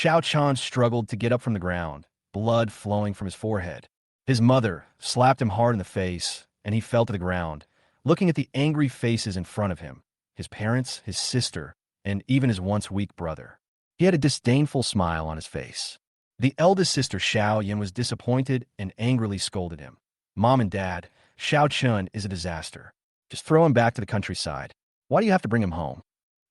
Xiao Chan struggled to get up from the ground, blood flowing from his forehead. His mother slapped him hard in the face, and he fell to the ground, looking at the angry faces in front of him, his parents, his sister, and even his once weak brother. He had a disdainful smile on his face. The eldest sister, Xiao Yin, was disappointed and angrily scolded him. Mom and Dad, Xiao Chun is a disaster. Just throw him back to the countryside. Why do you have to bring him home?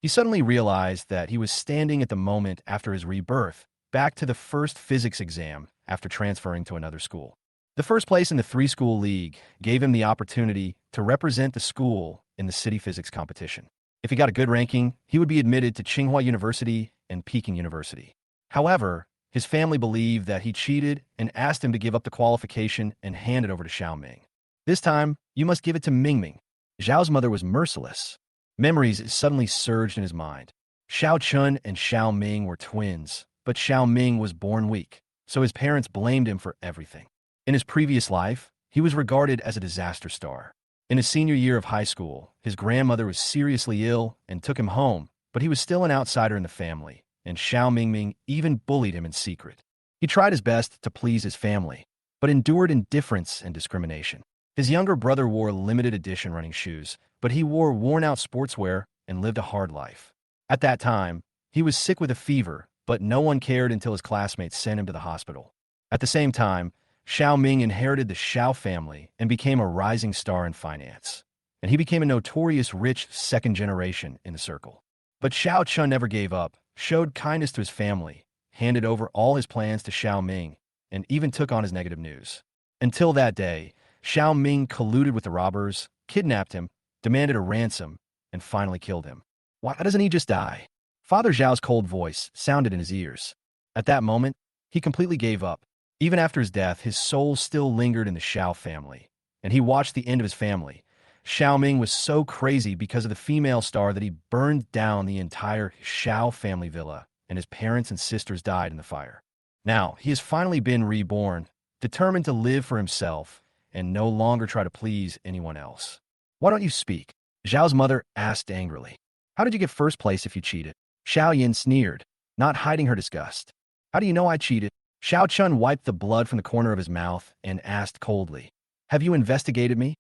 He suddenly realized that he was standing at the moment after his rebirth, back to the first physics exam after transferring to another school. The first place in the three-school league gave him the opportunity to represent the school in the city physics competition. If he got a good ranking, he would be admitted to Tsinghua University and Peking University. However, his family believed that he cheated and asked him to give up the qualification and hand it over to Xiao Ming. This time, you must give it to Mingming. Zhao's mother was merciless. Memories suddenly surged in his mind. Xiao Chun and Xiao Ming were twins, but Xiao Ming was born weak, so his parents blamed him for everything. In his previous life, he was regarded as a disaster star. In his senior year of high school, his grandmother was seriously ill and took him home, but he was still an outsider in the family, and Xiao Mingming even bullied him in secret. He tried his best to please his family, but endured indifference and discrimination. His younger brother wore limited edition running shoes, but he wore worn-out sportswear and lived a hard life. At that time, he was sick with a fever, but no one cared until his classmates sent him to the hospital. At the same time, Xiao Ming inherited the Xiao family and became a rising star in finance, and he became a notorious rich second generation in the circle. But Xiao Chun never gave up, showed kindness to his family, handed over all his plans to Xiao Ming, and even took on his negative news. Until that day, Xiao Ming colluded with the robbers, kidnapped him, demanded a ransom, and finally killed him. Why doesn't he just die? Father Zhao's cold voice sounded in his ears. At that moment, he completely gave up. Even after his death, his soul still lingered in the Xiao family, and he watched the end of his family. Xiao Ming was so crazy because of the female star that he burned down the entire Xiao family villa, and his parents and sisters died in the fire. Now, he has finally been reborn, determined to live for himself and no longer try to please anyone else. Why don't you speak? Zhao's mother asked angrily. How did you get first place if you cheated? Xiao Yin sneered, not hiding her disgust. How do you know I cheated? Xiao Chun wiped the blood from the corner of his mouth and asked coldly, Have you investigated me?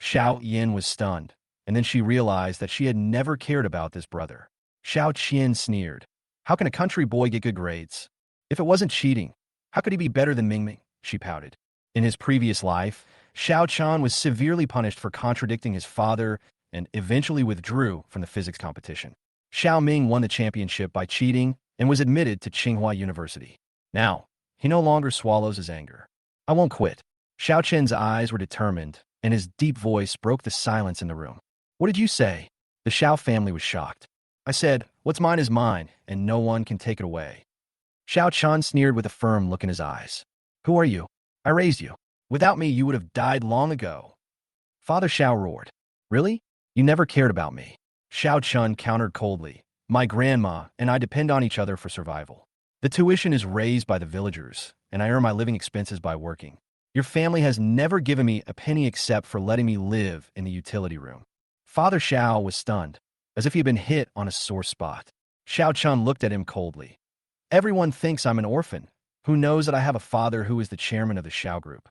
Xiao Yin was stunned, and then she realized that she had never cared about this brother. Xiao Qian sneered. How can a country boy get good grades? If it wasn't cheating, how could he be better than Mingming? She pouted. In his previous life, Xiao Chan was severely punished for contradicting his father and eventually withdrew from the physics competition. Xiao Ming won the championship by cheating and was admitted to Tsinghua University. Now, he no longer swallows his anger. I won't quit. Xiao Chen's eyes were determined, and his deep voice broke the silence in the room. What did you say? The Xiao family was shocked. I said, what's mine is mine, and no one can take it away. Xiao Chan sneered with a firm look in his eyes. Who are you? I raised you. Without me, you would have died long ago. Father Xiao roared. Really? You never cared about me. Xiao Chun countered coldly. My grandma and I depend on each other for survival. The tuition is raised by the villagers, and I earn my living expenses by working. Your family has never given me a penny except for letting me live in the utility room. Father Xiao was stunned, as if he had been hit on a sore spot. Xiao Chun looked at him coldly. Everyone thinks I'm an orphan. Who knows that I have a father who is the chairman of the Xiao group?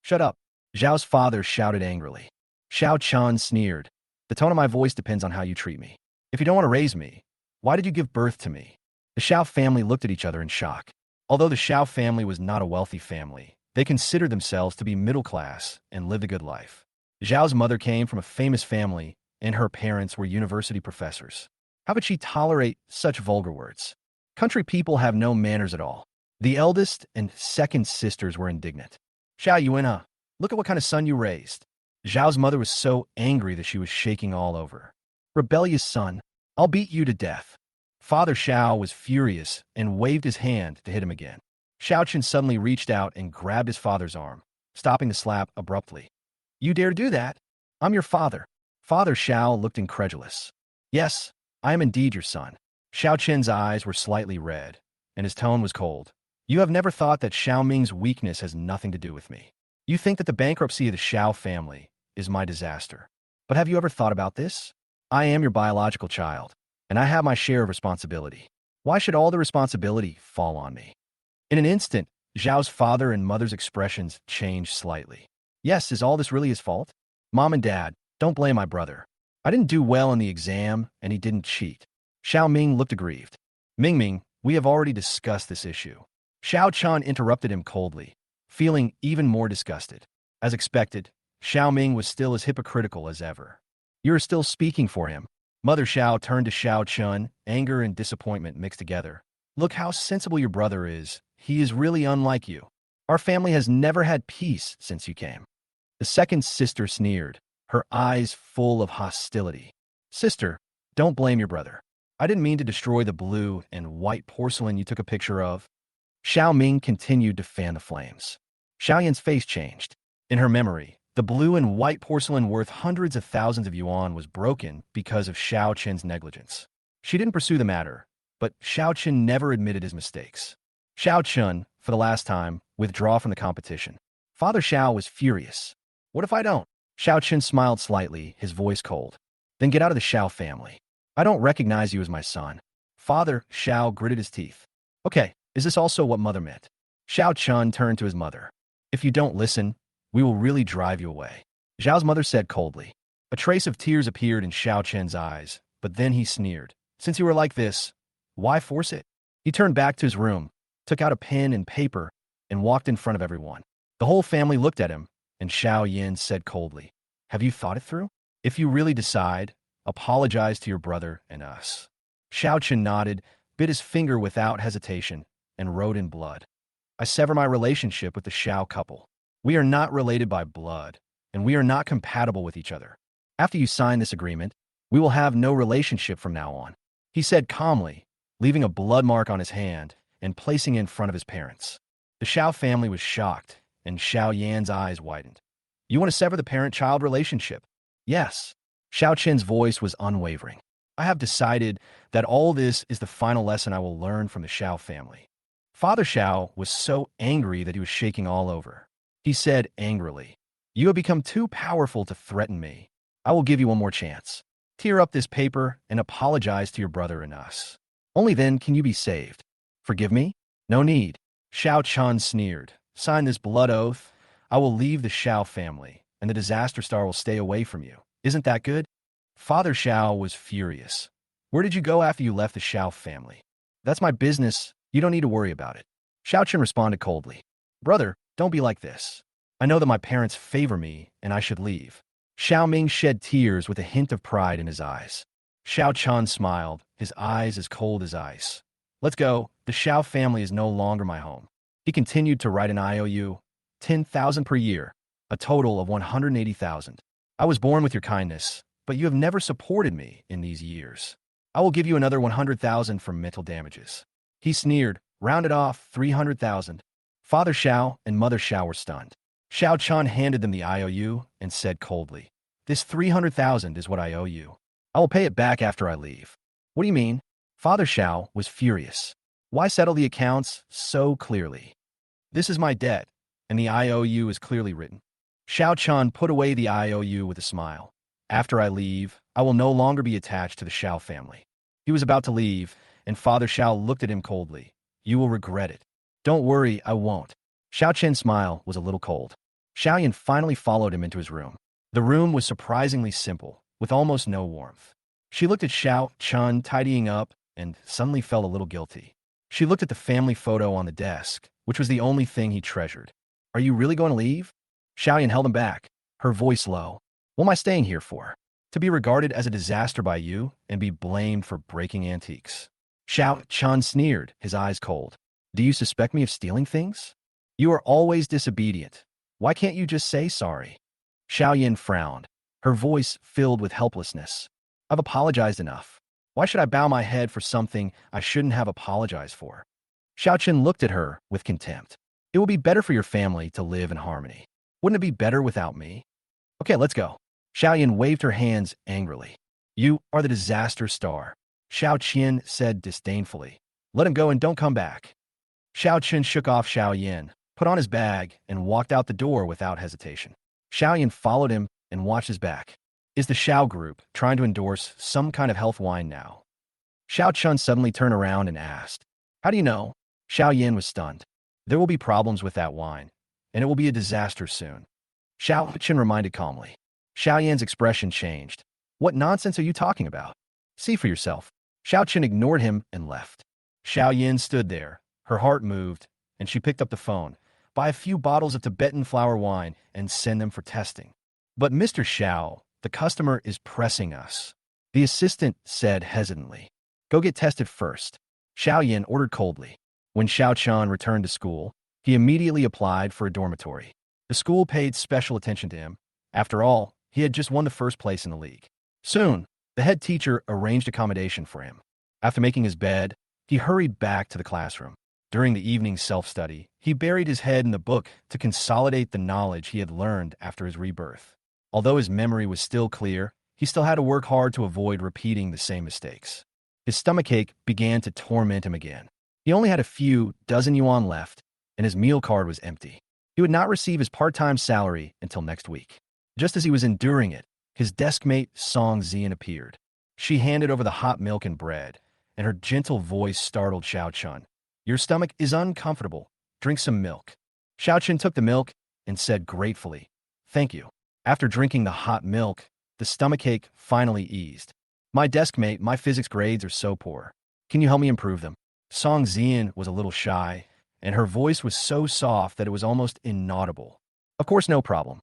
Shut up. Zhao's father shouted angrily. Xiao Chan sneered. The tone of my voice depends on how you treat me. If you don't want to raise me, why did you give birth to me? The Xiao family looked at each other in shock. Although the Xiao family was not a wealthy family, they considered themselves to be middle class and lived a good life. Zhao's mother came from a famous family, and her parents were university professors. How could she tolerate such vulgar words? Country people have no manners at all. The eldest and second sisters were indignant. Xiao Yuina, look at what kind of son you raised. Zhao's mother was so angry that she was shaking all over. Rebellious son, I'll beat you to death. Father Xiao was furious and waved his hand to hit him again. Xiao Chen suddenly reached out and grabbed his father's arm, stopping the slap abruptly. You dare do that? I'm your father. Father Xiao looked incredulous. Yes, I am indeed your son. Xiao Chen's eyes were slightly red, and his tone was cold. You have never thought that Xiao Ming's weakness has nothing to do with me. You think that the bankruptcy of the Xiao family is my disaster. But have you ever thought about this? I am your biological child, and I have my share of responsibility. Why should all the responsibility fall on me? In an instant, Zhao's father and mother's expressions changed slightly. Yes, is all this really his fault? Mom and Dad, don't blame my brother. I didn't do well in the exam, and he didn't cheat. Xiao Ming looked aggrieved. Ming, we have already discussed this issue. Xiao Chan interrupted him coldly, feeling even more disgusted. As expected, Xiao Ming was still as hypocritical as ever. You're still speaking for him. Mother Xiao turned to Xiao Chun, anger and disappointment mixed together. Look how sensible your brother is. He is really unlike you. Our family has never had peace since you came. The second sister sneered, her eyes full of hostility. Sister, don't blame your brother. I didn't mean to destroy the blue and white porcelain you took a picture of. Xiao Ming continued to fan the flames. Xiao Yan's face changed. In her memory, the blue and white porcelain worth hundreds of thousands of yuan was broken because of Xiao Qin's negligence. She didn't pursue the matter, but Xiao Qin never admitted his mistakes. Xiao Chun, for the last time, withdraw from the competition. Father Xiao was furious. What if I don't? Xiao Qin smiled slightly, his voice cold. Then get out of the Xiao family. I don't recognize you as my son. Father Xiao gritted his teeth. Okay, is this also what mother meant? Xiao Chun turned to his mother. If you don't listen, we will really drive you away. Zhao's mother said coldly. A trace of tears appeared in Xiao Chen's eyes, but then he sneered. Since you were like this, why force it? He turned back to his room, took out a pen and paper, and walked in front of everyone. The whole family looked at him, and Xiao Yan said coldly, have you thought it through? If you really decide, apologize to your brother and us. Xiao Chen nodded, bit his finger without hesitation, and wrote in blood. I sever my relationship with the Xiao couple. We are not related by blood, and we are not compatible with each other. After you sign this agreement, we will have no relationship from now on, he said calmly, leaving a blood mark on his hand and placing it in front of his parents. The Xiao family was shocked, and Xiao Yan's eyes widened. You want to sever the parent-child relationship? Yes. Xiao Chen's voice was unwavering. I have decided that all this is the final lesson I will learn from the Xiao family. Father Xiao was so angry that he was shaking all over. He said angrily, you have become too powerful to threaten me. I will give you one more chance. Tear up this paper and apologize to your brother and us. Only then can you be saved. Forgive me? No need. Xiao Chan sneered. Sign this blood oath. I will leave the Xiao family, and the disaster star will stay away from you. Isn't that good? Father Xiao was furious. Where did you go after you left the Xiao family? That's my business. You don't need to worry about it. Xiao Chen responded coldly. Brother, don't be like this. I know that my parents favor me, and I should leave. Xiao Ming shed tears with a hint of pride in his eyes. Xiao Chan smiled, his eyes as cold as ice. Let's go. The Xiao family is no longer my home. He continued to write an IOU, 10,000 per year, a total of 180,000. I was born with your kindness, but you have never supported me in these years. I will give you another 100,000 for mental damages. He sneered, rounded off 300,000. Father Xiao and Mother Xiao were stunned. Xiao Chan handed them the IOU and said coldly, this 300,000 is what I owe you. I will pay it back after I leave. What do you mean? Father Xiao was furious. Why settle the accounts so clearly? This is my debt, and the IOU is clearly written. Xiao Chan put away the IOU with a smile. After I leave, I will no longer be attached to the Xiao family. He was about to leave, and Father Xiao looked at him coldly. You will regret it. Don't worry, I won't. Xiao Chen's smile was a little cold. Xiao Yan finally followed him into his room. The room was surprisingly simple, with almost no warmth. She looked at Xiao Chun tidying up and suddenly felt a little guilty. She looked at the family photo on the desk, which was the only thing he treasured. Are you really going to leave? Xiao Yan held him back, her voice low. What am I staying here for? To be regarded as a disaster by you and be blamed for breaking antiques. Xiao Chun sneered, his eyes cold. Do you suspect me of stealing things? You are always disobedient. Why can't you just say sorry? Xiao Yan frowned, her voice filled with helplessness. I've apologized enough. Why should I bow my head for something I shouldn't have apologized for? Xiao Chen looked at her with contempt. It will be better for your family to live in harmony. Wouldn't it be better without me? Okay, let's go. Xiao Yan waved her hands angrily. You are the disaster star. Xiao Qian said disdainfully. Let him go and don't come back. Xiao Chen shook off Xiao Yan, put on his bag, and walked out the door without hesitation. Xiao Yan followed him and watched his back. Is the Xiao group trying to endorse some kind of health wine now? Xiao Chun suddenly turned around and asked, "How do you know?" Xiao Yin was stunned. "There will be problems with that wine, and it will be a disaster soon," Xiao Chun reminded calmly. Xiao Yan's expression changed. "What nonsense are you talking about? See for yourself." Xiao Chun ignored him and left. Xiao Yin stood there. Her heart moved, and she picked up the phone. "Buy a few bottles of Tibetan flower wine and send them for testing." "But Mr. Xiao, the customer is pressing us," the assistant said hesitantly. "Go get tested first," Xiao Yin ordered coldly. When Xiao Chun returned to school, he immediately applied for a dormitory. The school paid special attention to him. After all, he had just won the first place in the league. Soon, the head teacher arranged accommodation for him. After making his bed, he hurried back to the classroom. During the evening self-study, he buried his head in the book to consolidate the knowledge he had learned after his rebirth. Although his memory was still clear, he still had to work hard to avoid repeating the same mistakes. His stomachache began to torment him again. He only had a few dozen yuan left, and his meal card was empty. He would not receive his part-time salary until next week. Just as he was enduring it, his deskmate Song Zian appeared. She handed over the hot milk and bread, and her gentle voice startled Xiao Chun. "Your stomach is uncomfortable. Drink some milk." Xiao Chun took the milk and said gratefully, "Thank you." After drinking the hot milk, the stomachache finally eased. "My deskmate, my physics grades are so poor. Can you help me improve them?" Song Zian was a little shy, and her voice was so soft that it was almost inaudible. "Of course, no problem."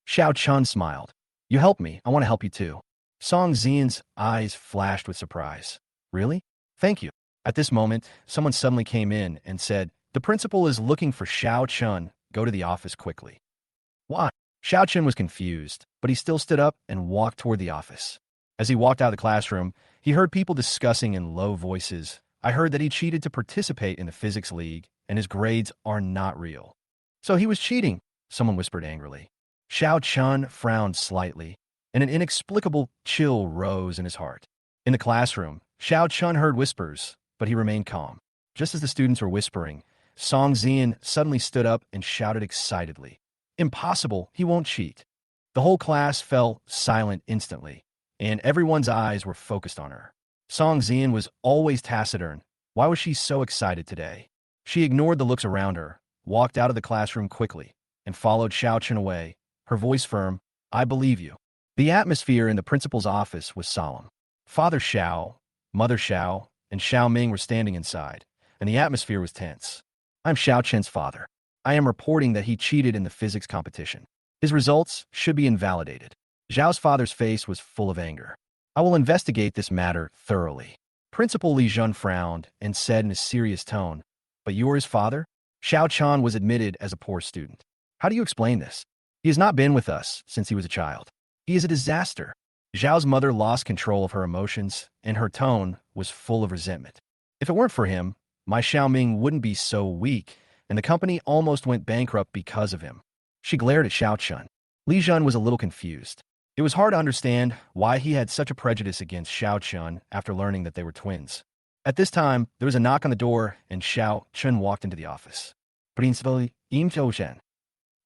Xiao Chun smiled. "You help me, I want to help you too." Song Zian's eyes flashed with surprise. "Really? Thank you." At this moment, someone suddenly came in and said, "The principal is looking for Xiao Chun. Go to the office quickly." "Why?" Xiao Chun was confused, but he still stood up and walked toward the office. As he walked out of the classroom, he heard people discussing in low voices. "I heard that he cheated to participate in the physics league, and his grades are not real." "So he was cheating," someone whispered angrily. Xiao Chun frowned slightly, and an inexplicable chill rose in his heart. In the classroom, Xiao Chun heard whispers, but he remained calm. Just as the students were whispering, Song Zian suddenly stood up and shouted excitedly, "Impossible, he won't cheat." The whole class fell silent instantly, and everyone's eyes were focused on her. Song Zian was always taciturn. Why was she so excited today? She ignored the looks around her, walked out of the classroom quickly, and followed Xiao Chun away, her voice firm. "I believe you." The atmosphere in the principal's office was solemn. Father Xiao, Mother Xiao, and Xiao Ming were standing inside, and the atmosphere was tense. "I'm Xiao Chen's father. I am reporting that he cheated in the physics competition. His results should be invalidated." Zhao's father's face was full of anger. "I will investigate this matter thoroughly." Principal Li Jun frowned and said in a serious tone, "But you are his father?" Xiao Chan was admitted as a poor student. "How do you explain this? He has not been with us since he was a child. He is a disaster." Zhao's mother lost control of her emotions, and her tone was full of resentment. "If it weren't for him, my Xiaoming wouldn't be so weak, and the company almost went bankrupt because of him." She glared at Xiao Chun. Li Jun was a little confused. It was hard to understand why he had such a prejudice against Xiao Chun after learning that they were twins. At this time, there was a knock on the door, and Xiao Chun walked into the office. "Principal Im Zhou.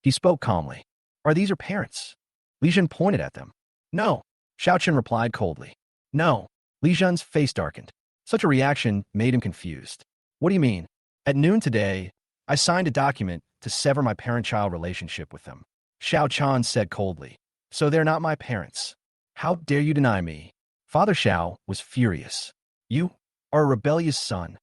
He spoke calmly. "Are these your parents?" Li Jun pointed at them. "No." Xiao Chun replied coldly. "No." Li Jun's face darkened. Such a reaction made him confused. "What do you mean?" "At noon today, I signed a document to sever my parent-child relationship with them," Xiao Chan said coldly. "So they're not my parents. How dare you deny me?" Father Xiao was furious. "You are a rebellious son.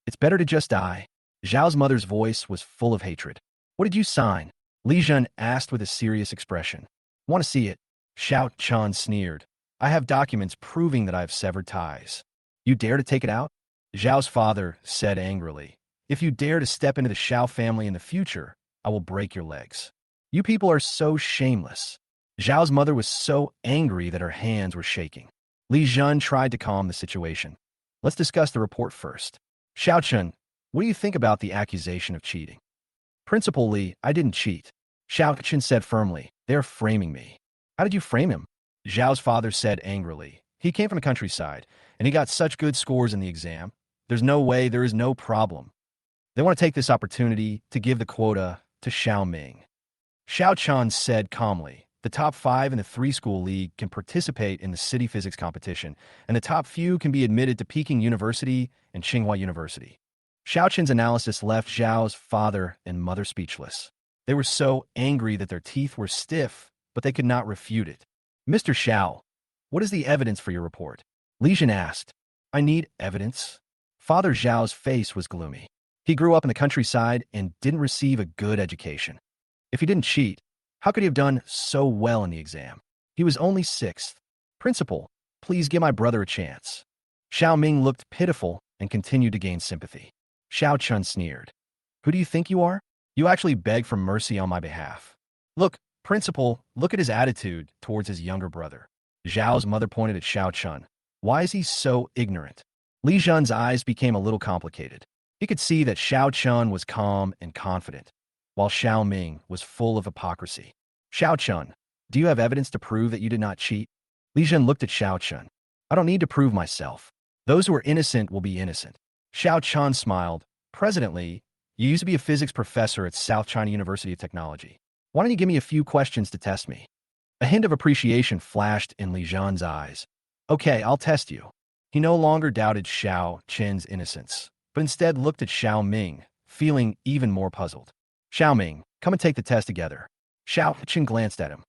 It's better to just die." Zhao's mother's voice was full of hatred. "What did you sign?" Li Jun asked with a serious expression. "Want to see it?" Xiao Chan sneered. "I have documents proving that I have severed ties." "You dare to take it out?" Zhao's father said angrily. "If you dare to step into the Xiao family in the future, I will break your legs." "You people are so shameless." Zhao's mother was so angry that her hands were shaking. Li Jun tried to calm the situation. "Let's discuss the report first." "Xiao Chun, what do you think about the accusation of cheating?" "Principal Li, I didn't cheat." Xiao Chun said firmly. "They're framing me." "How did you frame him?" Zhao's father said angrily. "He came from the countryside, and he got such good scores in the exam. There's no way, there is no problem. They want to take this opportunity to give the quota to Xiao Ming." Xiao Chan said calmly. The top 5 in the 3-school league can participate in the city physics competition, and the top few can be admitted to Peking University and Tsinghua University. Xiao Qin's analysis left Zhao's father and mother speechless. They were so angry that their teeth were stiff, but they could not refute it. Mr. Xiao, what is the evidence for your report? Li Jun asked. I need evidence. Father Zhao's face was gloomy. He grew up in the countryside and didn't receive a good education. If he didn't cheat, how could he have done so well in the exam? He was only 6th. Principal, please give my brother a chance. Xiao Ming looked pitiful and continued to gain sympathy. Xiao Chun sneered. Who do you think you are? You actually beg for mercy on my behalf. Look, Principal, look at his attitude towards his younger brother. Zhao's mother pointed at Xiao Chun. Why is he so ignorant? Li Jun's eyes became a little complicated. He could see that Xiao Chun was calm and confident, while Xiao Ming was full of hypocrisy. Xiao Chun, do you have evidence to prove that you did not cheat? Li Jun looked at Xiao Chun. I don't need to prove myself. Those who are innocent will be innocent. Xiao Chun smiled. President Li, you used to be a physics professor at South China University of Technology. Why don't you give me a few questions to test me? A hint of appreciation flashed in Li Jun's eyes. Okay, I'll test you. He no longer doubted Xiao Qin's innocence, but instead looked at Xiao Ming, feeling even more puzzled. Xiao Ming, come and take the test together. Xiao Qin glanced at him.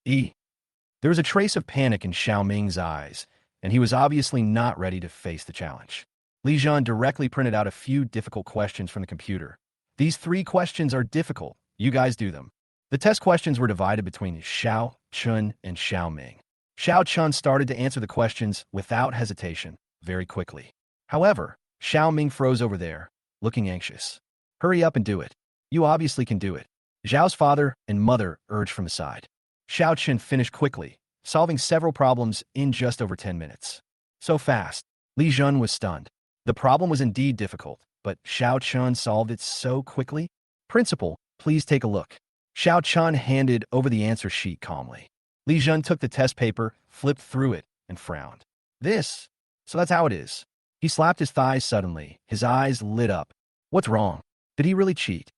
There was a trace of panic in Xiao Ming's eyes, and he was obviously not ready to face the challenge. Li Jun directly printed out a few difficult questions from the computer. These 3 questions are difficult. You guys do them. The test questions were divided between Xiao Chun and Xiao Ming. Xiao Chun started to answer the questions without hesitation, very quickly. However, Xiao Ming froze over there, looking anxious. Hurry up and do it. You obviously can do it. Zhao's father and mother urged from the side. Xiao Chun finished quickly, solving several problems in just over 10 minutes. So fast, Li Jun was stunned. The problem was indeed difficult, but Xiao Chun solved it so quickly. Principal, please take a look. Xiao Chun handed over the answer sheet calmly. Li Jun took the test paper, flipped through it, and frowned. So that's how it is. He slapped his thighs suddenly. His eyes lit up. What's wrong? Did he really cheat?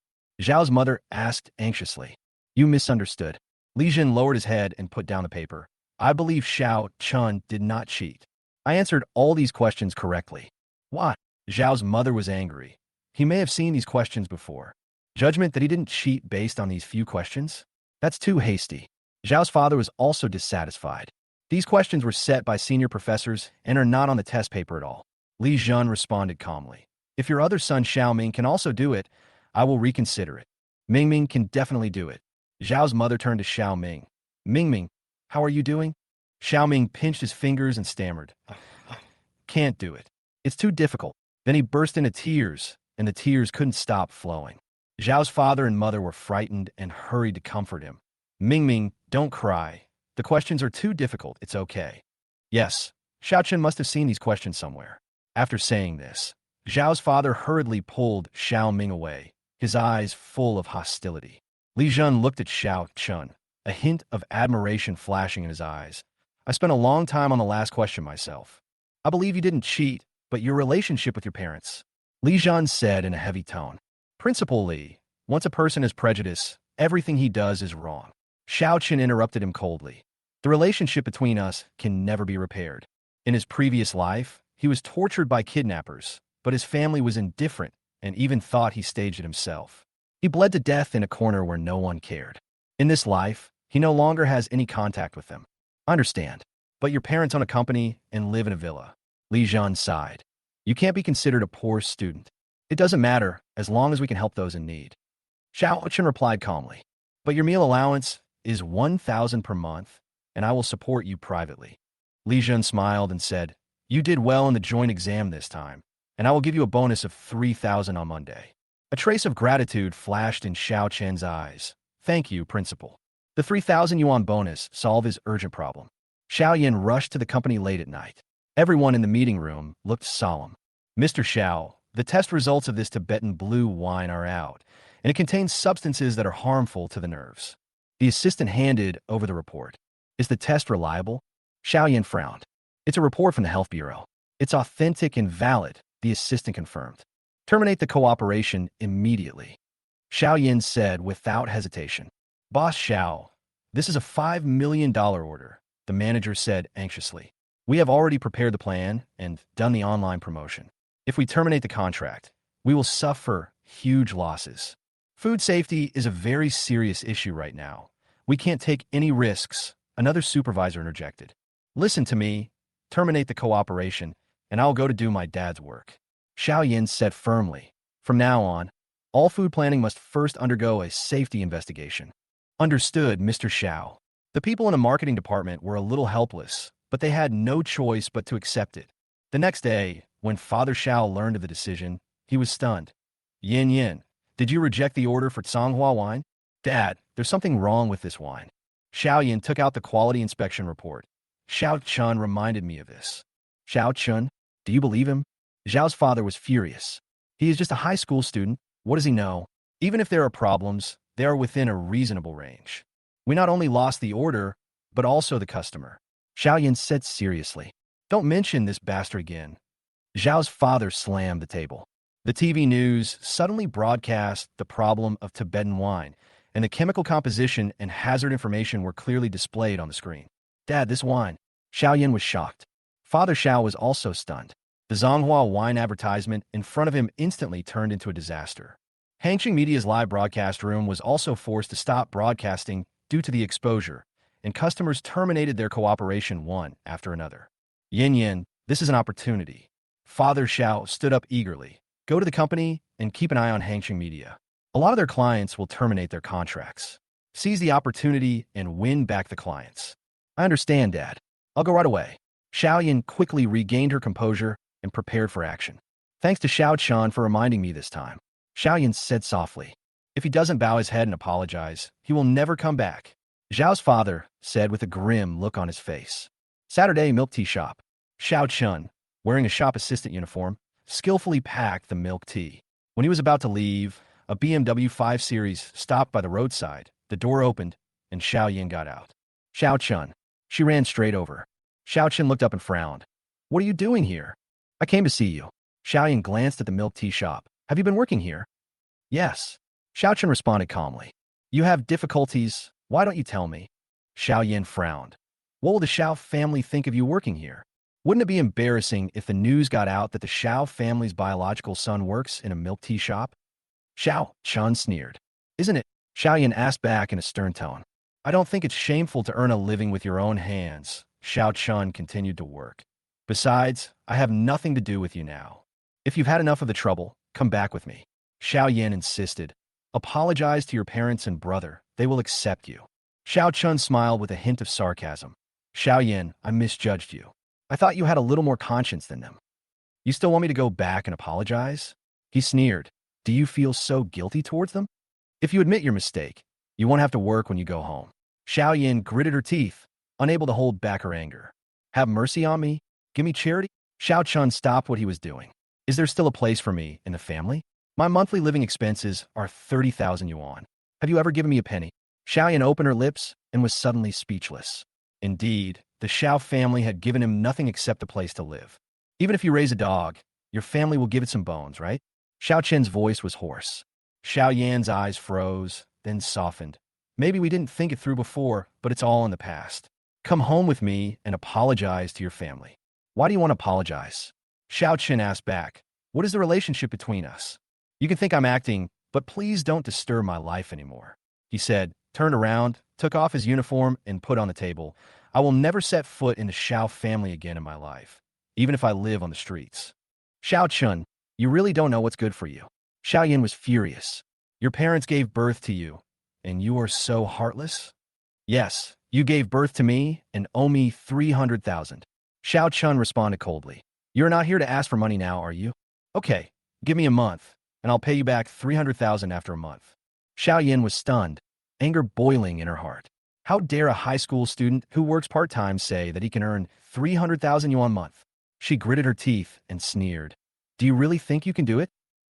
Zhao's mother asked anxiously. You misunderstood. Li Jun lowered his head and put down the paper. I believe Xiao Chun did not cheat. I answered all these questions correctly. What? Zhao's mother was angry. He may have seen these questions before. Judgment that he didn't cheat based on these few questions? That's too hasty. Zhao's father was also dissatisfied. These questions were set by senior professors and are not on the test paper at all. Li Jun responded calmly. If your other son Xiao Ming can also do it, I will reconsider it. Ming Ming can definitely do it. Zhao's mother turned to Xiao Ming. Ming Ming, how are you doing? Xiao Ming pinched his fingers and stammered. Can't do it. It's too difficult. Then he burst into tears, and the tears couldn't stop flowing. Zhao's father and mother were frightened and hurried to comfort him. Ming Ming, don't cry. The questions are too difficult. It's okay. Yes, Xiao Chen must have seen these questions somewhere. After saying this, Zhao's father hurriedly pulled Xiao Ming away, his eyes full of hostility. Li Jun looked at Xiao Chun, a hint of admiration flashing in his eyes. I spent a long time on the last question myself. I believe you didn't cheat, but your relationship with your parents. Li Jun said in a heavy tone. Principal Li, once a person is prejudiced, everything he does is wrong. Xiao Chen interrupted him coldly. The relationship between us can never be repaired. In his previous life, he was tortured by kidnappers, but his family was indifferent and even thought he staged it himself. He bled to death in a corner where no one cared. In this life, he no longer has any contact with them. I understand, but your parents own a company and live in a villa. Li Jun sighed. You can't be considered a poor student. It doesn't matter as long as we can help those in need. Xiao Chen replied calmly. But your meal allowance is 1,000 per month, and I will support you privately. Li Jun smiled and said, You did well in the joint exam this time, and I will give you a bonus of 3,000 on Monday. A trace of gratitude flashed in Xiao Chen's eyes. Thank you, Principal. The 3,000 yuan bonus solved his urgent problem. Xiao Yin rushed to the company late at night. Everyone in the meeting room looked solemn. Mr. Xiao, the test results of this Tibetan blue wine are out, and it contains substances that are harmful to the nerves. The assistant handed over the report. Is the test reliable? Xiao Yin frowned. It's a report from the Health Bureau. It's authentic and valid, the assistant confirmed. Terminate the cooperation immediately. Xiao Yin said without hesitation. Boss Xiao, This is a $5 million order, the manager said anxiously. We have already prepared the plan and done the online promotion. If we terminate the contract, we will suffer huge losses. Food safety is a very serious issue right now. We can't take any risks, another supervisor interjected. Listen to me, terminate the cooperation, and I'll go to do my dad's work. Xiao Yin said firmly. From now on, all food planning must first undergo a safety investigation. Understood, Mr. Xiao. The people in the marketing department were a little helpless, but they had no choice but to accept it. The next day, when Father Xiao learned of the decision, he was stunned. Yin, did you reject the order for Manhwa wine? Dad, there's something wrong with this wine. Xiao Yin took out the quality inspection report. Xiao Chun reminded me of this. Xiao Chun? Do you believe him? Zhao's father was furious. He is just a high school student. What does he know? Even if there are problems, they are within a reasonable range. We not only lost the order, but also the customer. Xiao Yin said seriously. Don't mention this bastard again. Zhao's father slammed the table. The TV news suddenly broadcast the problem of Tibetan wine, and the chemical composition and hazard information were clearly displayed on the screen. Dad, this wine. Xiao Yin was shocked. Father Xiao was also stunned. The Zhonghua wine advertisement in front of him instantly turned into a disaster. Hangqing Media's live broadcast room was also forced to stop broadcasting due to the exposure, and customers terminated their cooperation one after another. Yin, this is an opportunity. Father Xiao stood up eagerly. Go to the company and keep an eye on Hangqing Media. A lot of their clients will terminate their contracts. Seize the opportunity and win back the clients. I understand, Dad. I'll go right away. Xiao Yin quickly regained her composure and prepared for action. Thanks to Xiao Chan for reminding me this time. Xiao Yin said softly. If he doesn't bow his head and apologize, he will never come back. Zhao's father said with a grim look on his face. Saturday milk tea shop. Xiao Chun, wearing a shop assistant uniform, skillfully packed the milk tea. When he was about to leave, a BMW 5 Series stopped by the roadside. The door opened, and Xiao Yin got out. Xiao Chun. She ran straight over. Xiao Chun looked up and frowned. What are you doing here? I came to see you. Xiao Yin glanced at the milk tea shop. Have you been working here? Yes. Xiao Chun responded calmly. You have difficulties. Why don't you tell me? Xiao Yin frowned. What will the Xiao family think of you working here? Wouldn't it be embarrassing if the news got out that the Xiao family's biological son works in a milk tea shop? Xiao Chun sneered. Isn't it? Xiao Yin asked back in a stern tone. I don't think it's shameful to earn a living with your own hands. Xiao Chun continued to work. Besides, I have nothing to do with you now. If you've had enough of the trouble, come back with me. Xiao Yin insisted. Apologize to your parents and brother. They will accept you. Xiao Chun smiled with a hint of sarcasm. Xiao Yin, I misjudged you. I thought you had a little more conscience than them. You still want me to go back and apologize? He sneered. Do you feel so guilty towards them? If you admit your mistake, you won't have to work when you go home. Xiao Yin gritted her teeth, unable to hold back her anger. Have mercy on me? Give me charity? Xiao Chun stopped what he was doing. Is there still a place for me in the family? My monthly living expenses are 30,000 yuan. Have you ever given me a penny? Xiao Yin opened her lips and was suddenly speechless. Indeed, the Xiao family had given him nothing except a place to live. Even if you raise a dog, your family will give it some bones, right? Xiao Chen's voice was hoarse. Xiao Yan's eyes froze, then softened. Maybe we didn't think it through before, but it's all in the past. Come home with me and apologize to your family. Why do you want to apologize? Xiao Chen asked back. What is the relationship between us? You can think I'm acting, but please don't disturb my life anymore. He said, turned around, took off his uniform, and put on the table. I will never set foot in the Xiao family again in my life, even if I live on the streets. Xiao Chun, you really don't know what's good for you. Xiao Yin was furious. Your parents gave birth to you, and you are so heartless? Yes, you gave birth to me and owe me 300,000. Xiao Chun responded coldly. You're not here to ask for money now, are you? Okay, give me a month, and I'll pay you back 300,000 after a month. Xiao Yin was stunned, anger boiling in her heart. How dare a high school student who works part-time say that he can earn 300,000 yuan a month? She gritted her teeth and sneered. Do you really think you can do it?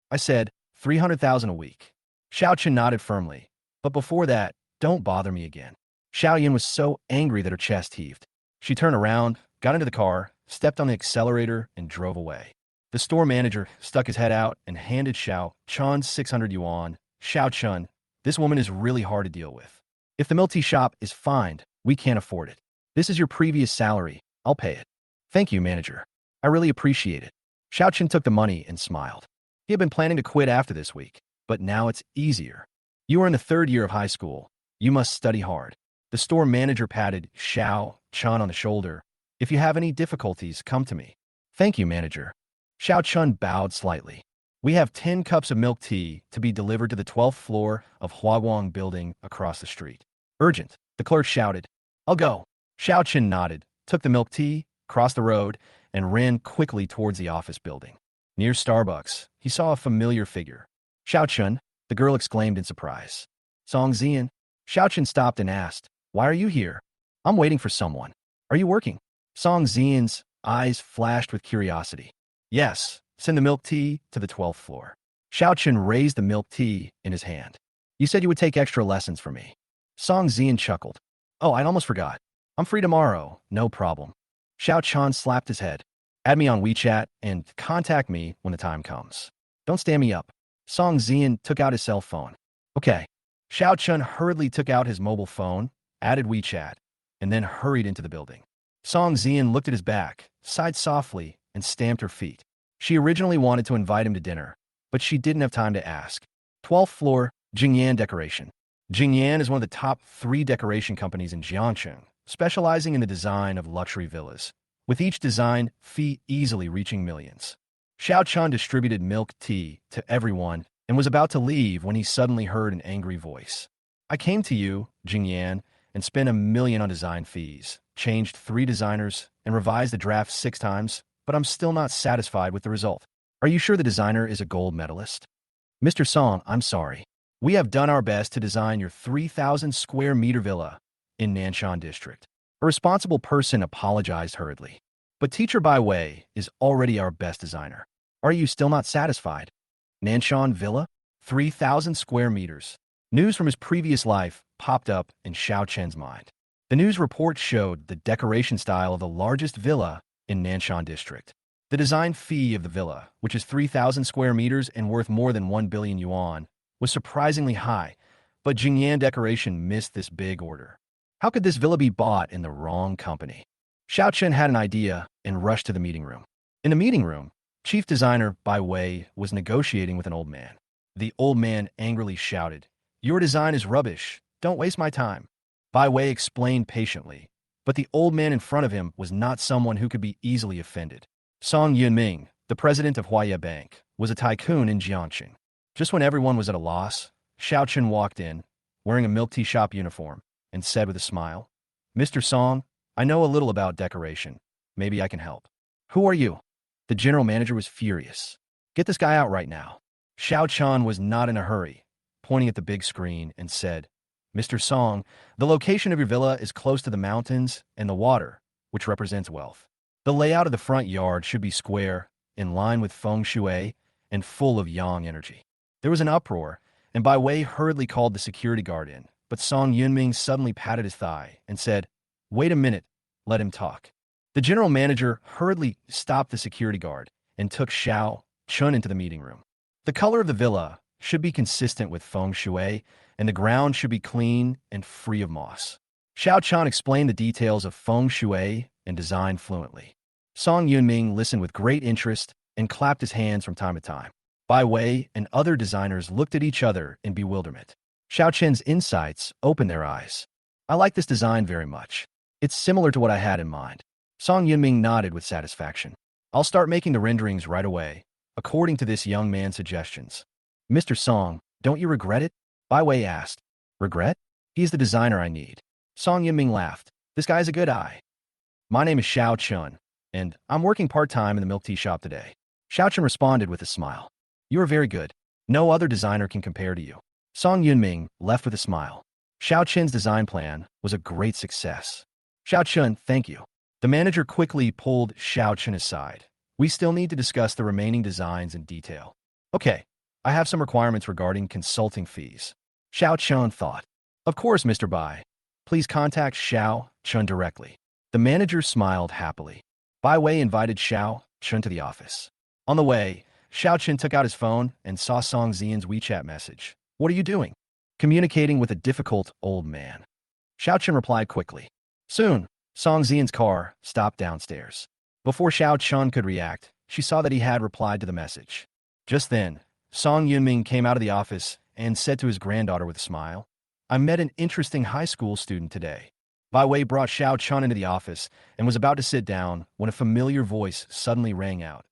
I said, 300,000 a week. Xiao Chen nodded firmly. But before that, don't bother me again. Xiao Yin was so angry that her chest heaved. She turned around, got into the car, stepped on the accelerator, and drove away. The store manager stuck his head out and handed Xiao Chun 600 yuan. Xiao Chun, this woman is really hard to deal with. If the milk tea shop is fined, we can't afford it. This is your previous salary. I'll pay it. Thank you, manager. I really appreciate it. Xiaochen took the money and smiled. He had been planning to quit after this week, but now it's easier. You are in the third year of high school. You must study hard. The store manager patted Xiao Chun on the shoulder. If you have any difficulties, come to me. Thank you, manager. Xiao Chun bowed slightly. We have 10 cups of milk tea to be delivered to the 12th floor of Huaguang building across the street. Urgent, the clerk shouted. I'll go. Xiao Chun nodded, took the milk tea, crossed the road, and ran quickly towards the office building. Near Starbucks, he saw a familiar figure. Xiao Chun, the girl exclaimed in surprise. Song Zian. Xiao Chun stopped and asked, Why are you here? I'm waiting for someone. Are you working? Song Zian's eyes flashed with curiosity. Yes, send the milk tea to the 12th floor. Xiao Chun raised the milk tea in his hand. You said you would take extra lessons for me. Song Zian chuckled. Oh, I almost forgot. I'm free tomorrow, no problem. Xiao Chun slapped his head. Add me on WeChat and contact me when the time comes. Don't stand me up. Song Zian took out his cell phone. Okay. Xiao Chun hurriedly took out his mobile phone, added WeChat, and then hurried into the building. Song Zian looked at his back, sighed softly, and stamped her feet. She originally wanted to invite him to dinner, but she didn't have time to ask. 12th floor, Jingyan Decoration. Jingyan is one of the top 3 decoration companies in Jiangcheng, specializing in the design of luxury villas, with each design fee easily reaching millions. Xiao Chun distributed milk tea to everyone and was about to leave when he suddenly heard an angry voice. I came to you, Jingyan, and spent $1 million on design fees, changed 3 designers, and revised the draft 6 times, but I'm still not satisfied with the result. Are you sure the designer is a gold medalist? Mr. Song, I'm sorry. We have done our best to design your 3,000 square meter villa in Nanshan District. A responsible person apologized hurriedly. But Teacher Bai Wei is already our best designer. Are you still not satisfied? Nanshan Villa? 3,000 square meters. News from his previous life popped up in Xiao Chen's mind. The news report showed the decoration style of the largest villa in Nanshan District. The design fee of the villa, which is 3,000 square meters and worth more than 1 billion yuan, was surprisingly high, but Jingyan Decoration missed this big order. How could this villa be bought in the wrong company? Xiao Chen had an idea and rushed to the meeting room. In the meeting room, chief designer Bai Wei was negotiating with an old man. The old man angrily shouted, Your design is rubbish. Don't waste my time. Bai Wei explained patiently, but the old man in front of him was not someone who could be easily offended. Song Yunming, the president of Huaya Bank, was a tycoon in Jiangcheng. Just when everyone was at a loss, Xiao Chen walked in, wearing a milk tea shop uniform, and said with a smile, Mr. Song, I know a little about decoration. Maybe I can help. Who are you? The general manager was furious. Get this guy out right now. Xiao Chen was not in a hurry, pointing at the big screen and said, Mr. Song, the location of your villa is close to the mountains and the water, which represents wealth. The layout of the front yard should be square, in line with feng shui, and full of yang energy. There was an uproar, and Bai Wei hurriedly called the security guard in, but Song Yunming suddenly patted his thigh and said, Wait a minute, let him talk. The general manager hurriedly stopped the security guard and took Xiao Chun into the meeting room. The color of the villa should be consistent with feng shui, and the ground should be clean and free of moss. Xiao Chun explained the details of feng shui and design fluently. Song Yunming listened with great interest and clapped his hands from time to time. Bai Wei and other designers looked at each other in bewilderment. Xiao Chen's insights opened their eyes. I like this design very much. It's similar to what I had in mind. Song Yunming nodded with satisfaction. I'll start making the renderings right away, according to this young man's suggestions. Mr. Song, don't you regret it? Bai Wei asked. Regret? He's the designer I need. Song Yunming laughed. This guy's a good eye. My name is Xiao Chun, and I'm working part-time in the milk tea shop today. Xiao Chun responded with a smile. You are very good. No other designer can compare to you. Song Yunming left with a smile. Xiao Chen's design plan was a great success. Xiao Chun, thank you. The manager quickly pulled Xiao Chun aside. We still need to discuss the remaining designs in detail. Okay, I have some requirements regarding consulting fees. Xiao Chun thought. Of course, Mr. Bai. Please contact Xiao Chun directly. The manager smiled happily. Bai Wei invited Xiao Chun to the office. On the way, Xiao Chun took out his phone and saw Song Zian's WeChat message. What are you doing? communicating with a difficult old man. Xiao Chun replied quickly. Soon, Song Xian's car stopped downstairs. Before Xiao Chun could react, she saw that he had replied to the message. Just then, Song Yunming came out of the office and said to his granddaughter with a smile, I met an interesting high school student today. Bai Wei brought Xiao Chun into the office and was about to sit down when a familiar voice suddenly rang out.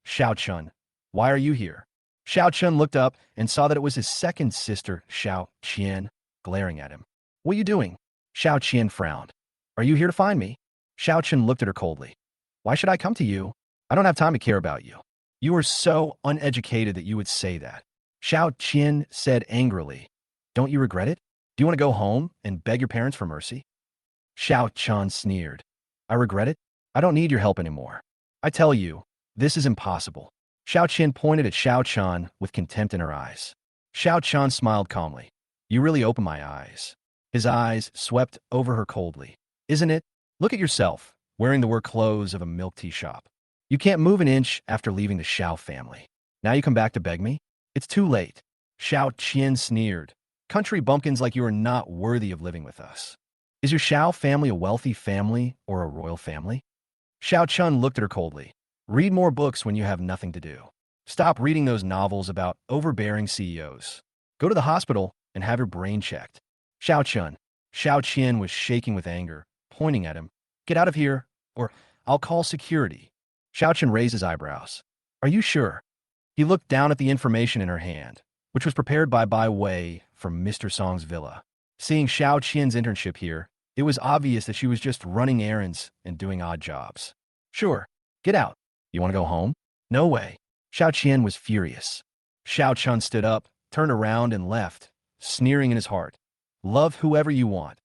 Xiao Chun, why are you here? Xiao Chun looked up and saw that it was his second sister, Xiao Qian, glaring at him. What are you doing? Xiao Qian frowned. Are you here to find me? Xiao Chun looked at her coldly. Why should I come to you? I don't have time to care about you. You are so uneducated that you would say that. Xiao Qian said angrily. Don't you regret it? Do you want to go home and beg your parents for mercy? Xiao Chun sneered. I regret it? I don't need your help anymore. I tell you, this is impossible. Xiao Qian pointed at Xiao Chun with contempt in her eyes. Xiao Chun smiled calmly. You really opened my eyes. His eyes swept over her coldly. Isn't it? Look at yourself, wearing the work clothes of a milk tea shop. You can't move an inch after leaving the Xiao family. Now you come back to beg me? It's too late. Xiao Qian sneered. Country bumpkins like you are not worthy of living with us. Is your Xiao family a wealthy family or a royal family? Xiao Chun looked at her coldly. Read more books when you have nothing to do. Stop reading those novels about overbearing CEOs. Go to the hospital and have your brain checked. Xiao Chun. Xiao Qian was shaking with anger, pointing at him. Get out of here, or I'll call security. Xiao Chun raised his eyebrows. Are you sure? He looked down at the information in her hand, which was prepared by Bai Wei from Mr. Song's villa. Seeing Xiao Qian's internship here, it was obvious that she was just running errands and doing odd jobs. Sure, get out. You want to go home? No way. Xiao Qian was furious. Xiao Chun stood up, turned around, and left, sneering in his heart. Love whoever you want.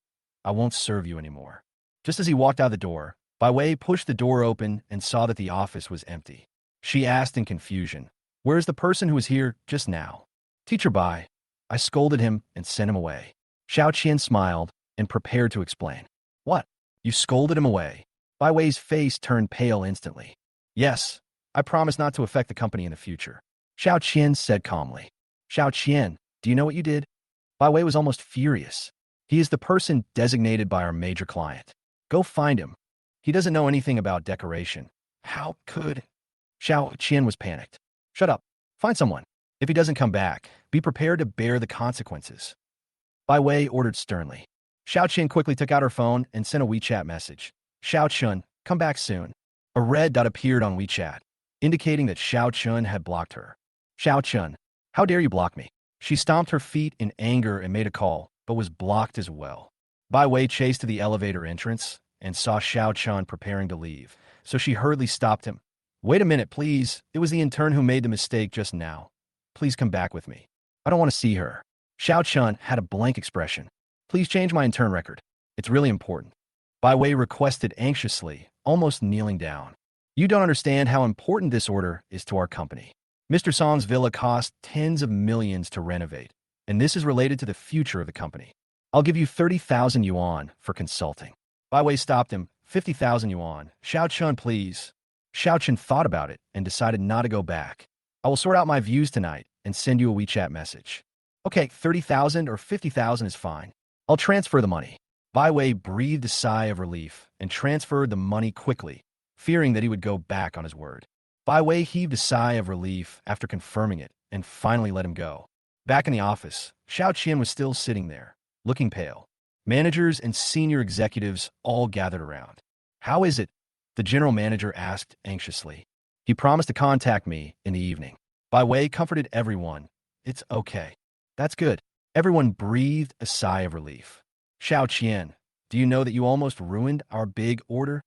I won't serve you anymore. Just as he walked out the door, Bai Wei pushed the door open and saw that the office was empty. She asked in confusion, Where's the person who was here just now? Teacher Bai. I scolded him and sent him away. Xiao Qian smiled and prepared to explain. What? You scolded him away? Bai Wei's face turned pale instantly. Yes, I promise not to affect the company in the future. Xiao Qian said calmly. Xiao Qian, do you know what you did? Bai Wei was almost furious. He is the person designated by our major client. Go find him. He doesn't know anything about decoration. How could? Xiao Qian was panicked. Shut up. Find someone. If he doesn't come back, be prepared to bear the consequences. Bai Wei ordered sternly. Xiao Qian quickly took out her phone and sent a WeChat message. Xiao Chun, come back soon. A red dot appeared on WeChat, indicating that Xiao Chun had blocked her. Xiao Chun, how dare you block me? She stomped her feet in anger and made a call, but was blocked as well. Bai Wei chased to the elevator entrance and saw Xiao Chun preparing to leave, so she hurriedly stopped him. Wait a minute, please. It was the intern who made the mistake just now. Please come back with me. I don't want to see her. Xiao Chun had a blank expression. Please change my intern record. It's really important. Bai Wei requested anxiously, almost kneeling down. You don't understand how important this order is to our company. Mr. Song's villa cost tens of millions to renovate, and this is related to the future of the company. I'll give you 30,000 yuan for consulting. Bai Wei stopped him. 50,000 yuan. Xiao Chun, please. Xiao Chun thought about it and decided not to go back. I will sort out my views tonight and send you a WeChat message. Okay, 30,000 or 50,000 is fine. I'll transfer the money. Bai Wei breathed a sigh of relief and transferred the money quickly, fearing that he would go back on his word. Bai Wei heaved a sigh of relief after confirming it and finally let him go. Back in the office, Xiao Qian was still sitting there, looking pale. Managers and senior executives all gathered around. How is it? The general manager asked anxiously. He promised to contact me in the evening. Bai Wei comforted everyone. It's okay. That's good. Everyone breathed a sigh of relief. Xiao Qian, do you know that you almost ruined our big order?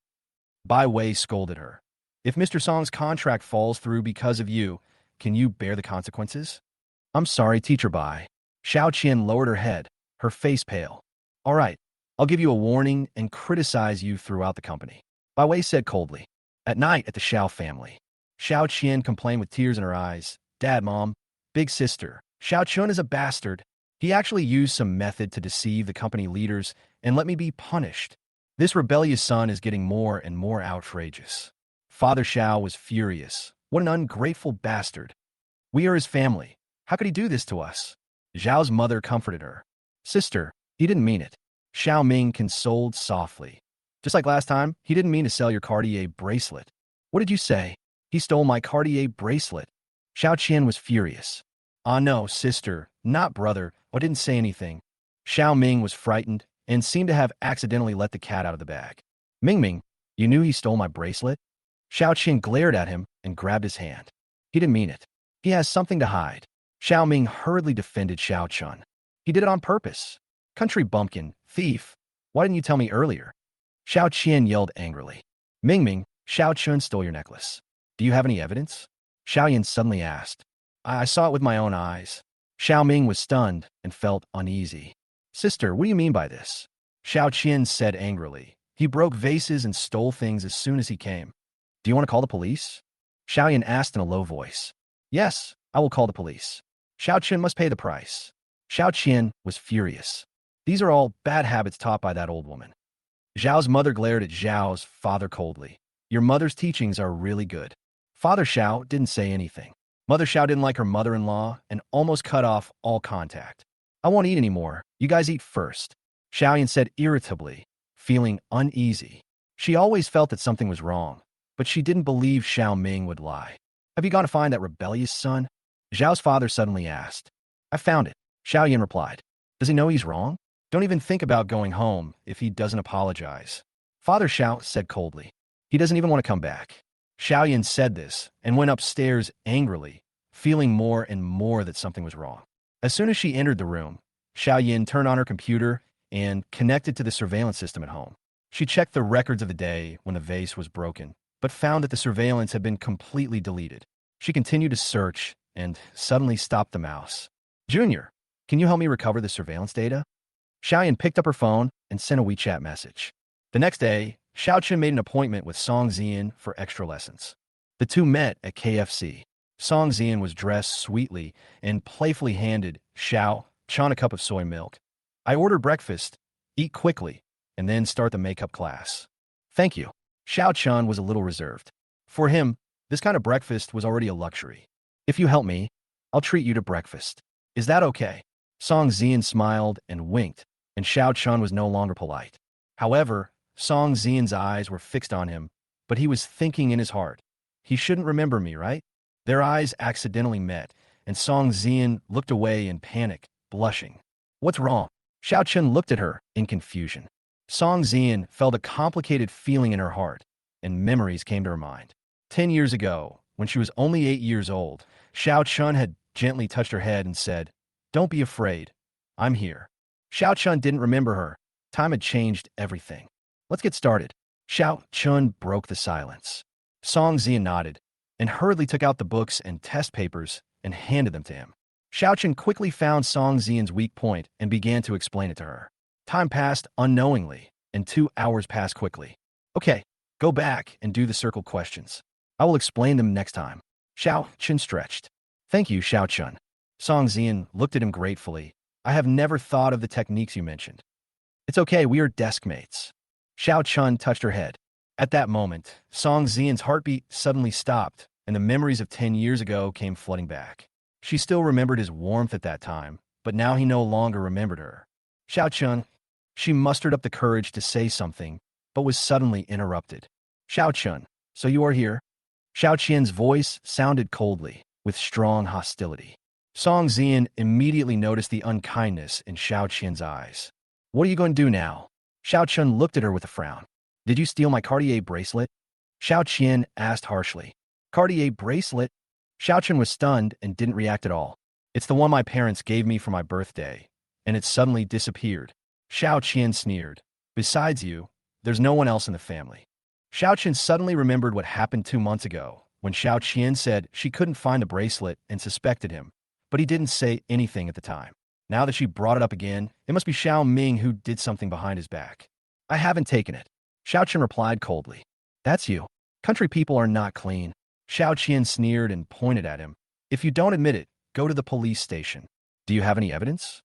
Bai Wei scolded her. If Mr. Song's contract falls through because of you, can you bear the consequences? I'm sorry, Teacher Bai. Xiao Qian lowered her head, her face pale. All right, I'll give you a warning and criticize you throughout the company. Bai Wei said coldly. At night at the Xiao family, Xiao Qian complained with tears in her eyes. Dad, Mom, big sister, Xiao Chun is a bastard. He actually used some method to deceive the company leaders and let me be punished. This rebellious son is getting more and more outrageous. Father Xiao was furious. What an ungrateful bastard. We are his family. How could he do this to us? Zhao's mother comforted her. Sister, he didn't mean it. Xiao Ming consoled softly. Just like last time, he didn't mean to sell your Cartier bracelet. What did you say? He stole my Cartier bracelet. Xiao Qian was furious. Ah no, sister, not brother, I didn't say anything. Xiao Ming was frightened and seemed to have accidentally let the cat out of the bag. Ming Ming, you knew he stole my bracelet? Xiao Qian glared at him and grabbed his hand. He didn't mean it. He has something to hide. Xiao Ming hurriedly defended Xiao Chun. He did it on purpose. Country bumpkin, thief. Why didn't you tell me earlier? Xiao Qian yelled angrily. Ming Ming, Xiao Chun stole your necklace. Do you have any evidence? Xiao Yan suddenly asked. I saw it with my own eyes. Xiao Ming was stunned and felt uneasy. Sister, what do you mean by this? Xiao Qian said angrily. He broke vases and stole things as soon as he came. Do you want to call the police? Xiao Yan asked in a low voice. Yes, I will call the police. Xiao Qian must pay the price. Xiao Qian was furious. These are all bad habits taught by that old woman. Zhao's mother glared at Zhao's father coldly. Your mother's teachings are really good. Father Xiao didn't say anything. Mother Xiao didn't like her mother-in-law and almost cut off all contact. I won't eat anymore. You guys eat first. Xiaoyan said irritably, feeling uneasy. She always felt that something was wrong, but she didn't believe Xiao Ming would lie. Have you gone to find that rebellious son? Zhao's father suddenly asked. I found it. Xiaoyan replied. Does he know he's wrong? Don't even think about going home if he doesn't apologize. Father Xiao said coldly. He doesn't even want to come back. Xiaoyan said this and went upstairs angrily, feeling more and more that something was wrong. As soon as she entered the room, Xiaoyan turned on her computer and connected to the surveillance system at home. She checked the records of the day when the vase was broken, but found that the surveillance had been completely deleted. She continued to search and suddenly stopped the mouse. Junior, can you help me recover the surveillance data? Xiaoyan picked up her phone and sent a WeChat message. The next day, Xiaochen made an appointment with Song Zian for extra lessons. The two met at KFC. Song Zian was dressed sweetly and playfully handed Xiao Chun a cup of soy milk. I ordered breakfast, eat quickly, and then start the makeup class. Thank you. Xiao Chun was a little reserved. For him, this kind of breakfast was already a luxury. If you help me, I'll treat you to breakfast. Is that okay? Song Zian smiled and winked, and Xiao Chun was no longer polite. However, Song Zian's eyes were fixed on him, but he was thinking in his heart, he shouldn't remember me, right? Their eyes accidentally met, and Song Zian looked away in panic, blushing. What's wrong? Xiao Chun looked at her in confusion. Song Zian felt a complicated feeling in her heart, and memories came to her mind. 10 years ago, when she was only 8 years old, Xiao Chun had gently touched her head and said, Don't be afraid. I'm here. Xiao Chun didn't remember her. Time had changed everything. Let's get started. Xiao Chun broke the silence. Song Zian nodded and hurriedly took out the books and test papers and handed them to him. Xiao Chun quickly found Song Zian's weak point and began to explain it to her. Time passed unknowingly, and 2 hours passed quickly. Okay, go back and do the circle questions. I will explain them next time. Xiao Chun stretched. Thank you, Xiao Chun. Song Zian looked at him gratefully. I have never thought of the techniques you mentioned. It's okay, we are desk mates. Xiao Chun touched her head. At that moment, Song Zian's heartbeat suddenly stopped, and the memories of 10 years ago came flooding back. She still remembered his warmth at that time, but now he no longer remembered her. Xiao Chun, she mustered up the courage to say something, but was suddenly interrupted. Xiao Chun, so you are here? Xiao Qian's voice sounded coldly, with strong hostility. Song Zian immediately noticed the unkindness in Xiao Qian's eyes. What are you going to do now? Xiao Chun looked at her with a frown. Did you steal my Cartier bracelet? Xiao Qian asked harshly. Cartier bracelet? Xiao Chun was stunned and didn't react at all. It's the one my parents gave me for my birthday, and it suddenly disappeared. Xiao Qian sneered. Besides you, there's no one else in the family. Xiao Qian suddenly remembered what happened 2 months ago, when Xiao Qian said she couldn't find the bracelet and suspected him, but he didn't say anything at the time. Now that she brought it up again, it must be Xiao Ming who did something behind his back. I haven't taken it. Xiao Qian replied coldly. That's you. Country people are not clean. Xiao Qian sneered and pointed at him. If you don't admit it, go to the police station. Do you have any evidence?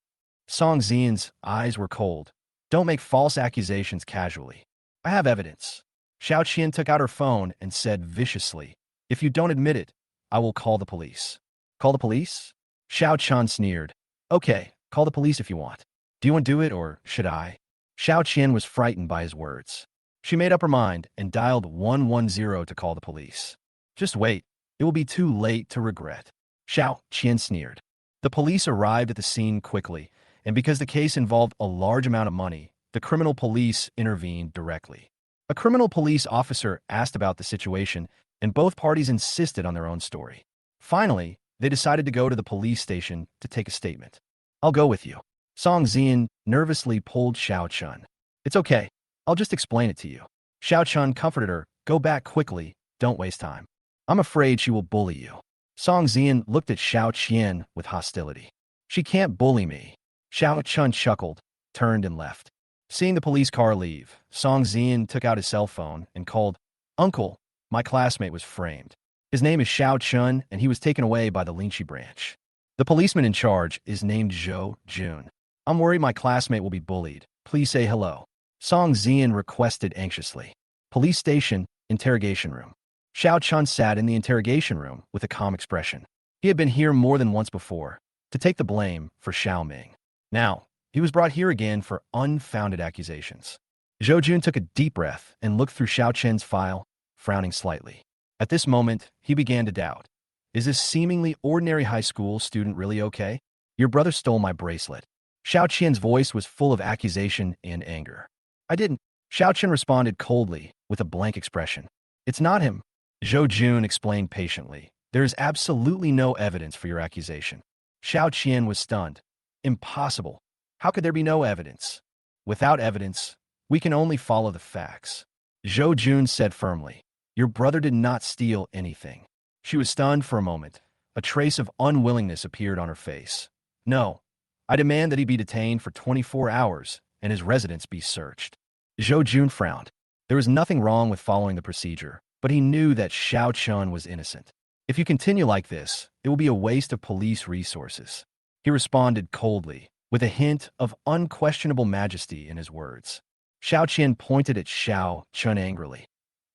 Song Zian's eyes were cold. Don't make false accusations casually. I have evidence. Xiao Qian took out her phone and said viciously, If you don't admit it, I will call the police. Call the police? Xiao Chun sneered. Okay, call the police if you want. Do you want to do it, or should I? Xiao Qian was frightened by his words. She made up her mind and dialed 110 to call the police. Just wait. It will be too late to regret. Xiao Qian sneered. The police arrived at the scene quickly, and because the case involved a large amount of money, the criminal police intervened directly. A criminal police officer asked about the situation, and both parties insisted on their own story. Finally, they decided to go to the police station to take a statement. I'll go with you. Song Zian nervously pulled Xiao Chun. It's okay. I'll just explain it to you. Xiao Chun comforted her. Go back quickly. Don't waste time. I'm afraid she will bully you. Song Zian looked at Xiao Qian with hostility. She can't bully me. Xiao Chun chuckled, turned and left. Seeing the police car leave, Song Zian took out his cell phone and called, Uncle, my classmate was framed. His name is Xiao Chun, and he was taken away by the Linchi branch. The policeman in charge is named Zhou Jun. I'm worried my classmate will be bullied. Please say hello. Song Zian requested anxiously. Police station, interrogation room. Xiao Chun sat in the interrogation room with a calm expression. He had been here more than once before, to take the blame for Xiao Ming. Now, he was brought here again for unfounded accusations. Zhou Jun took a deep breath and looked through Xiao Chen's file, frowning slightly. At this moment, he began to doubt. Is this seemingly ordinary high school student really okay? Your brother stole my bracelet. Xiao Qian's voice was full of accusation and anger. I didn't. Xiao Qian responded coldly, with a blank expression. It's not him. Zhou Jun explained patiently. There is absolutely no evidence for your accusation. Xiao Qian was stunned. Impossible. How could there be no evidence? Without evidence, we can only follow the facts. Zhou Jun said firmly. Your brother did not steal anything. She was stunned for a moment. A trace of unwillingness appeared on her face. No. I demand that he be detained for 24 hours and his residence be searched. Zhou Jun frowned. There was nothing wrong with following the procedure, but he knew that Xiao Chun was innocent. If you continue like this, it will be a waste of police resources. He responded coldly, with a hint of unquestionable majesty in his words. Xiao Qian pointed at Xiao Chun angrily.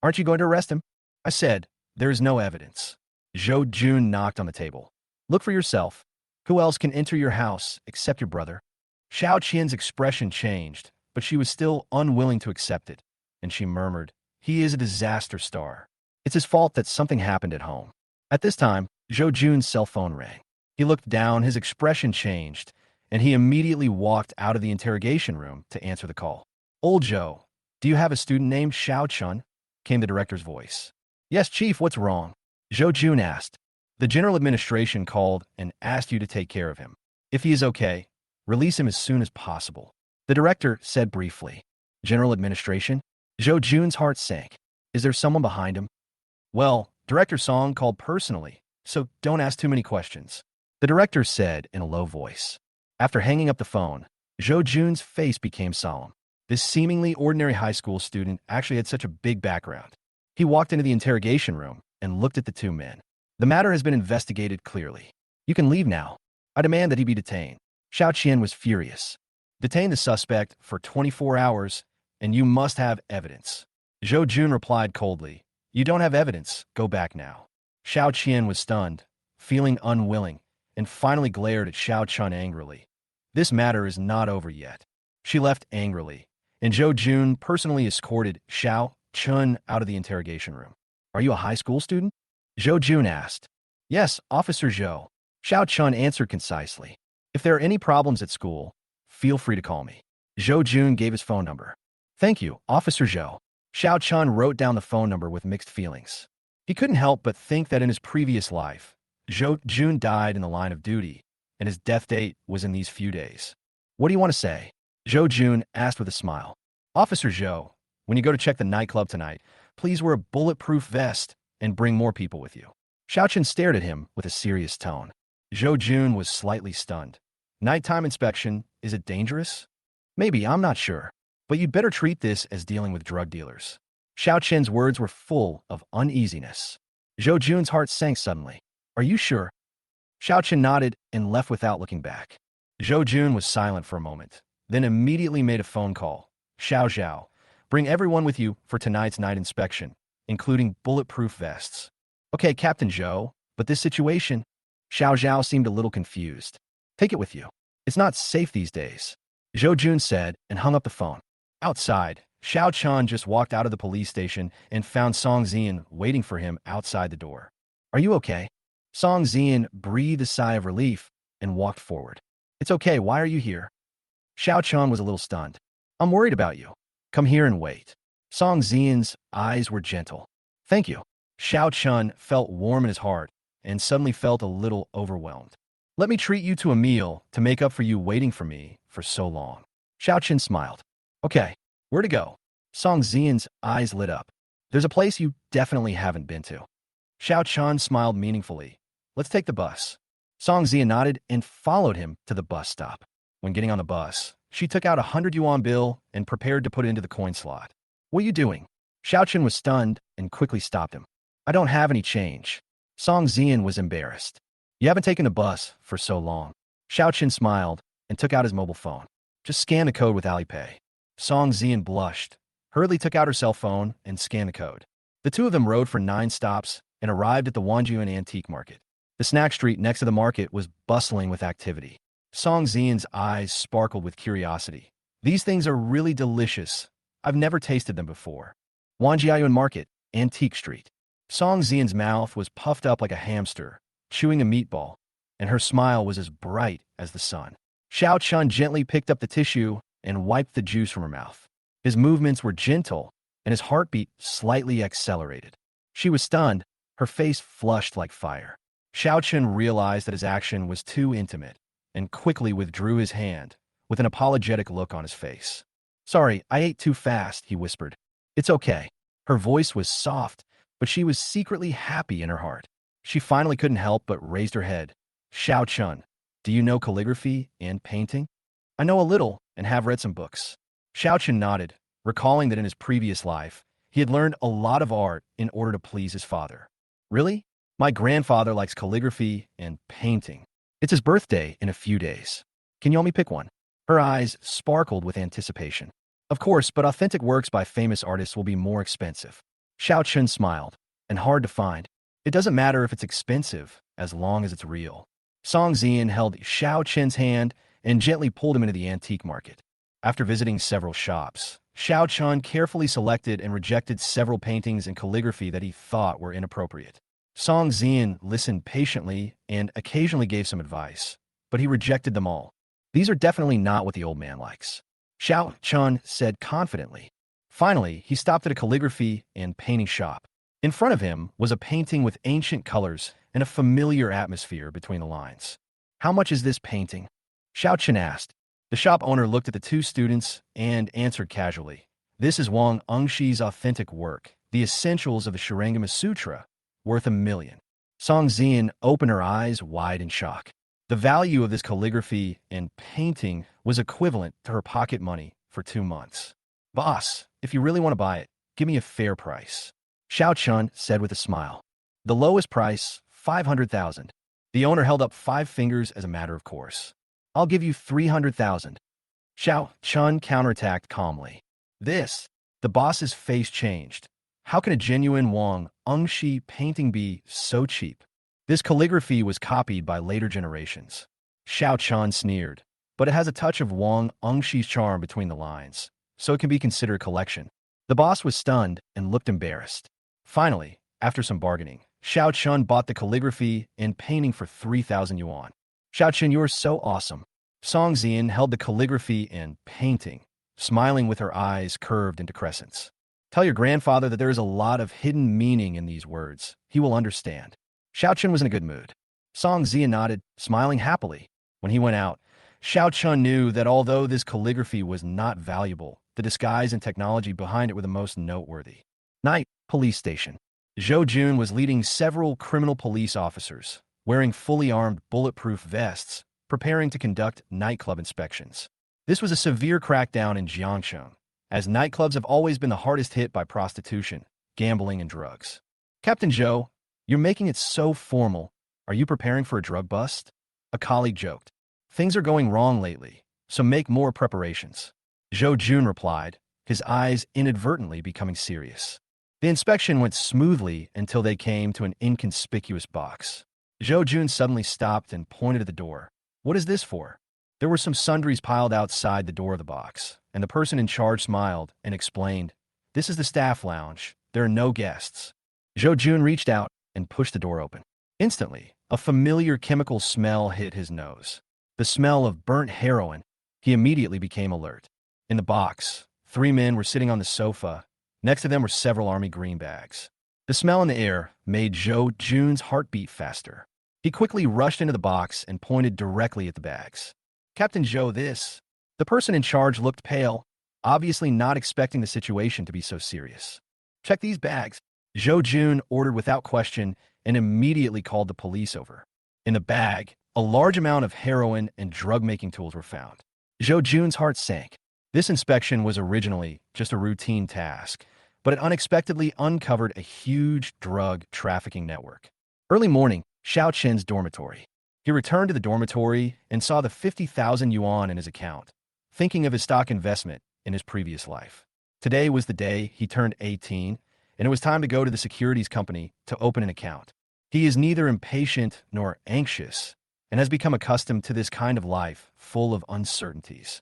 Aren't you going to arrest him? I said, there is no evidence. Zhou Jun knocked on the table. Look for yourself. Who else can enter your house except your brother? Xiao Qian's expression changed, but she was still unwilling to accept it, and she murmured, he is a disaster star. It's his fault that something happened at home. At this time, Zhou Jun's cell phone rang. He looked down, his expression changed, and he immediately walked out of the interrogation room to answer the call. Old Zhou, do you have a student named Xiao Chun? Came the director's voice. Yes, Chief, what's wrong? Zhou Jun asked. The general administration called and asked you to take care of him. If he is okay, release him as soon as possible. The director said briefly. General administration? Zhou Jun's heart sank. Is there someone behind him? Well, Director Song called personally, so don't ask too many questions. The director said in a low voice. After hanging up the phone, Zhou Jun's face became solemn. This seemingly ordinary high school student actually had such a big background. He walked into the interrogation room and looked at the two men. The matter has been investigated clearly. You can leave now. I demand that he be detained. Xiao Qian was furious. Detain the suspect for 24 hours, and you must have evidence. Zhou Jun replied coldly. You don't have evidence. Go back now. Xiao Qian was stunned, feeling unwilling, and finally glared at Xiao Chun angrily. This matter is not over yet. She left angrily, and Zhou Jun personally escorted Xiao Chun out of the interrogation room. Are you a high school student? Zhou Jun asked. Yes, Officer Zhou. Xiao Chun answered concisely. If there are any problems at school, feel free to call me. Zhou Jun gave his phone number. Thank you, Officer Zhou. Xiao Chun wrote down the phone number with mixed feelings. He couldn't help but think that in his previous life, Zhou Jun died in the line of duty, and his death date was in these few days. What do you want to say? Zhou Jun asked with a smile. Officer Zhou, when you go to check the nightclub tonight, please wear a bulletproof vest and bring more people with you. Xiao Chun stared at him with a serious tone. Zhou Jun was slightly stunned. Nighttime inspection, is it dangerous? Maybe, I'm not sure. But you'd better treat this as dealing with drug dealers. Xiao Chen's words were full of uneasiness. Zhou Jun's heart sank suddenly. Are you sure? Xiao Chen nodded and left without looking back. Zhou Jun was silent for a moment, then immediately made a phone call. Xiao Zhao, bring everyone with you for tonight's night inspection, including bulletproof vests. Okay, Captain Zhou, but this situation... Xiao Zhao seemed a little confused. Take it with you. It's not safe these days. Zhou Jun said and hung up the phone. Outside, Xiao Chun just walked out of the police station and found Song Zian waiting for him outside the door. Are you okay? Song Zian breathed a sigh of relief and walked forward. It's okay, why are you here? Xiao Chun was a little stunned. I'm worried about you. Come here and wait. Song Zian's eyes were gentle. Thank you. Xiao Chun felt warm in his heart and suddenly felt a little overwhelmed. Let me treat you to a meal to make up for you waiting for me for so long. Xiao Chun smiled. Okay, where to go? Song Zian's eyes lit up. There's a place you definitely haven't been to. Xiao Chun smiled meaningfully. Let's take the bus. Song Zian nodded and followed him to the bus stop. When getting on the bus, she took out a 100 yuan bill and prepared to put it into the coin slot. What are you doing? Xiao Chun was stunned and quickly stopped him. I don't have any change. Song Zian was embarrassed. You haven't taken a bus for so long. Xiao Chun smiled and took out his mobile phone. Just scan the code with Alipay. Song Zian blushed, hurriedly took out her cell phone and scanned the code. The two of them rode for 9 stops and arrived at the Wanjian Antique Market. The snack street next to the market was bustling with activity. Song Zian's eyes sparkled with curiosity. These things are really delicious. I've never tasted them before. Wanjian Market, Antique Street. Song Zian's mouth was puffed up like a hamster, chewing a meatball, and her smile was as bright as the sun. Xiao Chun gently picked up the tissue and wiped the juice from her mouth. His movements were gentle, and his heartbeat slightly accelerated. She was stunned, her face flushed like fire. Xiao Chun realized that his action was too intimate, and quickly withdrew his hand, with an apologetic look on his face. Sorry, I ate too fast, he whispered. It's okay. Her voice was soft, but she was secretly happy in her heart. She finally couldn't help but raised her head. Xiao Chun, do you know calligraphy and painting? I know a little and have read some books. Xiao Chun nodded, recalling that in his previous life, he had learned a lot of art in order to please his father. Really? My grandfather likes calligraphy and painting. It's his birthday in a few days. Can you help me pick one? Her eyes sparkled with anticipation. Of course, but authentic works by famous artists will be more expensive. Xiao Chun smiled, and hard to find. It doesn't matter if it's expensive, as long as it's real. Song Zian held Xiao Chun's hand and gently pulled him into the antique market. After visiting several shops, Xiao Chun carefully selected and rejected several paintings and calligraphy that he thought were inappropriate. Song Zian listened patiently and occasionally gave some advice, but he rejected them all. These are definitely not what the old man likes. Xiao Chun said confidently. Finally, he stopped at a calligraphy and painting shop. In front of him was a painting with ancient colors and a familiar atmosphere between the lines. How much is this painting? Xiao Chun asked. The shop owner looked at the two students and answered casually. This is Wang Engshi's authentic work, the essentials of the Shurangama Sutra, worth $1 million. Song Zian opened her eyes wide in shock. The value of this calligraphy and painting was equivalent to her pocket money for 2 months. Boss, if you really want to buy it, give me a fair price. Xiao Chun said with a smile. The lowest price, 500,000. The owner held up 5 fingers as a matter of course. I'll give you 300,000. Xiao Chun counterattacked calmly. The boss's face changed. How can a genuine Wang Engshi painting be so cheap? This calligraphy was copied by later generations. Xiao Chun sneered, but it has a touch of Wang Engshi's charm between the lines, so it can be considered a collection. The boss was stunned and looked embarrassed. Finally, after some bargaining, Xiao Chun bought the calligraphy and painting for 3,000 yuan. Xiao Chun, you're so awesome. Song Zian held the calligraphy and painting, smiling with her eyes curved into crescents. Tell your grandfather that there is a lot of hidden meaning in these words. He will understand. Xiao Chun was in a good mood. Song Zian nodded, smiling happily. When he went out, Xiao Chun knew that although this calligraphy was not valuable, the disguise and technology behind it were the most noteworthy. Night, police station. Zhou Jun was leading several criminal police officers, wearing fully armed bulletproof vests, preparing to conduct nightclub inspections. This was a severe crackdown in Jiangsheng, as nightclubs have always been the hardest hit by prostitution, gambling, and drugs. Captain Zhou, you're making it so formal. Are you preparing for a drug bust? A colleague joked. Things are going wrong lately, so make more preparations. Zhou Jun replied, his eyes inadvertently becoming serious. The inspection went smoothly until they came to an inconspicuous box. Zhou Jun suddenly stopped and pointed at the door. What is this for? There were some sundries piled outside the door of the box, and the person in charge smiled and explained, "This is the staff lounge. There are no guests." Zhou Jun reached out and pushed the door open. Instantly, a familiar chemical smell hit his nose. The smell of burnt heroin. He immediately became alert. In the box, 3 men were sitting on the sofa. Next to them were several army green bags. The smell in the air made Zhou Jun's heart beat faster. He quickly rushed into the box and pointed directly at the bags. "Captain Zhou, this." The person in charge looked pale, obviously not expecting the situation to be so serious. "Check these bags." Zhou Jun ordered without question and immediately called the police over. In the bag, a large amount of heroin and drug-making tools were found. Zhou Jun's heart sank. This inspection was originally just a routine task, but it unexpectedly uncovered a huge drug trafficking network. Early morning, Xiao Chen's dormitory. He returned to the dormitory and saw the 50,000 yuan in his account, thinking of his stock investment in his previous life. Today was the day he turned 18, and it was time to go to the securities company to open an account. He is neither impatient nor anxious, and has become accustomed to this kind of life full of uncertainties.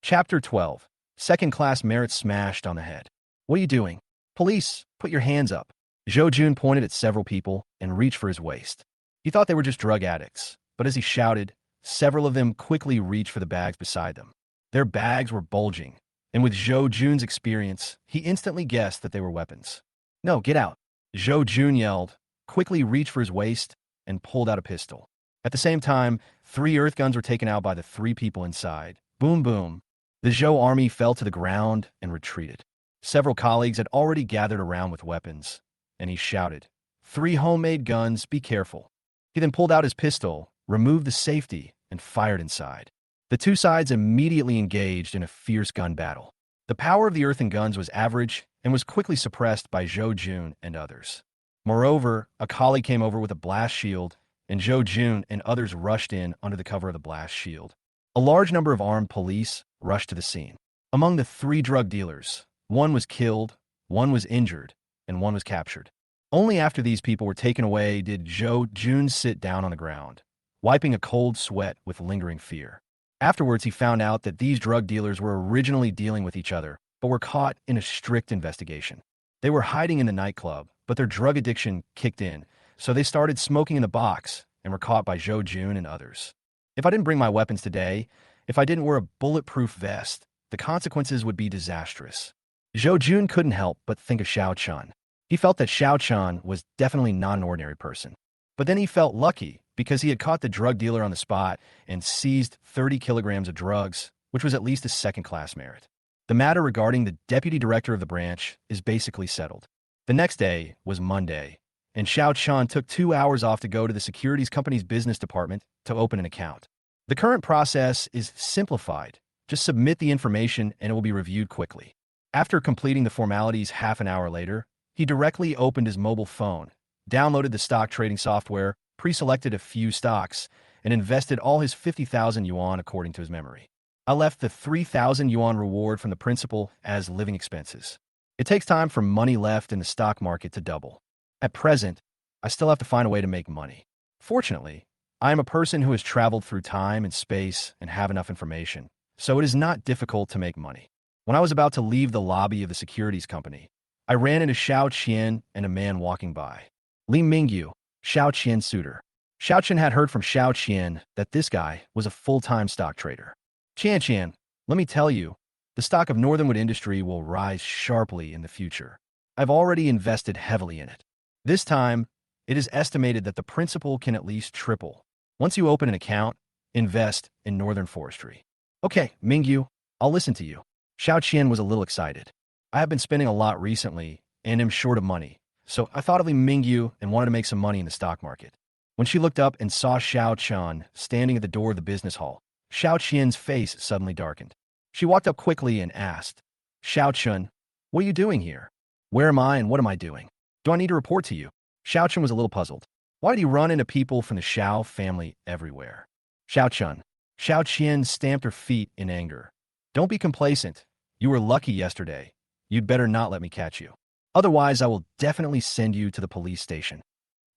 Chapter 12. Second-class merit smashed on the head. "What are you doing?" "Police, put your hands up." Zhou Jun pointed at several people and reached for his waist. He thought they were just drug addicts, but as he shouted, several of them quickly reached for the bags beside them. Their bags were bulging, and with Zhou Jun's experience, he instantly guessed that they were weapons. "No, get out." Zhou Jun yelled, quickly reached for his waist, and pulled out a pistol. At the same time, 3 earth guns were taken out by the 3 people inside. Boom, boom. The Zhou army fell to the ground and retreated. Several colleagues had already gathered around with weapons, and he shouted, "3 homemade guns, be careful." He then pulled out his pistol, removed the safety, and fired inside. The 2 sides immediately engaged in a fierce gun battle. The power of the earthen guns was average and was quickly suppressed by Zhou Jun and others. Moreover, a colleague came over with a blast shield, and Zhou Jun and others rushed in under the cover of the blast shield. A large number of armed police rushed to the scene. Among the 3 drug dealers, 1 was killed, 1 was injured, and 1 was captured. Only after these people were taken away did Zhou Jun sit down on the ground, wiping a cold sweat with lingering fear. Afterwards, he found out that these drug dealers were originally dealing with each other, but were caught in a strict investigation. They were hiding in the nightclub, but their drug addiction kicked in, so they started smoking in the box and were caught by Zhou Jun and others. "If I didn't bring my weapons today, if I didn't wear a bulletproof vest, the consequences would be disastrous." Zhou Jun couldn't help but think of Xiao Chun. He felt that Xiao Chun was definitely not an ordinary person. But then he felt lucky because he had caught the drug dealer on the spot and seized 30 kilograms of drugs, which was at least a second-class merit. The matter regarding the deputy director of the branch is basically settled. The next day was Monday, and Xiao Chun took 2 hours off to go to the securities company's business department to open an account. The current process is simplified. Just submit the information and it will be reviewed quickly. After completing the formalities half an hour later, he directly opened his mobile phone, downloaded the stock trading software, pre-selected a few stocks, and invested all his 50,000 yuan according to his memory. I left the 3,000 yuan reward from the principal as living expenses. It takes time for money left in the stock market to double. At present, I still have to find a way to make money. Fortunately, I am a person who has traveled through time and space and have enough information, so it is not difficult to make money. When I was about to leave the lobby of the securities company, I ran into Xiao Qian and a man walking by. Li Mingyu, Xiao Qian's suitor. Xiao Qian had heard from Xiao Qian that this guy was a full-time stock trader. Qian, let me tell you, the stock of Northernwood Industry will rise sharply in the future. I've already invested heavily in it. This time, it is estimated that the principal can at least triple. Once you open an account, invest in Northern Forestry. Okay, Mingyu, I'll listen to you. Xiao Qian was a little excited. I have been spending a lot recently and am short of money, so I thought of Li Mingyu and wanted to make some money in the stock market. When she looked up and saw Xiao Chun standing at the door of the business hall, Xiao Qian's face suddenly darkened. She walked up quickly and asked, "Xiao Chun, what are you doing here? Where am I and what am I doing? Do I need to report to you?" Xiao Chun was a little puzzled. Why did he run into people from the Xiao family everywhere? Xiao Chun. Xiao Qian stamped her feet in anger. Don't be complacent. You were lucky yesterday. You'd better not let me catch you. Otherwise, I will definitely send you to the police station.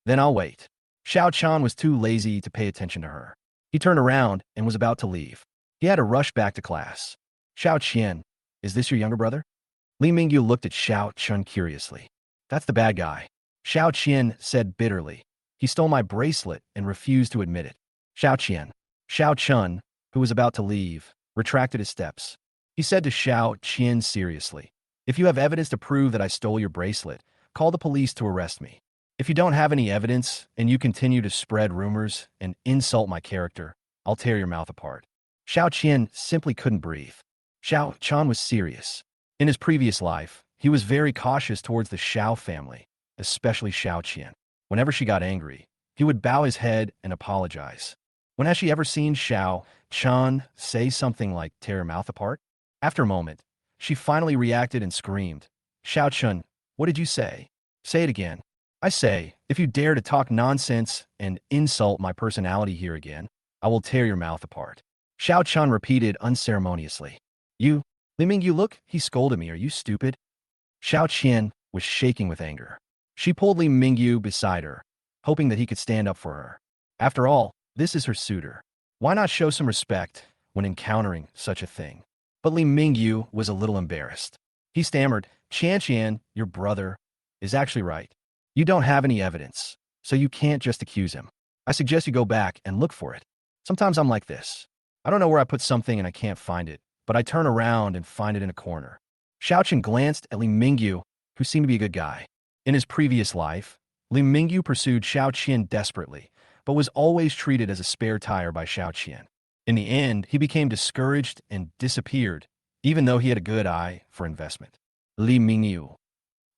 Then I'll wait. Xiao Chun was too lazy to pay attention to her. He turned around and was about to leave. He had to rush back to class. Xiao Qian, is this your younger brother? Li Mingyu looked at Xiao Chun curiously. That's the bad guy. Xiao Qian said bitterly. He stole my bracelet and refused to admit it. Xiao Qian. Xiao Chun, who was about to leave, retracted his steps. He said to Xiao Qian seriously, if you have evidence to prove that I stole your bracelet, call the police to arrest me. If you don't have any evidence and you continue to spread rumors and insult my character, I'll tear your mouth apart. Xiao Qian simply couldn't breathe. Xiao Chan was serious. In his previous life, he was very cautious towards the Xiao family, especially Xiao Qian. Whenever she got angry, he would bow his head and apologize. When has she ever seen Xiao Chan say something like tear her mouth apart? After a moment, she finally reacted and screamed, Xiao Chun, what did you say? Say it again. I say, if you dare to talk nonsense and insult my personality here again, I will tear your mouth apart. Xiao Chun repeated unceremoniously. You, Li Mingyu, look, he scolded me, are you stupid? Xiao Qian was shaking with anger. She pulled Li Mingyu beside her, hoping that he could stand up for her. After all, this is her suitor. Why not show some respect when encountering such a thing? But Li Mingyu was a little embarrassed. He stammered, Qian, your brother, is actually right. You don't have any evidence, so you can't just accuse him. I suggest you go back and look for it. Sometimes I'm like this. I don't know where I put something and I can't find it, but I turn around and find it in a corner. Xiao Chen glanced at Li Mingyu, who seemed to be a good guy. In his previous life, Li Mingyu pursued Xiao Qian desperately, but was always treated as a spare tire by Xiao Qian. In the end, he became discouraged and disappeared, even though he had a good eye for investment. Li Mingyu.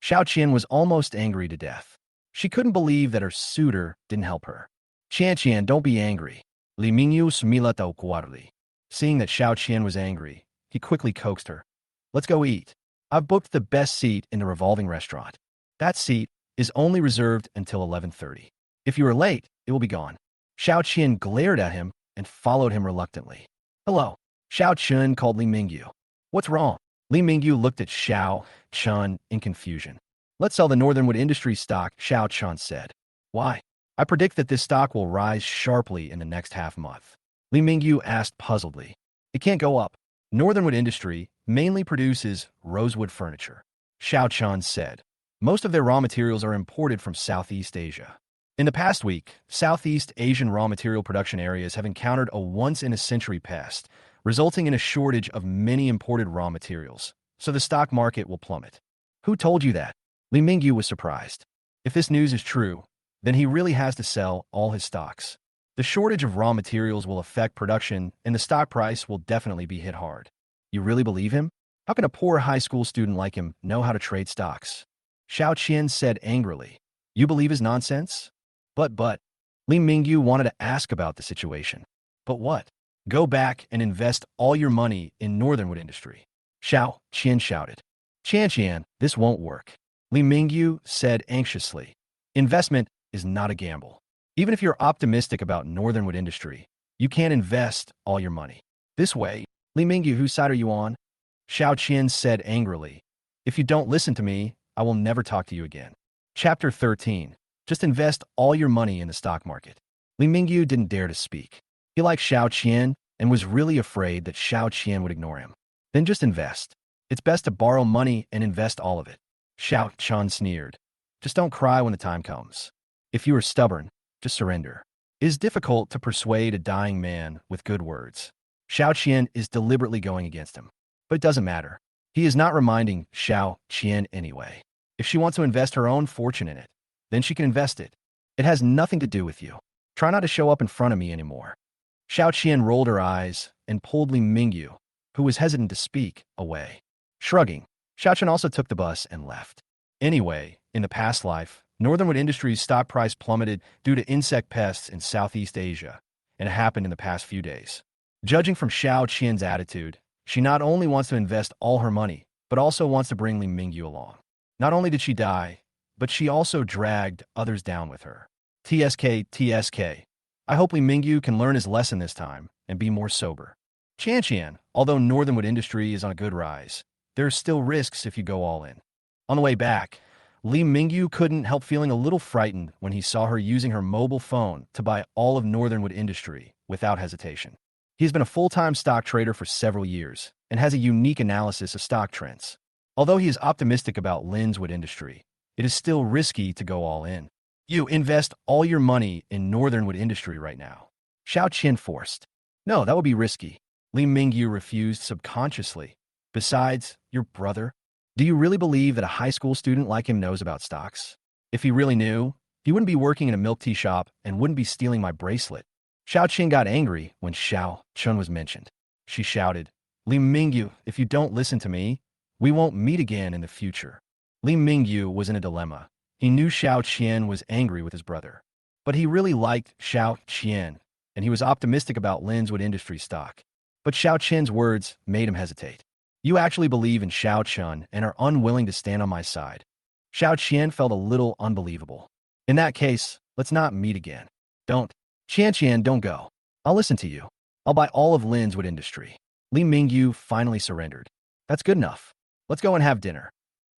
Xiao Qian was almost angry to death. She couldn't believe that her suitor didn't help her. Qian, don't be angry. Li Mingyu smilata kuarli. Seeing that Xiao Qian was angry, he quickly coaxed her. Let's go eat. I've booked the best seat in the revolving restaurant. That seat is only reserved until 11:30. If you are late, it will be gone. Xiao Qian glared at him and followed him reluctantly. Hello. Xiao Chun called Li Mingyu. What's wrong? Li Mingyu looked at Xiao Chun in confusion. Let's sell the Northernwood Industries stock, Xiao Chun said. Why? I predict that this stock will rise sharply in the next half month. Li Mingyu asked puzzledly. It can't go up. Northernwood Industry mainly produces rosewood furniture. Xiao Chun said. Most of their raw materials are imported from Southeast Asia. In the past week, Southeast Asian raw material production areas have encountered a once-in-a-century pest, resulting in a shortage of many imported raw materials, so the stock market will plummet. Who told you that? Li Mingyu was surprised. If this news is true, then he really has to sell all his stocks. The shortage of raw materials will affect production, and the stock price will definitely be hit hard. You really believe him? How can a poor high school student like him know how to trade stocks? Xiao Qian said angrily. You believe his nonsense? But, Li Mingyu wanted to ask about the situation. But what? Go back and invest all your money in Northernwood Industry. Xiao Qian shouted. Qian, this won't work. Li Mingyu said anxiously. Investment is not a gamble. Even if you're optimistic about Northernwood Industry, you can't invest all your money. This way, Li Mingyu, whose side are you on? Xiao Qian said angrily. If you don't listen to me, I will never talk to you again. Chapter 13. Just invest all your money in the stock market. Li Mingyu didn't dare to speak. He liked Xiao Qian and was really afraid that Xiao Qian would ignore him. Then just invest. It's best to borrow money and invest all of it. Xiao Qian sneered. Just don't cry when the time comes. If you are stubborn, just surrender. It is difficult to persuade a dying man with good words. Xiao Qian is deliberately going against him. But it doesn't matter. He is not reminding Xiao Qian anyway. If she wants to invest her own fortune in it, then she can invest it. It has nothing to do with you. Try not to show up in front of me anymore. Xiao Qian rolled her eyes and pulled Li Mingyu, who was hesitant to speak, away. Shrugging, Xiao Qian also took the bus and left. Anyway, in the past life, Northernwood Industries' stock price plummeted due to insect pests in Southeast Asia, and it happened in the past few days. Judging from Xiao Qian's attitude, she not only wants to invest all her money, but also wants to bring Li Mingyu along. Not only did she die, but she also dragged others down with her. TSK. I hope Li Mingyu can learn his lesson this time and be more sober. Qian, although Northernwood Industry is on a good rise, there are still risks if you go all in. On the way back, Li Mingyu couldn't help feeling a little frightened when he saw her using her mobile phone to buy all of Northernwood Industry without hesitation. He has been a full-time stock trader for several years and has a unique analysis of stock trends. Although he is optimistic about Lin's wood industry, it is still risky to go all in. You invest all your money in northern wood industry right now. Xiao Qian forced. No, that would be risky. Li Mingyu refused subconsciously. Besides, your brother? Do you really believe that a high school student like him knows about stocks? If he really knew, he wouldn't be working in a milk tea shop and wouldn't be stealing my bracelet. Xiao Qin got angry when Xiao Chun was mentioned. She shouted, Li Mingyu, if you don't listen to me, we won't meet again in the future. Li Mingyu was in a dilemma. He knew Xiao Qian was angry with his brother, but he really liked Xiao Qian, and he was optimistic about Lin's wood industry stock. But Xiao Qian's words made him hesitate. You actually believe in Xiao Chun and are unwilling to stand on my side. Xiao Qian felt a little unbelievable. In that case, let's not meet again. Don't. Qian, don't go. I'll listen to you. I'll buy all of Lin's wood industry. Li Mingyu finally surrendered. That's good enough. Let's go and have dinner.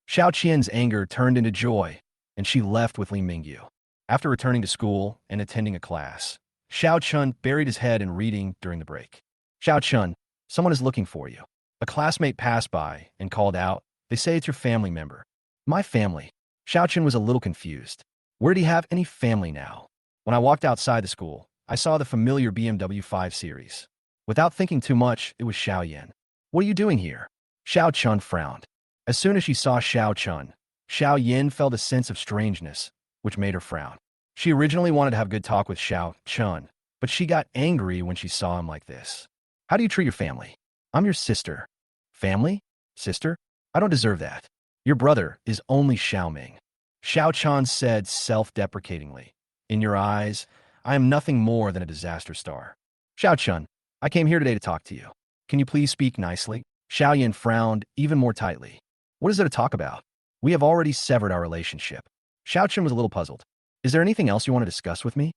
Xiao Qian's anger turned into joy, and she left with Li Mingyu. After returning to school and attending a class, Xiao Chun buried his head in reading during the break. Xiao Chun, someone is looking for you. A classmate passed by and called out, they say it's your family member. My family. Xiao Chun was a little confused. Where do you have any family now? When I walked outside the school, I saw the familiar BMW 5 Series. Without thinking too much, it was Xiao Yan. What are you doing here? Xiao Chun frowned. As soon as she saw Xiao Chun, Xiao Yin felt a sense of strangeness, which made her frown. She originally wanted to have good talk with Xiao Chun, but she got angry when she saw him like this. How do you treat your family? I'm your sister. Family? Sister? I don't deserve that. Your brother is only Xiao Ming. Xiao Chun said self-deprecatingly. In your eyes, I am nothing more than a disaster star. Xiao Chun, I came here today to talk to you. Can you please speak nicely? Xiao Yin frowned even more tightly. What is there to talk about? We have already severed our relationship. Xiao Chun was a little puzzled. Is there anything else you want to discuss with me?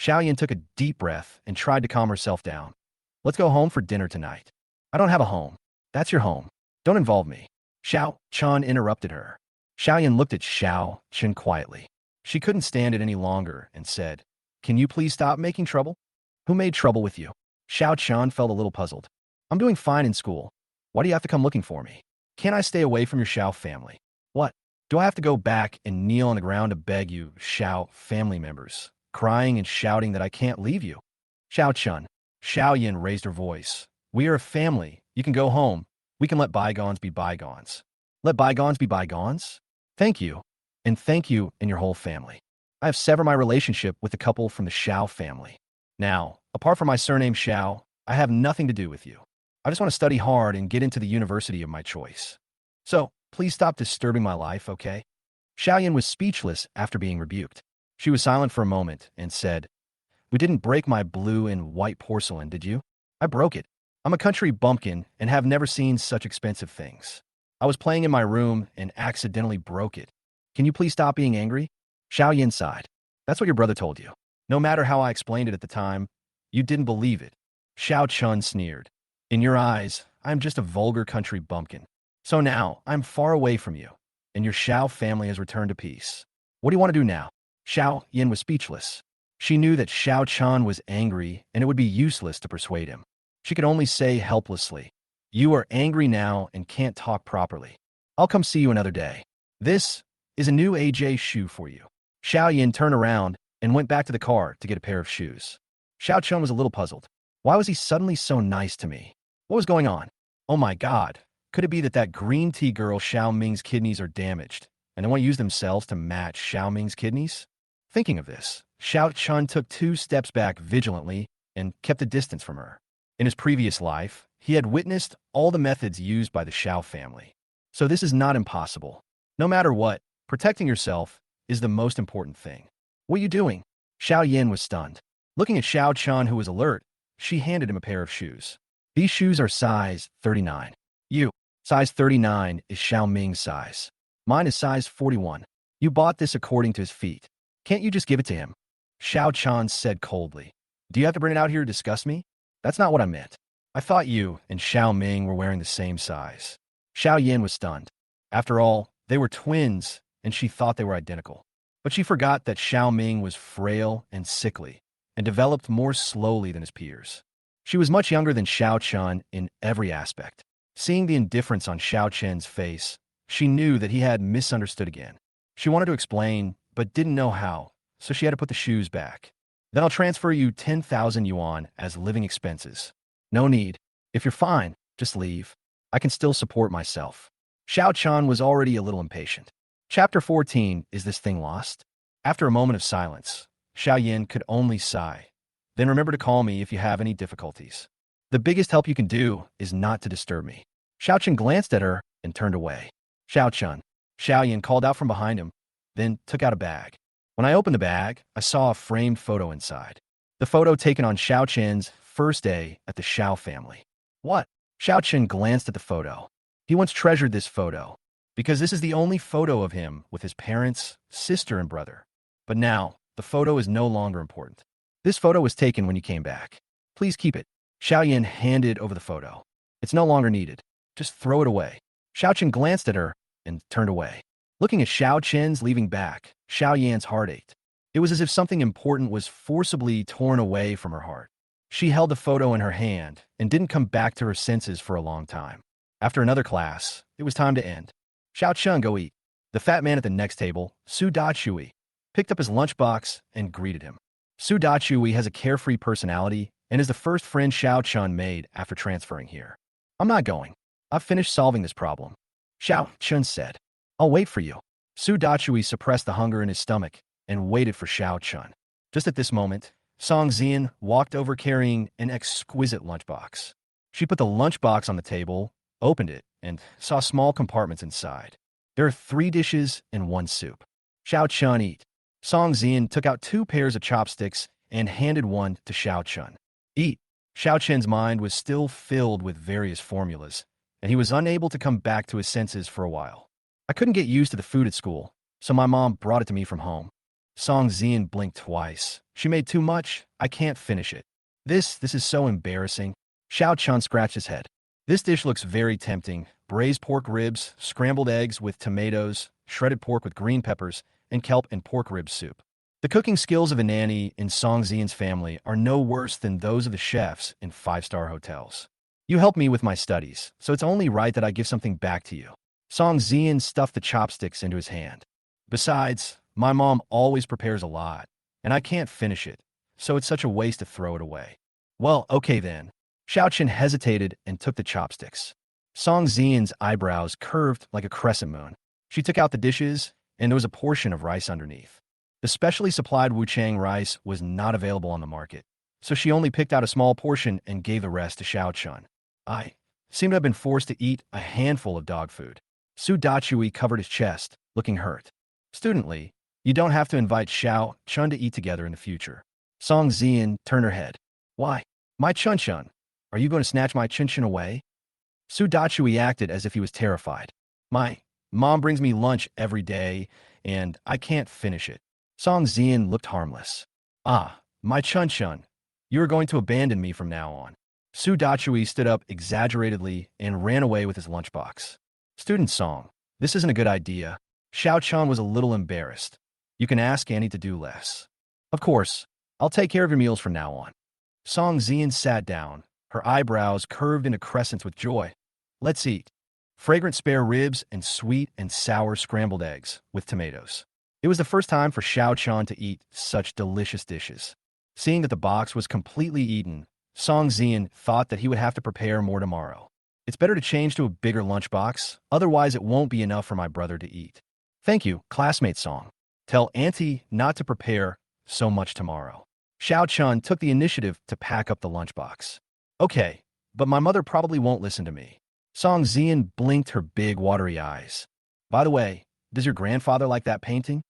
Xiao Yin took a deep breath and tried to calm herself down. Let's go home for dinner tonight. I don't have a home. That's your home. Don't involve me. Xiao Chun interrupted her. Xiao Yin looked at Xiao Chun quietly. She couldn't stand it any longer and said, Can you please stop making trouble? Who made trouble with you? Xiao Chun felt a little puzzled. I'm doing fine in school. Why do you have to come looking for me? Can't I stay away from your Xiao family? What? Do I have to go back and kneel on the ground to beg you, Xiao family members, crying and shouting that I can't leave you? Xiao Chun. Xiao Yin raised her voice. We are a family. You can go home. We can let bygones be bygones. Let bygones be bygones? Thank you. And thank you and your whole family. I have severed my relationship with the couple from the Xiao family. Now, apart from my surname Xiao, I have nothing to do with you. I just want to study hard and get into the university of my choice. So, please stop disturbing my life, okay? Xiao Yin was speechless after being rebuked. She was silent for a moment and said, We didn't break my blue and white porcelain, did you? I broke it. I'm a country bumpkin and have never seen such expensive things. I was playing in my room and accidentally broke it. Can you please stop being angry? Xiao Yin sighed. That's what your brother told you. No matter how I explained it at the time, you didn't believe it. Xiao Chun sneered. In your eyes, I'm just a vulgar country bumpkin. So now, I'm far away from you, and your Xiao family has returned to peace. What do you want to do now? Xiao Yin was speechless. She knew that Xiao Chun was angry, and it would be useless to persuade him. She could only say helplessly, You are angry now and can't talk properly. I'll come see you another day. This is a new AJ shoe for you. Xiao Yin turned around and went back to the car to get a pair of shoes. Xiao Chun was a little puzzled. Why was he suddenly so nice to me? What was going on? Oh my God. Could it be that green tea girl Xiao Ming's kidneys are damaged, and they want to use themselves to match Xiao Ming's kidneys? Thinking of this, Xiao Chun took 2 steps back vigilantly and kept a distance from her. In his previous life, he had witnessed all the methods used by the Xiao family. So this is not impossible. No matter what, protecting yourself is the most important thing. What are you doing? Xiao Yin was stunned. Looking at Xiao Chun, who was alert, she handed him a pair of shoes. These shoes are size 39. You. Size 39 is Xiao Ming's size. Mine is size 41. You bought this according to his feet. Can't you just give it to him? Xiao Chun said coldly. Do you have to bring it out here to discuss me? That's not what I meant. I thought you and Xiao Ming were wearing the same size. Xiao Yin was stunned. After all, they were twins, and she thought they were identical. But she forgot that Xiao Ming was frail and sickly, and developed more slowly than his peers. She was much younger than Xiao Chun in every aspect. Seeing the indifference on Xiao Chen's face, she knew that he had misunderstood again. She wanted to explain, but didn't know how, so she had to put the shoes back. Then I'll transfer you 10,000 yuan as living expenses. No need. If you're fine, just leave. I can still support myself. Xiao Chun was already a little impatient. Chapter 14, Is This Thing Lost? After a moment of silence, Xiao Yin could only sigh. Then remember to call me if you have any difficulties. The biggest help you can do is not to disturb me. Xiao Chun glanced at her and turned away. Xiao Chun. Xiao Yin called out from behind him, then took out a bag. When I opened the bag, I saw a framed photo inside. The photo taken on Xiao Chen's first day at the Xiao family. What? Xiao Chen glanced at the photo. He once treasured this photo, because this is the only photo of him with his parents, sister, and brother. But now, the photo is no longer important. This photo was taken when you came back. Please keep it. Xiao Yin handed over the photo. It's no longer needed. Just throw it away. Xiao Chen glanced at her and turned away. Looking at Xiao Chen's leaving back, Xiao Yan's heart ached. It was as if something important was forcibly torn away from her heart. She held the photo in her hand and didn't come back to her senses for a long time. After another class, it was time to end. Xiao Chun, go eat. The fat man at the next table, Su Dachui, picked up his lunchbox and greeted him. Su Dachui has a carefree personality and is the first friend Xiao Chun made after transferring here. I'm not going. I've finished solving this problem. Xiao Chun said. I'll wait for you. Su Dachui suppressed the hunger in his stomach and waited for Xiao Chun. Just at this moment, Song Zian walked over carrying an exquisite lunchbox. She put the lunchbox on the table, opened it, and saw small compartments inside. There are 3 dishes and 1 soup. Xiao Chun, eat. Song Zian took out 2 pairs of chopsticks and handed one to Xiao Chun. Eat. Xiao Chen's mind was still filled with various formulas, and he was unable to come back to his senses for a while. I couldn't get used to the food at school, so my mom brought it to me from home. Song Zian blinked twice. She made too much. I can't finish it. This is so embarrassing. Xiao Chun scratched his head. This dish looks very tempting. Braised pork ribs, scrambled eggs with tomatoes, shredded pork with green peppers, and kelp and pork rib soup. The cooking skills of a nanny in Song Zian's family are no worse than those of the chefs in 5-star hotels. You helped me with my studies, so it's only right that I give something back to you. Song Zian stuffed the chopsticks into his hand. Besides, my mom always prepares a lot, and I can't finish it, so it's such a waste to throw it away. Well, okay then. Xiao Chen hesitated and took the chopsticks. Song Zian's eyebrows curved like a crescent moon. She took out the dishes, and there was a portion of rice underneath. The specially supplied Wuchang rice was not available on the market, so she only picked out a small portion and gave the rest to Xiao Chun. I seem to have been forced to eat a handful of dog food. Su Dachui covered his chest, looking hurt. Studently, you don't have to invite Xiao Chun to eat together in the future. Song Zian turned her head. Why? My Chun Chun. Are you going to snatch my Chun Chun away? Su Dachui acted as if he was terrified. My mom brings me lunch every day, and I can't finish it. Song Zian looked harmless. Ah, my Chun Chun. You are going to abandon me from now on. Su Dachui stood up exaggeratedly and ran away with his lunchbox. Student Song, this isn't a good idea. Xiao Chun was a little embarrassed. You can ask Annie to do less. Of course, I'll take care of your meals from now on. Song Zian sat down, her eyebrows curved into crescents with joy. Let's eat. Fragrant spare ribs and sweet and sour scrambled eggs with tomatoes. It was the first time for Xiao Chun to eat such delicious dishes. Seeing that the box was completely eaten, Song Zian thought that he would have to prepare more tomorrow. It's better to change to a bigger lunchbox, otherwise it won't be enough for my brother to eat. Thank you, classmate Song. Tell Auntie not to prepare so much tomorrow. Xiao Chun took the initiative to pack up the lunchbox. Okay, but my mother probably won't listen to me. Song Zian blinked her big watery eyes. By the way, does your grandfather like that painting?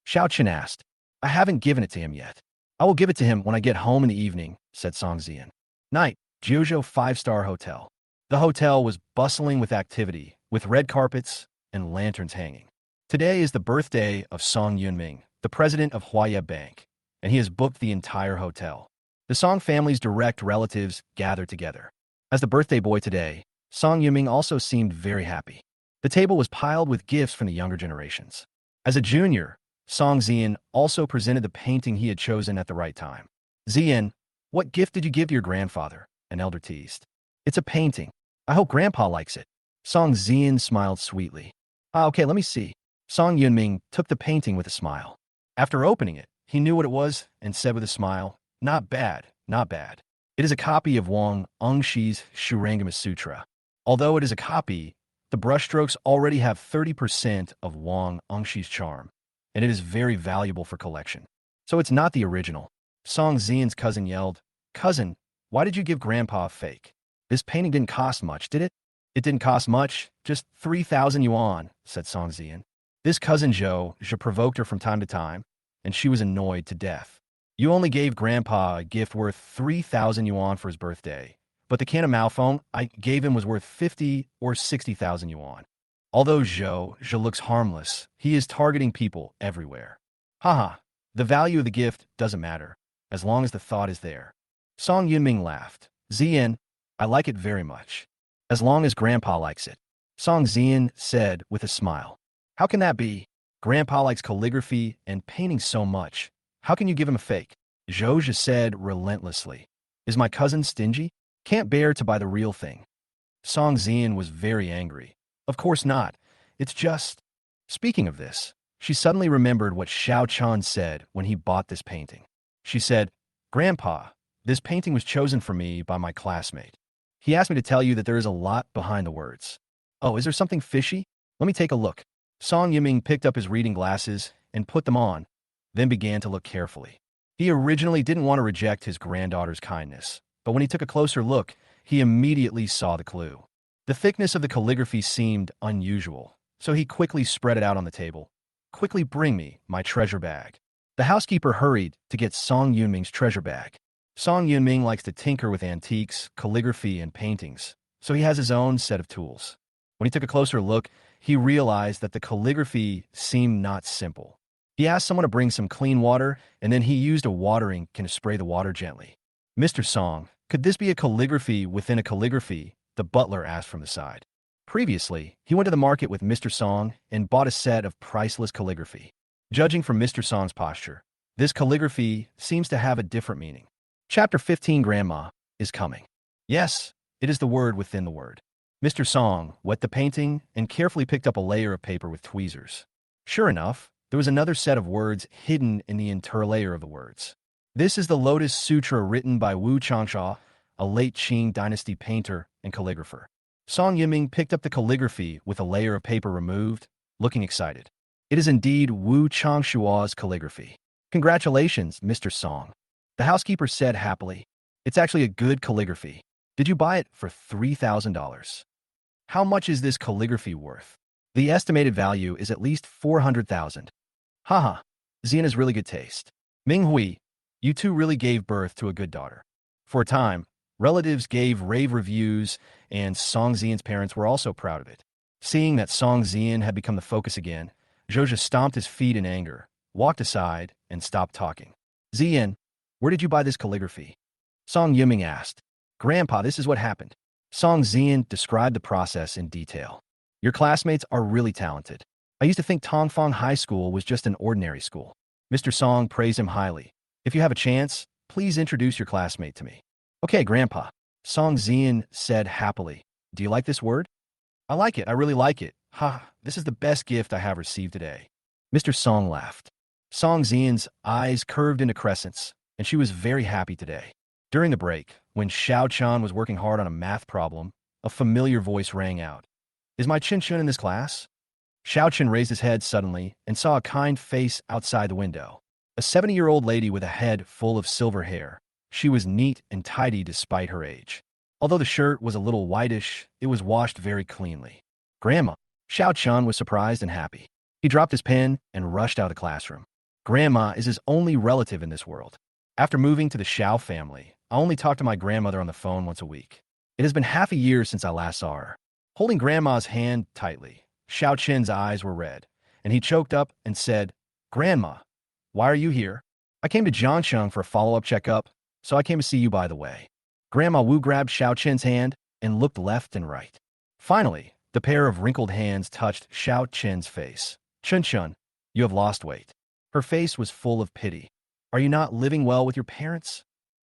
Xiao Chun asked. I haven't given it to him yet. I will give it to him when I get home in the evening, said Song Zian. Night, Jiuzhou 5-star hotel. The hotel was bustling with activity, with red carpets and lanterns hanging. Today is the birthday of Song Yunming, the president of Huaya Bank, and he has booked the entire hotel. The Song family's direct relatives gathered together. As the birthday boy today, Song Yunming also seemed very happy. The table was piled with gifts from the younger generations. As a junior, Song Zian also presented the painting he had chosen at the right time. Zian, what gift did you give to your grandfather? an elder teased. It's a painting. I hope Grandpa likes it. Song Zian smiled sweetly. Ah, okay, let me see. Song Yunming took the painting with a smile. After opening it, he knew what it was and said with a smile, not bad, not bad. It is a copy of Wang Engshi's Shurangama Sutra. Although it is a copy, the brushstrokes already have 30% of Wang Engshi's charm, and it is very valuable for collection. So it's not the original. Song Zian's cousin yelled, Cousin, why did you give Grandpa a fake? This painting didn't cost much, did it? It didn't cost much, just 3,000 yuan, said Song Zian. This cousin Zhou provoked her from time to time, and she was annoyed to death. You only gave Grandpa a gift worth 3,000 yuan for his birthday, but the can of Malphone I gave him was worth 50 or 60,000 yuan. Although Zhou looks harmless, he is targeting people everywhere. Haha, the value of the gift doesn't matter, as long as the thought is there. Song Yunming laughed. Zian, I like it very much. As long as Grandpa likes it. Song Zian said with a smile. How can that be? Grandpa likes calligraphy and painting so much. How can you give him a fake? Zhou said relentlessly. Is my cousin stingy? Can't bear to buy the real thing. Song Zian was very angry. Of course not. It's just... Speaking of this, she suddenly remembered what Xiao Chan said when he bought this painting. She said, Grandpa, this painting was chosen for me by my classmate. He asked me to tell you that there is a lot behind the words. Oh, is there something fishy? Let me take a look. Song Yiming picked up his reading glasses and put them on, then began to look carefully. He originally didn't want to reject his granddaughter's kindness, but when he took a closer look, he immediately saw the clue. The thickness of the calligraphy seemed unusual, so he quickly spread it out on the table. Quickly bring me my treasure bag. The housekeeper hurried to get Song Yunming's treasure bag. Song Yunming likes to tinker with antiques, calligraphy, and paintings, so he has his own set of tools. When he took a closer look, he realized that the calligraphy seemed not simple. He asked someone to bring some clean water, and then he used a watering can to spray the water gently. Mr. Song, could this be a calligraphy within a calligraphy? The butler asked from the side. Previously, he went to the market with Mr. Song and bought a set of priceless calligraphy. Judging from Mr. Song's posture, this calligraphy seems to have a different meaning. Chapter 15 Grandma is coming. Yes, it is the word within the word. Mr. Song wet the painting and carefully picked up a layer of paper with tweezers. Sure enough, there was another set of words hidden in the interlayer of the words. This is the Lotus Sutra written by Wu Changsha, a late Qing dynasty painter and calligrapher. Song Yiming picked up the calligraphy with a layer of paper removed, looking excited. It is indeed Wu Changshua's calligraphy. Congratulations, Mr. Song. The housekeeper said happily. It's actually a good calligraphy. Did you buy it for $3,000? How much is this calligraphy worth? The estimated value is at least 400,000. Haha, Zian has really good taste. Ming Hui, you two really gave birth to a good daughter. For a time, relatives gave rave reviews, and Song Zian's parents were also proud of it. Seeing that Song Zian had become the focus again, Zhou stomped his feet in anger, walked aside, and stopped talking. Zian, where did you buy this calligraphy? Song Yiming asked. Grandpa, this is what happened. Song Zian described the process in detail. Your classmates are really talented. I used to think Tongfang High School was just an ordinary school. Mr. Song praised him highly. If you have a chance, please introduce your classmate to me. Okay, Grandpa. Song Zian said happily. Do you like this word? I like it. I really like it. Ha, this is the best gift I have received today. Mr. Song laughed. Song Zian's eyes curved into crescents, and she was very happy today. During the break, when Xiao Chan was working hard on a math problem, a familiar voice rang out. Is my Chin Chun in this class? Xiao Chen raised his head suddenly and saw a kind face outside the window. A 70-year-old lady with a head full of silver hair. She was neat and tidy despite her age. Although the shirt was a little whitish, it was washed very cleanly. Grandma. Xiao Chan was surprised and happy. He dropped his pen and rushed out of the classroom. Grandma is his only relative in this world. After moving to the Xiao family, I only talk to my grandmother on the phone once a week. It has been half a year since I last saw her. Holding Grandma's hand tightly, Xiao Chen's eyes were red, and he choked up and said, Grandma, why are you here? I came to Jiangsheng for a follow-up checkup, so I came to see you by the way. Grandma Wu grabbed Xiao Chen's hand and looked left and right. Finally, the pair of wrinkled hands touched Xiao Chen's face. Chun Chun, you have lost weight. Her face was full of pity. Are you not living well with your parents?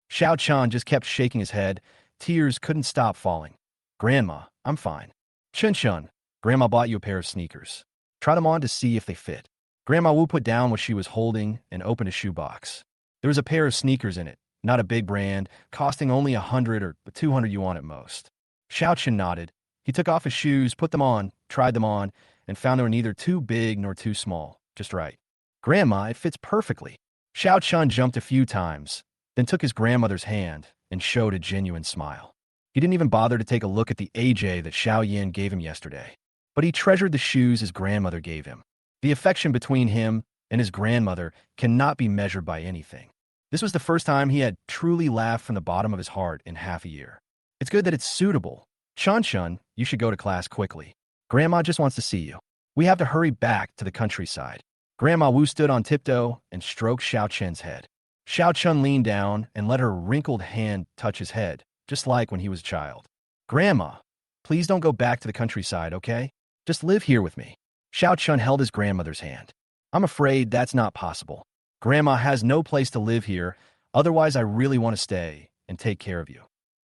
Xiao Chan just kept shaking his head, Tears couldn't stop falling. Grandma, I'm fine. Chun Chun, Grandma bought you a pair of sneakers. Try them on to see if they fit. Grandma Wu put down what she was holding and opened a shoebox. There was a pair of sneakers in it, not a big brand, costing only 100 or 200 yuan at most. Xiao Chen nodded. He took off his shoes, put them on, tried them on, and found they were neither too big nor too small, just right. Grandma, it fits perfectly. Xiao Chun jumped a few times, then took his grandmother's hand and showed a genuine smile. He didn't even bother to take a look at the AJ that Xiao Yin gave him yesterday, but he treasured the shoes his grandmother gave him. The affection between him and his grandmother cannot be measured by anything. This was the first time he had truly laughed from the bottom of his heart in half a year. It's good that it's suitable. Chun Chun, you should go to class quickly. Grandma just wants to see you. We have to hurry back to the countryside. Grandma Wu stood on tiptoe and stroked Xiao Chen's head. Xiao Chun leaned down and let her wrinkled hand touch his head, just like when he was a child. Grandma, please don't go back to the countryside, okay? Just live here with me. Xiao Chun held his grandmother's hand. I'm afraid that's not possible. Grandma has no place to live here, otherwise I really want to stay and take care of you.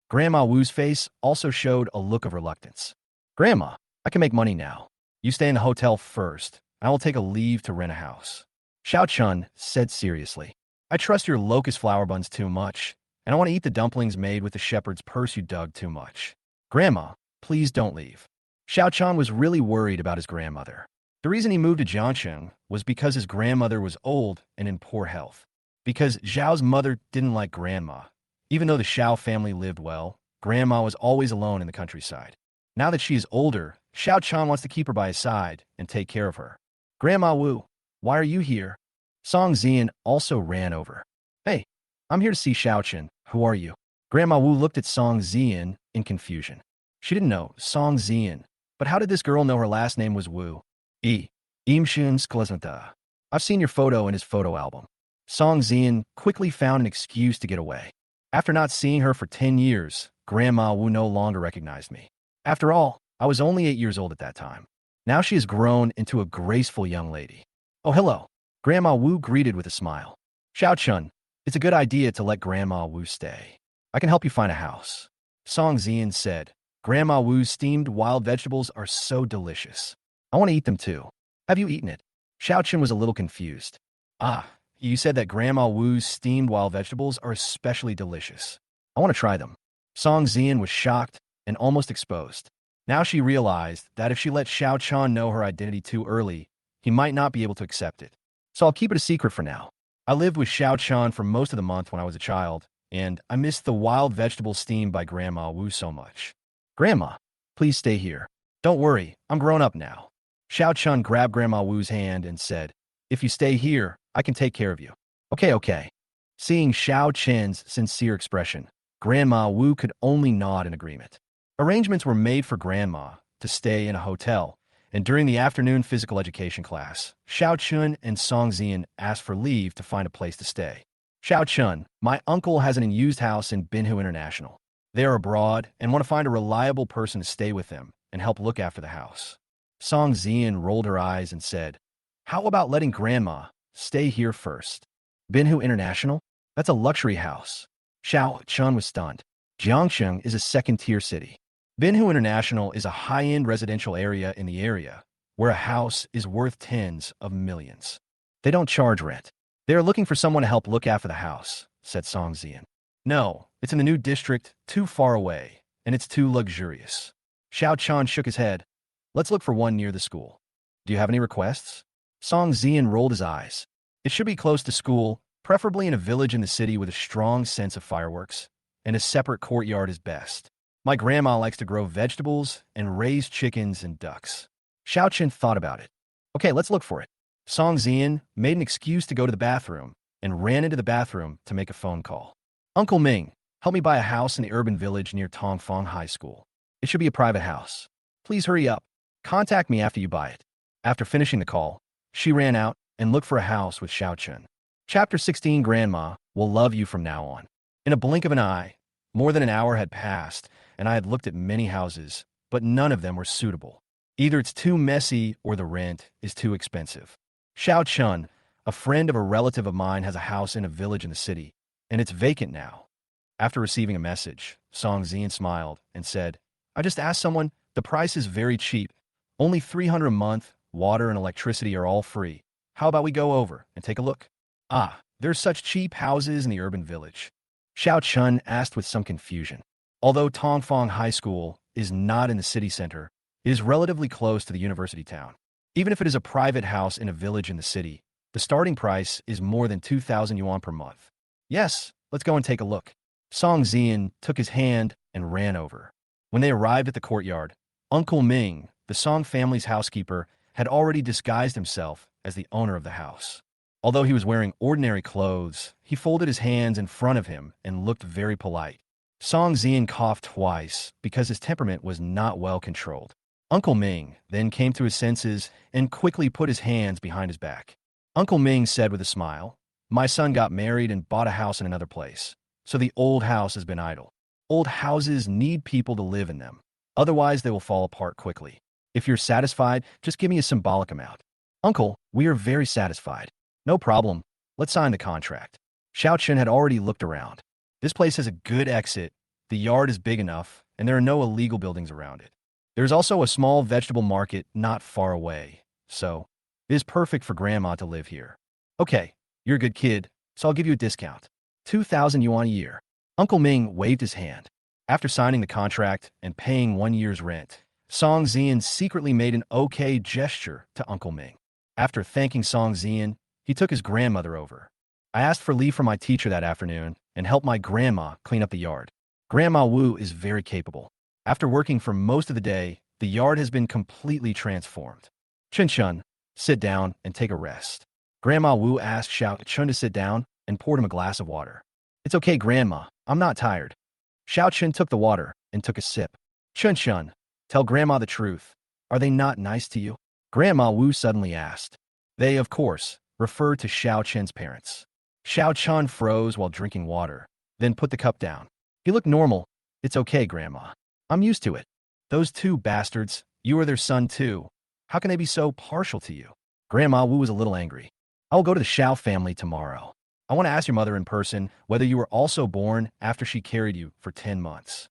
Grandma Wu's face also showed a look of reluctance. Grandma, I can make money now. You stay in the hotel first. I will take a leave to rent a house. Xiao Chun said seriously. I trust your locust flower buns too much, and I want to eat the dumplings made with the shepherd's purse you dug too much. Grandma, please don't leave. Xiao Chun was really worried about his grandmother. The reason he moved to Jiangsheng was because his grandmother was old and in poor health. Because Zhao's mother didn't like Grandma. Even though the Xiao family lived well, Grandma was always alone in the countryside. Now that she is older, Xiao Chun wants to keep her by his side and take care of her. Grandma Wu, why are you here? Song Zian also ran over. Hey, I'm here to see Xiao Chen. Who are you? Grandma Wu looked at Song Zian in confusion. She didn't know Song Zian, but how did this girl know her last name was Wu? Imshun Sklazanta. I've seen your photo in his photo album. Song Zian quickly found an excuse to get away. After not seeing her for 10 years, Grandma Wu no longer recognized me. After all, I was only 8 years old at that time. Now she has grown into a graceful young lady. Oh, hello. Grandma Wu greeted with a smile. Xiao Chun, it's a good idea to let Grandma Wu stay. I can help you find a house. Song Zian said, Grandma Wu's steamed wild vegetables are so delicious. I want to eat them too. Have you eaten it? Xiao Chun was a little confused. Ah, you said that Grandma Wu's steamed wild vegetables are especially delicious. I want to try them. Song Zian was shocked and almost exposed. Now she realized that if she let Xiao Chun know her identity too early, he might not be able to accept it. So I'll keep it a secret for now. I lived with Xiao Chun for most of the month when I was a child, and I missed the wild vegetables steamed by Grandma Wu so much. Grandma, please stay here. Don't worry, I'm grown up now. Xiao Chun grabbed Grandma Wu's hand and said, if you stay here, I can take care of you. Okay. Seeing Xiao Chen's sincere expression, Grandma Wu could only nod in agreement. Arrangements were made for Grandma to stay in a hotel, and during the afternoon physical education class, Xiao Chun and Song Zian asked for leave to find a place to stay. Xiao Chun, my uncle has an unused house in Binhu International. They are abroad and want to find a reliable person to stay with them and help look after the house. Song Zian rolled her eyes and said, how about letting Grandma stay here first? Binhu International? That's a luxury house. Xiao Chun was stunned. Jiangsheng is a second-tier city. Binhu International is a high-end residential area in the area, where a house is worth tens of millions. They don't charge rent. They are looking for someone to help look after the house, said Song Zian. No, it's in the new district, too far away, and it's too luxurious. Xiao Chun shook his head. Let's look for one near the school. Do you have any requests? Song Zian rolled his eyes. It should be close to school, preferably in a village in the city with a strong sense of fireworks, and a separate courtyard is best. My grandma likes to grow vegetables and raise chickens and ducks. Xiao Chen thought about it. Okay, let's look for it. Song Zian made an excuse to go to the bathroom and ran into the bathroom to make a phone call. Uncle Ming, help me buy a house in the urban village near Tongfang High School. It should be a private house. Please hurry up. Contact me after you buy it. After finishing the call, she ran out and looked for a house with Xiao Chen. Chapter 16 Grandma will love you from now on. In a blink of an eye, more than an hour had passed, and I had looked at many houses, but none of them were suitable. Either it's too messy or the rent is too expensive. Xiao Chun, a friend of a relative of mine, has a house in a village in the city, and it's vacant now. After receiving a message, Song Zian smiled and said, I just asked someone, the price is very cheap. Only 300 a month, water and electricity are all free. How about we go over and take a look? Ah, there's such cheap houses in the urban village. Xiao Chun asked with some confusion. Although Tongfang High School is not in the city center, it is relatively close to the university town. Even if it is a private house in a village in the city, the starting price is more than 2,000 yuan per month. Yes, let's go and take a look. Song Zian took his hand and ran over. When they arrived at the courtyard, Uncle Ming, the Song family's housekeeper, had already disguised himself as the owner of the house. Although he was wearing ordinary clothes, he folded his hands in front of him and looked very polite. Song Zian coughed twice because his temperament was not well controlled. Uncle Ming then came to his senses and quickly put his hands behind his back. Uncle Ming said with a smile, My son got married and bought a house in another place, so the old house has been idle. Old houses need people to live in them. Otherwise, they will fall apart quickly. If you're satisfied, just give me a symbolic amount. Uncle, we are very satisfied. No problem. Let's sign the contract. Xiao Chen had already looked around. This place has a good exit, the yard is big enough, and there are no illegal buildings around it. There's also a small vegetable market not far away, so it is perfect for Grandma to live here. Okay, you're a good kid, so I'll give you a discount. 2,000 yuan a year. Uncle Ming waved his hand. After signing the contract and paying 1 year's rent, Song Zian secretly made an okay gesture to Uncle Ming. After thanking Song Zian, he took his grandmother over. I asked for leave from my teacher that afternoon and helped my grandma clean up the yard. Grandma Wu is very capable. After working for most of the day, the yard has been completely transformed. Chen Chun, sit down and take a rest. Grandma Wu asked Xiao Chun to sit down and poured him a glass of water. It's okay, Grandma. I'm not tired. Xiao Chun took the water and took a sip. Chun Chun, tell Grandma the truth. Are they not nice to you? Grandma Wu suddenly asked. They, of course, referred to Xiao Chen's parents. Xiao Chun froze while drinking water, then put the cup down. You look normal. It's okay, Grandma. I'm used to it. Those two bastards, you are their son too. How can they be so partial to you? Grandma Wu was a little angry. I will go to the Xiao family tomorrow. I want to ask your mother in person whether you were also born after she carried you for 10 months.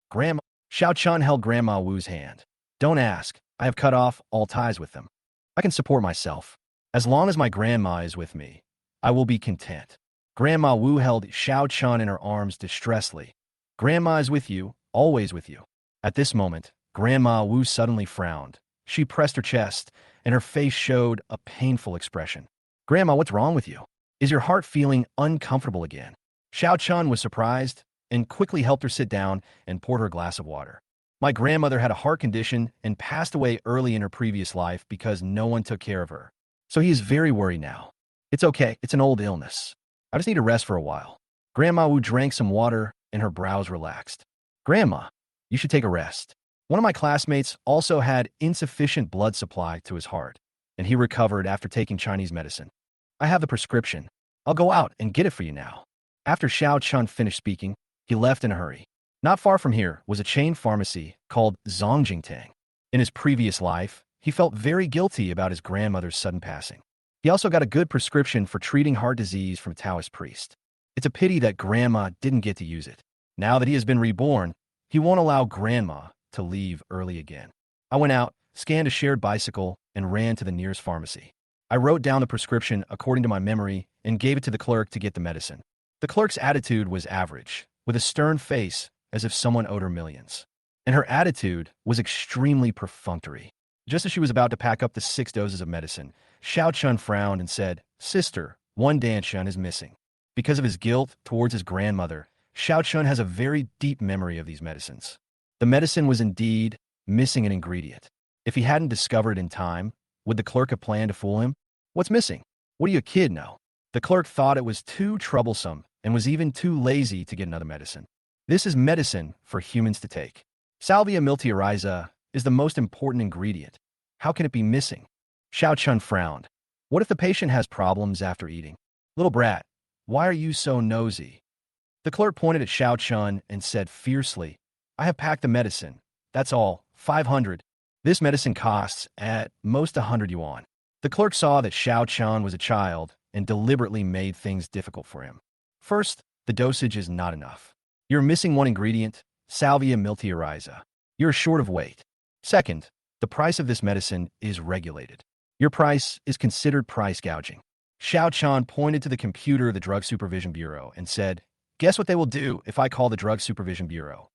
Grandma, Xiao Chun held Grandma Wu's hand. Don't ask. I have cut off all ties with them. I can support myself. As long as my grandma is with me, I will be content. Grandma Wu held Xiao Chun in her arms distressfully. Grandma is with you, always with you. At this moment, Grandma Wu suddenly frowned. She pressed her chest, and her face showed a painful expression. Grandma, what's wrong with you? Is your heart feeling uncomfortable again? Xiao Chun was surprised and quickly helped her sit down and poured her a glass of water. My grandmother had a heart condition and passed away early in her previous life because no one took care of her. So he is very worried now. It's okay, it's an old illness. I just need to rest for a while. Grandma Wu drank some water and her brows relaxed. Grandma, you should take a rest. One of my classmates also had insufficient blood supply to his heart, and he recovered after taking Chinese medicine. I have the prescription. I'll go out and get it for you now. After Xiao Chun finished speaking, he left in a hurry. Not far from here was a chain pharmacy called Zongjingtang. In his previous life, he felt very guilty about his grandmother's sudden passing. He also got a good prescription for treating heart disease from a Taoist priest. It's a pity that Grandma didn't get to use it. Now that he has been reborn, he won't allow Grandma to leave early again. I went out, scanned a shared bicycle, and ran to the nearest pharmacy. I wrote down the prescription according to my memory and gave it to the clerk to get the medicine. The clerk's attitude was average, with a stern face as if someone owed her millions. And her attitude was extremely perfunctory. Just as she was about to pack up the 6 doses of medicine, Xiao Chun frowned and said, Sister, one Danshun is missing. Because of his guilt towards his grandmother, Xiao Chun has a very deep memory of these medicines. The medicine was indeed missing an ingredient. If he hadn't discovered it in time, would the clerk have planned to fool him? What's missing? What do you kid know? The clerk thought it was too troublesome and was even too lazy to get another medicine. This is medicine for humans to take. Salvia miltiariza is the most important ingredient. How can it be missing? Xiao Chun frowned. What if the patient has problems after eating? Little brat, why are you so nosy? The clerk pointed at Xiao Chun and said fiercely, I have packed the medicine. That's all, 500. This medicine costs, at most 100 yuan. The clerk saw that Xiao Chun was a child and deliberately made things difficult for him. First, the dosage is not enough. You're missing one ingredient, Salvia miltiariza. You're short of weight. Second, the price of this medicine is regulated. Your price is considered price gouging. Xiao Chan pointed to the computer of the Drug Supervision Bureau and said, "Guess what they will do if I call the Drug Supervision Bureau?"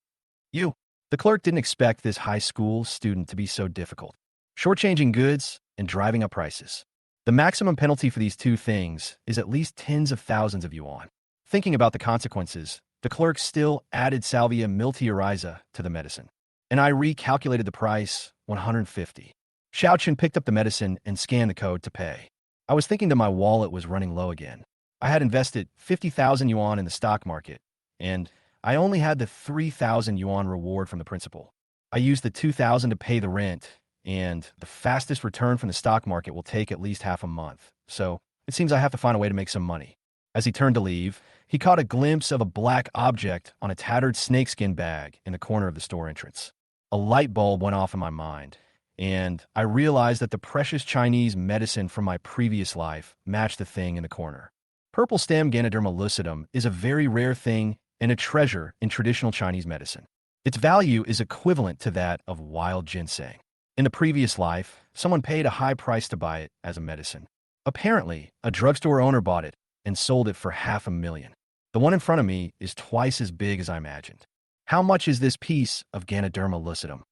You. The clerk didn't expect this high school student to be so difficult. Shortchanging goods and driving up prices. The maximum penalty for these two things is at least tens of thousands of yuan. Thinking about the consequences, the clerk still added Salvia miltiariza to the medicine. And I recalculated the price, 150. Xiaochen picked up the medicine and scanned the code to pay. I was thinking that my wallet was running low again. I had invested 50,000 yuan in the stock market, and I only had the 3,000 yuan reward from the principal. I used the 2,000 to pay the rent, and the fastest return from the stock market will take at least half a month. So it seems I have to find a way to make some money. As he turned to leave, he caught a glimpse of a black object on a tattered snakeskin bag in the corner of the store entrance. A light bulb went off in my mind, and I realized that the precious Chinese medicine from my previous life matched the thing in the corner. Purple stem Ganoderma lucidum is a very rare thing and a treasure in traditional Chinese medicine. Its value is equivalent to that of wild ginseng. In the previous life, someone paid a high price to buy it as a medicine. Apparently, a drugstore owner bought it and sold it for $500,000. The one in front of me is twice as big as I imagined. How much is this piece of Ganoderma lucidum?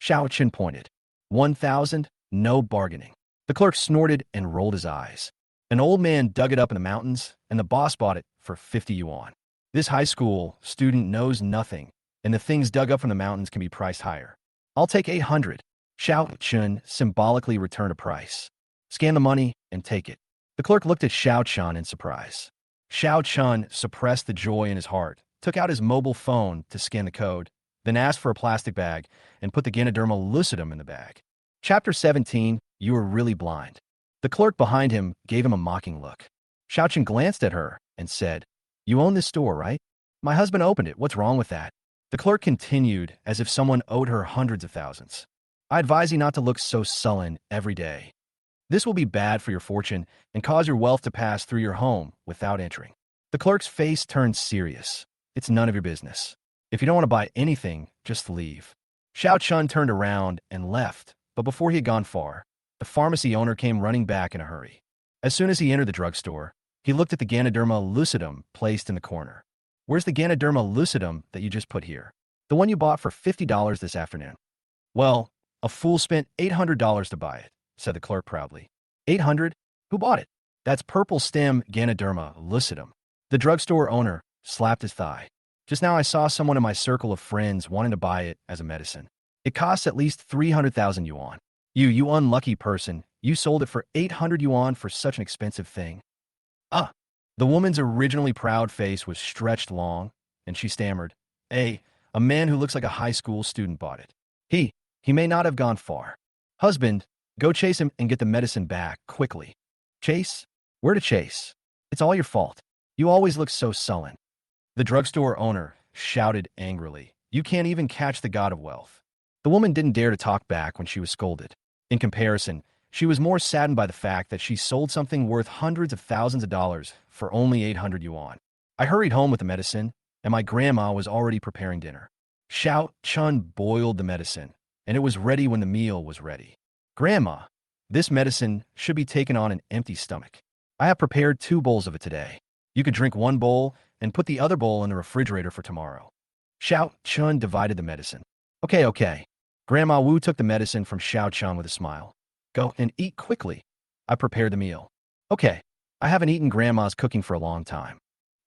Xiao Chen pointed. 1,000, no bargaining. The clerk snorted and rolled his eyes. An old man dug it up in the mountains, and the boss bought it for 50 yuan. This high school student knows nothing, and the things dug up from the mountains can be priced higher. I'll take 800. Xiao Chun symbolically returned a price. Scan the money and take it. The clerk looked at Xiao Chun in surprise. Xiao Chun suppressed the joy in his heart, took out his mobile phone to scan the code, then asked for a plastic bag and put the Ganoderma lucidum in the bag. Chapter 17, You Were Really Blind. The clerk behind him gave him a mocking look. Xiao Chun glanced at her and said, "You own this store, right? My husband opened it. What's wrong with that?" The clerk continued as if someone owed her hundreds of thousands. "I advise you not to look so sullen every day. This will be bad for your fortune and cause your wealth to pass through your home without entering." The clerk's face turned serious. "It's none of your business. If you don't want to buy anything, just leave." Xiao Chun turned around and left, but before he had gone far, the pharmacy owner came running back in a hurry. As soon as he entered the drugstore, he looked at the Ganoderma lucidum placed in the corner. "Where's the Ganoderma lucidum that you just put here? The one you bought for $50 this afternoon." "Well, a fool spent $800 to buy it," said the clerk proudly. 800? Who bought it?" "That's purple stem Ganoderma lucidum." The drugstore owner slapped his thigh. "Just now I saw someone in my circle of friends wanting to buy it as a medicine. It costs at least 300,000 yuan. You unlucky person, you sold it for 800 yuan for such an expensive thing." "Ah." The woman's originally proud face was stretched long, and she stammered, A man who looks like a high school student bought it. He may not have gone far. Husband, go chase him and get the medicine back, quickly." "Chase? Where to chase? It's all your fault. You always look so sullen." The drugstore owner shouted angrily, "You can't even catch the god of wealth." The woman didn't dare to talk back when she was scolded. In comparison, she was more saddened by the fact that she sold something worth hundreds of thousands of dollars for only 800 yuan. I hurried home with the medicine, and my grandma was already preparing dinner. Xiao Chun boiled the medicine, and it was ready when the meal was ready. "Grandma, this medicine should be taken on an empty stomach. I have prepared 2 bowls of it today. You could drink 1 bowl and put the other bowl in the refrigerator for tomorrow." Xiao Chun divided the medicine. Okay. Grandma Wu took the medicine from Xiao Chun with a smile. "Go and eat quickly. I prepared the meal." "Okay. I haven't eaten Grandma's cooking for a long time."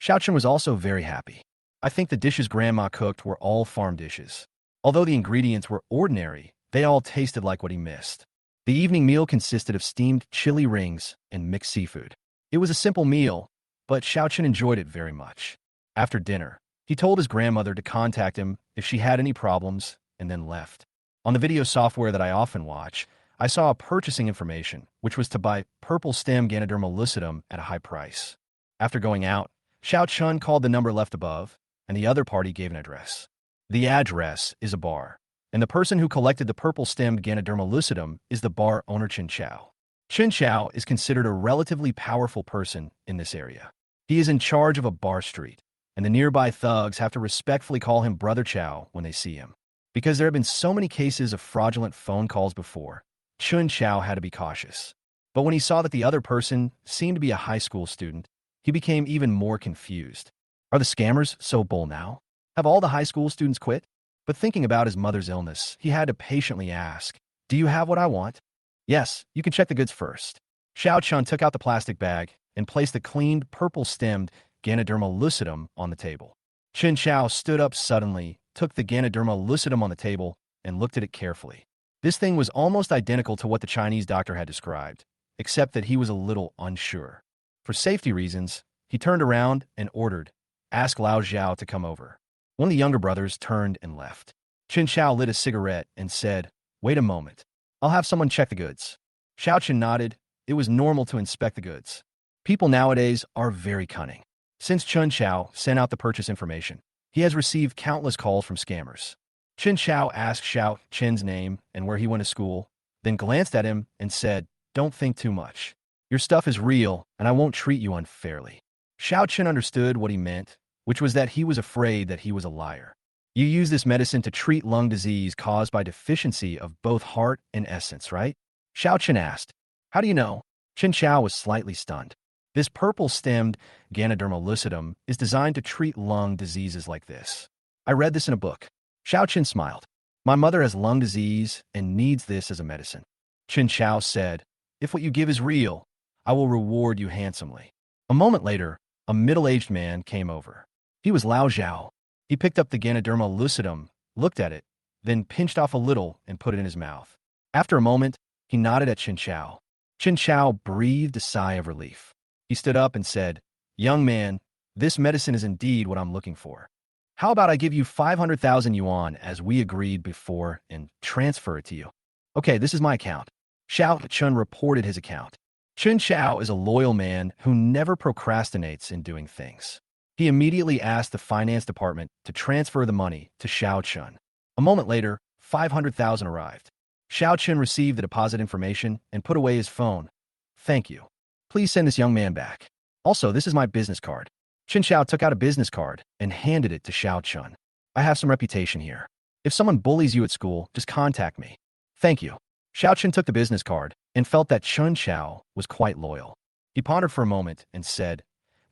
Xiao Chun was also very happy. I think the dishes Grandma cooked were all farm dishes. Although the ingredients were ordinary, they all tasted like what he missed. The evening meal consisted of steamed chili rings and mixed seafood. It was a simple meal, but Xiao Chun enjoyed it very much. After dinner, he told his grandmother to contact him if she had any problems, and then left. On the video software that I often watch, I saw a purchasing information, which was to buy purple stem Ganoderma lucidum at a high price. After going out, Xiao Chun called the number left above, and the other party gave an address. The address is a bar, and the person who collected the purple-stemmed Ganoderma lucidum is the bar owner Qin Chao. Qin Chao is considered a relatively powerful person in this area. He is in charge of a bar street. and the nearby thugs have to respectfully call him Brother Chow when they see him. Because there have been so many cases of fraudulent phone calls before, Chun Chow had to be cautious. But when he saw that the other person seemed to be a high school student, he became even more confused. Are the scammers so bold now? Have all the high school students quit? But thinking about his mother's illness, he had to patiently ask, "Do you have what I want?" "Yes, you can check the goods first." Xiao Chun took out the plastic bag and placed the cleaned, purple-stemmed Ganoderma lucidum on the table. Chun Chao stood up suddenly, took the Ganoderma lucidum on the table, and looked at it carefully. This thing was almost identical to what the Chinese doctor had described, except that he was a little unsure. For safety reasons, he turned around and ordered, "Ask Lao Zhao to come over." One of the younger brothers turned and left. Chun Chao lit a cigarette and said, "Wait a moment. I'll have someone check the goods." Xiao Chen nodded. It was normal to inspect the goods. People nowadays are very cunning. Since Chun Chao sent out the purchase information, he has received countless calls from scammers. Chun Chao asked Xiao Chen's name and where he went to school, then glanced at him and said, "Don't think too much. Your stuff is real, and I won't treat you unfairly." Xiao Chen understood what he meant, which was that he was afraid that he was a liar. "You use this medicine to treat lung disease caused by deficiency of both heart and essence, right?" Xiao Chen asked. "How do you know?" Chun Chao was slightly stunned. This purple-stemmed Ganoderma lucidum is designed to treat lung diseases like this. "I read this in a book." Xiao Chen smiled. "My mother has lung disease and needs this as a medicine." Chun Chao said, "If what you give is real, I will reward you handsomely." A moment later, a middle-aged man came over. He was Lao Zhao. He picked up the Ganoderma lucidum, looked at it, then pinched off a little and put it in his mouth. After a moment, he nodded at Chun Chao. Chun Chao breathed a sigh of relief. He stood up and said, "Young man, this medicine is indeed what I'm looking for. How about I give you 500,000 yuan as we agreed before and transfer it to you?" "Okay, this is my account." Xiao Chun reported his account. Chun Chao is a loyal man who never procrastinates in doing things. He immediately asked the finance department to transfer the money to Xiao Chun. A moment later, 500,000 arrived. Xiao Chun received the deposit information and put away his phone. "Thank you. Please send this young man back. Also, this is my business card." Chun Chao took out a business card and handed it to Xiao Chun. "I have some reputation here. If someone bullies you at school, just contact me." "Thank you." Xiao Chun took the business card and felt that Chun Chao was quite loyal. He pondered for a moment and said,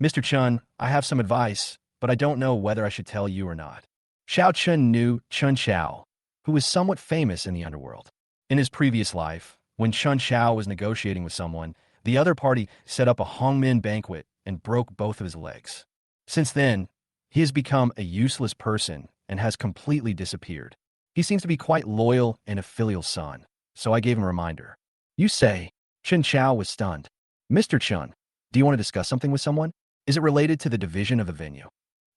"Mr. Chun, I have some advice, but I don't know whether I should tell you or not." Xiao Chun knew Chun Chao, who was somewhat famous in the underworld. In his previous life, when Chun Chao was negotiating with someone, the other party set up a hongmen banquet and broke both of his legs. Since then, he has become a useless person and has completely disappeared. He seems to be quite loyal and a filial son, so I gave him a reminder. "You say?" Chun Chao was stunned. "Mr. Chun, do you want to discuss something with someone? Is it related to the division of the venue?"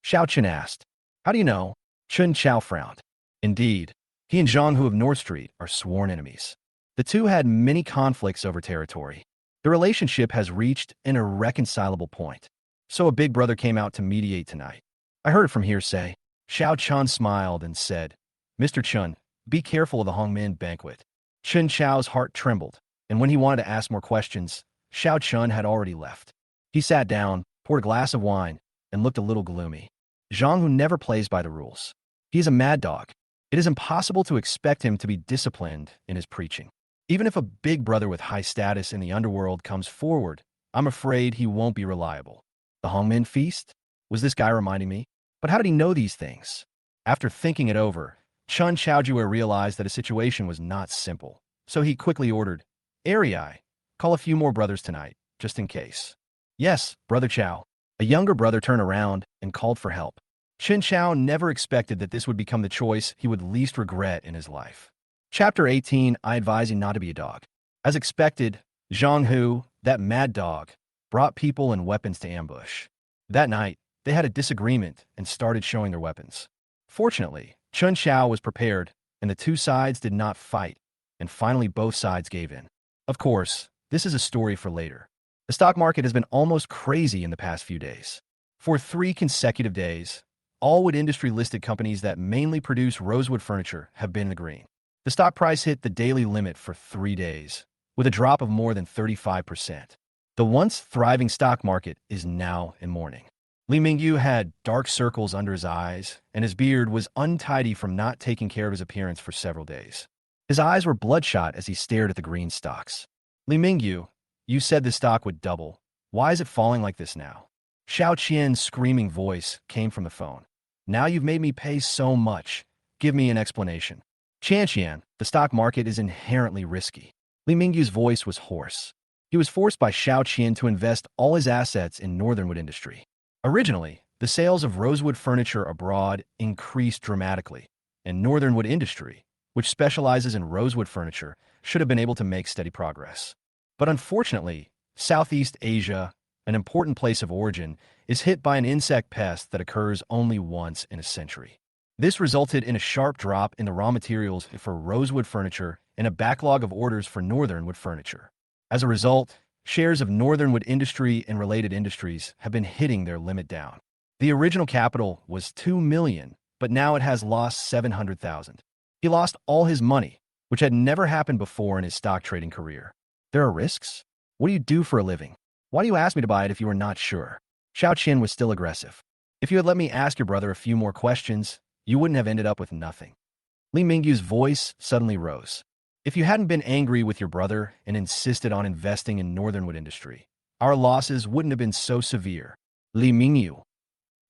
Xiao Chun asked. "How do you know?" Chun Chao frowned. Indeed, he and Zhang Hu of North Street are sworn enemies. The two had many conflicts over territory. The relationship has reached an irreconcilable point. So a big brother came out to mediate tonight. "I heard it from hearsay." Xiao Chun smiled and said, "Mr. Chun, be careful of the hongmen banquet." Chun Chao's heart trembled, and when he wanted to ask more questions, Xiao Chun had already left. He sat down, poured a glass of wine, and looked a little gloomy. Zhang Hu never plays by the rules. He is a mad dog. It is impossible to expect him to be disciplined in his preaching. Even if a big brother with high status in the underworld comes forward, I'm afraid he won't be reliable. The hongmen feast? Was this guy reminding me? But how did he know these things? After thinking it over, Chun Chaojue realized that a situation was not simple. So he quickly ordered, "Arei, call a few more brothers tonight, just in case." "Yes, Brother Chow." A younger brother turned around and called for help. Chun Chao never expected that this would become the choice he would least regret in his life. Chapter 18, I advise you not to be a dog. As expected, Zhang Hu, that mad dog, brought people and weapons to ambush. That night, they had a disagreement and started showing their weapons. Fortunately, Chun Chao was prepared, and the two sides did not fight, and finally both sides gave in. Of course, this is a story for later. The stock market has been almost crazy in the past few days. For 3 consecutive days, all wood industry-listed companies that mainly produce rosewood furniture have been in the green. The stock price hit the daily limit for 3 days, with a drop of more than 35%. The once thriving stock market is now in mourning. Li Mingyu had dark circles under his eyes, and his beard was untidy from not taking care of his appearance for several days. His eyes were bloodshot as he stared at the green stocks. Li Mingyu, you said the stock would double. Why is it falling like this now? Xiao Qian's screaming voice came from the phone. Now you've made me pay so much. Give me an explanation. Qian, the stock market is inherently risky. Li Mingyu's voice was hoarse. He was forced by Xiao Qian to invest all his assets in northernwood industry. Originally, the sales of rosewood furniture abroad increased dramatically, and northernwood industry, which specializes in rosewood furniture, should have been able to make steady progress. But unfortunately, Southeast Asia, an important place of origin, is hit by an insect pest that occurs only once in a century. This resulted in a sharp drop in the raw materials for rosewood furniture and a backlog of orders for northernwood furniture. As a result, shares of northernwood industry and related industries have been hitting their limit down. The original capital was $2 million, but now it has lost $700,000. He lost all his money, which had never happened before in his stock trading career. There are risks? What do you do for a living? Why do you ask me to buy it if you were not sure? Xiao Qian was still aggressive. If you had let me ask your brother a few more questions, you wouldn't have ended up with nothing. Li Mingyu's voice suddenly rose. If you hadn't been angry with your brother and insisted on investing in northernwood industry, our losses wouldn't have been so severe. Li Mingyu.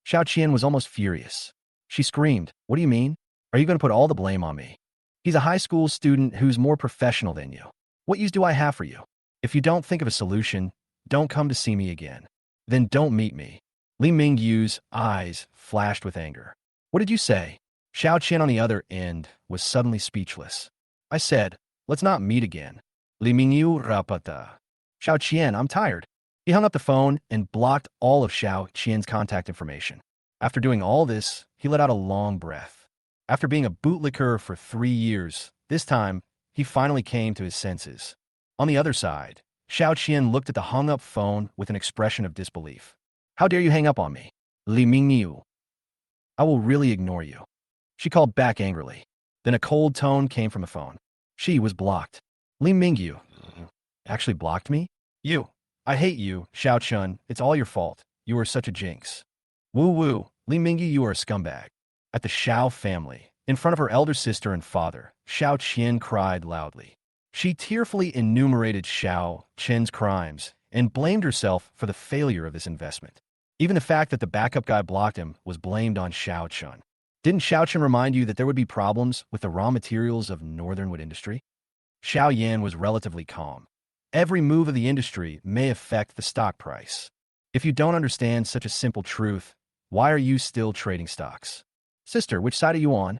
Xiao Qian was almost furious. She screamed, "What do you mean? Are you going to put all the blame on me? He's a high school student who's more professional than you. What use do I have for you? If you don't think of a solution, don't come to see me again. Then don't meet me." Li Mingyu's eyes flashed with anger. "What did you say?" Xiao Qian on the other end was suddenly speechless. "I said, let's not meet again." Li Mingyu rapata. "Xiao Qian, I'm tired." He hung up the phone and blocked all of Xiao Qian's contact information. After doing all this, he let out a long breath. After being a bootlicker for 3 years, this time, he finally came to his senses. On the other side, Xiao Qian looked at the hung-up phone with an expression of disbelief. "How dare you hang up on me? Li Mingyu. I will really ignore you." She called back angrily. Then a cold tone came from the phone. She was blocked. Li Mingyu actually blocked me? You. I hate you, Xiao Chun. It's all your fault. You are such a jinx. Woo-woo. Li Mingyu, you are a scumbag. At the Xiao family, in front of her elder sister and father, Xiao Qian cried loudly. She tearfully enumerated Xiao Qian's crimes and blamed herself for the failure of this investment. Even the fact that the backup guy blocked him was blamed on Xiao Chun. Didn't Xiao Chun remind you that there would be problems with the raw materials of northernwood industry? Xiao Yan was relatively calm. Every move of the industry may affect the stock price. If you don't understand such a simple truth, why are you still trading stocks? Sister, which side are you on?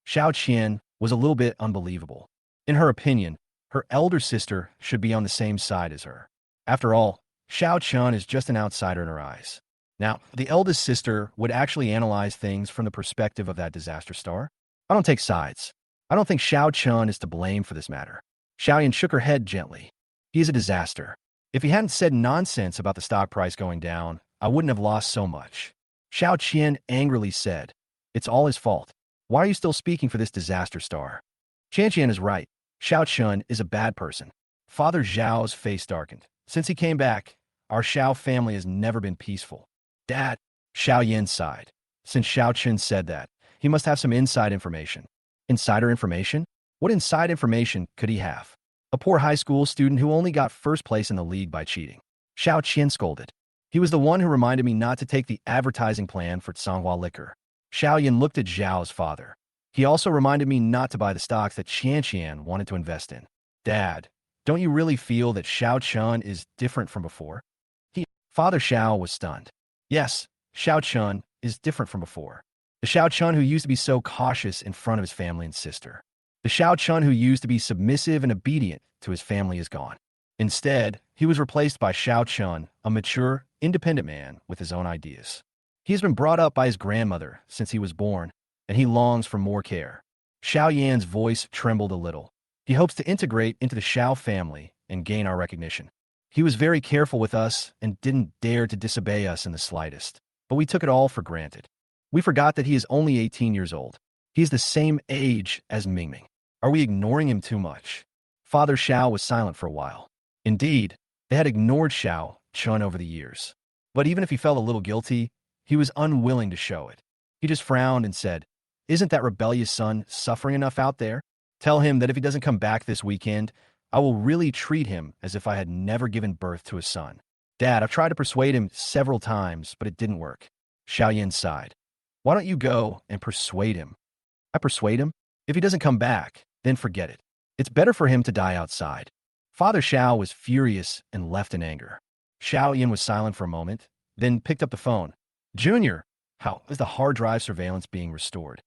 Xiao Qian was a little bit unbelievable. In her opinion, her elder sister should be on the same side as her. After all, Xiao Chun is just an outsider in her eyes. Now, the eldest sister would actually analyze things from the perspective of that disaster star. I don't take sides. I don't think Xiao Chun is to blame for this matter. Xiaoyan shook her head gently. He is a disaster. If he hadn't said nonsense about the stock price going down, I wouldn't have lost so much. Xiao Qian angrily said, "It's all his fault. Why are you still speaking for this disaster star?" Qian is right. Xiao Chun is a bad person. Father Zhao's face darkened. Since he came back, our Xiao family has never been peaceful. Dad, Xiao Yan sighed. Since Xiao Chun said that, he must have some inside information. Insider information? What inside information could he have? A poor high school student who only got first place in the league by cheating. Xiao Qian scolded. He was the one who reminded me not to take the advertising plan for Tsanghua liquor. Xiao Yan looked at Zhao's father. He also reminded me not to buy the stocks that Qian wanted to invest in. Dad, don't you really feel that Xiao Chun is different from before? Father Xiao was stunned. Yes, Xiao Chun is different from before. The Xiao Chun who used to be so cautious in front of his family and sister. The Xiao Chun who used to be submissive and obedient to his family is gone. Instead, he was replaced by Xiao Chun, a mature, independent man with his own ideas. He has been brought up by his grandmother since he was born, and he longs for more care. Xiao Yan's voice trembled a little. He hopes to integrate into the Xiao family and gain our recognition. He was very careful with us and didn't dare to disobey us in the slightest, but we took it all for granted. We forgot that he is only 18 years old. He is the same age as Mingming. Are we ignoring him too much? Father Xiao was silent for a while. Indeed, they had ignored Xiao Chun over the years. But even if he felt a little guilty, he was unwilling to show it. He just frowned and said, "Isn't that rebellious son suffering enough out there? Tell him that if he doesn't come back this weekend, I will really treat him as if I had never given birth to a son." "Dad, I've tried to persuade him several times, but it didn't work." Xiaoyan sighed. "Why don't you go and persuade him?" "I persuade him? If he doesn't come back, then forget it. It's better for him to die outside." Father Xiao was furious and left in anger. Xiaoyan was silent for a moment, then picked up the phone. "Junior, how is the hard drive surveillance being restored?"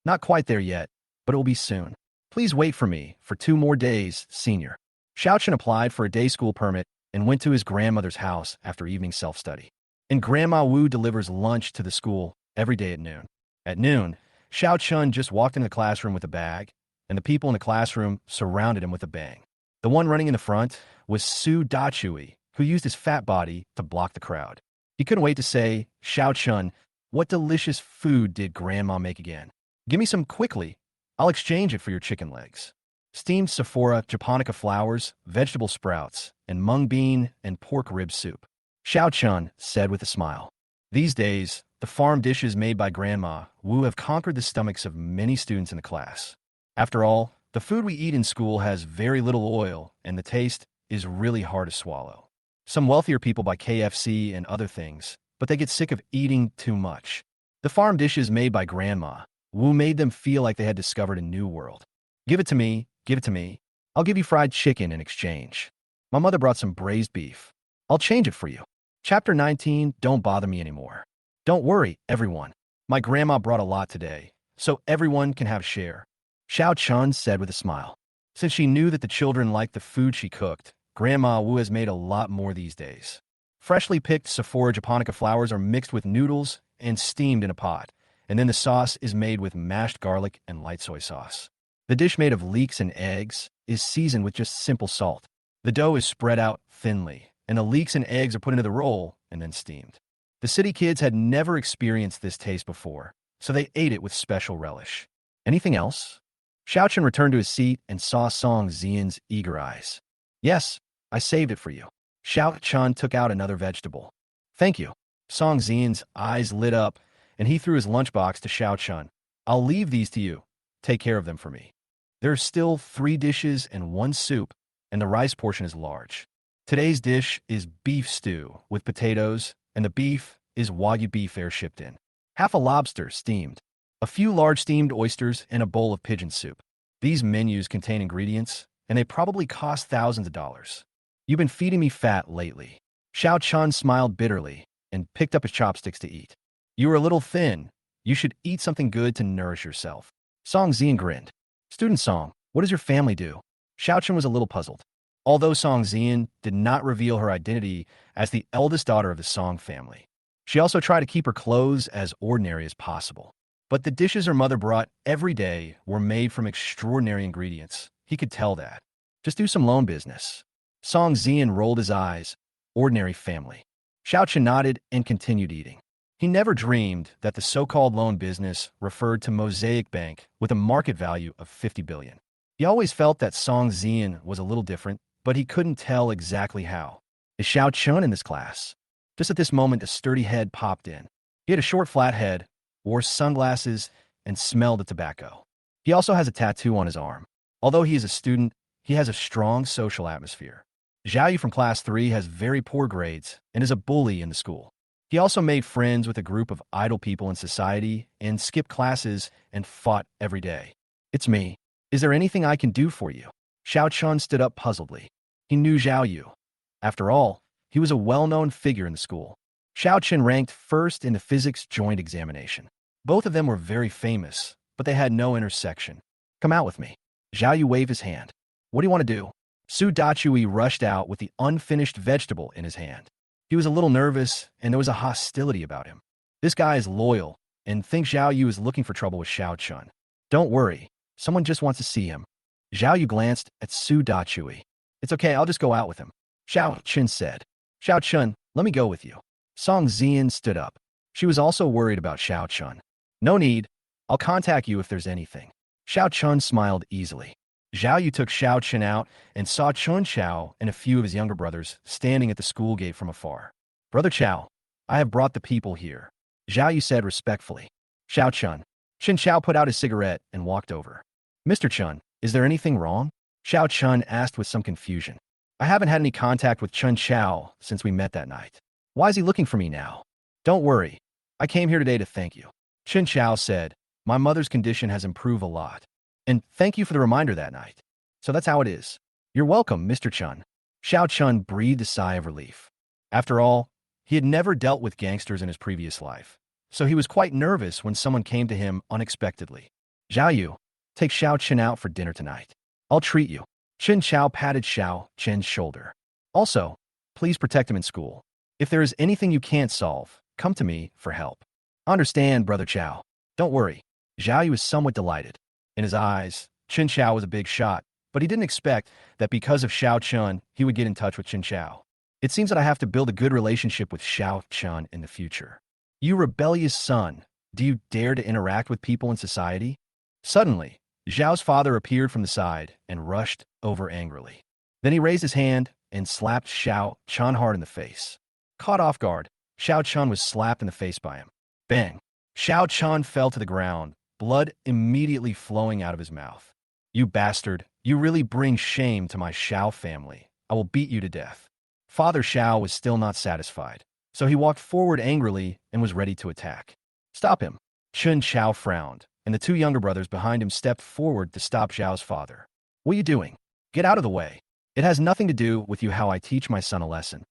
"Not quite there yet, but it will be soon. Please wait for me for 2 more days, Senior." Xiaochen applied for a day school permit and went to his grandmother's house after evening self-study. And Grandma Wu delivers lunch to the school every day at noon. At noon, Xiao Chun just walked into the classroom with a bag, and the people in the classroom surrounded him with a bang. The one running in the front was Su Dachui, who used his fat body to block the crowd. He couldn't wait to say, "Xiao Chun, what delicious food did Grandma make again? Give me some quickly. I'll exchange it for your chicken legs." Steamed Sephora japonica flowers, vegetable sprouts, and mung bean and pork rib soup. Xiao Chun said with a smile. These days, the farm dishes made by Grandma Wu have conquered the stomachs of many students in the class. After all, the food we eat in school has very little oil, and the taste is really hard to swallow. Some wealthier people buy KFC and other things, but they get sick of eating too much. The farm dishes made by Grandma Wu made them feel like they had discovered a new world. "Give it to me, give it to me. I'll give you fried chicken in exchange. My mother brought some braised beef. I'll change it for you." Chapter 19, Don't Bother Me Anymore. "Don't worry, everyone. My grandma brought a lot today, so everyone can have a share," Xiao Chun said with a smile. Since she knew that the children liked the food she cooked, Grandma Wu has made a lot more these days. Freshly picked Sephora japonica flowers are mixed with noodles and steamed in a pot, and then the sauce is made with mashed garlic and light soy sauce. The dish made of leeks and eggs is seasoned with just simple salt. The dough is spread out thinly, and the leeks and eggs are put into the roll and then steamed. The city kids had never experienced this taste before, so they ate it with special relish. "Anything else?" Xiaochen returned to his seat and saw Song Xian's eager eyes. "Yes, I saved it for you." Xiao Chun took out another vegetable. "Thank you." Song Xian's eyes lit up, and he threw his lunchbox to Xiao Chun. "I'll leave these to you. Take care of them for me." There are still 3 dishes and 1 soup, and the rice portion is large. Today's dish is beef stew with potatoes, and the beef is Wagyu beef air-shipped in. Half a lobster steamed, a few large steamed oysters, and a bowl of pigeon soup. These menus contain ingredients, and they probably cost thousands of dollars. "You've been feeding me fat lately." Xiao Chun smiled bitterly and picked up his chopsticks to eat. "You are a little thin. You should eat something good to nourish yourself." Song Xian grinned. "Student Song, what does your family do?" Xiao Chun was a little puzzled. Although Song Xian did not reveal her identity as the eldest daughter of the Song family, she also tried to keep her clothes as ordinary as possible. But the dishes her mother brought every day were made from extraordinary ingredients. He could tell that. "Just do some loan business." Song Xian rolled his eyes. "Ordinary family." Xiao Chun nodded and continued eating. He never dreamed that the so-called loan business referred to Mosaic Bank with a market value of 50 billion. He always felt that Song Xian was a little different, but he couldn't tell exactly how. Is Xiao Chun in this class? Just at this moment, a sturdy head popped in. He had a short, flat head, wore sunglasses, and smelled of tobacco. He also has a tattoo on his arm. Although he is a student, he has a strong social atmosphere. Zhao Yu from class 3 has very poor grades and is a bully in the school. He also made friends with a group of idle people in society and skipped classes and fought every day. "It's me. Is there anything I can do for you?" Xiao Chun stood up puzzledly. He knew Zhao Yu. After all, he was a well-known figure in the school. Xiao Chun ranked first in the physics joint examination. Both of them were very famous, but they had no intersection. "Come out with me." Zhao Yu waved his hand. "What do you want to do?" Su Dachui rushed out with the unfinished vegetable in his hand. He was a little nervous, and there was a hostility about him. This guy is loyal, and thinks Zhao Yu is looking for trouble with Xiao Chun. "Don't worry. Someone just wants to see him." Zhao Yu glanced at Su Dachui. "It's okay, I'll just go out with him," Xiao Chun said. "Xiao Chun, let me go with you." Song Xian stood up. She was also worried about Xiao Chun. "No need. I'll contact you if there's anything." Xiao Chun smiled easily. Zhao Yu took Xiao Chun out and saw Chun Xiao and a few of his younger brothers standing at the school gate from afar. "Brother Xiao, I have brought the people here." Zhao Yu said respectfully. Xiao Chun. Chen Xiao put out his cigarette and walked over. Mr. Chun, is there anything wrong? Xiao Chun asked with some confusion. I haven't had any contact with Chun Xiao since we met that night. Why is he looking for me now? Don't worry. I came here today to thank you. Chen Xiao said, my mother's condition has improved a lot. And thank you for the reminder that night. So that's how it is. You're welcome, Mr. Chun. Xiao Chun breathed a sigh of relief. After all, he had never dealt with gangsters in his previous life, so he was quite nervous when someone came to him unexpectedly. Zhao Yu, take Xiao Chen out for dinner tonight. I'll treat you. Chen Xiao patted Xiao Chen's shoulder. Also, please protect him in school. If there is anything you can't solve, come to me for help. Understand, Brother Xiao. Don't worry. Zhao Yu was somewhat delighted. In his eyes, Chen Xiao was a big shot, but he didn't expect that because of Xiao Chun, he would get in touch with Chen Xiao. It seems that I have to build a good relationship with Xiao Chun in the future. You rebellious son, do you dare to interact with people in society? Suddenly, Zhao's father appeared from the side and rushed over angrily. Then he raised his hand and slapped Xiao Chun hard in the face. Caught off guard, Xiao Chun was slapped in the face by him. Bang! Xiao Chun fell to the ground, blood immediately flowing out of his mouth. You bastard, you really bring shame to my Xiao family. I will beat you to death. Father Xiao was still not satisfied, so he walked forward angrily and was ready to attack. Stop him. Chen Xiao frowned, and the two younger brothers behind him stepped forward to stop Zhao's father. What are you doing? Get out of the way. It has nothing to do with you how I teach my son a lesson.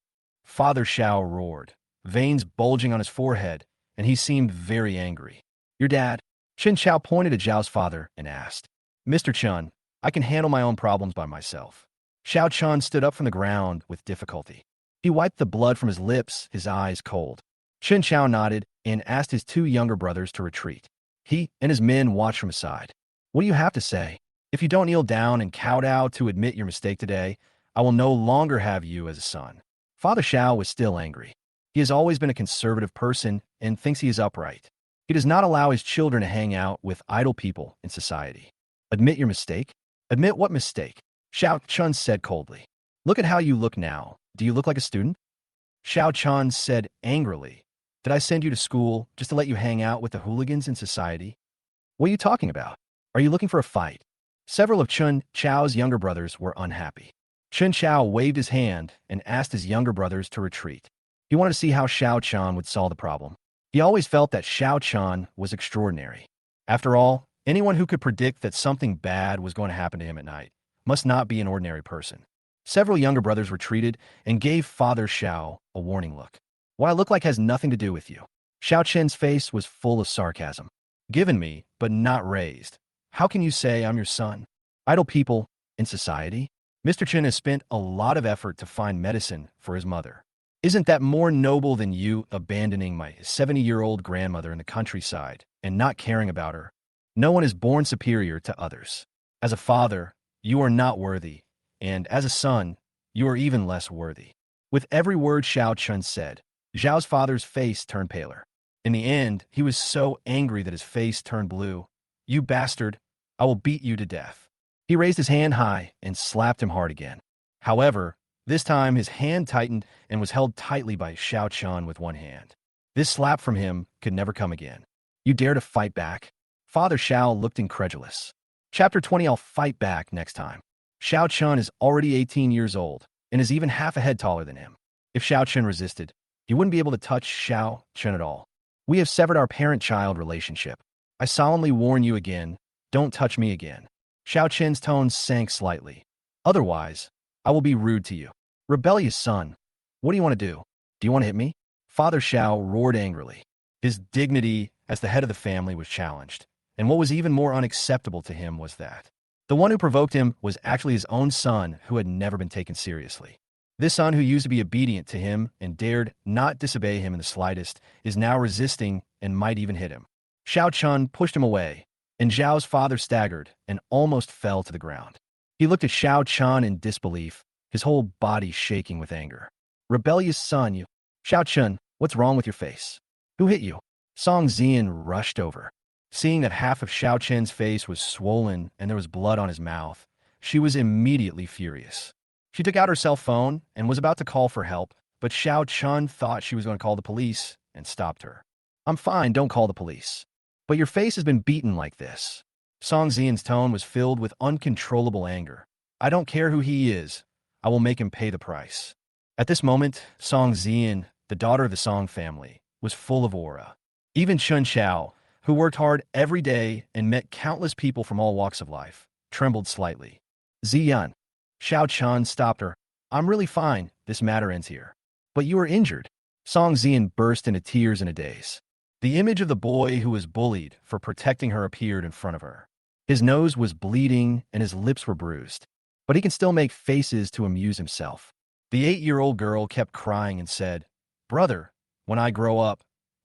Father Xiao roared, veins bulging on his forehead, and he seemed very angry. Your dad? Chen Xiao pointed at Zhao's father and asked. Mr. Chun, I can handle my own problems by myself. Xiao Chun stood up from the ground with difficulty. He wiped the blood from his lips, his eyes cold. Chen Xiao nodded and asked his two younger brothers to retreat. He and his men watched from his side. What do you have to say? If you don't kneel down and kowtow to admit your mistake today, I will no longer have you as a son. Father Xiao was still angry. He has always been a conservative person and thinks he is upright. He does not allow his children to hang out with idle people in society. Admit your mistake? Admit what mistake? Xiao Chun said coldly. Look at how you look now. Do you look like a student? Xiao Chun said angrily. Did I send you to school just to let you hang out with the hooligans in society? What are you talking about? Are you looking for a fight? Several of Chen Xiao's younger brothers were unhappy. Chen Xiao waved his hand and asked his younger brothers to retreat. He wanted to see how Xiao Chun would solve the problem. He always felt that Xiao Chun was extraordinary. After all, anyone who could predict that something bad was going to happen to him at night must not be an ordinary person. Several younger brothers retreated and gave Father Xiao a warning look. What I look like has nothing to do with you. Xiao Chen's face was full of sarcasm. Given me, but not raised. How can you say I'm your son? Idle people in society? Mr. Chen has spent a lot of effort to find medicine for his mother. Isn't that more noble than you abandoning my 70-year-old grandmother in the countryside and not caring about her? No one is born superior to others. As a father, you are not worthy, and as a son, you are even less worthy. With every word Xiao Chun said, Zhao's father's face turned paler. In the end, he was so angry that his face turned blue. You bastard, I will beat you to death. He raised his hand high and slapped him hard again. However, this time his hand tightened and was held tightly by Xiao Chun with one hand. This slap from him could never come again. You dare to fight back? Father Xiao looked incredulous. Chapter 20, I'll fight back next time. Xiao Chun is already 18 years old and is even half a head taller than him. If Xiao Chun resisted, he wouldn't be able to touch Xiao Chun at all. We have severed our parent-child relationship. I solemnly warn you again, don't touch me again. Xiao Chen's tone sank slightly. Otherwise, I will be rude to you. Rebellious son, what do you want to do? Do you want to hit me? Father Xiao roared angrily. His dignity as the head of the family was challenged, and what was even more unacceptable to him was that the one who provoked him was actually his own son who had never been taken seriously. This son who used to be obedient to him and dared not disobey him in the slightest is now resisting and might even hit him. Xiao Chun pushed him away, and Zhao's father staggered and almost fell to the ground. He looked at Xiao Chun in disbelief, his whole body shaking with anger. Rebellious son, you. Xiao Chun, what's wrong with your face? Who hit you? Song Zian rushed over. Seeing that half of Xiao Chen's face was swollen and there was blood on his mouth, she was immediately furious. She took out her cell phone and was about to call for help, but Xiao Chun thought she was going to call the police and stopped her. I'm fine, don't call the police. But your face has been beaten like this. Song Zian's tone was filled with uncontrollable anger. I don't care who he is. I will make him pay the price. At this moment, Song Zian, the daughter of the Song family, was full of aura. Even Chun Xiao, who worked hard every day and met countless people from all walks of life, trembled slightly. Ziyan. Xiao Chun stopped her. I'm really fine. This matter ends here. But you are injured. Song Zian burst into tears in a daze. The image of the boy who was bullied for protecting her appeared in front of her. His nose was bleeding and his lips were bruised, but he can still make faces to amuse himself. The 8-year-old girl kept crying and said, Brother, when I grow up,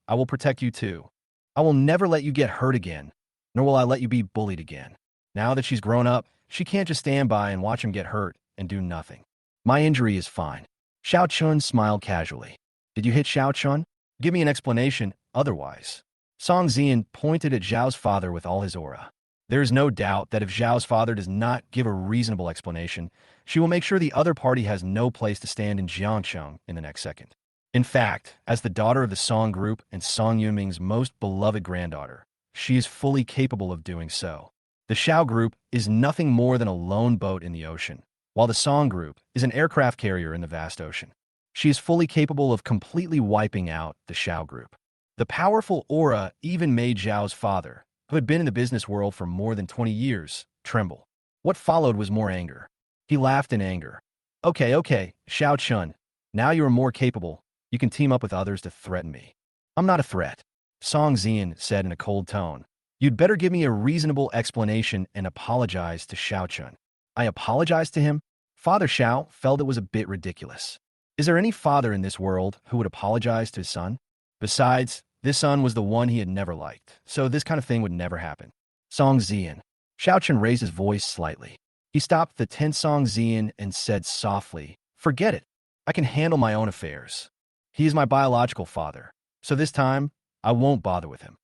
I will protect you too. I will never let you get hurt again, nor will I let you be bullied again. Now that she's grown up, she can't just stand by and watch him get hurt and do nothing. My injury is fine. Xiao Chun smiled casually. Did you hit Xiao Chun? Give me an explanation, otherwise. Song Zian pointed at Zhao's father with all his aura. There is no doubt that if Zhao's father does not give a reasonable explanation, she will make sure the other party has no place to stand in Jiangcheng in the next second. In fact, as the daughter of the Song group and Song Yunming's most beloved granddaughter, she is fully capable of doing so. The Xiao group is nothing more than a lone boat in the ocean, while the Song group is an aircraft carrier in the vast ocean. She is fully capable of completely wiping out the Xiao group. The powerful aura even made Zhao's father, who had been in the business world for more than 20 years, tremble. What followed was more anger. He laughed in anger. Okay, Xiao Chun, now you are more capable. You can team up with others to threaten me. I'm not a threat. Song Zian said in a cold tone. You'd better give me a reasonable explanation and apologize to Xiao Chun. I apologized to him? Father Xiao felt it was a bit ridiculous. Is there any father in this world who would apologize to his son? Besides, this son was the one he had never liked, so this kind of thing would never happen. Song Zian. Xiao Chun raised his voice slightly. He stopped the tense Song Zian and said softly, Forget it. I can handle my own affairs. He is my biological father, so this time, I won't bother with him.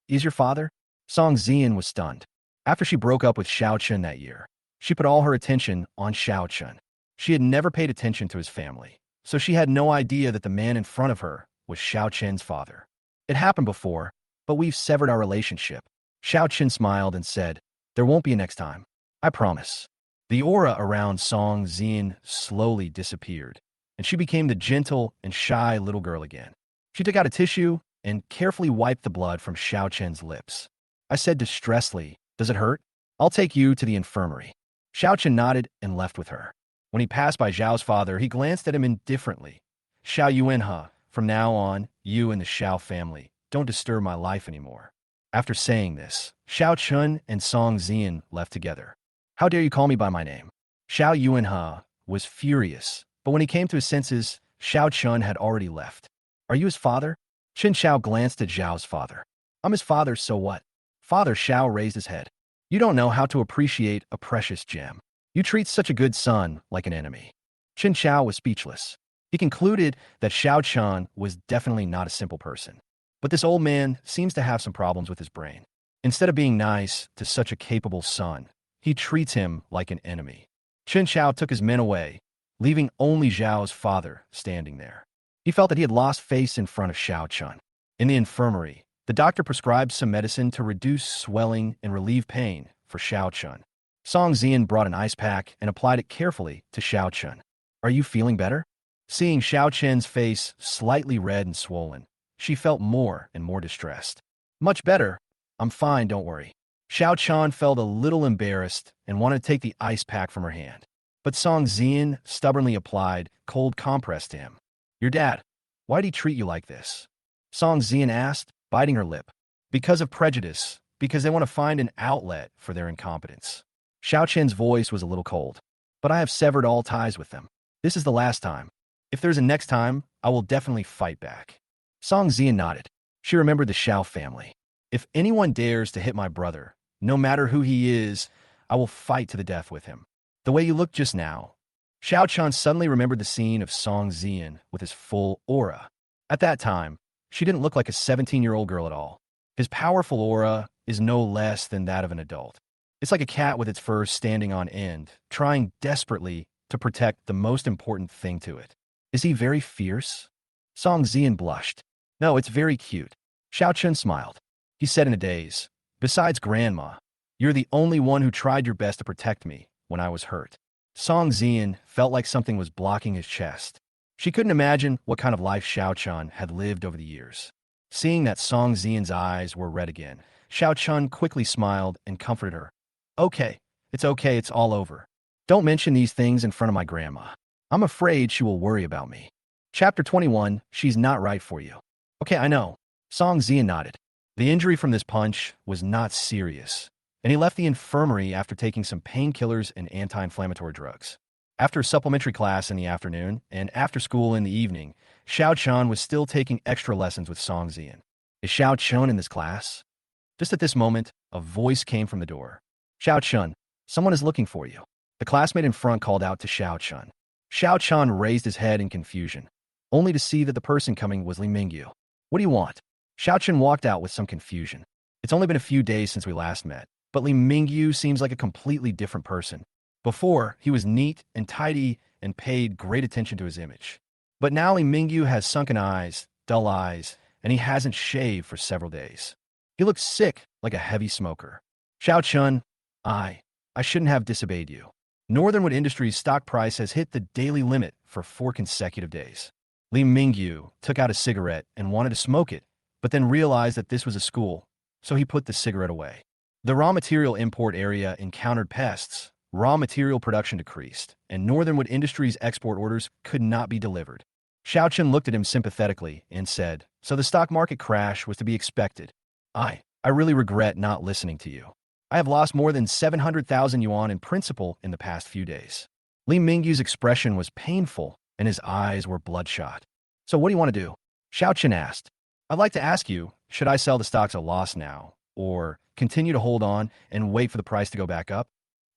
Is your father? Song Zian was stunned. After she broke up with Xiao Chun that year, she put all her attention on Xiao Chun. She had never paid attention to his family, so she had no idea that the man in front of her was Xiao Chun's father. It happened before, but we've severed our relationship. Xiao Chun smiled and said, There won't be a next time. I promise. The aura around Song Zian slowly disappeared, and she became the gentle and shy little girl again. She took out a tissue and carefully wiped the blood from Xiao Chun's lips. I said distressedly, Does it hurt? I'll take you to the infirmary. Xiao Chun nodded and left with her. When he passed by Zhao's father, he glanced at him indifferently. Xiao Yuanhe, from now on, you and the Xiao family don't disturb my life anymore. After saying this, Xiao Chun and Song Zian left together. How dare you call me by my name? Xiao Yuanhe was furious, but when he came to his senses, Xiao Chun had already left. Are you his father? Chen Xiao glanced at Zhao's father. I'm his father, so what? Father Xiao raised his head. You don't know how to appreciate a precious gem. You treat such a good son like an enemy. Chen Xiao was speechless. He concluded that Xiao Chun was definitely not a simple person. But this old man seems to have some problems with his brain. Instead of being nice to such a capable son, he treats him like an enemy. Chen Xiao took his men away, leaving only Zhao's father standing there. He felt that he had lost face in front of Xiao Chun. In the infirmary, the doctor prescribed some medicine to reduce swelling and relieve pain for Xiao Chun. Song Zian brought an ice pack and applied it carefully to Xiao Chun. Are you feeling better? Seeing Xiao Chun's face slightly red and swollen, she felt more and more distressed. Much better. I'm fine, don't worry. Xiao Chun felt a little embarrassed and wanted to take the ice pack from her hand. But Song Zian stubbornly applied cold compress to him. Your dad, why'd he treat you like this? Song Zian asked, biting her lip. Because of prejudice, because they want to find an outlet for their incompetence. Xiao Chen's voice was a little cold. But I have severed all ties with them. This is the last time. If there's a next time, I will definitely fight back. Song Zian nodded. She remembered the Xiao family. If anyone dares to hit my brother, no matter who he is, I will fight to the death with him. The way you looked just now. Xiao Chun suddenly remembered the scene of Song Zian with his full aura. At that time, she didn't look like a 17-year-old girl at all. His powerful aura is no less than that of an adult. It's like a cat with its fur standing on end, trying desperately to protect the most important thing to it. Is he very fierce? Song Zian blushed. No, it's very cute. Xiao Chun smiled. He said in a daze, "Besides Grandma, you're the only one who tried your best to protect me when I was hurt." Song Zian felt like something was blocking his chest. She couldn't imagine what kind of life Xiao Chun had lived over the years. Seeing that Song Zian's eyes were red again, Xiao Chun quickly smiled and comforted her. Okay, it's all over. Don't mention these things in front of my grandma. I'm afraid she will worry about me. Chapter 21, She's Not Right for You. Okay, I know. Song Zian nodded. The injury from this punch was not serious, and he left the infirmary after taking some painkillers and anti-inflammatory drugs. After a supplementary class in the afternoon and after school in the evening, Xiao Chun was still taking extra lessons with Song Zian. Is Xiao Chun in this class? Just at this moment, a voice came from the door. Xiao Chun, someone is looking for you. The classmate in front called out to Xiao Chun. Xiao Chun raised his head in confusion, only to see that the person coming was Li Mingyu. What do you want? Xiao Chun walked out with some confusion. It's only been a few days since we last met, but Li Mingyu seems like a completely different person. Before, he was neat and tidy and paid great attention to his image. But now Li Mingyu has sunken eyes, dull eyes, and he hasn't shaved for several days. He looks sick, like a heavy smoker. Xiao Chun, I shouldn't have disobeyed you. Northernwood Industries' stock price has hit the daily limit for 4 consecutive days. Li Mingyu took out a cigarette and wanted to smoke it, but then realized that this was a school, so he put the cigarette away. The raw material import area encountered pests, raw material production decreased, and Northernwood Industries' export orders could not be delivered. Xiao Chun looked at him sympathetically and said, "So the stock market crash was to be expected. I really regret not listening to you. I have lost more than 700,000 yuan in principal in the past few days." Li Mingyu's expression was painful, and his eyes were bloodshot. "So what do you want to do?" Xiao Chun asked. "I'd like to ask you, should I sell the stocks at a loss now, or continue to hold on and wait for the price to go back up?"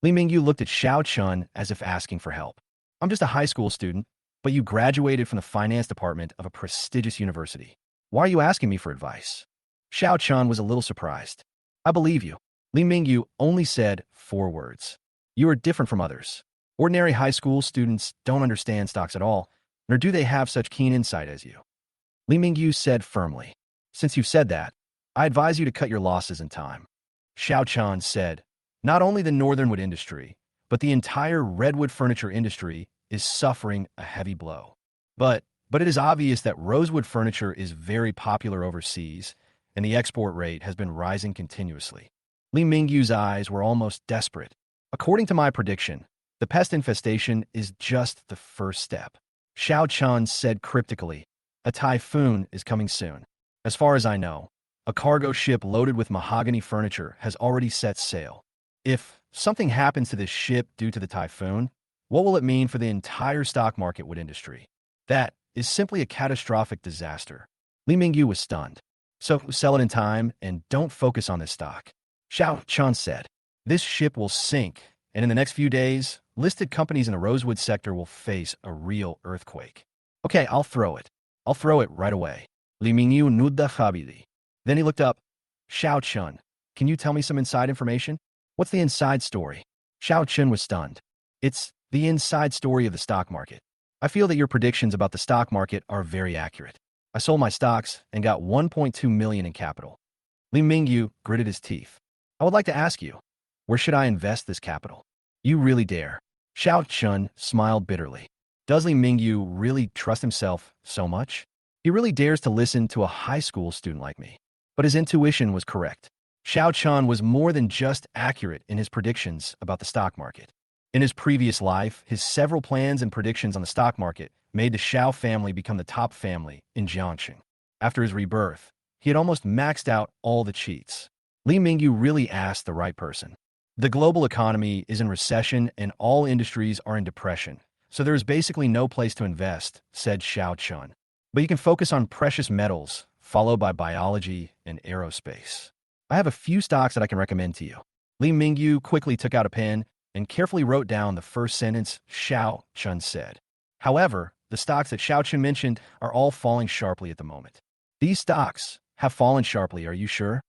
Li Mingyu looked at Xiao Chun as if asking for help. "I'm just a high school student, but you graduated from the finance department of a prestigious university. Why are you asking me for advice?" Xiao Chun was a little surprised. "I believe you." Li Mingyu only said 4 words. "You are different from others. Ordinary high school students don't understand stocks at all, nor do they have such keen insight as you." Li Mingyu said firmly, "Since you've said that, I advise you to cut your losses in time." Xiao Chun said, "Not only the Northernwood industry, but the entire redwood furniture industry is suffering a heavy blow. But it is obvious that rosewood furniture is very popular overseas, and the export rate has been rising continuously." Li Mingyu's eyes were almost desperate. "According to my prediction, the pest infestation is just the first step." Xiao Chun said cryptically, "A typhoon is coming soon. As far as I know, a cargo ship loaded with mahogany furniture has already set sail. If something happens to this ship due to the typhoon, what will it mean for the entire stock market wood industry? That is simply a catastrophic disaster." Li Mingyu was stunned. "So sell it in time and don't focus on this stock." Xiao Chun said, "This ship will sink, and in the next few days, listed companies in the rosewood sector will face a real earthquake." "Okay, I'll throw it. I'll throw it right away." Li Mingyu nudda habili. Then he looked up. "Xiao Chun, can you tell me some inside information? What's the inside story?" Xiao Chun was stunned. "It's the inside story of the stock market. I feel that your predictions about the stock market are very accurate. I sold my stocks and got 1.2 million in capital." Li Mingyu gritted his teeth. "I would like to ask you, where should I invest this capital?" "You really dare." Xiao Chun smiled bitterly. Does Li Mingyu really trust himself so much? He really dares to listen to a high school student like me. But his intuition was correct. Xiao Chun was more than just accurate in his predictions about the stock market. In his previous life, his several plans and predictions on the stock market made the Xiao family become the top family in Jiangxing. After his rebirth, he had almost maxed out all the cheats. Li Mingyu really asked the right person. The global economy is in recession and all industries are in depression, so there is basically no place to invest, said Xiao Chun. But you can focus on precious metals, followed by biology and aerospace. I have a few stocks that I can recommend to you. Li Mingyu quickly took out a pen and carefully wrote down the first sentence Xiao Chun said. However, the stocks that Xiao Chun mentioned are all falling sharply at the moment. These stocks have fallen sharply, are you sure?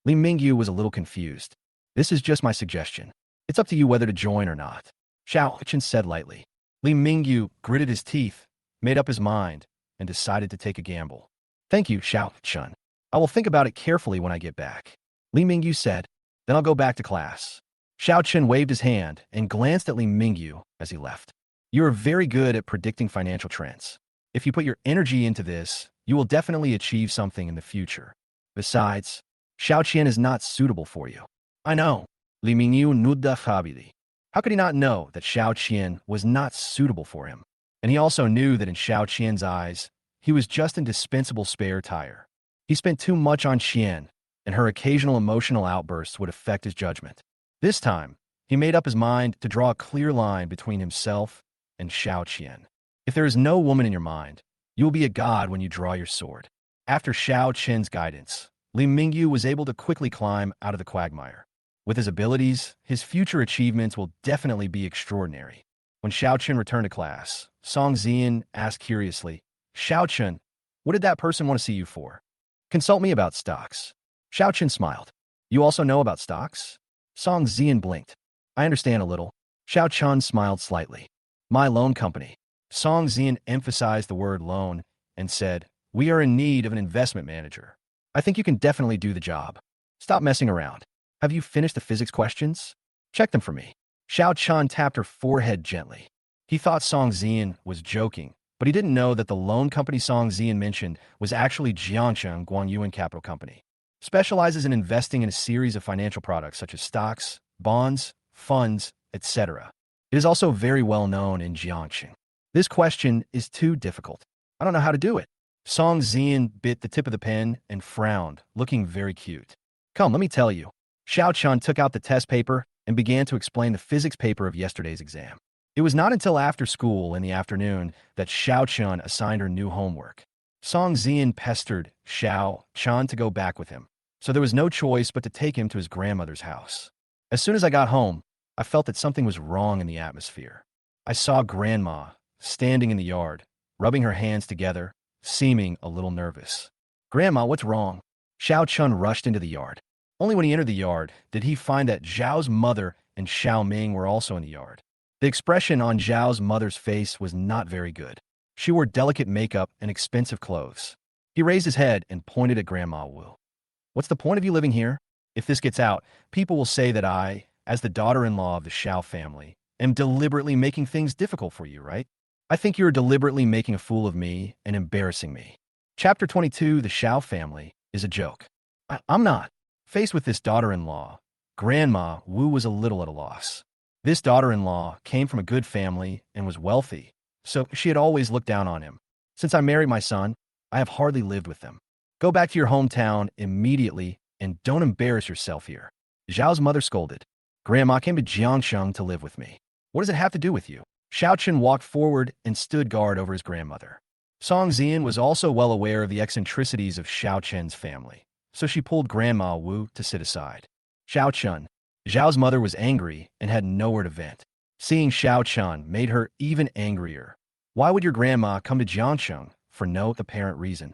Li Mingyu was a little confused. This is just my suggestion. It's up to you whether to join or not, Xiao Chun said lightly. Li Mingyu gritted his teeth, made up his mind, and decided to take a gamble. Thank you, Xiao Chun. I will think about it carefully when I get back. Li Mingyu said. Then I'll go back to class. Xiao Chen waved his hand and glanced at Li Mingyu as he left. You are very good at predicting financial trends. If you put your energy into this, you will definitely achieve something in the future. Besides, Xiao Qian is not suitable for you. I know. Li Mingyu nudda habili. How could he not know that Xiao Qian was not suitable for him? And he also knew that in Xiao Qian's eyes, he was just an indispensable spare tire. He spent too much on Qian, and her occasional emotional outbursts would affect his judgment. This time, he made up his mind to draw a clear line between himself and Xiao Qian. If there is no woman in your mind, you will be a god when you draw your sword. After Xiao Qian's guidance, Li Mingyu was able to quickly climb out of the quagmire. With his abilities, his future achievements will definitely be extraordinary. When Xiao Qian returned to class, Song Zian asked curiously, Xiao Qian, what did that person want to see you for? Consult me about stocks. Xiao Qian smiled. You also know about stocks? Song Zian blinked. I understand a little. Xiao Qian smiled slightly. My loan company. Song Zian emphasized the word loan and said, we are in need of an investment manager. I think you can definitely do the job. Stop messing around. Have you finished the physics questions? Check them for me. Xiao Qian tapped her forehead gently. He thought Song Zian was joking, but he didn't know that the loan company Song Zian mentioned was actually Jiangsheng Guangyuan Capital Company. Specializes in investing in a series of financial products such as stocks, bonds, funds, etc. It is also very well known in Jiangxing. This question is too difficult. I don't know how to do it. Song Zian bit the tip of the pen and frowned, looking very cute. Come, let me tell you. Xiao Qian took out the test paper and began to explain the physics paper of yesterday's exam. It was not until after school in the afternoon that Xiao Qian assigned her new homework. Song Zian pestered Xiao Qian to go back with him, so there was no choice but to take him to his grandmother's house. As soon as I got home, I felt that something was wrong in the atmosphere. I saw Grandma standing in the yard, rubbing her hands together, seeming a little nervous. Grandma, what's wrong? Xiao Qian rushed into the yard. Only when he entered the yard did he find that Zhao's mother and Xiao Ming were also in the yard. The expression on Zhao's mother's face was not very good. She wore delicate makeup and expensive clothes. He raised his head and pointed at Grandma Wu. What's the point of you living here? If this gets out, people will say that I, as the daughter-in-law of the Xiao family, am deliberately making things difficult for you, right? I think you're deliberately making a fool of me and embarrassing me. Chapter 22, The Xiao Family, is a joke. I'm not. Faced with this daughter-in-law, Grandma Wu was a little at a loss. This daughter-in-law came from a good family and was wealthy, so she had always looked down on him. Since I married my son, I have hardly lived with them. Go back to your hometown immediately and don't embarrass yourself here. Zhao's mother scolded. Grandma came to Jiangsheng to live with me. What does it have to do with you? Xiao Qian walked forward and stood guard over his grandmother. Song Zian was also well aware of the eccentricities of Xiao Qian's family, so she pulled Grandma Wu to sit aside. Xiao Qian, Zhao's mother, was angry and had nowhere to vent. Seeing Xiao Qian made her even angrier. Why would your grandma come to Jiangsheng for no apparent reason?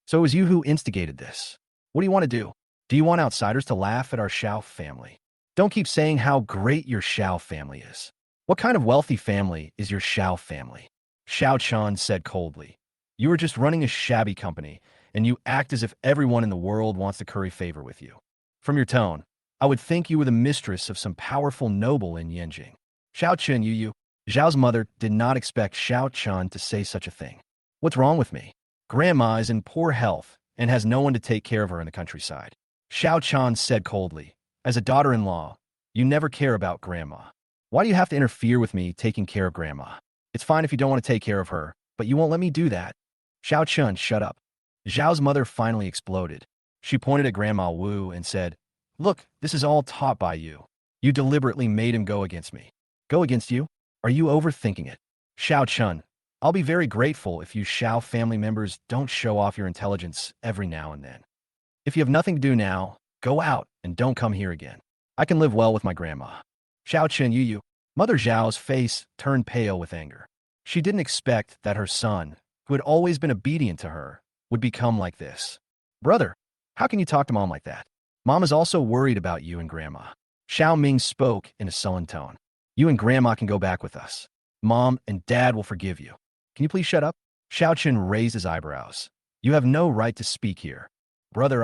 So it was you who instigated this. What do you want to do? Do you want outsiders to laugh at our Xiao family? Don't keep saying how great your Xiao family is. What kind of wealthy family is your Xiao family? Xiao Qian said coldly. You are just running a shabby company, and you act as if everyone in the world wants to curry favor with you. From your tone, I would think you were the mistress of some powerful noble in Yanjing. Xiao Qian Yu. Zhao's mother did not expect Xiao Qian to say such a thing. What's wrong with me? Grandma is in poor health and has no one to take care of her in the countryside. Xiao Qian said coldly. As a daughter-in-law, you never care about Grandma. Why do you have to interfere with me taking care of Grandma? It's fine if you don't want to take care of her, but you won't let me do that. Xiao Qian, shut up. Zhao's mother finally exploded. She pointed at Grandma Wu and said, Look, this is all taught by you. You deliberately made him go against me. Go against you? Are you overthinking it? Xiao Qian, I'll be very grateful if you Xiao family members don't show off your intelligence every now and then. If you have nothing to do now, go out and don't come here again. I can live well with my grandma. Xiao Qian Yu. Mother Zhao's face turned pale with anger. She didn't expect that her son, who had always been obedient to her, would become like this. Brother, how can you talk to Mom like that? Mom is also worried about you and Grandma. Xiao Ming spoke in a sullen tone. You and Grandma can go back with us. Mom and Dad will forgive you. Can you please shut up? Xiao Qian raised his eyebrows. You have no right to speak here. Brother,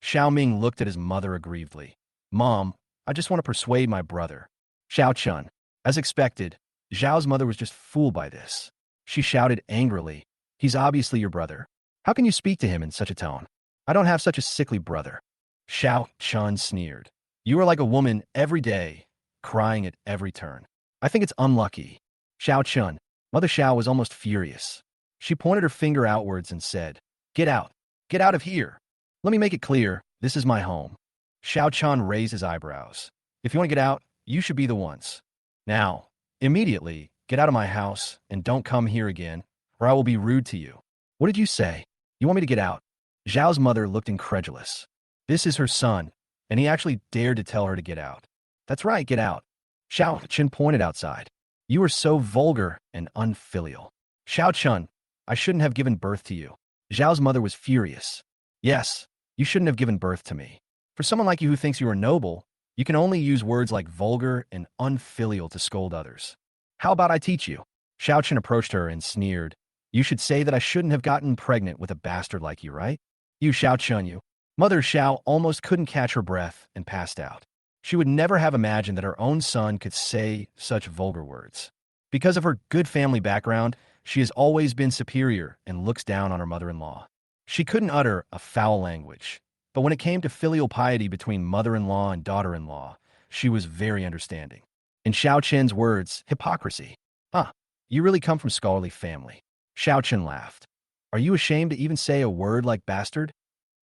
Xiao Ming looked at his mother aggrievedly. Mom, I just want to persuade my brother. Xiao Chun. As expected, Zhao's mother was just fooled by this. She shouted angrily, he's obviously your brother. How can you speak to him in such a tone? I don't have such a sickly brother. Xiao Chun sneered. You are like a woman every day, crying at every turn. I think it's unlucky. Xiao Chun. Mother Xiao was almost furious. She pointed her finger outwards and said, Get out. Get out of here. Let me make it clear, this is my home. Xiao Chun raised his eyebrows. If you want to get out, you should be the ones. Now, immediately, get out of my house and don't come here again, or I will be rude to you. What did you say? You want me to get out? Zhao's mother looked incredulous. This is her son, and he actually dared to tell her to get out. That's right, get out. Xiao Chun pointed outside. You are so vulgar and unfilial. Xiao Chun, I shouldn't have given birth to you. Zhao's mother was furious. Yes, you shouldn't have given birth to me. For someone like you who thinks you are noble, you can only use words like vulgar and unfilial to scold others. How about I teach you? Xiao Chun approached her and sneered. You should say that I shouldn't have gotten pregnant with a bastard like you, right? You Xiao Chun, you. Mother Xiao almost couldn't catch her breath and passed out. She would never have imagined that her own son could say such vulgar words. Because of her good family background, she has always been superior and looks down on her mother-in-law. She couldn't utter a foul language, but when it came to filial piety between mother-in-law and daughter-in-law, she was very understanding. In Xiao Chen's words, hypocrisy. You really come from scholarly family. Xiao Chen laughed. Are you ashamed to even say a word like bastard?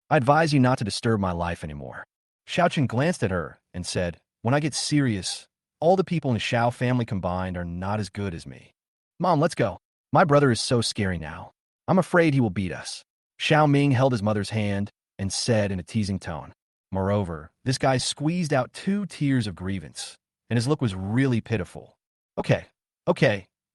I advise you not to disturb my life anymore. Xiao Chen glanced at her and said, when I get serious, all the people in the Xiao family combined are not as good as me. Mom, let's go. My brother is so scary now. I'm afraid he will beat us. Xiao Ming held his mother's hand and said in a teasing tone. Moreover, this guy squeezed out 2 tears of grievance, and his look was really pitiful. Okay,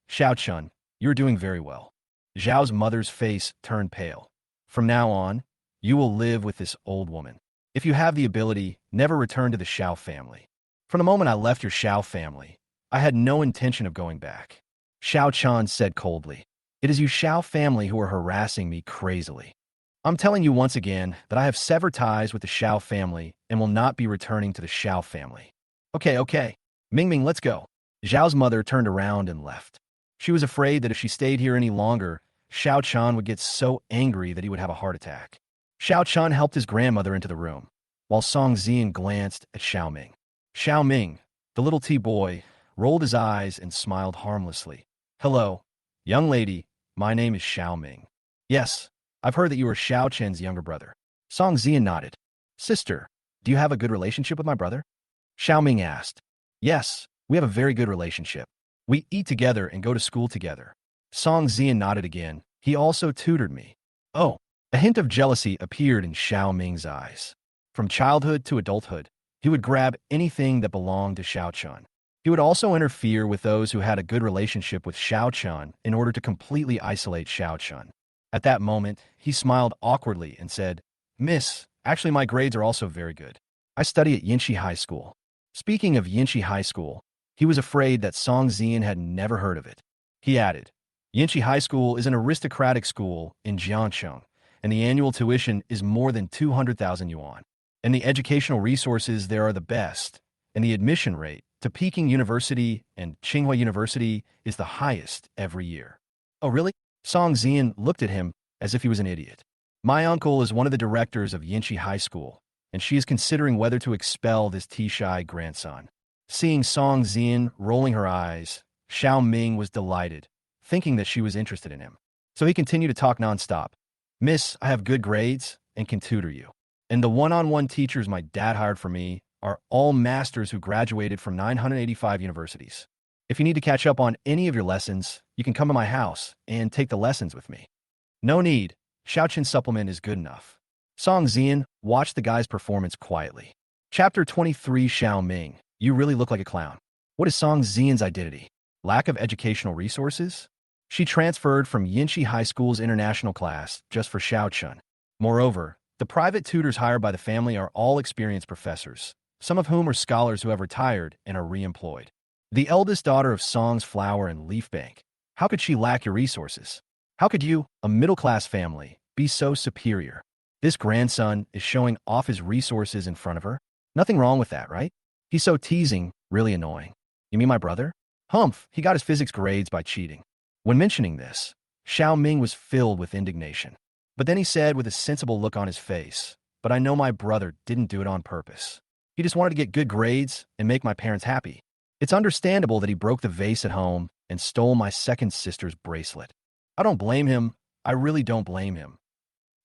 Xiao Chun, you're doing very well. Zhao's mother's face turned pale. From now on, you will live with this old woman. If you have the ability, never return to the Xiao family. From the moment I left your Xiao family, I had no intention of going back. Xiao Chun said coldly, It is you Xiao family who are harassing me crazily. I'm telling you once again that I have severed ties with the Xiao family and will not be returning to the Xiao family. Okay. Ming, let's go. Zhao's mother turned around and left. She was afraid that if she stayed here any longer, Xiao Chun would get so angry that he would have a heart attack. Xiao Chun helped his grandmother into the room, while Song Zian glanced at Xiao Ming. Xiao Ming, the little T-boy, rolled his eyes and smiled harmlessly. Hello, young lady, my name is Xiao Ming. Yes, I've heard that you are Xiao Chen's younger brother. Song Zian nodded. Sister, do you have a good relationship with my brother? Xiao Ming asked. Yes, we have a very good relationship. We eat together and go to school together. Song Zian nodded again. He also tutored me. Oh, a hint of jealousy appeared in Xiao Ming's eyes. From childhood to adulthood, he would grab anything that belonged to Xiao Chun. He would also interfere with those who had a good relationship with Xiao Chun in order to completely isolate Xiao Chun. At that moment, he smiled awkwardly and said, Miss, actually my grades are also very good. I study at Yinshi High School. Speaking of Yinshi High School, he was afraid that Song Zian had never heard of it. He added, Yinshi High School is an aristocratic school in Jiangcheng, and the annual tuition is more than 200,000 yuan. And the educational resources there are the best, and the admission rate to Peking University and Tsinghua University is the highest every year. Oh, really? Song Zian looked at him as if he was an idiot. My uncle is one of the directors of Yinshi High School, and she is considering whether to expel this T-shy grandson. Seeing Song Zian rolling her eyes, Xiao Ming was delighted, thinking that she was interested in him. So he continued to talk nonstop. Miss, I have good grades and can tutor you. And the one-on-one teachers my dad hired for me are all masters who graduated from 985 universities. If you need to catch up on any of your lessons, you can come to my house and take the lessons with me. No need. Xiao Chen's supplement is good enough. Song Zian watched the guy's performance quietly. Chapter 23 Xiao Ming, you really look like a clown. What is Song Zian's identity? Lack of educational resources? She transferred from Yinshi High School's international class just for Xiao Chun. Moreover, the private tutors hired by the family are all experienced professors, some of whom are scholars who have retired and are re-employed. The eldest daughter of Song's Flower and Leaf Bank. How could she lack your resources? How could you, a middle-class family, be so superior? This grandson is showing off his resources in front of her. Nothing wrong with that, right? He's so teasing, really annoying. You mean my brother? Humph, he got his physics grades by cheating. When mentioning this, Xiao Ming was filled with indignation. But then he said with a sensible look on his face, but I know my brother didn't do it on purpose. He just wanted to get good grades and make my parents happy. It's understandable that he broke the vase at home and stole my second sister's bracelet. I don't blame him. I really don't blame him.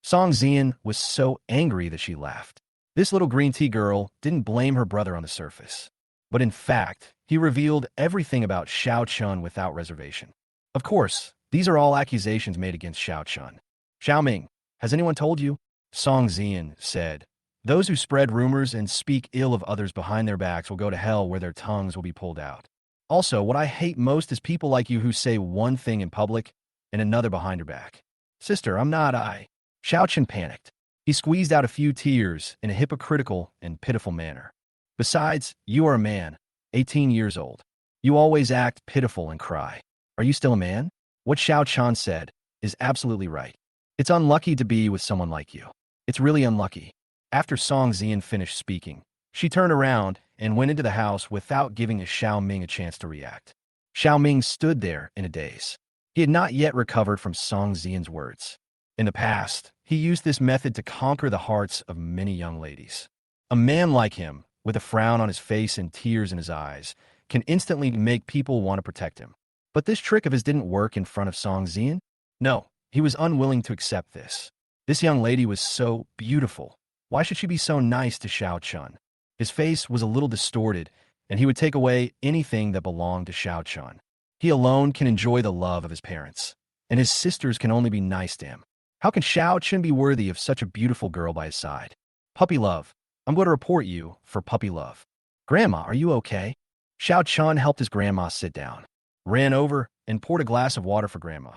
Song Zian was so angry that she laughed. This little green tea girl didn't blame her brother on the surface. But in fact, he revealed everything about Xiao Chun without reservation. Of course, these are all accusations made against Xiao Chun. Xiao Ming, has anyone told you? Song Zian said, those who spread rumors and speak ill of others behind their backs will go to hell where their tongues will be pulled out. Also, what I hate most is people like you who say one thing in public and another behind your back. Sister, I'm not I. Xiao Chun panicked. He squeezed out a few tears in a hypocritical and pitiful manner. Besides, you are a man, 18 years old. You always act pitiful and cry. Are you still a man? What Xiao Chun said is absolutely right. It's unlucky to be with someone like you. It's really unlucky. After Song Zian finished speaking, she turned around and went into the house without giving Xiao Ming a chance to react. Xiao Ming stood there in a daze. He had not yet recovered from Song Zian's words. In the past, he used this method to conquer the hearts of many young ladies. A man like him, with a frown on his face and tears in his eyes, can instantly make people want to protect him. But this trick of his didn't work in front of Song Zian. No, he was unwilling to accept this. This young lady was so beautiful. Why should she be so nice to Xiao Chun? His face was a little distorted, and he would take away anything that belonged to Xiao Chun. He alone can enjoy the love of his parents, and his sisters can only be nice to him. How can Xiao Chun be worthy of such a beautiful girl by his side? Puppy love. I'm going to report you for puppy love. Grandma, are you okay? Xiao Chun helped his grandma sit down, ran over, and poured a glass of water for Grandma.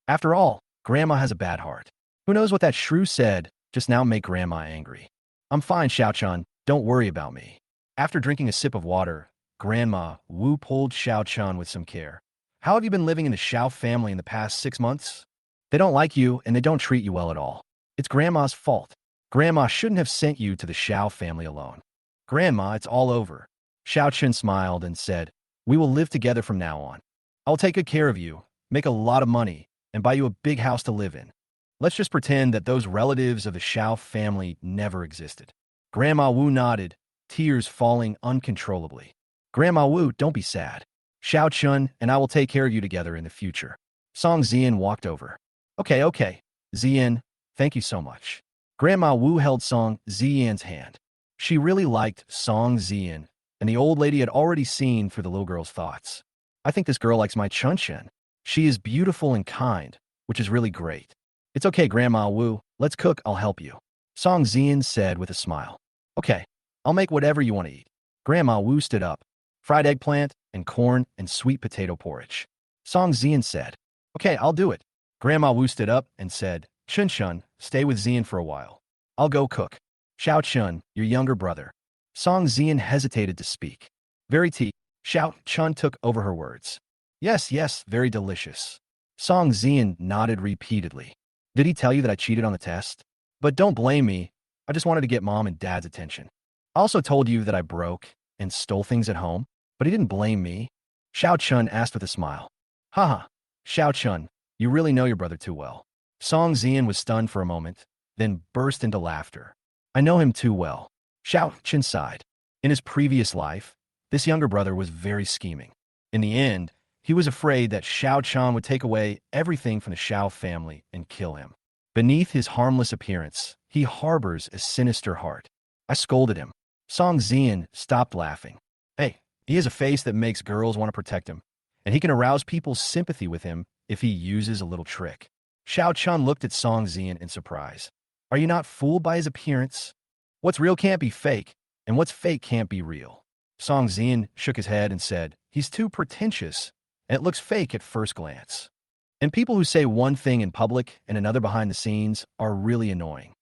After all, Grandma has a bad heart. Who knows what that shrew said just now made Grandma angry. I'm fine, Xiao Chun. Don't worry about me. After drinking a sip of water, Grandma Wu pulled Xiao Chun with some care. How have you been living in the Xiao family in the past 6 months? They don't like you, and they don't treat you well at all. It's Grandma's fault. Grandma shouldn't have sent you to the Xiao family alone. Grandma, it's all over. Xiao Chun smiled and said, we will live together from now on. I'll take good care of you, make a lot of money, and buy you a big house to live in. Let's just pretend that those relatives of the Xiao family never existed. Grandma Wu nodded, tears falling uncontrollably. Grandma Wu, don't be sad. Xiao Chun and I will take care of you together in the future. Song Zian walked over. Okay. Zian, thank you so much. Grandma Wu held Song Zian's hand. She really liked Song Zian, and the old lady had already seen through the little girl's thoughts. I think this girl likes my Chun-Chen. She is beautiful and kind, which is really great. It's okay, Grandma Wu. Let's cook, I'll help you. Song Zian said with a smile. Okay, I'll make whatever you want to eat. Grandma Wu stood up. Fried eggplant and corn and sweet potato porridge. Song Zian said. Okay, I'll do it. Grandma Wu stood up and said, Chun-Chun, stay with Zian for a while. I'll go cook. Xiao Chun, your younger brother. Song Zian hesitated to speak. Very tea. Xiao Chun took over her words. Yes, very delicious. Song Zian nodded repeatedly. Did he tell you that I cheated on the test? But don't blame me. I just wanted to get Mom and Dad's attention. I also told you that I broke and stole things at home, but he didn't blame me. Xiao Chun asked with a smile. Haha, Xiao Chun, you really know your brother too well. Song Zian was stunned for a moment, then burst into laughter. I know him too well. Xiao Chun sighed. In his previous life, this younger brother was very scheming. In the end, he was afraid that Xiao Chun would take away everything from the Xiao family and kill him. Beneath his harmless appearance, he harbors a sinister heart. I scolded him. Song Zian stopped laughing. Hey, he has a face that makes girls want to protect him, and he can arouse people's sympathy with him if he uses a little trick. Xiao Chun looked at Song Zian in surprise. Are you not fooled by his appearance? What's real can't be fake, and what's fake can't be real. Song Zian shook his head and said, he's too pretentious, and it looks fake at first glance. And people who say one thing in public and another behind the scenes are really annoying.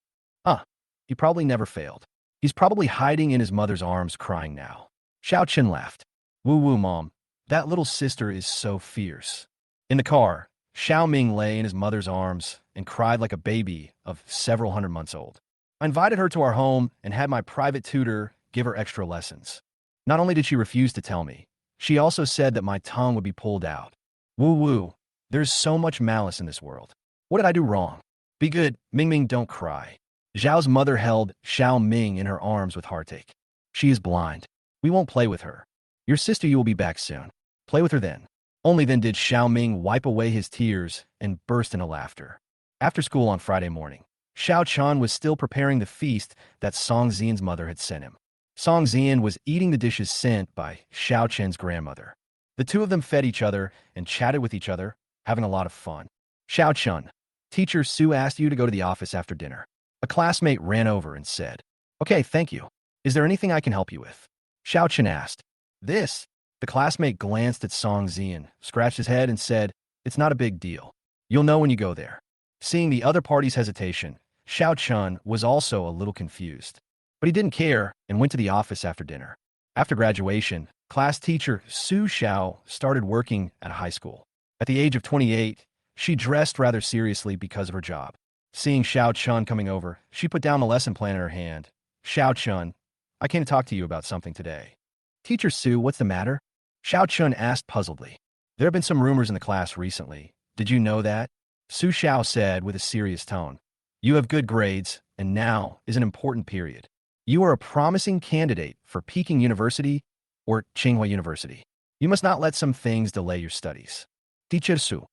He probably never failed. He's probably hiding in his mother's arms crying now. Xiao Chun laughed. Woo, Mom. That little sister is so fierce. In the car, Xiao Ming lay in his mother's arms and cried like a baby of several hundred months old. I invited her to our home and had my private tutor give her extra lessons. Not only did she refuse to tell me, she also said that my tongue would be pulled out. Woo woo. There's so much malice in this world. What did I do wrong? Be good, Ming Ming, don't cry. Zhao's mother held Xiao Ming in her arms with heartache. She is blind. We won't play with her. Your sister, you will be back soon. Play with her then. Only then did Xiao Ming wipe away his tears and burst into laughter. After school on Friday morning, Xiao Chan was still preparing the feast that Song Xian's mother had sent him. Song Xian was eating the dishes sent by Xiao Chen's grandmother. The two of them fed each other and chatted with each other, having a lot of fun. Xiao Chun, teacher Su asked you to go to the office after dinner. A classmate ran over and said, Okay, thank you. Is there anything I can help you with? Xiao Chen asked. This? The classmate glanced at Song Xian, scratched his head and said, It's not a big deal. You'll know when you go there. Seeing the other party's hesitation, Xiao Chun was also a little confused. But he didn't care and went to the office after dinner. After graduation, class teacher Su Xiao started working at a high school. At the age of 28, she dressed rather seriously because of her job. Seeing Xiao Chun coming over, she put down the lesson plan in her hand. Xiao Chun, I came to talk to you about something today. Teacher Su, what's the matter? Xiao Chun asked puzzledly. There have been some rumors in the class recently. Did you know that? Su Xiao said with a serious tone. You have good grades, and now is an important period. You are a promising candidate for Peking University or Tsinghua University. You must not let some things delay your studies. Teacher Su.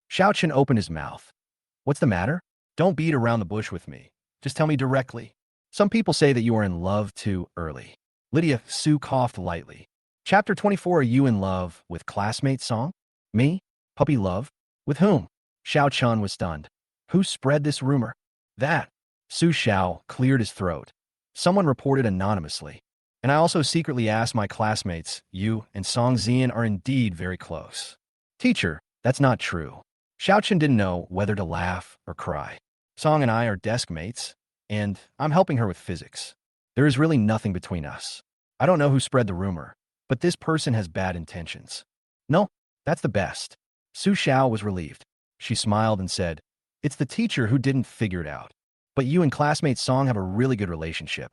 Xiao Chen opened his mouth. What's the matter? Don't beat around the bush with me. Just tell me directly. Some people say that you are in love too early. Lydia Su coughed lightly. Chapter 24. Are you in love with classmate Song? Me? Puppy love? With whom? Xiao Chun was stunned. Who spread this rumor? That. Su Xiao cleared his throat. Someone reported anonymously. And I also secretly asked my classmates, you and Song Xian are indeed very close. Teacher, that's not true. Xiao Chen didn't know whether to laugh or cry. Song and I are desk mates, and I'm helping her with physics. There is really nothing between us. I don't know who spread the rumor, but this person has bad intentions. No, that's the best. Su Xiao was relieved. She smiled and said, It's the teacher who didn't figure it out. But you and classmate Song have a really good relationship.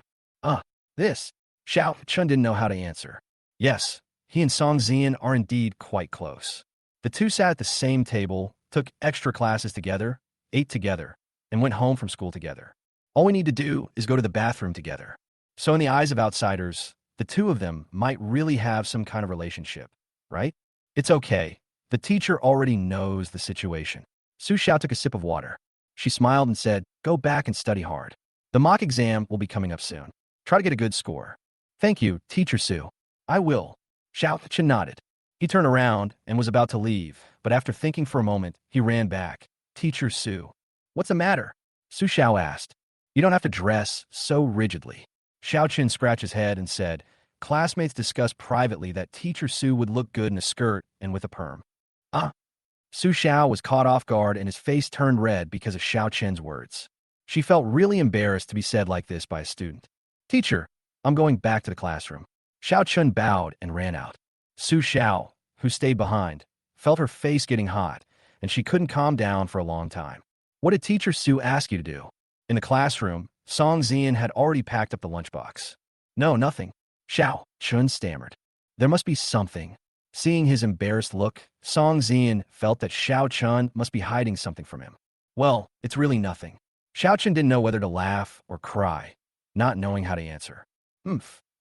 This. Xiao Chun didn't know how to answer. Yes, he and Song Xian are indeed quite close. The two sat at the same table, took extra classes together, ate together, and went home from school together. All we need to do is go to the bathroom together. So in the eyes of outsiders, the two of them might really have some kind of relationship, right? It's okay. The teacher already knows the situation. Su Xiao took a sip of water. She smiled and said, Go back and study hard. The mock exam will be coming up soon. Try to get a good score. Thank you, Teacher Su. I will. Xiao Chen nodded. He turned around and was about to leave, but after thinking for a moment, he ran back. Teacher Su. What's the matter? Su Xiao asked. You don't have to dress so rigidly. Xiao Chen scratched his head and said, Classmates discussed privately that Teacher Su would look good in a skirt and with a perm. Su Xiao was caught off guard and his face turned red because of Xiao Chen's words. She felt really embarrassed to be said like this by a student. Teacher, I'm going back to the classroom. Xiao Chun bowed and ran out. Su Xiao, who stayed behind, felt her face getting hot, and she couldn't calm down for a long time. What did Teacher Su ask you to do? In the classroom, Song Xian had already packed up the lunchbox. No, nothing. Xiao Chun stammered. There must be something. Seeing his embarrassed look, Song Xian felt that Xiao Chun must be hiding something from him. Well, it's really nothing. Xiao Chun didn't know whether to laugh or cry, not knowing how to answer.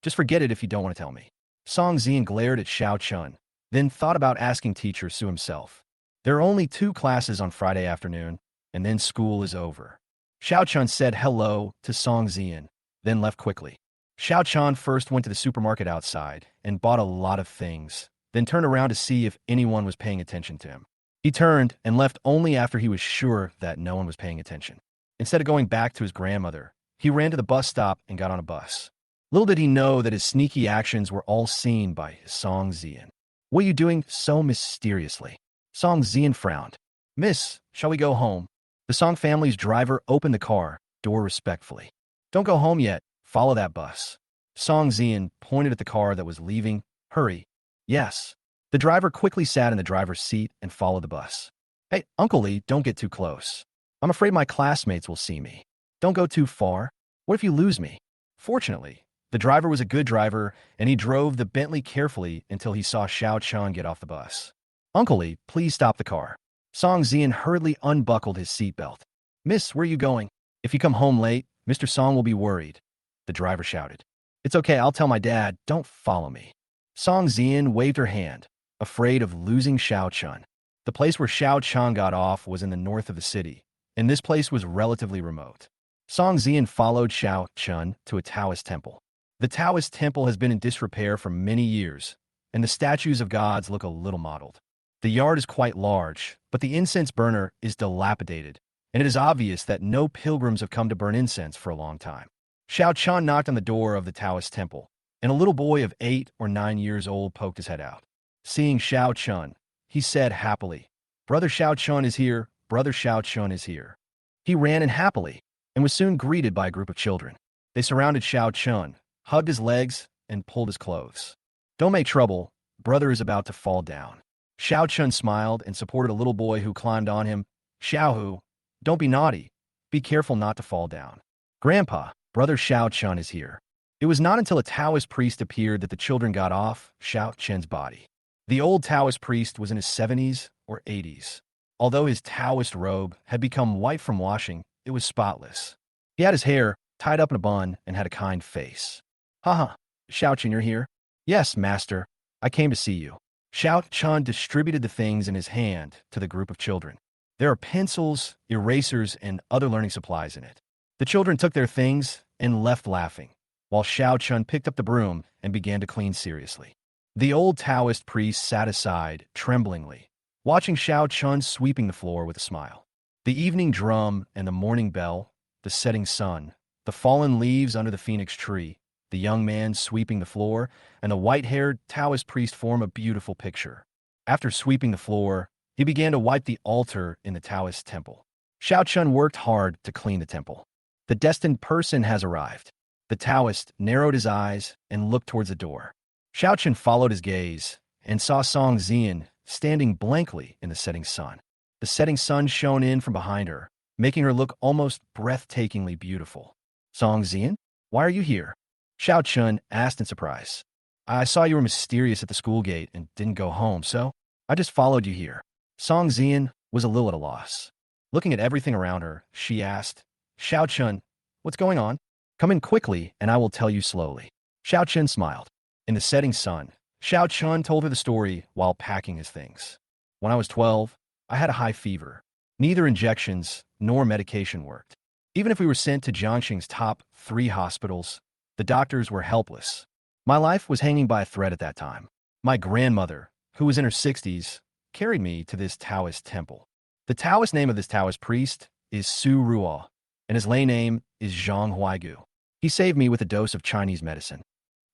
Just forget it if you don't want to tell me. Song Xian glared at Xiao Chun, then thought about asking Teacher Su himself. There are only 2 classes on Friday afternoon, and then school is over. Xiao Chun said hello to Song Xian, then left quickly. Xiao Chun first went to the supermarket outside and bought a lot of things, then turned around to see if anyone was paying attention to him. He turned and left only after he was sure that no one was paying attention. Instead of going back to his grandmother, he ran to the bus stop and got on a bus. Little did he know that his sneaky actions were all seen by Song Xian. What are you doing so mysteriously? Song Xian frowned. Miss, shall we go home? The Song family's driver opened the car door respectfully. Don't go home yet. Follow that bus. Song Xian pointed at the car that was leaving. Hurry. Yes. The driver quickly sat in the driver's seat and followed the bus. Hey, Uncle Lee, don't get too close. I'm afraid my classmates will see me. Don't go too far. What if you lose me? Fortunately, the driver was a good driver, and he drove the Bentley carefully until he saw Xiao Chun get off the bus. Uncle Lee, please stop the car. Song Zian hurriedly unbuckled his seatbelt. Miss, where are you going? If you come home late, Mr. Song will be worried, the driver shouted. It's okay, I'll tell my dad, don't follow me. Song Zian waved her hand, afraid of losing Xiao Chun. The place where Xiao Chun got off was in the north of the city, and this place was relatively remote. Song Zian followed Xiao Chun to a Taoist temple. The Taoist temple has been in disrepair for many years, and the statues of gods look a little mottled. The yard is quite large, but the incense burner is dilapidated, and it is obvious that no pilgrims have come to burn incense for a long time. Xiao Chun knocked on the door of the Taoist temple, and a little boy of 8 or 9 years old poked his head out. Seeing Xiao Chun, he said happily, Brother Xiao Chun is here, Brother Xiao Chun is here. He ran in happily, and was soon greeted by a group of children. They surrounded Xiao Chun, hugged his legs, and pulled his clothes. Don't make trouble, brother is about to fall down. Xiao Chun smiled and supported a little boy who climbed on him. Xiao Hu, don't be naughty. Be careful not to fall down. Grandpa, Brother Xiao Chun is here. It was not until a Taoist priest appeared that the children got off Xiao Chun's body. The old Taoist priest was in his 70s or 80s. Although his Taoist robe had become white from washing, it was spotless. He had his hair tied up in a bun and had a kind face. Haha, Xiao Chun, you're here? Yes, master. I came to see you. Xiao Chun distributed the things in his hand to the group of children. There are pencils, erasers, and other learning supplies in it. The children took their things and left laughing, while Xiao Chun picked up the broom and began to clean seriously. The old Taoist priest sat aside, tremblingly, watching Xiao Chun sweeping the floor with a smile. The evening drum and the morning bell, the setting sun, the fallen leaves under the phoenix tree, the young man sweeping the floor, and the white-haired Taoist priest form a beautiful picture. After sweeping the floor, he began to wipe the altar in the Taoist temple. Xiao Chun worked hard to clean the temple. The destined person has arrived. The Taoist narrowed his eyes and looked towards the door. Xiao Chun followed his gaze and saw Song Zian standing blankly in the setting sun. The setting sun shone in from behind her, making her look almost breathtakingly beautiful. Song Zian, why are you here? Xiao Chun asked in surprise. I saw you were mysterious at the school gate and didn't go home, so I just followed you here. Song Zian was a little at a loss. Looking at everything around her, she asked, Xiao Chun, what's going on? Come in quickly and I will tell you slowly. Xiao Chun smiled. In the setting sun, Xiao Chun told her the story while packing his things. When I was 12, I had a high fever. Neither injections nor medication worked. Even if we were sent to Jiangxing's top 3 hospitals, the doctors were helpless. My life was hanging by a thread at that time. My grandmother, who was in her 60s, carried me to this Taoist temple. The Taoist name of this Taoist priest is Su Ruo, and his lay name is Zhang Huaigu. He saved me with a dose of Chinese medicine.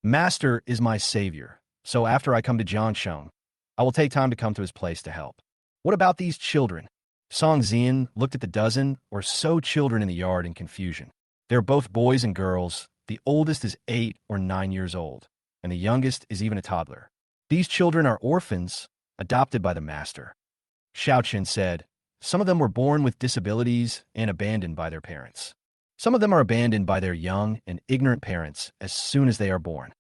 Master is my savior, so after I come to Jiangxing, I will take time to come to his place to help. What about these children? Song Zian looked at the dozen or so children in the yard in confusion. They're both boys and girls. The oldest is 8 or 9 years old, and the youngest is even a toddler. These children are orphans, adopted by the master. Xiao Chun said, some of them were born with disabilities and abandoned by their parents. Some of them are abandoned by their young and ignorant parents as soon as they are born.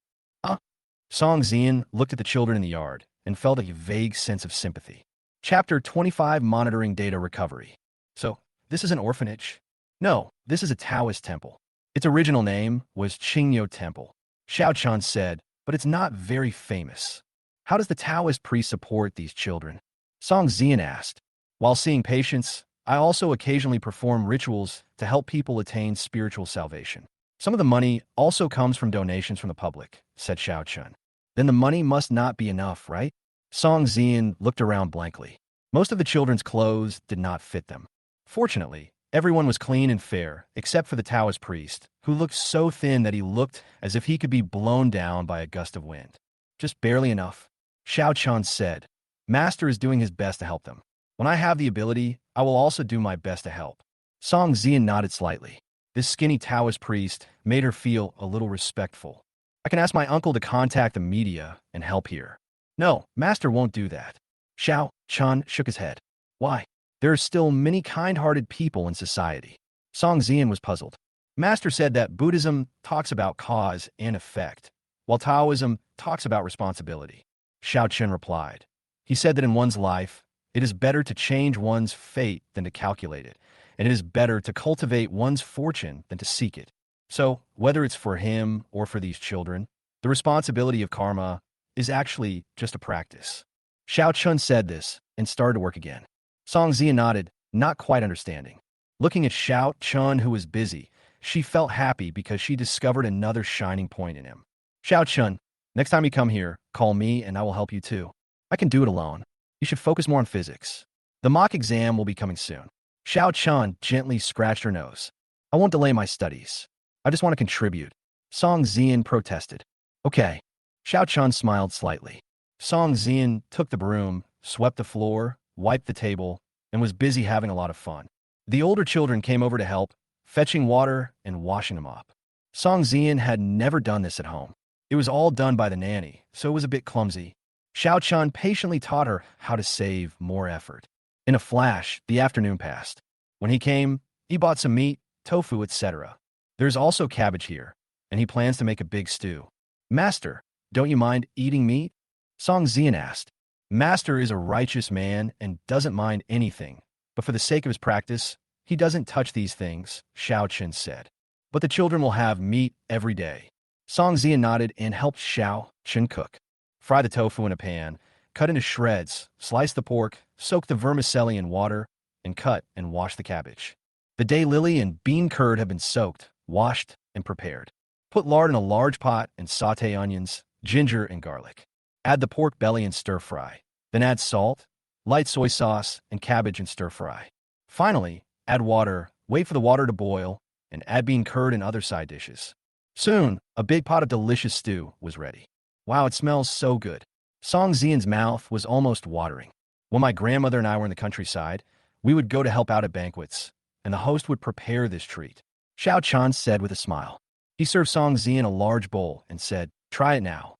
Song Zian looked at the children in the yard and felt a vague sense of sympathy. Chapter 25, Monitoring Data Recovery. So, this is an orphanage? No, this is a Taoist temple. Its original name was Qingyo Temple. Xiao Chun said, but it's not very famous. How does the Taoist priest support these children? Song Zian asked. While seeing patients, I also occasionally perform rituals to help people attain spiritual salvation. Some of the money also comes from donations from the public, said Xiao Chun. Then the money must not be enough, right? Song Zian looked around blankly. Most of the children's clothes did not fit them. Fortunately, everyone was clean and fair, except for the Taoist priest, who looked so thin that he looked as if he could be blown down by a gust of wind. Just barely enough. Xiao Chun said, Master is doing his best to help them. When I have the ability, I will also do my best to help. Song Zian nodded slightly. This skinny Taoist priest made her feel a little respectful. I can ask my uncle to contact the media and help here. No, Master won't do that. Xiao Chun shook his head. Why? There are still many kind-hearted people in society. Song Zian was puzzled. Master said that Buddhism talks about cause and effect, while Taoism talks about responsibility. Xiao Chen replied. He said that in one's life, it is better to change one's fate than to calculate it, and it is better to cultivate one's fortune than to seek it. So, whether it's for him or for these children, the responsibility of karma is actually just a practice. Xiao Chun said this and started to work again. Song Zian nodded, not quite understanding. Looking at Xiao Chun, who was busy, she felt happy because she discovered another shining point in him. Xiao Chun, next time you come here, call me and I will help you too. I can do it alone. You should focus more on physics. The mock exam will be coming soon. Xiao Chun gently scratched her nose. I won't delay my studies. I just want to contribute. Song Zian protested. Okay. Xiao Chun smiled slightly. Song Zian took the broom, swept the floor, wiped the table, and was busy having a lot of fun. The older children came over to help, fetching water and washing them up. Song Zian had never done this at home. It was all done by the nanny, so it was a bit clumsy. Xiao Chun patiently taught her how to save more effort. In a flash, the afternoon passed. When he came, he bought some meat, tofu, etc. There's also cabbage here, and he plans to make a big stew. Master, don't you mind eating meat? Song Zian asked. Master is a righteous man and doesn't mind anything, but for the sake of his practice, he doesn't touch these things, Xiao Chen said. But the children will have meat every day. Song Zian nodded and helped Xiao Chen cook. Fry the tofu in a pan, cut into shreds, slice the pork, soak the vermicelli in water, and cut and wash the cabbage. The daylily and bean curd have been soaked, washed, and prepared. Put lard in a large pot and sauté onions, ginger, and garlic. Add the pork belly and stir-fry. Then add salt, light soy sauce, and cabbage and stir-fry. Finally, add water, wait for the water to boil, and add bean curd and other side dishes. Soon, a big pot of delicious stew was ready. Wow, it smells so good. Song Zian's mouth was almost watering. When my grandmother and I were in the countryside, we would go to help out at banquets, and the host would prepare this treat. Xiao Chan said with a smile. He served Song Zian a large bowl and said, try it now.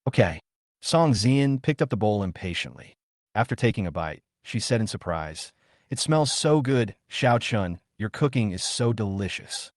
Okay. Song Zian picked up the bowl impatiently. After taking a bite, she said in surprise, it smells so good, Xiao Chun, your cooking is so delicious.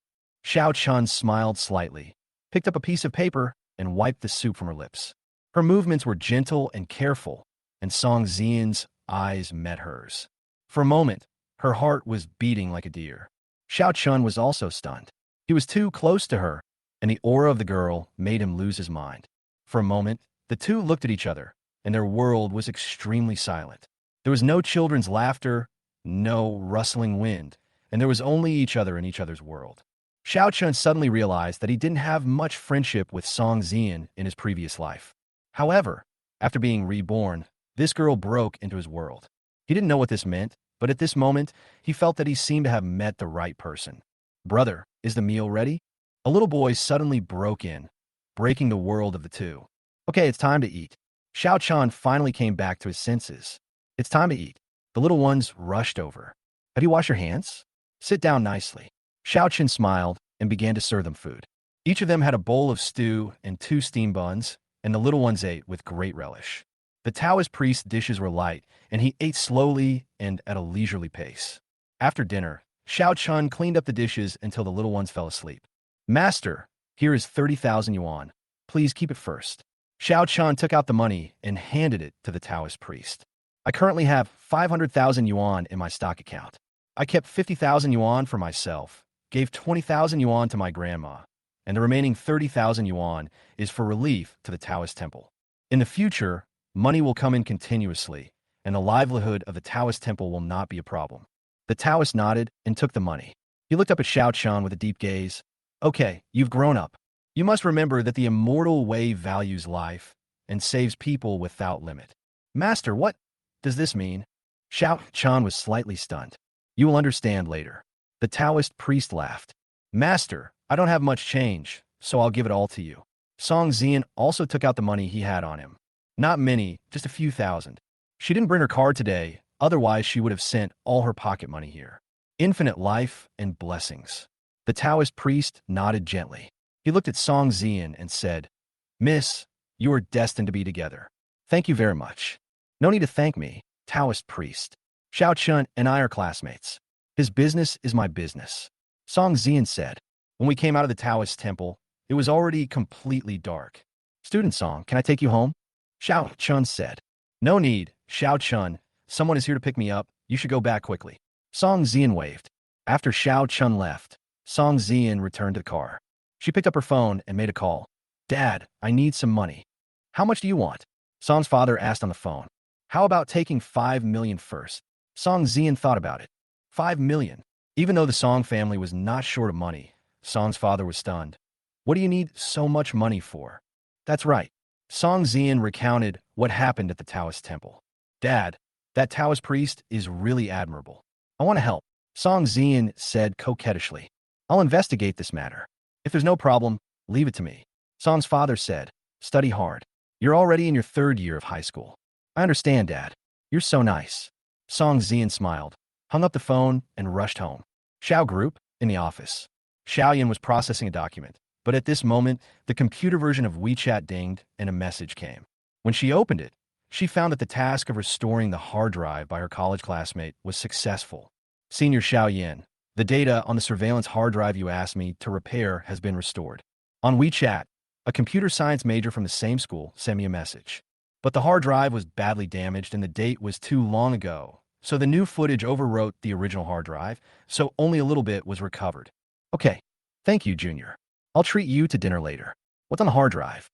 Xiao Chun smiled slightly, picked up a piece of paper, and wiped the soup from her lips. Her movements were gentle and careful, and Song Zian's eyes met hers. For a moment, her heart was beating like a deer. Xiao Chun was also stunned. He was too close to her, and the aura of the girl made him lose his mind. For a moment, the two looked at each other, and their world was extremely silent. There was no children's laughter, no rustling wind, and there was only each other in each other's world. Xiao Chun suddenly realized that he didn't have much friendship with Song Zian in his previous life. However, after being reborn, this girl broke into his world. He didn't know what this meant, but at this moment, he felt that he seemed to have met the right person. Brother, is the meal ready? A little boy suddenly broke in, breaking the world of the two. Okay, it's time to eat. Xiao Chan finally came back to his senses. It's time to eat. The little ones rushed over. Have you washed your hands? Sit down nicely. Xiao Chen smiled and began to serve them food. Each of them had a bowl of stew and 2 steamed buns, and the little ones ate with great relish. The Taoist priest's dishes were light, and he ate slowly and at a leisurely pace. After dinner, Xiao Chun cleaned up the dishes until the little ones fell asleep. Master, here is 30,000 yuan. Please keep it first. Xiao Chun took out the money and handed it to the Taoist priest. I currently have 500,000 yuan in my stock account. I kept 50,000 yuan for myself, gave 20,000 yuan to my grandma, and the remaining 30,000 yuan is for relief to the Taoist temple. In the future, money will come in continuously, and the livelihood of the Taoist temple will not be a problem. The Taoist nodded and took the money. He looked up at Xiao Chan with a deep gaze. Okay, you've grown up. You must remember that the immortal way values life and saves people without limit. Master, what does this mean? Xiao Chan was slightly stunned. You will understand later. The Taoist priest laughed. Master, I don't have much change, so I'll give it all to you. Song Zian also took out the money he had on him. Not many, just a few thousand. She didn't bring her card today, otherwise she would have sent all her pocket money here. Infinite life and blessings. The Taoist priest nodded gently. He looked at Song Zian and said, Miss, you are destined to be together. Thank you very much. No need to thank me, Taoist priest. Xiao Chun and I are classmates. His business is my business. Song Zian said. When we came out of the Taoist temple, it was already completely dark. Student Song, can I take you home? Xiao Chun said. No need, Xiao Chun. Someone is here to pick me up. You should go back quickly. Song Zian waved. After Xiao Chun left, Song Zian returned to the car. She picked up her phone and made a call. Dad, I need some money. How much do you want? Song's father asked on the phone. How about taking 5 million first? Song Zian thought about it. 5 million. Even though the Song family was not short of money, Song's father was stunned. What do you need so much money for? That's right. Song Zian recounted what happened at the Taoist temple. Dad, that Taoist priest is really admirable. I want to help. Song Zian said coquettishly. I'll investigate this matter. If there's no problem, leave it to me. Song's father said, study hard. You're already in your 3rd year of high school. I understand, Dad. You're so nice. Song Zian smiled, hung up the phone, and rushed home. Xiao Group, in the office. Xiaoyan was processing a document, but at this moment, the computer version of WeChat dinged and a message came. When she opened it, she found that the task of restoring the hard drive by her college classmate was successful. Senior Xiaoyan, the data on the surveillance hard drive you asked me to repair has been restored. On WeChat, a computer science major from the same school sent me a message. But the hard drive was badly damaged and the date was too long ago, so the new footage overwrote the original hard drive, so only a little bit was recovered. Okay, thank you, Junior. I'll treat you to dinner later. What's on the hard drive?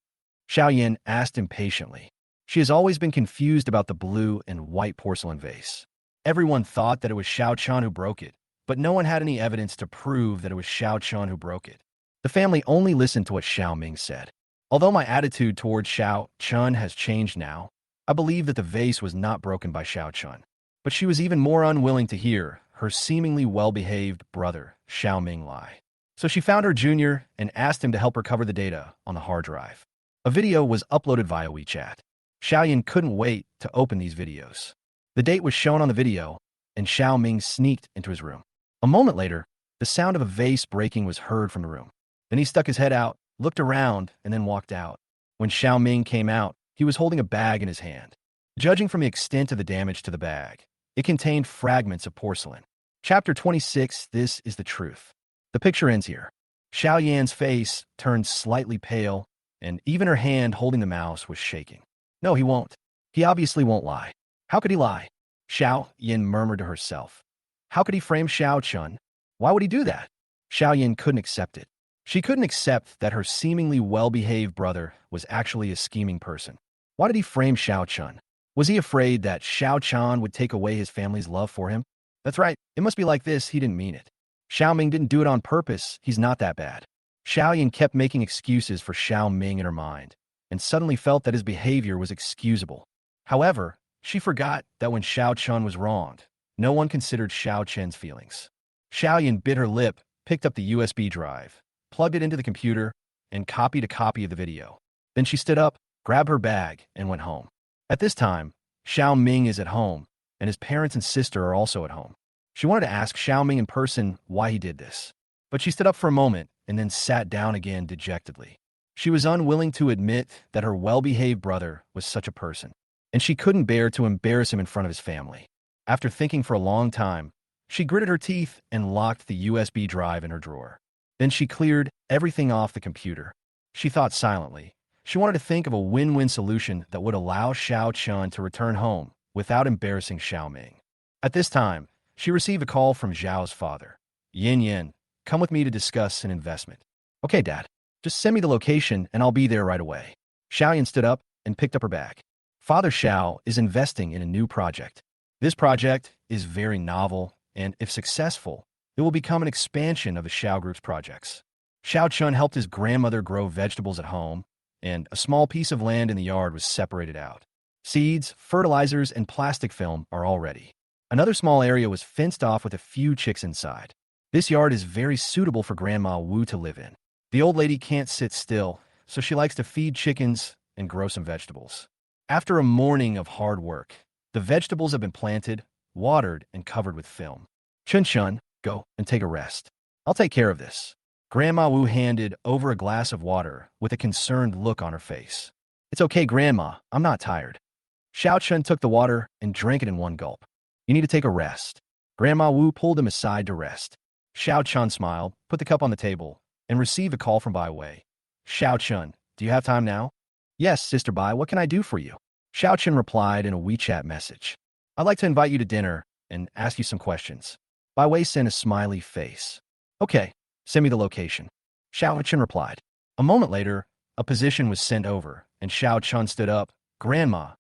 Xiaoyan asked impatiently. She has always been confused about the blue and white porcelain vase. Everyone thought that it was Xiao Chun who broke it, but no one had any evidence to prove that it was Xiao Chun who broke it. The family only listened to what Xiao Ming said. Although my attitude towards Xiao Chun has changed now, I believe that the vase was not broken by Xiao Chun. But she was even more unwilling to hear her seemingly well-behaved brother, Xiao Ming, lie. So she found her junior and asked him to help her cover the data on the hard drive. A video was uploaded via WeChat. Xiaoyan couldn't wait to open these videos. The date was shown on the video, and Xiao Ming sneaked into his room. A moment later, the sound of a vase breaking was heard from the room. Then he stuck his head out, looked around, and then walked out. When Xiao Ming came out, he was holding a bag in his hand. Judging from the extent of the damage to the bag, it contained fragments of porcelain. Chapter 26, This is the Truth. The picture ends here. Xiao Yan's face turned slightly pale, and even her hand holding the mouse was shaking. No, he won't. He obviously won't lie. How could he lie? Xiao Yan murmured to herself. How could he frame Xiao Chun? Why would he do that? Xiao Yan couldn't accept it. She couldn't accept that her seemingly well-behaved brother was actually a scheming person. Why did he frame Xiao Chun? Was he afraid that Xiao Chun would take away his family's love for him? That's right. It must be like this. He didn't mean it. Xiao Ming didn't do it on purpose. He's not that bad. Xiao Yan kept making excuses for Xiao Ming in her mind, and suddenly felt that his behavior was excusable. However, she forgot that when Xiao Chun was wronged, no one considered Xiao Chen's feelings. Xiao Yan bit her lip, picked up the USB drive, plugged it into the computer, and copied a copy of the video. Then she stood up, grabbed her bag, and went home. At this time, Xiao Ming is at home, and his parents and sister are also at home. She wanted to ask Xiao Ming in person why he did this, but she stood up for a moment and then sat down again dejectedly. She was unwilling to admit that her well-behaved brother was such a person, and she couldn't bear to embarrass him in front of his family. After thinking for a long time, she gritted her teeth and locked the USB drive in her drawer. Then she cleared everything off the computer. She thought silently. She wanted to think of a win-win solution that would allow Xiao Chun to return home without embarrassing Xiao Ming. At this time, she received a call from Zhao's father. Yin Yin, come with me to discuss an investment. Okay, Dad. Just send me the location and I'll be there right away. Xiaoyan stood up and picked up her bag. Father Xiao is investing in a new project. This project is very novel, and if successful, it will become an expansion of the Xiao Group's projects. Xiao Chun helped his grandmother grow vegetables at home, and a small piece of land in the yard was separated out. Seeds, fertilizers, and plastic film are all ready. Another small area was fenced off with a few chicks inside. This yard is very suitable for Grandma Wu to live in. The old lady can't sit still, so she likes to feed chickens and grow some vegetables. After a morning of hard work, the vegetables have been planted, watered, and covered with film. Chun Chun, go and take a rest. I'll take care of this. Grandma Wu handed over a glass of water with a concerned look on her face. It's okay, Grandma. I'm not tired. Xiao Chun took the water and drank it in one gulp. You need to take a rest. Grandma Wu pulled him aside to rest. Xiao Chun smiled, put the cup on the table, and received a call from Bai Wei. Xiao Chun, do you have time now? Yes, Sister Bai, what can I do for you? Xiao Chun replied in a WeChat message. I'd like to invite you to dinner and ask you some questions. Bai Wei sent a smiley face. Okay, send me the location. Xiao Chun replied. A moment later, a position was sent over, and Xiao Chun stood up. Grandma,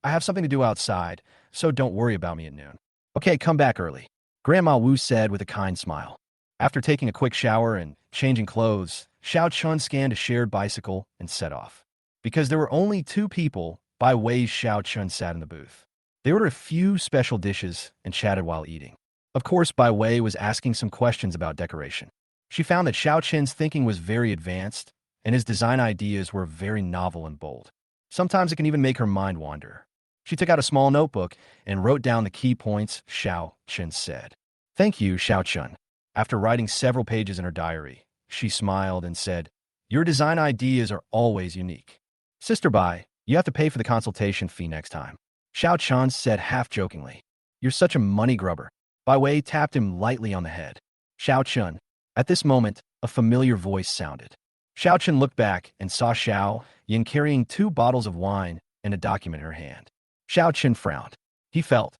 I have something to do outside, so don't worry about me at noon. Okay, come back early. Grandma Wu said with a kind smile. After taking a quick shower and changing clothes, Xiao Chun scanned a shared bicycle and set off. Because there were only two people, Bai Wei's Xiao Chun sat in the booth. They ordered a few special dishes and chatted while eating. Of course, Bai Wei was asking some questions about decoration. She found that Xiao Chen's thinking was very advanced, and his design ideas were very novel and bold. Sometimes it can even make her mind wander. She took out a small notebook and wrote down the key points Xiao Chen said. Thank you, Xiao Chun. After writing several pages in her diary, she smiled and said, Your design ideas are always unique. Sister Bai, you have to pay for the consultation fee next time. Xiao Chun said half-jokingly. You're such a money grubber. Bai Wei tapped him lightly on the head. Xiao Chun. At this moment, a familiar voice sounded. Xiao Chun looked back and saw Xiao Yin carrying 2 bottles of wine and a document in her hand. Xiao Chun frowned. He felt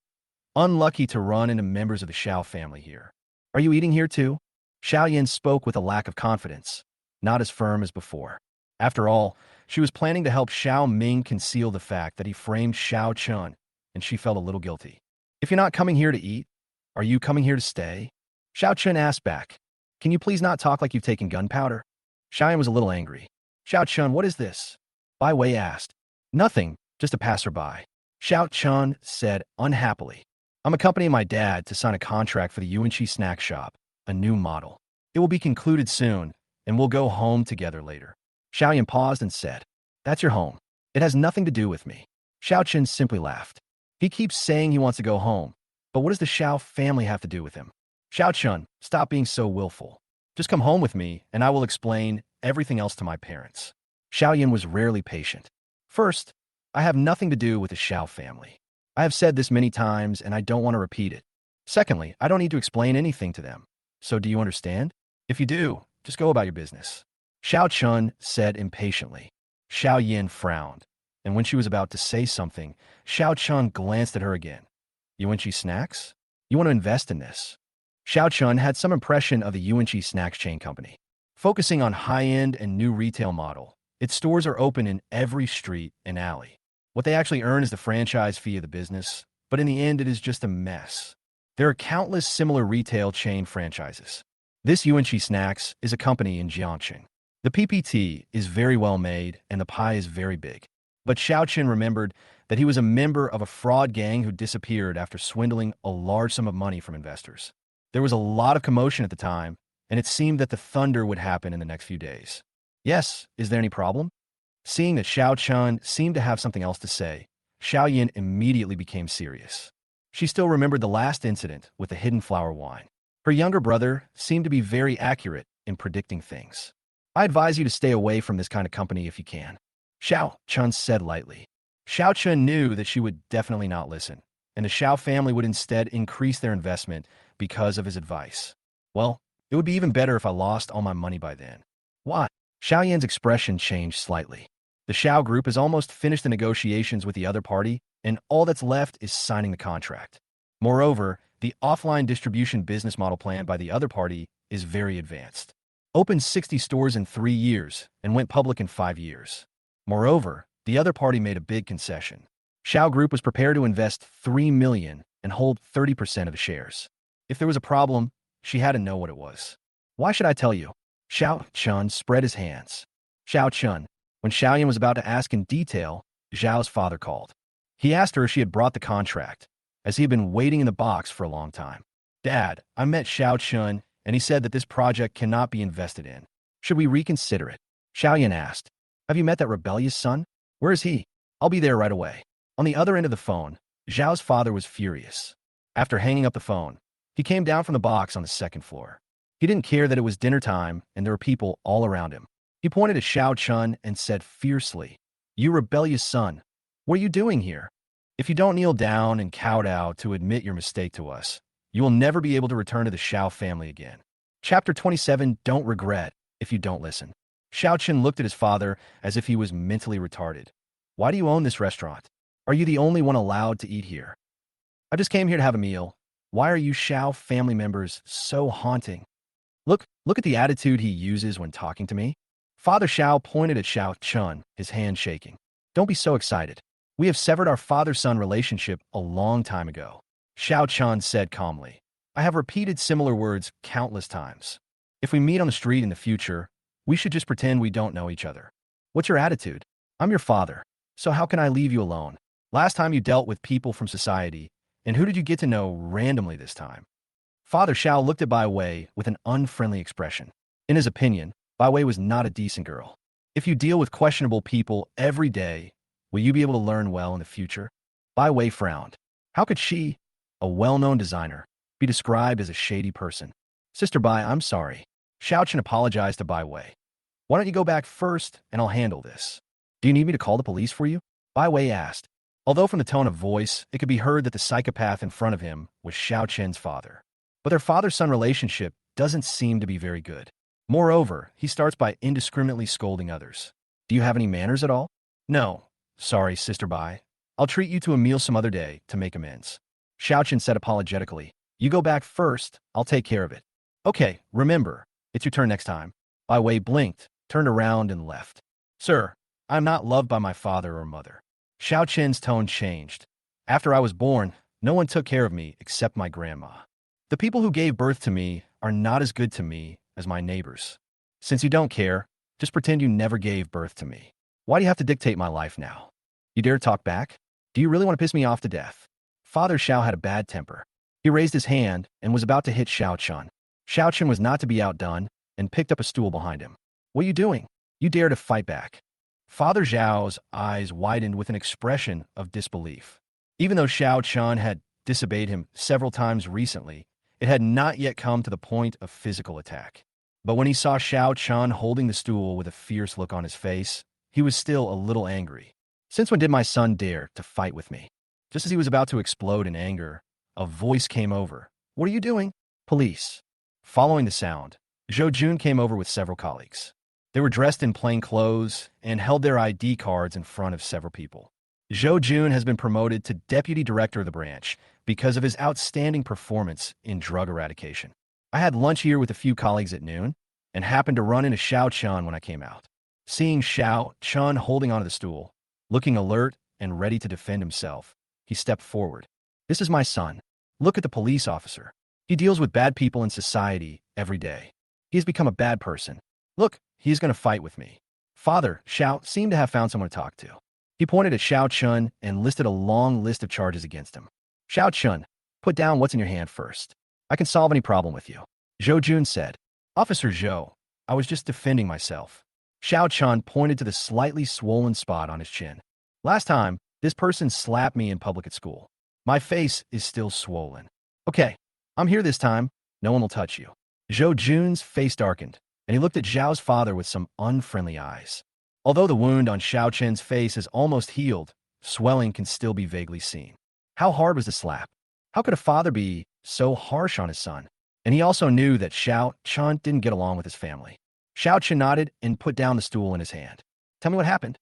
unlucky to run into members of the Xiao family here. Are you eating here too? Xiao Yin spoke with a lack of confidence, not as firm as before. After all, she was planning to help Xiao Ming conceal the fact that he framed Xiao Chun, and she felt a little guilty. If you're not coming here to eat, are you coming here to stay? Xiao Chun asked back. Can you please not talk like you've taken gunpowder? Xiao Yin was a little angry. Xiao Chun, what is this? Bai Wei asked. Nothing, just a passerby. Xiao Chun said unhappily. I'm accompanying my dad to sign a contract for the Yuanqi snack shop, a new model. It will be concluded soon, and we'll go home together later. Xiao Yin paused and said, That's your home. It has nothing to do with me. Xiao Chun simply laughed. He keeps saying he wants to go home, but what does the Xiao family have to do with him? Xiao Chun, stop being so willful. Just come home with me, and I will explain everything else to my parents. Xiao Yin was rarely patient. First, I have nothing to do with the Xiao family. I have said this many times, and I don't want to repeat it. Secondly, I don't need to explain anything to them. So do you understand? If you do, just go about your business. Xiao Chun said impatiently. Xiao Yin frowned, and when she was about to say something, Xiao Chun glanced at her again. Yuanqi Snacks? You want to invest in this? Xiao Chun had some impression of the Yuanqi Snacks chain company. Focusing on high-end and new retail model, its stores are open in every street and alley. What they actually earn is the franchise fee of the business, but in the end it is just a mess. There are countless similar retail chain franchises. This Yuanqi Snacks is a company in Jiangxing. The PPT is very well made and the pie is very big. But Xiao Qin remembered that he was a member of a fraud gang who disappeared after swindling a large sum of money from investors. There was a lot of commotion at the time, and it seemed that the thunder would happen in the next few days. Yes, is there any problem? Seeing that Xiao Chun seemed to have something else to say, Xiao Yin immediately became serious. She still remembered the last incident with the hidden flower wine. Her younger brother seemed to be very accurate in predicting things. I advise you to stay away from this kind of company if you can. Xiao Chun said lightly. Xiao Chun knew that she would definitely not listen, and the Xiao family would instead increase their investment because of his advice. Well, it would be even better if I lost all my money by then. What? Xiao Yan's expression changed slightly. The Xiao group has almost finished the negotiations with the other party, and all that's left is signing the contract. Moreover, the offline distribution business model planned by the other party is very advanced. Opened 60 stores in 3 years and went public in 5 years. Moreover, the other party made a big concession. Xiao Group was prepared to invest $3 million and hold 30% of the shares. If there was a problem, she had to know what it was. Why should I tell you? Xiao Chun spread his hands. Xiao Chun, when Xiao Yan was about to ask in detail, Zhao's father called. He asked her if she had brought the contract, as he had been waiting in the box for a long time. Dad, I met Xiao Chun, and he said that this project cannot be invested in. Should we reconsider it? Xiao Yan asked. Have you met that rebellious son? Where is he? I'll be there right away. On the other end of the phone, Zhao's father was furious. After hanging up the phone, he came down from the box on the second floor. He didn't care that it was dinner time and there were people all around him. He pointed at Xiao Chun and said fiercely, You rebellious son, what are you doing here? If you don't kneel down and kowtow to admit your mistake to us, you will never be able to return to the Xiao family again. Chapter 27, Don't Regret. if you don't listen. Xiao Chen looked at his father as if he was mentally retarded. Why do you own this restaurant? Are you the only one allowed to eat here? I just came here to have a meal. Why are you Xiao family members so haunting? Look at the attitude he uses when talking to me. Father Xiao pointed at Xiao Chun, his hand shaking. Don't be so excited. We have severed our father-son relationship a long time ago. Xiao Chun said calmly. I have repeated similar words countless times. If we meet on the street in the future, we should just pretend we don't know each other. What's your attitude? I'm your father, so how can I leave you alone? Last time you dealt with people from society, and who did you get to know randomly this time? Father Xiao looked at Bai Wei with an unfriendly expression. In his opinion, Bai Wei was not a decent girl. If you deal with questionable people every day, will you be able to learn well in the future? Bai Wei frowned. How could she, a well-known designer, be described as a shady person? Sister Bai, I'm sorry. Xiao Chen apologized to Bai Wei. Why don't you go back first, and I'll handle this? Do you need me to call the police for you? Bai Wei asked. Although from the tone of voice, it could be heard that the psychopath in front of him was Xiao Chen's father. But their father-son relationship doesn't seem to be very good. Moreover, he starts by indiscriminately scolding others. Do you have any manners at all? No. Sorry, Sister Bai. I'll treat you to a meal some other day to make amends. Xiao Chen said apologetically. You go back first, I'll take care of it. Okay, remember, it's your turn next time. Bai Wei blinked, turned around, and left. Sir, I'm not loved by my father or mother. Xiao Chen's tone changed. After I was born, no one took care of me except my grandma. The people who gave birth to me are not as good to me as my neighbors. Since you don't care, just pretend you never gave birth to me. Why do you have to dictate my life now? You dare talk back? Do you really want to piss me off to death? Father Xiao had a bad temper. He raised his hand and was about to hit Xiao Chun. Xiao Chun was not to be outdone and picked up a stool behind him. What are you doing? You dare to fight back. Father Xiao's eyes widened with an expression of disbelief. Even though Xiao Chun had disobeyed him several times recently, it had not yet come to the point of physical attack. But when he saw Xiao Chun holding the stool with a fierce look on his face, he was still a little angry. Since when did my son dare to fight with me? Just as he was about to explode in anger, a voice came over. What are you doing? Police. Following the sound, Zhou Jun came over with several colleagues. They were dressed in plain clothes and held their ID cards in front of several people. Zhou Jun has been promoted to deputy director of the branch because of his outstanding performance in drug eradication. I had lunch here with a few colleagues at noon and happened to run into Xiao Chun when I came out. Seeing Xiao Chun holding onto the stool, looking alert and ready to defend himself, he stepped forward. This is my son. Look at the police officer. He deals with bad people in society every day. He has become a bad person. Look, he is going to fight with me. Father Xiao seemed to have found someone to talk to. He pointed at Xiao Chun and listed a long list of charges against him. Xiao Chun, put down what's in your hand first. I can solve any problem with you. Zhou Jun said. Officer Zhou, I was just defending myself. Xiao Chun pointed to the slightly swollen spot on his chin. Last time, this person slapped me in public at school. My face is still swollen. Okay, I'm here this time. No one will touch you. Zhou Jun's face darkened, and he looked at Zhao's father with some unfriendly eyes. Although the wound on Xiao Chen's face is almost healed, swelling can still be vaguely seen. How hard was the slap? How could a father be so harsh on his son? And he also knew that Xiao Chun didn't get along with his family. Xiao Chun nodded and put down the stool in his hand. Tell me what happened.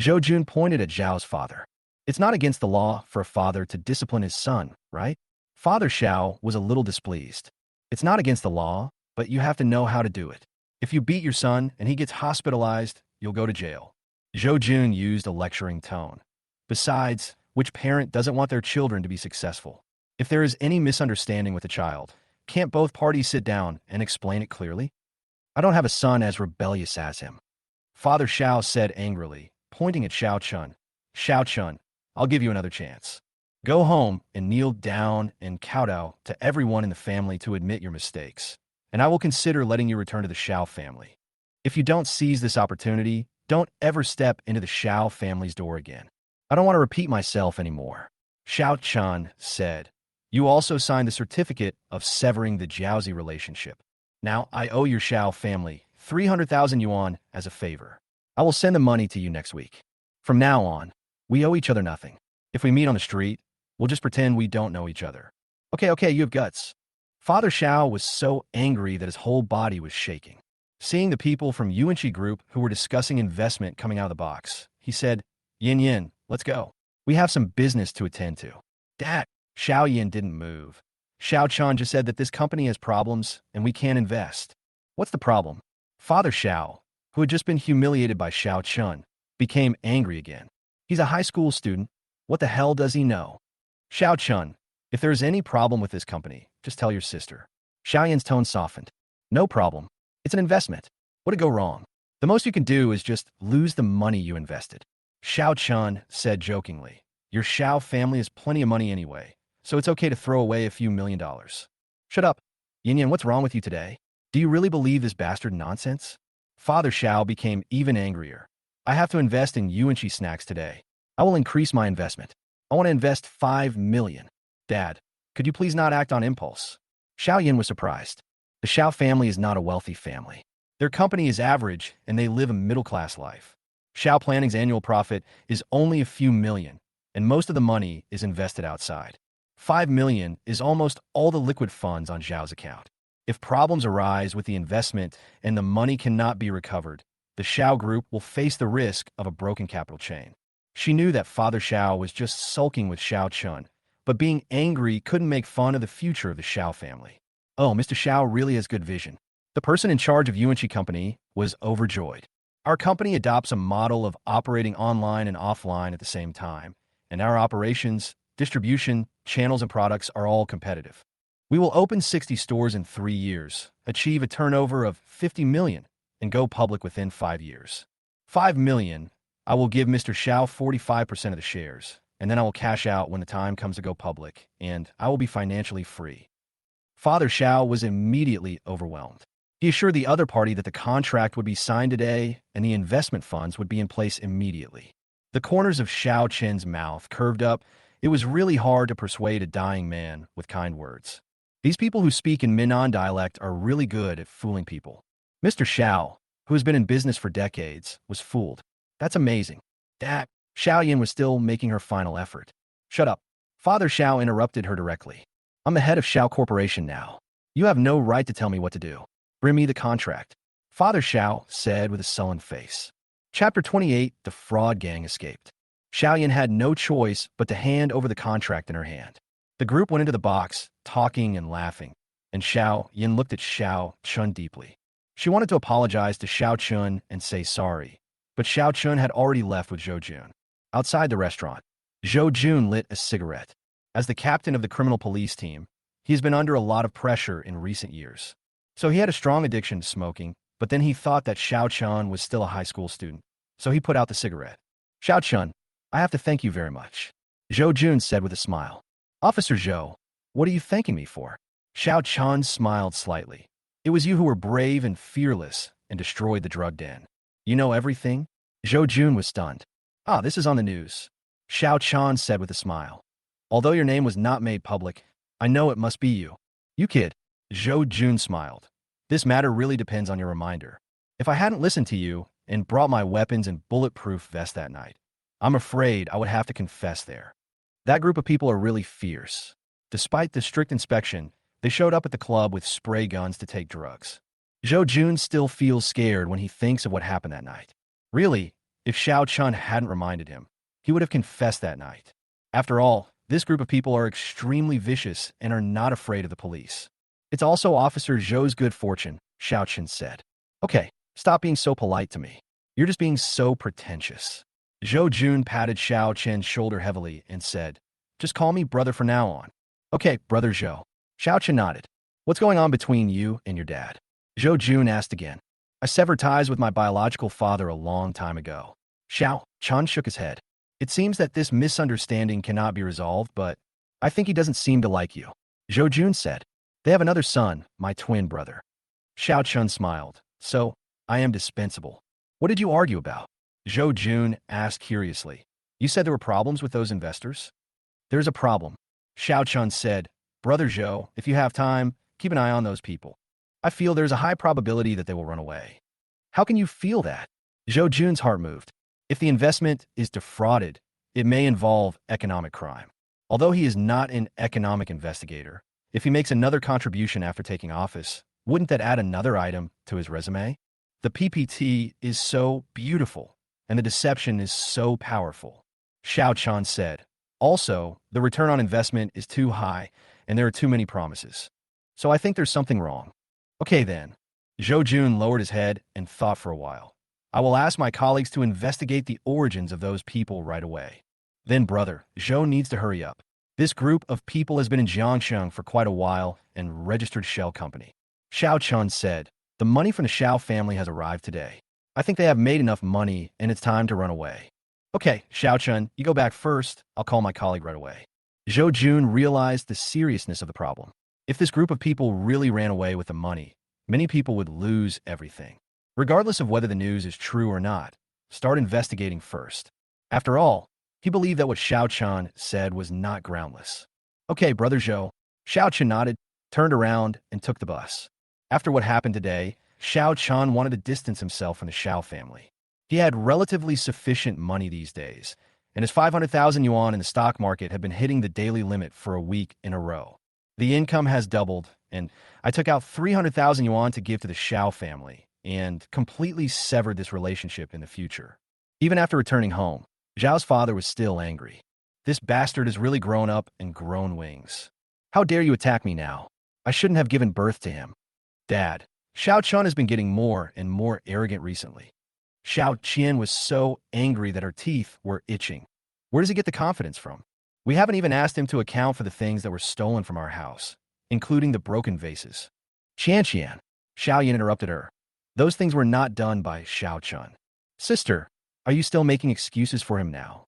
Zhou Jun pointed at Zhao's father. It's not against the law for a father to discipline his son, right? Father Xiao was a little displeased. It's not against the law, but you have to know how to do it. If you beat your son and he gets hospitalized, you'll go to jail. Zhou Jun used a lecturing tone. Besides, which parent doesn't want their children to be successful? If there is any misunderstanding with a child, can't both parties sit down and explain it clearly? I don't have a son as rebellious as him. Father Xiao said angrily, pointing at Xiao Chun. Xiao Chun, I'll give you another chance. Go home and kneel down and kowtow to everyone in the family to admit your mistakes, and I will consider letting you return to the Xiao family. If you don't seize this opportunity, don't ever step into the Xiao family's door again. I don't want to repeat myself anymore. Xiao Chun said. You also signed the certificate of severing the Jiaozi relationship. Now, I owe your Xiao family 300,000 yuan as a favor. I will send the money to you next week. From now on, we owe each other nothing. If we meet on the street, we'll just pretend we don't know each other. Okay, you have guts. Father Xiao was so angry that his whole body was shaking. Seeing the people from Yuanchi Group who were discussing investment coming out of the box, he said, Yin Yin, let's go. We have some business to attend to. Dad, Xiao Yin didn't move. Xiao Chun just said that this company has problems and we can't invest. What's the problem? Father Xiao, who had just been humiliated by Xiao Chun, became angry again. He's a high school student. What the hell does he know? Xiao Chun, if there's any problem with this company, just tell your sister. Xiao Yin's tone softened. No problem. It's an investment. What'd go wrong? The most you can do is just lose the money you invested. Xiao Chun said jokingly, your Xiao family has plenty of money anyway, so it's okay to throw away a few $1,000,000. Shut up. Yin Yin, what's wrong with you today? Do you really believe this bastard nonsense? Father Xiao became even angrier. I have to invest in Yuanchi snacks today. I will increase my investment. I want to invest 5 million. Dad, could you please not act on impulse? Xiao Yin was surprised. The Xiao family is not a wealthy family. Their company is average and they live a middle-class life. Xiao Planning's annual profit is only a few million, and most of the money is invested outside. 5 million is almost all the liquid funds on Xiao's account. If problems arise with the investment and the money cannot be recovered, the Xiao Group will face the risk of a broken capital chain. She knew that Father Xiao was just sulking with Xiao Chun, but being angry couldn't make fun of the future of the Xiao family. Oh, Mr. Xiao really has good vision. The person in charge of Yuanchi Company was overjoyed. Our company adopts a model of operating online and offline at the same time, and our operations, distribution, channels, and products are all competitive. We will open 60 stores in 3 years, achieve a turnover of 50 million, and go public within 5 years. 5 million, I will give Mr. Xiao 45% of the shares, and then I will cash out when the time comes to go public, and I will be financially free. Father Xiao was immediately overwhelmed. He assured the other party that the contract would be signed today and the investment funds would be in place immediately. The corners of Xiao Chen's mouth curved up. It was really hard to persuade a dying man with kind words. These people who speak in Minnan dialect are really good at fooling people. Mr. Xiao, who has been in business for decades, was fooled. That's amazing. Dad, Xiao Yin was still making her final effort. Shut up. Father Xiao interrupted her directly. I'm the head of Xiao Corporation now. You have no right to tell me what to do. Bring me the contract. Father Xiao said with a sullen face. Chapter 28, The Fraud Gang Escaped. Xiao Yin had no choice but to hand over the contract in her hand. The group went into the box, talking and laughing, and Xiao Yin looked at Xiao Chun deeply. She wanted to apologize to Xiao Chun and say sorry, but Xiao Chun had already left with Zhou Jun. Outside the restaurant, Zhou Jun lit a cigarette. As the captain of the criminal police team, he has been under a lot of pressure in recent years. So he had a strong addiction to smoking, but then he thought that Xiao Chun was still a high school student, so he put out the cigarette. Xiao Chun, I have to thank you very much, Zhou Jun said with a smile. Officer Zhou, what are you thanking me for? Xiao Chun smiled slightly. It was you who were brave and fearless and destroyed the drug den. You know everything? Zhou Jun was stunned. Ah, this is on the news, Xiao Chun said with a smile. Although your name was not made public, I know it must be you. You kid, Zhou Jun smiled. This matter really depends on your reminder. If I hadn't listened to you and brought my weapons and bulletproof vest that night, I'm afraid I would have to confess there. That group of people are really fierce. Despite the strict inspection, they showed up at the club with spray guns to take drugs. Zhou Jun still feels scared when he thinks of what happened that night. Really, if Xiao Chun hadn't reminded him, he would have confessed that night. After all, this group of people are extremely vicious and are not afraid of the police. It's also Officer Zhou's good fortune, Xiao Chun said. Okay, stop being so polite to me. You're just being so pretentious. Zhou Jun patted Xiao Chen's shoulder heavily and said, just call me brother from now on. Okay, brother Zhou. Xiao Chen nodded. What's going on between you and your dad? Zhou Jun asked again. I severed ties with my biological father a long time ago. Xiao Chen shook his head. It seems that this misunderstanding cannot be resolved, but I think he doesn't seem to like you. Zhou Jun said. They have another son, my twin brother. Xiao Chun smiled. So, I am dispensable. What did you argue about? Zhou Jun asked curiously. You said there were problems with those investors? There's a problem. Xiao Chun said, Brother Zhou, if you have time, keep an eye on those people. I feel there's a high probability that they will run away. How can you feel that? Zhou Jun's heart moved. If the investment is defrauded, it may involve economic crime. Although he is not an economic investigator, if he makes another contribution after taking office, wouldn't that add another item to his resume? The PPT is so beautiful, and the deception is so powerful, Xiao Chan said. Also, the return on investment is too high, and there are too many promises. So I think there's something wrong. Okay then. Zhou Jun lowered his head and thought for a while. I will ask my colleagues to investigate the origins of those people right away. Then, brother, Zhou needs to hurry up. This group of people has been in Jiangsheng for quite a while and registered shell company. Xiao Chun said, the money from the Xiao family has arrived today. I think they have made enough money and it's time to run away. Okay, Xiao Chun, you go back first. I'll call my colleague right away. Zhou Jun realized the seriousness of the problem. If this group of people really ran away with the money, many people would lose everything. Regardless of whether the news is true or not, start investigating first. After all, he believed that what Xiao Chan said was not groundless. Okay, Brother Zhou. Xiao Chan nodded, turned around, and took the bus. After what happened today, Xiao Chan wanted to distance himself from the Xiao family. He had relatively sufficient money these days, and his 500,000 yuan in the stock market had been hitting the daily limit for a week in a row. The income has doubled, and I took out 300,000 yuan to give to the Xiao family and completely severed this relationship in the future. Even after returning home, Zhao's father was still angry. This bastard has really grown up and grown wings. How dare you attack me now? I shouldn't have given birth to him. Dad, Xiao Chun has been getting more and more arrogant recently. Xiao Qian was so angry that her teeth were itching. Where does he get the confidence from? We haven't even asked him to account for the things that were stolen from our house, including the broken vases. Qian, Xiao Yin interrupted her. Those things were not done by Xiao Chun. Sister, are you still making excuses for him now?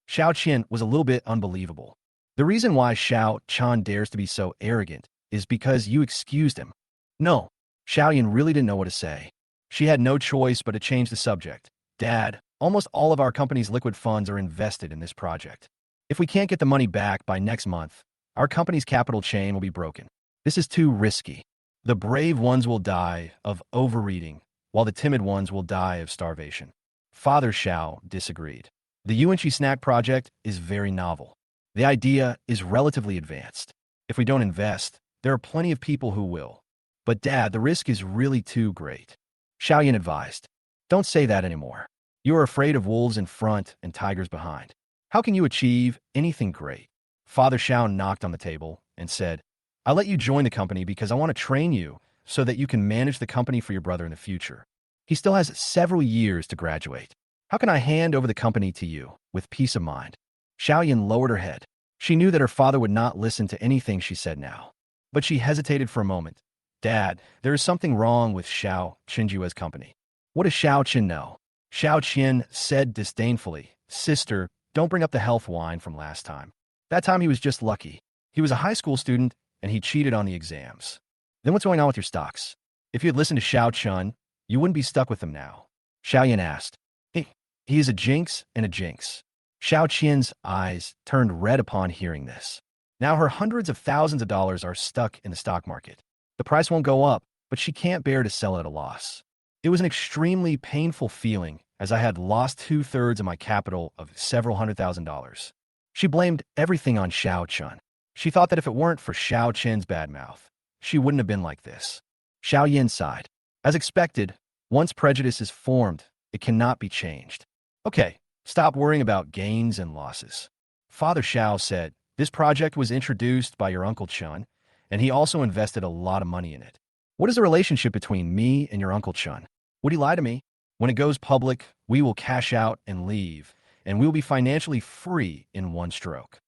Xiao Qian was a little bit unbelievable. The reason why Xiao Chan dares to be so arrogant is because you excused him. No, Xiao Yin really didn't know what to say. She had no choice but to change the subject. Dad, almost all of our company's liquid funds are invested in this project. If we can't get the money back by next month, our company's capital chain will be broken. This is too risky. The brave ones will die of overeating, while the timid ones will die of starvation. Father Xiao disagreed. The Yuanqi snack project is very novel. The idea is relatively advanced. If we don't invest, there are plenty of people who will. But Dad, the risk is really too great. Xiao Yin advised. Don't say that anymore. You are afraid of wolves in front and tigers behind. How can you achieve anything great? Father Xiao knocked on the table and said, I'll let you join the company because I want to train you so that you can manage the company for your brother in the future. He still has several years to graduate. How can I hand over the company to you with peace of mind? Xiao Yin lowered her head. She knew that her father would not listen to anything she said now. But she hesitated for a moment. Dad, there is something wrong with Xiao Qinjue's company. What does Xiao Qin know? Xiao Qin said disdainfully, Sister, don't bring up the health wine from last time. That time he was just lucky. He was a high school student, and he cheated on the exams. Then what's going on with your stocks? If you had listened to Xiao Chun, you wouldn't be stuck with them now. Xiao Yin asked. He is a jinx and a jinx. Xiao Qian's eyes turned red upon hearing this. Now her hundreds of thousands of dollars are stuck in the stock market. The price won't go up, but she can't bear to sell at a loss. It was an extremely painful feeling as I had lost 2/3 of my capital of several $100,000. She blamed everything on Xiao Chun. She thought that if it weren't for Xiao Chin's bad mouth, she wouldn't have been like this. Xiao Yin sighed. As expected, once prejudice is formed, it cannot be changed. Okay, stop worrying about gains and losses. Father Xiao said, this project was introduced by your Uncle Chun, and he also invested a lot of money in it. What is the relationship between me and your Uncle Chun? Would he lie to me? When it goes public, we will cash out and leave, and we will be financially free in one stroke.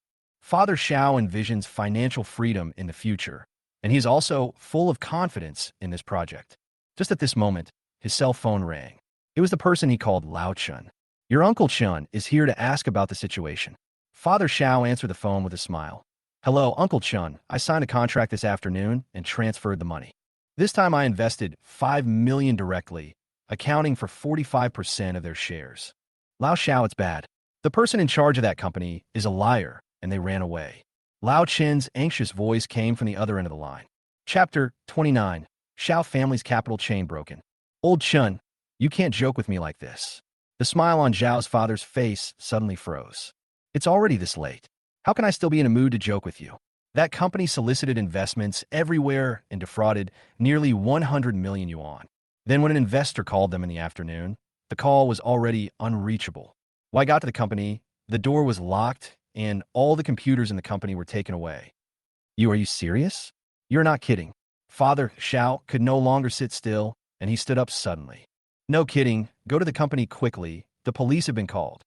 Father Xiao envisions financial freedom in the future, and he is also full of confidence in this project. Just at this moment, his cell phone rang. It was the person he called Lao Chun. Your Uncle Chun is here to ask about the situation. Father Xiao answered the phone with a smile. Hello, Uncle Chun. I signed a contract this afternoon and transferred the money. This time I invested 5 million directly, accounting for 45% of their shares. Lao Xiao, it's bad. The person in charge of that company is a liar, and they ran away. Lao Chin's anxious voice came from the other end of the line. Chapter 29. Xiao family's capital chain broken. Old Chun, you can't joke with me like this. The smile on Zhao's father's face suddenly froze. It's already this late. How can I still be in a mood to joke with you? That company solicited investments everywhere and defrauded nearly 100 million yuan. Then when an investor called them in the afternoon, the call was already unreachable. When I got to the company, the door was locked and all the computers in the company were taken away. Are you serious? You're not kidding. Father Xiao could no longer sit still, and he stood up suddenly. No kidding, go to the company quickly. The police have been called.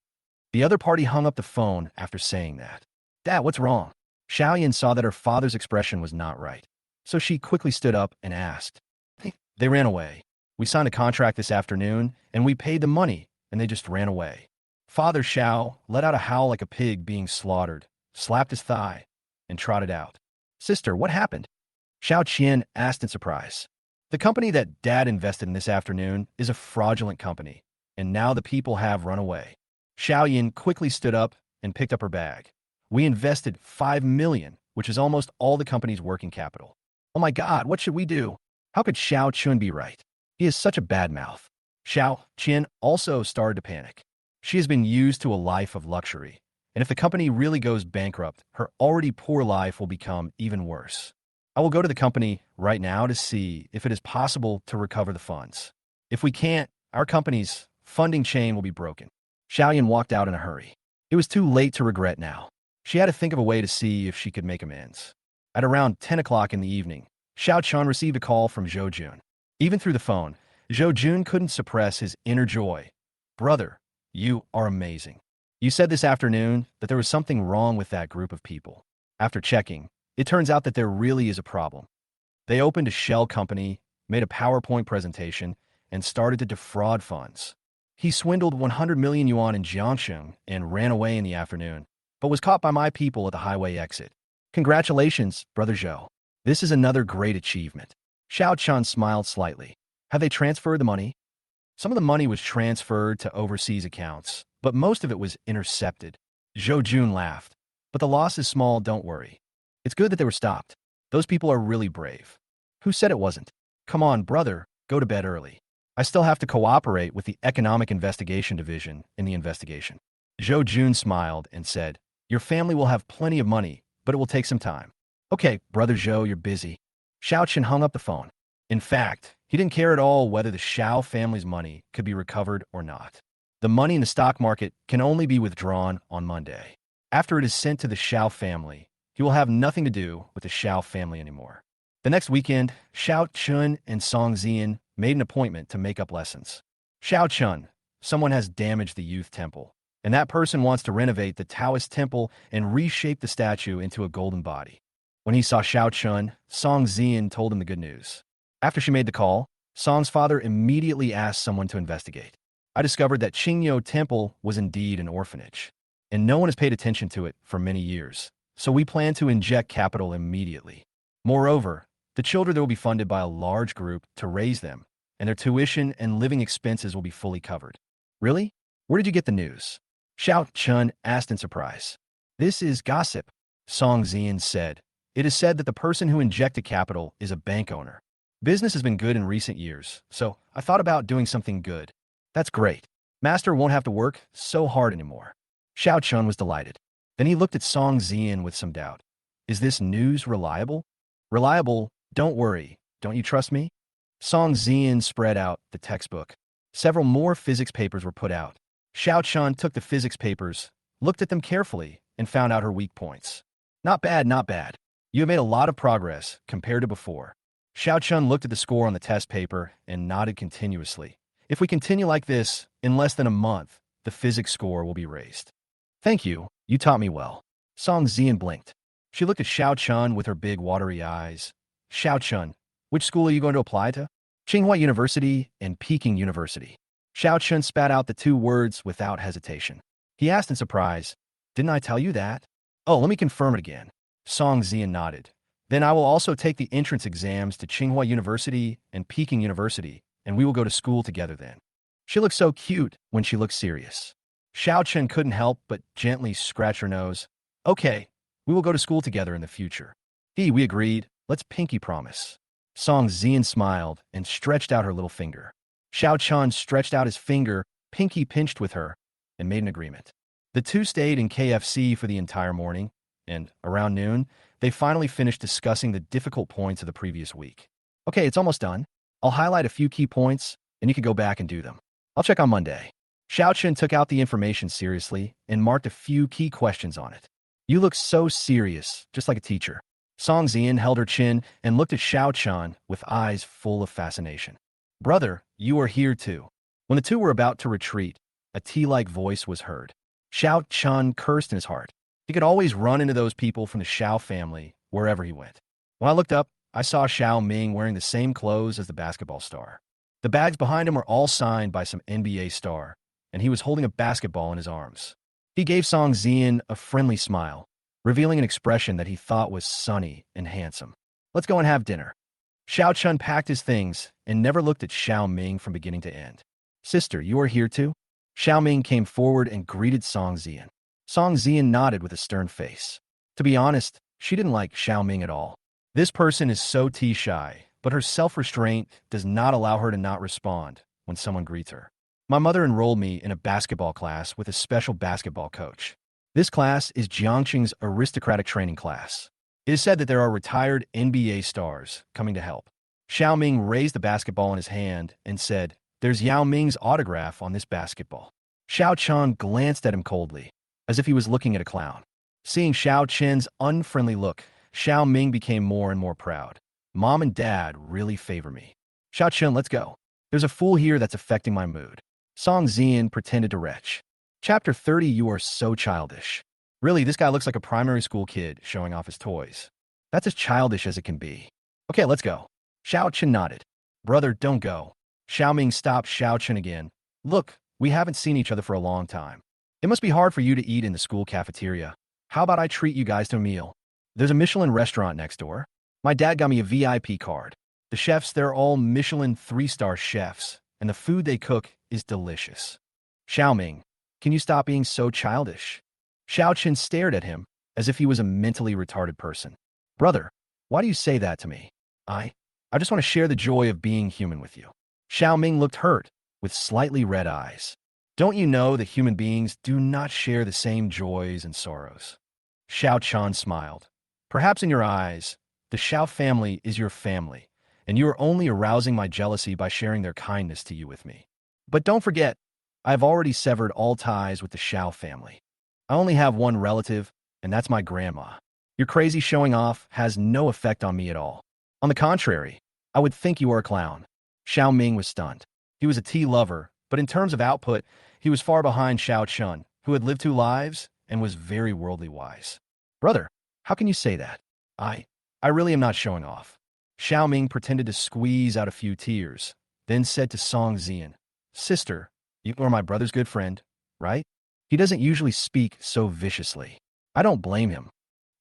The other party hung up the phone after saying that. Dad, what's wrong? Xiaoyan saw that her father's expression was not right. So she quickly stood up and asked. They ran away. We signed a contract this afternoon, and we paid the money, and they just ran away. Father Xiao let out a howl like a pig being slaughtered, slapped his thigh, and trotted out. Sister, what happened? Xiao Qian asked in surprise. The company that Dad invested in this afternoon is a fraudulent company, and now the people have run away. Xiaoyan quickly stood up and picked up her bag. We invested 5 million, which is almost all the company's working capital. Oh my God, what should we do? How could Xiao Chun be right? He is such a bad mouth. Xiao Qian also started to panic. She has been used to a life of luxury, and if the company really goes bankrupt, her already poor life will become even worse. I will go to the company right now to see if it is possible to recover the funds. If we can't, our company's funding chain will be broken. Xiaoyan walked out in a hurry. It was too late to regret now. She had to think of a way to see if she could make amends. At around 10 o'clock in the evening, Xiao Chun received a call from Zhou Jun. Even through the phone, Zhou Jun couldn't suppress his inner joy. Brother, you are amazing. You said this afternoon that there was something wrong with that group of people. After checking, it turns out that there really is a problem. They opened a shell company, made a PowerPoint presentation, and started to defraud funds. He swindled 100 million yuan in Jiangsheng and ran away in the afternoon, but was caught by my people at the highway exit. Congratulations, Brother Zhou. This is another great achievement. Xiao Chun smiled slightly. Have they transferred the money? Some of the money was transferred to overseas accounts, but most of it was intercepted. Zhou Jun laughed. But the loss is small, don't worry. It's good that they were stopped. Those people are really brave. Who said it wasn't? Come on, brother, go to bed early. I still have to cooperate with the Economic Investigation Division in the investigation. Zhou Jun smiled and said, Your family will have plenty of money, but it will take some time. Okay, Brother Zhou, you're busy. Xiao Chen hung up the phone. In fact, he didn't care at all whether the Xiao family's money could be recovered or not. The money in the stock market can only be withdrawn on Monday. After it is sent to the Xiao family, he will have nothing to do with the Xiao family anymore. The next weekend, Xiao Chun and Song Zian made an appointment to make up lessons. Xiao Chun, someone has damaged the youth temple, and that person wants to renovate the Taoist temple and reshape the statue into a golden body. When he saw Xiao Chun, Song Zian told him the good news. After she made the call, Song's father immediately asked someone to investigate. I discovered that Qingyou Temple was indeed an orphanage, and no one has paid attention to it for many years, so we plan to inject capital immediately. Moreover, the children will be funded by a large group to raise them, and their tuition and living expenses will be fully covered. Really? Where did you get the news? Xiao Chun asked in surprise. This is gossip, Song Zian said. It is said that the person who injected capital is a bank owner. Business has been good in recent years, so I thought about doing something good. That's great. Master won't have to work so hard anymore. Xiao Chun was delighted. Then he looked at Song Zian with some doubt. Is this news reliable? Reliable? Don't worry. Don't you trust me? Song Zian spread out the textbook. Several more physics papers were put out. Xiao Chun took the physics papers, looked at them carefully, and found out her weak points. Not bad, not bad. You have made a lot of progress compared to before. Xiao Chun looked at the score on the test paper and nodded continuously. If we continue like this, in less than a month, the physics score will be raised. Thank you. You taught me well. Song Zian blinked. She looked at Xiao Chun with her big watery eyes. Xiao Chun, which school are you going to apply to? Tsinghua University and Peking University. Xiao Chun spat out the two words without hesitation. He asked in surprise, Didn't I tell you that? Oh, let me confirm it again. Song Zian nodded. Then I will also take the entrance exams to Tsinghua University and Peking University, and we will go to school together then. She looked so cute when she looked serious. Xiao Chen couldn't help but gently scratch her nose. Okay, we will go to school together in the future. We agreed. Let's pinky promise. Song Zian smiled and stretched out her little finger. Xiao Chen stretched out his finger, pinky pinched with her, and made an agreement. The two stayed in KFC for the entire morning, and around noon, they finally finished discussing the difficult points of the previous week. Okay, it's almost done. I'll highlight a few key points, and you can go back and do them. I'll check on Monday. Xiao Chen took out the information seriously and marked a few key questions on it. You look so serious, just like a teacher. Song Zian held her chin and looked at Xiao Chen with eyes full of fascination. Brother, you are here too. When the two were about to retreat, a tea-like voice was heard. Xiao Chen cursed in his heart. He could always run into those people from the Xiao family wherever he went. When I looked up, I saw Xiao Ming wearing the same clothes as the basketball star. The bags behind him were all signed by some NBA star, and he was holding a basketball in his arms. He gave Song Zian a friendly smile, revealing an expression that he thought was sunny and handsome. Let's go and have dinner. Xiao Chun packed his things and never looked at Xiao Ming from beginning to end. Sister, you are here too? Xiao Ming came forward and greeted Song Zian. Song Zian nodded with a stern face. To be honest, she didn't like Xiao Ming at all. This person is so tea-shy, but her self-restraint does not allow her to not respond when someone greets her. My mother enrolled me in a basketball class with a special basketball coach. This class is Jiangqing's aristocratic training class. It is said that there are retired NBA stars coming to help. Xiao Ming raised the basketball in his hand and said, "There's Yao Ming's autograph on this basketball." Xiao Chen glanced at him coldly, as if he was looking at a clown. Seeing Xiao Chen's unfriendly look, Xiao Ming became more and more proud. Mom and Dad really favor me. Xiao Chen, let's go. There's a fool here that's affecting my mood. Song Zian pretended to retch. Chapter 30, you are so childish. Really, this guy looks like a primary school kid showing off his toys. That's as childish as it can be. Okay, let's go. Xiao Chen nodded. Brother, don't go. Xiao Ming stopped Xiao Chen again. Look, we haven't seen each other for a long time. It must be hard for you to eat in the school cafeteria. How about I treat you guys to a meal? There's a Michelin restaurant next door. My dad got me a VIP card. The chefs, they're all Michelin 3-star chefs, and the food they cook is delicious. Xiao Ming, can you stop being so childish? Xiao Chen stared at him as if he was a mentally retarded person. Brother, why do you say that to me? I just want to share the joy of being human with you. Xiao Ming looked hurt, with slightly red eyes. Don't you know that human beings do not share the same joys and sorrows? Xiao Chan smiled. Perhaps in your eyes, the Xiao family is your family, and you are only arousing my jealousy by sharing their kindness to you with me. But don't forget, I have already severed all ties with the Xiao family. I only have one relative, and that's my grandma. Your crazy showing off has no effect on me at all. On the contrary, I would think you are a clown. Xiao Ming was stunned. He was a tea lover, but in terms of output, he was far behind Xiao Chun, who had lived 2 lives and was very worldly wise. Brother, how can you say that? I really am not showing off. Xiao Ming pretended to squeeze out a few tears, then said to Song Zian, Sister, you are my brother's good friend, right? He doesn't usually speak so viciously. I don't blame him.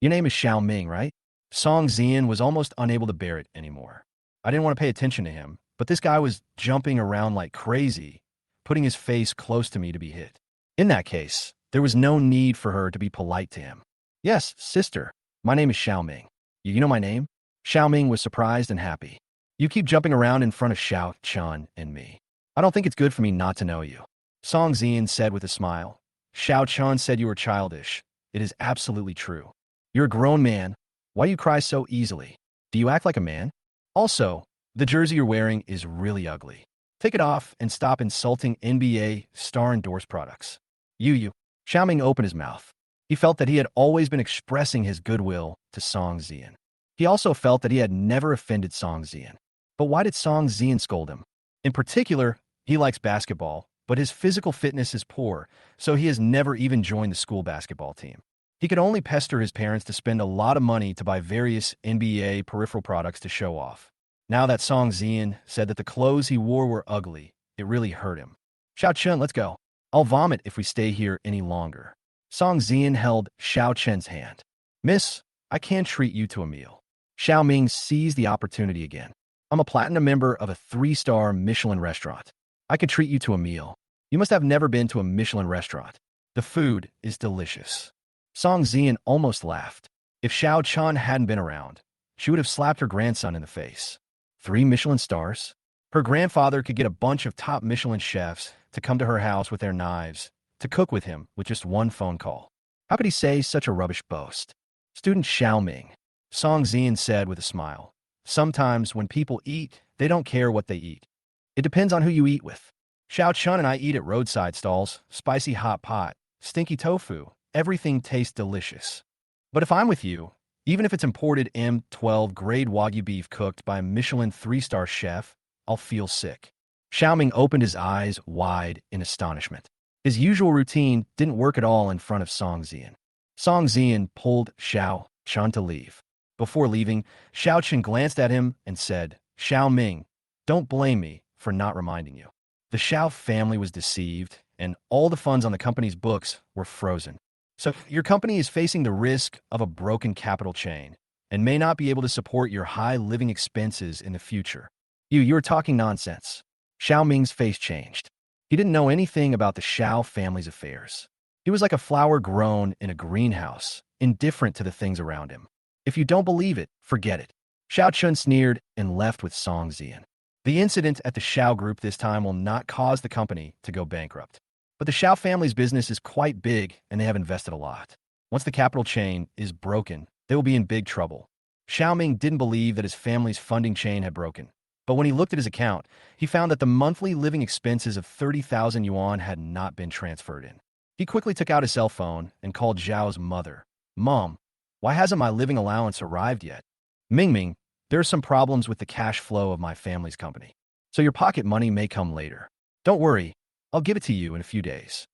Your name is Xiao Ming, right? Song Zian was almost unable to bear it anymore. I didn't want to pay attention to him, but this guy was jumping around like crazy, putting his face close to me to be hit. In that case, there was no need for her to be polite to him. Yes, sister, my name is Xiao Ming. You know my name? Xiao Ming was surprised and happy. You keep jumping around in front of Xiao Chun and me. I don't think it's good for me not to know you. Song Zian said with a smile. Xiao Chun said you were childish. It is absolutely true. You're a grown man. Why do you cry so easily? Do you act like a man? Also, the jersey you're wearing is really ugly. Take it off and stop insulting NBA star-endorsed products. You. Xiao Ming opened his mouth. He felt that he had always been expressing his goodwill to Song Zian. He also felt that he had never offended Song Zian. But why did Song Zian scold him? In particular, he likes basketball, but his physical fitness is poor, so he has never even joined the school basketball team. He could only pester his parents to spend a lot of money to buy various NBA peripheral products to show off. Now that Song Zian said that the clothes he wore were ugly, it really hurt him. Xiao Chen, let's go. I'll vomit if we stay here any longer. Song Zian held Xiao Chen's hand. Miss, I can't treat you to a meal. Xiao Ming seized the opportunity again. I'm a platinum member of a 3-star Michelin restaurant. I could treat you to a meal. You must have never been to a Michelin restaurant. The food is delicious. Song Zian almost laughed. If Xiao Chan hadn't been around, she would have slapped her grandson in the face. 3 Michelin stars? Her grandfather could get a bunch of top Michelin chefs to come to her house with their knives, to cook with him with just one phone call. How could he say such a rubbish boast? Student Xiao Ming, Song Zian said with a smile. Sometimes when people eat, they don't care what they eat. It depends on who you eat with. Xiao Chun and I eat at roadside stalls, spicy hot pot, stinky tofu. Everything tastes delicious. But if I'm with you, even if it's imported M12 grade Wagyu beef cooked by a Michelin 3-star chef, I'll feel sick. Xiaoming opened his eyes wide in astonishment. His usual routine didn't work at all in front of Song Zian. Song Zian pulled Xiao Chun to leave. Before leaving, Xiao Chun glanced at him and said, Xiao Ming, don't blame me for not reminding you. The Xiao family was deceived, and all the funds on the company's books were frozen. So your company is facing the risk of a broken capital chain and may not be able to support your high living expenses in the future. You're talking nonsense. Xiao Ming's face changed. He didn't know anything about the Xiao family's affairs. He was like a flower grown in a greenhouse, indifferent to the things around him. If you don't believe it, forget it. Xiao Chun sneered and left with Song Zian. The incident at the Xiao group this time will not cause the company to go bankrupt. But the Xiao family's business is quite big and they have invested a lot. Once the capital chain is broken, they will be in big trouble. Xiao Ming didn't believe that his family's funding chain had broken. But when he looked at his account, he found that the monthly living expenses of 30,000 yuan had not been transferred in. He quickly took out his cell phone and called Zhao's mother. Mom, why hasn't my living allowance arrived yet? Ming, there are some problems with the cash flow of my family's company, so your pocket money may come later. Don't worry, I'll give it to you in a few days.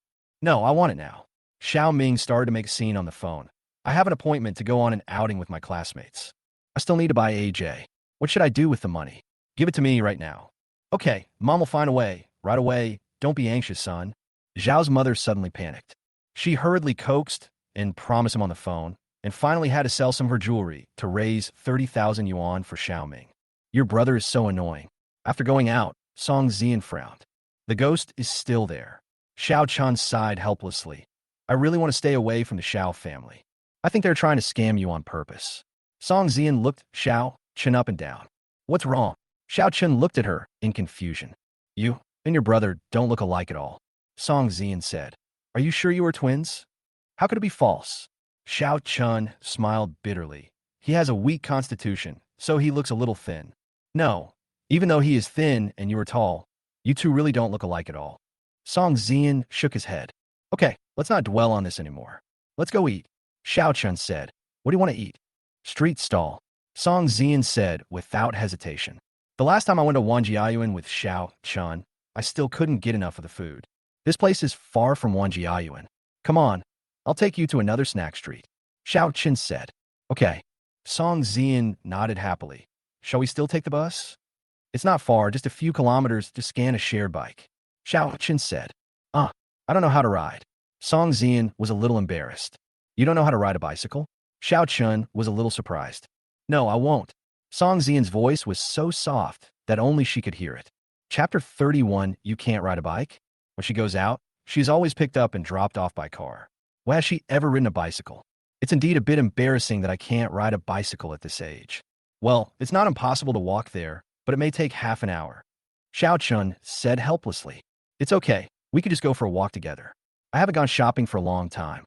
No, I want it now. Xiao Ming started to make a scene on the phone. I have an appointment to go on an outing with my classmates. I still need to buy AJ. What should I do with the money? Give it to me right now. Okay, Mom will find a way. Right away. Don't be anxious, son. Zhao's mother suddenly panicked. She hurriedly coaxed and promised him on the phone, and finally had to sell some of her jewelry to raise 30,000 yuan for Xiao Ming. Your brother is so annoying. After going out, Song Zian frowned. The ghost is still there. Xiao Chun sighed helplessly. I really want to stay away from the Xiao family. I think they're trying to scam you on purpose. Song Zian looked Xiao Chun up and down. What's wrong? Xiao Chun looked at her in confusion. You and your brother don't look alike at all. Song Zian said. Are you sure you are twins? How could it be false? Xiao Chun smiled bitterly. He has a weak constitution, so he looks a little thin. No, even though he is thin and you are tall, you two really don't look alike at all. Song Zian shook his head. Okay, let's not dwell on this anymore. Let's go eat. Xiao Chun said. What do you want to eat? Street stall. Song Zian said without hesitation. The last time I went to Wanjiayuan with Xiao Chun, I still couldn't get enough of the food. This place is far from Wanjiayuan. Come on, I'll take you to another snack street. Xiao Chun said. Okay. Song Zian nodded happily. Shall we still take the bus? It's not far, just a few kilometers to scan a shared bike. Xiao Chun said. I don't know how to ride. Song Zian was a little embarrassed. You don't know how to ride a bicycle? Xiao Chun was a little surprised. No, I won't. Song Zian's voice was so soft that only she could hear it. Chapter 31, You Can't Ride a Bike? When she goes out, she's always picked up and dropped off by car. Why has she ever ridden a bicycle? It's indeed a bit embarrassing that I can't ride a bicycle at this age. Well, it's not impossible to walk there, but it may take half an hour. Xiao Chun said helplessly. It's okay. We could just go for a walk together. I haven't gone shopping for a long time.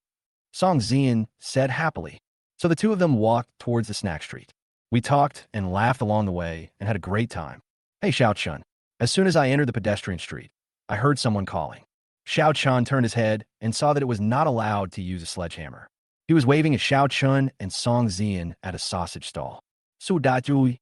Song Zian said happily. So the two of them walked towards the snack street. We talked and laughed along the way and had a great time. Hey, Xiao Chun. As soon as I entered the pedestrian street, I heard someone calling. Xiao Chun turned his head and saw that it was not allowed to use a sledgehammer. He was waving at Xiao Chun and Song Zian at a sausage stall. Su da jui.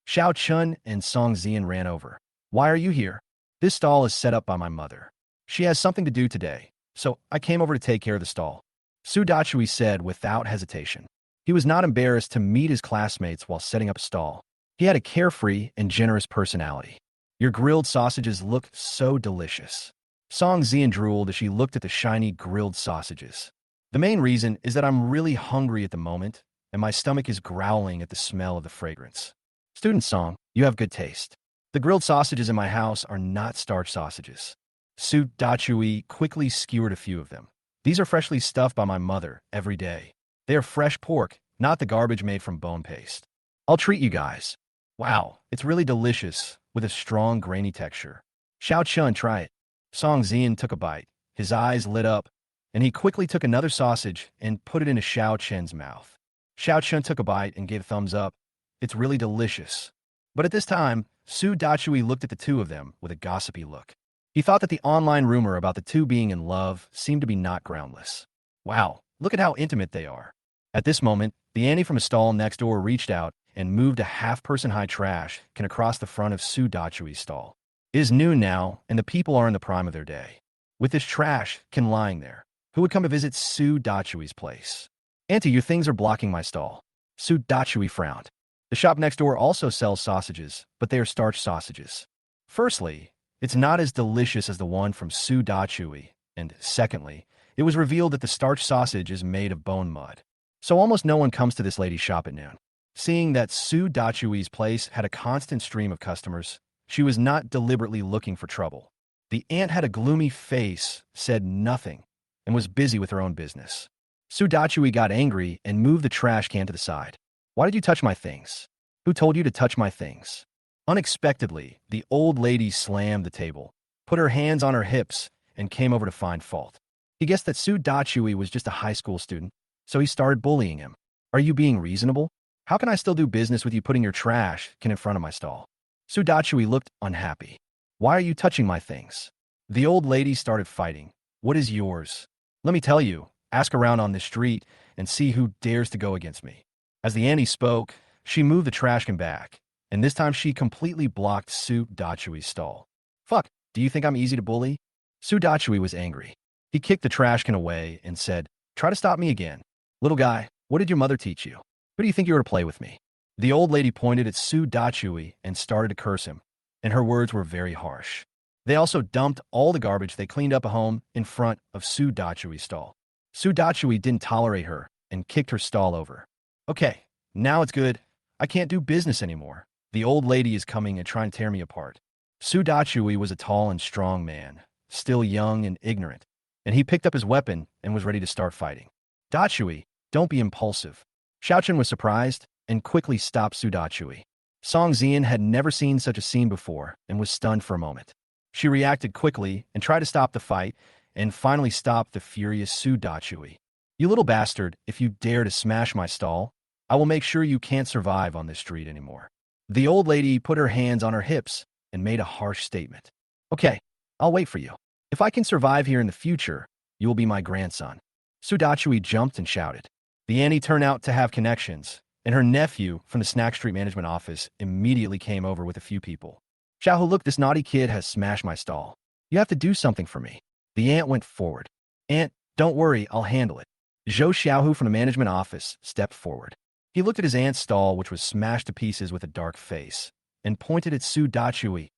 Xiao Chun and Song Zian ran over. Why are you here? This stall is set up by my mother. She has something to do today, so I came over to take care of the stall. Su Dachui said without hesitation. He was not embarrassed to meet his classmates while setting up a stall. He had a carefree and generous personality. Your grilled sausages look so delicious. Song Zian drooled as she looked at the shiny grilled sausages. The main reason is that I'm really hungry at the moment, and my stomach is growling at the smell of the fragrance. Student Song, you have good taste. The grilled sausages in my house are not starch sausages. Su Dachui quickly skewered a few of them. These are freshly stuffed by my mother every day. They are fresh pork, not the garbage made from bone paste. I'll treat you guys. Wow, it's really delicious, with a strong grainy texture. Xiao Chun, try it. Song Zian took a bite. His eyes lit up, and he quickly took another sausage and put it into Xiao Chun's mouth. Xiao Chun took a bite and gave a thumbs up, It's really delicious. But at this time, Su Dachui looked at the two of them with a gossipy look. He thought that the online rumor about the two being in love seemed to be not groundless. Wow, look at how intimate they are. At this moment, the Annie from a stall next door reached out and moved a half-person high trash can across the front of Su Dachui's stall. It is noon now, and the people are in the prime of their day. With this trash can lying there, who would come to visit Su Dachui's place? Auntie, your things are blocking my stall. Su Dachui frowned. The shop next door also sells sausages, but they are starch sausages. Firstly, it's not as delicious as the one from Su Dachui, and secondly, it was revealed that the starch sausage is made of bone mud. So almost no one comes to this lady's shop at noon. Seeing that Su Dachui's place had a constant stream of customers, she was not deliberately looking for trouble. The aunt had a gloomy face, said nothing, and was busy with her own business. Su Dachui got angry and moved the trash can to the side. Why did you touch my things? Who told you to touch my things? Unexpectedly, the old lady slammed the table, put her hands on her hips, and came over to find fault. He guessed that Su Dachui was just a high school student, so he started bullying him. Are you being reasonable? How can I still do business with you putting your trash can in front of my stall? Su Dachui looked unhappy. Why are you touching my things? The old lady started fighting. What is yours? Let me tell you, ask around on this street and see who dares to go against me. As the auntie spoke, she moved the trash can back, and this time she completely blocked Su Dachui's stall. Fuck, do you think I'm easy to bully? Su Dachui was angry. He kicked the trash can away and said, try to stop me again. Little guy, what did your mother teach you? Who do you think you were to play with me? The old lady pointed at Su Dachui and started to curse him, and her words were very harsh. They also dumped all the garbage they cleaned up at home in front of Su Dachui's stall. Su Dachui didn't tolerate her and kicked her stall over. Okay, now it's good. I can't do business anymore. The old lady is coming and trying to tear me apart. Su Dachui was a tall and strong man, still young and ignorant, and he picked up his weapon and was ready to start fighting. Dachui, don't be impulsive. Xiaochen was surprised and quickly stopped Su Dachui. Song Xian had never seen such a scene before and was stunned for a moment. She reacted quickly and tried to stop the fight and finally stopped the furious Su Dachui. You little bastard, if you dare to smash my stall, I will make sure you can't survive on this street anymore. The old lady put her hands on her hips and made a harsh statement. Okay, I'll wait for you. If I can survive here in the future, you will be my grandson. Su Dachui jumped and shouted. The auntie turned out to have connections, and her nephew from the Snack Street Management Office immediately came over with a few people. Xiaohu, look, this naughty kid has smashed my stall. You have to do something for me. The aunt went forward. Aunt, don't worry, I'll handle it. Zhou Xiaohu from the management office stepped forward. He looked at his aunt's stall, which was smashed to pieces with a dark face, and pointed at Su Dachui.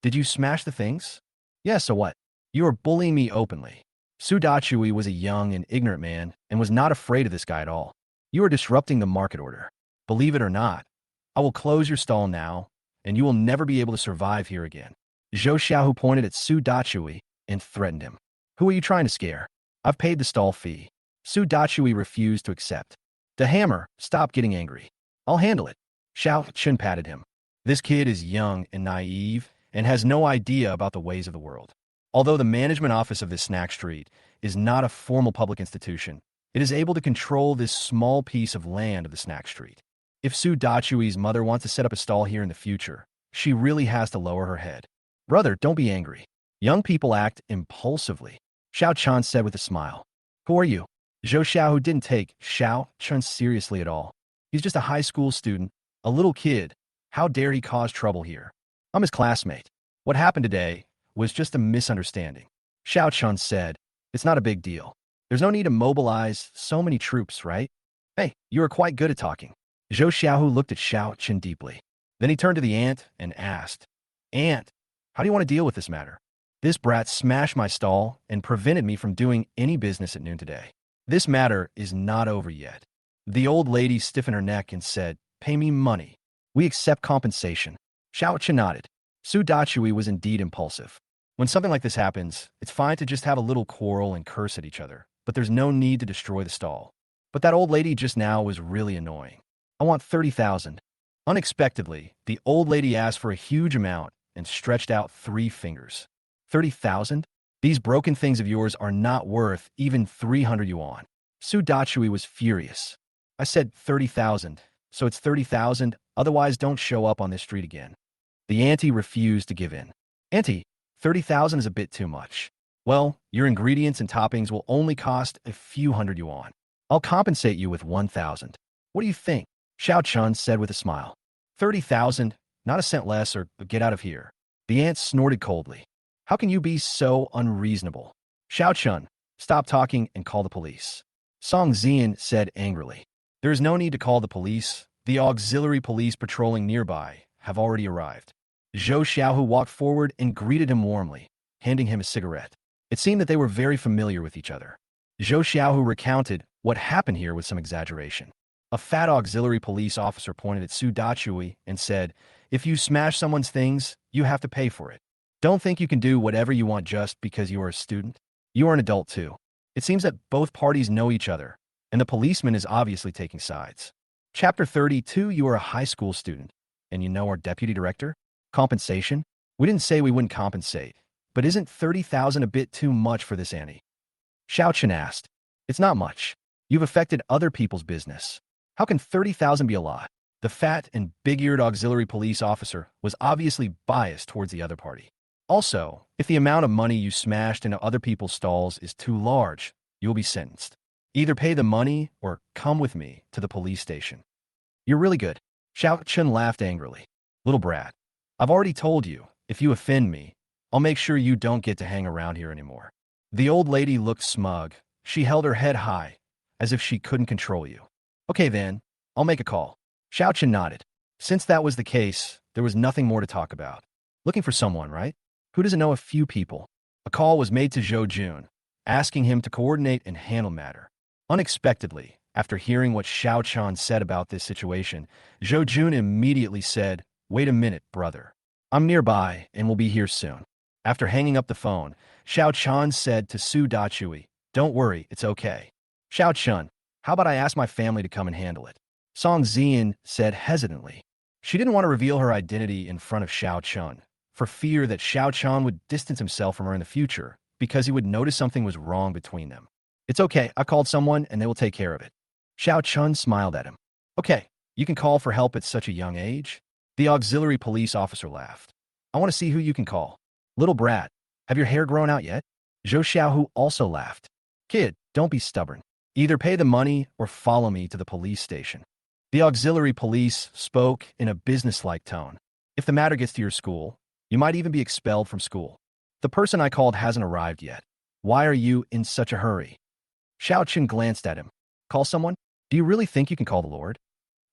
Did you smash the things? Yeah, so what? You are bullying me openly. Su Dachui was a young and ignorant man and was not afraid of this guy at all. You are disrupting the market order. Believe it or not, I will close your stall now, and you will never be able to survive here again. Zhou Xiaohu pointed at Su Dachui and threatened him. Who are you trying to scare? I've paid the stall fee. Su Dachui refused to accept. The hammer, stop getting angry. I'll handle it. Xiao Chen patted him. This kid is young and naive and has no idea about the ways of the world. Although the management office of this snack street is not a formal public institution, it is able to control this small piece of land of the snack street. If Su Dachui's mother wants to set up a stall here in the future, she really has to lower her head. Brother, don't be angry. Young people act impulsively, Xiao Chan said with a smile. Who are you? Zhou Xiaohu didn't take Xiao Chen seriously at all. He's just a high school student, a little kid. How dare he cause trouble here? I'm his classmate. What happened today was just a misunderstanding. Xiao Chen said, it's not a big deal. There's no need to mobilize so many troops, right? Hey, you are quite good at talking. Zhou Xiaohu looked at Xiao Chen deeply. Then he turned to the aunt and asked, Aunt, how do you want to deal with this matter? This brat smashed my stall and prevented me from doing any business at noon today. This matter is not over yet. The old lady stiffened her neck and said, pay me money. We accept compensation. Xiao Chen nodded. Su Dachui was indeed impulsive. When something like this happens, it's fine to just have a little quarrel and curse at each other, but there's no need to destroy the stall. But that old lady just now was really annoying. I want 30,000. Unexpectedly, the old lady asked for a huge amount and stretched out 3 fingers. 30,000? These broken things of yours are not worth even 300 yuan. Su Dachui was furious. I said 30,000, So it's 30,000, otherwise don't show up on this street again. The auntie refused to give in. Auntie, 30,000 is a bit too much. Well, your ingredients and toppings will only cost a few hundred yuan. I'll compensate you with 1,000. What do you think? Xiao Chun said with a smile. 30,000, not a cent less, or get out of here. The aunt snorted coldly. How can you be so unreasonable? Xiao Chun, stop talking and call the police. Song Zian said angrily. There is no need to call the police. The auxiliary police patrolling nearby have already arrived. Zhou Xiaohu walked forward and greeted him warmly, handing him a cigarette. It seemed that they were very familiar with each other. Zhou Xiaohu recounted what happened here with some exaggeration. A fat auxiliary police officer pointed at Su Dachui and said, if you smash someone's things, you have to pay for it. Don't think you can do whatever you want just because you are a student. You are an adult too. It seems that both parties know each other, and the policeman is obviously taking sides. Chapter 32, you are a high school student, and you know our deputy director? Compensation? We didn't say we wouldn't compensate, but isn't 30,000 a bit too much for this Annie? Xiao Chen asked. It's not much. You've affected other people's business. How can 30,000 be a lot? The fat and big-eared auxiliary police officer was obviously biased towards the other party. Also, if the amount of money you smashed into other people's stalls is too large, you'll be sentenced. Either pay the money or come with me to the police station. You're really good. Xiao Chen laughed angrily. Little brat, I've already told you, if you offend me, I'll make sure you don't get to hang around here anymore. The old lady looked smug. She held her head high, as if she couldn't control you. Okay then, I'll make a call. Xiao Chen nodded. Since that was the case, there was nothing more to talk about. Looking for someone, right? Who doesn't know a few people? A call was made to Zhou Jun, asking him to coordinate and handle matter. Unexpectedly, after hearing what Xiao Chan said about this situation, Zhou Jun immediately said, wait a minute, brother. I'm nearby and will be here soon. After hanging up the phone, Xiao Chan said to Su Dachui, don't worry, it's okay. Xiao Chun, how about I ask my family to come and handle it? Song Zian said hesitantly. She didn't want to reveal her identity in front of Xiao Chun, for fear that Xiao Chun would distance himself from her in the future because he would notice something was wrong between them. It's okay, I called someone and they will take care of it. Xiao Chun smiled at him. Okay, you can call for help at such a young age? The auxiliary police officer laughed. I want to see who you can call. Little brat, have your hair grown out yet? Zhou Xiaohu also laughed. Kid, don't be stubborn. Either pay the money or follow me to the police station. The auxiliary police spoke in a businesslike tone. If the matter gets to your school, you might even be expelled from school. The person I called hasn't arrived yet. Why are you in such a hurry? Xiao Chen glanced at him. Call someone? Do you really think you can call the Lord?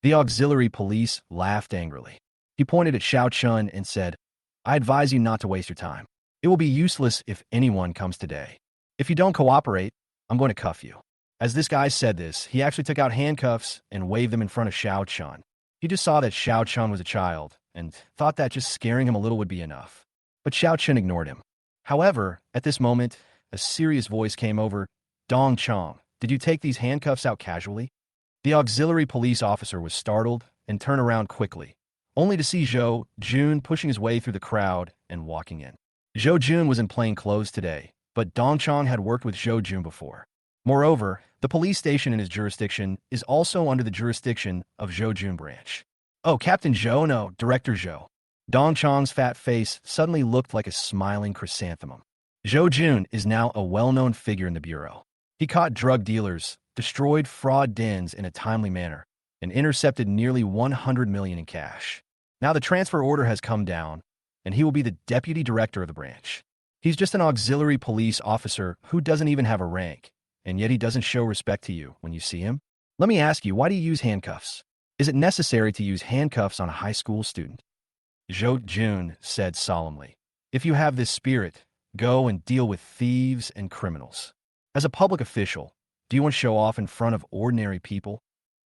The auxiliary police laughed angrily. He pointed at Xiao Chun and said, I advise you not to waste your time. It will be useless if anyone comes today. If you don't cooperate, I'm going to cuff you. As this guy said this, he actually took out handcuffs and waved them in front of Xiao Chun. He just saw that Xiao Chun was a child and thought that just scaring him a little would be enough. But Xiao Chun ignored him. However, at this moment, a serious voice came over. Dong Chong, did you take these handcuffs out casually? The auxiliary police officer was startled and turned around quickly, only to see Zhou Jun pushing his way through the crowd and walking in. Zhou Jun was in plain clothes today, but Dong Chong had worked with Zhou Jun before. Moreover, the police station in his jurisdiction is also under the jurisdiction of Zhou Jun branch. Oh, Captain Zhou? No, Director Zhou. Dong Chong's fat face suddenly looked like a smiling chrysanthemum. Zhou Jun is now a well-known figure in the bureau. He caught drug dealers, destroyed fraud dens in a timely manner, and intercepted nearly 100 million in cash. Now the transfer order has come down, and he will be the deputy director of the branch. He's just an auxiliary police officer who doesn't even have a rank, and yet he doesn't show respect to you when you see him. Let me ask you, why do you use handcuffs? Is it necessary to use handcuffs on a high school student? Zhou Jun said solemnly. If you have this spirit, go and deal with thieves and criminals. As a public official, do you want to show off in front of ordinary people?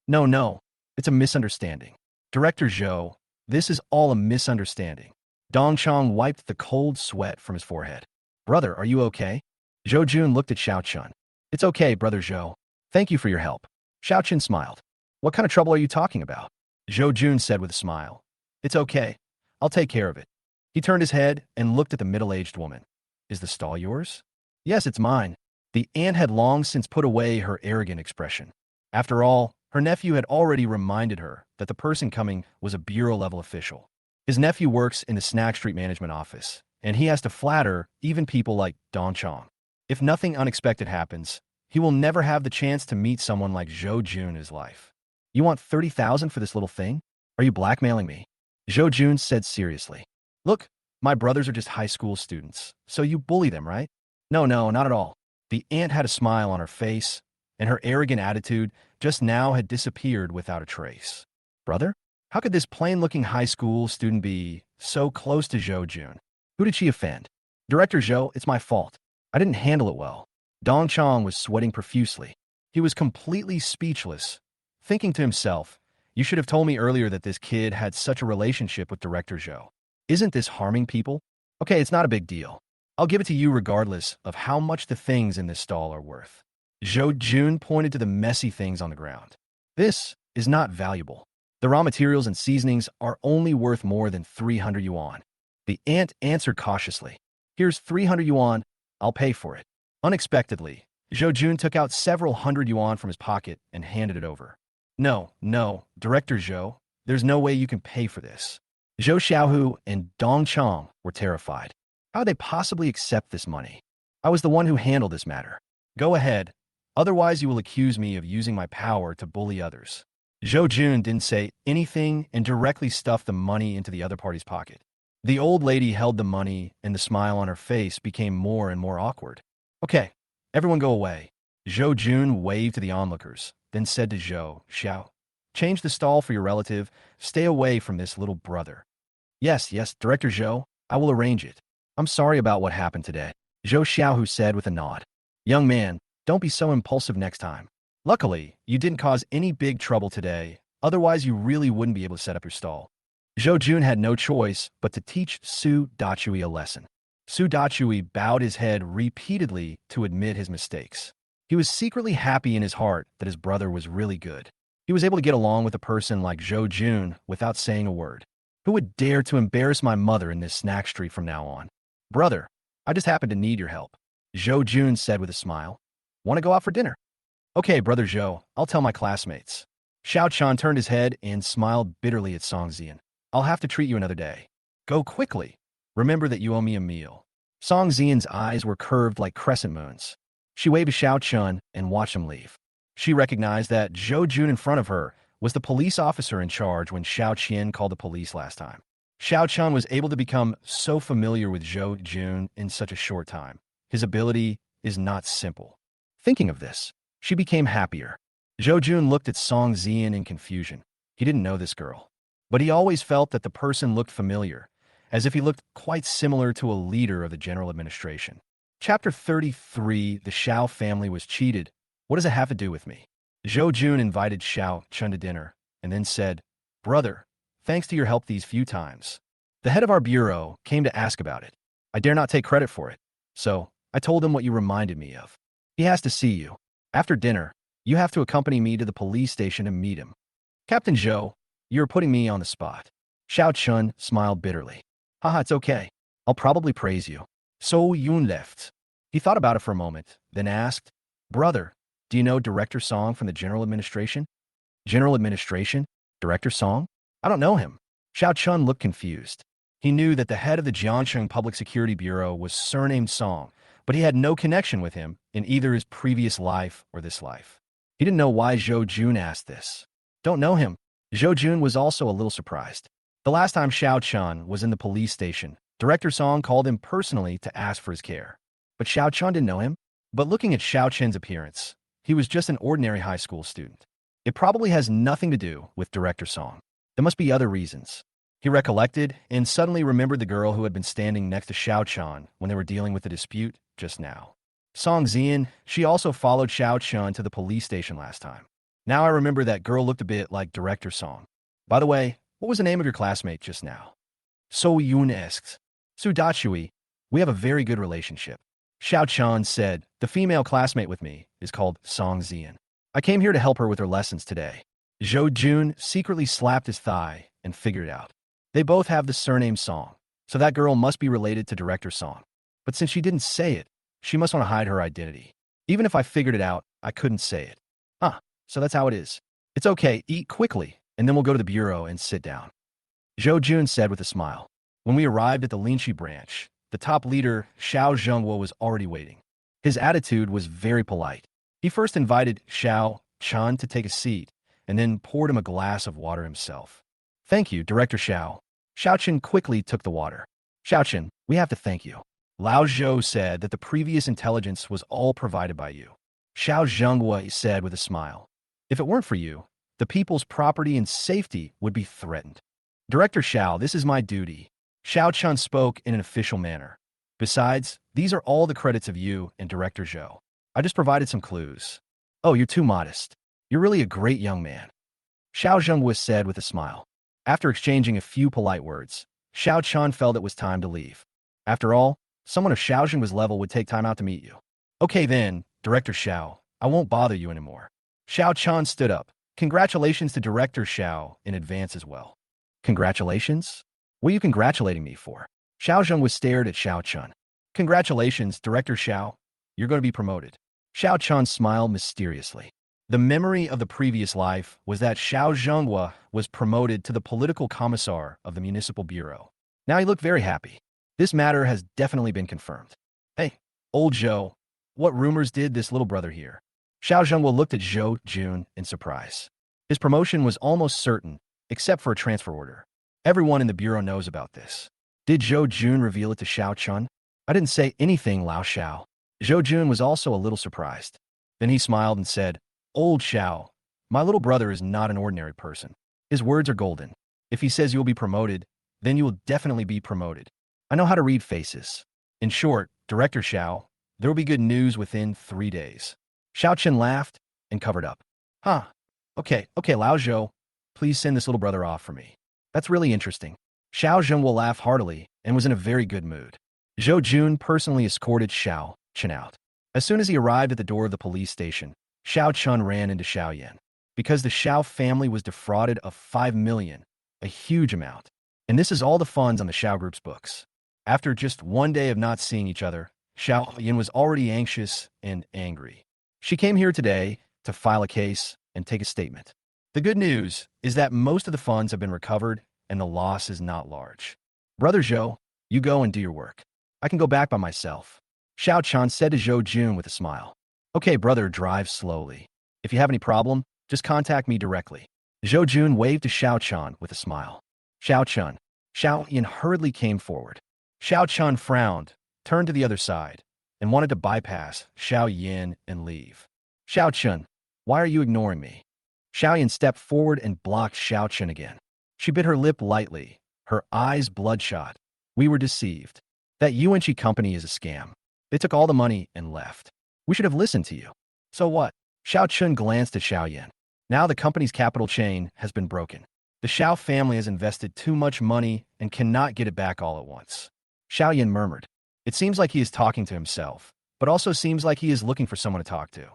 No, it's a misunderstanding. Director Zhou, this is all a misunderstanding. Dong Chong wiped the cold sweat from his forehead. Brother, are you okay? Zhou Jun looked at Xiao Chun. It's okay, Brother Zhou. Thank you for your help. Xiao Chun smiled. What kind of trouble are you talking about? Zhou Jun said with a smile. It's okay. I'll take care of it. He turned his head and looked at the middle-aged woman. Is the stall yours? Yes, it's mine. The aunt had long since put away her arrogant expression. After all, her nephew had already reminded her that the person coming was a bureau-level official. His nephew works in the Snack Street Management office, and he has to flatter even people like Dong Chong. If nothing unexpected happens, he will never have the chance to meet someone like Zhou Jun in his life. You want 30,000 for this little thing? Are you blackmailing me? Zhou Jun said seriously. Look, my brothers are just high school students, so you bully them, right? No, not at all. The aunt had a smile on her face, and her arrogant attitude just now had disappeared without a trace. Brother? How could this plain-looking high school student be so close to Zhou Jun? Who did she offend? Director Zhou, it's my fault. I didn't handle it well. Dong Chong was sweating profusely. He was completely speechless, thinking to himself, you should have told me earlier that this kid had such a relationship with Director Zhou. Isn't this harming people? Okay, it's not a big deal. I'll give it to you regardless of how much the things in this stall are worth. Zhou Jun pointed to the messy things on the ground. This is not valuable. The raw materials and seasonings are only worth more than 300 yuan. The aunt answered cautiously. Here's 300 yuan. I'll pay for it. Unexpectedly, Zhou Jun took out several hundred yuan from his pocket and handed it over. No, Director Zhou, there's no way you can pay for this. Zhou Xiaohu and Dong Chong were terrified. How would they possibly accept this money? I was the one who handled this matter. Go ahead, otherwise you will accuse me of using my power to bully others. Zhou Jun didn't say anything and directly stuffed the money into the other party's pocket. The old lady held the money, and the smile on her face became more and more awkward. Okay, everyone go away. Zhou Jun waved to the onlookers, then said to Zhou Xiao, change the stall for your relative. Stay away from this little brother. Yes, Director Zhou, I will arrange it. I'm sorry about what happened today, Zhou Xiaohu said with a nod. Young man, don't be so impulsive next time. Luckily, you didn't cause any big trouble today, otherwise you really wouldn't be able to set up your stall. Zhou Jun had no choice but to teach Su Dachui a lesson. Su Dachui bowed his head repeatedly to admit his mistakes. He was secretly happy in his heart that his brother was really good. He was able to get along with a person like Zhou Jun without saying a word. Who would dare to embarrass my mother in this snack street from now on? Brother, I just happen to need your help, Zhou Jun said with a smile. Want to go out for dinner? Okay, Brother Zhou, I'll tell my classmates. Xiao Chan turned his head and smiled bitterly at Song Zian. I'll have to treat you another day. Go quickly. Remember that you owe me a meal. Song Zian's eyes were curved like crescent moons. She waved to Xiao Chun and watched him leave. She recognized that Zhou Jun in front of her was the police officer in charge when Xiao Qian called the police last time. Xiao Chun was able to become so familiar with Zhou Jun in such a short time. His ability is not simple. Thinking of this, she became happier. Zhou Jun looked at Song Zian in confusion. He didn't know this girl, but he always felt that the person looked familiar, as if he looked quite similar to a leader of the general administration. Chapter 33, The Xiao family was cheated. What does it have to do with me? Zhou Jun invited Xiao Chun to dinner and then said, Brother, thanks to your help these few times. The head of our bureau came to ask about it. I dare not take credit for it, so I told him what you reminded me of. He has to see you. After dinner, you have to accompany me to the police station and meet him. Captain Zhou, you're putting me on the spot. Xiao Chun smiled bitterly. Haha, it's okay. I'll probably praise you. So Yun left. He thought about it for a moment, then asked, Brother, do you know Director Song from the General Administration? General Administration? Director Song? I don't know him. Xiao Chun looked confused. He knew that the head of the Jiangcheng Public Security Bureau was surnamed Song, but he had no connection with him in either his previous life or this life. He didn't know why Zhou Jun asked this. Don't know him. Zhou Jun was also a little surprised. The last time Xiao Chun was in the police station, Director Song called him personally to ask for his care. But Xiao Chun didn't know him. But looking at Xiao Chen's appearance, he was just an ordinary high school student. It probably has nothing to do with Director Song. There must be other reasons. He recollected and suddenly remembered the girl who had been standing next to Xiao Chun when they were dealing with the dispute just now. Song Zian, she also followed Xiao Chun to the police station last time. Now I remember that girl looked a bit like Director Song. By the way, what was the name of your classmate just now? So Yun asked. Su Dachui, we have a very good relationship. Xiao Chun said, the female classmate with me is called Song Zian. I came here to help her with her lessons today. Zhou Jun secretly slapped his thigh and figured it out. They both have the surname Song, so that girl must be related to Director Song. But since she didn't say it, she must want to hide her identity. Even if I figured it out, I couldn't say it. So that's how it is. It's okay, eat quickly. and then we'll go to the bureau and sit down. Zhou Jun said with a smile. When we arrived at the Linchi branch, the top leader, Xiao Zhengguo, was already waiting. His attitude was very polite. He first invited Xiao Chun to take a seat, and then poured him a glass of water himself. Thank you, Director Xiao. Xiao Chun quickly took the water. Xiao Chun, we have to thank you. Lao Zhou said that the previous intelligence was all provided by you. Xiao Zhengguo said with a smile. If it weren't for you, the people's property and safety would be threatened. Director Xiao, this is my duty. Xiao Chun spoke in an official manner. Besides, these are all the credits of you and Director Zhou. I just provided some clues. Oh, you're too modest. You're really a great young man. Xiao Zhengguo said with a smile. After exchanging a few polite words, Xiao Chun felt it was time to leave. After all, someone of Xiao Zhengguo's level would take time out to meet you. Okay then, Director Xiao, I won't bother you anymore. Xiao Chun stood up. Congratulations to Director Xiao in advance as well. Congratulations? What are you congratulating me for? Xiao Zhengguo stared at Xiao Chun. Congratulations, Director Xiao. You're going to be promoted. Xiao Chun smiled mysteriously. The memory of the previous life was that Xiao Zhengguo was promoted to the political commissar of the municipal bureau. Now he looked very happy. This matter has definitely been confirmed. Hey, old Zhou, what rumors did this little brother hear? Xiao Zhengguo looked at Zhou Jun in surprise. His promotion was almost certain, except for a transfer order. Everyone in the bureau knows about this. Did Zhou Jun reveal it to Xiao Chun? I didn't say anything, Lao Xiao. Zhou Jun was also a little surprised. Then he smiled and said, Old Xiao, my little brother is not an ordinary person. His words are golden. If he says you will be promoted, then you will definitely be promoted. I know how to read faces. In short, Director Xiao, there will be good news within 3 days. Xiao Chen laughed and covered up. Huh. Okay, Lao Zhou, please send this little brother off for me. That's really interesting. Xiao Zhen will laugh heartily and was in a very good mood. Zhou Jun personally escorted Xiao Chen out. As soon as he arrived at the door of the police station, Xiao Chun ran into Xiao Yan. Because the Xiao family was defrauded of 5 million, a huge amount. And this is all the funds on the Xiao Group's books. After just 1 day of not seeing each other, Xiao Yan was already anxious and angry. She came here today to file a case and take a statement. The good news is that most of the funds have been recovered and the loss is not large. Brother Zhou, you go and do your work. I can go back by myself. Xiao Chan said to Zhou Jun with a smile. Okay, brother, drive slowly. If you have any problem, just contact me directly. Zhou Jun waved to Xiao Chan with a smile. Xiao Chun. Xiao Yan hurriedly came forward. Xiao Chun frowned, turned to the other side, and wanted to bypass Xiao Yan and leave. Xiao Chun, why are you ignoring me? Xiao Yan stepped forward and blocked Xiao Chun again. She bit her lip lightly, her eyes bloodshot. We were deceived. That Yuanqi company is a scam. They took all the money and left. We should have listened to you. So what? Xiao Chun glanced at Xiao Yan. Now the company's capital chain has been broken. The Xiao family has invested too much money and cannot get it back all at once. Xiao Yan murmured. It seems like he is talking to himself, but also seems like he is looking for someone to talk to.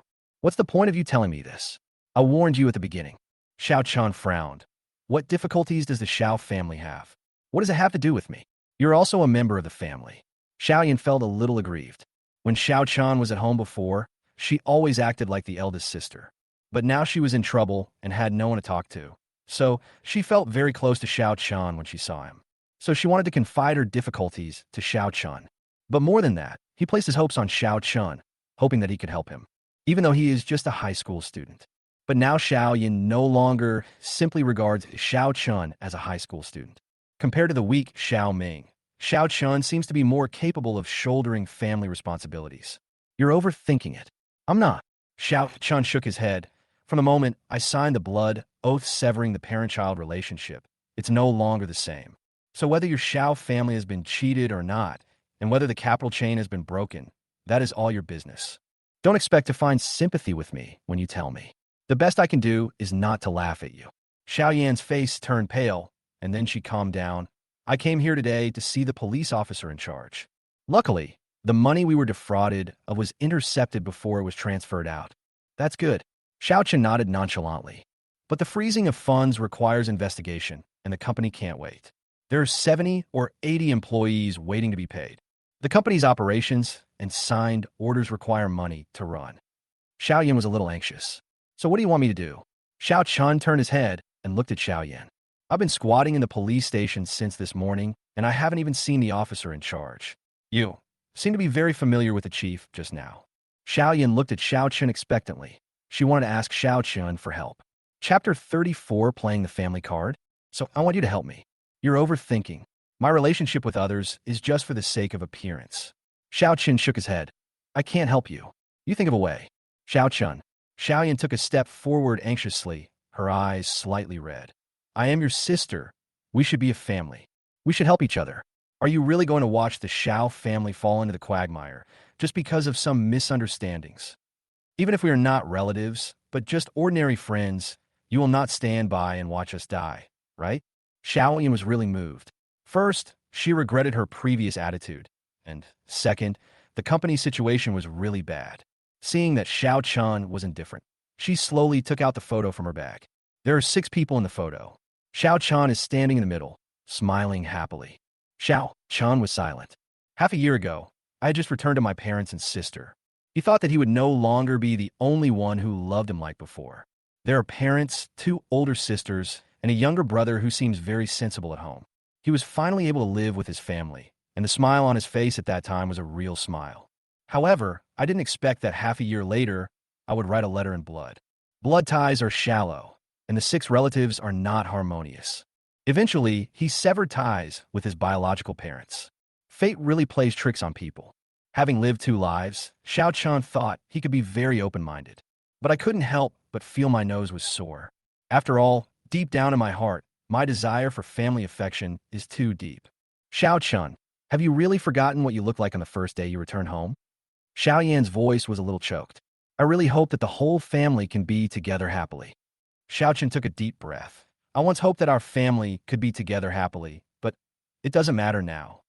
What's the point of you telling me this? I warned you at the beginning. Xiao Chun frowned. What difficulties does the Xiao family have? What does it have to do with me? You're also a member of the family. Xiao Yan felt a little aggrieved. When Xiao Chan was at home before, she always acted like the eldest sister. But now she was in trouble and had no one to talk to. So she felt very close to Xiao Chan when she saw him. So she wanted to confide her difficulties to Xiao Chan. But more than that, he placed his hopes on Xiao Chun, hoping that he could help him, even though he is just a high school student. But now Xiao Yan no longer simply regards Xiao Chun as a high school student. Compared to the weak Xiao Ming, Xiao Chun seems to be more capable of shouldering family responsibilities. You're overthinking it. I'm not. Xiao Chun shook his head. From the moment I signed the blood oath severing the parent-child relationship, it's no longer the same. So whether your Xiao family has been cheated or not, and whether the capital chain has been broken, that is all your business. Don't expect to find sympathy with me when you tell me. The best I can do is not to laugh at you. Xiao Yan's face turned pale, and then she calmed down. I came here today to see the police officer in charge. Luckily, the money we were defrauded of was intercepted before it was transferred out. That's good. Xiao Chen nodded nonchalantly. But the freezing of funds requires investigation, and the company can't wait. There are 70 or 80 employees waiting to be paid. The company's operations and signed orders require money to run. Xiao Yan was a little anxious. So what do you want me to do? Xiao Chun turned his head and looked at Xiaoyan. I've been squatting in the police station since this morning, and I haven't even seen the officer in charge. You seem to be very familiar with the chief just now. Xiaoyan looked at Xiao Chun expectantly. She wanted to ask Xiao Chun for help. Chapter 34, playing the family card. So I want you to help me. You're overthinking. My relationship with others is just for the sake of appearance. Xiao Chun shook his head. I can't help you. You think of a way. Xiao Chun. Xiaoyan took a step forward anxiously, her eyes slightly red. I am your sister. We should be a family. We should help each other. Are you really going to watch the Xiao family fall into the quagmire just because of some misunderstandings? Even if we are not relatives, but just ordinary friends, you will not stand by and watch us die, right? Xiaoyan was really moved. First, she regretted her previous attitude. And second, the company's situation was really bad. Seeing that Xiao Chun was indifferent, she slowly took out the photo from her bag. There are 6 people in the photo. Xiao Chun is standing in the middle, smiling happily. Xiao Chun was silent. Half a year ago, I had just returned to my parents and sister. He thought that he would no longer be the only one who loved him like before. There are parents, 2 older sisters, and a younger brother who seems very sensible at home. He was finally able to live with his family, and the smile on his face at that time was a real smile. However, I didn't expect that half a year later, I would write a letter in blood. Blood ties are shallow, and the 6 relatives are not harmonious. Eventually, he severed ties with his biological parents. Fate really plays tricks on people. Having lived 2 lives, Xiao Chun thought he could be very open-minded. But I couldn't help but feel my nose was sore. After all, deep down in my heart, my desire for family affection is too deep. Xiao Chun, have you really forgotten what you looked like on the first day you returned home? Xiaoyan's voice was a little choked. I really hope that the whole family can be together happily. Xiao Chun took a deep breath. I once hoped that our family could be together happily, but it doesn't matter now.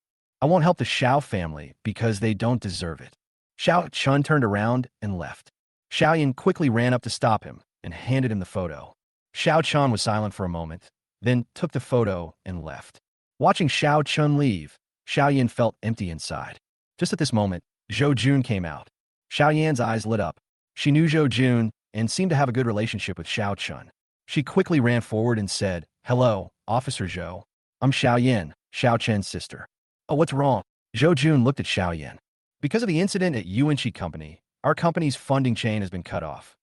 I won't help the Xiao family because they don't deserve it. Xiao Chun turned around and left. Xiaoyan quickly ran up to stop him and handed him the photo. Xiao Chun was silent for a moment, then took the photo and left. Watching Xiao Chun leave, Xiaoyan felt empty inside. Just at this moment, Zhou Jun came out. Xiaoyan's eyes lit up. She knew Zhou Jun and seemed to have a good relationship with Xiao Chun. She quickly ran forward and said, Hello, Officer Zhou. I'm Xiaoyan, Xiao Chen's sister. Oh, what's wrong? Zhou Jun looked at Xiaoyan. Because of the incident at Yuanqi Company, our company's funding chain has been cut off.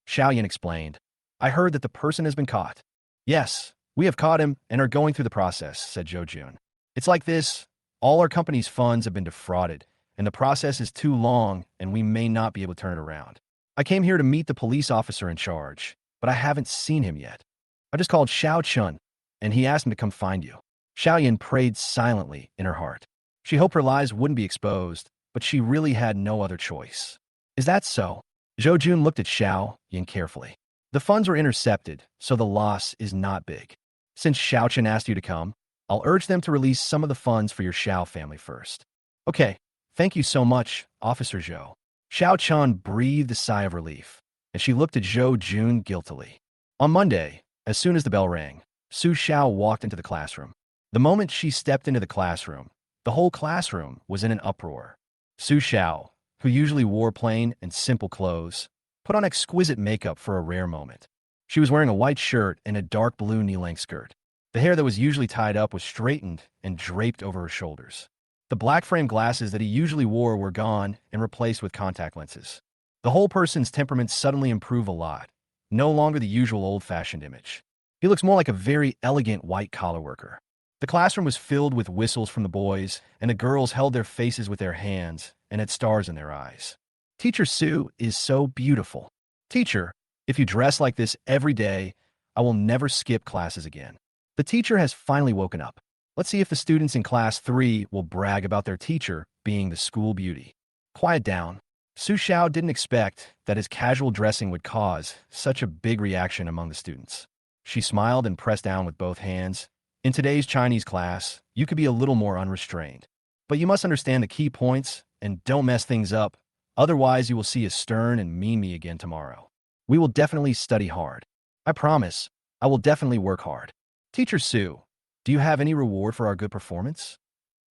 Xiaoyan explained. I heard that the person has been caught. Yes, we have caught him and are going through the process, said Zhou Jun. It's like this. All our company's funds have been defrauded, and the process is too long, and we may not be able to turn it around. I came here to meet the police officer in charge, but I haven't seen him yet. I just called Xiao Chun, and he asked him to come find you. Xiaoyan prayed silently in her heart. She hoped her lies wouldn't be exposed, but she really had no other choice. Is that so? Zhou Jun looked at Xiaoyan carefully. The funds were intercepted, so the loss is not big. Since Xiao Chun asked you to come, I'll urge them to release some of the funds for your Xiao family first. Okay, thank you so much, Officer Zhou. Xiao Chun breathed a sigh of relief, and she looked at Zhou Jun guiltily. On Monday, as soon as the bell rang, Su Xiao walked into the classroom. The moment she stepped into the classroom, the whole classroom was in an uproar. Su Xiao, who usually wore plain and simple clothes, put on exquisite makeup for a rare moment. She was wearing a white shirt and a dark blue knee-length skirt. The hair that was usually tied up was straightened and draped over her shoulders. The black frame glasses that he usually wore were gone and replaced with contact lenses. The whole person's temperament suddenly improved a lot, no longer the usual old-fashioned image. He looks more like a very elegant white-collar worker. The classroom was filled with whistles from the boys, and the girls held their faces with their hands and had stars in their eyes. Teacher Su is so beautiful. Teacher, if you dress like this every day, I will never skip classes again. The teacher has finally woken up. Let's see if the students in class 3 will brag about their teacher being the school beauty. Quiet down. Su Xiao didn't expect that his casual dressing would cause such a big reaction among the students. She smiled and pressed down with both hands. In today's Chinese class, you could be a little more unrestrained. But you must understand the key points and don't mess things up. Otherwise, you will see a stern and mean me again tomorrow. We will definitely study hard. I promise, I will definitely work hard. Teacher Su, do you have any reward for our good performance?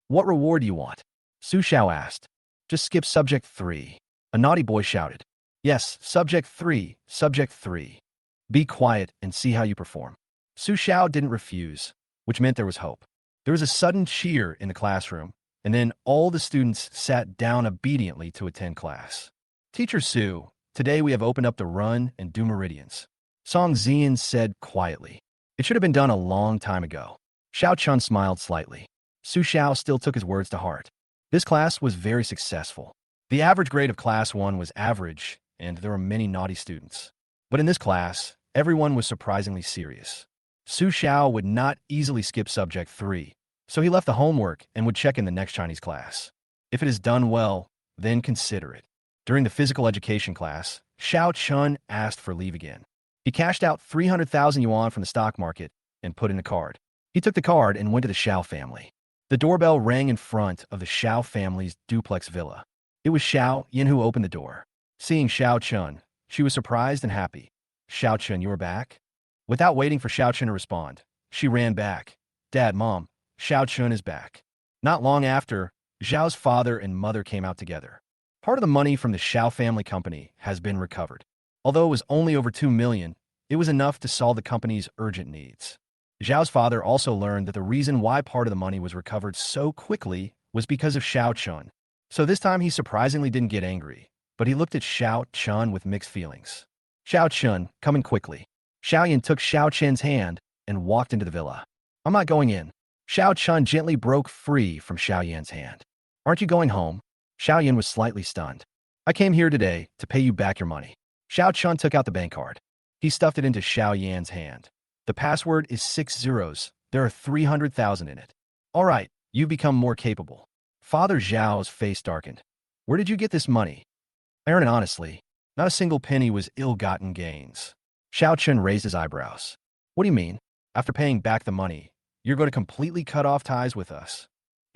What reward do you want? Su Xiao asked. Just skip subject 3. A naughty boy shouted. Yes, subject 3, subject 3. Be quiet and see how you perform. Su Xiao didn't refuse, which meant there was hope. There was a sudden cheer in the classroom, and then all the students sat down obediently to attend class. Teacher Su, today we have opened up the run and do meridians. Song Zian said quietly. It should have been done a long time ago. Xiao Chun smiled slightly. Su Xiao still took his words to heart. This class was very successful. The average grade of class 1 was average, and there were many naughty students. But in this class, everyone was surprisingly serious. Su Xiao would not easily skip subject 3, so he left the homework and would check in the next Chinese class. If it is done well, then consider it. During the physical education class, Xiao Chun asked for leave again. He cashed out 300,000 yuan from the stock market and put in a card. He took the card and went to the Xiao family. The doorbell rang in front of the Xiao family's duplex villa. It was Xiao Yin who opened the door. Seeing Xiao Chun, she was surprised and happy. Xiao Chun, you are back? Without waiting for Xiao Chun to respond, she ran back. Dad, Mom, Xiao Chun is back. Not long after, Xiao's father and mother came out together. Part of the money from the Xiao family company has been recovered. Although it was only over 2 million, it was enough to solve the company's urgent needs. Xiao's father also learned that the reason why part of the money was recovered so quickly was because of Xiao Chun. So this time he surprisingly didn't get angry, but he looked at Xiao Chun with mixed feelings. Xiao Chun, coming quickly. Xiao Yan took Xiao Chen's hand and walked into the villa. I'm not going in. Xiao Chun gently broke free from Xiao Yan's hand. Aren't you going home? Xiao Yan was slightly stunned. I came here today to pay you back your money. Xiao Chun took out the bank card. He stuffed it into Xiao Yan's hand. The password is 6 zeros. There are 300,000 in it. All right, you've become more capable. Father Zhao's face darkened. Where did you get this money? I earn it honestly. Not a single penny was ill-gotten gains. Xiao Chun raised his eyebrows. What do you mean? After paying back the money, you're going to completely cut off ties with us?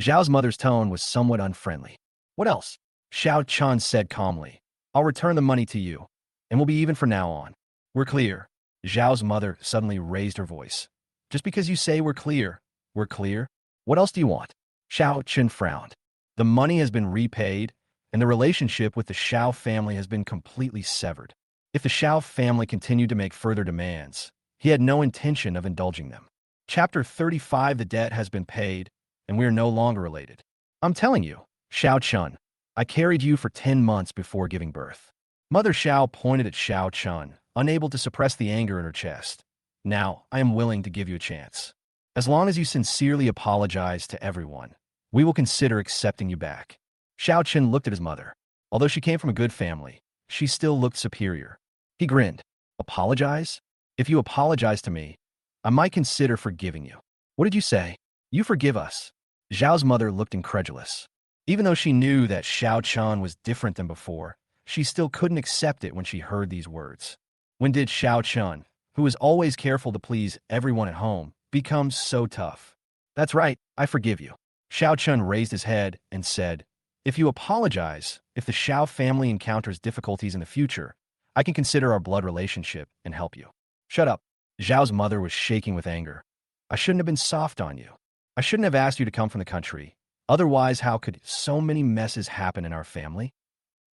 Zhao's mother's tone was somewhat unfriendly. What else? Xiao Chun said calmly. I'll return the money to you, and we'll be even from now on. We're clear. Zhao's mother suddenly raised her voice. Just because you say we're clear? What else do you want? Xiao Chun frowned. The money has been repaid, and the relationship with the Xiao family has been completely severed. If the Xiao family continued to make further demands, he had no intention of indulging them. Chapter 35. The debt has been paid, and we are no longer related. I'm telling you, Xiao Chun, I carried you for 10 months before giving birth. Mother Xiao pointed at Xiao Chun, unable to suppress the anger in her chest. Now, I am willing to give you a chance. As long as you sincerely apologize to everyone, we will consider accepting you back. Xiao Chun looked at his mother. Although she came from a good family, she still looked superior. He grinned. Apologize? If you apologize to me, I might consider forgiving you. What did you say? You forgive us. Zhao's mother looked incredulous. Even though she knew that Xiao Chun was different than before, she still couldn't accept it when she heard these words. When did Xiao Chun, who was always careful to please everyone at home, become so tough? That's right, I forgive you. Xiao Chun raised his head and said, if you apologize, if the Xiao family encounters difficulties in the future, I can consider our blood relationship and help you. Shut up. Zhao's mother was shaking with anger. I shouldn't have been soft on you. I shouldn't have asked you to come from the country. Otherwise, how could so many messes happen in our family?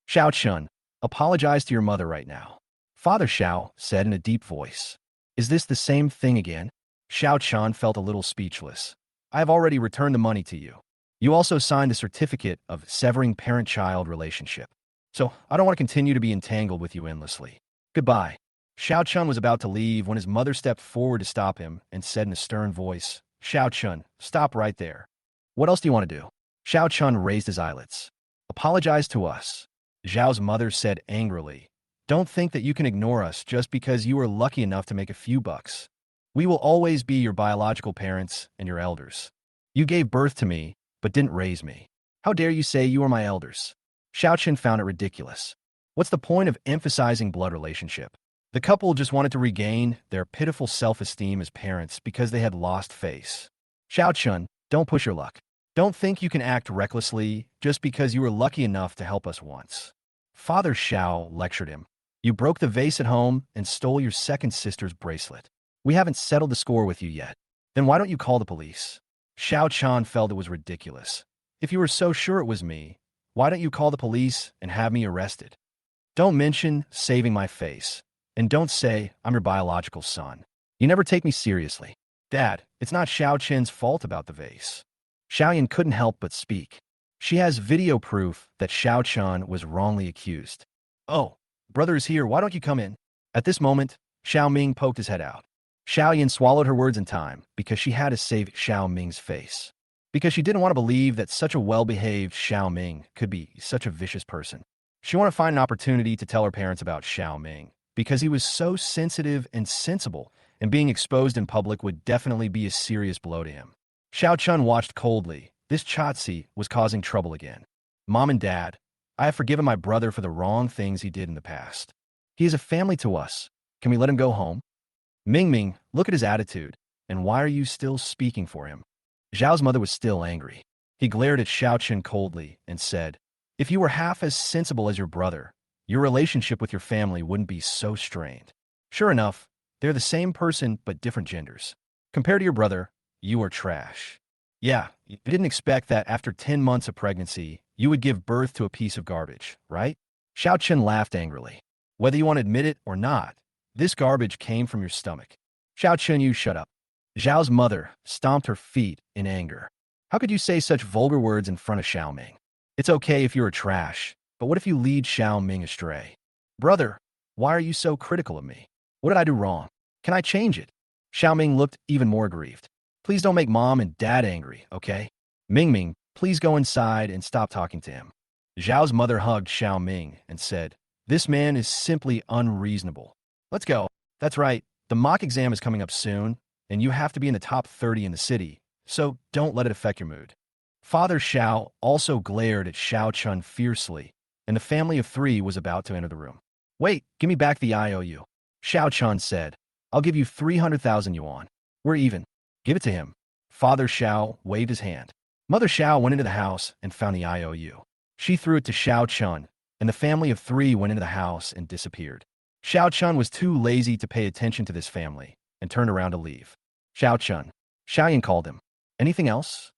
Xiao Chun, apologize to your mother right now. Father Xiao said in a deep voice. Is this the same thing again? Xiao Chun felt a little speechless. I have already returned the money to you. You also signed a certificate of severing parent-child relationship. So I don't want to continue to be entangled with you endlessly. Goodbye. Xiao Chun was about to leave when his mother stepped forward to stop him and said in a stern voice, Xiao Chun, stop right there. What else do you want to do? Xiao Chun raised his eyelids. Apologize to us. Zhao's mother said angrily. Don't think that you can ignore us just because you were lucky enough to make a few bucks. We will always be your biological parents and your elders. You gave birth to me, but didn't raise me. How dare you say you are my elders? Xiao Chun found it ridiculous. What's the point of emphasizing blood relationship? The couple just wanted to regain their pitiful self-esteem as parents because they had lost face. Xiao Chun, don't push your luck. Don't think you can act recklessly just because you were lucky enough to help us once. Father Xiao lectured him. You broke the vase at home and stole your second sister's bracelet. We haven't settled the score with you yet. Then why don't you call the police? Xiao Chun felt it was ridiculous. If you were so sure it was me, why don't you call the police and have me arrested? Don't mention saving my face. And don't say I'm your biological son. You never take me seriously. Dad, it's not Xiao Chen's fault about the vase. Xiaoyan couldn't help but speak. She has video proof that Xiao Chun was wrongly accused. Oh, brother is here, why don't you come in? At this moment, Xiao Ming poked his head out. Xiaoyan swallowed her words in time because she had to save Xiao Ming's face. Because she didn't want to believe that such a well-behaved Xiao Ming could be such a vicious person. She wanted to find an opportunity to tell her parents about Xiao Ming because he was so sensitive and sensible, and being exposed in public would definitely be a serious blow to him. Xiao Chun watched coldly. This Chotzi was causing trouble again. Mom and Dad, I have forgiven my brother for the wrong things he did in the past. He is a family to us. Can we let him go home? Ming Ming, look at his attitude. And why are you still speaking for him? Zhao's mother was still angry. He glared at Xiao Chen coldly and said, if you were half as sensible as your brother, your relationship with your family wouldn't be so strained. Sure enough, they're the same person but different genders. Compared to your brother, you are trash. Yeah, you didn't expect that after 10 months of pregnancy, you would give birth to a piece of garbage, right? Xiao Chen laughed angrily. Whether you want to admit it or not, this garbage came from your stomach. Xiao Chen, you shut up. Zhao's mother stomped her feet in anger. How could you say such vulgar words in front of Xiao Ming? It's okay if you're a trash, but what if you lead Xiao Ming astray? Brother, why are you so critical of me? What did I do wrong? Can I change it? Xiao Ming looked even more aggrieved. Please don't make Mom and Dad angry, okay? Ming Ming, please go inside and stop talking to him. Zhao's mother hugged Xiao Ming and said, this man is simply unreasonable. Let's go. That's right, the mock exam is coming up soon, and you have to be in the top 30 in the city, so don't let it affect your mood. Father Xiao also glared at Xiao Chun fiercely, and the family of 3 was about to enter the room. Wait, give me back the IOU. Xiao Chun said, I'll give you 300,000 yuan. We're even. Give it to him. Father Xiao waved his hand. Mother Xiao went into the house and found the IOU. She threw it to Xiao Chun, and the family of 3 went into the house and disappeared. Xiao Chun was too lazy to pay attention to this family and turned around to leave. Xiao Chun. Xiaoyan called him. Anything else?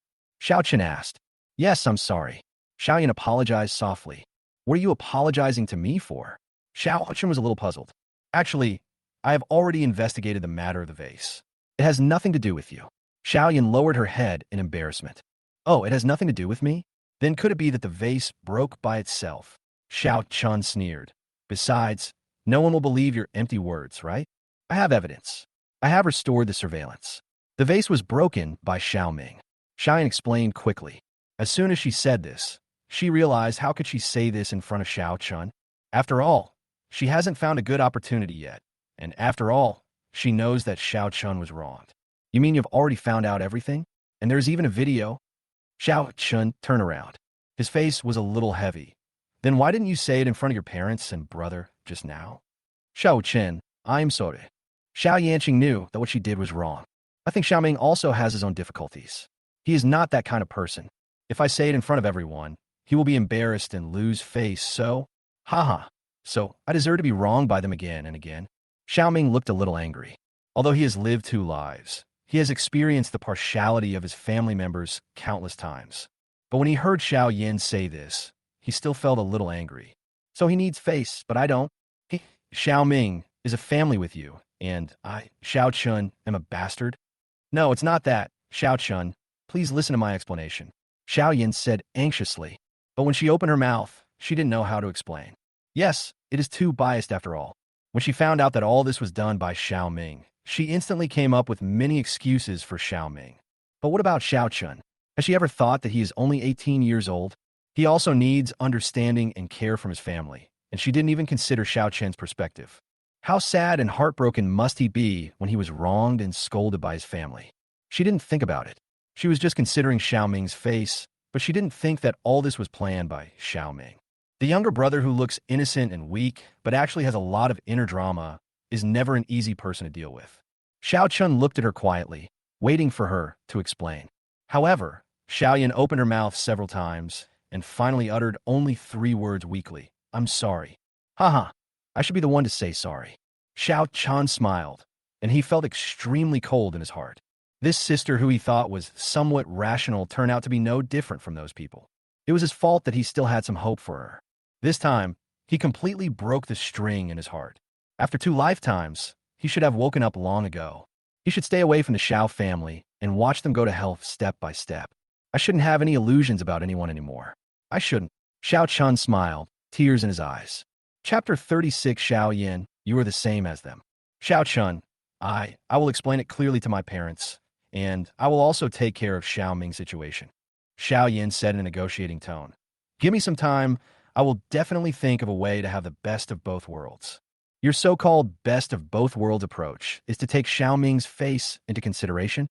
Xiao Chun asked. Yes, I'm sorry. Xiaoyan apologized softly. What are you apologizing to me for? Xiao Chun was a little puzzled. Actually, I have already investigated the matter of the vase. It has nothing to do with you. Xiaoyan lowered her head in embarrassment. Oh, it has nothing to do with me? Then could it be that the vase broke by itself? Xiao Chun sneered. Besides, no one will believe your empty words, right? I have evidence. I have restored the surveillance. The vase was broken by Xiao Ming. Xiaoyan explained quickly. As soon as she said this, she realized how could she say this in front of Xiao Chun? After all, she hasn't found a good opportunity yet. And after all, she knows that Xiao Chun was wronged. You mean you've already found out everything? And there's even a video? Xiao Chun turned around. His face was a little heavy. Then why didn't you say it in front of your parents and brother just now? Xiao Chen, I'm sorry. Xiao Yanqing knew that what she did was wrong. I think Xiao Ming also has his own difficulties. He is not that kind of person. If I say it in front of everyone, he will be embarrassed and lose face, so... Haha. So, I deserve to be wronged by them again and again. Xiao Ming looked a little angry. Although he has lived 2 lives, he has experienced the partiality of his family members countless times. But when he heard Xiao Yin say this, he still felt a little angry. So he needs face, but I don't. Xiao Ming is a family with you, and I, Xiao Chun, am a bastard? No, it's not that. Xiao Chun, please listen to my explanation. Xiao Yin said anxiously. But when she opened her mouth, she didn't know how to explain. Yes, it is too biased after all. When she found out that all this was done by Xiao Ming, she instantly came up with many excuses for Xiao Ming. But what about Xiao Chun? Has she ever thought that he is only 18 years old? He also needs understanding and care from his family, and she didn't even consider Xiao Chen's perspective. How sad and heartbroken must he be when he was wronged and scolded by his family? She didn't think about it. She was just considering Xiao Ming's face, but she didn't think that all this was planned by Xiao Ming. The younger brother who looks innocent and weak, but actually has a lot of inner drama, is never an easy person to deal with. Xiao Chun looked at her quietly, waiting for her to explain. However, Xiaoyan opened her mouth several times and finally uttered only 3 words weakly. I'm sorry. Haha, I should be the one to say sorry. Xiao Chun smiled, and he felt extremely cold in his heart. This sister who he thought was somewhat rational turned out to be no different from those people. It was his fault that he still had some hope for her. This time, he completely broke the string in his heart. After 2 lifetimes, he should have woken up long ago. He should stay away from the Xiao family and watch them go to hell step by step. I shouldn't have any illusions about anyone anymore. I shouldn't. Xiao Chun smiled, tears in his eyes. Chapter 36. Xiao Yin, you are the same as them. Xiao Chun, I will explain it clearly to my parents, and I will also take care of Xiao Ming's situation. Xiao Yin said in a negotiating tone. Give me some time. I will definitely think of a way to have the best of both worlds. Your so-called best of both worlds approach is to take Xiao Ming's face into consideration?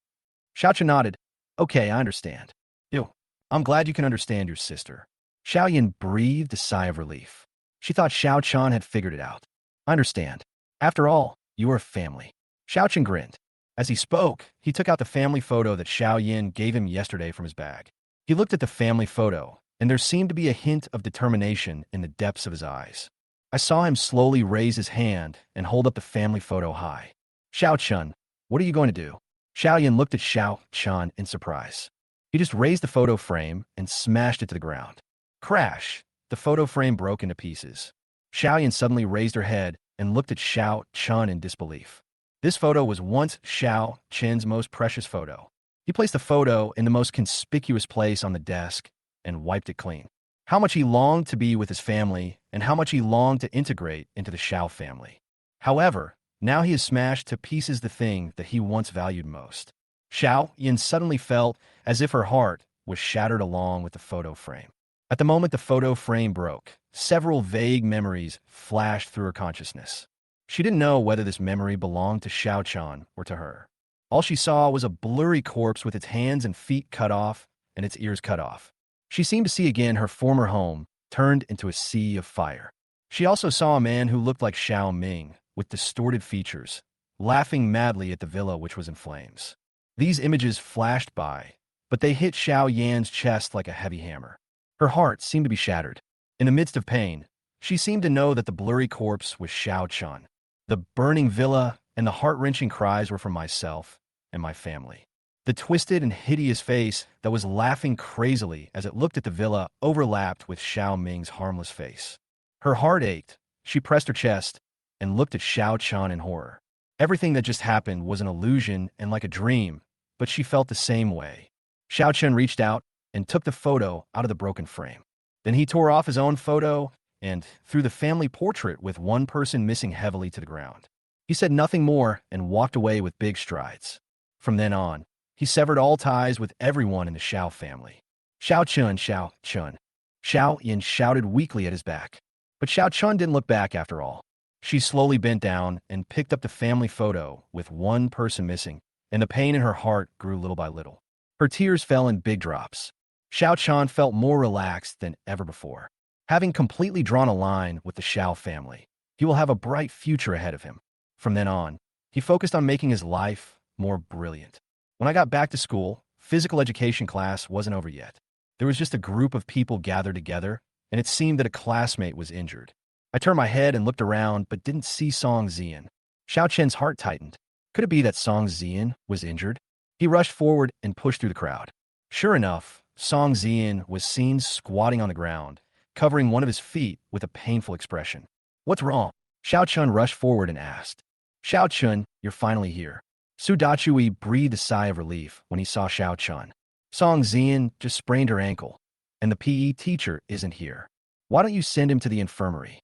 Xiao Chun nodded. Okay, I understand. Ew. I'm glad you can understand your sister. Xiao Yin breathed a sigh of relief. She thought Xiao Chun had figured it out. I understand. After all, you are a family. Xiao Chun grinned. As he spoke, he took out the family photo that Xiao Yin gave him yesterday from his bag. He looked at the family photo, and there seemed to be a hint of determination in the depths of his eyes. I saw him slowly raise his hand and hold up the family photo high. Xiao Chun, what are you going to do? Xiao Yin looked at Xiao Chun in surprise. He just raised the photo frame and smashed it to the ground. Crash! The photo frame broke into pieces. Xiao Yin suddenly raised her head and looked at Xiao Chun in disbelief. This photo was once Xiao Chun's most precious photo. He placed the photo in the most conspicuous place on the desk and wiped it clean. How much he longed to be with his family and how much he longed to integrate into the Xiao family. However, now he has smashed to pieces the thing that he once valued most. Xiao Yin suddenly felt as if her heart was shattered along with the photo frame. At the moment the photo frame broke, several vague memories flashed through her consciousness. She didn't know whether this memory belonged to Xiao Chun or to her. All she saw was a blurry corpse with its hands and feet cut off and its ears cut off. She seemed to see again her former home turned into a sea of fire. She also saw a man who looked like Xiao Ming, with distorted features, laughing madly at the villa which was in flames. These images flashed by, but they hit Xiao Yan's chest like a heavy hammer. Her heart seemed to be shattered. In the midst of pain, she seemed to know that the blurry corpse was Xiao Chun. The burning villa and the heart-wrenching cries were from myself and my family. The twisted and hideous face that was laughing crazily as it looked at the villa overlapped with Xiao Ming's harmless face. Her heart ached. She pressed her chest and looked at Xiao Chun in horror. Everything that just happened was an illusion and like a dream, but she felt the same way. Xiao Chun reached out and took the photo out of the broken frame. Then he tore off his own photo and threw the family portrait with one person missing heavily to the ground. He said nothing more and walked away with big strides. From then on, he severed all ties with everyone in the Xiao family. Xiao Chun, Xiao Chun. Xiao Yin shouted weakly at his back. But Xiao Chun didn't look back after all. She slowly bent down and picked up the family photo with one person missing, and the pain in her heart grew little by little. Her tears fell in big drops. Xiao Chun felt more relaxed than ever before. Having completely drawn a line with the Xiao family, he will have a bright future ahead of him. From then on, he focused on making his life more brilliant. When I got back to school, physical education class wasn't over yet. There was just a group of people gathered together, and it seemed that a classmate was injured. I turned my head and looked around, but didn't see Song Zian. Xiao Chen's heart tightened. Could it be that Song Zian was injured? He rushed forward and pushed through the crowd. Sure enough, Song Zian was seen squatting on the ground, covering one of his feet with a painful expression. What's wrong? Xiao Chun rushed forward and asked. Xiao Chun, you're finally here. Su Dachui breathed a sigh of relief when he saw Xiao Chun. Song Zian just sprained her ankle, and the PE teacher isn't here. Why don't you send him to the infirmary?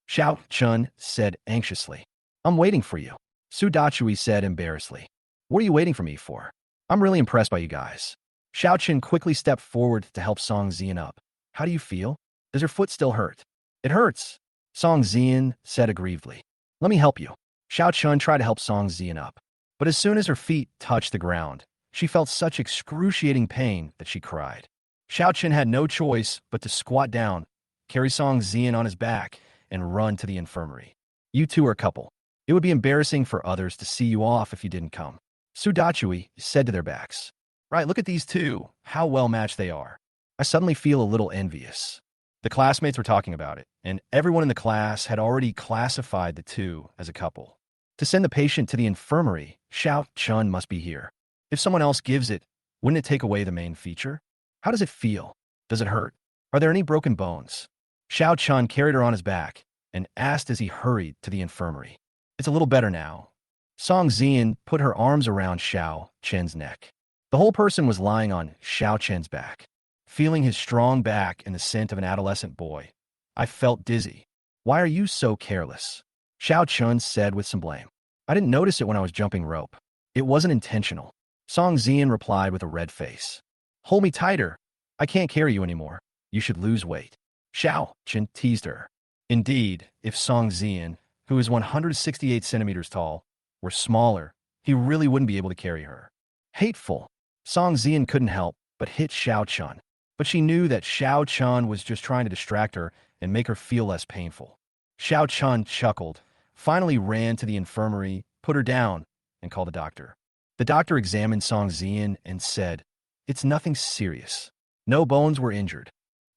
Xiao Chun said anxiously. I'm waiting for you. Su Dachui said embarrassedly. What are you waiting for me for? I'm really impressed by you guys. Xiao Chun quickly stepped forward to help Song Zian up. How do you feel? Does her foot still hurt? It hurts, Song Zian said aggrievedly. Let me help you. Xiao Chun tried to help Song Zian up. But as soon as her feet touched the ground, she felt such excruciating pain that she cried. Xiao Chun had no choice but to squat down, carry Song Zian on his back, and run to the infirmary. You two are a couple. It would be embarrassing for others to see you off if you didn't come. Su Dachui said to their backs. Right, look at these two. How well matched they are. I suddenly feel a little envious. The classmates were talking about it, and everyone in the class had already classified the two as a couple. To send the patient to the infirmary, Xiao Chun must be here. If someone else gives it, wouldn't it take away the main feature? How does it feel? Does it hurt? Are there any broken bones? Xiao Chun carried her on his back and asked as he hurried to the infirmary. It's a little better now. Song Zian put her arms around Xiao Chen's neck. The whole person was lying on Xiao Chen's back. Feeling his strong back and the scent of an adolescent boy, I felt dizzy. Why are you so careless? Xiao Chun said with some blame. I didn't notice it when I was jumping rope. It wasn't intentional. Song Zian replied with a red face. Hold me tighter. I can't carry you anymore. You should lose weight. Xiao Chen teased her. Indeed, if Song Zian, who is 168 centimeters tall, were smaller, he really wouldn't be able to carry her. Hateful. Song Zian couldn't help but hit Xiao Chun. But she knew that Xiao Chun was just trying to distract her and make her feel less painful. Xiao Chun chuckled, finally ran to the infirmary, put her down, and called the doctor. The doctor examined Song Zian and said, It's nothing serious. No bones were injured.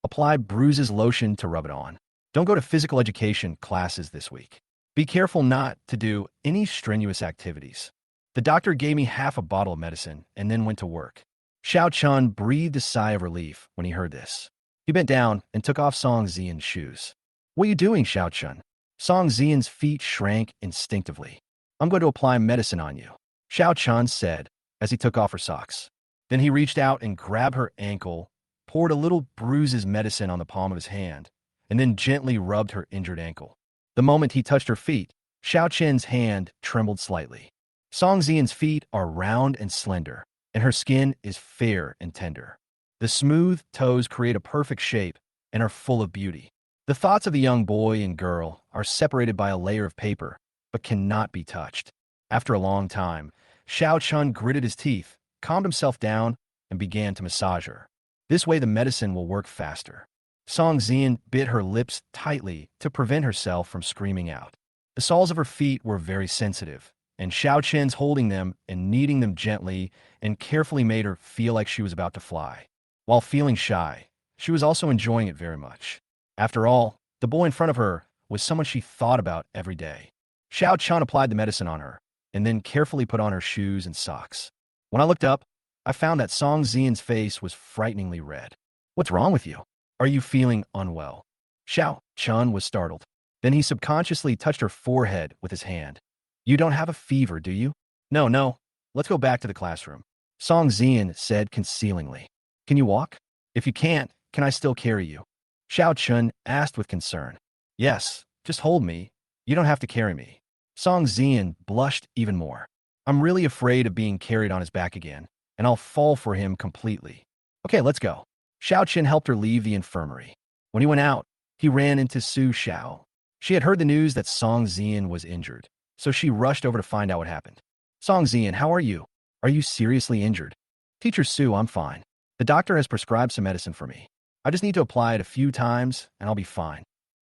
Apply Bruises lotion to rub it on. Don't go to physical education classes this week. Be careful not to do any strenuous activities. The doctor gave me half a bottle of medicine and then went to work. Xiao Chun breathed a sigh of relief when he heard this. He bent down and took off Song Zian's shoes. What are you doing, Xiao Chun? Song Zian's feet shrank instinctively. I'm going to apply medicine on you, Xiao Chun said as he took off her socks. Then he reached out and grabbed her ankle, poured a little Bruises medicine on the palm of his hand, and then gently rubbed her injured ankle. The moment he touched her feet, Xiao Chen's hand trembled slightly. Song Zian's feet are round and slender, and her skin is fair and tender. The smooth toes create a perfect shape and are full of beauty. The thoughts of the young boy and girl are separated by a layer of paper, but cannot be touched. After a long time, Xiao Chun gritted his teeth, calmed himself down, and began to massage her. This way the medicine will work faster. Song Zian bit her lips tightly to prevent herself from screaming out. The soles of her feet were very sensitive, and Xiao Chen's holding them and kneading them gently and carefully made her feel like she was about to fly. While feeling shy, she was also enjoying it very much. After all, the boy in front of her was someone she thought about every day. Xiao Chun applied the medicine on her, and then carefully put on her shoes and socks. When I looked up, I found that Song Zian's face was frighteningly red. What's wrong with you? Are you feeling unwell? Xiao Chun was startled. Then he subconsciously touched her forehead with his hand. You don't have a fever, do you? No. Let's go back to the classroom. Song Zian said concealingly. Can you walk? If you can't, can I still carry you? Xiao Chun asked with concern. Yes, just hold me. You don't have to carry me. Song Zian blushed even more. I'm really afraid of being carried on his back again, and I'll fall for him completely. Okay, let's go. Xiao Chen helped her leave the infirmary. When he went out, he ran into Su Xiao. She had heard the news that Song Zian was injured, so she rushed over to find out what happened. Song Zian, how are you? Are you seriously injured? Teacher Su, I'm fine. The doctor has prescribed some medicine for me. I just need to apply it a few times, and I'll be fine.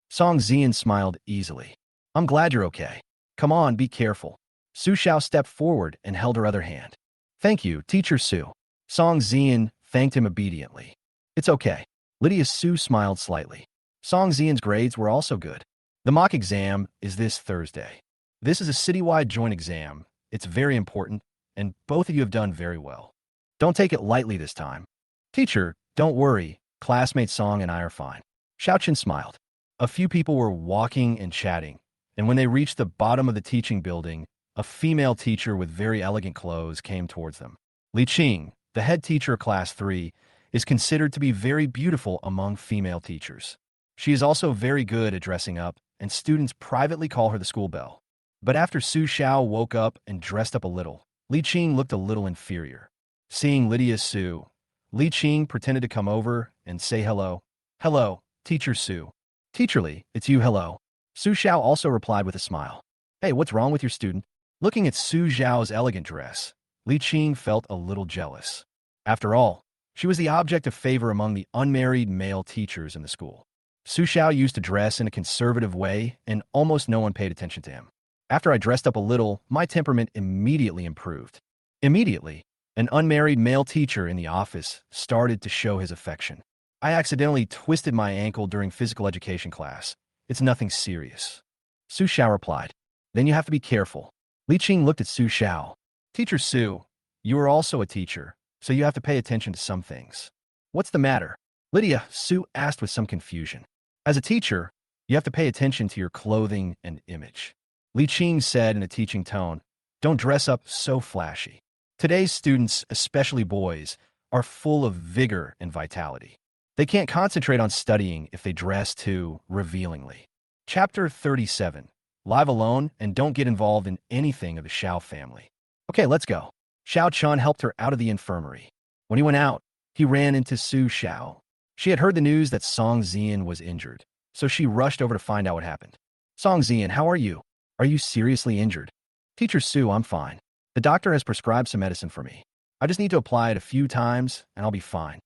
Song Zian smiled easily. I'm glad you're okay. Come on, be careful. Su Xiao stepped forward and held her other hand. Thank you, Teacher Su. Song Zian thanked him obediently. It's okay. Lydia Su smiled slightly. Song Zian's grades were also good. The mock exam is this Thursday. This is a citywide joint exam. It's very important, and both of you have done very well. Don't take it lightly this time. Teacher, don't worry. Classmate Song and I are fine. Xiao Chen smiled. A few people were walking and chatting, and when they reached the bottom of the teaching building, a female teacher with very elegant clothes came towards them. Li Qing, the head teacher of Class 3, is considered to be very beautiful among female teachers. She is also very good at dressing up, and students privately call her the school belle. But after Su Xiao woke up and dressed up a little, Li Qing looked a little inferior. Seeing Lydia Su, Li Qing pretended to come over and say hello. Hello, Teacher Su. Teacher Li, it's you, hello. Su Xiao also replied with a smile. Hey, what's wrong with your student? Looking at Su Xiao's elegant dress, Li Qing felt a little jealous. After all, she was the object of favor among the unmarried male teachers in the school. Su Xiao used to dress in a conservative way, and almost no one paid attention to him. After I dressed up a little, my temperament immediately improved. Immediately, an unmarried male teacher in the office started to show his affection. I accidentally twisted my ankle during physical education class. It's nothing serious. Su Xiao replied. Then you have to be careful. Li Qing looked at Su Xiao. Teacher Su, you are also a teacher, so you have to pay attention to some things. What's the matter? Lydia, Su asked with some confusion. As a teacher, you have to pay attention to your clothing and image. Li Qing said in a teaching tone. Don't dress up so flashy. Today's students, especially boys, are full of vigor and vitality. They can't concentrate on studying if they dress too revealingly. Chapter 37. Live alone and don't get involved in anything of the Xiao family. Okay, let's go. Xiao Chun helped her out of the infirmary. When he went out, he ran into Su Xiao. She had heard the news that Song Zian was injured, so she rushed over to find out what happened. Song Zian, how are you? Are you seriously injured? Teacher Su, I'm fine. The doctor has prescribed some medicine for me. I just need to apply it a few times, and I'll be fine.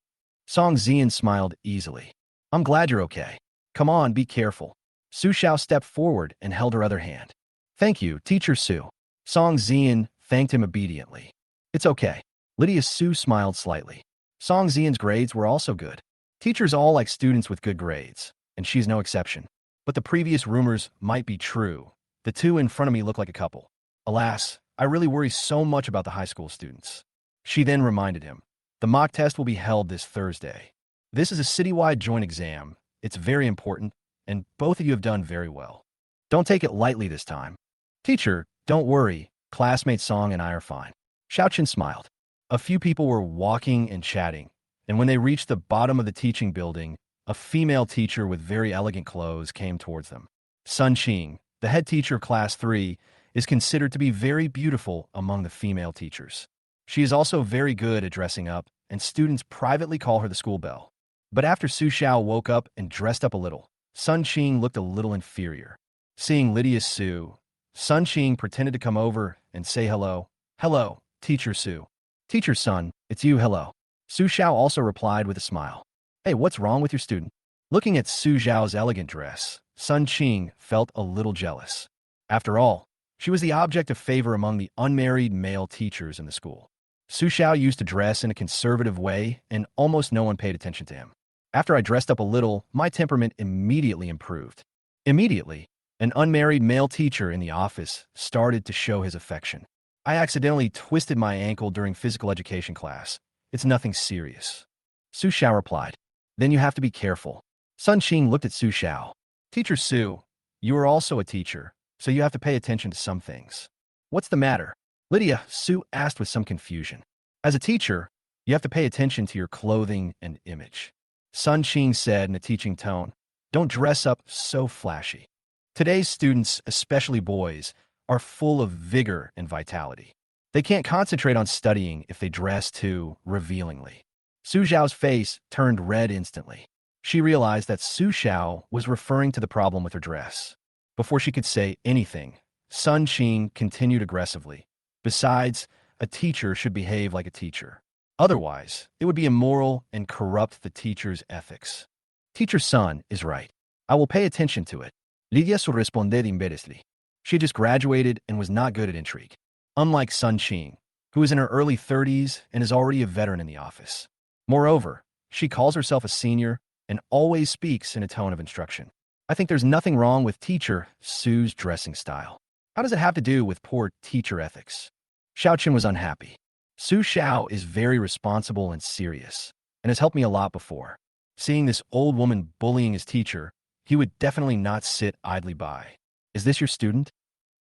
Song Zian smiled easily. I'm glad you're okay. Come on, be careful. Su Xiao stepped forward and held her other hand. Thank you, Teacher Su. Song Zian thanked him obediently. It's okay. Lydia Su smiled slightly. Song Zian's grades were also good. Teachers all like students with good grades, and she's no exception. But the previous rumors might be true. The two in front of me look like a couple. Alas, I really worry so much about the high school students. She then reminded him. The mock test will be held this Thursday. This is a citywide joint exam. It's very important, and both of you have done very well. Don't take it lightly this time. Teacher, don't worry. Classmate Song and I are fine. Xiaoqin smiled. A few people were walking and chatting, and when they reached the bottom of the teaching building, a female teacher with very elegant clothes came towards them. Sun Qing, the head teacher of Class 3, is considered to be very beautiful among the female teachers. She is also very good at dressing up, and students privately call her the school belle. But after Su Xiao woke up and dressed up a little, Sun Qing looked a little inferior. Seeing Lydia Su, Sun Qing pretended to come over and say hello. Hello, Teacher Su. Teacher Sun, it's you, hello. Su Xiao also replied with a smile. Hey, what's wrong with your student? Looking at Su Xiao's elegant dress, Sun Qing felt a little jealous. After all, she was the object of favor among the unmarried male teachers in the school. Su Xiao used to dress in a conservative way, and almost no one paid attention to him. After I dressed up a little, my temperament immediately improved. Immediately, an unmarried male teacher in the office started to show his affection. I accidentally twisted my ankle during physical education class. It's nothing serious. Su Xiao replied. Then you have to be careful. Sun Qing looked at Su Xiao. Teacher Su, you are also a teacher, so you have to pay attention to some things. What's the matter? Lydia Su asked with some confusion. As a teacher, you have to pay attention to your clothing and image. Sun Qing said in a teaching tone, don't dress up so flashy. Today's students, especially boys, are full of vigor and vitality. They can't concentrate on studying if they dress too revealingly. Su Xiao's face turned red instantly. She realized that Su Xiao was referring to the problem with her dress. Before she could say anything, Sun Qing continued aggressively. Besides, a teacher should behave like a teacher. Otherwise, it would be immoral and corrupt the teacher's ethics. Teacher Sun is right. I will pay attention to it. Lydia su responded immediately. She had just graduated and was not good at intrigue. Unlike Sun Qing, who is in her early 30s and is already a veteran in the office. Moreover, she calls herself a senior and always speaks in a tone of instruction. I think there's nothing wrong with Teacher Su's dressing style. How does it have to do with poor teacher ethics? Xiaoqin was unhappy. Su Xiao is very responsible and serious, and has helped me a lot before. Seeing this old woman bullying his teacher, he would definitely not sit idly by. Is this your student?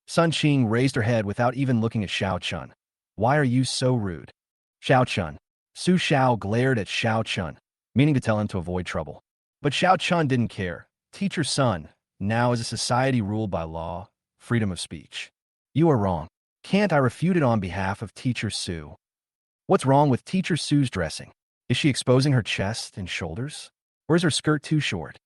Sun Qing raised her head without even looking at Xiaoqin. Why are you so rude? Xiaoqin. Su Xiao glared at Xiaoqin, meaning to tell him to avoid trouble. But Xiaoqin didn't care. Teacher Sun, now is a society ruled by law, freedom of speech. You are wrong. Can't I refute it on behalf of Teacher Su? What's wrong with Teacher Su's dressing? Is she exposing her chest and shoulders? Or is her skirt too short?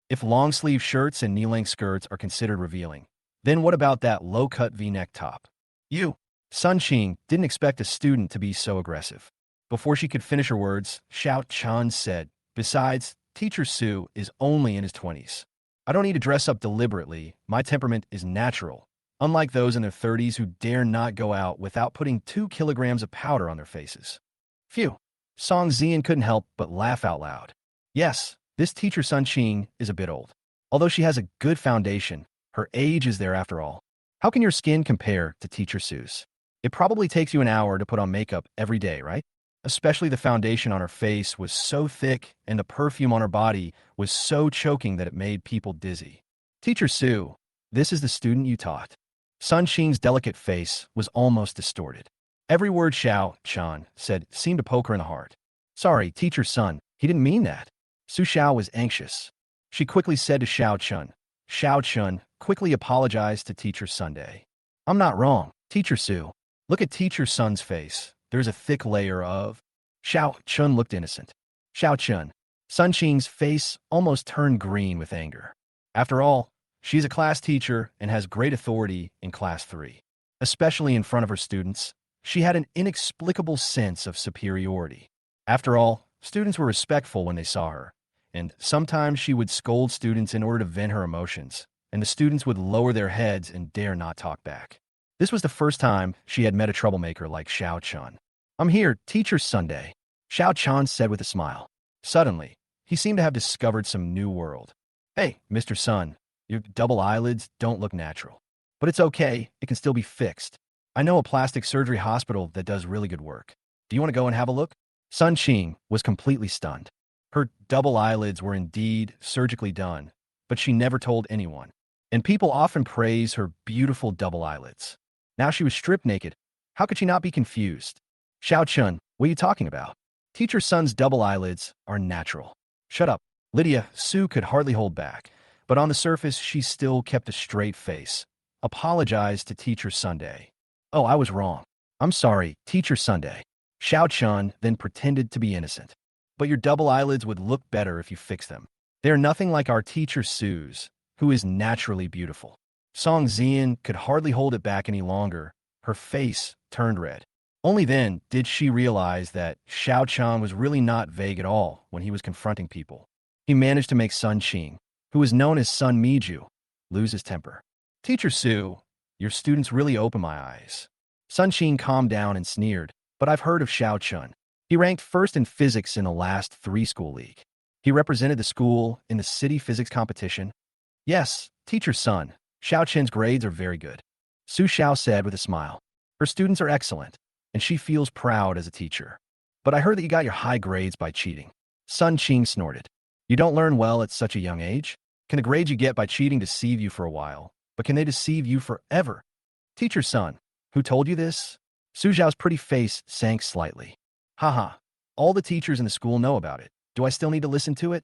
If long-sleeve shirts and knee-length skirts are considered revealing, then what about that low-cut V-neck top? You. Sun Qing didn't expect a student to be so aggressive. Before she could finish her words, Xiaoqin said, besides, Teacher Su is only in his 20s. I don't need to dress up deliberately. My temperament is natural, unlike those in their 30s who dare not go out without putting 2 kilograms of powder on their faces. Phew. Song Zian couldn't help but laugh out loud. Yes, this teacher Sun Qing is a bit old. Although she has a good foundation, her age is there after all. How can your skin compare to Teacher Su's? It probably takes you an hour to put on makeup every day, right? Especially the foundation on her face was so thick and the perfume on her body was so choking that it made people dizzy. Teacher Su, this is the student you taught. Sun Qing's delicate face was almost distorted. Every word Xiao Chun said seemed to poke her in the heart. Sorry, teacher Sun, he didn't mean that. Su Xiao was anxious. She quickly said to Xiao Chun. Xiao Chun quickly apologized to teacher Sunday. I'm not wrong, teacher Su. Look at teacher Sun's face. There's a thick layer of... Xiao Chun looked innocent. Xiao Chun. Sun Qing's face almost turned green with anger. After all, she's a class teacher and has great authority in class 3. Especially in front of her students, she had an inexplicable sense of superiority. After all, students were respectful when they saw her, and sometimes she would scold students in order to vent her emotions, and the students would lower their heads and dare not talk back. This was the first time she had met a troublemaker like Xiao Chun. I'm here, teacher Sunday, Xiao Chun said with a smile. Suddenly, he seemed to have discovered some new world. Hey, Mr. Sun, your double eyelids don't look natural. But it's okay, it can still be fixed. I know a plastic surgery hospital that does really good work. Do you want to go and have a look? Sun Qing was completely stunned. Her double eyelids were indeed surgically done, but she never told anyone. And people often praise her beautiful double eyelids. Now she was stripped naked. How could she not be confused? Xiao Chun, what are you talking about? Teacher Sun's double eyelids are natural. Shut up. Lydia Su could hardly hold back, but on the surface she still kept a straight face. Apologized to teacher Sunday. Oh, I was wrong. I'm sorry, teacher Sunday. Xiao Chun then pretended to be innocent. But your double eyelids would look better if you fix them. They are nothing like our teacher Sue's, who is naturally beautiful. Song Xian could hardly hold it back any longer. Her face turned red. Only then did she realize that Xiao Chun was really not vague at all when he was confronting people. He managed to make Sun Qing, who was known as Sun Miju, lose his temper. Teacher Su, your students really open my eyes. Sun Qing calmed down and sneered, but I've heard of Xiao Chun. He ranked first in physics in the last 3-school league. He represented the school in the city physics competition. Yes, teacher Sun, Xiao Chen's grades are very good. Su Xiao said with a smile. Her students are excellent, and she feels proud as a teacher. But I heard that you got your high grades by cheating. Sun Qing snorted. You don't learn well at such a young age? Can the grades you get by cheating deceive you for a while, but can they deceive you forever? Teacher Sun, who told you this? Su Xiao's pretty face sank slightly. Haha, all the teachers in the school know about it. Do I still need to listen to it?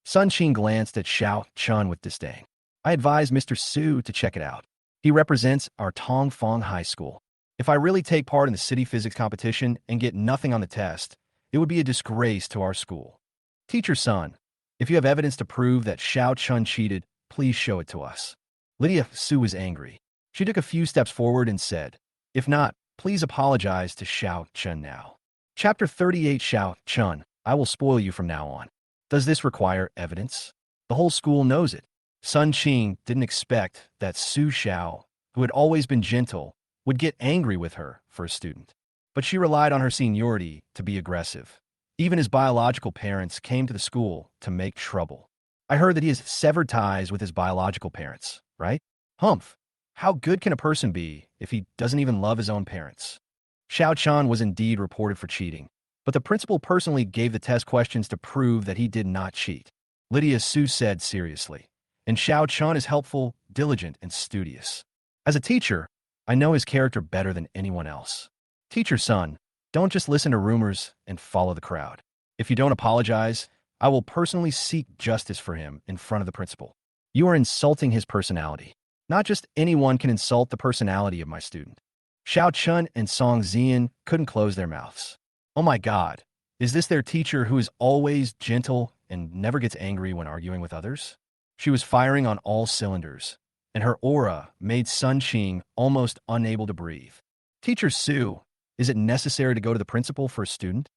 Sun Qing glanced at Xiao Chun with disdain. I advise Mr. Su to check it out. He represents our Tongfang High School. If I really take part in the city physics competition and get nothing on the test, it would be a disgrace to our school. Teacher Sun, if you have evidence to prove that Xiao Chun cheated, please show it to us. Lydia Su was angry. She took a few steps forward and said, if not, please apologize to Xiao Chun now. Chapter 38 Xiao Chun, I will spoil you from now on. Does this require evidence? The whole school knows it. Sun Qing didn't expect that Su Xiao, who had always been gentle, would get angry with her for a student. But she relied on her seniority to be aggressive. Even his biological parents came to the school to make trouble. I heard that he has severed ties with his biological parents, right? Humph. How good can a person be if he doesn't even love his own parents? Xiao Chun was indeed reported for cheating, but the principal personally gave the test questions to prove that he did not cheat. Lydia Su said seriously, and Xiao Chun is helpful, diligent, and studious. As a teacher, I know his character better than anyone else. Teacher Sun, don't just listen to rumors and follow the crowd. If you don't apologize, I will personally seek justice for him in front of the principal. You are insulting his personality. Not just anyone can insult the personality of my student. Xiao Chun and Song Xian couldn't close their mouths. Oh my God, is this their teacher who is always gentle and never gets angry when arguing with others? She was firing on all cylinders, and her aura made Sun Qing almost unable to breathe. Teacher Su, is it necessary to go to the principal for a student?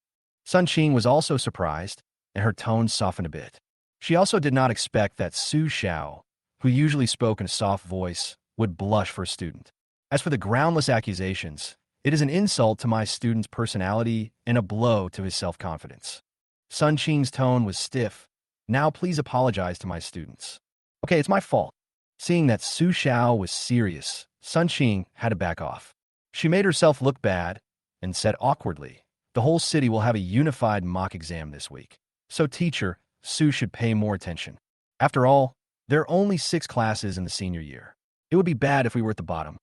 Sun Qing was also surprised, and her tone softened a bit. She also did not expect that Su Xiao, who usually spoke in a soft voice, would blush for a student. As for the groundless accusations, it is an insult to my student's personality and a blow to his self-confidence. Sun Qing's tone was stiff. Now please apologize to my students. Okay, it's my fault. Seeing that Su Xiao was serious, Sun Qing had to back off. She made herself look bad and said awkwardly, the whole city will have a unified mock exam this week. So teacher, Su should pay more attention. After all, there are only 6 classes in the senior year. It would be bad if we were at the bottom.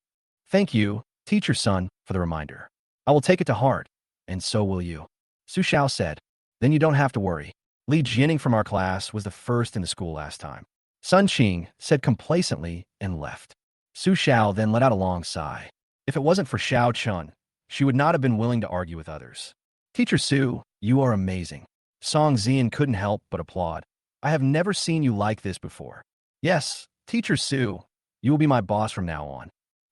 Thank you, teacher son, for the reminder. I will take it to heart, and so will you. Su Xiao said. Then you don't have to worry. Li Jianing from our class was the first in the school last time. Sun Qing said complacently and left. Su Xiao then let out a long sigh. If it wasn't for Xiao Chun, she would not have been willing to argue with others. Teacher Su, you are amazing. Song Zian couldn't help but applaud. I have never seen you like this before. Yes, Teacher Su, you will be my boss from now on.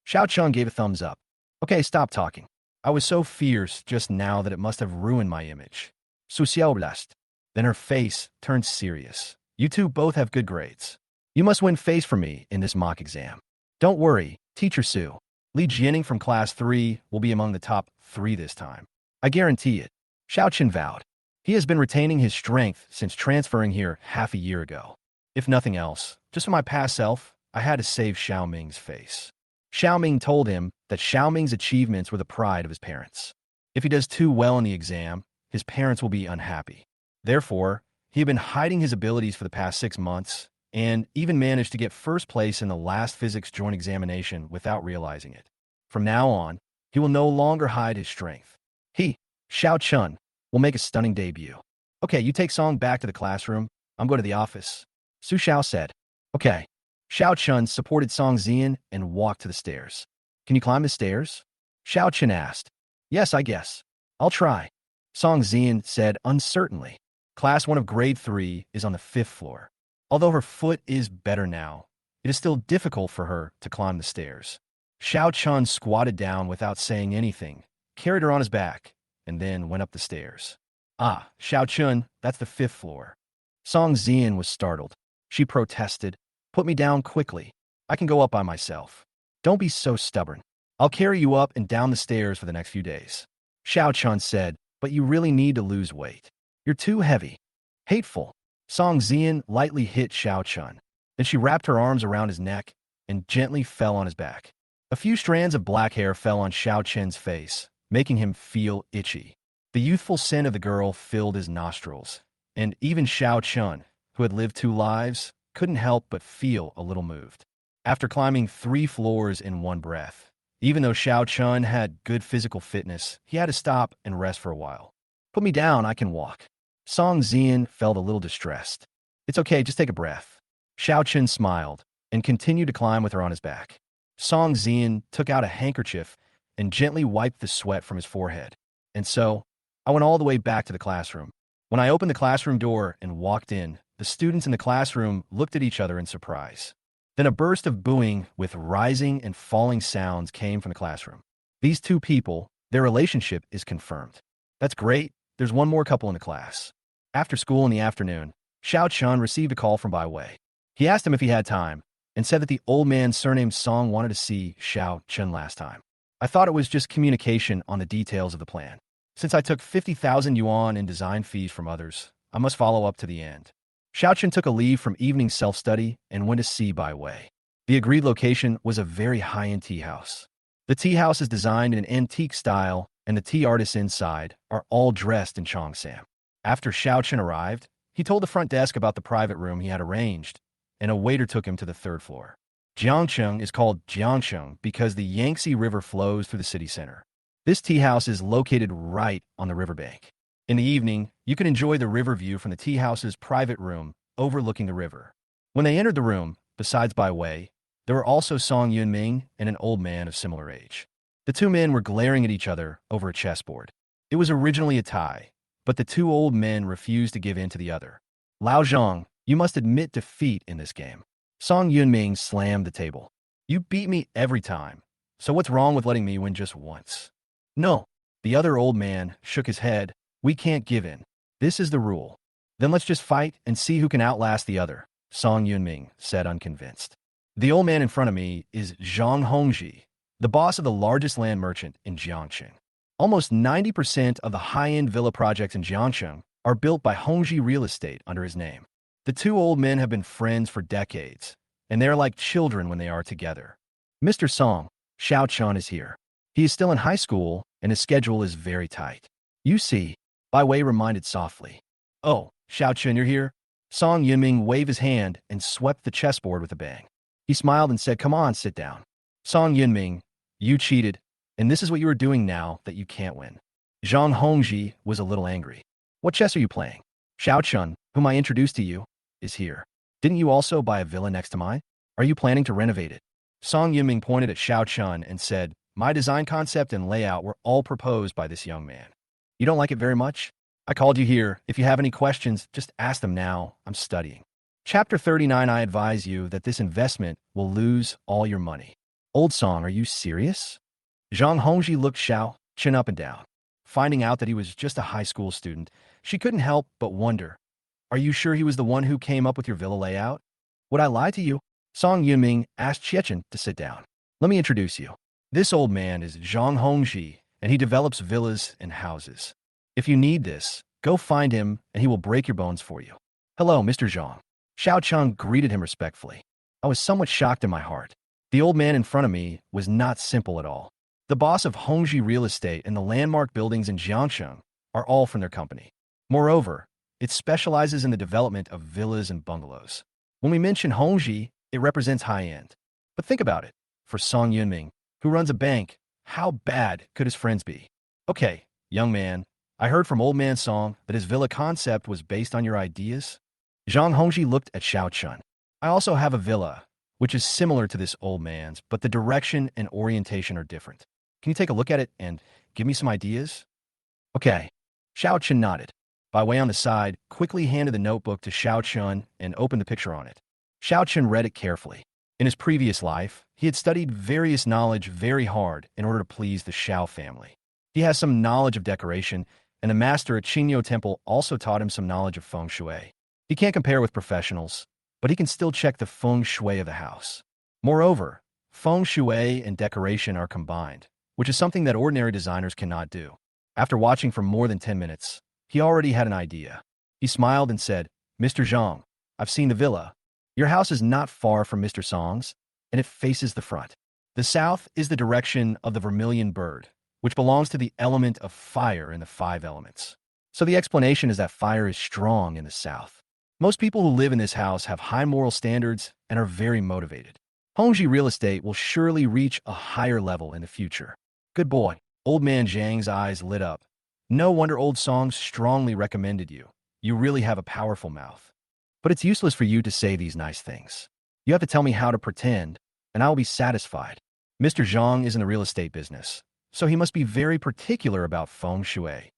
Xiao Chun gave a thumbs up. Okay, stop talking. I was so fierce just now that it must have ruined my image. Su Xiao blushed. Then her face turned serious. You two both have good grades. You must win face for me in this mock exam. Don't worry, Teacher Su. Li Jianing from class 3 will be among the top 3 this time. I guarantee it. Xiao Chen vowed. He has been retaining his strength since transferring here half a year ago. If nothing else, just for my past self, I had to save Xiao Ming's face. Xiao Ming told him that Xiao Ming's achievements were the pride of his parents. If he does too well in the exam, his parents will be unhappy. Therefore, he had been hiding his abilities for the past 6 months, and even managed to get first place in the last physics joint examination without realizing it. From now on, he will no longer hide his strength. He, Xiao Chun, will make a stunning debut. Okay, you take Song back to the classroom. I'm going to the office. Su Xiao said. Okay. Xiao Chun supported Song Zian and walked to the stairs. Can you climb the stairs? Xiao Chun asked. Yes, I guess. I'll try. Song Zian said uncertainly. Class 1 of grade 3 is on the 5th floor. Although her foot is better now, it is still difficult for her to climb the stairs. Xiao Chun squatted down without saying anything, carried her on his back, and then went up the stairs. Ah, Xiao Chun, that's the 5th floor. Song Zian was startled. She protested. Put me down quickly. I can go up by myself. Don't be so stubborn. I'll carry you up and down the stairs for the next few days. Xiao Chun said, but you really need to lose weight. You're too heavy. Hateful. Song Zian lightly hit Xiao Chun. Then she wrapped her arms around his neck and gently fell on his back. A few strands of black hair fell on Xiao Chen's face, making him feel itchy. The youthful scent of the girl filled his nostrils, and even Xiao Chun, who had lived 2 lives, couldn't help but feel a little moved. After climbing 3 floors in one breath, even though Xiao Chun had good physical fitness, he had to stop and rest for a while. Put me down, I can walk. Song Zian felt a little distressed. It's okay, just take a breath. Xiao Chun smiled and continued to climb with her on his back. Song Zian took out a handkerchief and gently wiped the sweat from his forehead. And so, I went all the way back to the classroom. When I opened the classroom door and walked in, the students in the classroom looked at each other in surprise. Then a burst of booing with rising and falling sounds came from the classroom. These 2 people, their relationship is confirmed. That's great. There's one more couple in the class. After school in the afternoon, Xiao Chun received a call from Bai Wei. He asked him if he had time, and said that the old man surnamed Song wanted to see Xiao Chun last time. I thought it was just communication on the details of the plan. Since I took 50,000 yuan in design fees from others, I must follow up to the end. Xiao Chun took a leave from evening self-study and went to see Bai Wei. The agreed location was a very high-end tea house. The tea house is designed in an antique style, and the tea artists inside are all dressed in Cheongsam. After Xiao Chun arrived, he told the front desk about the private room he had arranged, and a waiter took him to the 3rd floor. Jiangcheng is called Jiangcheng because the Yangtze River flows through the city center. This tea house is located right on the riverbank. In the evening, you can enjoy the river view from the tea house's private room overlooking the river. When they entered the room, besides Bai Wei, there were also Song Yunming and an old man of similar age. The 2 men were glaring at each other over a chessboard. It was originally a tie, but the 2 old men refused to give in to the other. Lao Zhang, you must admit defeat in this game. Song Yunming slammed the table. You beat me every time, so what's wrong with letting me win just once? No. The other old man shook his head. We can't give in. This is the rule. Then let's just fight and see who can outlast the other, Song Yunming said unconvinced. The old man in front of me is Zhang Hongji, the boss of the largest land merchant in Jiangcheng. Almost 90% of the high-end villa projects in Jiangcheng are built by Hongji Real Estate under his name. The 2 old men have been friends for decades, and they are like children when they are together. Mr. Song, Xiao Chun is here. He is still in high school, and his schedule is very tight. You see, Bai Wei reminded softly. Oh, Xiao Chun, you're here? Song Yunming waved his hand and swept the chessboard with a bang. He smiled and said, come on, sit down. Song Yunming, You cheated, and this is what you are doing now that you can't win. Zhang Hongji was a little angry. What chess are you playing? Xiao Chun, whom I introduced to you, is here. Didn't you also buy a villa next to mine? Are you planning to renovate it? Song Yunming pointed at Xiao Chun and said, my design concept and layout were all proposed by this young man. You don't like it very much? I called you here. If you have any questions, just ask them now. I'm studying. Chapter 39, I advise you that this investment will lose all your money. Old Song, are you serious? Zhang Hongji looked Xiao Chun up and down. Finding out that he was just a high school student, she couldn't help but wonder, are you sure he was the one who came up with your villa layout? Would I lie to you? Song Yunming asked Chen to sit down. Let me introduce you. This old man is Zhang Hongji, and he develops villas and houses. If you need this, go find him, and he will break your bones for you. Hello, Mr. Zhang. Xiao Chun greeted him respectfully. I was somewhat shocked in my heart. The old man in front of me was not simple at all. The boss of Hongji Real Estate and the landmark buildings in Jiangsheng are all from their company. Moreover, it specializes in the development of villas and bungalows. When we mention Hongji, it represents high-end. But think about it. For Song Yunming, who runs a bank, how bad could his friends be? Okay, young man, I heard from Old Man Song that his villa concept was based on your ideas. Zhang Hongji looked at Xiao Chun. I also have a villa, which is similar to this old man's, but the direction and orientation are different. Can you take a look at it and give me some ideas? Okay. Xiao Chun nodded. Bai Wei on the side quickly handed the notebook to Xiao Chun and opened the picture on it. Xiao Chun read it carefully. In his previous life, he had studied various knowledge very hard in order to please the Xiao family. He has some knowledge of decoration, and the master at Qingyo Temple also taught him some knowledge of feng shui. He can't compare with professionals, but he can still check the feng shui of the house. Moreover, feng shui and decoration are combined, which is something that ordinary designers cannot do. After watching for more than 10 minutes, he already had an idea. He smiled and said, Mr. Zhang, I've seen the villa. Your house is not far from Mr. Song's, and it faces the front. The south is the direction of the vermilion bird, which belongs to the element of fire in the 5 elements. So the explanation is that fire is strong in the south. Most people who live in this house have high moral standards and are very motivated. Hongji Real Estate will surely reach a higher level in the future. Good boy. Old man Zhang's eyes lit up. No wonder Old Song strongly recommended you. You really have a powerful mouth. But it's useless for you to say these nice things. You have to tell me how to pretend, and I will be satisfied. Mr. Zhang is in the real estate business, so he must be very particular about feng shui.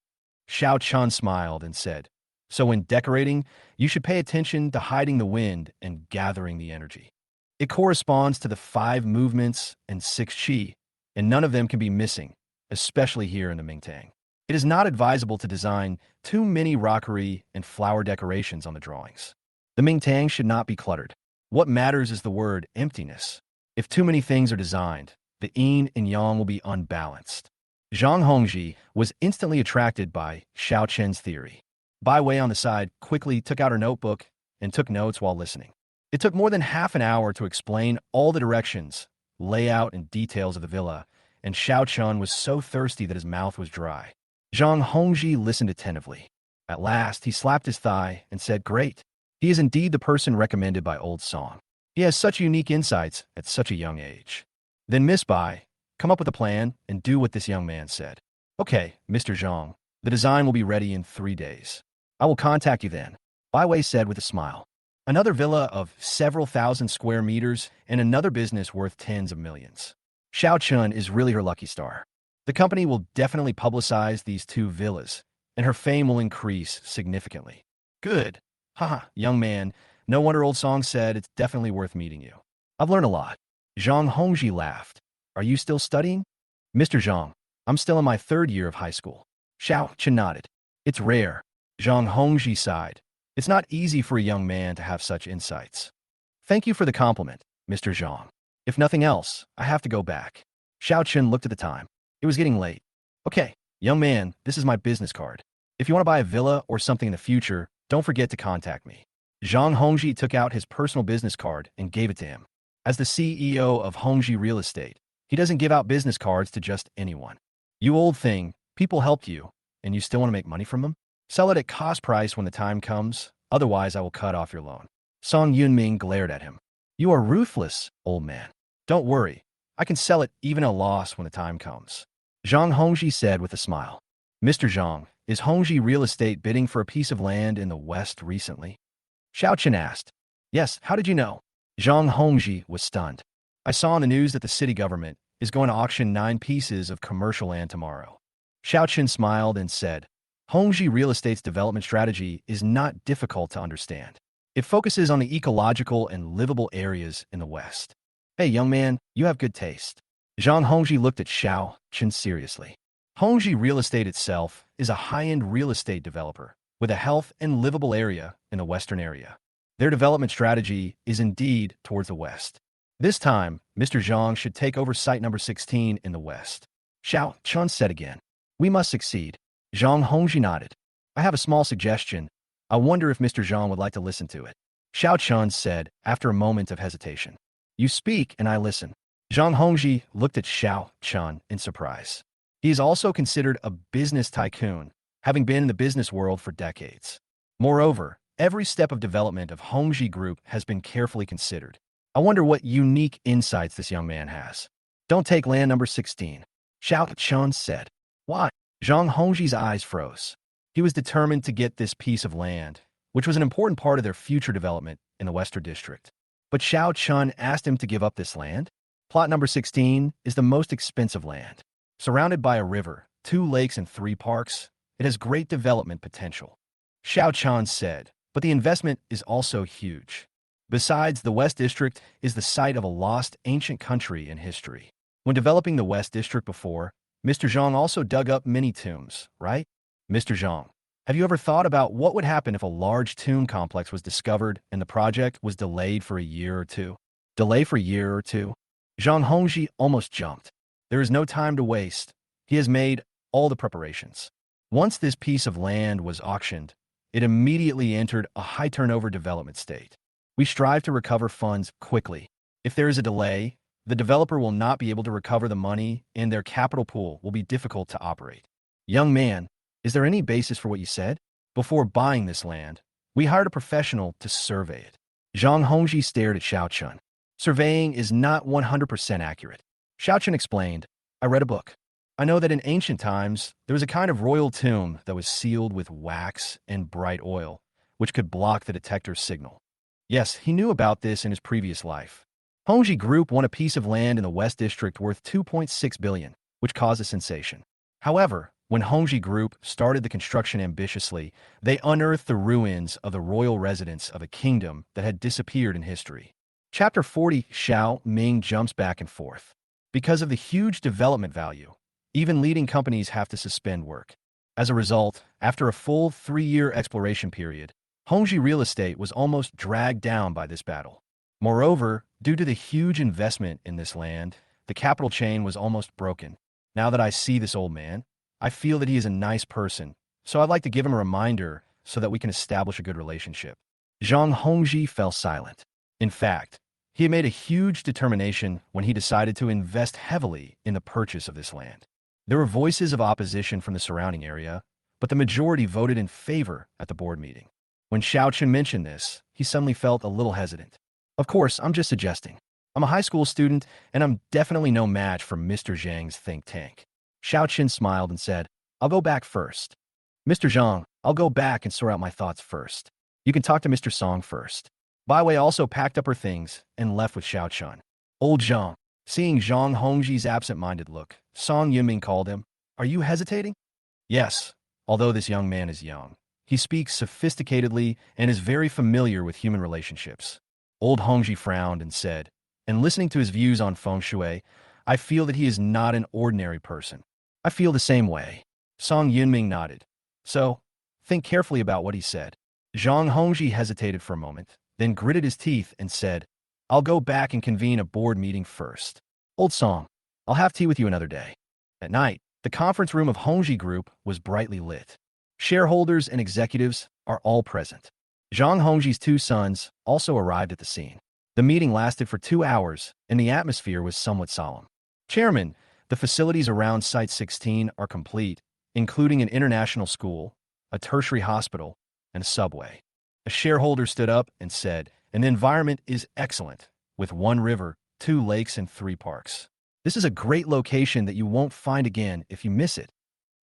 Xiao Chun smiled and said, so when decorating, you should pay attention to hiding the wind and gathering the energy. It corresponds to the 5 movements and 6 qi, and none of them can be missing, especially here in the Mingtang. It is not advisable to design too many rockery and flower decorations on the drawings. The Mingtang should not be cluttered. What matters is the word emptiness. If too many things are designed, the yin and yang will be unbalanced. Zhang Hongji was instantly attracted by Xiao Chen's theory. Bai Wei on the side quickly took out her notebook and took notes while listening. It took more than half an hour to explain all the directions, layout, and details of the villa, and Xiao Chun was so thirsty that his mouth was dry. Zhang Hongji listened attentively. At last, he slapped his thigh and said, great. He is indeed the person recommended by Old Song. He has such unique insights at such a young age. Then Miss Bai, come up with a plan and do what this young man said. Okay, Mr. Zhang, the design will be ready in 3 days. I will contact you then, Bai Wei said with a smile. Another villa of several thousand square meters and another business worth tens of millions. Xiao Chun is really her lucky star. The company will definitely publicize these 2 villas, and her fame will increase significantly. Good. Haha, young man, no wonder Old Song said it's definitely worth meeting you. I've learned a lot. Zhang Hongji laughed. Are you still studying? Mr. Zhang, I'm still in my 3rd year of high school. Xiao Chun nodded. It's rare. Zhang Hongji sighed. It's not easy for a young man to have such insights. Thank you for the compliment, Mr. Zhang. If nothing else, I have to go back. Xiao Chun looked at the time. It was getting late. Okay, young man, this is my business card. If you want to buy a villa or something in the future, don't forget to contact me. Zhang Hongji took out his personal business card and gave it to him. As the CEO of Hongji Real Estate, he doesn't give out business cards to just anyone. You old thing, people helped you, and you still want to make money from them? Sell it at cost price when the time comes, otherwise I will cut off your loan. Song Yunming glared at him. You are ruthless, old man. Don't worry. I can sell it even at a loss when the time comes. Zhang Hongji said with a smile. Mr. Zhang, is Hongji Real Estate bidding for a piece of land in the West recently? Xiao Chen asked. Yes, how did you know? Zhang Hongji was stunned. I saw on the news that the city government is going to auction 9 pieces of commercial land tomorrow. Xiao Chen smiled and said, Hongji Real Estate's development strategy is not difficult to understand. It focuses on the ecological and livable areas in the West. Hey, young man, you have good taste. Zhang Hongji looked at Xiao Chen seriously. Hongji Real Estate itself is a high-end real estate developer with a health and livable area in the Western area. Their development strategy is indeed towards the West. This time, Mr. Zhang should take over site number 16 in the West. Xiao Chen said again. We must succeed. Zhang Hongji nodded. I have a small suggestion. I wonder if Mr. Zhang would like to listen to it. Xiao Chen said after a moment of hesitation. You speak and I listen. Zhang Hongji looked at Xiao Chen in surprise. He is also considered a business tycoon, having been in the business world for decades. Moreover, every step of development of Hongji Group has been carefully considered. I wonder what unique insights this young man has. Don't take land number 16. Xiao Chen said. Why? Zhang Hongji's eyes froze. He was determined to get this piece of land, which was an important part of their future development in the Western District. But Xiao Chen asked him to give up this land. Plot number 16 is the most expensive land. Surrounded by a river, 2 lakes, and 3 parks, it has great development potential. Xiao Chen said, but the investment is also huge. Besides, the West District is the site of a lost ancient country in history. When developing the West District before, Mr. Zhang also dug up many tombs, right? Mr. Zhang, have you ever thought about what would happen if a large tomb complex was discovered and the project was delayed for a year or two? Delay for a year or two? Zhang Hongji almost jumped. There is no time to waste. He has made all the preparations. Once this piece of land was auctioned, it immediately entered a high turnover development state. We strive to recover funds quickly. If there is a delay, the developer will not be able to recover the money and their capital pool will be difficult to operate. Young man, is there any basis for what you said? Before buying this land, we hired a professional to survey it. Zhang Hongji stared at Xiao Chen. Surveying is not 100% accurate. Xiao Chen explained, I read a book. I know that in ancient times, there was a kind of royal tomb that was sealed with wax and bright oil, which could block the detector's signal. Yes, he knew about this in his previous life. Hongji Group won a piece of land in the West District worth 2.6 billion, which caused a sensation. However, when Hongji Group started the construction ambitiously, they unearthed the ruins of the royal residence of a kingdom that had disappeared in history. Chapter 40, Xiao Ming jumps back and forth. Because of the huge development value, even leading companies have to suspend work. As a result, after a full 3-year exploration period, Hongji Real Estate was almost dragged down by this battle. Moreover, due to the huge investment in this land, the capital chain was almost broken. Now that I see this old man, I feel that he is a nice person, so I'd like to give him a reminder so that we can establish a good relationship. Zhang Hongji fell silent. In fact, he had made a huge determination when he decided to invest heavily in the purchase of this land. There were voices of opposition from the surrounding area, but the majority voted in favor at the board meeting. When Xiao Chen mentioned this, he suddenly felt a little hesitant. Of course, I'm just suggesting. I'm a high school student, and I'm definitely no match for Mr. Zhang's think tank. Xiao Chen smiled and said, I'll go back first. Mr. Zhang, I'll go back and sort out my thoughts first. You can talk to Mr. Song first. Bai Wei also packed up her things and left with Xiao Chen. Old Zhang, seeing Zhang Hongji's absent-minded look, Song Yunming called him, Are you hesitating? Yes, although this young man is young. He speaks sophisticatedly and is very familiar with human relationships. Old Hongji frowned and said, and listening to his views on feng shui, I feel that he is not an ordinary person. I feel the same way. Song Yunming nodded. So, think carefully about what he said. Zhang Hongji hesitated for a moment, then gritted his teeth and said, I'll go back and convene a board meeting first. Old Song, I'll have tea with you another day. At night, the conference room of Hongji Group was brightly lit. Shareholders and executives are all present. Zhang Hongji's 2 sons also arrived at the scene. The meeting lasted for 2 hours, and the atmosphere was somewhat solemn. Chairman, the facilities around Site 16 are complete, including an international school, a tertiary hospital, and a subway. A shareholder stood up and said, and the environment is excellent, with 1 river, 2 lakes, and 3 parks. This is a great location that you won't find again if you miss it.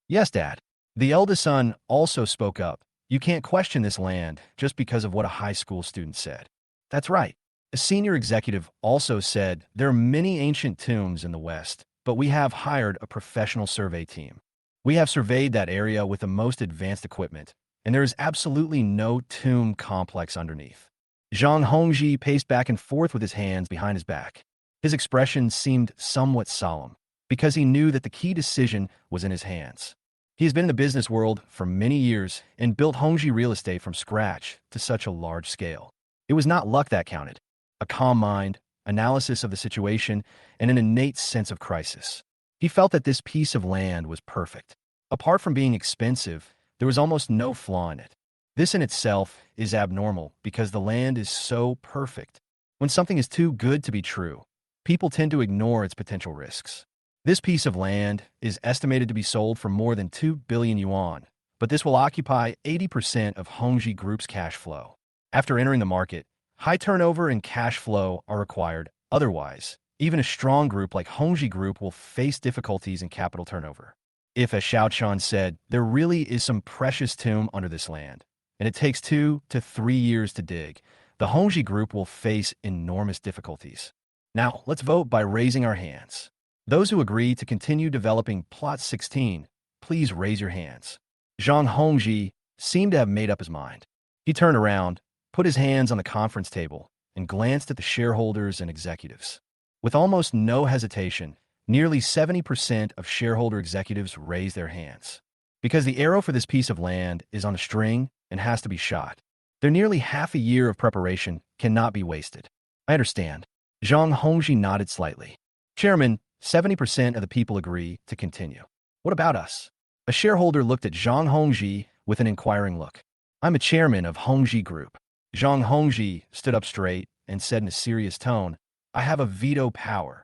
Yes, Dad. The eldest son also spoke up. You can't question this land just because of what a high school student said. That's right. A senior executive also said there are many ancient tombs in the West, but we have hired a professional survey team. We have surveyed that area with the most advanced equipment, and there is absolutely no tomb complex underneath. Zhang Hongji paced back and forth with his hands behind his back. His expression seemed somewhat solemn, because he knew that the key decision was in his hands. He has been in the business world for many years and built Hongji real estate from scratch to such a large scale. It was not luck that counted. A calm mind, analysis of the situation, and an innate sense of crisis. He felt that this piece of land was perfect. Apart from being expensive, there was almost no flaw in it. This in itself is abnormal because the land is so perfect. When something is too good to be true, people tend to ignore its potential risks. This piece of land is estimated to be sold for more than 2 billion yuan, but this will occupy 80% of Hongji Group's cash flow. After entering the market, high turnover and cash flow are required. Otherwise, even a strong group like Hongji Group will face difficulties in capital turnover. If, as Xiao Chan said, there really is some precious tomb under this land, and it takes 2 to 3 years to dig, the Hongji Group will face enormous difficulties. Now, let's vote by raising our hands. Those who agree to continue developing Plot 16, please raise your hands. Zhang Hongji seemed to have made up his mind. He turned around, put his hands on the conference table, and glanced at the shareholders and executives. With almost no hesitation, nearly 70% of shareholder executives raised their hands. Because the arrow for this piece of land is on a string and has to be shot, their nearly half a year of preparation cannot be wasted. I understand. Zhang Hongji nodded slightly. Chairman, 70% of the people agree to continue. What about us? A shareholder looked at Zhang Hongji with an inquiring look. I'm a chairman of Hongji Group. Zhang Hongji stood up straight and said in a serious tone, I have a veto power.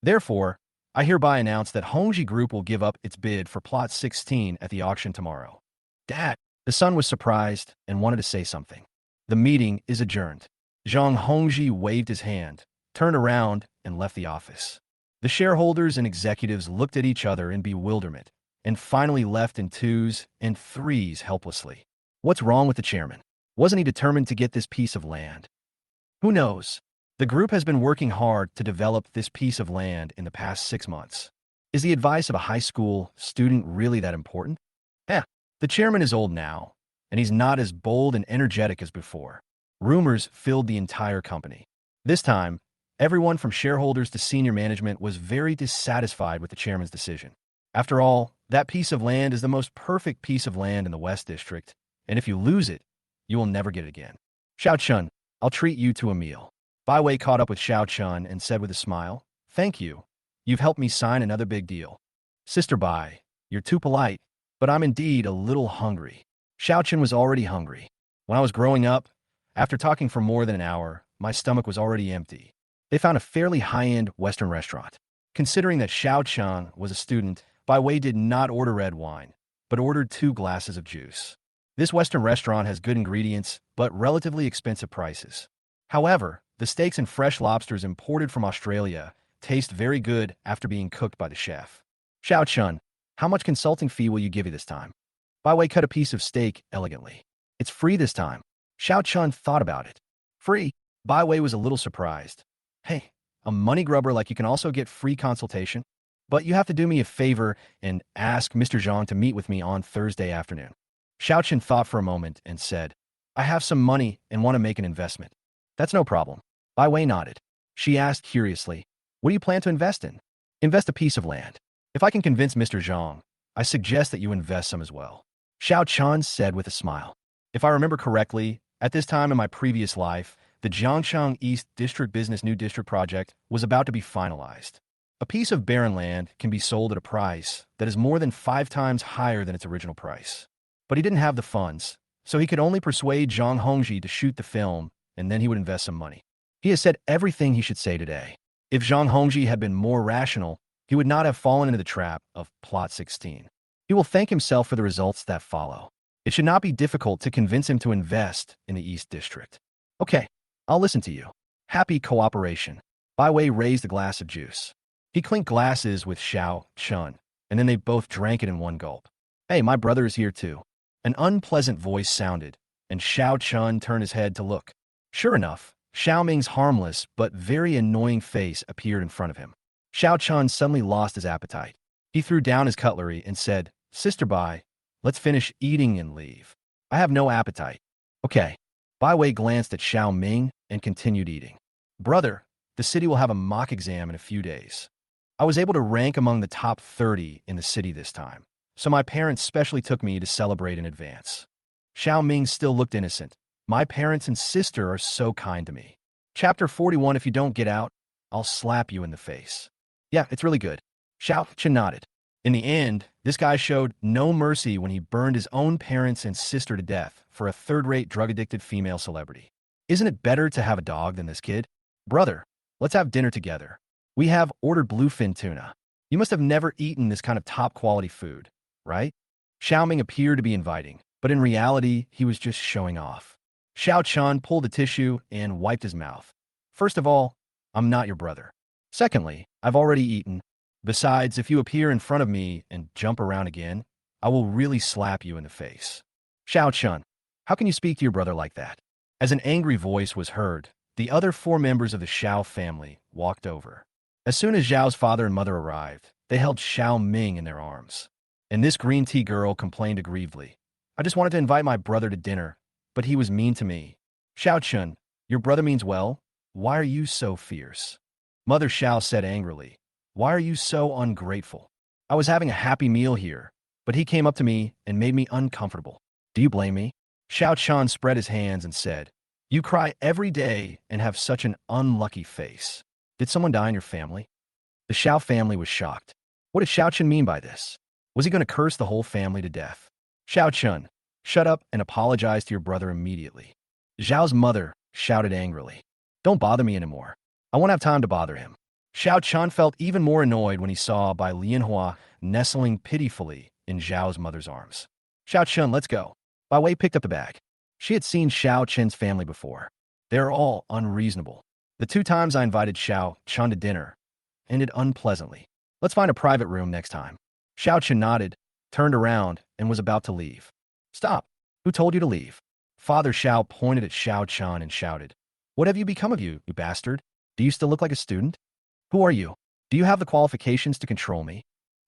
Therefore, I hereby announce that Hongji Group will give up its bid for Plot 16 at the auction tomorrow. Dad, the son was surprised and wanted to say something. The meeting is adjourned. Zhang Hongji waved his hand, turned around, and left the office. The shareholders and executives looked at each other in bewilderment and finally left in 2s and 3s helplessly. What's wrong with the chairman? Wasn't he determined to get this piece of land? Who knows? The group has been working hard to develop this piece of land in the past 6 months. Is the advice of a high school student really that important? The chairman is old now, and he's not as bold and energetic as before. Rumors filled the entire company. This time, everyone from shareholders to senior management was very dissatisfied with the chairman's decision. After all, that piece of land is the most perfect piece of land in the West District, and if you lose it, you will never get it again. Xiao Chun, I'll treat you to a meal. Bai Wei caught up with Xiao Chun and said with a smile, Thank you. You've helped me sign another big deal. Sister Bai, you're too polite, but I'm indeed a little hungry. Xiao Chun was already hungry. When I was growing up, after talking for more than an hour, my stomach was already empty. They found a fairly high-end Western restaurant. Considering that Xiao Chun was a student, Bai Wei did not order red wine, but ordered 2 glasses of juice. This Western restaurant has good ingredients, but relatively expensive prices. However, the steaks and fresh lobsters imported from Australia taste very good after being cooked by the chef. Xiao Chun, how much consulting fee will you give me this time? Bai Wei cut a piece of steak elegantly. It's free this time. Xiao Chun thought about it. Free? Bai Wei was a little surprised. Hey, a money grubber like you can also get free consultation? But you have to do me a favor and ask Mr. Zhang to meet with me on Thursday afternoon. Xiao Chun thought for a moment and said, I have some money and want to make an investment. That's no problem. Bai Wei nodded. She asked curiously, what do you plan to invest in? Invest a piece of land. If I can convince Mr. Zhang, I suggest that you invest some as well. Xiao Chun said with a smile. If I remember correctly, at this time in my previous life, the Jiangchang East District Business New District project was about to be finalized. A piece of barren land can be sold at a price that is more than 5 times higher than its original price. But he didn't have the funds, so he could only persuade Zhang Hongji to shoot the film, and then he would invest some money. He has said everything he should say today. If Zhang Hongji had been more rational, he would not have fallen into the trap of Plot 16. He will thank himself for the results that follow. It should not be difficult to convince him to invest in the East District. Okay, I'll listen to you. Happy cooperation. Bai Wei raised a glass of juice. He clinked glasses with Xiao Chun, and then they both drank it in one gulp. Hey, my brother is here too. An unpleasant voice sounded, and Xiao Chun turned his head to look. Sure enough, Xiao Ming's harmless but very annoying face appeared in front of him. Xiao Chun suddenly lost his appetite. He threw down his cutlery and said, Sister Bai, let's finish eating and leave. I have no appetite. Okay. Bai Wei glanced at Xiao Ming and continued eating. Brother, the city will have a mock exam in a few days. I was able to rank among the top 30 in the city this time, so my parents specially took me to celebrate in advance. Xiao Ming still looked innocent. My parents and sister are so kind to me. Chapter 41, if you don't get out, I'll slap you in the face. Yeah, it's really good. Xiao Chen nodded. In the end, this guy showed no mercy when he burned his own parents and sister to death for a third-rate drug-addicted female celebrity. Isn't it better to have a dog than this kid? Brother, let's have dinner together. We have ordered bluefin tuna. You must have never eaten this kind of top-quality food, right? Xiao Ming appeared to be inviting, but in reality, he was just showing off. Xiao Chun pulled a tissue and wiped his mouth. First of all, I'm not your brother. Secondly, I've already eaten. Besides, if you appear in front of me and jump around again, I will really slap you in the face. Xiao Chun, how can you speak to your brother like that? As an angry voice was heard, the other 4 members of the Xiao family walked over. As soon as Zhao's father and mother arrived, they held Xiao Ming in their arms. And this green tea girl complained aggrievedly. I just wanted to invite my brother to dinner, but he was mean to me. Xiao Chun, your brother means well. Why are you so fierce? Mother Xiao said angrily. Why are you so ungrateful? I was having a happy meal here, but he came up to me and made me uncomfortable. Do you blame me? Xiao Chun spread his hands and said, You cry every day and have such an unlucky face. Did someone die in your family? The Xiao family was shocked. What did Xiao Chun mean by this? Was he going to curse the whole family to death? Xiao Chun, shut up and apologize to your brother immediately. Zhao's mother shouted angrily. Don't bother me anymore. I won't have time to bother him. Xiao Chun felt even more annoyed when he saw Bai Lianhua nestling pitifully in Zhao's mother's arms. Xiao Chun, let's go. Bai Wei picked up the bag. She had seen Xiao Chen's family before. They're all unreasonable. The 2 times I invited Xiao Chun to dinner ended unpleasantly. Let's find a private room next time. Xiao Chen nodded, turned around, and was about to leave. Stop. Who told you to leave? Father Xiao pointed at Xiao Chun and shouted. What have you become of you bastard? Do you still look like a student? Who are you? Do you have the qualifications to control me?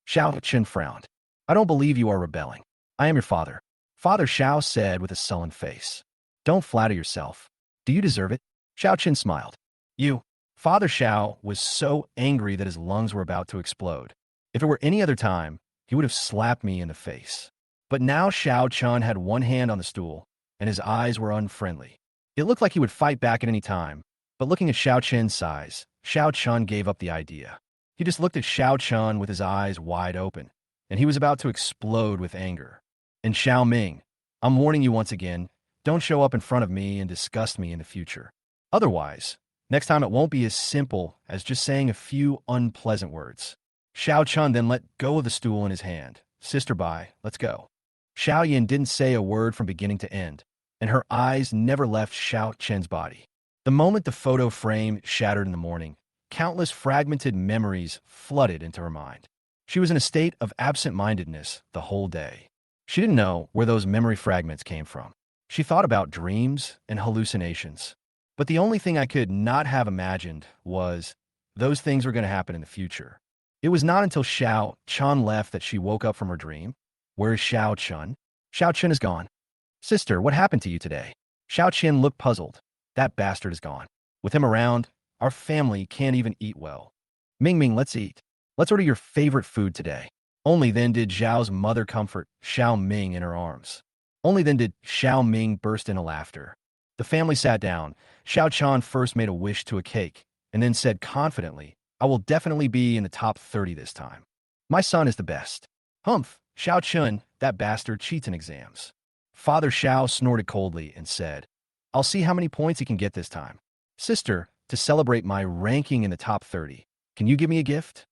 Xiao Chen frowned. I don't believe you are rebelling. I am your father. Father Xiao said with a sullen face. Don't flatter yourself. Do you deserve it? Xiao Chen smiled. You. Father Xiao was so angry that his lungs were about to explode. If it were any other time, he would have slapped me in the face. But now Xiao Chun had one hand on the stool, and his eyes were unfriendly. It looked like he would fight back at any time, but looking at Xiao Chen's size, Xiao Chun gave up the idea. He just looked at Xiao Chun with his eyes wide open, and he was about to explode with anger. And Xiao Ming, I'm warning you once again, don't show up in front of me and disgust me in the future. Otherwise, next time it won't be as simple as just saying a few unpleasant words. Xiao Chun then let go of the stool in his hand. Sister Bai, let's go. Xiao Yin didn't say a word from beginning to end, and her eyes never left Xiao Chen's body. The moment the photo frame shattered in the morning, countless fragmented memories flooded into her mind. She was in a state of absent-mindedness the whole day. She didn't know where those memory fragments came from. She thought about dreams and hallucinations. But the only thing I could not have imagined was those things were going to happen in the future. It was not until Xiao Chun left that she woke up from her dream. Where is Xiao Chun? Xiao Chun is gone. Sister, what happened to you today? Xiao Chen looked puzzled. That bastard is gone. With him around, our family can't even eat well. Ming Ming, let's eat. Let's order your favorite food today. Only then did Zhao's mother comfort Xiao Ming in her arms. Only then did Xiao Ming burst into laughter. The family sat down. Xiao Chun first made a wish to a cake, and then said confidently, I will definitely be in the top 30 this time. My son is the best. Humph, Xiao Chun, that bastard cheats in exams. Father Xiao snorted coldly and said, I'll see how many points he can get this time. Sister, to celebrate my ranking in the top 30, can you give me a gift?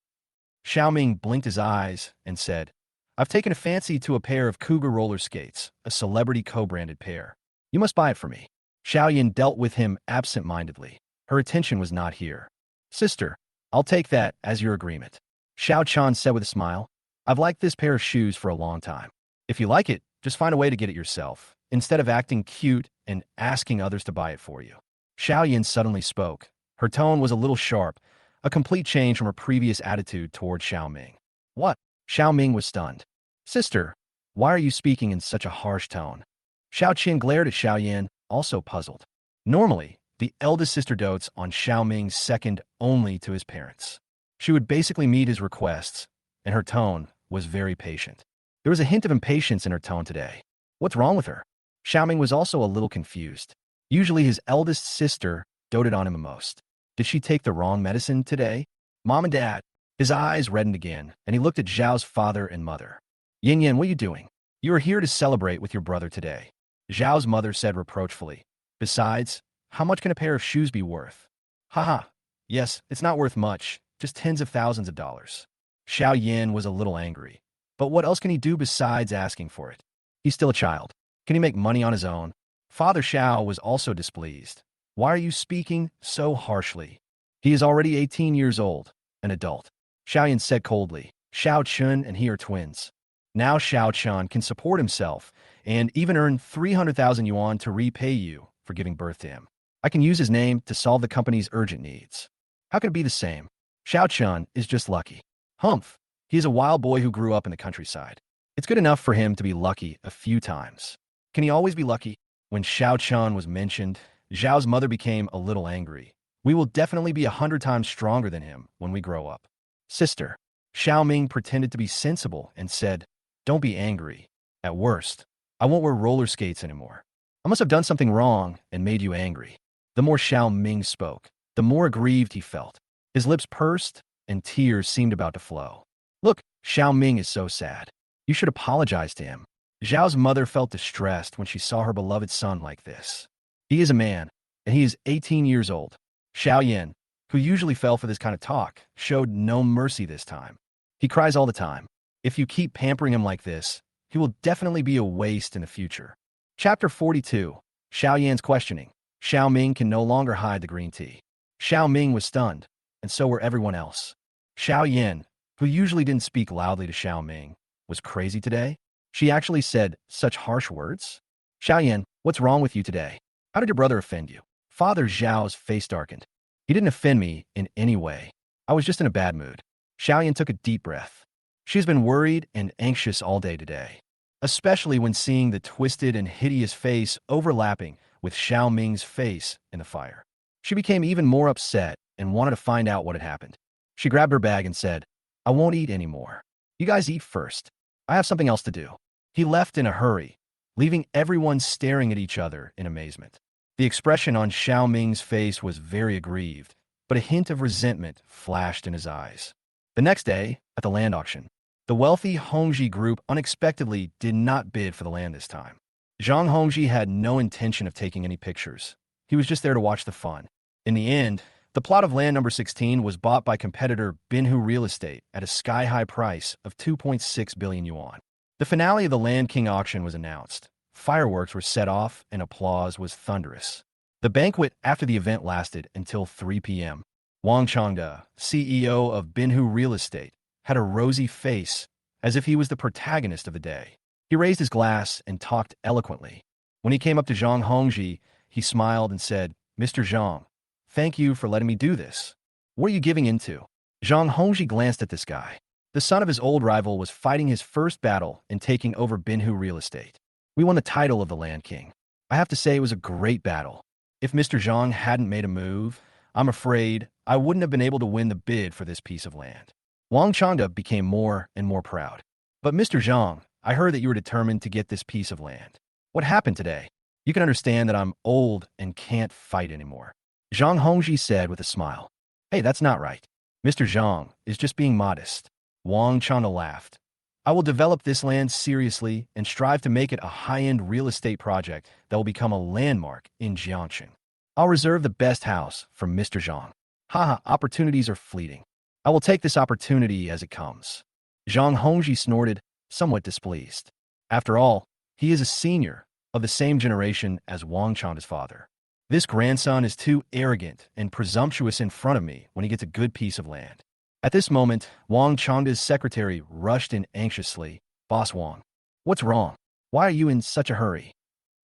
Xiao Ming blinked his eyes and said, I've taken a fancy to a pair of Cougar roller skates, a celebrity co-branded pair. You must buy it for me. Xiao Yin dealt with him absent-mindedly. Her attention was not here. Sister, I'll take that as your agreement. Xiao Chan said with a smile. I've liked this pair of shoes for a long time. If you like it, just find a way to get it yourself, instead of acting cute and asking others to buy it for you. Xiao Yin suddenly spoke. Her tone was a little sharp, a complete change from her previous attitude toward Xiao Ming. What? Xiao Ming was stunned. Sister, why are you speaking in such a harsh tone? Xiao Qin glared at Xiao Yin, also puzzled. Normally, the eldest sister dotes on Xiao Ming second only to his parents. She would basically meet his requests, and her tone was very patient. There was a hint of impatience in her tone today. What's wrong with her? Xiao Ming was also a little confused. Usually his eldest sister doted on him the most. Did she take the wrong medicine today? Mom and Dad. His eyes reddened again, and he looked at Zhao's father and mother. Yin Yin, what are you doing? You are here to celebrate with your brother today. Zhao's mother said reproachfully. Besides, how much can a pair of shoes be worth? Haha. Yes, it's not worth much, just tens of thousands of dollars. Xiao Yin was a little angry. But what else can he do besides asking for it? He's still a child. Can he make money on his own? Father Xiao was also displeased. Why are you speaking so harshly? He is already 18 years old, an adult. Xiao Yin said coldly. Xiao Chun and he are twins. Now Xiao Chun can support himself and even earn 300,000 yuan to repay you for giving birth to him. I can use his name to solve the company's urgent needs. How can it be the same? Xiao Chun is just lucky. Humph. He is a wild boy who grew up in the countryside. It's good enough for him to be lucky a few times. Can he always be lucky? When Xiao Chun was mentioned, Zhao's mother became a little angry. We will definitely be 100 times stronger than him when we grow up. Sister. Xiao Ming pretended to be sensible and said, don't be angry. At worst, I won't wear roller skates anymore. I must have done something wrong and made you angry. The more Xiao Ming spoke, the more aggrieved he felt. His lips pursed and tears seemed about to flow. Look, Xiao Ming is so sad. You should apologize to him. Zhao's mother felt distressed when she saw her beloved son like this. He is a man, and he is 18 years old. Xiao Yin, who usually fell for this kind of talk, showed no mercy this time. He cries all the time. If you keep pampering him like this, he will definitely be a waste in the future. Chapter 42. Xiao Yan's questioning. Xiao Ming can no longer hide the green tea. Xiao Ming was stunned, and so were everyone else. Xiao Yin, who usually didn't speak loudly to Xiao Ming, was crazy today. She actually said such harsh words. Xiao Yin, what's wrong with you today? How did your brother offend you? Father Zhao's face darkened. He didn't offend me in any way. I was just in a bad mood. Xiao Yin took a deep breath. She's been worried and anxious all day today, especially when seeing the twisted and hideous face overlapping with Xiao Ming's face in the fire. She became even more upset and wanted to find out what had happened. She grabbed her bag and said, I won't eat anymore. You guys eat first. I have something else to do. He left in a hurry, leaving everyone staring at each other in amazement. The expression on Xiao Ming's face was very aggrieved, but a hint of resentment flashed in his eyes. The next day, at the land auction, the wealthy Hongji group unexpectedly did not bid for the land this time. Zhang Hongji had no intention of taking any pictures. He was just there to watch the fun. In the end, the plot of land number 16 was bought by competitor Binhu Real Estate at a sky-high price of 2.6 billion yuan. The finale of the Land King auction was announced. Fireworks were set off and applause was thunderous. The banquet after the event lasted until 3 p.m. Wang Changde, CEO of Binhu Real Estate, had a rosy face as if he was the protagonist of the day. He raised his glass and talked eloquently. When he came up to Zhang Hongji, he smiled and said, Mr. Zhang, thank you for letting me do this. What are you giving into? Zhang Hongji glanced at this guy. The son of his old rival was fighting his first battle in taking over Binhu Real Estate. We won the title of the Land King. I have to say it was a great battle. If Mr. Zhang hadn't made a move, I'm afraid I wouldn't have been able to win the bid for this piece of land. Wang Changde became more and more proud. But Mr. Zhang, I heard that you were determined to get this piece of land. What happened today? You can understand that I'm old and can't fight anymore. Zhang Hongji said with a smile. Hey, that's not right. Mr. Zhang is just being modest. Wang Changde laughed. I will develop this land seriously and strive to make it a high-end real estate project that will become a landmark in Jiangxing. I'll reserve the best house for Mr. Zhang. Haha, opportunities are fleeting. I will take this opportunity as it comes. Zhang Hongji snorted, somewhat displeased. After all, he is a senior of the same generation as Wang Changde's father. This grandson is too arrogant and presumptuous in front of me when he gets a good piece of land. At this moment, Wang Changda's secretary rushed in anxiously. Boss Wang, what's wrong? Why are you in such a hurry?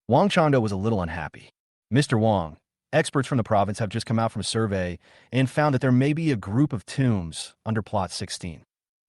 Wang Changda was a little unhappy. Mr. Wang, experts from the province have just come out from a survey and found that there may be a group of tombs under Plot 16.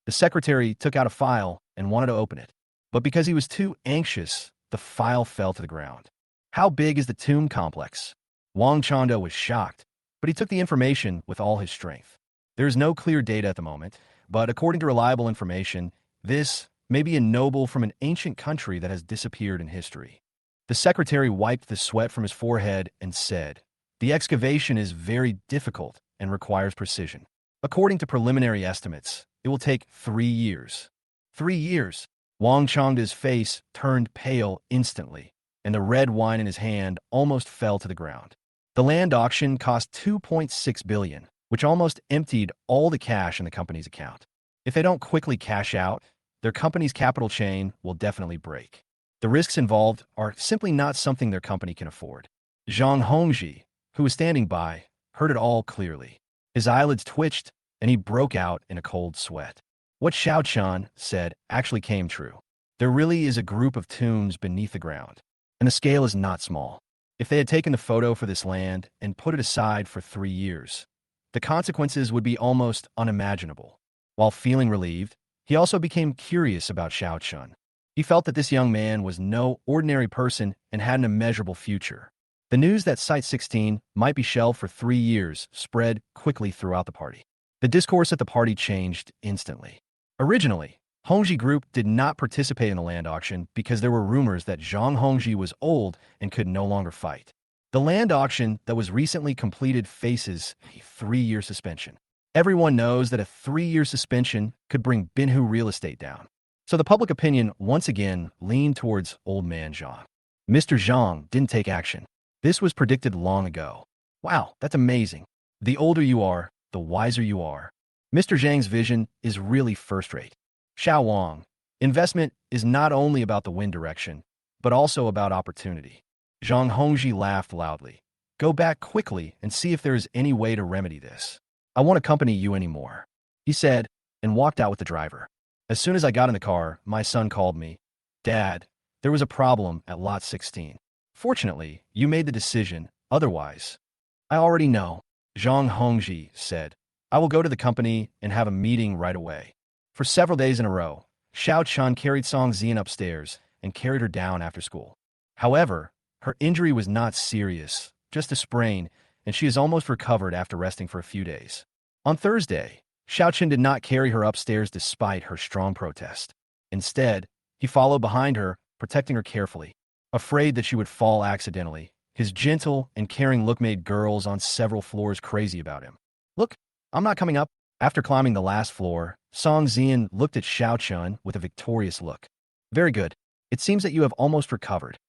The secretary took out a file and wanted to open it. But because he was too anxious, the file fell to the ground. How big is the tomb complex? Wang Changda was shocked, but he took the information with all his strength. There is no clear data at the moment, but according to reliable information, this may be a noble from an ancient country that has disappeared in history. The secretary wiped the sweat from his forehead and said, "The excavation is very difficult and requires precision. According to preliminary estimates, it will take 3 years." 3 years? Wang Changda's face turned pale instantly, and the red wine in his hand almost fell to the ground. The land auction cost 2.6 billion, which almost emptied all the cash in the company's account. If they don't quickly cash out, their company's capital chain will definitely break. The risks involved are simply not something their company can afford. Zhang Hongji, who was standing by, heard it all clearly. His eyelids twitched, and he broke out in a cold sweat. What Xiao Chan said actually came true. There really is a group of tombs beneath the ground, and the scale is not small. If they had taken the photo for this land and put it aside for 3 years, the consequences would be almost unimaginable. While feeling relieved, he also became curious about Xiao Chun. He felt that this young man was no ordinary person and had an immeasurable future. The news that Site 16 might be shelved for 3 years spread quickly throughout the party. The discourse at the party changed instantly. Originally, Hongji Group did not participate in the land auction because there were rumors that Zhang Hongji was old and could no longer fight. The land auction that was recently completed faces a 3-year suspension. Everyone knows that a 3-year suspension could bring Binhu real estate down. So the public opinion once again leaned towards old man Zhang. Mr. Zhang didn't take action. This was predicted long ago. Wow, that's amazing. The older you are, the wiser you are. Mr. Zhang's vision is really first-rate. Xiao Wang, investment is not only about the wind direction, but also about opportunity. Zhang Hongji laughed loudly. Go back quickly and see if there is any way to remedy this. I won't accompany you anymore, he said, and walked out with the driver. As soon as I got in the car, my son called me. Dad, there was a problem at Lot 16. Fortunately, you made the decision. Otherwise, I already know, Zhang Hongji said. I will go to the company and have a meeting right away. For several days in a row, Xiao Chun carried Song Zian upstairs and carried her down after school. However, her injury was not serious, just a sprain, and she is almost recovered after resting for a few days. On Thursday, Xiao Chun did not carry her upstairs despite her strong protest. Instead, he followed behind her, protecting her carefully. Afraid that she would fall accidentally, his gentle and caring look made girls on several floors crazy about him. Look, I'm not coming up. After climbing the last floor, Song Zian looked at Xiao Chun with a victorious look. Very good. It seems that you have almost recovered.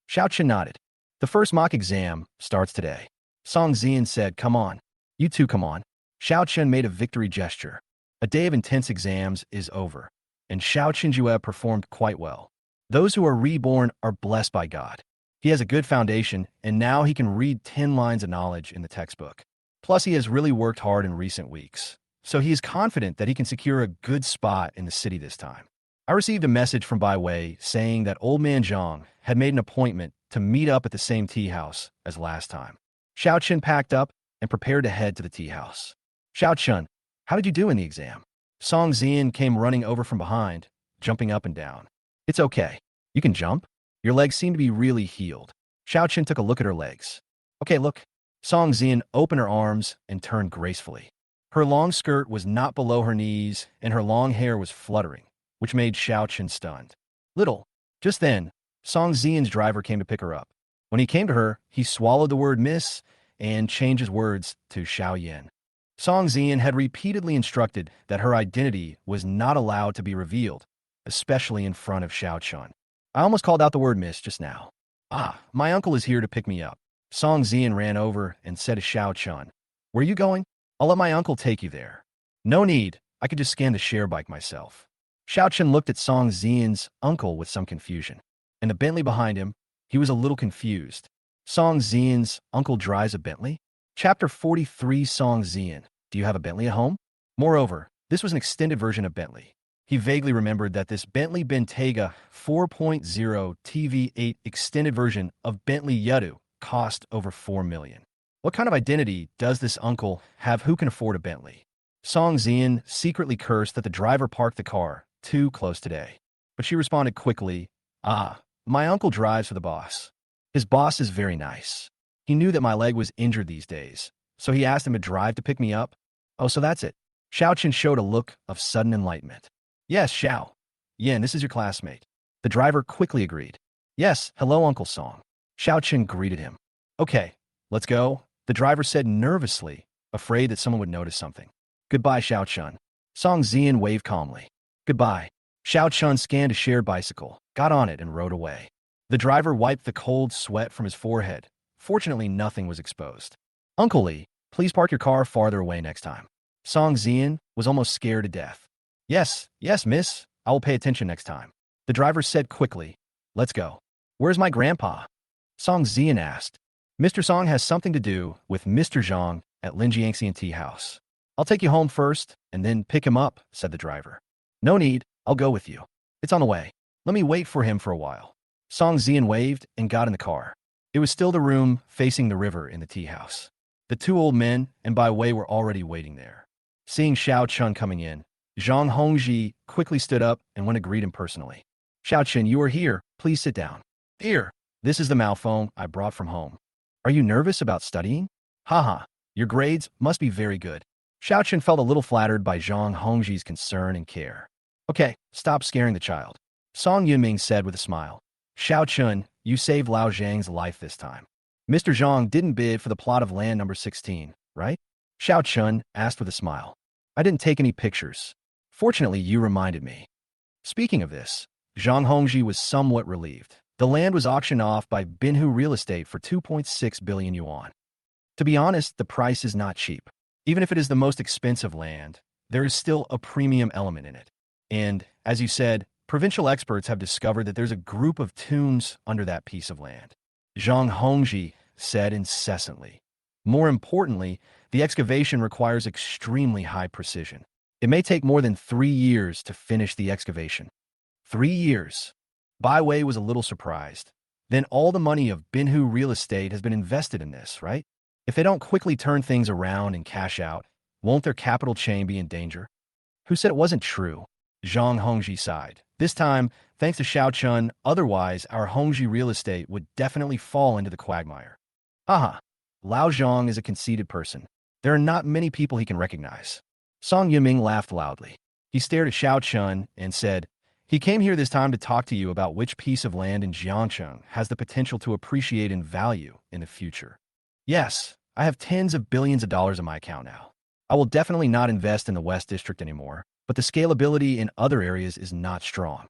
Xiao Chun nodded. The first mock exam starts today. Song Zian said, come on. You two come on. Xiao Chun made a victory gesture. A day of intense exams is over, and Xiao Chunjue performed quite well. Those who are reborn are blessed by God. He has a good foundation, and now he can read 10 lines of knowledge in the textbook. Plus, he has really worked hard in recent weeks, so he is confident that he can secure a good spot in the city this time. I received a message from Bai Wei saying that old man Zhang had made an appointment to meet up at the same tea house as last time. Xiao Chun packed up and prepared to head to the tea house. Xiao Chun, how did you do in the exam? Song Zian came running over from behind, jumping up and down. It's okay. You can jump? Your legs seem to be really healed. Xiao Chun took a look at her legs. Okay, look. Song Zian opened her arms and turned gracefully. Her long skirt was not below her knees, and her long hair was fluttering, which made Xiao Chun stunned. Little. Just then, Song Zian's driver came to pick her up. When he came to her, he swallowed the word miss and changed his words to Xiao Yan. Song Zian had repeatedly instructed that her identity was not allowed to be revealed, especially in front of Xiao Chun. I almost called out the word miss just now. Ah, my uncle is here to pick me up. Song Zian ran over and said to Xiao Chun, where are you going? I'll let my uncle take you there. No need. I could just scan the share bike myself. Xiao Chun looked at Song Zian's uncle with some confusion. In the Bentley behind him, he was a little confused. Song Zian's uncle drives a Bentley? Chapter 43. Song Zian, do you have a Bentley at home? Moreover, this was an extended version of Bentley. He vaguely remembered that this Bentley Bentayga 4.0 TV8 extended version of Bentley Yadu cost over 4 million. What kind of identity does this uncle have who can afford a Bentley? Song Zian secretly cursed that the driver parked the car too close today. But she responded quickly, my uncle drives for the boss. His boss is very nice. He knew that my leg was injured these days, so he asked him to drive to pick me up. Oh, so that's it. Xiao Chen showed a look of sudden enlightenment. Yes, Xiao. Yin, this is your classmate. The driver quickly agreed. Yes, hello, Uncle Song. Xiao Chen greeted him. Okay, let's go, the driver said nervously, afraid that someone would notice something. Goodbye, Xiao Chen. Song Zian waved calmly. Goodbye. Xiao Chen scanned a shared bicycle, got on it, and rode away. The driver wiped the cold sweat from his forehead. Fortunately, nothing was exposed. Uncle Lee, please park your car farther away next time. Song Zian was almost scared to death. Yes, miss. I will pay attention next time. The driver said quickly. Let's go. Where's my grandpa? Song Zian asked. Mr. Song has something to do with Mr. Zhang at Lin Jiangxian tea house. I'll take you home first and then pick him up, said the driver. No need, I'll go with you. It's on the way. Let me wait for him for a while. Song Zian waved and got in the car. It was still the room facing the river in the tea house. The two old men and Bai Wei were already waiting there. Seeing Xiao Chun coming in, Zhang Hongji quickly stood up and went to greet him personally. Xiao Chun, you are here. Please sit down. Here. This is the Malphone I brought from home. Are you nervous about studying? Haha, your grades must be very good. Xiao Chun felt a little flattered by Zhang Hongji's concern and care. Okay, stop scaring the child. Song Yunming said with a smile. Xiao Chun, you saved Lao Zhang's life this time. Mr. Zhang didn't bid for the plot of land number 16, right? Xiao Chun asked with a smile. I didn't take any pictures. Fortunately, you reminded me. Speaking of this, Zhang Hongji was somewhat relieved. The land was auctioned off by Binhu Real Estate for 2.6 billion yuan. To be honest, the price is not cheap. Even if it is the most expensive land, there is still a premium element in it. And, as you said, provincial experts have discovered that there's a group of tombs under that piece of land. Zhang Hongji said incessantly. More importantly, the excavation requires extremely high precision. It may take more than 3 years to finish the excavation. 3 years. Bai Wei was a little surprised. Then all the money of Binhu Real Estate has been invested in this, right? If they don't quickly turn things around and cash out, won't their capital chain be in danger? Who said it wasn't true? Zhang Hongji sighed. This time, thanks to Xiao Chun, otherwise our Hongji Real Estate would definitely fall into the quagmire. Haha, Lao Zhang is a conceited person. There are not many people he can recognize. Song Yiming laughed loudly. He stared at Xiao Chun and said, he came here this time to talk to you about which piece of land in Jiangcheng has the potential to appreciate in value in the future. Yes, I have tens of billions of dollars in my account now. I will definitely not invest in the West District anymore, but the scalability in other areas is not strong.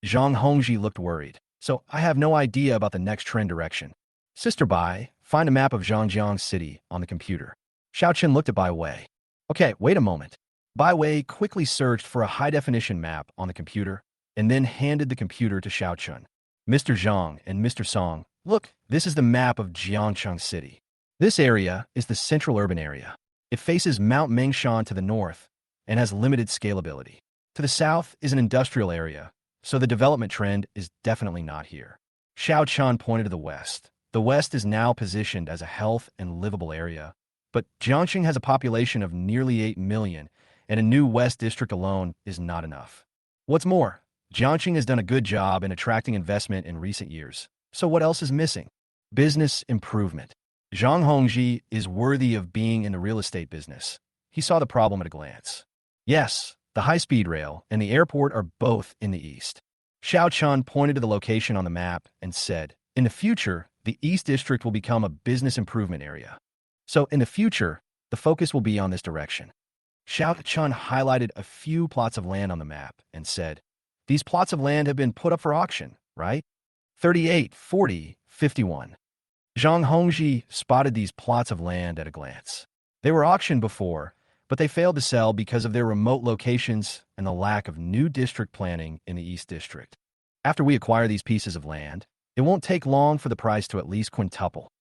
Zhang Hongji looked worried. So I have no idea about the next trend direction. Sister Bai, find a map of Zhangjiang City on the computer. Xiao Chen looked at Bai Wei. Okay, wait a moment. Bai Wei quickly searched for a high-definition map on the computer and then handed the computer to Xiao Chun. Mr. Zhang and Mr. Song, look, this is the map of Jiangcheng City. This area is the central urban area. It faces Mount Mengshan to the north and has limited scalability. To the south is an industrial area, so the development trend is definitely not here. Xiao Chun pointed to the west. The west is now positioned as a health and livable area, but Jiangxing has a population of nearly 8 million, and a new West District alone is not enough. What's more, Jiangxing has done a good job in attracting investment in recent years. So what else is missing? Business improvement. Zhang Hongji is worthy of being in the real estate business. He saw the problem at a glance. Yes, the high-speed rail and the airport are both in the east. Xiao Chun pointed to the location on the map and said, in the future, the East District will become a business improvement area. So in the future, the focus will be on this direction. Xiao Chun highlighted a few plots of land on the map and said, these plots of land have been put up for auction, right? 38, 40, 51. Zhang Hongji spotted these plots of land at a glance. They were auctioned before, but they failed to sell because of their remote locations and the lack of new district planning in the East District. After we acquire these pieces of land, it won't take long for the price to at least quintuple.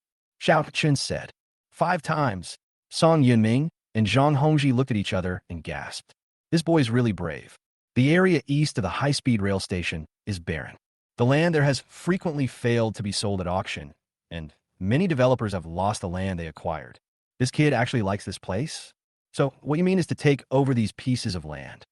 Xiao Chen said. 5 times. Song Yunming and Zhang Hongji looked at each other and gasped. This boy's really brave. The area east of the high-speed rail station is barren. The land there has frequently failed to be sold at auction, and many developers have lost the land they acquired. This kid actually likes this place? So what you mean is to take over these pieces of land?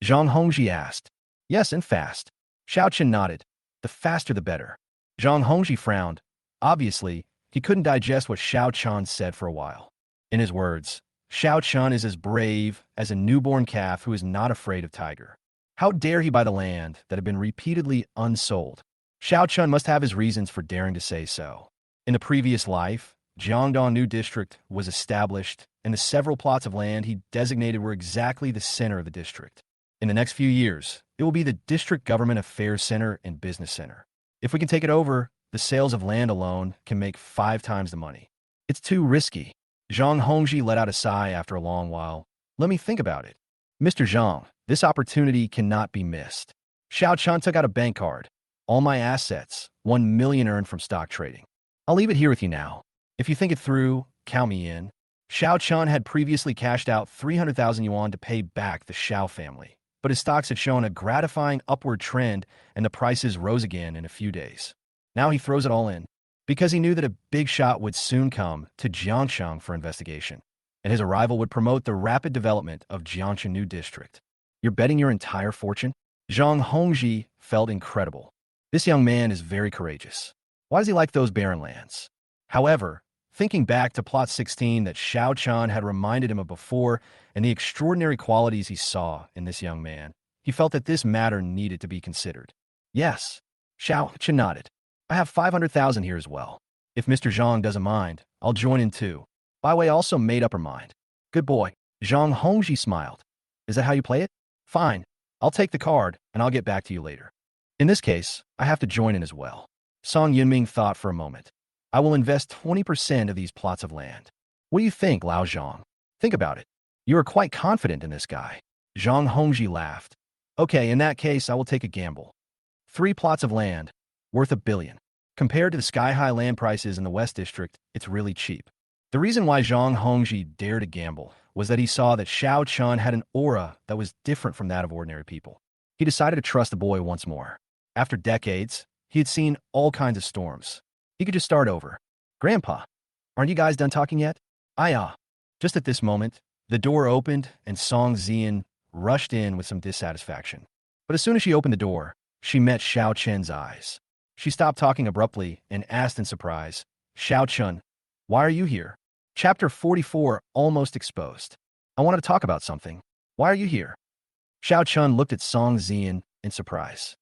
Zhang Hongji asked. Yes, and fast. Xiao Chen nodded. The faster the better. Zhang Hongji frowned. Obviously, he couldn't digest what Xiao Chen said for a while. In his words, Xiao Chen is as brave as a newborn calf who is not afraid of tiger. How dare he buy the land that had been repeatedly unsold? Xiao Chen must have his reasons for daring to say so. In the previous life, Jiangdong New District was established, and the several plots of land he designated were exactly the center of the district. In the next few years, it will be the District Government Affairs Center and Business Center. If we can take it over, the sales of land alone can make 5 times the money. It's too risky. Zhang Hongji let out a sigh after a long while. Let me think about it. Mr. Zhang, this opportunity cannot be missed. Xiao Chen took out a bank card. All my assets, 1 million earned from stock trading. I'll leave it here with you now. If you think it through, count me in. Xiao Chen had previously cashed out 300,000 yuan to pay back the Xiao family, but his stocks had shown a gratifying upward trend and the prices rose again in a few days. Now he throws it all in, because he knew that a big shot would soon come to Jiangshang for investigation, and his arrival would promote the rapid development of Jiangxi New District. You're betting your entire fortune? Zhang Hongji felt incredible. This young man is very courageous. Why does he like those barren lands? However, thinking back to Plot 16 that Xiao Chen had reminded him of before and the extraordinary qualities he saw in this young man, he felt that this matter needed to be considered. Yes, Xiao Chen nodded. I have 500,000 here as well. If Mr. Zhang doesn't mind, I'll join in too. Bai Wei also made up her mind. Good boy. Zhang Hongji smiled. Is that how you play it? Fine. I'll take the card, and I'll get back to you later. In this case, I have to join in as well. Song Yunming thought for a moment. I will invest 20% of these plots of land. What do you think, Lao Zhang? Think about it. You are quite confident in this guy. Zhang Hongji laughed. Okay, in that case, I will take a gamble. 3 plots of land, worth 1 billion. Compared to the sky-high land prices in the West District, it's really cheap. The reason why Zhang Hongji dared to gamble was that he saw that Xiao Chen had an aura that was different from that of ordinary people. He decided to trust the boy once more. After decades, he had seen all kinds of storms. He could just start over. Grandpa, aren't you guys done talking yet? Just at this moment, the door opened and Song Zian rushed in with some dissatisfaction. But as soon as she opened the door, she met Xiao Chen's eyes. She stopped talking abruptly and asked in surprise, Xiao Chen, why are you here? Chapter 44, Almost Exposed. I wanted to talk about something. Why are you here? Xiao Chen looked at Song Zian in surprise.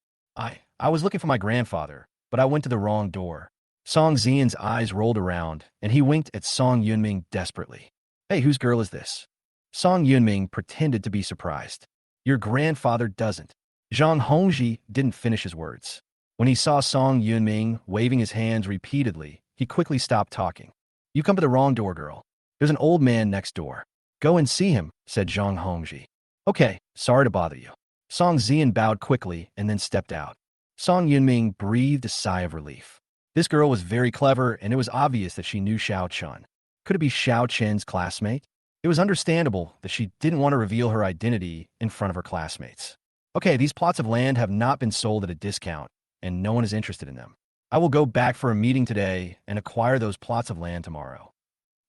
I was looking for my grandfather, but I went to the wrong door. Song Zian's eyes rolled around, and he winked at Song Yunming desperately. Hey, whose girl is this? Song Yunming pretended to be surprised. Your grandfather doesn't. Zhang Hongji didn't finish his words. When he saw Song Yunming waving his hands repeatedly, he quickly stopped talking. You come to the wrong door, girl. There's an old man next door. Go and see him, said Zhang Hongji. Okay, sorry to bother you. Song Zian bowed quickly and then stepped out. Song Yunming breathed a sigh of relief. This girl was very clever, and it was obvious that she knew Xiao Chen. Could it be Xiao Chen's classmate? It was understandable that she didn't want to reveal her identity in front of her classmates. Okay, these plots of land have not been sold at a discount, and no one is interested in them. I will go back for a meeting today and acquire those plots of land tomorrow.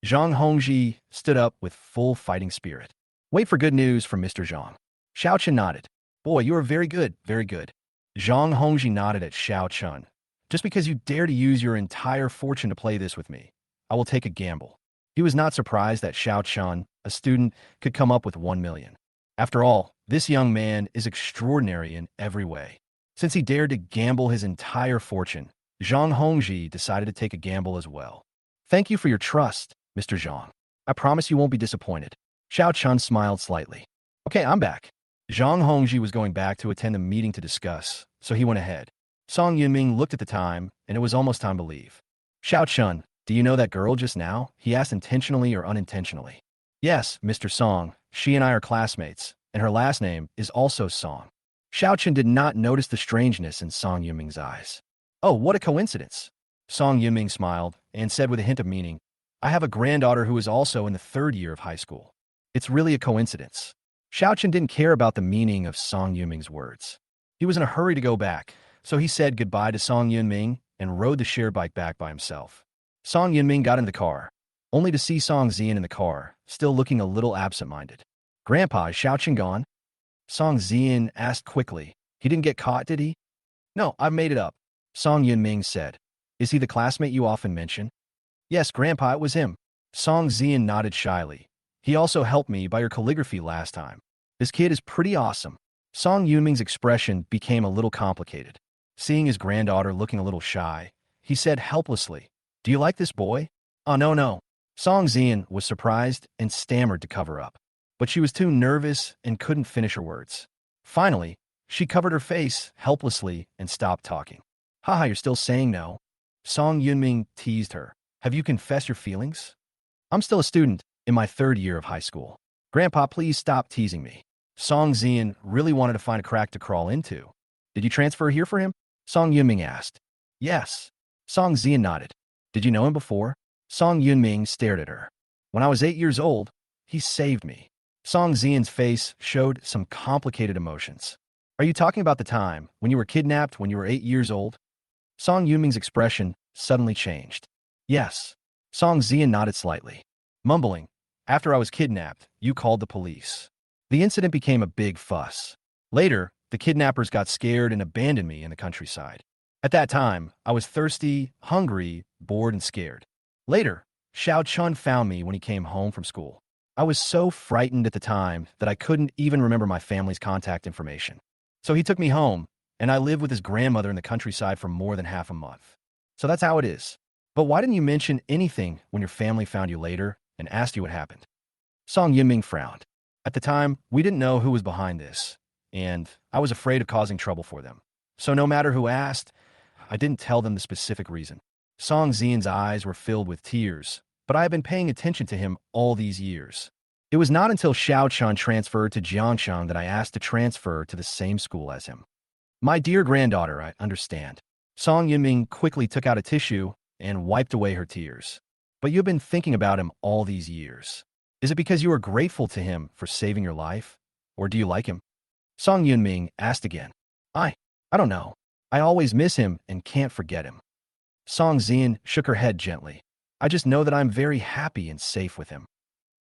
Zhang Hongji stood up with full fighting spirit. Wait for good news from Mr. Zhang. Xiao Chen nodded. Boy, you are very good, very good. Zhang Hongji nodded at Xiao Chen. Just because you dare to use your entire fortune to play this with me, I will take a gamble. He was not surprised that Xiao Chen, a student, could come up with 1 million. After all, this young man is extraordinary in every way. Since he dared to gamble his entire fortune, Zhang Hongji decided to take a gamble as well. Thank you for your trust, Mr. Zhang. I promise you won't be disappointed. Xiao Chen smiled slightly. Okay, I'm back. Zhang Hongji was going back to attend a meeting to discuss, so he went ahead. Song Yunming looked at the time, and it was almost time to leave. Xiao Chen, do you know that girl just now? He asked intentionally or unintentionally. Yes, Mr. Song, she and I are classmates, and her last name is also Song. Xiao Chen did not notice the strangeness in Song Yunming's eyes. Oh, what a coincidence. Song Yunming smiled and said with a hint of meaning, I have a granddaughter who is also in the third year of high school. It's really a coincidence. Xiaochen didn't care about the meaning of Song Yunming's words. He was in a hurry to go back, so he said goodbye to Song Yunming and rode the shared bike back by himself. Song Yunming got in the car, only to see Song Zian in the car, still looking a little absent-minded. Grandpa, is Xiaochen gone? Song Zian asked quickly. He didn't get caught, did he? No, I've made it up. Song Yunming said. Is he the classmate you often mention? Yes, Grandpa, it was him. Song Zian nodded shyly. He also helped me by your calligraphy last time. This kid is pretty awesome. Song Yunming's expression became a little complicated. Seeing his granddaughter looking a little shy, he said helplessly, Do you like this boy? Oh, no. Song Zian was surprised and stammered to cover up. But she was too nervous and couldn't finish her words. Finally, she covered her face helplessly and stopped talking. Haha, you're still saying no? Song Yunming teased her. Have you confessed your feelings? I'm still a student in my third year of high school. Grandpa, please stop teasing me. Song Zian really wanted to find a crack to crawl into. Did you transfer here for him? Song Yunming asked. Yes. Song Zian nodded. Did you know him before? Song Yunming stared at her. When I was 8 years old, he saved me. Song Zian's face showed some complicated emotions. Are you talking about the time when you were kidnapped when you were 8 years old? Song Yunming's expression suddenly changed. Yes. Song Zian nodded slightly. Mumbling, after I was kidnapped, you called the police. The incident became a big fuss. Later, the kidnappers got scared and abandoned me in the countryside. At that time, I was thirsty, hungry, bored, and scared. Later, Xiao Chun found me when he came home from school. I was so frightened at the time that I couldn't even remember my family's contact information. So he took me home, and I lived with his grandmother in the countryside for more than half a month. So that's how it is. But why didn't you mention anything when your family found you later and asked you what happened? Song Yunming frowned. At the time, we didn't know who was behind this, and I was afraid of causing trouble for them. So no matter who asked, I didn't tell them the specific reason. Song Zian's eyes were filled with tears, but I have been paying attention to him all these years. It was not until Xiao Chun transferred to Jiangshan that I asked to transfer to the same school as him. My dear granddaughter, I understand. Song Yunming quickly took out a tissue and wiped away her tears. But you've been thinking about him all these years. Is it because you are grateful to him for saving your life? Or do you like him? Song Yunming asked again. I don't know. I always miss him and can't forget him. Song Zian shook her head gently. I just know that I'm very happy and safe with him.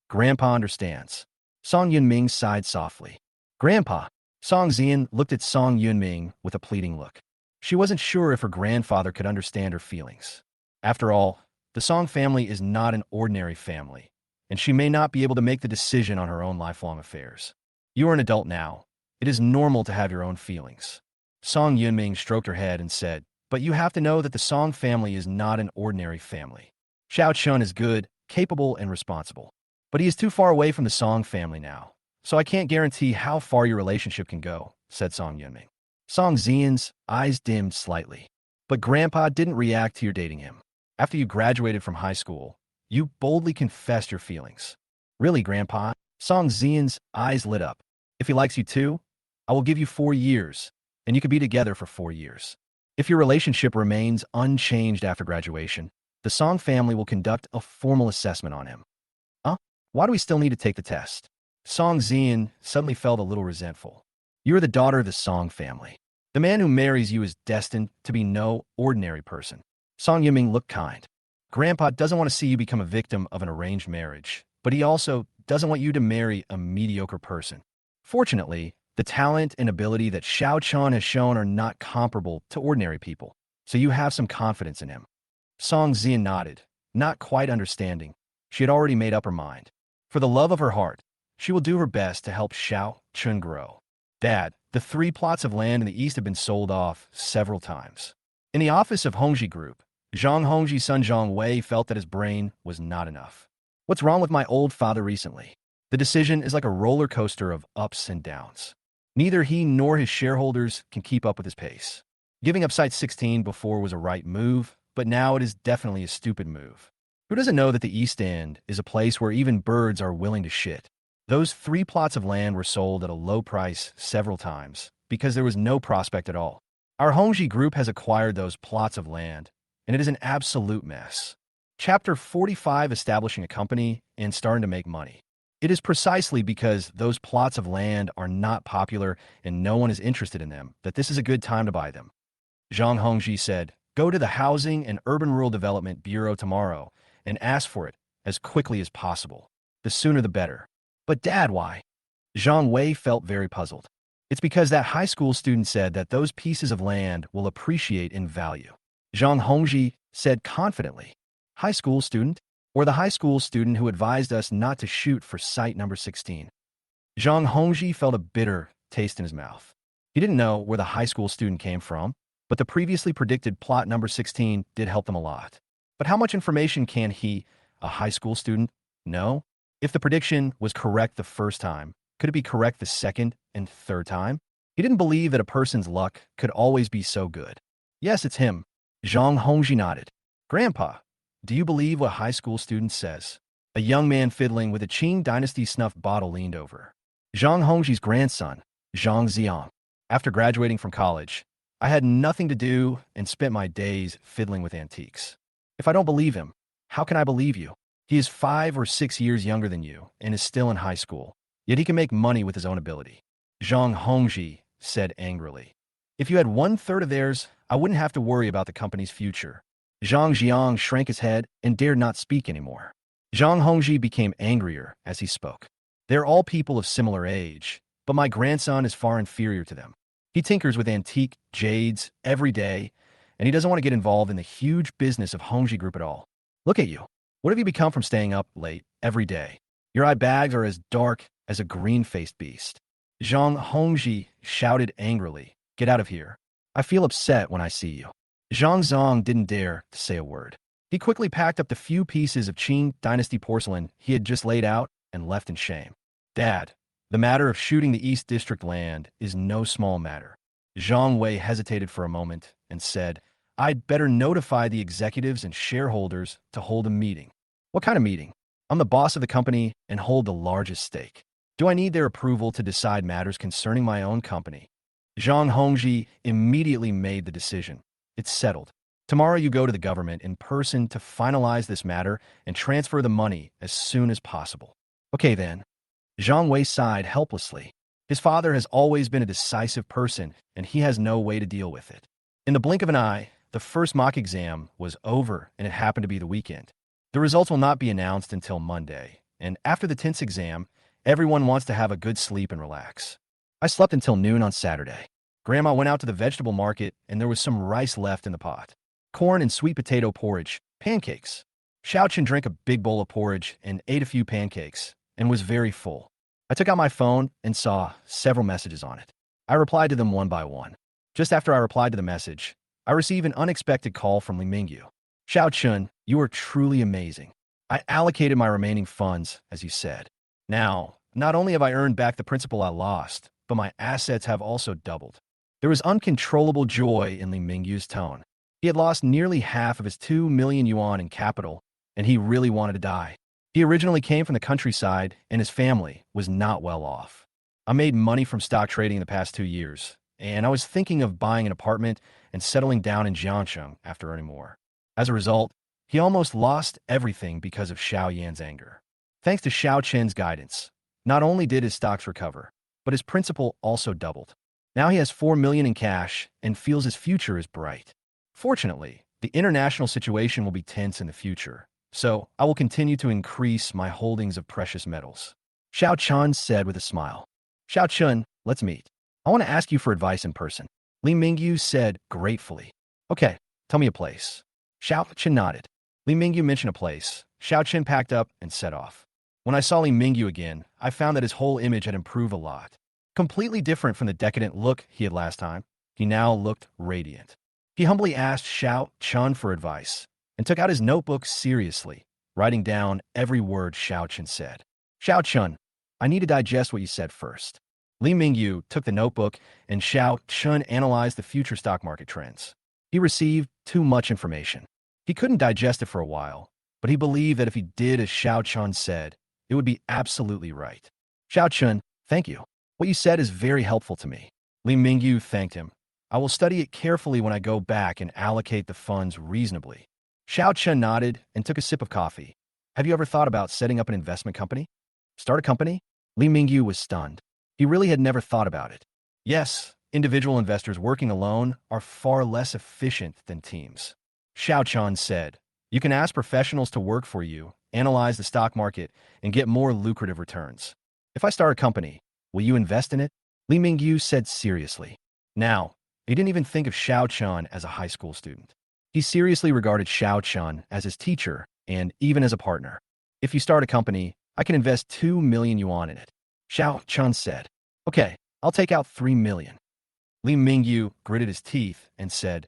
Grandpa understands. Song Yunming sighed softly. Grandpa. Song Zian looked at Song Yunming with a pleading look. She wasn't sure if her grandfather could understand her feelings. After all, the Song family is not an ordinary family, and she may not be able to make the decision on her own lifelong affairs. You are an adult now. It is normal to have your own feelings. Song Yunming stroked her head and said, But you have to know that the Song family is not an ordinary family. Xiao Chun is good, capable, and responsible. But he is too far away from the Song family now, so I can't guarantee how far your relationship can go, said Song Yunming. Song Zian's eyes dimmed slightly. But Grandpa didn't react to your dating him. After you graduated from high school, you boldly confessed your feelings. Really, Grandpa? Song Zian's eyes lit up. If he likes you too, I will give you 4 years, and you could be together for 4 years. If your relationship remains unchanged after graduation, the Song family will conduct a formal assessment on him. Why do we still need to take the test? Song Zian suddenly felt a little resentful. You are the daughter of the Song family. The man who marries you is destined to be no ordinary person. Song Yunming looked kind. Grandpa doesn't want to see you become a victim of an arranged marriage, but he also doesn't want you to marry a mediocre person. Fortunately, the talent and ability that Xiao Chun has shown are not comparable to ordinary people, so you have some confidence in him. Song Zian nodded, not quite understanding. She had already made up her mind. For the love of her heart, she will do her best to help Xiao Chun grow. Dad, the 3 plots of land in the east have been sold off several times. In the office of Hongji Group, Zhang Hongji's son Zhang Wei felt that his brain was not enough. What's wrong with my old father recently? The decision is like a roller coaster of ups and downs. Neither he nor his shareholders can keep up with his pace. Giving up Site 16 before was a right move, but now it is definitely a stupid move. Who doesn't know that the East End is a place where even birds are willing to shit? Those 3 plots of land were sold at a low price several times because there was no prospect at all. Our Hongji Group has acquired those plots of land, and it is an absolute mess. Chapter 45, establishing a company and starting to make money. It is precisely because those plots of land are not popular and no one is interested in them that this is a good time to buy them. Zhang Hongji said, "Go to the Housing and Urban Rural Development Bureau tomorrow and ask for it as quickly as possible. The sooner the better." "But Dad, why?" Zhang Wei felt very puzzled. "It's because that high school student said that those pieces of land will appreciate in value." Zhang Hongji said confidently. "High school student? Or the high school student who advised us not to shoot for site number 16. Zhang Hongji felt a bitter taste in his mouth. He didn't know where the high school student came from, but the previously predicted plot number 16 did help them a lot. But how much information can he, a high school student, know? If the prediction was correct the first time, could it be correct the second and third time? He didn't believe that a person's luck could always be so good. "Yes, it's him." Zhang Hongji nodded. "Grandpa, do you believe what high school student says?" A young man fiddling with a Qing dynasty snuff bottle leaned over. Zhang Hongji's grandson, Zhang Xiang. "After graduating from college, I had nothing to do and spent my days fiddling with antiques. If I don't believe him, how can I believe you? He is 5 or 6 years younger than you and is still in high school, yet he can make money with his own ability." Zhang Hongji said angrily. "If you had 1/3 of theirs, I wouldn't have to worry about the company's future." Zhang Jiang shrank his head and dared not speak anymore. Zhang Hongji became angrier as he spoke. "They're all people of similar age, but my grandson is far inferior to them. He tinkers with antique jades every day, and he doesn't want to get involved in the huge business of Hongji Group at all. Look at you. What have you become from staying up late every day? Your eye bags are as dark as a green-faced beast." Zhang Hongji shouted angrily, "Get out of here. I feel upset when I see you." Zhang Zong didn't dare to say a word. He quickly packed up the few pieces of Qing dynasty porcelain he had just laid out and left in shame. "Dad, the matter of shooting the East District land is no small matter." Zhang Wei hesitated for a moment and said, "I'd better notify the executives and shareholders to hold a meeting." "What kind of meeting? I'm the boss of the company and hold the largest stake. Do I need their approval to decide matters concerning my own company?" Zhang Hongji immediately made the decision. "It's settled. Tomorrow you go to the government in person to finalize this matter and transfer the money as soon as possible." "Okay then." Zhang Wei sighed helplessly. His father has always been a decisive person, and he has no way to deal with it. In the blink of an eye, the first mock exam was over, and it happened to be the weekend. The results will not be announced until Monday, and after the 10th exam, everyone wants to have a good sleep and relax. I slept until noon on Saturday. Grandma went out to the vegetable market, and there was some rice left in the pot. Corn and sweet potato porridge, pancakes. Xiaochen drank a big bowl of porridge and ate a few pancakes, and was very full. I took out my phone and saw several messages on it. I replied to them one by one. Just after I replied to the message, I received an unexpected call from Li Mingyu. "Xiaochen, you are truly amazing. I allocated my remaining funds, as you said. Now, not only have I earned back the principal I lost, but my assets have also doubled." There was uncontrollable joy in Li Mingyu's tone. He had lost nearly half of his 2 million yuan in capital, and he really wanted to die. He originally came from the countryside, and his family was not well off. "I made money from stock trading in the past 2 years, and I was thinking of buying an apartment and settling down in Jiangcheng after earning more." As a result, he almost lost everything because of Xiao Yan's anger. Thanks to Xiao Chen's guidance, not only did his stocks recover, but his principal also doubled. Now he has 4 million in cash and feels his future is bright. Fortunately, the international situation will be tense in the future, so I will continue to increase my holdings of precious metals. Xiao Chun said with a smile. "Xiao Chun, let's meet. I want to ask you for advice in person." Li Mingyu said gratefully. "Okay, tell me a place." Xiao Chun nodded. Li Mingyu mentioned a place. Xiao Chun packed up and set off. When I saw Li Mingyu again, I found that his whole image had improved a lot. Completely different from the decadent look he had last time, he now looked radiant. He humbly asked Xiao Chun for advice and took out his notebook seriously, writing down every word Xiao Chun said. "Xiao Chun, I need to digest what you said first." Li Mingyu took the notebook, and Xiao Chun analyzed the future stock market trends. He received too much information. He couldn't digest it for a while, but he believed that if he did as Xiao Chun said, it would be absolutely right. "Xiao Chun, thank you. What you said is very helpful to me." Li Mingyu thanked him. I will study it carefully when I go back and allocate the funds reasonably. Xiao Chen nodded and took a sip of coffee. Have you ever thought about setting up an investment company? Start a company? Li Mingyu was stunned. He really had never thought about it. Yes, individual investors working alone are far less efficient than teams. Xiao Chen said, you can ask professionals to work for you, analyze the stock market, and get more lucrative returns. If I start a company, will you invest in it? Li Mingyu said seriously. Now, he didn't even think of Xiao Chen as a high school student. He seriously regarded Xiao Chen as his teacher and even as a partner. If you start a company, I can invest 2 million yuan in it. Xiao Chen said, okay, I'll take out 3 million. Li Mingyu gritted his teeth and said,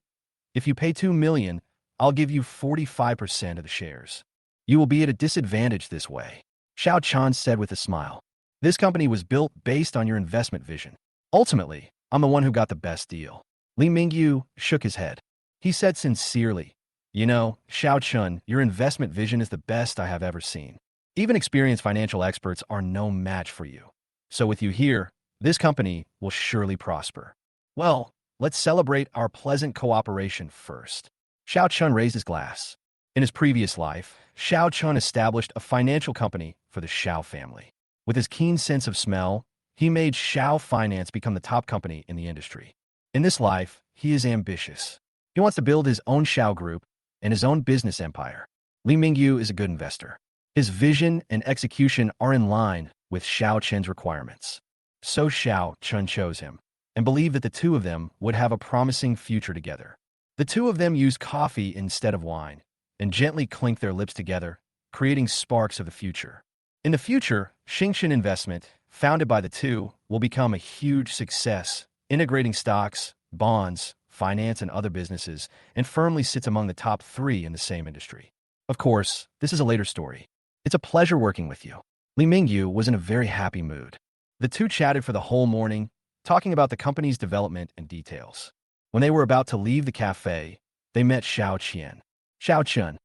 if you pay 2 million, I'll give you 45% of the shares. You will be at a disadvantage this way. Xiao Chen said with a smile. This company was built based on your investment vision. Ultimately, I'm the one who got the best deal. Li Mingyu shook his head. He said sincerely, you know, Xiao Chen, your investment vision is the best I have ever seen. Even experienced financial experts are no match for you. So with you here, this company will surely prosper. Well, let's celebrate our pleasant cooperation first. Xiao Chen raised his glass. In his previous life, Xiao Chen established a financial company for the Xiao family. With his keen sense of smell, he made Xiao Finance become the top company in the industry. In this life, he is ambitious. He wants to build his own Xiao group and his own business empire. Li Mingyu is a good investor. His vision and execution are in line with Xiao Chen's requirements. So Xiao Chen chose him and believed that the two of them would have a promising future together. The two of them used coffee instead of wine and gently clinked their lips together, creating sparks of the future. In the future, Xingshan Investment, founded by the two, will become a huge success, integrating stocks, bonds, finance, and other businesses, and firmly sits among the top 3 in the same industry. Of course, this is a later story. It's a pleasure working with you. Li Mingyu was in a very happy mood. The two chatted for the whole morning, talking about the company's development and details. When they were about to leave the cafe, they met Xiao Qian. Xiao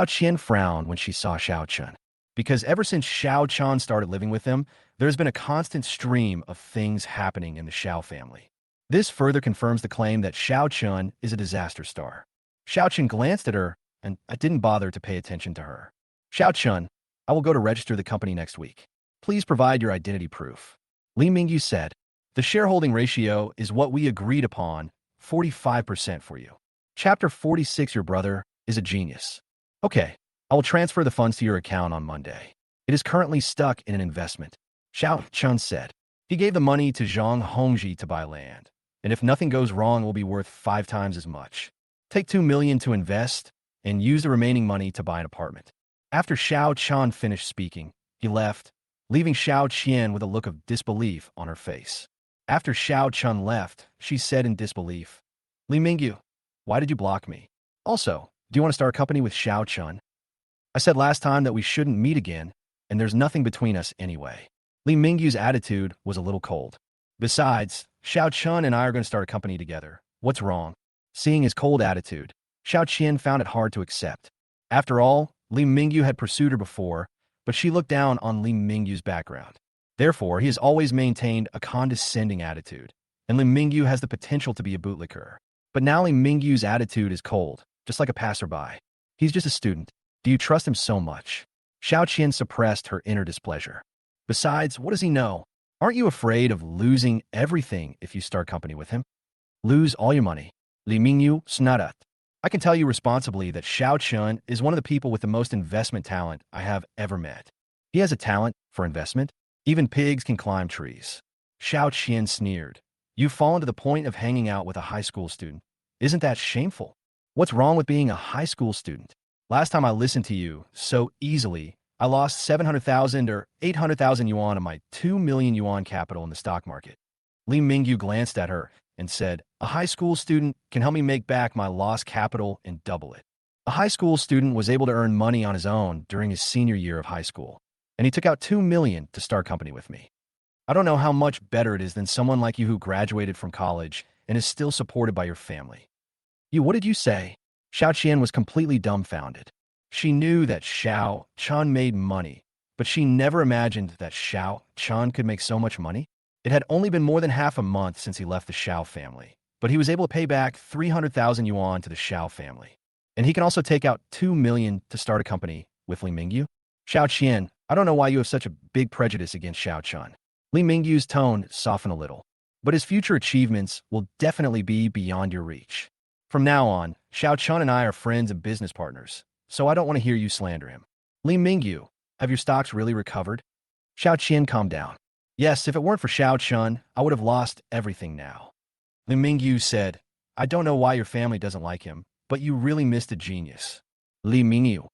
Qian frowned when she saw Xiao Chen. Because ever since Xiao Chen started living with them, there's been a constant stream of things happening in the Xiao family. This further confirms the claim that Xiao Chen is a disaster star. Xiao Chen glanced at her, and I didn't bother to pay attention to her. Xiao Chen, I will go to register the company next week. Please provide your identity proof. Li Mingyu said, the shareholding ratio is what we agreed upon, 45% for you. Chapter 46, your brother is a genius. Okay, I will transfer the funds to your account on Monday. It is currently stuck in an investment. Xiao Chen said. He gave the money to Zhang Hongji to buy land, and if nothing goes wrong, it will be worth 5 times as much. Take 2 million to invest, and use the remaining money to buy an apartment. After Xiao Chen finished speaking, he left, leaving Xiao Qian with a look of disbelief on her face. After Xiao Chen left, she said in disbelief, Li Mingyu, why did you block me? Also, do you want to start a company with Xiao Chen? I said last time that we shouldn't meet again, and there's nothing between us anyway. Li Mingyu's attitude was a little cold. Besides, Xiao Chen and I are going to start a company together. What's wrong? Seeing his cold attitude, Xiao Qian found it hard to accept. After all, Li Mingyu had pursued her before, but she looked down on Li Mingyu's background. Therefore, he has always maintained a condescending attitude, and Li Mingyu has the potential to be a bootlicker. But now Li Mingyu's attitude is cold, just like a passerby. He's just a student. Do you trust him so much? Xiao Qian suppressed her inner displeasure. Besides, what does he know? Aren't you afraid of losing everything if you start company with him? Lose all your money. Li Mingyu snarat. I can tell you responsibly that Xiao Chen is one of the people with the most investment talent I have ever met. He has a talent for investment. Even pigs can climb trees. Xiao Qian sneered. You've fallen to the point of hanging out with a high school student. Isn't that shameful? What's wrong with being a high school student? Last time I listened to you so easily, I lost 700,000 or 800,000 yuan of my 2 million yuan capital in the stock market. Li Mingyu glanced at her and said, a high school student can help me make back my lost capital and double it. A high school student was able to earn money on his own during his senior year of high school, and he took out 2 million to start company with me. I don't know how much better it is than someone like you who graduated from college and is still supported by your family. What did you say? Xiao Qian was completely dumbfounded. She knew that Xiao Chen made money, but she never imagined that Xiao Chen could make so much money. It had only been more than half a month since he left the Xiao family, but he was able to pay back 300,000 yuan to the Xiao family. And he can also take out 2 million to start a company with Li Mingyu. Xiao Qian, I don't know why you have such a big prejudice against Xiao Chun. Li Mingyu's tone softened a little, but his future achievements will definitely be beyond your reach. From now on, Xiao Chun and I are friends and business partners, so I don't want to hear you slander him. Li Mingyu, have your stocks really recovered? Xiao Qian calmed down. Yes, if it weren't for Xiao Chun, I would have lost everything now. Li Mingyu said, I don't know why your family doesn't like him, but you really missed a genius. Li Mingyu.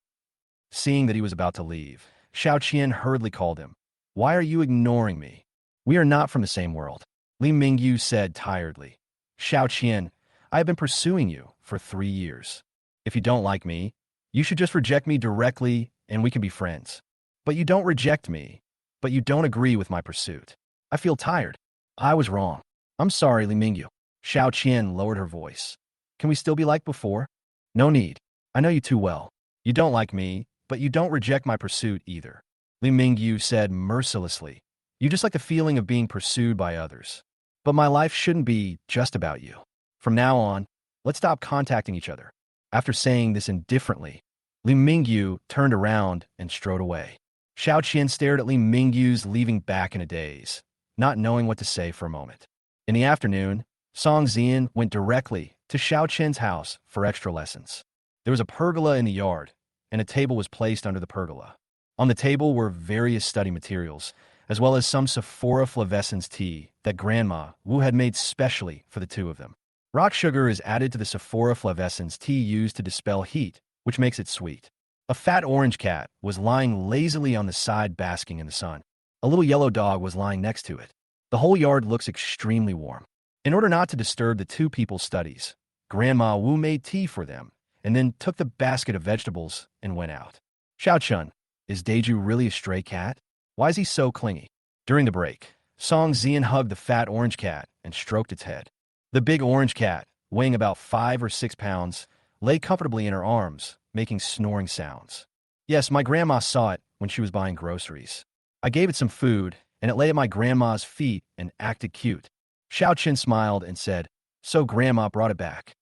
Seeing that he was about to leave, Xiao Qian hurriedly called him. Why are you ignoring me? We are not from the same world. Li Mingyu said tiredly. Xiao Qian, I have been pursuing you for 3 years. If you don't like me, you should just reject me directly and we can be friends. But you don't reject me, but you don't agree with my pursuit. I feel tired. I was wrong. I'm sorry, Li Mingyu. Xiao Qian lowered her voice. Can we still be like before? No need. I know you too well. You don't like me, but you don't reject my pursuit either. Li Mingyu said mercilessly. You just like the feeling of being pursued by others. But my life shouldn't be just about you. From now on, let's stop contacting each other. After saying this indifferently, Li Mingyu turned around and strode away. Xiao Qian stared at Li Mingyu's leaving back in a daze, not knowing what to say for a moment. In the afternoon, Song Zian went directly to Xiao Qian's house for extra lessons. There was a pergola in the yard, and a table was placed under the pergola. On the table were various study materials, as well as some Sephora Flavescence tea that Grandma Wu had made specially for the two of them. Rock sugar is added to the Sephora Flavescence tea used to dispel heat, which makes it sweet. A fat orange cat was lying lazily on the side basking in the sun. A little yellow dog was lying next to it. The whole yard looks extremely warm. In order not to disturb the two people's studies, Grandma Wu made tea for them and then took the basket of vegetables and went out. Xiao Chun, is Deju really a stray cat? Why is he so clingy? During the break, Song Zian hugged the fat orange cat and stroked its head. The big orange cat, weighing about 5 or 6 pounds, lay comfortably in her arms, making snoring sounds. Yes, my grandma saw it when she was buying groceries. I gave it some food, and it lay at my grandma's feet and acted cute. Xiao Qin smiled and said, so Grandma brought it back.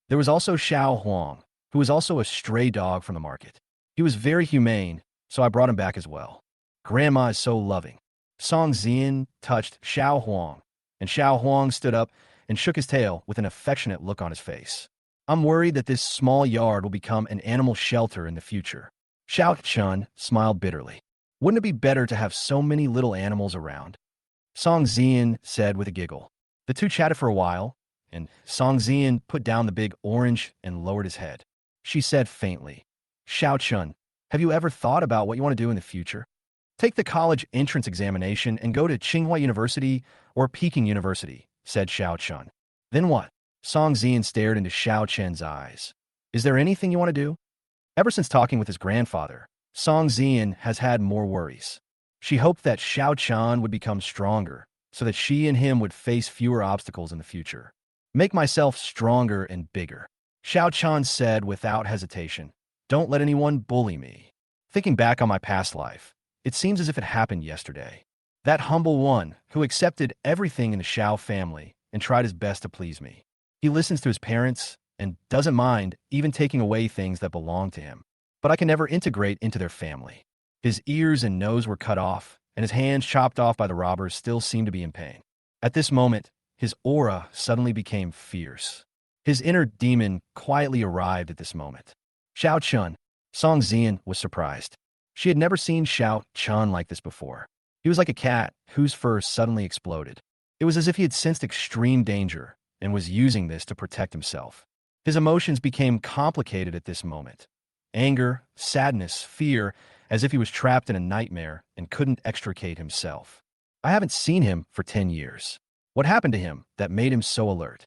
There was also Xiao Huang, who was also a stray dog from the market. He was very humane, so I brought him back as well. Grandma is so loving. Song Zian touched Xiao Huang, and Xiao Huang stood up and shook his tail with an affectionate look on his face. I'm worried that this small yard will become an animal shelter in the future. Xiao Chun smiled bitterly. Wouldn't it be better to have so many little animals around? Song Zian said with a giggle. The two chatted for a while, and Song Zian put down the big orange and lowered his head. She said faintly, Xiao Chun, have you ever thought about what you want to do in the future? Take the college entrance examination and go to Tsinghua University or Peking University, said Xiao Chun. Then what? Song Zian stared into Xiao Chen's eyes. Is there anything you want to do? Ever since talking with his grandfather, Song Zian has had more worries. She hoped that Xiao Chan would become stronger so that she and him would face fewer obstacles in the future. Make myself stronger and bigger. Xiao Chan said without hesitation. Don't let anyone bully me. Thinking back on my past life, it seems as if it happened yesterday. That humble one who accepted everything in the Xiao family and tried his best to please me. He listens to his parents and doesn't mind even taking away things that belong to him. But I can never integrate into their family. His ears and nose were cut off, and his hands chopped off by the robbers still seemed to be in pain. At this moment, his aura suddenly became fierce. His inner demon quietly arrived at this moment. Xiao Chun. Song Zian was surprised. She had never seen Xiao Chun like this before. He was like a cat whose fur suddenly exploded. It was as if he had sensed extreme danger and was using this to protect himself. His emotions became complicated at this moment. Anger, sadness, fear, as if he was trapped in a nightmare and couldn't extricate himself. I haven't seen him for 10 years. What happened to him that made him so alert?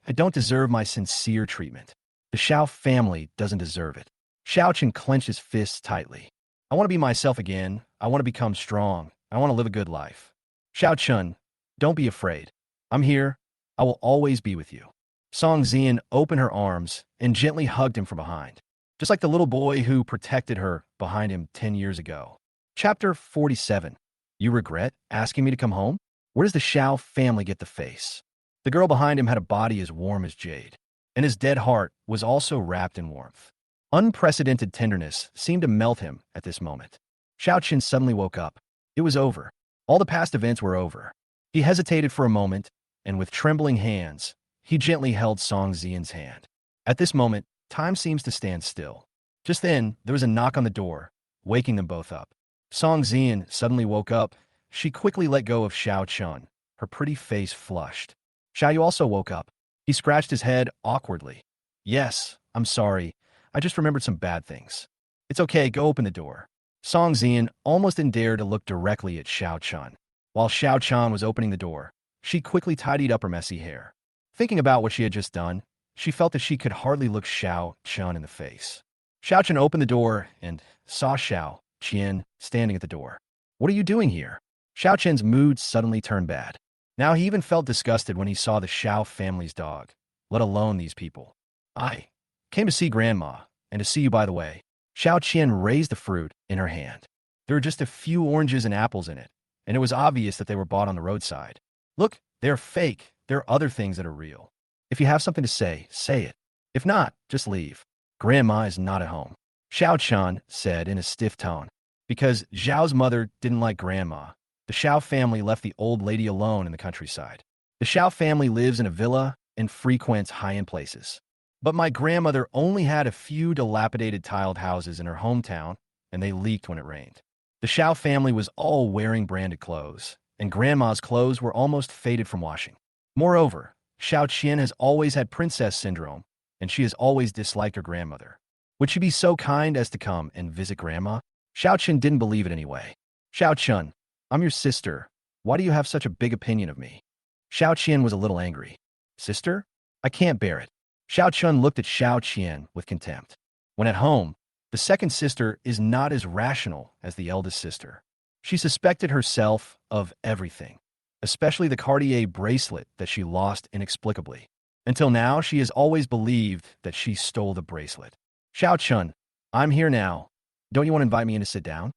I don't deserve my sincere treatment. The Xiao family doesn't deserve it. Xiao Chen clenched his fists tightly. I want to be myself again. I want to become strong. I want to live a good life. Xiao Chun, don't be afraid. I'm here. I will always be with you. Song Zian opened her arms and gently hugged him from behind, just like the little boy who protected her behind him 10 years ago. Chapter 47. You regret asking me to come home? Where does the Xiao family get the face? The girl behind him had a body as warm as jade, and his dead heart was also wrapped in warmth. Unprecedented tenderness seemed to melt him at this moment. Xiao Qin suddenly woke up. It was over. All the past events were over. He hesitated for a moment, and with trembling hands, he gently held Song Zian's hand. At this moment, time seems to stand still. Just then, there was a knock on the door, waking them both up. Song Zian suddenly woke up. She quickly let go of Xiao Chun, her pretty face flushed. Xiao Yu also woke up. He scratched his head awkwardly. Yes, I'm sorry. I just remembered some bad things. It's okay, go open the door. Song Zian almost didn't dare to look directly at Xiao Chun. While Xiao Chun was opening the door, she quickly tidied up her messy hair. Thinking about what she had just done, she felt that she could hardly look Xiao Chun in the face. Xiao Chun opened the door and saw Xiao Qian standing at the door. What are you doing here? Xiao Qian's mood suddenly turned bad. Now he even felt disgusted when he saw the Xiao family's dog, let alone these people. I came to see Grandma, and to see you, by the way. Xiao Qian raised the fruit in her hand. There were just a few oranges and apples in it, and it was obvious that they were bought on the roadside. Look, they're fake. There are other things that are real. If you have something to say it. If not, just leave. Grandma is not at home. Xiao Chun said in a stiff tone. Because Zhao's mother didn't like Grandma, the Xiao family left the old lady alone in the countryside. The Xiao family lives in a villa and frequents high-end places. But my grandmother only had a few dilapidated tiled houses in her hometown, and they leaked when it rained. The Xiao family was all wearing branded clothes, and Grandma's clothes were almost faded from washing. Moreover, Xiao Qian has always had princess syndrome, and she has always disliked her grandmother. Would she be so kind as to come and visit Grandma? Xiao Qian didn't believe it anyway. Xiao Chun, I'm your sister. Why do you have such a big opinion of me? Xiao Qian was a little angry. Sister? I can't bear it. Xiao Chun looked at Xiao Qian with contempt. When at home, the second sister is not as rational as the eldest sister. She suspected herself of everything, especially the Cartier bracelet that she lost inexplicably. Until now, she has always believed that she stole the bracelet. Xiao Chun, I'm here now. Don't you want to invite me in to sit down?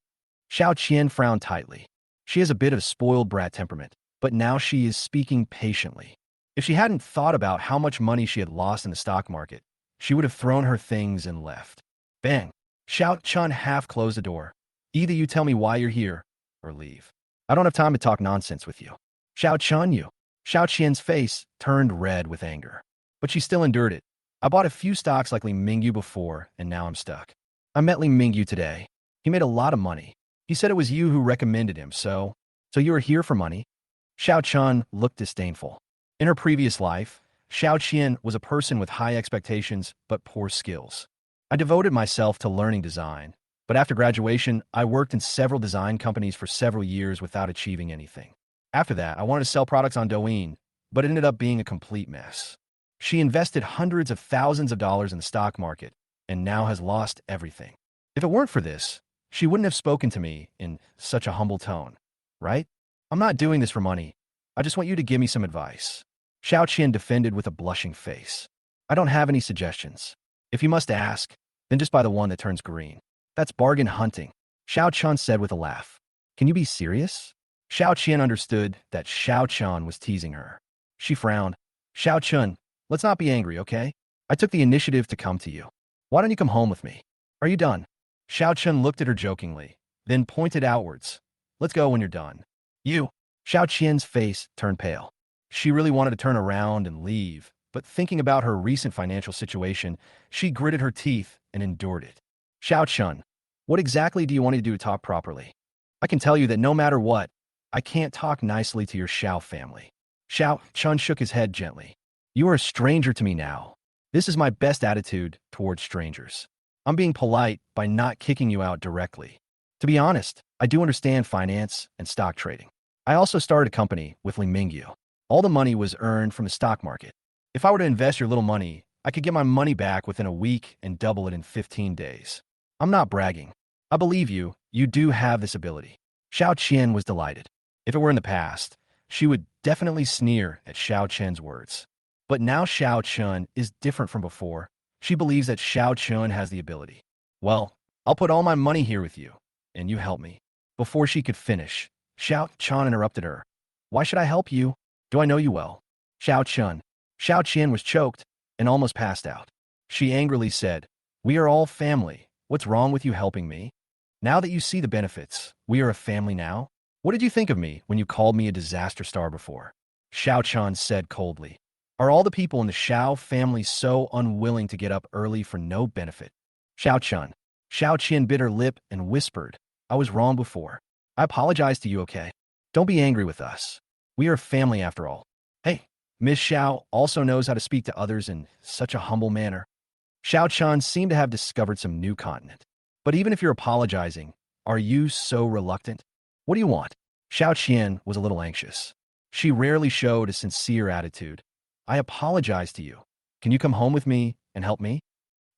Xiao Qian frowned tightly. She has a bit of a spoiled brat temperament, but now she is speaking patiently. If she hadn't thought about how much money she had lost in the stock market, she would have thrown her things and left. Bang! Xiao Chun half closed the door. Either you tell me why you're here, or leave. I don't have time to talk nonsense with you. Xiao Chun, you. Xiao Qian's face turned red with anger. But she still endured it. I bought a few stocks like Li Mingyu before, and now I'm stuck. I met Li Mingyu today. He made a lot of money. He said it was you who recommended him, so you were here for money? Xiao Chun looked disdainful. In her previous life, Xiao Qian was a person with high expectations but poor skills. I devoted myself to learning design, but after graduation, I worked in several design companies for several years without achieving anything. After that, I wanted to sell products on Douyin, but it ended up being a complete mess. She invested hundreds of thousands of dollars in the stock market and now has lost everything. If it weren't for this, she wouldn't have spoken to me in such a humble tone, right? I'm not doing this for money. I just want you to give me some advice. Xiao Qian defended with a blushing face. I don't have any suggestions. If you must ask, then just buy the one that turns green. That's bargain hunting, Xiao Chun said with a laugh. Can you be serious? Xiao Qian understood that Xiao Chun was teasing her. She frowned. Xiao Chun, let's not be angry, okay? I took the initiative to come to you. Why don't you come home with me? Are you done? Xiao Chun looked at her jokingly, then pointed outwards. Let's go when you're done. You. Xiao Qian's face turned pale. She really wanted to turn around and leave, but thinking about her recent financial situation, she gritted her teeth and endured it. Xiao Chun, what exactly do you want to do to talk properly? I can tell you that no matter what, I can't talk nicely to your Xiao family. Xiao Chun shook his head gently. You are a stranger to me now. This is my best attitude towards strangers. I'm being polite by not kicking you out directly. To be honest, I do understand finance and stock trading. I also started a company with Li Mingyu. All the money was earned from the stock market. If I were to invest your little money, I could get my money back within a week and double it in 15 days. I'm not bragging. I believe you do have this ability. Xiao Qian was delighted. If it were in the past, she would definitely sneer at Xiao Qian's words. But now Xiao Chun is different from before. She believes that Xiao Chun has the ability. Well, I'll put all my money here with you, and you help me. Before she could finish, Xiao Chun interrupted her. Why should I help you? Do I know you well? Xiao Chun. Xiao Qian was choked and almost passed out. She angrily said, "We are all family. What's wrong with you helping me? Now that you see the benefits, we are a family now? What did you think of me when you called me a disaster star before?" Xiao Chun said coldly, "Are all the people in the Xiao family so unwilling to get up early for no benefit?" Xiao Chun. Xiao Qian bit her lip and whispered, "I was wrong before. I apologize to you, okay? Don't be angry with us. We are a family after all. Hey, Miss Xiao also knows how to speak to others in such a humble manner." Xiao Chun seemed to have discovered some new continent. "But even if you're apologizing, are you so reluctant? What do you want?" Xiao Qian was a little anxious. She rarely showed a sincere attitude. "I apologize to you. Can you come home with me and help me?"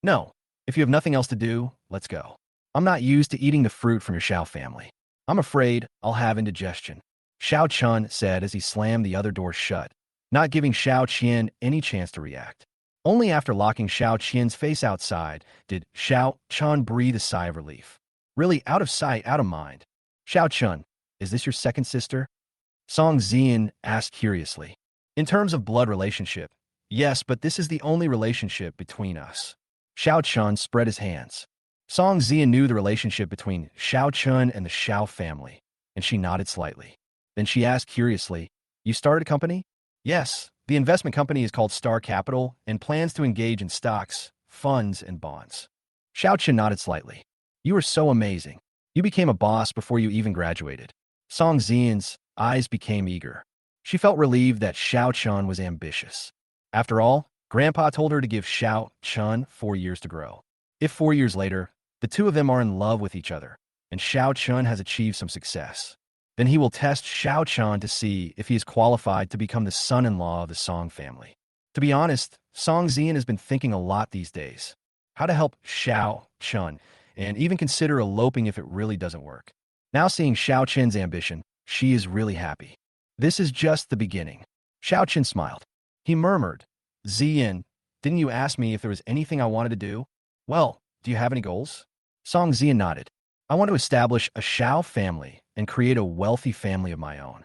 "No. If you have nothing else to do, let's go. I'm not used to eating the fruit from your Xiao family. I'm afraid I'll have indigestion," Xiao Chun said as he slammed the other door shut, not giving Xiao Qian any chance to react. Only after locking Xiao Qian's face outside did Xiao Chun breathe a sigh of relief. Really out of sight, out of mind. "Xiao Chun, is this your second sister?" Song Zian asked curiously. "In terms of blood relationship, yes, but this is the only relationship between us." Xiao Chun spread his hands. Song Zian knew the relationship between Xiao Chun and the Xiao family, and she nodded slightly. Then she asked curiously, "You started a company?" "Yes, the investment company is called Star Capital and plans to engage in stocks, funds, and bonds." Xiao Chun nodded slightly. "You are so amazing. You became a boss before you even graduated." Song Zian's eyes became eager. She felt relieved that Xiao Chun was ambitious. After all, Grandpa told her to give Xiao Chun 4 years to grow. If 4 years later, the two of them are in love with each other, and Xiao Chun has achieved some success, then he will test Xiao Chun to see if he is qualified to become the son-in-law of the Song family. To be honest, Song Zian has been thinking a lot these days. How to help Xiao Chun, and even consider eloping if it really doesn't work. Now seeing Xiao Chen's ambition, she is really happy. This is just the beginning. Xiao Chen smiled. He murmured, "Zian, didn't you ask me if there was anything I wanted to do? Well, do you have any goals?" Song Zian nodded. "I want to establish a Xiao family and create a wealthy family of my own."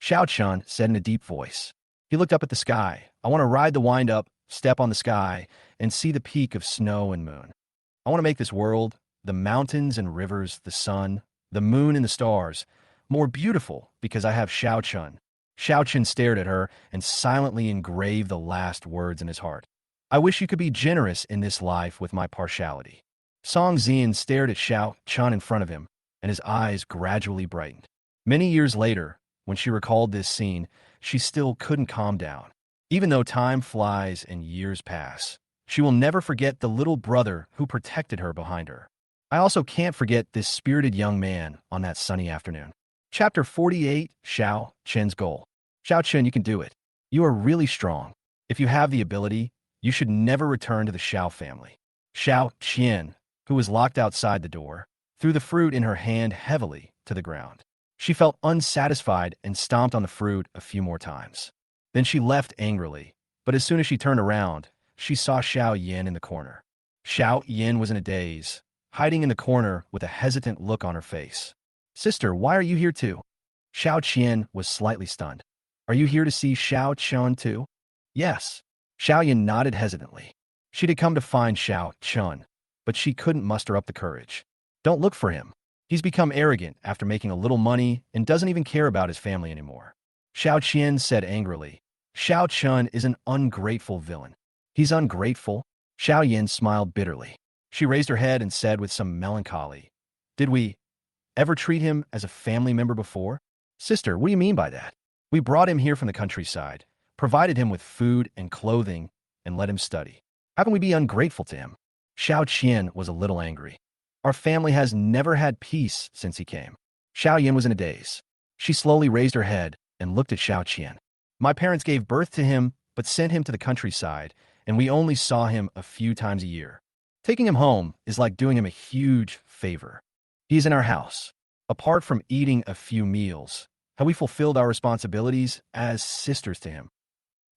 Xiao Chun said in a deep voice. He looked up at the sky. "I want to ride the wind-up, step on the sky, and see the peak of snow and moon. I want to make this world, the mountains and rivers, the sun, the moon and the stars, more beautiful because I have Xiao Chun." Xiao Chun stared at her and silently engraved the last words in his heart. "I wish you could be generous in this life with my partiality." Song Zian stared at Xiao Chun in front of him, and his eyes gradually brightened. Many years later, when she recalled this scene, she still couldn't calm down. Even though time flies and years pass, she will never forget the little brother who protected her behind her. I also can't forget this spirited young man on that sunny afternoon. Chapter 48, Xiao Chen's Goal. Xiao Chen, you can do it. You are really strong. If you have the ability, you should never return to the Xiao family. Xiao Qian, who was locked outside the door, threw the fruit in her hand heavily to the ground. She felt unsatisfied and stomped on the fruit a few more times. Then she left angrily, but as soon as she turned around, she saw Xiao Yin in the corner. Xiao Yin was in a daze, hiding in the corner with a hesitant look on her face. "Sister, why are you here too?" Xiao Qian was slightly stunned. "Are you here to see Xiao Chun too?" "Yes." Xiao Yin nodded hesitantly. She'd had come to find Xiao Chun, but she couldn't muster up the courage. "Don't look for him. He's become arrogant after making a little money and doesn't even care about his family anymore." Xiao Qian said angrily. "Xiao Chun is an ungrateful villain." "He's ungrateful?" Xiao Yin smiled bitterly. She raised her head and said with some melancholy, "Did we ever treat him as a family member before?" "Sister, what do you mean by that? We brought him here from the countryside, provided him with food and clothing, and let him study. How can we be ungrateful to him?" Xiao Qian was a little angry. "Our family has never had peace since he came." Xiao Yin was in a daze. She slowly raised her head and looked at Xiao Qian. "My parents gave birth to him, but sent him to the countryside, and we only saw him a few times a year. Taking him home is like doing him a huge favor. He's in our house. Apart from eating a few meals, have we fulfilled our responsibilities as sisters to him?"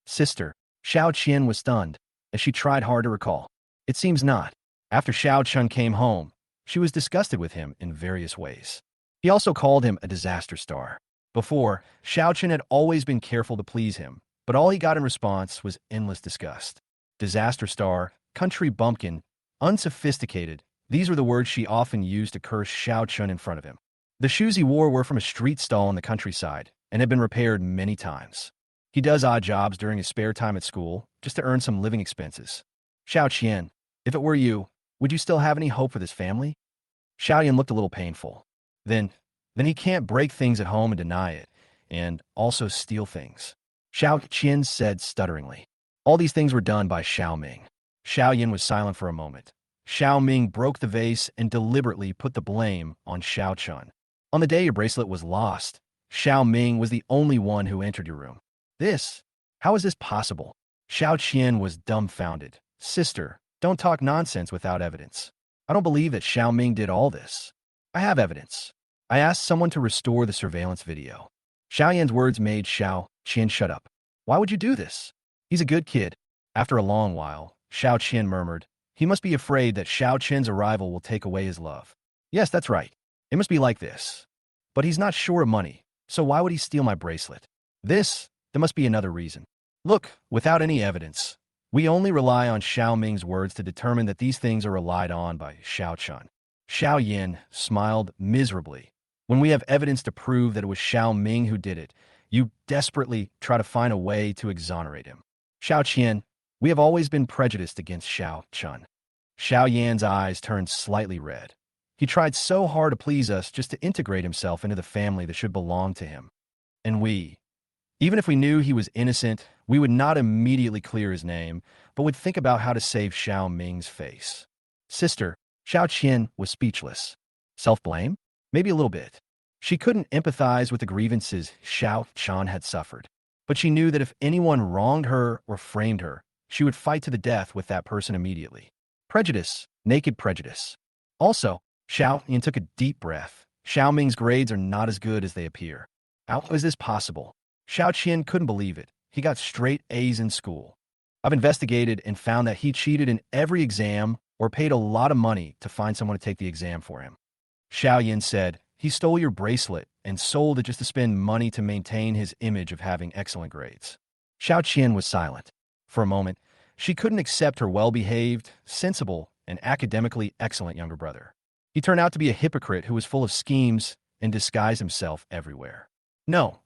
"Sister." Xiao Qian was stunned, as she tried hard to recall. "It seems not." After Xiao Chun came home, she was disgusted with him in various ways. He also called him a disaster star. Before, Xiao Chun had always been careful to please him, But all he got in response was endless disgust. Disaster star, country bumpkin, unsophisticated, these were the words she often used to curse Xiao Chun in front of him. The shoes he wore were from a street stall in the countryside and had been repaired many times. He does odd jobs during his spare time at school just to earn some living expenses. Xiao Qian, if it were you, would you still have any hope for this family? Xiao Yan looked a little painful. Then he can't break things at home and deny it, and also steal things. Xiao Qian said stutteringly. All these things were done by Xiao Ming. Xiao Yan was silent for a moment. Xiao Ming broke the vase and deliberately put the blame on Xiao Chun. On the day your bracelet was lost, Xiao Ming was the only one who entered your room. How is this possible? Xiao Qian was dumbfounded. Sister, don't talk nonsense without evidence. I don't believe that Xiao Ming did all this. I have evidence. I asked someone to restore the surveillance video. Xiao Yan's words made Xiao Qian shut up. Why would you do this? He's a good kid. After a long while, Xiao Qian murmured, he must be afraid that Xiao Qian's arrival will take away his love. Yes, that's right. It must be like this. But he's not short of money, so why would he steal my bracelet? There must be another reason. Look, without any evidence, we only rely on Xiao Ming's words to determine that these things are relied on by Xiao Chun. Xiao Yin smiled miserably. When we have evidence to prove that it was Xiao Ming who did it, you desperately try to find a way to exonerate him. Xiao Qian, we have always been prejudiced against Xiao Chun. Xiao Yan's eyes turned slightly red. He tried so hard to please us just to integrate himself into the family that should belong to him. And even if we knew he was innocent, we would not immediately clear his name, but would think about how to save Xiao Ming's face. Sister, Xiao Qian was speechless. Self-blame? Maybe a little bit. She couldn't empathize with the grievances Xiao Chun had suffered, but she knew that if anyone wronged her or framed her, she would fight to the death with that person immediately. Prejudice, naked prejudice. Also, Xiao Yan took a deep breath. Xiao Ming's grades are not as good as they appear. How is this possible? Xiao Qian couldn't believe it. He got straight A's in school. I've investigated and found that he cheated in every exam or paid a lot of money to find someone to take the exam for him. Xiao Yan said, he stole your bracelet and sold it just to spend money to maintain his image of having excellent grades. Xiao Qian was silent. For a moment, she couldn't accept her well-behaved, sensible, and academically excellent younger brother. He turned out to be a hypocrite who was full of schemes and disguised himself everywhere. No,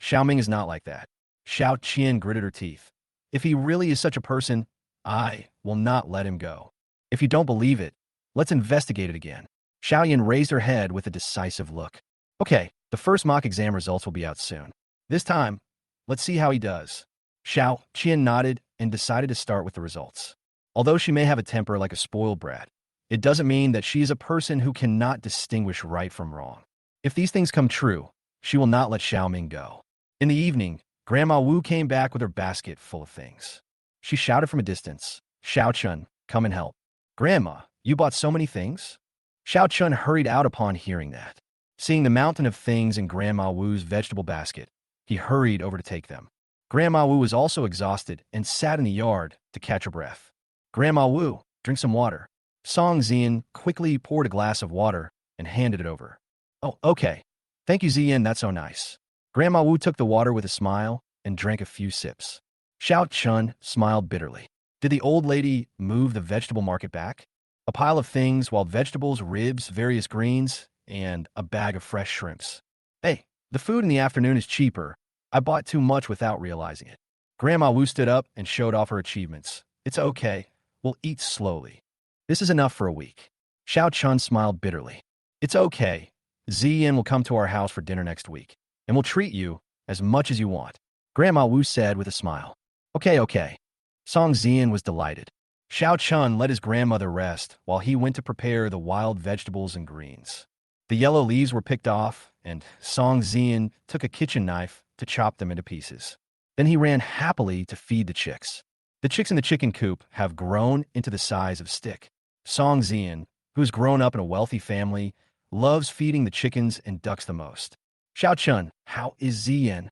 Xiao Ming is not like that. Xiao Qian gritted her teeth. If he really is such a person, I will not let him go. If you don't believe it, let's investigate it again. Xiao Yan raised her head with a decisive look. Okay, the first mock exam results will be out soon. This time, let's see how he does. Xiao Qian nodded and decided to start with the results. Although she may have a temper like a spoiled brat, it doesn't mean that she is a person who cannot distinguish right from wrong. If these things come true, she will not let Xiao Ming go. In the evening, Grandma Wu came back with her basket full of things. She shouted from a distance, Xiao Chun, come and help. Grandma, you bought so many things? Xiao Chun hurried out upon hearing that. Seeing the mountain of things in Grandma Wu's vegetable basket, he hurried over to take them. Grandma Wu was also exhausted and sat in the yard to catch her breath. Grandma Wu, drink some water. Song Zian quickly poured a glass of water and handed it over. Oh, okay. Thank you, Zian, that's so nice. Grandma Wu took the water with a smile and drank a few sips. Xiao Chun smiled bitterly. Did the old lady move the vegetable market back? A pile of things, while vegetables, ribs, various greens, and a bag of fresh shrimps. Hey, the food in the afternoon is cheaper. I bought too much without realizing it. Grandma Wu stood up and showed off her achievements. It's okay. We'll eat slowly. This is enough for a week. Xiao Chun smiled bitterly. It's okay. Ziyan will come to our house for dinner next week, and we'll treat you as much as you want. Grandma Wu said with a smile. Okay. Song Ziyan was delighted. Xiao Chun let his grandmother rest while he went to prepare the wild vegetables and greens. The yellow leaves were picked off, and Song Ziyan took a kitchen knife to chop them into pieces. Then he ran happily to feed the chicks. The chicks in the chicken coop have grown into the size of a stick. Song Ziyan, who's grown up in a wealthy family, loves feeding the chickens and ducks the most. Xiao Chun, how is Ziyan?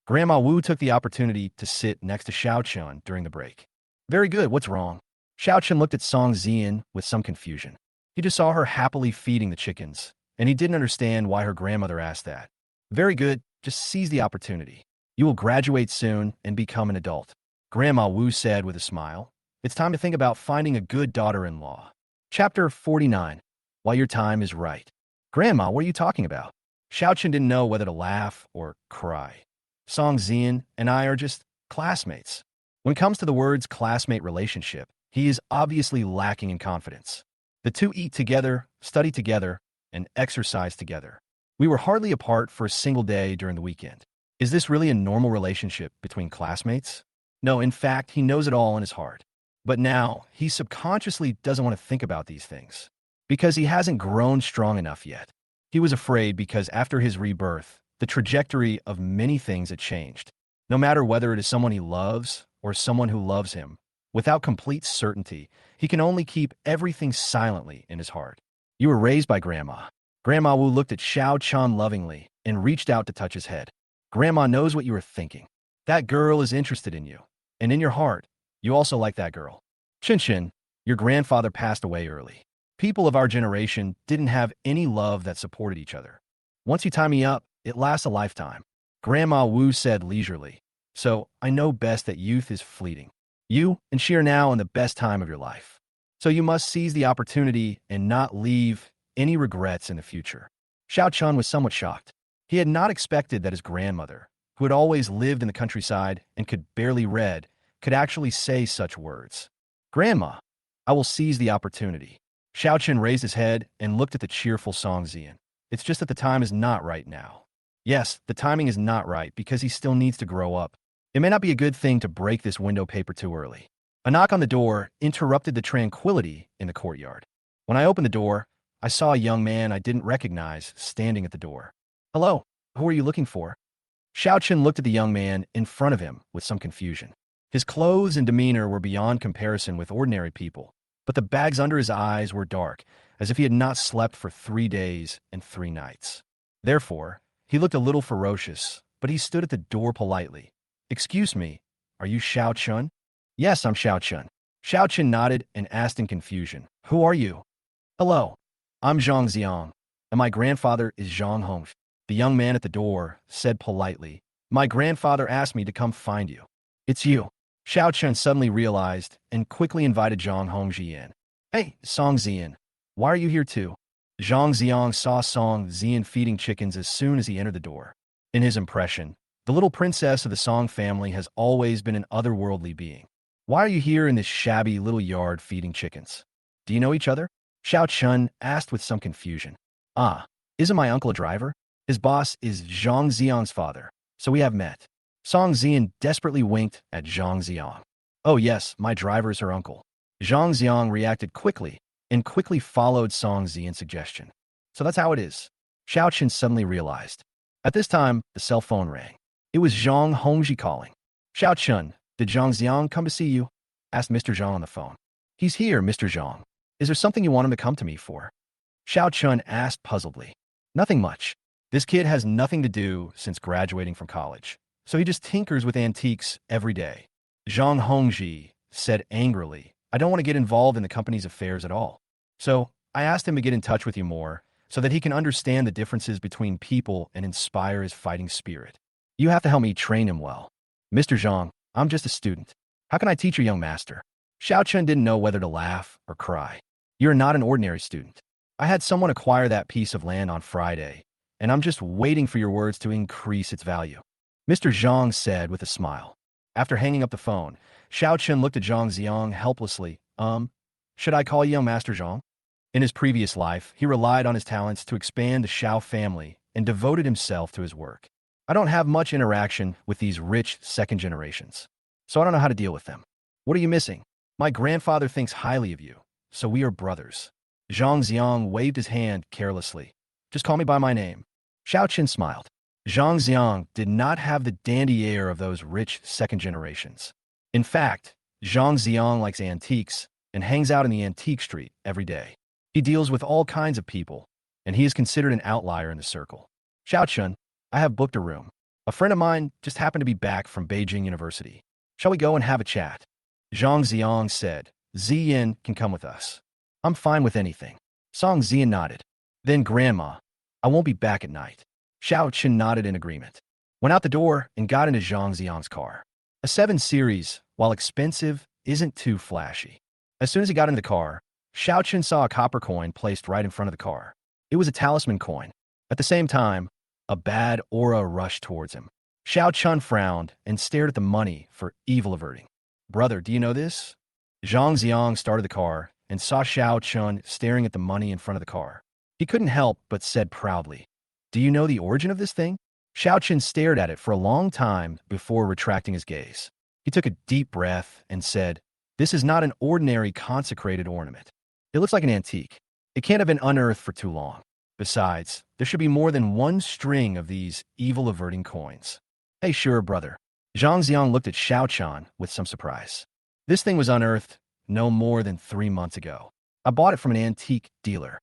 Grandma Wu took the opportunity to sit next to Xiao Chun during the break. Very good, what's wrong? Xiao Chun looked at Song Ziyan with some confusion. He just saw her happily feeding the chickens, and he didn't understand why her grandmother asked that. Very good, just seize the opportunity. You will graduate soon and become an adult. Grandma Wu said with a smile. It's time to think about finding a good daughter-in-law. Chapter 49. While your time is right. Grandma, what are you talking about? Xiaochen didn't know whether to laugh or cry. Song Zian and I are just classmates. When it comes to the words classmate relationship, he is obviously lacking in confidence. The two eat together, study together, and exercise together. We were hardly apart for a single day during the weekend. Is this really a normal relationship between classmates? No, in fact, he knows it all in his heart. But now, he subconsciously doesn't want to think about these things. Because he hasn't grown strong enough yet. He was afraid because after his rebirth, the trajectory of many things had changed. No matter whether it is someone he loves or someone who loves him, without complete certainty, he can only keep everything silently in his heart. You were raised by Grandma. Grandma Wu looked at Xiao Chan lovingly and reached out to touch his head. Grandma knows what you are thinking. That girl is interested in you. And in your heart, you also like that girl. Chin, your grandfather passed away early. People of our generation didn't have any love that supported each other. Once you tie me up, it lasts a lifetime. Grandma Wu said leisurely. So I know best that youth is fleeting. You and she are now in the best time of your life. So you must seize the opportunity and not leave any regrets in the future. Xiao Chun was somewhat shocked. He had not expected that his grandmother, who had always lived in the countryside and could barely read, could actually say such words. Grandma, I will seize the opportunity. Xiao Chun raised his head and looked at the cheerful Song Zian. It's just that the time is not right now. Yes, the timing is not right because he still needs to grow up. It may not be a good thing to break this window paper too early. A knock on the door interrupted the tranquility in the courtyard. When I opened the door, I saw a young man I didn't recognize standing at the door. Hello, who are you looking for? Xiao Chun looked at the young man in front of him with some confusion. His clothes and demeanor were beyond comparison with ordinary people, but the bags under his eyes were dark, as if he had not slept for 3 days and 3 nights. Therefore, he looked a little ferocious, but he stood at the door politely. Excuse me, are you Xiao Chun? Yes, I'm Xiao Chun. Xiao Chun nodded and asked in confusion. Who are you? Hello, I'm Zhang Xiang, and my grandfather is Zhang Hong. The young man at the door said politely, my grandfather asked me to come find you. It's you. Xiao Chun suddenly realized and quickly invited Zhang Hongji in. Hey, Song Zian, why are you here too? Zhang Xiang saw Song Zian feeding chickens as soon as he entered the door. In his impression, the little princess of the Song family has always been an otherworldly being. Why are you here in this shabby little yard feeding chickens? Do you know each other? Xiao Chun asked with some confusion. Ah, isn't my uncle a driver? His boss is Zhang Xiang's father, so we have met. Song Zian desperately winked at Zhang Xiang. Oh yes, my driver is her uncle. Zhang Xiang reacted quickly and quickly followed Song Zian's suggestion. So that's how it is. Xiao Chun suddenly realized. At this time, the cell phone rang. It was Zhang Hongji calling. Xiao Chun, did Zhang Xiang come to see you? Asked Mr. Zhang on the phone. He's here, Mr. Zhang. Is there something you want him to come to me for? Xiao Chun asked puzzledly. Nothing much. This kid has nothing to do since graduating from college, so he just tinkers with antiques every day. Zhang Hongji said angrily, I don't want to get involved in the company's affairs at all. So I asked him to get in touch with you more so that he can understand the differences between people and inspire his fighting spirit. You have to help me train him well. Mr. Zhang, I'm just a student. How can I teach your young master? Xiao Chun didn't know whether to laugh or cry. You're not an ordinary student. I had someone acquire that piece of land on Friday, and I'm just waiting for your words to increase its value. Mr. Zhang said with a smile. After hanging up the phone, Xiao Chun looked at Zhang Xiang helplessly. Should I call you young Master Zhang? In his previous life, he relied on his talents to expand the Xiao family and devoted himself to his work. I don't have much interaction with these rich second generations, so I don't know how to deal with them. What are you missing? My grandfather thinks highly of you, so we are brothers. Zhang Xiang waved his hand carelessly. Just call me by my name. Xiao Chun smiled. Zhang Xiang did not have the dandy air of those rich second generations. In fact, Zhang Xiang likes antiques and hangs out in the antique street every day. He deals with all kinds of people, and he is considered an outlier in the circle. Xiao Chun, I have booked a room. A friend of mine just happened to be back from Beijing University. Shall we go and have a chat? Zhang Xiang said, Ziyan can come with us. I'm fine with anything. Song Ziyan nodded. Then Grandma, I won't be back at night. Xiao Chun nodded in agreement. went out the door, and got into Zhang Xiang's car. A 7 Series, while expensive, isn't too flashy. As soon as he got into the car, Xiao Chen saw a copper coin placed right in front of the car. It was a talisman coin. At the same time, a bad aura rushed towards him. Xiao Chun frowned and stared at the money for evil averting. Brother, do you know this? Zhang Xiang started the car and saw Xiao Chun staring at the money in front of the car. He couldn't help but said proudly, "Do you know the origin of this thing?" Xiao Chun stared at it for a long time before retracting his gaze. He took a deep breath and said, "This is not an ordinary consecrated ornament. It looks like an antique. It can't have been unearthed for too long. Besides, there should be more than one string of these evil-averting coins." "Hey, sure, brother." Zhang Xiang looked at Xiao Chan with some surprise. "This thing was unearthed no more than 3 months ago. I bought it from an antique dealer."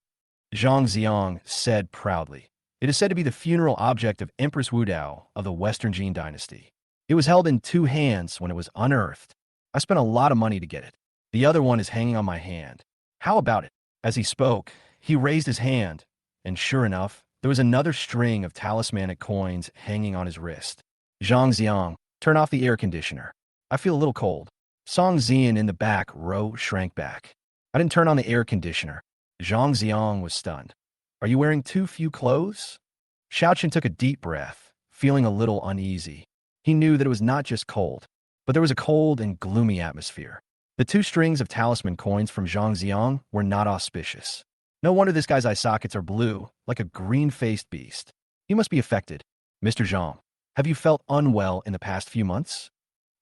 Zhang Xiang said proudly, "It is said to be the funeral object of Empress Wu Dao of the Western Jin dynasty. It was held in 2 hands when it was unearthed. I spent a lot of money to get it. The other one is hanging on my hand. How about it?" As he spoke, he raised his hand, and sure enough, there was another string of talismanic coins hanging on his wrist. "Zhang Xiang, turn off the air conditioner. I feel a little cold." Song Xian in the back row shrank back. "I didn't turn on the air conditioner." Zhang Xiang was stunned. "Are you wearing too few clothes?" Xiao Chen took a deep breath, feeling a little uneasy. He knew that it was not just cold, but there was a cold and gloomy atmosphere. The 2 strings of talisman coins from Zhang Xiang were not auspicious. No wonder this guy's eye sockets are blue, like a green-faced beast. He must be affected. "Mr. Zhang, have you felt unwell in the past few months?"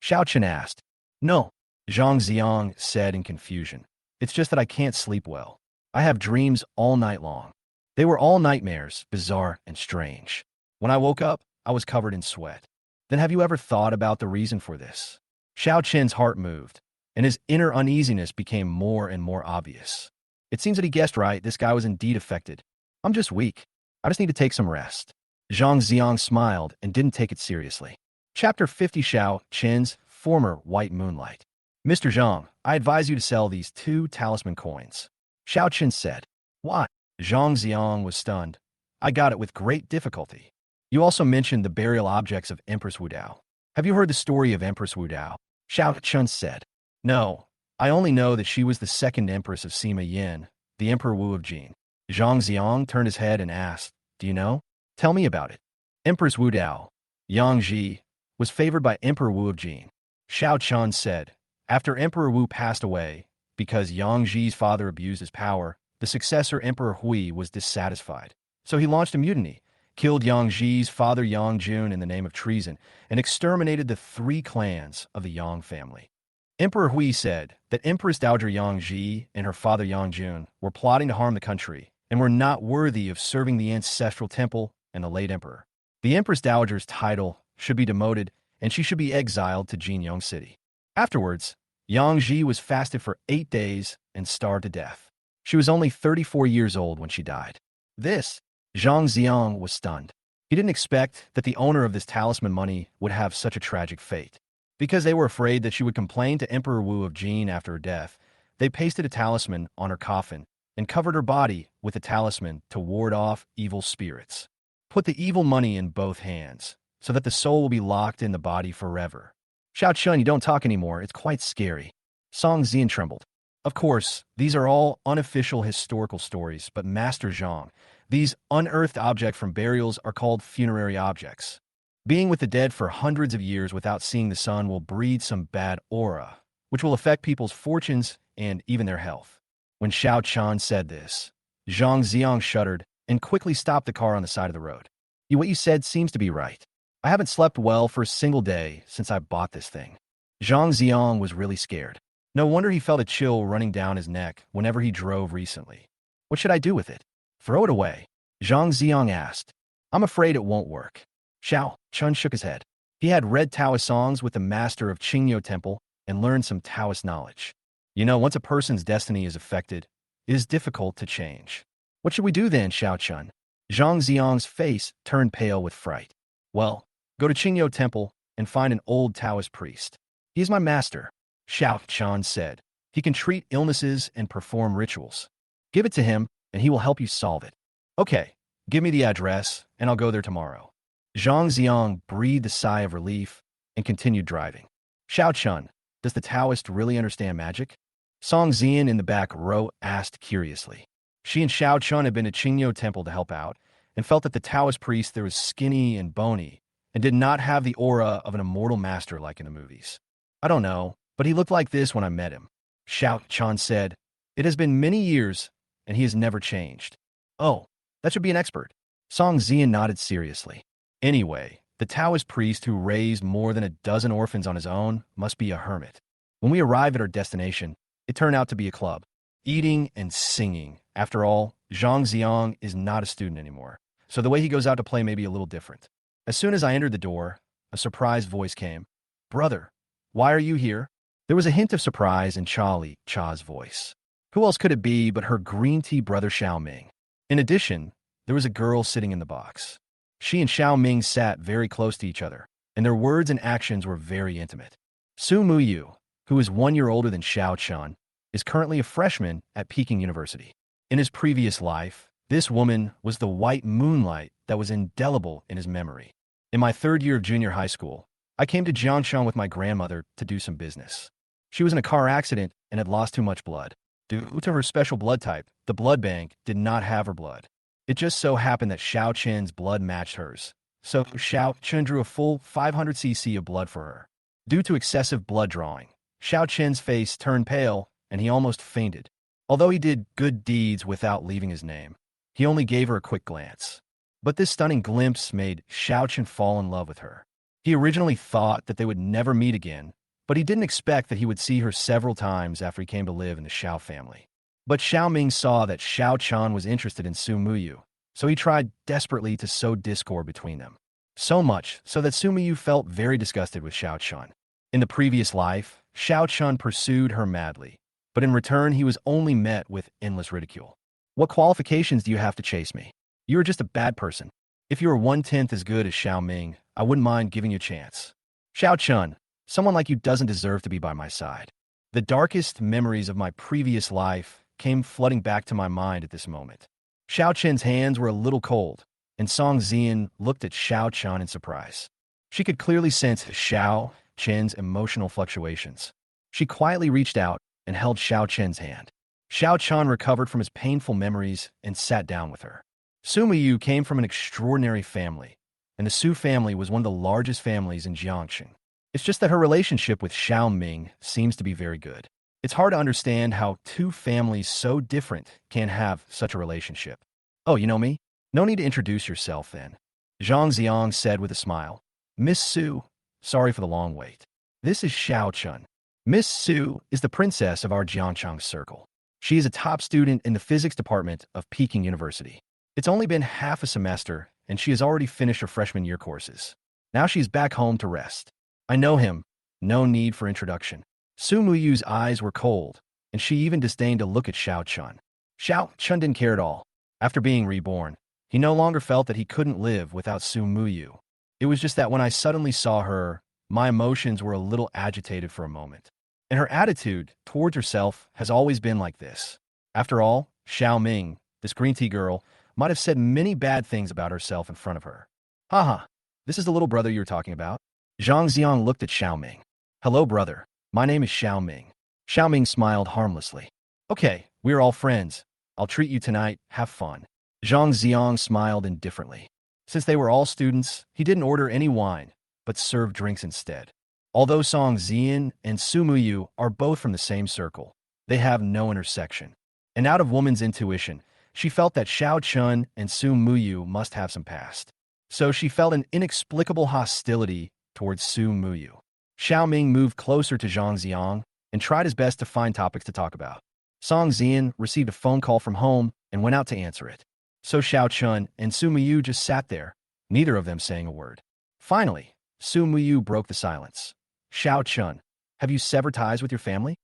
Xiao Chen asked. "No," Zhang Xiang said in confusion. "It's just that I can't sleep well. I have dreams all night long. They were all nightmares, bizarre and strange. When I woke up, I was covered in sweat." "Then have you ever thought about the reason for this?" Xiao Chen's heart moved, and his inner uneasiness became more and more obvious. It seems that he guessed right. This guy was indeed affected. "I'm just weak. I just need to take some rest." Zhang Xiang smiled and didn't take it seriously. Chapter 50. Xiao Chen's former white moonlight. "Mr. Zhang, I advise you to sell these 2 talisman coins." Xiao Chen said. "Why?" Zhang Xiang was stunned. "I got it with great difficulty." "You also mentioned the burial objects of Empress Wu Dao. Have you heard the story of Empress Wu Dao?" Xiao Chen said. "No, I only know that she was the 2nd empress of Sima Yin, the Emperor Wu of Jin." Zhang Xiang turned his head and asked, "Do you know? Tell me about it." Empress Wu Dao, Yang Ji, was favored by Emperor Wu of Jin. Xiao Chen said, "After Emperor Wu passed away, because Yang Ji's father abused his power, the successor Emperor Hui was dissatisfied. So he launched a mutiny, killed Yang Ji's father Yang Jun in the name of treason, and exterminated the 3 clans of the Yang family. Emperor Hui said that Empress Dowager Yang Ji and her father Yang Jun were plotting to harm the country and were not worthy of serving the ancestral temple and the late emperor. The Empress Dowager's title should be demoted, and she should be exiled to Jinyong City. Afterwards, Yang Ji was fasted for 8 days and starved to death. She was only 34 years old when she died." This, Zhang Xiang was stunned. He didn't expect that the owner of this talisman money would have such a tragic fate. Because they were afraid that she would complain to Emperor Wu of Jin after her death, they pasted a talisman on her coffin and covered her body with the talisman to ward off evil spirits. "Put the evil money in both hands, so that the soul will be locked in the body forever." "Xiao Chun, you don't talk anymore. It's quite scary." Song Xian trembled. "Of course, these are all unofficial historical stories, but Master Zhang, these unearthed objects from burials are called funerary objects. Being with the dead for hundreds of years without seeing the sun will breed some bad aura, which will affect people's fortunes and even their health." When Xiao Chan said this, Zhang Xiang shuddered and quickly stopped the car on the side of the road. What you said seems to be right. I haven't slept well for a single day since I bought this thing." Zhang Xiang was really scared. No wonder he felt a chill running down his neck whenever he drove recently. "What should I do with it?" "Throw it away," Zhang Xiang asked. "I'm afraid it won't work." Xiao Chun shook his head. He had read Taoist songs with the master of Qingyo Temple and learned some Taoist knowledge. You know, once a person's destiny is affected, it is difficult to change. "What should we do then, Xiao Chun?" Zhang Xiang's face turned pale with fright. "Well, go to Qingyo Temple and find an old Taoist priest. He is my master," Xiao Chun said. "He can treat illnesses and perform rituals. Give it to him, and he will help you solve it." "Okay, give me the address, and I'll go there tomorrow." Zhang Ziong breathed a sigh of relief and continued driving. Xiao Chun, does the Taoist really understand magic? Song Zian in the back row asked curiously. She and Xiao Chun had been to Qingyo Temple to help out and felt that the Taoist priest there was skinny and bony and did not have the aura of an immortal master like in the movies. I don't know, but he looked like this when I met him. Xiao Chun said, it has been many years and he has never changed. Oh, that should be an expert. Song Zian nodded seriously. Anyway, the Taoist priest who raised more than a dozen orphans on his own must be a hermit. When we arrived at our destination, it turned out to be a club. Eating and singing. After all, Zhang Ziong is not a student anymore, so the way he goes out to play may be a little different. As soon as I entered the door, a surprised voice came. Brother, why are you here? There was a hint of surprise in Cha's voice. Who else could it be but her green tea brother Xiao Ming? In addition, there was a girl sitting in the box. She and Xiao Ming sat very close to each other, and their words and actions were very intimate. Su Muyu, who is 1 year older than Xiao Chun, is currently a freshman at Peking University. In his previous life, this woman was the white moonlight that was indelible in his memory. In my 3rd year of junior high school, I came to Jiangshan with my grandmother to do some business. She was in a car accident and had lost too much blood. Due to her special blood type, the blood bank did not have her blood. It just so happened that Xiao Chen's blood matched hers, so Xiao Chen drew a full 500 cc of blood for her. Due to excessive blood drawing, Xiao Chen's face turned pale and he almost fainted. Although he did good deeds without leaving his name, he only gave her a quick glance. But this stunning glimpse made Xiao Chen fall in love with her. He originally thought that they would never meet again, but he didn't expect that he would see her several times after he came to live in the Xiao family. But Xiao Ming saw that Xiao Chan was interested in Su Muyu, so he tried desperately to sow discord between them. So much so that Su Muyu felt very disgusted with Xiao Chun. In the previous life, Xiao Chun pursued her madly, but in return he was only met with endless ridicule. What qualifications do you have to chase me? You are just a bad person. If you were 1/10 as good as Xiao Ming, I wouldn't mind giving you a chance. Xiao Chun, someone like you doesn't deserve to be by my side. The darkest memories of my previous life came flooding back to my mind at this moment. Xiao Chen's hands were a little cold, and Song Zian looked at Xiao Chun in surprise. She could clearly sense Xiao Chen's emotional fluctuations. She quietly reached out and held Xiao Chen's hand. Xiao Chun recovered from his painful memories and sat down with her. Su Muyu came from an extraordinary family, and the Su family was one of the largest families in Jiangxing. It's just that her relationship with Xiao Ming seems to be very good. It's hard to understand how two families so different can have such a relationship. Oh, you know me? No need to introduce yourself then. Zhang Ziong said with a smile. Miss Su, sorry for the long wait. This is Xiao Chun. Miss Su is the princess of our Jiangchang circle. She is a top student in the physics department of Peking University. It's only been half a semester, and she has already finished her freshman year courses. Now she's back home to rest. I know him. No need for introduction. Su Muyu's eyes were cold, and she even disdained to look at Xiao Chun. Xiao Chun didn't care at all. After being reborn, he no longer felt that he couldn't live without Su Muyu. It was just that when I suddenly saw her, my emotions were a little agitated for a moment. And her attitude towards herself has always been like this. After all, Xiao Ming, this green tea girl, might have said many bad things about herself in front of her. Haha, this is the little brother you were talking about? Zhang Ziong looked at Xiao Ming. Hello, brother. My name is Xiao Ming. Xiao Ming smiled harmlessly. Okay, we're all friends. I'll treat you tonight. Have fun. Zhang Ziong smiled indifferently. Since they were all students, he didn't order any wine, but served drinks instead. Although Song Zian and Su Muyu are both from the same circle, they have no intersection. And out of woman's intuition, she felt that Xiao Chun and Su Muyu must have some past. So she felt an inexplicable hostility towards Su Muyu. Xiao Ming moved closer to Zhang Ziong and tried his best to find topics to talk about. Song Zian received a phone call from home and went out to answer it. So Xiao Chun and Su Muyu just sat there, neither of them saying a word. Finally, Su Muyu broke the silence. Xiao Chun, have you severed ties with your family?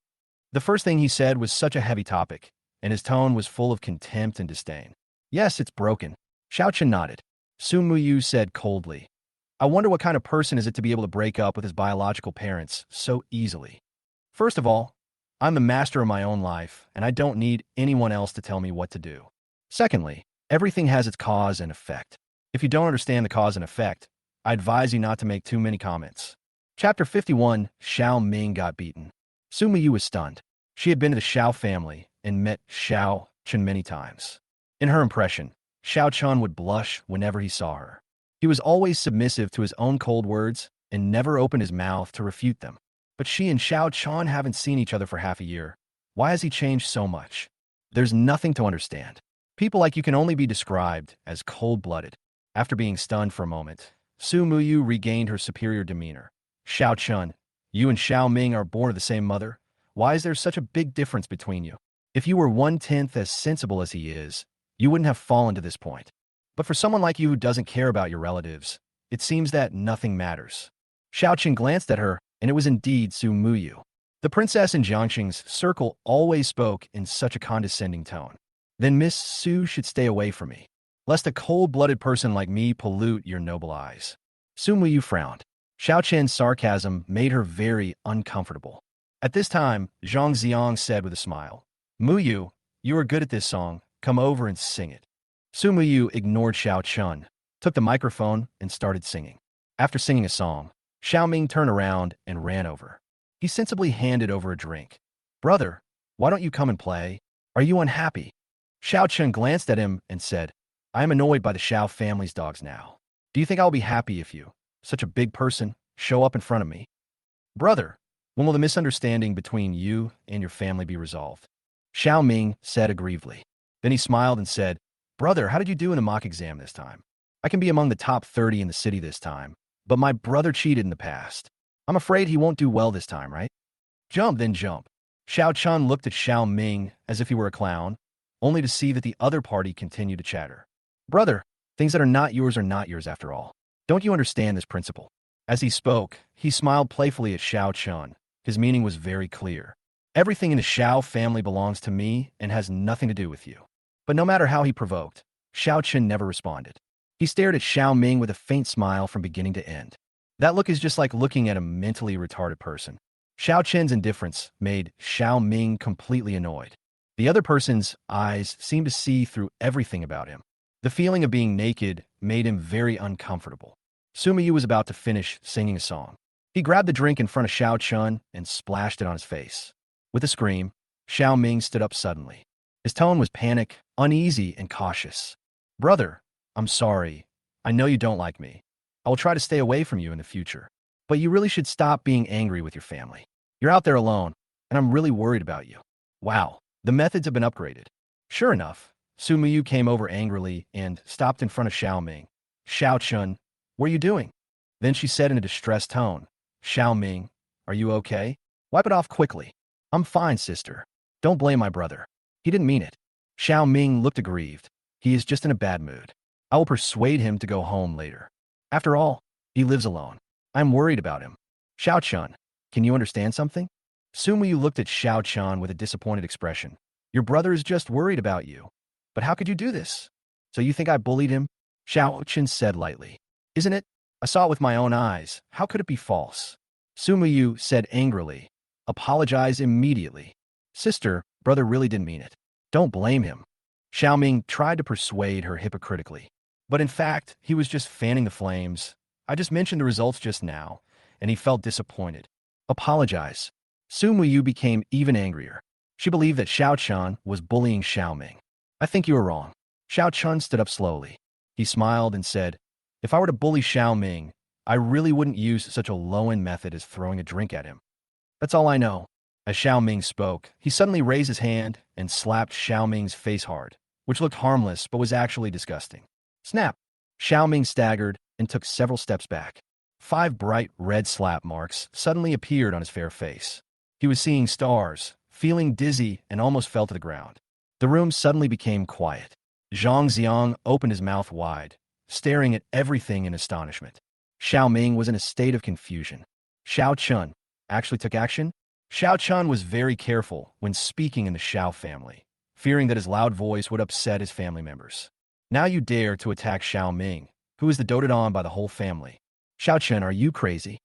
The first thing he said was such a heavy topic, and his tone was full of contempt and disdain. Yes, it's broken. Xiao Chun nodded. Su Muyu said coldly, I wonder what kind of person is it to be able to break up with his biological parents so easily. First of all, I'm the master of my own life, and I don't need anyone else to tell me what to do. Secondly, everything has its cause and effect. If you don't understand the cause and effect, I advise you not to make too many comments. Chapter 51, Xiao Ming got beaten. Su Muyu was stunned. She had been to the Xiao family and met Xiao Chen many times. In her impression, Xiao Chun would blush whenever he saw her. He was always submissive to his own cold words and never opened his mouth to refute them. But she and Xiao Chun haven't seen each other for half a year. Why has he changed so much? There's nothing to understand. People like you can only be described as cold-blooded. After being stunned for a moment, Su Muyu regained her superior demeanor. Xiao Chun, you and Xiao Ming are born of the same mother. Why is there such a big difference between you? If you were 1/10 as sensible as he is, you wouldn't have fallen to this point. But for someone like you who doesn't care about your relatives, it seems that nothing matters. Xiao Chen glanced at her, and it was indeed Su Muyu. The princess in Jiangxing's circle always spoke in such a condescending tone. Then Miss Su should stay away from me, lest a cold-blooded person like me pollute your noble eyes. Su Muyu frowned. Xiao Chen's sarcasm made her very uncomfortable. At this time, Zhang Xiang said with a smile, Muyu, you are good at this song. Come over and sing it. Su Muyu ignored Xiao Chun, took the microphone, and started singing. After singing a song, Xiao Ming turned around and ran over. He sensibly handed over a drink. Brother, why don't you come and play? Are you unhappy? Xiao Chun glanced at him and said, I am annoyed by the Xiao family's dogs now. Do you think I'll be happy if you, such a big person, show up in front of me? Brother, when will the misunderstanding between you and your family be resolved? Xiao Ming said aggrievedly. Then he smiled and said, Brother, how did you do in the mock exam this time? I can be among the top 30 in the city this time, but my brother cheated in the past. I'm afraid he won't do well this time, right? Jump, then jump. Xiao Chun looked at Xiao Ming as if he were a clown, only to see that the other party continued to chatter. Brother, things that are not yours after all. Don't you understand this principle? As he spoke, he smiled playfully at Xiao Chun. His meaning was very clear. Everything in the Xiao family belongs to me and has nothing to do with you. But no matter how he provoked, Xiao Chen never responded. He stared at Xiao Ming with a faint smile from beginning to end. That look is just like looking at a mentally retarded person. Xiao Chen's indifference made Xiao Ming completely annoyed. The other person's eyes seemed to see through everything about him. The feeling of being naked made him very uncomfortable. Su Muyu was about to finish singing a song. He grabbed the drink in front of Xiao Chun and splashed it on his face. With a scream, Xiao Ming stood up suddenly. His tone was panic, uneasy, and cautious. Brother, I'm sorry. I know you don't like me. I will try to stay away from you in the future. But you really should stop being angry with your family. You're out there alone, and I'm really worried about you. Wow, the methods have been upgraded. Sure enough, Su Muyu came over angrily and stopped in front of Xiao Ming. Xiao Chun, what are you doing? Then she said in a distressed tone, Xiao Ming, are you okay? Wipe it off quickly. I'm fine, sister. Don't blame my brother. He didn't mean it. Xiao Ming looked aggrieved. He is just in a bad mood. I will persuade him to go home later. After all, he lives alone. I'm worried about him. Xiao Chun, can you understand something? Su Muyu looked at Xiao Chun with a disappointed expression. Your brother is just worried about you. But how could you do this? So you think I bullied him? Xiao Chun said lightly. Isn't it? I saw it with my own eyes. How could it be false? Su Muyu said angrily. Apologize immediately. Sister, brother really didn't mean it. Don't blame him. Xiao Ming tried to persuade her hypocritically. But in fact, he was just fanning the flames. I just mentioned the results just now, and he felt disappointed. Apologize. Su Muyu became even angrier. She believed that Xiao Chun was bullying Xiao Ming. I think you were wrong. Xiao Chun stood up slowly. He smiled and said, if I were to bully Xiao Ming, I really wouldn't use such a low-end method as throwing a drink at him. That's all I know. As Xiao Ming spoke, he suddenly raised his hand and slapped Xiao Ming's face hard, which looked harmless but was actually disgusting. Snap! Xiao Ming staggered and took several steps back. 5 bright red slap marks suddenly appeared on his fair face. He was seeing stars, feeling dizzy, and almost fell to the ground. The room suddenly became quiet. Zhang Xiang opened his mouth wide, staring at everything in astonishment. Xiao Ming was in a state of confusion. Xiao Chun actually took action? Xiao Chun was very careful when speaking in the Xiao family, fearing that his loud voice would upset his family members. Now you dare to attack Xiao Ming, who is the doted on by the whole family. Xiao Chun, are you crazy?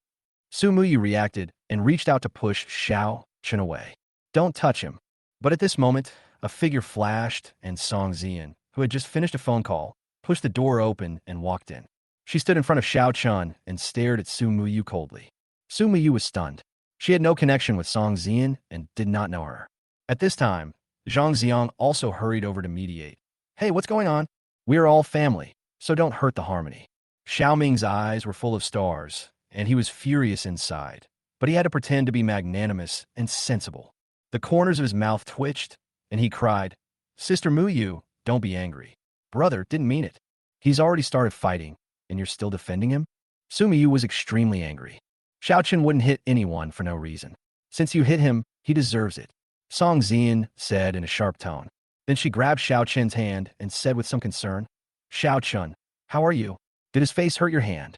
Su Muyu reacted and reached out to push Xiao Chun away. Don't touch him. But at this moment, a figure flashed and Song Zian, who had just finished a phone call, pushed the door open and walked in. She stood in front of Xiao Chun and stared at Su Muyu coldly. Su Muyu was stunned. She had no connection with Song Zian and did not know her. At this time, Zhang Xiang also hurried over to mediate. Hey, what's going on? We're all family, so don't hurt the harmony. Xiao Ming's eyes were full of stars, and he was furious inside, but he had to pretend to be magnanimous and sensible. The corners of his mouth twitched, and he cried, Sister Muyu, don't be angry. Brother didn't mean it. He's already started fighting, and you're still defending him? Su Muyu was extremely angry. Xiaochen wouldn't hit anyone for no reason. Since you hit him, he deserves it, Song Zian said in a sharp tone. Then she grabbed Xiaochen's hand and said with some concern, Xiaochen, how are you? Did his face hurt your hand?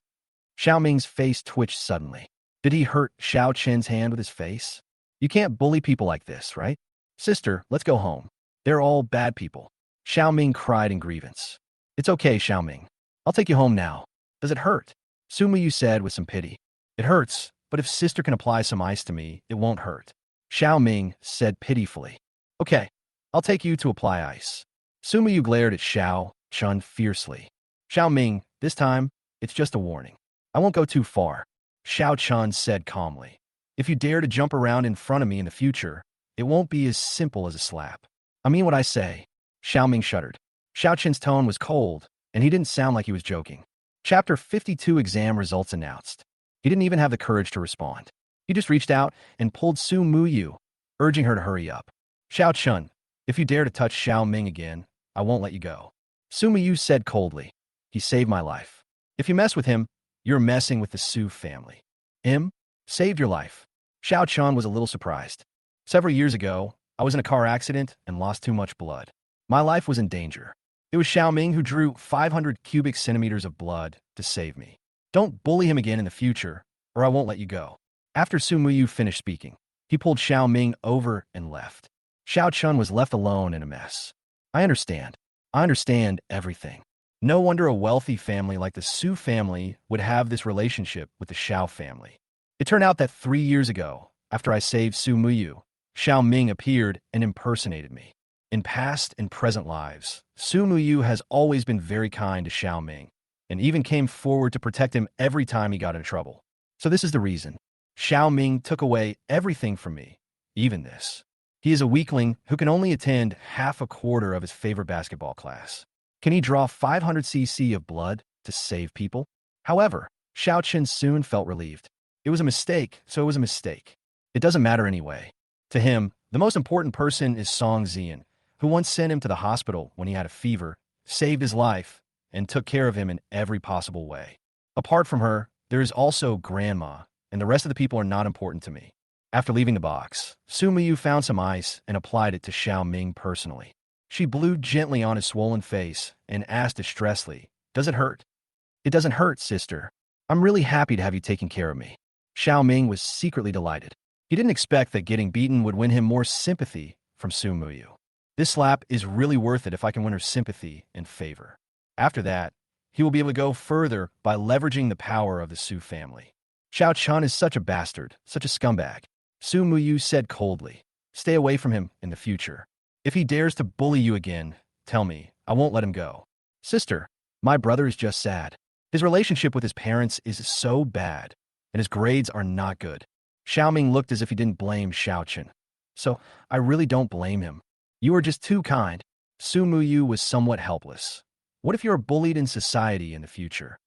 Xiao Ming's face twitched suddenly. Did he hurt Xiaochen's hand with his face? You can't bully people like this, right? Sister, let's go home. They're all bad people. Xiao Ming cried in grievance. It's okay, Xiao Ming. I'll take you home now. Does it hurt? Su Muyu said with some pity. It hurts, but if sister can apply some ice to me, it won't hurt. Xiao Ming said pitifully. Okay, I'll take you to apply ice. Su Muyu glared at Xiao Chun fiercely. Xiao Ming, this time, it's just a warning. I won't go too far. Xiao Chun said calmly. If you dare to jump around in front of me in the future, it won't be as simple as a slap. I mean what I say. Xiao Ming shuddered. Xiao Chen's tone was cold, and he didn't sound like he was joking. Chapter 52 exam results announced. He didn't even have the courage to respond. He just reached out and pulled Su Muyu, urging her to hurry up. Xiao Chun, if you dare to touch Xiao Ming again, I won't let you go. Su Muyu said coldly. He saved my life. If you mess with him, you're messing with the Su family. Him? Saved your life. Xiao Chun was a little surprised. Several years ago, I was in a car accident and lost too much blood. My life was in danger. It was Xiao Ming who drew 500 cubic centimeters of blood to save me. Don't bully him again in the future, or I won't let you go. After Su Muyu finished speaking, he pulled Xiao Ming over and left. Xiao Chun was left alone in a mess. I understand. I understand everything. No wonder a wealthy family like the Su family would have this relationship with the Xiao family. It turned out that 3 years ago, after I saved Su Muyu, Xiao Ming appeared and impersonated me. In past and present lives, Su Muyu has always been very kind to Xiao Ming, and even came forward to protect him every time he got into trouble. So this is the reason. Xiao Ming took away everything from me, even this. He is a weakling who can only attend half a quarter of his favorite basketball class. Can he draw 500 cc of blood to save people? However, Xiao Chen soon felt relieved. It was a mistake, so it was a mistake. It doesn't matter anyway. To him, the most important person is Song Zian, who once sent him to the hospital when he had a fever, saved his life, and took care of him in every possible way. Apart from her, there is also Grandma, and the rest of the people are not important to me. After leaving the box, Su Muyu found some ice and applied it to Xiao Ming personally. She blew gently on his swollen face and asked distressedly, Does it hurt? It doesn't hurt, sister. I'm really happy to have you taking care of me. Xiao Ming was secretly delighted. He didn't expect that getting beaten would win him more sympathy from Su Muyu. This slap is really worth it if I can win her sympathy and favor. After that, he will be able to go further by leveraging the power of the Su family. Xiao Chun is such a bastard, such a scumbag. Su Muyu said coldly, Stay away from him in the future. If he dares to bully you again, tell me, I won't let him go. Sister, my brother is just sad. His relationship with his parents is so bad, and his grades are not good. Xiao Ming looked as if he didn't blame Xiao Chen. So, I really don't blame him. You are just too kind. Su Muyu was somewhat helpless. What if you are bullied in society in the future?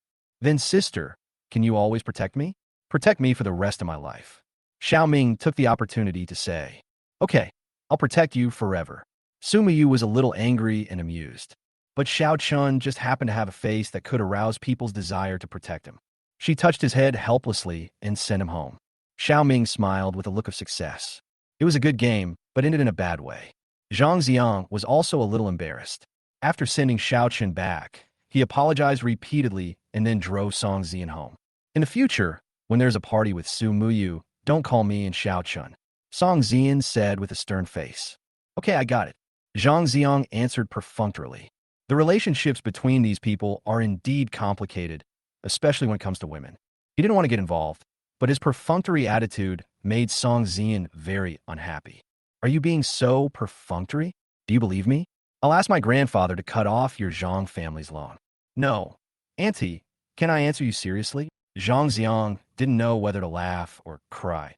Then, sister, can you always protect me? Protect me for the rest of my life. Xiao Ming took the opportunity to say, Okay, I'll protect you forever. Su Muyu was a little angry and amused. But Xiao Chun just happened to have a face that could arouse people's desire to protect him. She touched his head helplessly and sent him home. Xiao Ming smiled with a look of success. It was a good game, but ended in a bad way. Zhang Xiang was also a little embarrassed. After sending Xiao Chen back, he apologized repeatedly and then drove Song Zian home. In the future, when there's a party with Su Muyu, don't call me and Xiao Chun. Song Zian said with a stern face. Okay, I got it. Zhang Xiang answered perfunctorily. The relationships between these people are indeed complicated, especially when it comes to women. He didn't want to get involved, but his perfunctory attitude made Song Zian very unhappy. Are you being so perfunctory? Do you believe me? I'll ask my grandfather to cut off your Zhang family's loan. No. Auntie, Can I answer you seriously? Zhang Xiang didn't know whether to laugh or cry.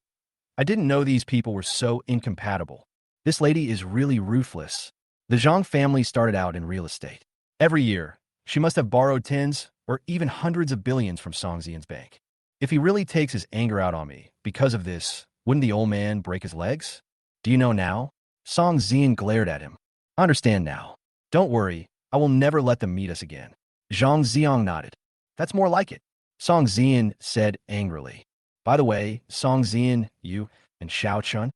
I didn't know these people were so incompatible. This lady is really ruthless. The Zhang family started out in real estate. Every year, she must have borrowed tens or even hundreds of billions from Song Xian's bank. If he really takes his anger out on me because of this, wouldn't the old man break his legs? Do you know now? Song Xian glared at him. I understand now. Don't worry, I will never let them meet us again. Zhang Xiang nodded. That's more like it. Song Xian said angrily. By the way, Song Xian, you and Xiao Chun?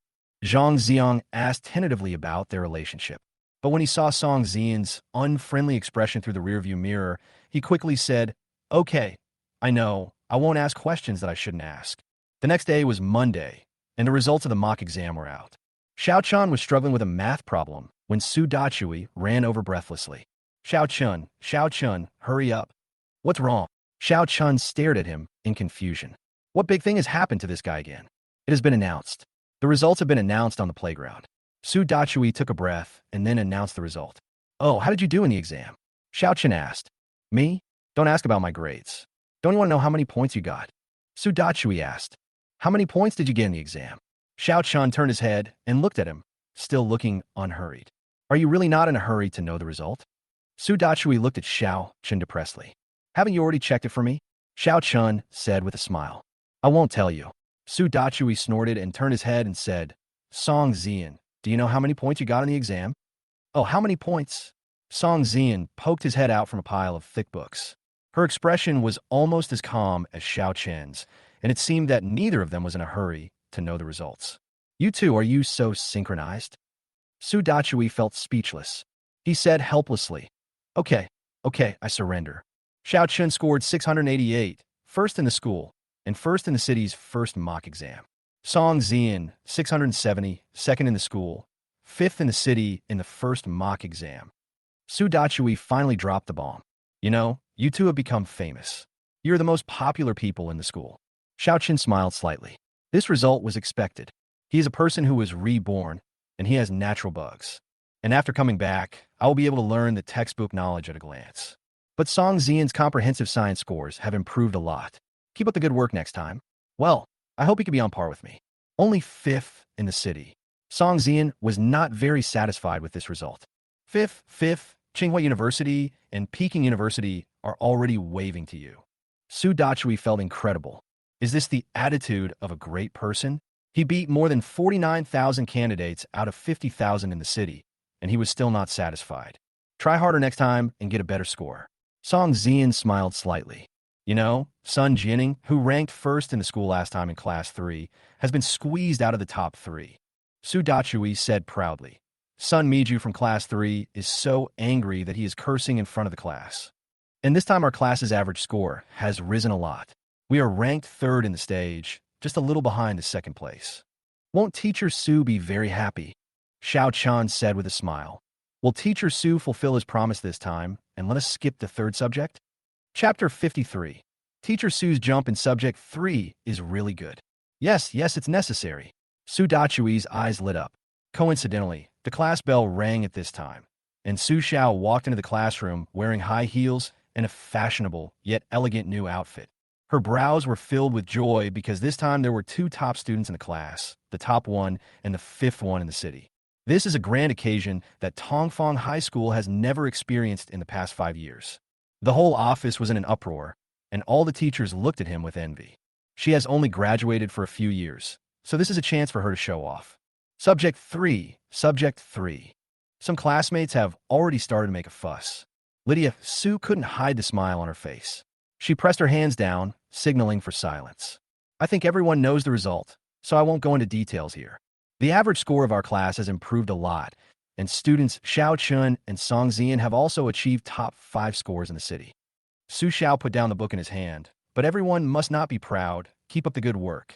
Zhang Xiang asked tentatively about their relationship. But when he saw Song Xian's unfriendly expression through the rearview mirror, he quickly said, Okay, I know, I won't ask questions that I shouldn't ask. The next day was Monday, and the results of the mock exam were out. Xiao Chun was struggling with a math problem when Su Dachui ran over breathlessly. Xiao Chun, hurry up. What's wrong? Xiao Chun stared at him in confusion. What big thing has happened to this guy again? It has been announced. The results have been announced on the playground. Su Dachui took a breath and then announced the result. Oh, how did you do in the exam? Xiao Chun asked. Me? Don't ask about my grades. Don't you want to know how many points you got? Su Dachui asked. How many points did you get in the exam? Xiao Chun turned his head and looked at him, still looking unhurried. Are you really not in a hurry to know the result? Su Dachui looked at Xiao Chun depressedly. Haven't you already checked it for me? Xiao Chun said with a smile. I won't tell you. Su Dachui snorted and turned his head and said, Song Xian, do you know how many points you got in the exam? Oh, how many points? Song Xian poked his head out from a pile of thick books. Her expression was almost as calm as Xiao Chen's, and it seemed that neither of them was in a hurry to know the results. You two, are you so synchronized? Su Dachui felt speechless. He said helplessly, Okay, I surrender. Xiao Chun scored 688, first in the school, and first in the city's first mock exam. Song Xian, 670, second in the school, fifth in the city in the first mock exam. Su Dachui finally dropped the bomb. You know, you two have become famous. You're the most popular people in the school. Xiao Chun smiled slightly. This result was expected. He is a person who was reborn, and he has natural bugs. And after coming back, I will be able to learn the textbook knowledge at a glance. But Song Xian's comprehensive science scores have improved a lot. Keep up the good work next time. Well, I hope he can be on par with me. Only fifth in the city. Song Xian was not very satisfied with this result. Fifth, Tsinghua University and Peking University are already waving to you. Su Dachui felt incredible. Is this the attitude of a great person? He beat more than 49,000 candidates out of 50,000 in the city, and he was still not satisfied. Try harder next time and get a better score. Song Xian smiled slightly. You know, Sun Jianing, who ranked first in the school last time in Class 3, has been squeezed out of the top 3. Su Dachui said proudly. Sun Miju from Class 3 is so angry that he is cursing in front of the class. And this time our class's average score has risen a lot. We are ranked third in the stage, just a little behind the second place. Won't Teacher Su be very happy? Xiao Chan said with a smile. Will Teacher Su fulfill his promise this time and let us skip the third subject? Chapter 53. Teacher Su's jump in Subject 3 is really good. Yes, it's necessary. Su Dachui's eyes lit up. Coincidentally, the class bell rang at this time, and Su Xiao walked into the classroom wearing high heels and a fashionable yet elegant new outfit. Her brows were filled with joy because this time there were two top students in the class, the top one and the fifth one in the city. This is a grand occasion that Tongfang High School has never experienced in the past 5 years. The whole office was in an uproar, and all the teachers looked at him with envy. She has only graduated for a few years, so this is a chance for her to show off. Subject 3. Some classmates have already started to make a fuss. Lydia Su couldn't hide the smile on her face. She pressed her hands down, signaling for silence. I think everyone knows the result, so I won't go into details here. The average score of our class has improved a lot, and students Xiao Chun and Song Xian have also achieved top 5 scores in the city. Su Xiao put down the book in his hand, but everyone must not be proud. Keep up the good work.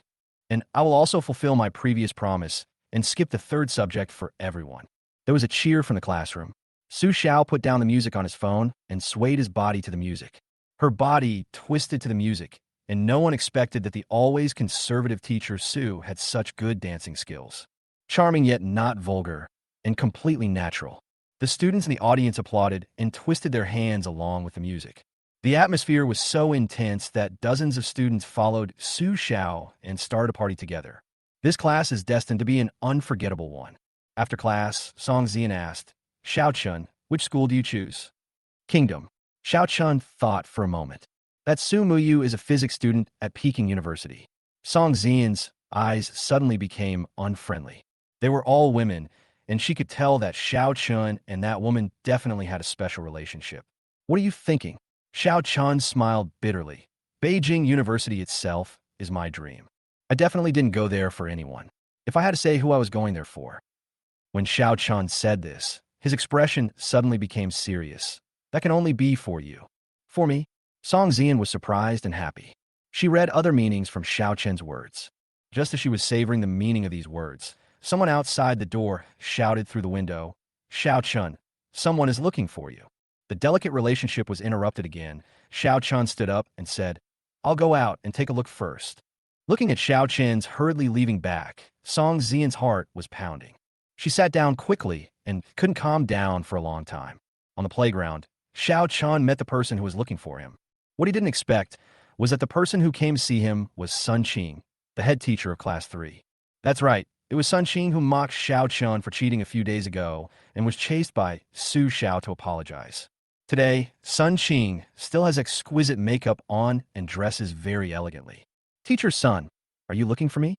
And I will also fulfill my previous promise and skip the third subject for everyone. There was a cheer from the classroom. Su Xiao put down the music on his phone and swayed his body to the music. Her body twisted to the music, and no one expected that the always conservative teacher Su had such good dancing skills. Charming yet not vulgar, and completely natural. The students in the audience applauded and twisted their hands along with the music. The atmosphere was so intense that dozens of students followed Su Xiao and started a party together. This class is destined to be an unforgettable one. After class, Song Zian asked, Xiao Chun, which school do you choose? Kingdom. Xiao Chun thought for a moment. That Su Muyu is a physics student at Peking University. Song Zian's eyes suddenly became unfriendly. They were all women, and she could tell that Xiao Chun and that woman definitely had a special relationship. What are you thinking? Xiao Chun smiled bitterly. Beijing University itself is my dream. I definitely didn't go there for anyone. If I had to say who I was going there for. When Xiao Chun said this, his expression suddenly became serious. That can only be for you. For me? Song Zian was surprised and happy. She read other meanings from Xiao Chen's words. Just as she was savoring the meaning of these words, someone outside the door shouted through the window, Xiao Chun, someone is looking for you. The delicate relationship was interrupted again. Xiao Chun stood up and said, I'll go out and take a look first. Looking at Xiao Chen's hurriedly leaving back, Song Zian's heart was pounding. She sat down quickly and couldn't calm down for a long time. On the playground, Xiao Chun met the person who was looking for him. What he didn't expect was that the person who came to see him was Sun Qing, the head teacher of Class 3. That's right, it was Sun Qing who mocked Xiao Chun for cheating a few days ago and was chased by Su Xiao to apologize. Today, Sun Qing still has exquisite makeup on and dresses very elegantly. Teacher Sun, are you looking for me?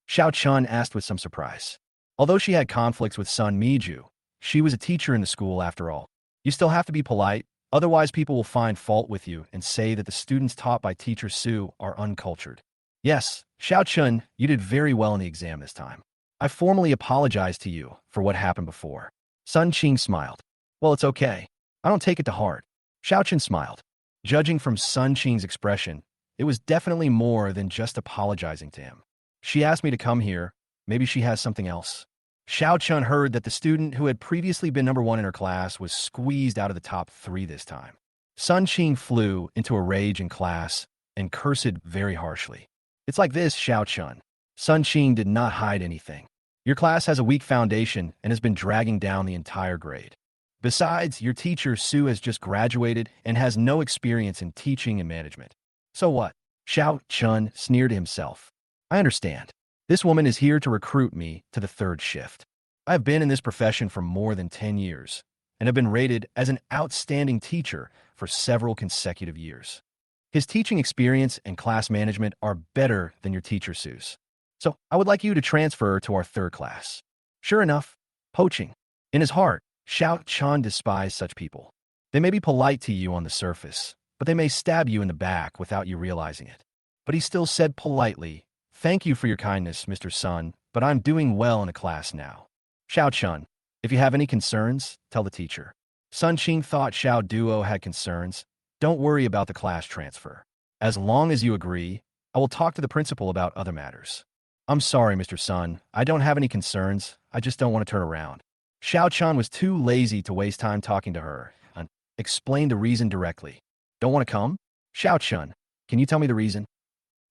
Xiao Chun asked with some surprise. Although she had conflicts with Sun Miju, she was a teacher in the school after all. You still have to be polite, otherwise people will find fault with you and say that the students taught by Teacher Su are uncultured. Yes, Xiao Chun, you did very well in the exam this time. I formally apologize to you for what happened before. Sun Qing smiled. Well, it's okay. I don't take it to heart. Xiao Chun smiled. Judging from Sun Qing's expression, it was definitely more than just apologizing to him. She asked me to come here. Maybe she has something else. Xiao Chun heard that the student who had previously been number one in her class was squeezed out of the top 3 this time. Sun Qing flew into a rage in class and cursed very harshly. It's like this, Xiao Chun. Sun Qing did not hide anything. Your class has a weak foundation and has been dragging down the entire grade. Besides, your teacher Su has just graduated and has no experience in teaching and management. So what? Xiao Chun sneered to himself. I understand. This woman is here to recruit me to the 3rd shift. I have been in this profession for more than 10 years and have been rated as an outstanding teacher for several consecutive years. His teaching experience and class management are better than your teacher Su's. So I would like you to transfer to our 3rd class. Sure enough, poaching. In his heart, Xiao Chun despised such people. They may be polite to you on the surface, but they may stab you in the back without you realizing it. But he still said politely, Thank you for your kindness, Mr. Sun, but I'm doing well in a class now. Xiao Chun, if you have any concerns, tell the teacher. Sun Qing thought Xiao Duo had concerns. Don't worry about the class transfer. As long as you agree, I will talk to the principal about other matters. I'm sorry, Mr. Sun. I don't have any concerns. I just don't want to turn around. Xiao Chun was too lazy to waste time talking to her and explained the reason directly. Don't want to come? Xiao Chun, can you tell me the reason?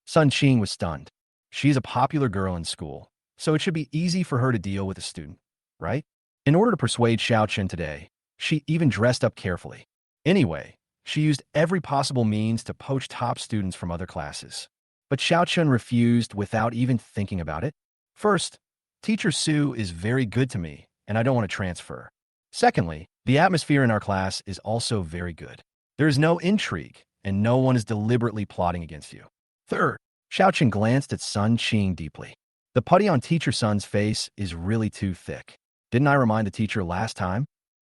Sun Qing was stunned. She's a popular girl in school, so it should be easy for her to deal with a student, right? In order to persuade Xiao Chun today, she even dressed up carefully. Anyway, she used every possible means to poach top students from other classes. But Xiao Chun refused without even thinking about it. First, Teacher Su is very good to me, and I don't want to transfer. Secondly, the atmosphere in our class is also very good. There is no intrigue, and no one is deliberately plotting against you. Third, Xiao Chun glanced at Sun Qing deeply. The putty on Teacher Sun's face is really too thick. Didn't I remind the teacher last time?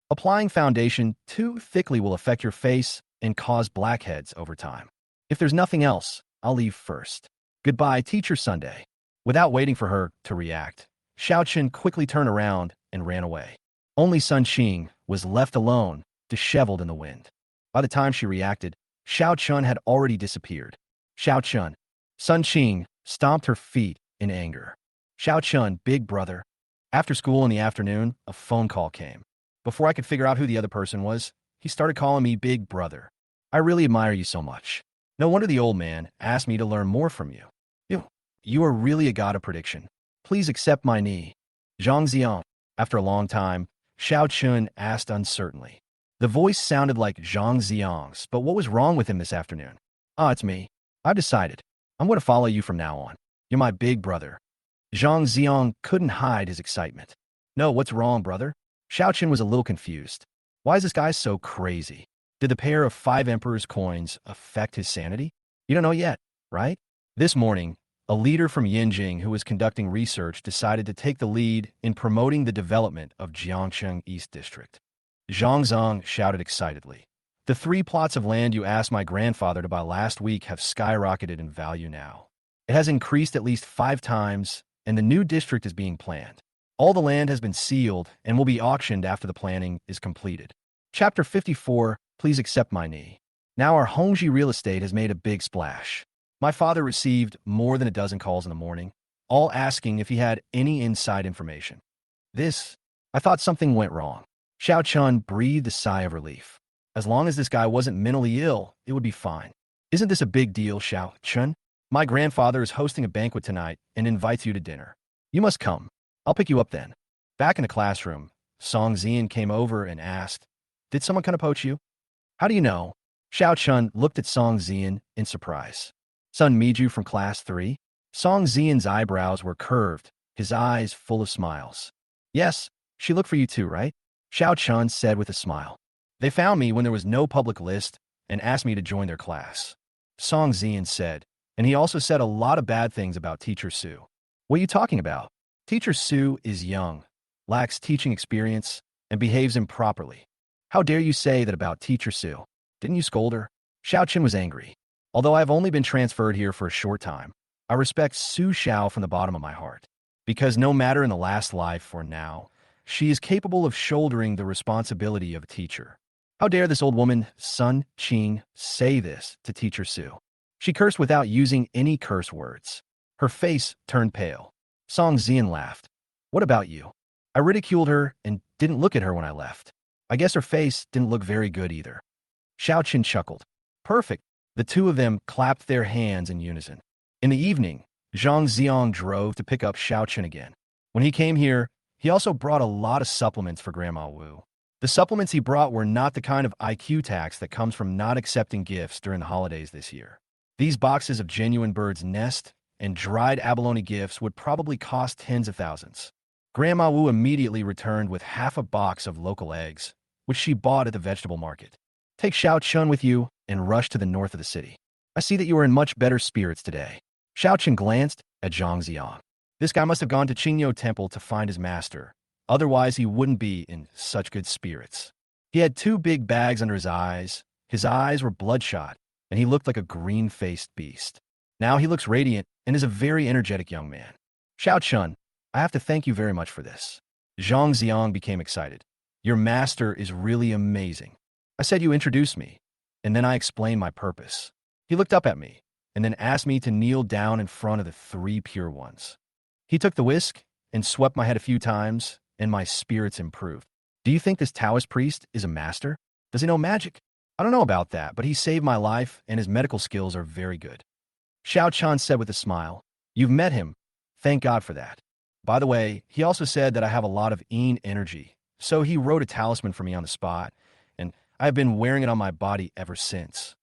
Applying foundation too thickly will affect your face and cause blackheads over time. If there's nothing else, I'll leave first. Goodbye, Teacher Sunday. Without waiting for her to react, Xiao Chun quickly turned around and ran away. Only Sun Qing was left alone, disheveled in the wind. By the time she reacted, Xiao Chun had already disappeared. Xiao Chun. Sun Qing stomped her feet in anger. Xiao Chun, big brother. After school in the afternoon, a phone call came. Before I could figure out who the other person was, he started calling me big brother. I really admire you so much. No wonder the old man asked me to learn more from you. You are really a god of prediction. Please accept my knee. Zhang Ziang. After a long time, Xiao Chun asked uncertainly. The voice sounded like Zhang Ziang's, but what was wrong with him this afternoon? Ah, it's me. I've decided. I'm going to follow you from now on. You're my big brother. Zhang Ziang couldn't hide his excitement. No, what's wrong, brother? Xiao Chen was a little confused. Why is this guy so crazy? Did the pair of 5 Emperor's coins affect his sanity? You don't know yet, right? This morning, a leader from Yinjing who was conducting research decided to take the lead in promoting the development of Jiangcheng East District. Zhang Zong shouted excitedly. The 3 plots of land you asked my grandfather to buy last week have skyrocketed in value now. It has increased at least 5 times, and the new district is being planned. All the land has been sealed and will be auctioned after the planning is completed. Chapter 54, Please accept my knee. Now our Hongji real estate has made a big splash. My father received more than a dozen calls in the morning, all asking if he had any inside information. I thought something went wrong. Xiao Chun breathed a sigh of relief. As long as this guy wasn't mentally ill, it would be fine. Isn't this a big deal, Xiao Chun? My grandfather is hosting a banquet tonight and invites you to dinner. You must come. I'll pick you up then. Back in the classroom, Song Zian came over and asked, Did someone kind of poach you? How do you know? Xiao Chun looked at Song Zian in surprise. Sun Miju from class 3? Song Zian's eyebrows were curved, his eyes full of smiles. Yes, she looked for you too, right? Xiao Chun said with a smile. They found me when there was no public list and asked me to join their class. Song Zian said, and he also said a lot of bad things about Teacher Su. What are you talking about? Teacher Su is young, lacks teaching experience, and behaves improperly. How dare you say that about Teacher Su? Didn't you scold her? Xiao Chen was angry. Although I've only been transferred here for a short time, I respect Su Xiao from the bottom of my heart. Because no matter in the last life or now, she is capable of shouldering the responsibility of a teacher. How dare this old woman, Sun Qing, say this to Teacher Su? She cursed without using any curse words. Her face turned pale. Song Zian laughed. What about you? I ridiculed her and didn't look at her when I left. I guess her face didn't look very good either. Xiao Chen chuckled. Perfect. The two of them clapped their hands in unison. In the evening, Zhang Ziang drove to pick up Xiao Chen again. When he came here, he also brought a lot of supplements for Grandma Wu. The supplements he brought were not the kind of IQ tax that comes from not accepting gifts during the holidays this year. These boxes of genuine bird's nest and dried abalone gifts would probably cost tens of thousands. Grandma Wu immediately returned with half a box of local eggs, which she bought at the vegetable market. Take Xiao Chun with you and rush to the north of the city. I see that you are in much better spirits today. Xiao Chen glanced at Zhang Ziang. This guy must have gone to Qingyo Temple to find his master. Otherwise, he wouldn't be in such good spirits. He had 2 big bags under his eyes. His eyes were bloodshot, and he looked like a green-faced beast. Now he looks radiant and is a very energetic young man. Xiao Chun, I have to thank you very much for this. Zhang Ziang became excited. Your master is really amazing. I said you introduced me, and then I explained my purpose. He looked up at me, and then asked me to kneel down in front of the 3 pure ones. He took the whisk and swept my head a few times, and my spirits improved. Do you think this Taoist priest is a master? Does he know magic? I don't know about that, but he saved my life, and his medical skills are very good. Xiao Chan said with a smile, You've met him. Thank God for that. By the way, he also said that I have a lot of yin energy, so he wrote a talisman for me on the spot, and I've been wearing it on my body ever since.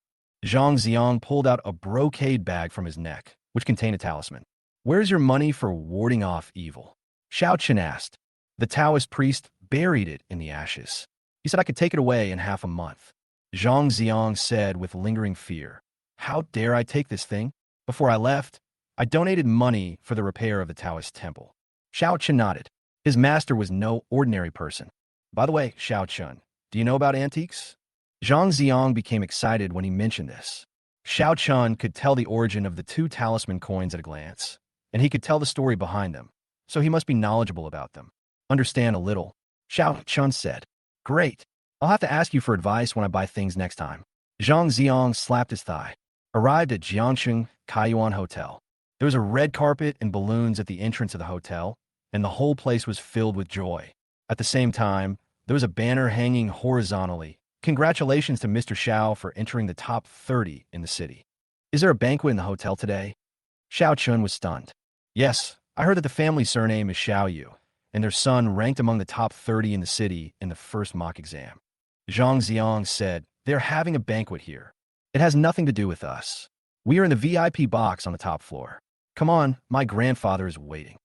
Zhang Ziang pulled out a brocade bag from his neck, which contained a talisman. Where's your money for warding off evil? Xiao Chen asked. The Taoist priest buried it in the ashes. He said I could take it away in half a month. Zhang Ziang said with lingering fear, How dare I take this thing? Before I left, I donated money for the repair of the Taoist temple. Xiao Chen nodded. His master was no ordinary person. By the way, Xiao Chen, do you know about antiques? Zhang Ziang became excited when he mentioned this. Xiao Chen could tell the origin of the 2 talisman coins at a glance, and he could tell the story behind them, so he must be knowledgeable about them. Understand a little, Xiao Chen said. Great. I'll have to ask you for advice when I buy things next time. Zhang Ziang slapped his thigh. Arrived at Jiangcheng Kaiyuan Hotel. There was a red carpet and balloons at the entrance of the hotel, and the whole place was filled with joy. At the same time, there was a banner hanging horizontally. Congratulations to Mr. Xiao for entering the top 30 in the city. Is there a banquet in the hotel today? Xiao Chun was stunned. Yes, I heard that the family surname is Xiao Yu, and their son ranked among the top 30 in the city in the first mock exam. Zhang Xiang said, "They're having a banquet here. It has nothing to do with us. We are in the VIP box on the top floor. Come on, my grandfather is waiting."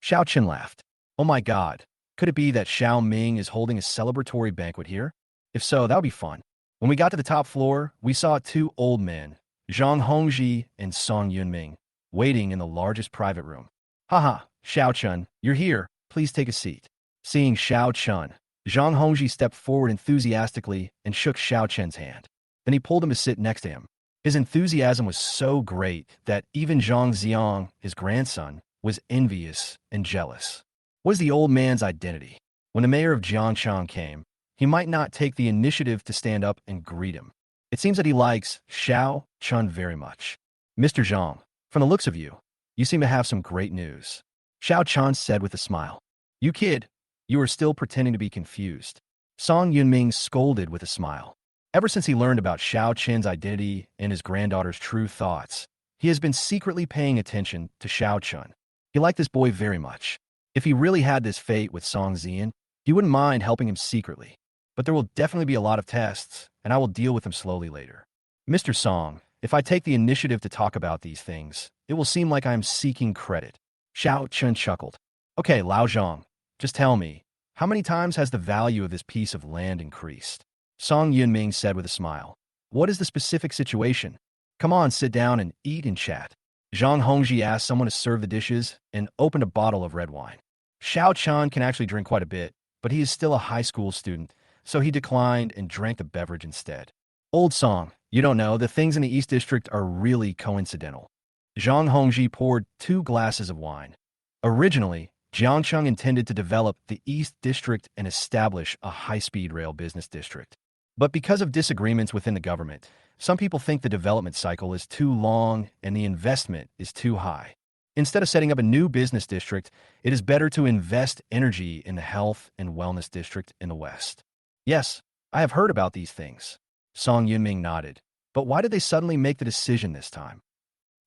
Xiao Chen laughed. "Oh my god, could it be that Xiao Ming is holding a celebratory banquet here? If so, that would be fun." When we got to the top floor, we saw two old men, Zhang Hongji and Song Yunming, waiting in the largest private room. "Haha, Xiao Chen, you're here. Please take a seat." Seeing Xiao Chen, Zhang Hongji stepped forward enthusiastically and shook Xiao Chen's hand. Then he pulled him to sit next to him. His enthusiasm was so great that even Zhang Xiang, his grandson, was envious and jealous. What is the old man's identity? When the mayor of Jiangchang came, he might not take the initiative to stand up and greet him. It seems that he likes Xiao Chen very much. "Mr. Zhang, from the looks of you, you seem to have some great news," Xiao Chen said with a smile. "You kid, you are still pretending to be confused." Song Yunming scolded with a smile. Ever since he learned about Xiao Chen's identity and his granddaughter's true thoughts, he has been secretly paying attention to Xiao Chen. He liked this boy very much. If he really had this fate with Song Xian, he wouldn't mind helping him secretly. But there will definitely be a lot of tests, and I will deal with them slowly later. "Mr. Song, if I take the initiative to talk about these things, it will seem like I am seeking credit." Xiao Chen chuckled. "Okay, Lao Zhang, just tell me, how many times has the value of this piece of land increased?" Song Yunming said with a smile. "What is the specific situation? Come on, sit down and eat and chat." Zhang Hongji asked someone to serve the dishes and opened a bottle of red wine. Xiao Chen can actually drink quite a bit, but he is still a high school student, so he declined and drank the beverage instead. "Old Song, you don't know, the things in the East District are really coincidental." Zhang Hongji poured 2 glasses of wine. Originally, Jiangcheng intended to develop the East District and establish a high-speed rail business district. But because of disagreements within the government, some people think the development cycle is too long and the investment is too high. Instead of setting up a new business district, it is better to invest energy in the health and wellness district in the West. "Yes, I have heard about these things." Song Yunming nodded. "But why did they suddenly make the decision this time?"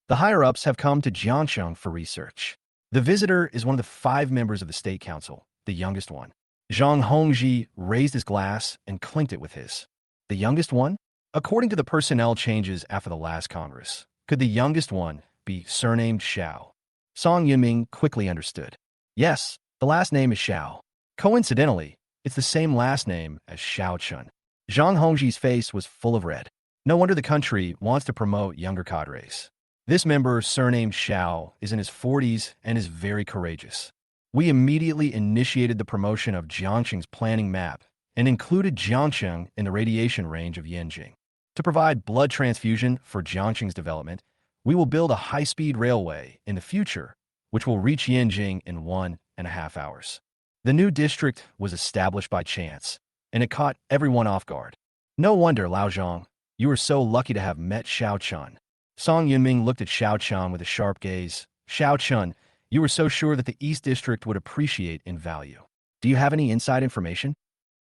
"The higher-ups have come to Jiangcheng for research. The visitor is one of the 5 members of the State Council, the youngest one." Zhang Hongji raised his glass and clinked it with his. "The youngest one?" According to the personnel changes after the last Congress, could the youngest one be surnamed Xiao? Song Yunming quickly understood. "Yes, the last name is Xiao. Coincidentally, it's the same last name as Xiao Chen." Zhang Hongji's face was full of red. No wonder the country wants to promote younger cadres. This member, surnamed Xiao, is in his 40s and is very courageous. "We immediately initiated the promotion of Jiangcheng's planning map and included Jiangcheng in the radiation range of Yanjing. To provide blood transfusion for Jiangcheng's development, we will build a high-speed railway in the future, which will reach Yanjing in 1.5 hours." The new district was established by chance, and it caught everyone off guard. "No wonder, Lao Zhang, you are so lucky to have met Xiao Chen." Song Yunming looked at Xiao Chen with a sharp gaze. "Xiao Chen, you were so sure that the East District would appreciate in value. Do you have any inside information?"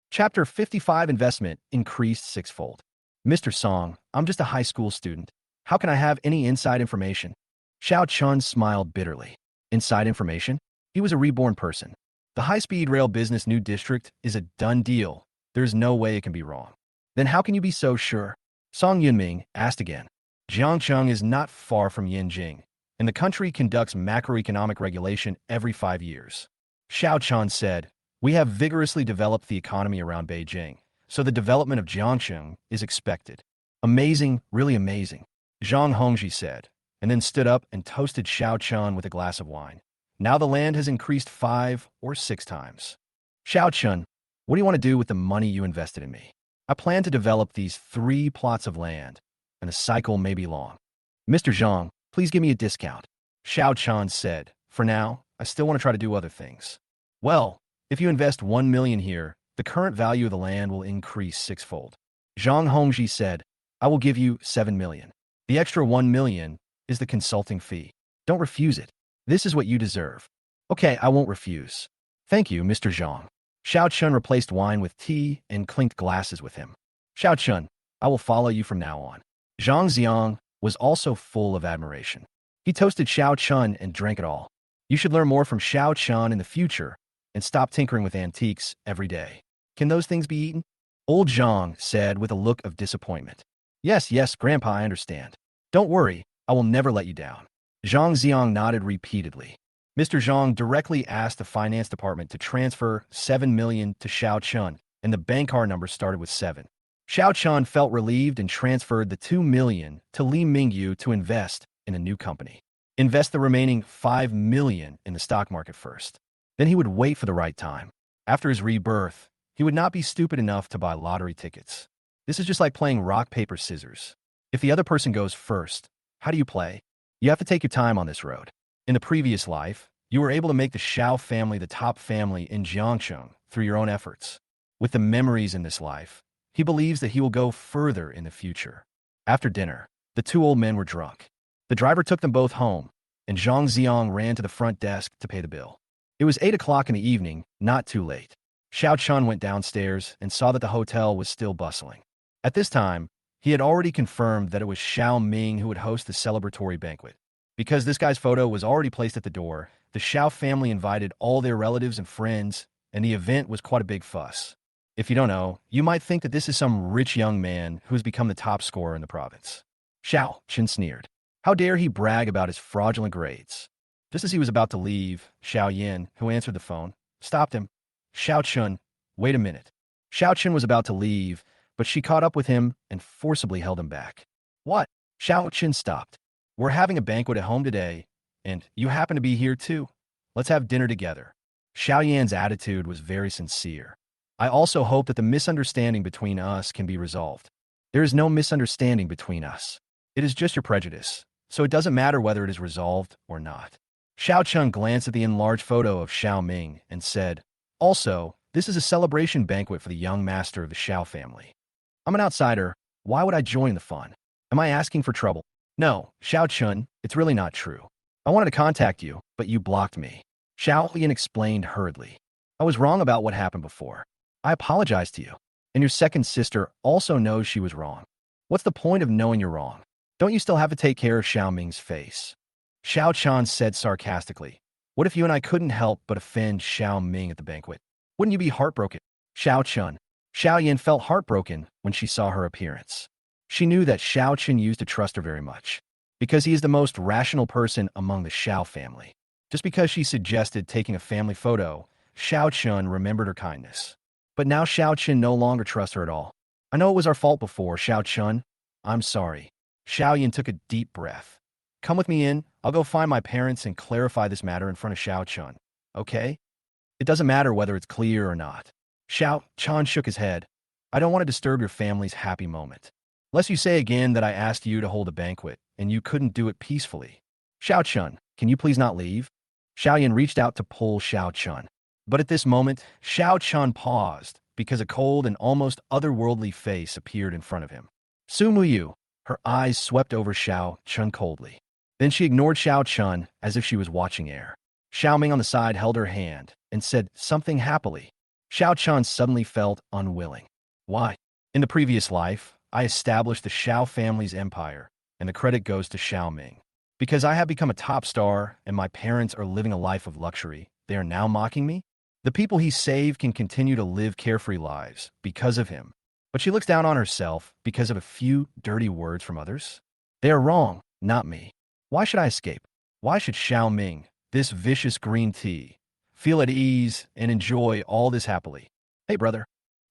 Chapter 55 Investment increased 6-fold. "Mr. Song, I'm just a high school student. How can I have any inside information?" Xiao Chen smiled bitterly. Inside information? He was a reborn person. The high-speed rail business new district is a done deal. There's no way it can be wrong. "Then how can you be so sure?" Song Yunming asked again. "Jiangcheng is not far from Yanjing, and the country conducts macroeconomic regulation every 5 years." Xiao Chen said, "We have vigorously developed the economy around Beijing, so the development of Jiangcheng is expected." "Amazing, really amazing," Zhang Hongji said, and then stood up and toasted Xiao Chen with a glass of wine. "Now the land has increased 5 or 6 times." "Xiao Chen, what do you want to do with the money you invested in me?" "I plan to develop these 3 plots of land, and the cycle may be long." "Mr. Zhang, please give me a discount," Xiao Chen said. "For now, I still want to try to do other things." "Well, if you invest 1 million here, the current value of the land will increase 6-fold. Zhang Hongji said, "I will give you 7 million. The extra 1 million is the consulting fee. Don't refuse it. This is what you deserve." "Okay, I won't refuse. Thank you, Mr. Zhang." Xiao Chen replaced wine with tea and clinked glasses with him. "Xiao Chen, I will follow you from now on." Zhang Xiang was also full of admiration. He toasted Xiao Chen and drank it all. "You should learn more from Xiao Chen in the future and stop tinkering with antiques every day." "Can those things be eaten?" Old Zhang said with a look of disappointment. Yes, yes, Grandpa, I understand. Don't worry, I will never let you down. Zhang Xiang nodded repeatedly. Mr. Zhang directly asked the finance department to transfer 7 million to Xiao Chun, and the bank card number started with 7. Xiao Chun felt relieved and transferred the 2 million to Li Mingyu to invest in a new company. Invest the remaining 5 million in the stock market first. Then he would wait for the right time. After his rebirth, he would not be stupid enough to buy lottery tickets. This is just like playing rock, paper, scissors. If the other person goes first, how do you play? You have to take your time on this road. In the previous life, you were able to make the Xiao family the top family in Jiangcheng through your own efforts. With the memories in this life, he believes that he will go further in the future. After dinner, the two old men were drunk. The driver took them both home, and Zhang Xiang ran to the front desk to pay the bill. It was 8 o'clock in the evening, not too late. Xiao Chun went downstairs and saw that the hotel was still bustling. At this time, he had already confirmed that it was Xiao Ming who would host the celebratory banquet. Because this guy's photo was already placed at the door, the Xiao family invited all their relatives and friends, and the event was quite a big fuss. If you don't know, you might think that this is some rich young man who has become the top scorer in the province. Xiao Chun sneered. How dare he brag about his fraudulent grades? Just as he was about to leave, Xiao Yin, who answered the phone, stopped him. Xiao Chun, wait a minute. Xiao Chun was about to leave, but she caught up with him and forcibly held him back. What? Xiao Chun stopped. We're having a banquet at home today, and you happen to be here too. Let's have dinner together. Xiao Yan's attitude was very sincere. I also hope that the misunderstanding between us can be resolved. There is no misunderstanding between us. It is just your prejudice, so it doesn't matter whether it is resolved or not. Xiao Chun glanced at the enlarged photo of Xiao Ming and said, also, this is a celebration banquet for the young master of the Xiao family. I'm an outsider. Why would I join the fun? Am I asking for trouble? No, Xiao Chun, it's really not true. I wanted to contact you, but you blocked me. Xiao Lian explained hurriedly. I was wrong about what happened before. I apologize to you. And your second sister also knows she was wrong. What's the point of knowing you're wrong? Don't you still have to take care of Xiao Ming's face? Xiao Chan said sarcastically. What if you and I couldn't help but offend Xiao Ming at the banquet? Wouldn't you be heartbroken? Xiao Chun. Xiao Yin felt heartbroken when she saw her appearance. She knew that Xiao Chun used to trust her very much, because he is the most rational person among the Xiao family. Just because she suggested taking a family photo, Xiao Chun remembered her kindness. But now Xiao Chun no longer trusts her at all. I know it was our fault before, Xiao Chun. I'm sorry. Xiao Yin took a deep breath. Come with me in. I'll go find my parents and clarify this matter in front of Xiao Chun. Okay? It doesn't matter whether it's clear or not. Xiao Chun shook his head. I don't want to disturb your family's happy moment. Lest you say again that I asked you to hold a banquet, and you couldn't do it peacefully. Xiao Chun, can you please not leave? Xiao Yin reached out to pull Xiao Chun. But at this moment, Xiao Chun paused, because a cold and almost otherworldly face appeared in front of him. Su Muyu. Her eyes swept over Xiao Chun coldly. Then she ignored Xiao Chun as if she was watching air. Xiao Ming on the side held her hand and said something happily. Xiao Chun suddenly felt unwilling. Why? In the previous life, I established the Xiao family's empire, and the credit goes to Xiao Ming. Because I have become a top star and my parents are living a life of luxury, they are now mocking me? The people he saved can continue to live carefree lives because of him. But she looks down on herself because of a few dirty words from others? They are wrong, not me. Why should I escape? Why should Xiao Ming, this vicious green tea, feel at ease and enjoy all this happily? Hey, brother.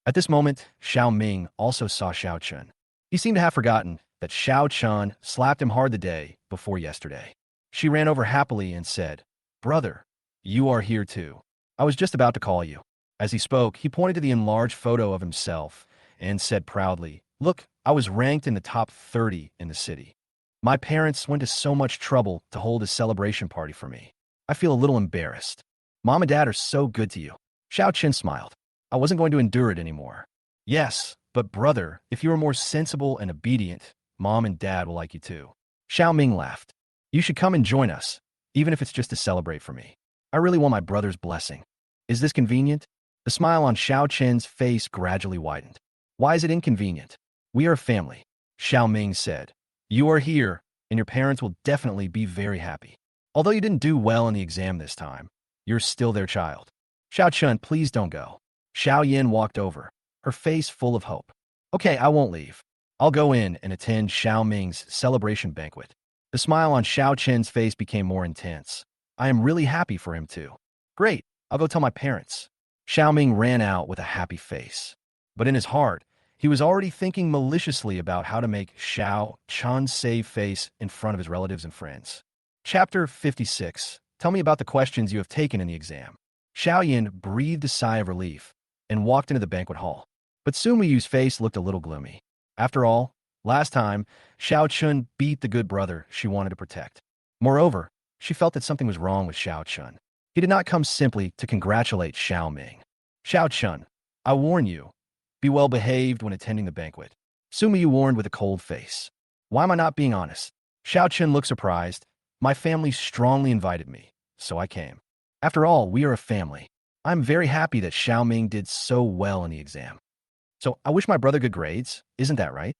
At this moment, Xiao Ming also saw Xiao Chun. He seemed to have forgotten that Xiao Chun slapped him hard the day before yesterday. She ran over happily and said, Brother, you are here too. I was just about to call you. As he spoke, he pointed to the enlarged photo of himself and said proudly, Look, I was ranked in the top 30 in the city. My parents went to so much trouble to hold a celebration party for me. I feel a little embarrassed. Mom and Dad are so good to you. Xiao Qin smiled. I wasn't going to endure it anymore. Yes, but brother, if you are more sensible and obedient, Mom and Dad will like you too. Xiao Ming laughed. You should come and join us, even if it's just to celebrate for me. I really want my brother's blessing. Is this convenient? The smile on Xiao Qin's face gradually widened. Why is it inconvenient? We are a family, Xiao Ming said. You are here, and your parents will definitely be very happy. Although you didn't do well in the exam this time, you're still their child. Xiao Chun, please don't go. Xiao Yin walked over. her face full of hope. Okay, I won't leave. I'll go in and attend Xiao Ming's celebration banquet. The smile on Xiao Chen's face became more intense. I am really happy for him too. Great, I'll go tell my parents. Xiao Ming ran out with a happy face. But in his heart, he was already thinking maliciously about how to make Xiao Chen's save face in front of his relatives and friends. Chapter 56. Tell me about the questions you have taken in the exam. Xiao Yin breathed a sigh of relief and walked into the banquet hall. But Sun Yuyu's face looked a little gloomy. After all, last time, Xiao Chun beat the good brother she wanted to protect. Moreover, she felt that something was wrong with Xiao Chun. He did not come simply to congratulate Xiao Ming. Xiao Chun, I warn you, be well behaved when attending the banquet. Sun Yu warned with a cold face. Why am I not being honest? Xiao Chun looked surprised. My family strongly invited me, so I came. After all, we are a family. I'm very happy that Xiao Ming did so well in the exam. So I wish my brother good grades, isn't that right?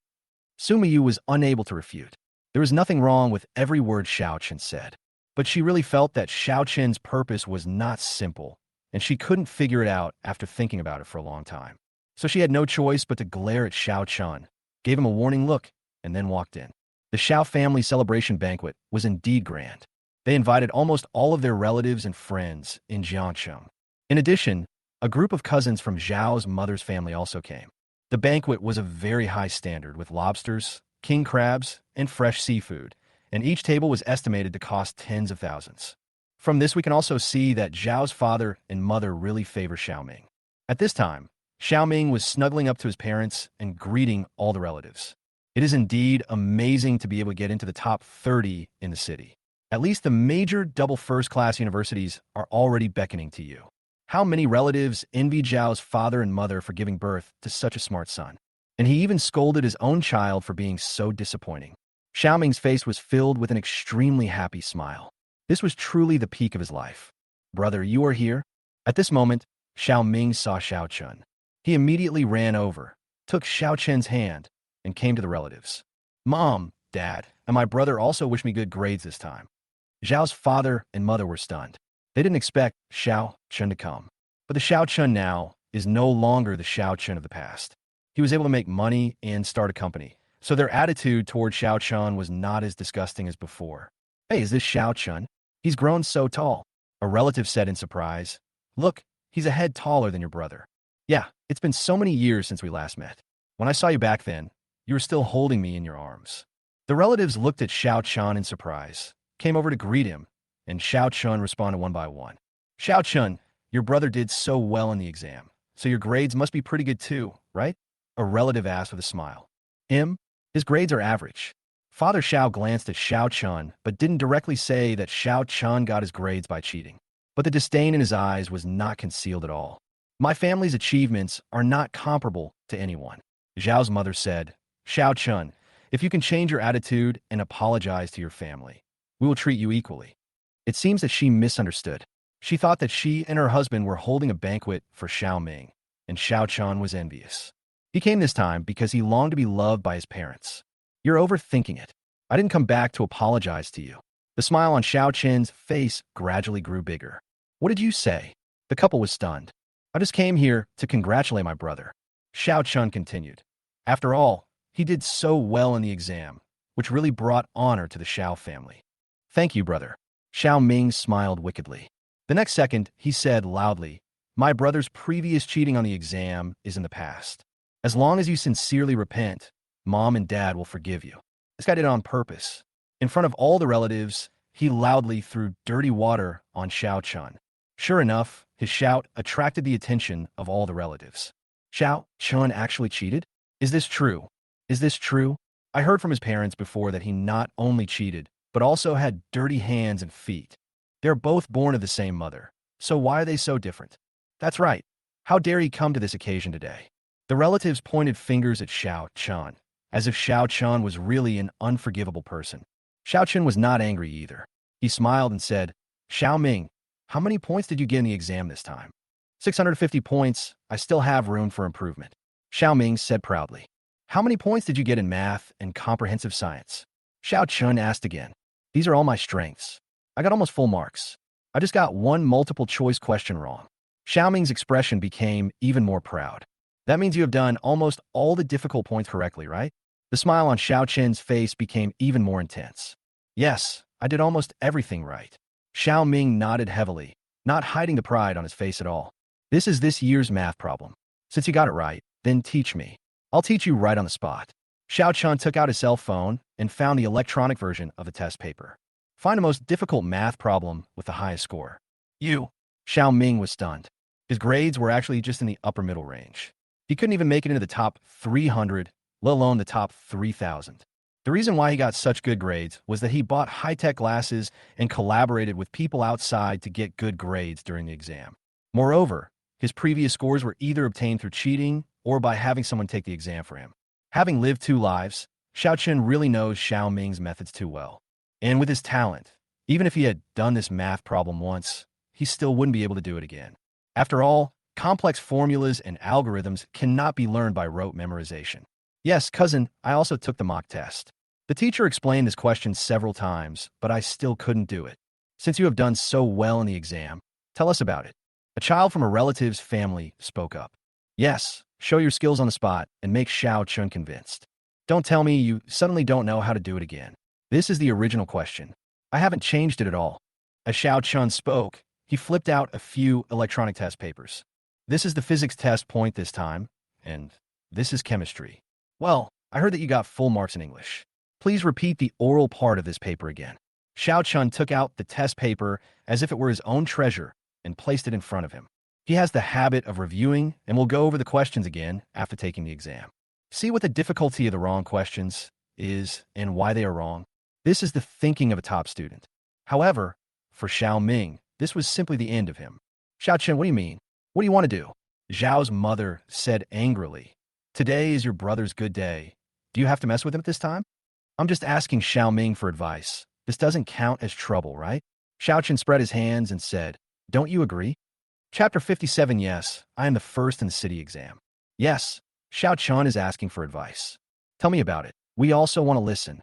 Sun Yu was unable to refute. There was nothing wrong with every word Xiao Chen said. But she really felt that Xiao Chen's purpose was not simple, and she couldn't figure it out after thinking about it for a long time. So she had no choice but to glare at Xiao Chen, gave him a warning look, and then walked in. The Xiao family celebration banquet was indeed grand. They invited almost all of their relatives and friends in Jiangcheng. In addition, a group of cousins from Zhao's mother's family also came. The banquet was of very high standard with lobsters, king crabs, and fresh seafood, and each table was estimated to cost tens of thousands. From this, we can also see that Zhao's father and mother really favor Xiao Ming. At this time, Xiao Ming was snuggling up to his parents and greeting all the relatives. It is indeed amazing to be able to get into the top 30 in the city. At least the major double first-class universities are already beckoning to you. How many relatives envy Zhao's father and mother for giving birth to such a smart son? And he even scolded his own child for being so disappointing. Xiao Ming's face was filled with an extremely happy smile. This was truly the peak of his life. Brother, you are here? At this moment, Xiao Ming saw Xiao Chun. He immediately ran over, took Xiao Chen's hand, and came to the relatives. Mom, Dad, and my brother also wish me good grades this time. Zhao's father and mother were stunned. They didn't expect Xiao Chun to come. But the Xiao Chun now is no longer the Xiao Chun of the past. He was able to make money and start a company, so their attitude toward Xiao Chun was not as disgusting as before. Hey, is this Xiao Chun? He's grown so tall, a relative said in surprise. Look, he's a head taller than your brother. Yeah, it's been so many years since we last met. When I saw you back then, you were still holding me in your arms. The relatives looked at Xiao Chun in surprise, came over to greet him, and Xiao Chun responded one by one. Xiao Chun, your brother did so well in the exam, so your grades must be pretty good too, right? A relative asked with a smile. His grades are average. Father Xiao glanced at Xiao Chun, but didn't directly say that Xiao Chun got his grades by cheating. But the disdain in his eyes was not concealed at all. My family's achievements are not comparable to anyone. Zhao's mother said, Xiao Chun, if you can change your attitude and apologize to your family, we will treat you equally. It seems that she misunderstood. She thought that she and her husband were holding a banquet for Xiao Ming, and Xiao Chun was envious. He came this time because he longed to be loved by his parents. You're overthinking it. I didn't come back to apologize to you. The smile on Xiao Chen's face gradually grew bigger. What did you say? The couple was stunned. I just came here to congratulate my brother. Xiao Chun continued. After all, he did so well in the exam, which really brought honor to the Xiao family. Thank you, brother. Xiao Ming smiled wickedly. The next second, he said loudly, my brother's previous cheating on the exam is in the past. As long as you sincerely repent, Mom and Dad will forgive you. This guy did it on purpose. In front of all the relatives, he loudly threw dirty water on Xiao Chun. Sure enough, his shout attracted the attention of all the relatives. Xiao Chun actually cheated? Is this true? Is this true? I heard from his parents before that he not only cheated, but also had dirty hands and feet. They're both born of the same mother. So why are they so different? That's right. How dare he come to this occasion today? The relatives pointed fingers at Xiao Chun, as if Xiao Chun was really an unforgivable person. Xiao Chun was not angry either. He smiled and said, Xiao Ming, how many points did you get in the exam this time? 650 points. I still have room for improvement. Xiao Ming said proudly. How many points did you get in math and comprehensive science? Xiao Chun asked again. These are all my strengths. I got almost full marks. I just got one multiple choice question wrong. Xiao Ming's expression became even more proud. That means you have done almost all the difficult points correctly, right? The smile on Xiao Chen's face became even more intense. Yes, I did almost everything right. Xiao Ming nodded heavily, not hiding the pride on his face at all. This is this year's math problem. Since you got it right, then teach me. I'll teach you right on the spot. Xiao Chun took out his cell phone and found the electronic version of the test paper. Find the most difficult math problem with the highest score. You. Xiao Ming was stunned. His grades were actually just in the upper middle range. He couldn't even make it into the top 300, let alone the top 3,000. The reason why he got such good grades was that he bought high-tech glasses and collaborated with people outside to get good grades during the exam. Moreover, his previous scores were either obtained through cheating or by having someone take the exam for him. Having lived two lives, Xiao Chen really knows Xiao Ming's methods too well. And with his talent, even if he had done this math problem once, he still wouldn't be able to do it again. After all, complex formulas and algorithms cannot be learned by rote memorization. Yes, cousin, I also took the mock test. The teacher explained this question several times, but I still couldn't do it. Since you have done so well in the exam, tell us about it. A child from a relative's family spoke up. Yes, show your skills on the spot and make Xiao Chun convinced. Don't tell me you suddenly don't know how to do it again. This is the original question. I haven't changed it at all. As Xiao Chun spoke, he flipped out a few electronic test papers. This is the physics test point this time, and this is chemistry. Well, I heard that you got full marks in English. Please repeat the oral part of this paper again. Xiao Chun took out the test paper as if it were his own treasure and placed it in front of him. He has the habit of reviewing and will go over the questions again after taking the exam. See what the difficulty of the wrong questions is and why they are wrong. This is the thinking of a top student. However, for Xiao Ming, this was simply the end of him. Xiao Chen, what do you mean? What do you want to do? Zhao's mother said angrily. Today is your brother's good day. Do you have to mess with him at this time? I'm just asking Xiao Ming for advice. This doesn't count as trouble, right? Xiao Chen spread his hands and said, don't you agree? Chapter 57. Yes, I am the first in the city exam. Yes, Xiao Chun is asking for advice. Tell me about it. We also want to listen.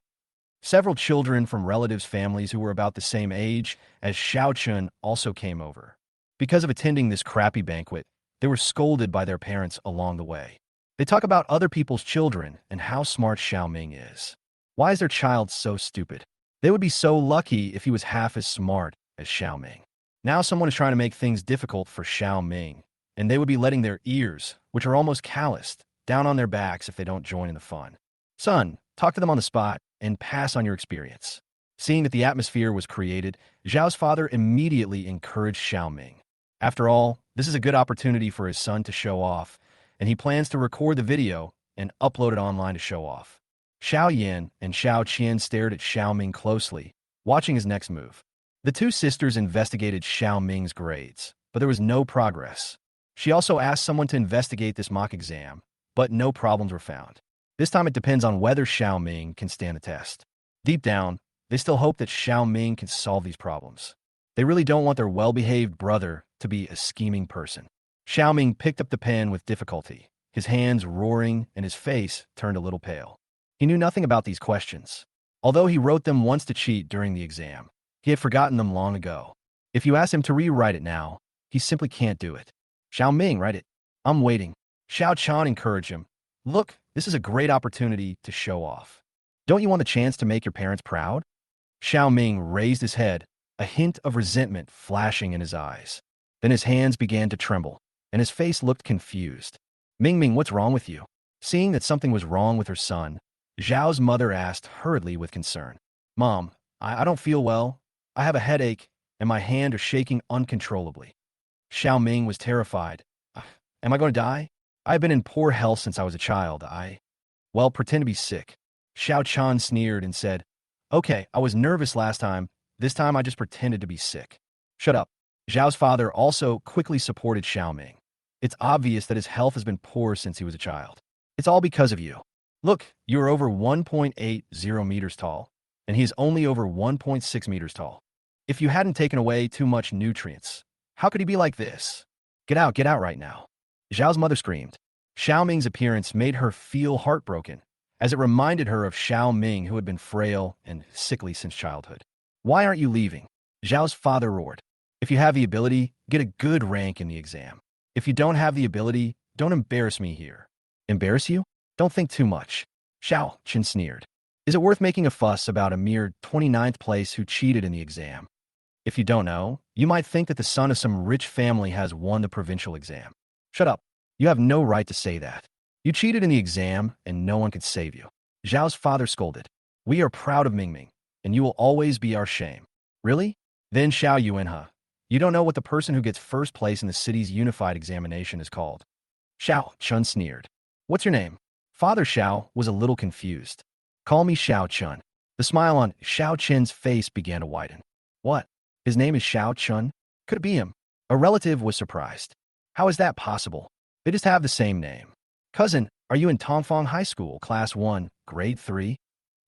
Several children from relatives' families who were about the same age as Xiao Chun also came over. Because of attending this crappy banquet, they were scolded by their parents along the way. They talk about other people's children and how smart Xiao Ming is. Why is their child so stupid? They would be so lucky if he was half as smart as Xiao Ming. Now someone is trying to make things difficult for Xiao Ming, and they would be letting their ears, which are almost calloused, down on their backs if they don't join in the fun. Son, talk to them on the spot and pass on your experience. Seeing that the atmosphere was created, Zhao's father immediately encouraged Xiao Ming. After all, this is a good opportunity for his son to show off, and he plans to record the video and upload it online to show off. Xiao Yan and Xiao Qian stared at Xiao Ming closely, watching his next move. The two sisters investigated Xiao Ming's grades, but there was no progress. She also asked someone to investigate this mock exam, but no problems were found. This time it depends on whether Xiao Ming can stand the test. Deep down, they still hope that Xiao Ming can solve these problems. They really don't want their well-behaved brother to be a scheming person. Xiao Ming picked up the pen with difficulty, his hands roaring and his face turned a little pale. He knew nothing about these questions. Although he wrote them once to cheat during the exam, he had forgotten them long ago. If you ask him to rewrite it now, he simply can't do it. Xiao Ming, write it. I'm waiting. Xiao Chan encouraged him. Look, this is a great opportunity to show off. Don't you want the chance to make your parents proud? Xiao Ming raised his head, a hint of resentment flashing in his eyes. Then his hands began to tremble, and his face looked confused. Ming, what's wrong with you? Seeing that something was wrong with her son, Zhao's mother asked hurriedly with concern. Mom, I don't feel well. I have a headache, and my hands are shaking uncontrollably. Xiao Ming was terrified. Am I going to die? I've been in poor health since I was a child. Well, pretend to be sick. Xiao Chan sneered and said, Okay, I was nervous last time. This time I just pretended to be sick. Shut up. Zhao's father also quickly supported Xiao Ming. It's obvious that his health has been poor since he was a child. It's all because of you. Look, you are over 1.80 meters tall, and he is only over 1.6 meters tall. If you hadn't taken away too much nutrients, how could he be like this? Get out right now. Zhao's mother screamed. Xiao Ming's appearance made her feel heartbroken, as it reminded her of Xiao Ming, who had been frail and sickly since childhood. Why aren't you leaving? Zhao's father roared. If you have the ability, get a good rank in the exam. If you don't have the ability, don't embarrass me here. Embarrass you? Don't think too much. Xiao Qin sneered. Is it worth making a fuss about a mere 29th place who cheated in the exam? If you don't know, you might think that the son of some rich family has won the provincial exam. Shut up. You have no right to say that. You cheated in the exam, and no one could save you. Zhao's father scolded. We are proud of Mingming, and you will always be our shame. Really? Then Xiao Yuanhe. You don't know what the person who gets first place in the city's unified examination is called. Xiao Chun sneered. What's your name? Father Xiao was a little confused. Call me Xiao Chun. The smile on Xiao Chen's face began to widen. What? His name is Xiao Chun? Could it be him? A relative was surprised. How is that possible? They just have the same name. Cousin, are you in Tongfang High School, Class 1, Grade 3?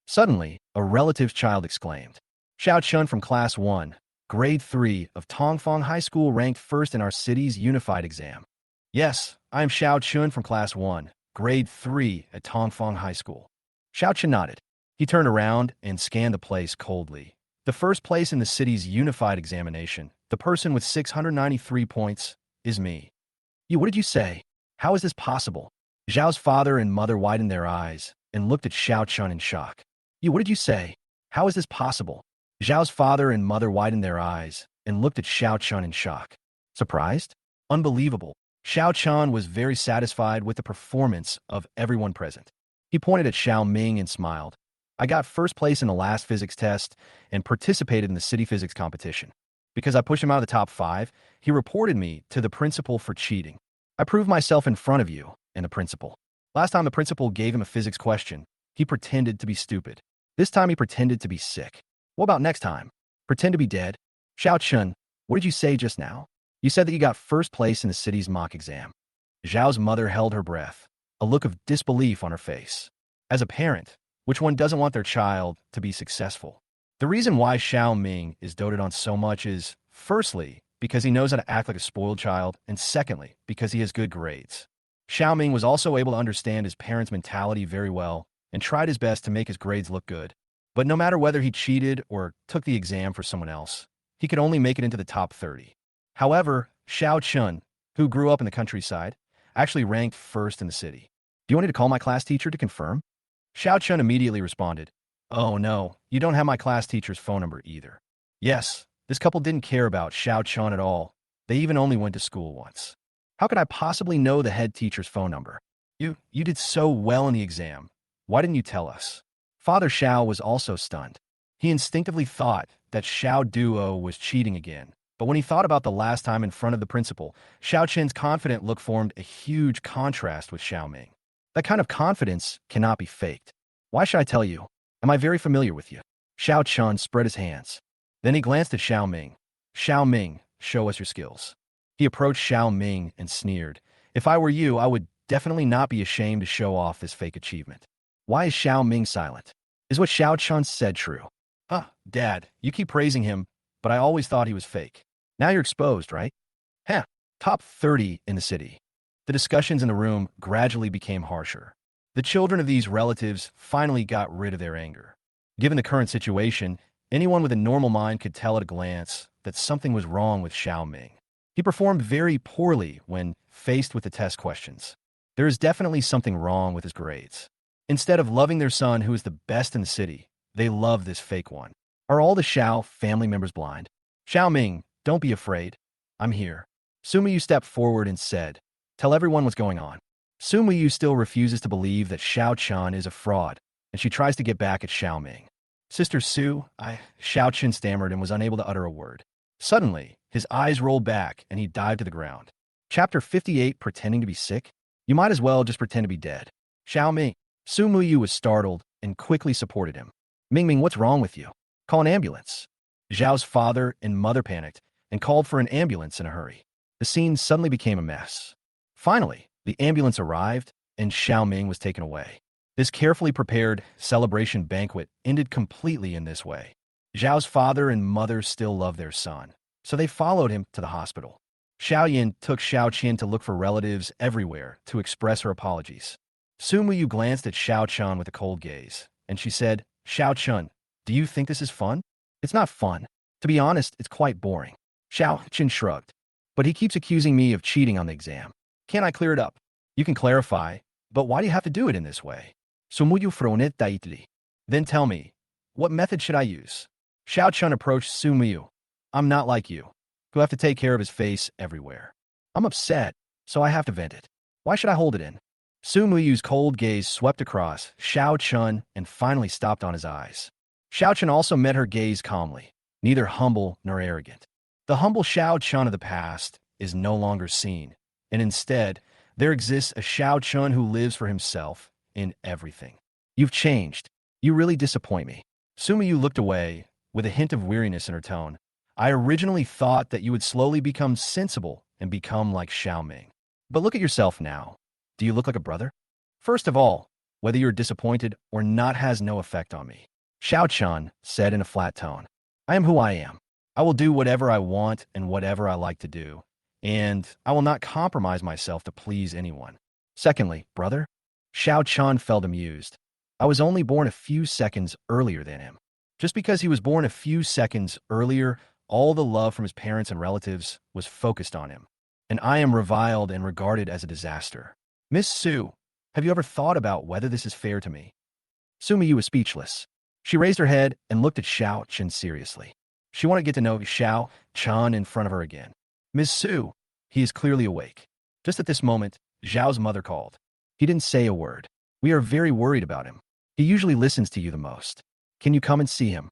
Suddenly, a relative's child exclaimed. Xiao Chun from Class 1, Grade 3 of Tongfang High School ranked first in our city's unified exam. Yes, I am Xiao Chun from Class 1, Grade 3 at Tongfang High School. Xiao Chun nodded. He turned around and scanned the place coldly. The first place in the city's unified examination, the person with 693 points, is me. What did you say? How is this possible? Zhao's father and mother widened their eyes and looked at Xiao Chun in shock. What did you say? How is this possible? Zhao's father and mother widened their eyes and looked at Xiao Chun in shock. Surprised? Unbelievable. Xiao Chun was very satisfied with the performance of everyone present. He pointed at Xiao Ming and smiled. I got first place in the last physics test and participated in the city physics competition. Because I pushed him out of the top 5, he reported me to the principal for cheating. I proved myself in front of you and the principal. Last time the principal gave him a physics question, he pretended to be stupid. This time he pretended to be sick. What about next time? Pretend to be dead? Xiao Chun, what did you say just now? You said that you got first place in the city's mock exam. Zhao's mother held her breath, a look of disbelief on her face. As a parent, which one doesn't want their child to be successful? The reason why Xiao Ming is doted on so much is, firstly, because he knows how to act like a spoiled child, and secondly, because he has good grades. Xiao Ming was also able to understand his parents' mentality very well and tried his best to make his grades look good. But no matter whether he cheated or took the exam for someone else, he could only make it into the top 30. However, Xiao Chun, who grew up in the countryside, actually ranked first in the city. Do you want me to call my class teacher to confirm? Xiao Chun immediately responded, Oh no, you don't have my class teacher's phone number either. Yes, this couple didn't care about Xiao Chun at all. They even only went to school once. How could I possibly know the head teacher's phone number? You did so well in the exam. Why didn't you tell us? Father Xiao was also stunned. He instinctively thought that Xiao Duo was cheating again. But when he thought about the last time in front of the principal, Xiao Chen's confident look formed a huge contrast with Xiao Ming. That kind of confidence cannot be faked. Why should I tell you? Am I very familiar with you? Xiao Chun spread his hands. Then he glanced at Xiao Ming. Xiao Ming, show us your skills. He approached Xiao Ming and sneered. If I were you, I would definitely not be ashamed to show off this fake achievement. Why is Xiao Ming silent? Is what Xiao Chun said true? Dad, you keep praising him, but I always thought he was fake. Now you're exposed, right? Top 30 in the city. The discussions in the room gradually became harsher. The children of these relatives finally got rid of their anger. Given the current situation, anyone with a normal mind could tell at a glance that something was wrong with Xiao Ming. He performed very poorly when faced with the test questions. There is definitely something wrong with his grades. Instead of loving their son who is the best in the city, they love this fake one. Are all the Xiao family members blind? Xiao Ming, don't be afraid. I'm here. Sumu Yu stepped forward and said, Tell everyone what's going on. Sumu Yu still refuses to believe that Xiao Chun is a fraud, and she tries to get back at Xiao Ming. Sister Su, Xiao Chun stammered and was unable to utter a word. Suddenly, his eyes rolled back and he dived to the ground. Chapter 58, Pretending to be Sick? You might as well just pretend to be dead. Xiao Ming. Sumu Yu was startled and quickly supported him. Ming, what's wrong with you? Call an ambulance. Zhao's father and mother panicked and called for an ambulance in a hurry. The scene suddenly became a mess. Finally, the ambulance arrived and Xiao Ming was taken away. This carefully prepared celebration banquet ended completely in this way. Zhao's father and mother still loved their son, so they followed him to the hospital. Xiaoyan took Xiao Qian to look for relatives everywhere to express her apologies. Sumu Yu glanced at Xiao Chun with a cold gaze, and she said, Xiao Chun, do you think this is fun? It's not fun. To be honest, it's quite boring. Xiao Chun shrugged. But he keeps accusing me of cheating on the exam. Can't I clear it up? You can clarify, but why do you have to do it in this way? Sumuyu fronet daitli. Then tell me, what method should I use? Xiao Chun approached Sumuyu. I'm not like you, who have to take care of his face everywhere. I'm upset, so I have to vent it. Why should I hold it in? Sumuyu's cold gaze swept across Xiao Chun and finally stopped on his eyes. Xiao Chun also met her gaze calmly, neither humble nor arrogant. The humble Xiao Chun of the past is no longer seen, and instead, there exists a Xiao Chun who lives for himself in everything. You've changed. You really disappoint me. Sumiyu looked away, with a hint of weariness in her tone. I originally thought that you would slowly become sensible and become like Xiao Ming. But look at yourself now. Do you look like a brother? First of all, whether you're disappointed or not has no effect on me. Xiao Chun said in a flat tone. I am who I am. I will do whatever I want and whatever I like to do, and I will not compromise myself to please anyone. Secondly, brother, Xiao Chun felt amused. I was only born a few seconds earlier than him. Just because he was born a few seconds earlier, all the love from his parents and relatives was focused on him. And I am reviled and regarded as a disaster. Miss Su, have you ever thought about whether this is fair to me? Sumiyu was speechless. She raised her head and looked at Xiao Chun seriously. She wanted to get to know Xiao Chun in front of her again. Miss Su, he is clearly awake. Just at this moment, Zhao's mother called. He didn't say a word. We are very worried about him. He usually listens to you the most. Can you come and see him?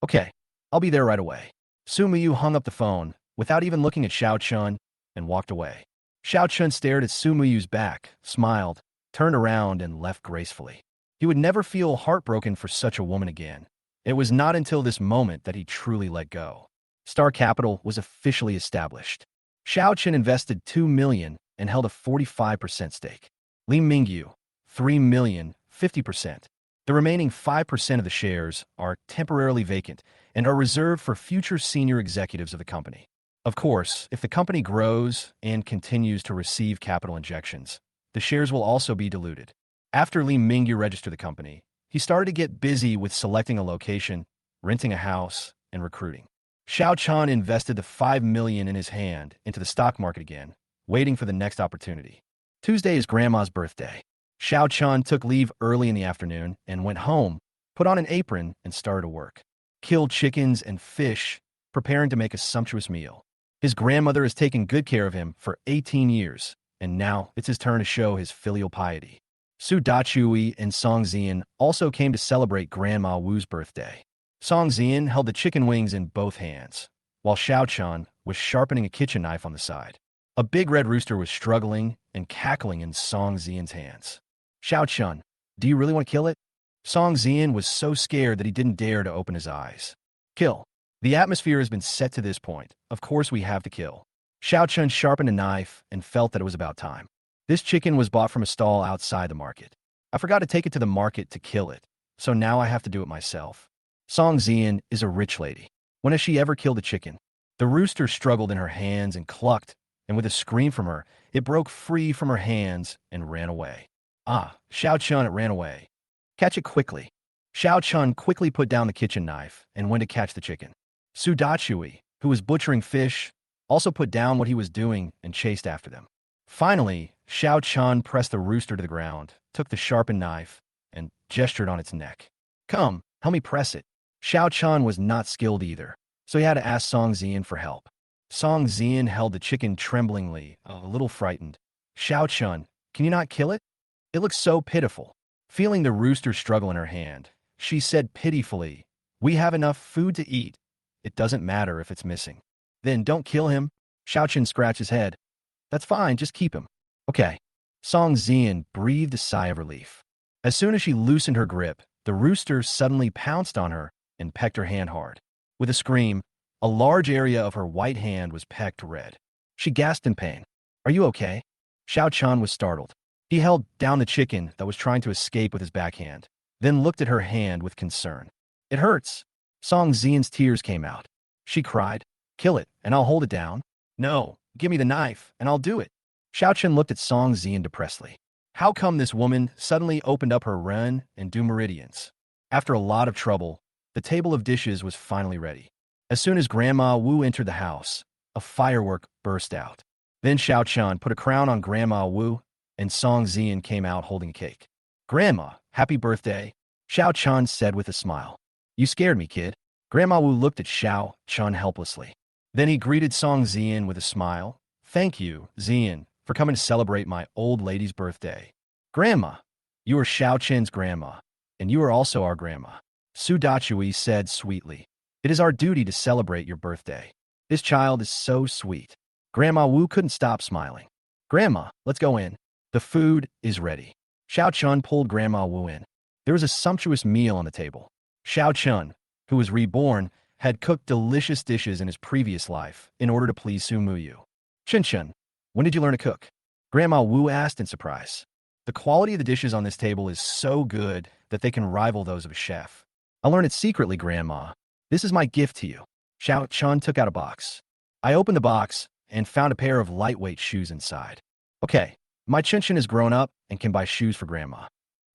Okay, I'll be there right away. Sumiyu hung up the phone without even looking at Xiao Chun and walked away. Xiao Chun stared at Sumiyu's back, smiled, turned around, and left gracefully. He would never feel heartbroken for such a woman again. It was not until this moment that he truly let go. Star Capital was officially established. Xiao Chun invested $2 million and held a 45% stake. Li Mingyu, $3 million, 50%. The remaining 5% of the shares are temporarily vacant and are reserved for future senior executives of the company. Of course, if the company grows and continues to receive capital injections, the shares will also be diluted. After Li Mingyu registered the company, he started to get busy with selecting a location, renting a house, and recruiting. Xiao Chun invested the $5 million in his hand into the stock market again, waiting for the next opportunity. Tuesday is Grandma's birthday. Xiao Chun took leave early in the afternoon and went home, put on an apron, and started to work. Killed chickens and fish, preparing to make a sumptuous meal. His grandmother has taken good care of him for 18 years, and now it's his turn to show his filial piety. Su Dachui and Song Zian also came to celebrate Grandma Wu's birthday. Song Zian held the chicken wings in both hands, while Xiao Chun was sharpening a kitchen knife on the side. A big red rooster was struggling and cackling in Song Zian's hands. Xiao Chun, do you really want to kill it? Song Zian was so scared that he didn't dare to open his eyes. Kill. The atmosphere has been set to this point. Of course we have to kill. Xiao Chun sharpened a knife and felt that it was about time. This chicken was bought from a stall outside the market. I forgot to take it to the market to kill it, so now I have to do it myself. Song Zian is a rich lady. When has she ever killed a chicken? The rooster struggled in her hands and clucked, and with a scream from her, it broke free from her hands and ran away. Ah, Xiao Chun, it ran away. Catch it quickly. Xiao Chun quickly put down the kitchen knife and went to catch the chicken. Su Dachui, who was butchering fish, also put down what he was doing and chased after them. Finally, Xiao Chun pressed the rooster to the ground, took the sharpened knife, and gestured on its neck. Come, help me press it. Xiao Chun was not skilled either, so he had to ask Song Zian for help. Song Zian held the chicken tremblingly, a little frightened. Xiao Chun, can you not kill it? It looks so pitiful. Feeling the rooster struggle in her hand, she said pitifully, we have enough food to eat. It doesn't matter if it's missing. Then don't kill him. Xiao Chun scratched his head. That's fine, just keep him. Okay. Song Zian breathed a sigh of relief. As soon as she loosened her grip, the rooster suddenly pounced on her and pecked her hand hard. With a scream, a large area of her white hand was pecked red. She gasped in pain. Are you okay? Xiao Chun was startled. He held down the chicken that was trying to escape with his backhand, then looked at her hand with concern. It hurts. Song Zian's tears came out. She cried, kill it, and I'll hold it down. No, give me the knife, and I'll do it. Xiao Chun looked at Song Zian depressedly. How come this woman suddenly opened up her run and do meridians? After a lot of trouble, the table of dishes was finally ready. As soon as Grandma Wu entered the house, a firework burst out. Then Xiao Chun put a crown on Grandma Wu and Song Zian came out holding a cake. Grandma, happy birthday, Xiao Chun said with a smile. You scared me, kid. Grandma Wu looked at Xiao Chun helplessly. Then he greeted Song Zian with a smile. Thank you, Zian, for coming to celebrate my old lady's birthday. Grandma, you are Xiao Chen's grandma, and you are also our grandma. Su Dachui said sweetly. It is our duty to celebrate your birthday. This child is so sweet. Grandma Wu couldn't stop smiling. Grandma, let's go in. The food is ready. Xiao Chun pulled Grandma Wu in. There was a sumptuous meal on the table. Xiao Chun, who was reborn, had cooked delicious dishes in his previous life in order to please Su Muyu. Chen, when did you learn to cook? Grandma Wu asked in surprise. The quality of the dishes on this table is so good that they can rival those of a chef. I learned it secretly, Grandma. This is my gift to you. Xiao Chun took out a box. I opened the box and found a pair of lightweight shoes inside. Okay, my Chen has grown up and can buy shoes for Grandma.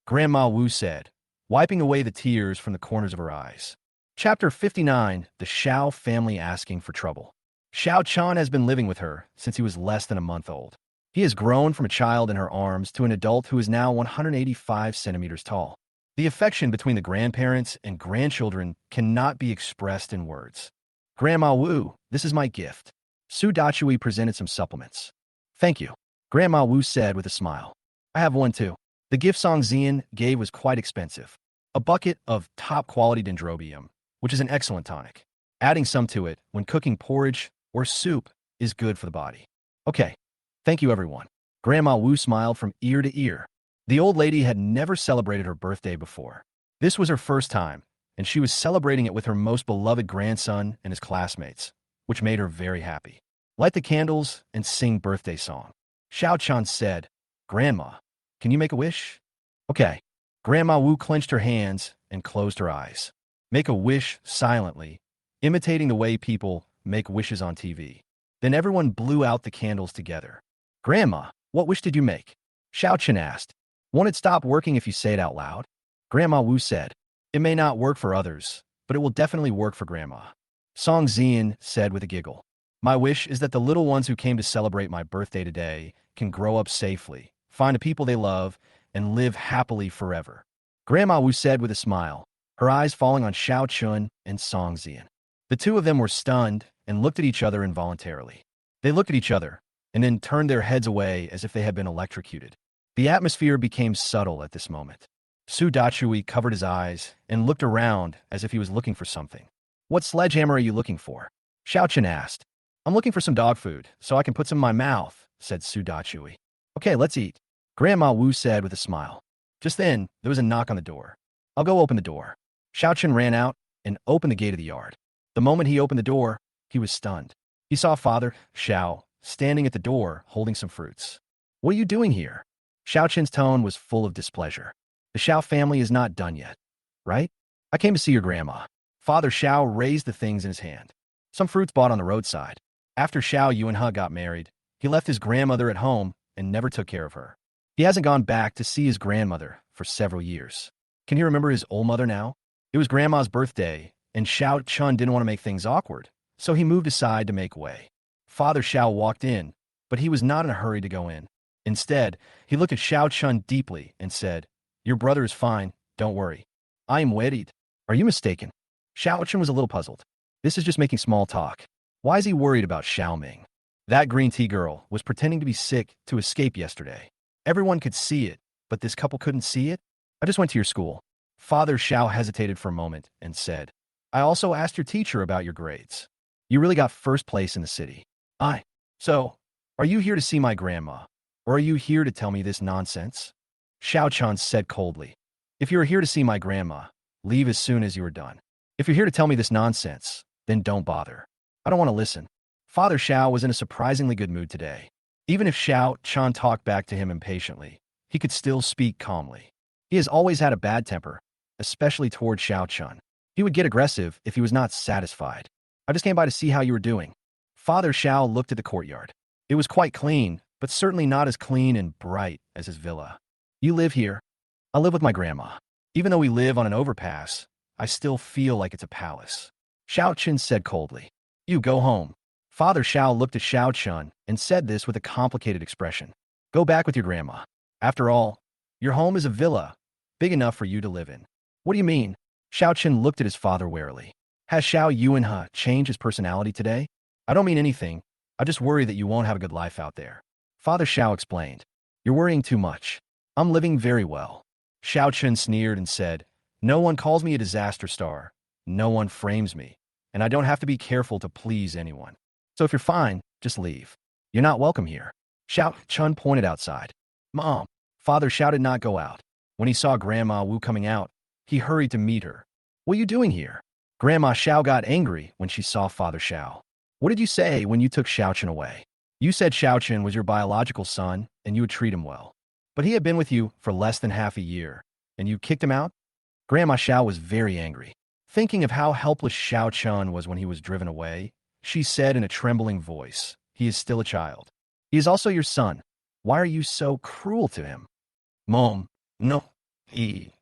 Grandma Wu said, wiping away the tears from the corners of her eyes. Chapter 59, The Xiao Family Asking for Trouble. Xiao Chun has been living with her since he was less than a month old. He has grown from a child in her arms to an adult who is now 185 centimeters tall. The affection between the grandparents and grandchildren cannot be expressed in words. Grandma Wu, this is my gift. Su Dachui presented some supplements. Thank you. Grandma Wu said with a smile. I have one too. The gift Song Zian gave was quite expensive. A bucket of top-quality dendrobium, which is an excellent tonic. Adding some to it when cooking porridge or soup is good for the body. Okay. Thank you, everyone. Grandma Wu smiled from ear to ear. The old lady had never celebrated her birthday before. This was her first time, and she was celebrating it with her most beloved grandson and his classmates, which made her very happy. Light the candles and sing birthday song. Xiao Chun said, Grandma, can you make a wish? Okay. Grandma Wu clenched her hands and closed her eyes. Make a wish silently, imitating the way people make wishes on TV. Then everyone blew out the candles together. Grandma, what wish did you make? Xiao Chun asked. Won't it stop working if you say it out loud? Grandma Wu said. It may not work for others, but it will definitely work for Grandma. Song Zian said with a giggle. My wish is that the little ones who came to celebrate my birthday today can grow up safely, find the people they love, and live happily forever. Grandma Wu said with a smile, her eyes falling on Xiao Chun and Song Zian. The two of them were stunned and looked at each other involuntarily. They looked at each other and then turned their heads away as if they had been electrocuted. The atmosphere became subtle at this moment. Su Dachui covered his eyes and looked around as if he was looking for something. What sledgehammer are you looking for? Xiao Chun asked. I'm looking for some dog food so I can put some in my mouth, said Su Dachui. Okay, let's eat. Grandma Wu said with a smile. Just then, there was a knock on the door. I'll go open the door. Xiao Chun ran out and opened the gate of the yard. The moment he opened the door, he was stunned. He saw Father Xiao standing at the door holding some fruits. What are you doing here? Xiao Chun's tone was full of displeasure. The Xiao family is not done yet, right? I came to see your grandma. Father Xiao raised the things in his hand. Some fruits bought on the roadside. After Xiao Yuanhe got married, he left his grandmother at home and never took care of her. He hasn't gone back to see his grandmother for several years. Can he remember his old mother now? It was Grandma's birthday, and Xiao Chun didn't want to make things awkward, so he moved aside to make way. Father Xiao walked in, but he was not in a hurry to go in. Instead, he looked at Xiao Chun deeply and said, Your brother is fine, don't worry. I am worried. Are you mistaken? Xiao Chun was a little puzzled. This is just making small talk. Why is he worried about Xiao Ming? That green tea girl was pretending to be sick to escape yesterday. Everyone could see it, but this couple couldn't see it? I just went to your school. Father Xiao hesitated for a moment and said, I also asked your teacher about your grades. You really got first place in the city. So, are you here to see my grandma? Or are you here to tell me this nonsense? Xiao Chun said coldly. If you are here to see my grandma, leave as soon as you are done. If you're here to tell me this nonsense, then don't bother. I don't want to listen. Father Xiao was in a surprisingly good mood today. Even if Xiao Chun talked back to him impatiently, he could still speak calmly. He has always had a bad temper, especially toward Xiao Chun. He would get aggressive if he was not satisfied. I just came by to see how you were doing. Father Xiao looked at the courtyard. It was quite clean, but certainly not as clean and bright as his villa. You live here. I live with my grandma. Even though we live on an overpass, I still feel like it's a palace. Xiao Chun said coldly. You go home. Father Xiao looked at Xiao Chun and said this with a complicated expression. Go back with your grandma. After all, your home is a villa, big enough for you to live in. What do you mean? Xiao Chen looked at his father warily. Has Xiao Yuanhe changed his personality today? I don't mean anything. I just worry that you won't have a good life out there. Father Xiao explained. You're worrying too much. I'm living very well. Xiao Chen sneered and said, no one calls me a disaster star. No one frames me. And I don't have to be careful to please anyone. So if you're fine, just leave. You're not welcome here. Xiao Chen pointed outside. Mom. Father Xiao did not go out. When he saw Grandma Wu coming out, he hurried to meet her. What are you doing here? Grandma Xiao got angry when she saw Father Xiao. What did you say when you took Xiao Chen away? You said Xiao Chen was your biological son and you would treat him well. But he had been with you for less than half a year, and you kicked him out? Grandma Xiao was very angry. Thinking of how helpless Xiao Chen was when he was driven away, she said in a trembling voice, he is still a child. He is also your son. Why are you so cruel to him? Mom, no, he...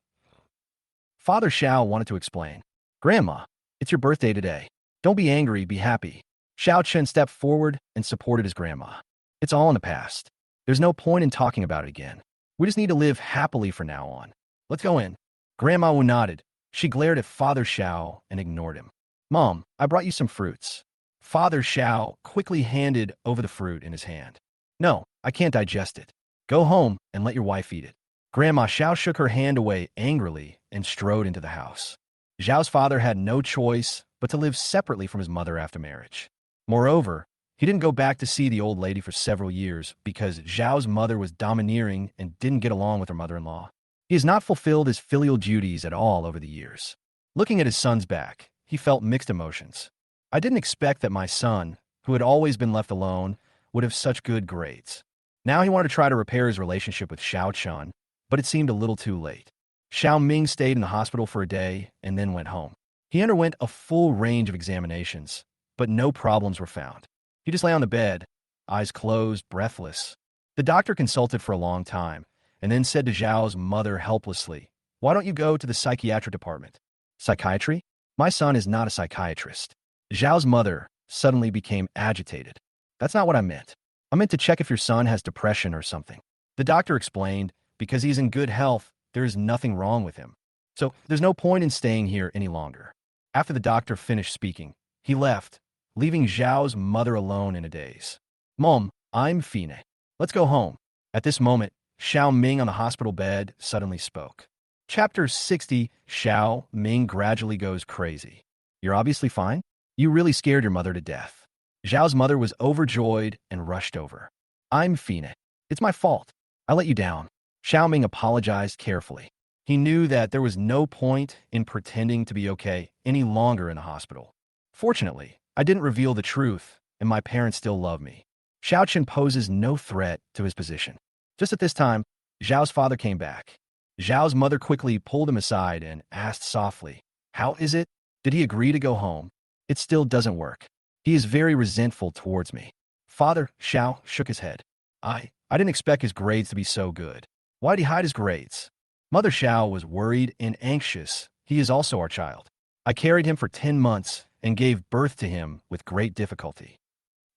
Father Xiao wanted to explain. Grandma, it's your birthday today. Don't be angry, be happy. Xiao Chen stepped forward and supported his grandma. It's all in the past. There's no point in talking about it again. We just need to live happily from now on. Let's go in. Grandma Wu nodded. She glared at Father Xiao and ignored him. Mom, I brought you some fruits. Father Xiao quickly handed over the fruit in his hand. No, I can't digest it. Go home and let your wife eat it. Grandma Xiao shook her hand away angrily and strode into the house. Zhao's father had no choice but to live separately from his mother after marriage. Moreover, he didn't go back to see the old lady for several years because Zhao's mother was domineering and didn't get along with her mother-in-law. He has not fulfilled his filial duties at all over the years. Looking at his son's back, he felt mixed emotions. I didn't expect that my son, who had always been left alone, would have such good grades. Now he wanted to try to repair his relationship with Xiao Chen, but it seemed a little too late. Xiao Ming stayed in the hospital for a day and then went home. He underwent a full range of examinations, but no problems were found. He just lay on the bed, eyes closed, breathless. The doctor consulted for a long time and then said to Zhao's mother helplessly, why don't you go to the psychiatric department? Psychiatry? My son is not a psychiatrist. Zhao's mother suddenly became agitated. That's not what I meant. I meant to check if your son has depression or something. The doctor explained, because he's in good health, there is nothing wrong with him. So there's no point in staying here any longer. After the doctor finished speaking, he left, leaving Zhao's mother alone in a daze. Mom, I'm Fine. Let's go home. At this moment, Xiao Ming on the hospital bed suddenly spoke. Chapter 60, Xiao Ming gradually goes crazy. You're obviously fine? You really scared your mother to death. Zhao's mother was overjoyed and rushed over. I'm Fine. It's my fault. I let you down. Xiao Ming apologized carefully. He knew that there was no point in pretending to be okay any longer in the hospital. Fortunately, I didn't reveal the truth, and my parents still love me. Xiao Chen poses no threat to his position. Just at this time, Zhao's father came back. Zhao's mother quickly pulled him aside and asked softly, how is it? Did he agree to go home? It still doesn't work. He is very resentful towards me. Father Xiao shook his head. I didn't expect his grades to be so good. Why'd he hide his grades? Mother Xiao was worried and anxious. He is also our child. I carried him for 10 months and gave birth to him with great difficulty.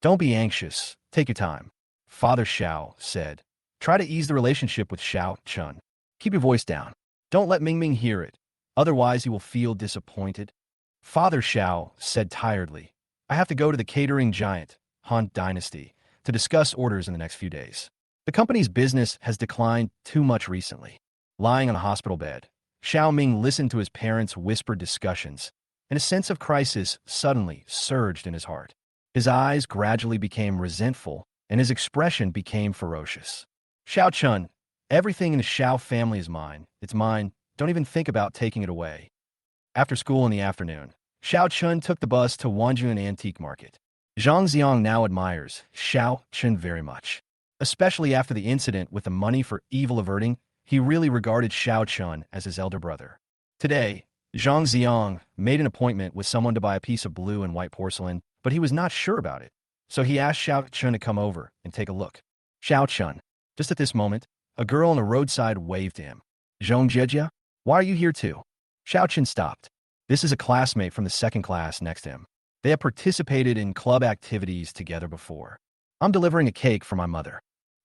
Don't be anxious. Take your time. Father Xiao said. Try to ease the relationship with Xiao Chen. Keep your voice down. Don't let Ming Ming hear it. Otherwise, he will feel disappointed. Father Xiao said tiredly. I have to go to the catering giant, Han Dynasty, to discuss orders in the next few days. The company's business has declined too much recently. Lying on a hospital bed, Xiao Ming listened to his parents' whispered discussions, and a sense of crisis suddenly surged in his heart. His eyes gradually became resentful, and his expression became ferocious. Xiao Chen, everything in the Xiao family is mine. It's mine. Don't even think about taking it away. After school in the afternoon, Xiao Chen took the bus to Wanjun Antique Market. Zhang Xiang now admires Xiao Chen very much. Especially after the incident with the money for evil averting, he really regarded Xiao Chen as his elder brother. Today, Zhang Xiang made an appointment with someone to buy a piece of blue and white porcelain, but he was not sure about it. So he asked Xiao Chen to come over and take a look. Xiao Chen. Just at this moment, a girl on the roadside waved to him. Zhong Jejia, why are you here too? Xiao Chen stopped. This is a classmate from the second class next to him. They have participated in club activities together before. I'm delivering a cake for my mother.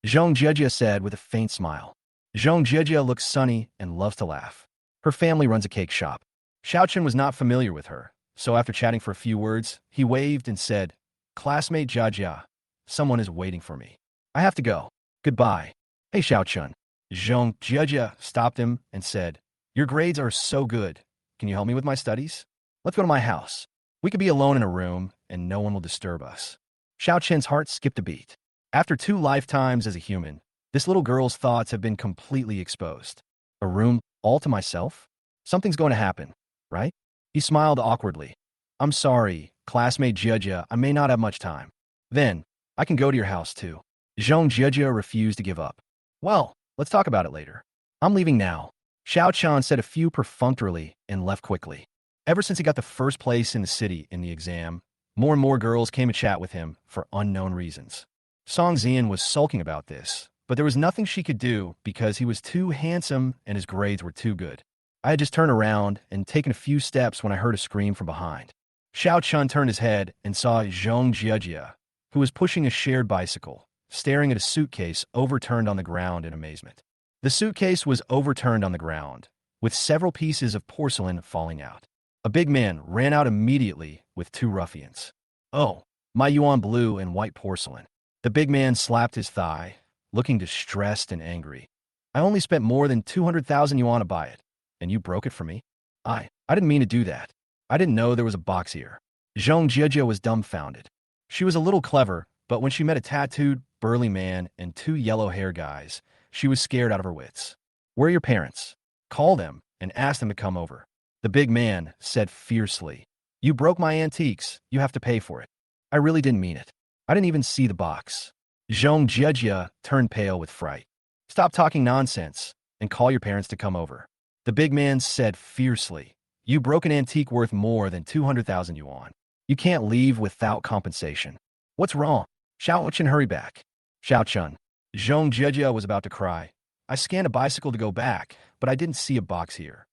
Zhong Jejia said with a faint smile. Zhong Jijia looks sunny and loves to laugh. Her family runs a cake shop. Xiaochen was not familiar with her, so after chatting for a few words, he waved and said, "Classmate Jia, someone is waiting for me. I have to go. Goodbye." "Hey Xiaochen." Zhong Jijia stopped him and said, "Your grades are so good. Can you help me with my studies? Let's go to my house. We could be alone in a room, and no one will disturb us." Xiaochen's heart skipped a beat. After 2 lifetimes as a human, this little girl's thoughts have been completely exposed. A room all to myself? Something's going to happen, right? He smiled awkwardly. "I'm sorry, classmate Jia, I may not have much time. Then, I can go to your house too." Zhong Jia refused to give up. "Well, let's talk about it later. I'm leaving now." Xiao Chan said a few perfunctorily and left quickly. Ever since he got the first place in the city in the exam, more and more girls came to chat with him for unknown reasons. Song Xian was sulking about this, but there was nothing she could do because he was too handsome and his grades were too good. I had just turned around and taken a few steps when I heard a scream from behind. Xiao Chun turned his head and saw Zhong Jia, who was pushing a shared bicycle, staring at a suitcase overturned on the ground in amazement. The suitcase was overturned on the ground, with several pieces of porcelain falling out. A big man ran out immediately with 2 ruffians. "Oh, my yuan blue and white porcelain." The big man slapped his thigh, looking distressed and angry. "I only spent more than 200,000 yuan to buy it, and you broke it for me? I didn't mean to do that. I didn't know there was a box here." Zhong Jia was dumbfounded. She was a little clever, but when she met a tattooed, burly man and 2 yellow-haired guys, she was scared out of her wits. "Where are your parents? Call them and ask them to come over." The big man said fiercely, "You broke my antiques. You have to pay for it." "I really didn't mean it. I didn't even see the box." Zhong Jia turned pale with fright. "Stop talking nonsense and call your parents to come over." The big man said fiercely, "You broke an antique worth more than 200,000 yuan. You can't leave without compensation." "What's wrong?" Xiao Chen, hurry back. Xiao Chun. Zhong Jia was about to cry. "I scanned a bicycle to go back, but I didn't see a box here."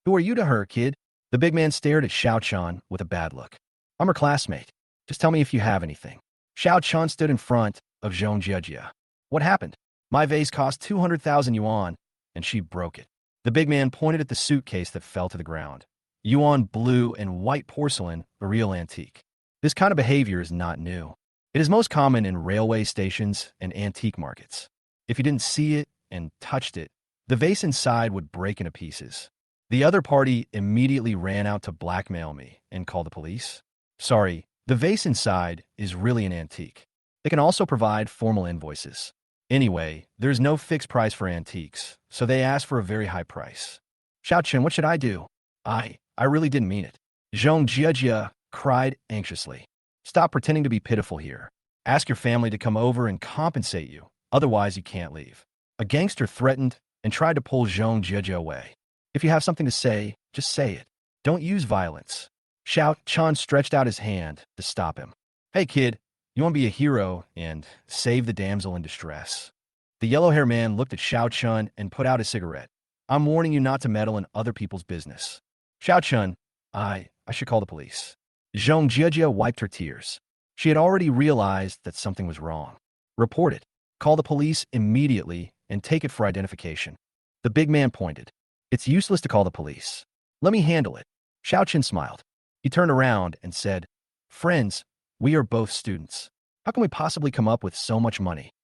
"Who are you to her, kid?" The big man stared at Xiao Chun with a bad look. "I'm her classmate. Just tell me if you have anything." Xiao Chun stood in front of Zhong Jia. "What happened?" "My vase cost 200,000 yuan, and she broke it." The big man pointed at the suitcase that fell to the ground. "Yuan blue and white porcelain, a real antique." This kind of behavior is not new. It is most common in railway stations and antique markets. If you didn't see it and touched it, the vase inside would break into pieces. The other party immediately ran out to blackmail me and call the police. "Sorry, the vase inside is really an antique." They can also provide formal invoices. Anyway, there's no fixed price for antiques, so they asked for a very high price. "Xiao Chen, what should I do?" I really didn't mean it." Zhong Jia cried anxiously. "Stop pretending to be pitiful here. Ask your family to come over and compensate you, otherwise you can't leave." A gangster threatened and tried to pull Zhong Jia away. "If you have something to say, just say it. Don't use violence." Xiao Chan stretched out his hand to stop him. "Hey kid, you want to be a hero and save the damsel in distress." The yellow-haired man looked at Xiao Chun and put out a cigarette. "I'm warning you not to meddle in other people's business." Xiao Chun, I should call the police." Zhong Jia wiped her tears. She had already realized that something was wrong. "Report it. Call the police immediately and take it for identification." The big man pointed. "It's useless to call the police. Let me handle it." Xiao Chen smiled. He turned around and said, "Friends, we are both students. How can we possibly come up with so much money?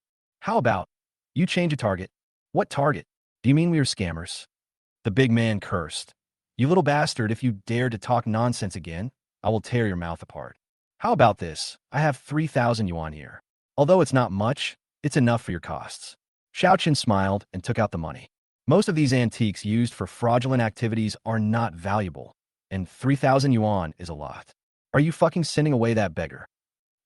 How about you change a target?" "What target? Do you mean we are scammers?" The big man cursed. "You little bastard, if you dare to talk nonsense again, I will tear your mouth apart." "How about this? I have 3,000 yuan here. Although it's not much, it's enough for your costs." Xiao Chen smiled and took out the money. Most of these antiques used for fraudulent activities are not valuable, and 3,000 yuan is a lot. "Are you fucking sending away that beggar?"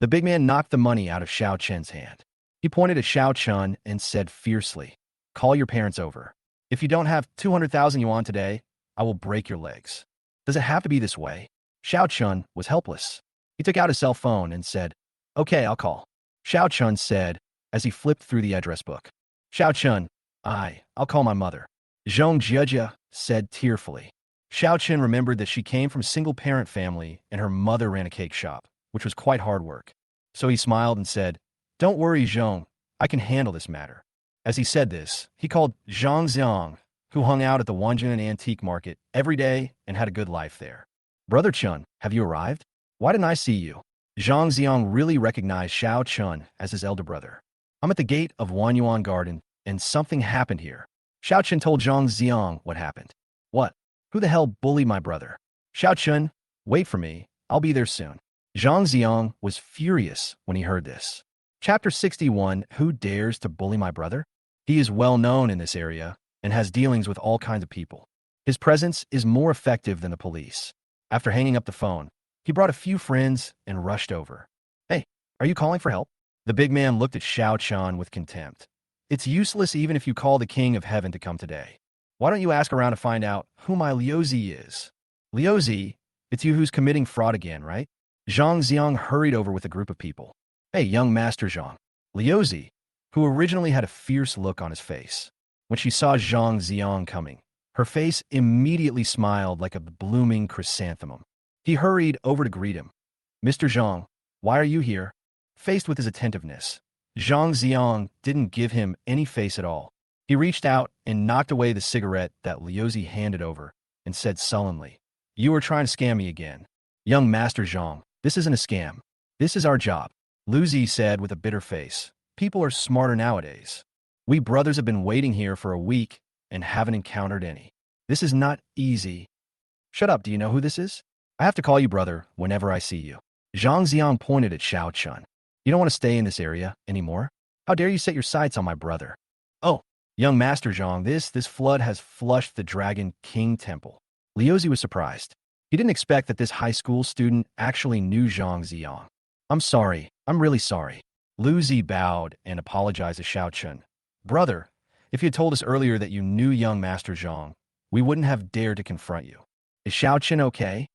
The big man knocked the money out of Xiao Chen's hand. He pointed at Xiao Chen and said fiercely, "Call your parents over. If you don't have 200,000 yuan today, I will break your legs." "Does it have to be this way?" Xiao Chun was helpless. He took out his cell phone and said, "Okay, I'll call." Xiao Chun said as he flipped through the address book. "Xiao Chun, I'll call my mother." Zhong Jia said tearfully. Xiao Chen remembered that she came from a single-parent family and her mother ran a cake shop, which was quite hard work. So he smiled and said, "Don't worry, Zhong. I can handle this matter." As he said this, he called Zhang Xiang, who hung out at the Wanjun antique market every day and had a good life there. Brother Chun, have you arrived? Why didn't I see you? Zhang Xiang really recognized Xiao Chun as his elder brother. I'm at the gate of Wanyuan Garden, and something happened here. Xiao Chun told Zhang Xiang what happened. What? Who the hell bullied my brother? Xiao Chun, wait for me. I'll be there soon. Zhang Xiang was furious when he heard this. Chapter 61, Who Dares to Bully My Brother? He is well known in this area and has dealings with all kinds of people. His presence is more effective than the police. After hanging up the phone, he brought a few friends and rushed over. Hey, are you calling for help? The big man looked at Xiao Chun with contempt. It's useless even if you call the king of heaven to come today. Why don't you ask around to find out who my Liuzi is? Liuzi, it's you who's committing fraud again, right? Zhang Xiang hurried over with a group of people. Hey, young Master Zhang. Liuzi, who originally had a fierce look on his face. When she saw Zhang Xiang coming, her face immediately smiled like a blooming chrysanthemum. He hurried over to greet him. Mr. Zhang, why are you here? Faced with his attentiveness, Zhang Xiang didn't give him any face at all. He reached out and knocked away the cigarette that Liuzi handed over and said sullenly, You are trying to scam me again. Young Master Zhang, this isn't a scam. This is our job. Liuzi said with a bitter face. People are smarter nowadays. We brothers have been waiting here for a week and haven't encountered any. This is not easy. Shut up, do you know who this is? I have to call you brother whenever I see you. Zhang Xiang pointed at Xiao Chun. You don't want to stay in this area anymore? How dare you set your sights on my brother? Oh, young Master Zhang, this flood has flushed the Dragon King Temple. Liuzi was surprised. He didn't expect that this high school student actually knew Zhang Xiang. I'm sorry. I'm really sorry. Liuzi bowed and apologized to Xiao Chun. Brother, if you had told us earlier that you knew young Master Zhang, we wouldn't have dared to confront you. Is Xiao Chun okay?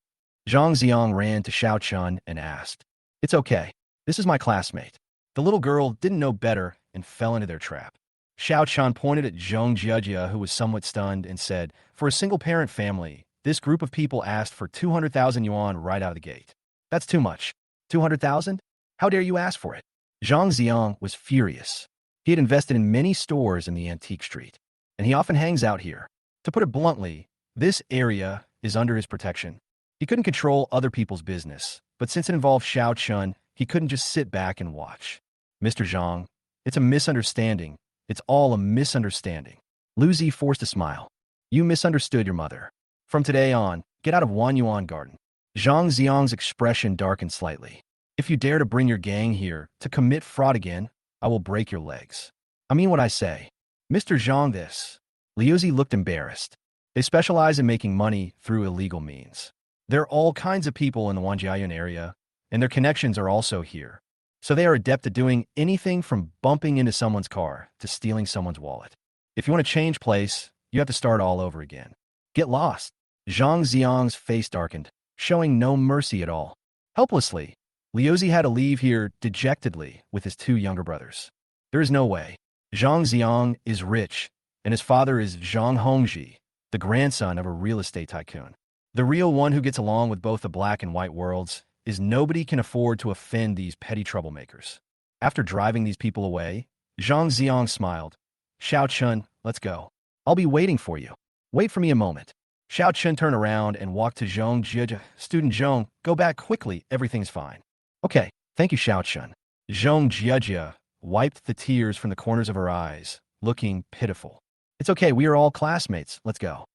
Zhang Xiang ran to Xiao Chun and asked. It's okay. This is my classmate. The little girl didn't know better and fell into their trap. Xiao Chun pointed at Zhong Jiajia, who was somewhat stunned, and said, For a single-parent family, this group of people asked for 200,000 yuan right out of the gate. That's too much. 200,000? How dare you ask for it? Zhang Xiang was furious. He had invested in many stores in the antique street, and he often hangs out here. To put it bluntly, this area is under his protection. He couldn't control other people's business, but since it involved Xiao Chun, he couldn't just sit back and watch. Mr. Zhang, it's a misunderstanding. It's all a misunderstanding. Liuzi forced a smile. You misunderstood your mother. From today on, get out of Wanyuan Garden. Zhang Xiang's expression darkened slightly. If you dare to bring your gang here to commit fraud again, I will break your legs. I mean what I say. Mr. Zhang, this. Liuzi looked embarrassed. They specialize in making money through illegal means. There are all kinds of people in the Wanjiayun area, and their connections are also here. So they are adept at doing anything from bumping into someone's car to stealing someone's wallet. If you want to change place, you have to start all over again. Get lost. Zhang Xiang's face darkened, showing no mercy at all. Helplessly, Liuzi had to leave here dejectedly with his two younger brothers. There is no way. Zhang Xiang is rich, and his father is Zhang Hongji, the grandson of a real estate tycoon. The real one who gets along with both the black and white worlds is nobody can afford to offend these petty troublemakers. After driving these people away, Zhang Xiang smiled. Xiao Chun, let's go. I'll be waiting for you. Wait for me a moment. Xiao Chun turned around and walked to Zhong Jiajia. Student Zhong, go back quickly. Everything's fine. Okay, thank you, Xiao Chun. Zhong Jiajia wiped the tears from the corners of her eyes, looking pitiful. It's okay, we are all classmates. Let's go.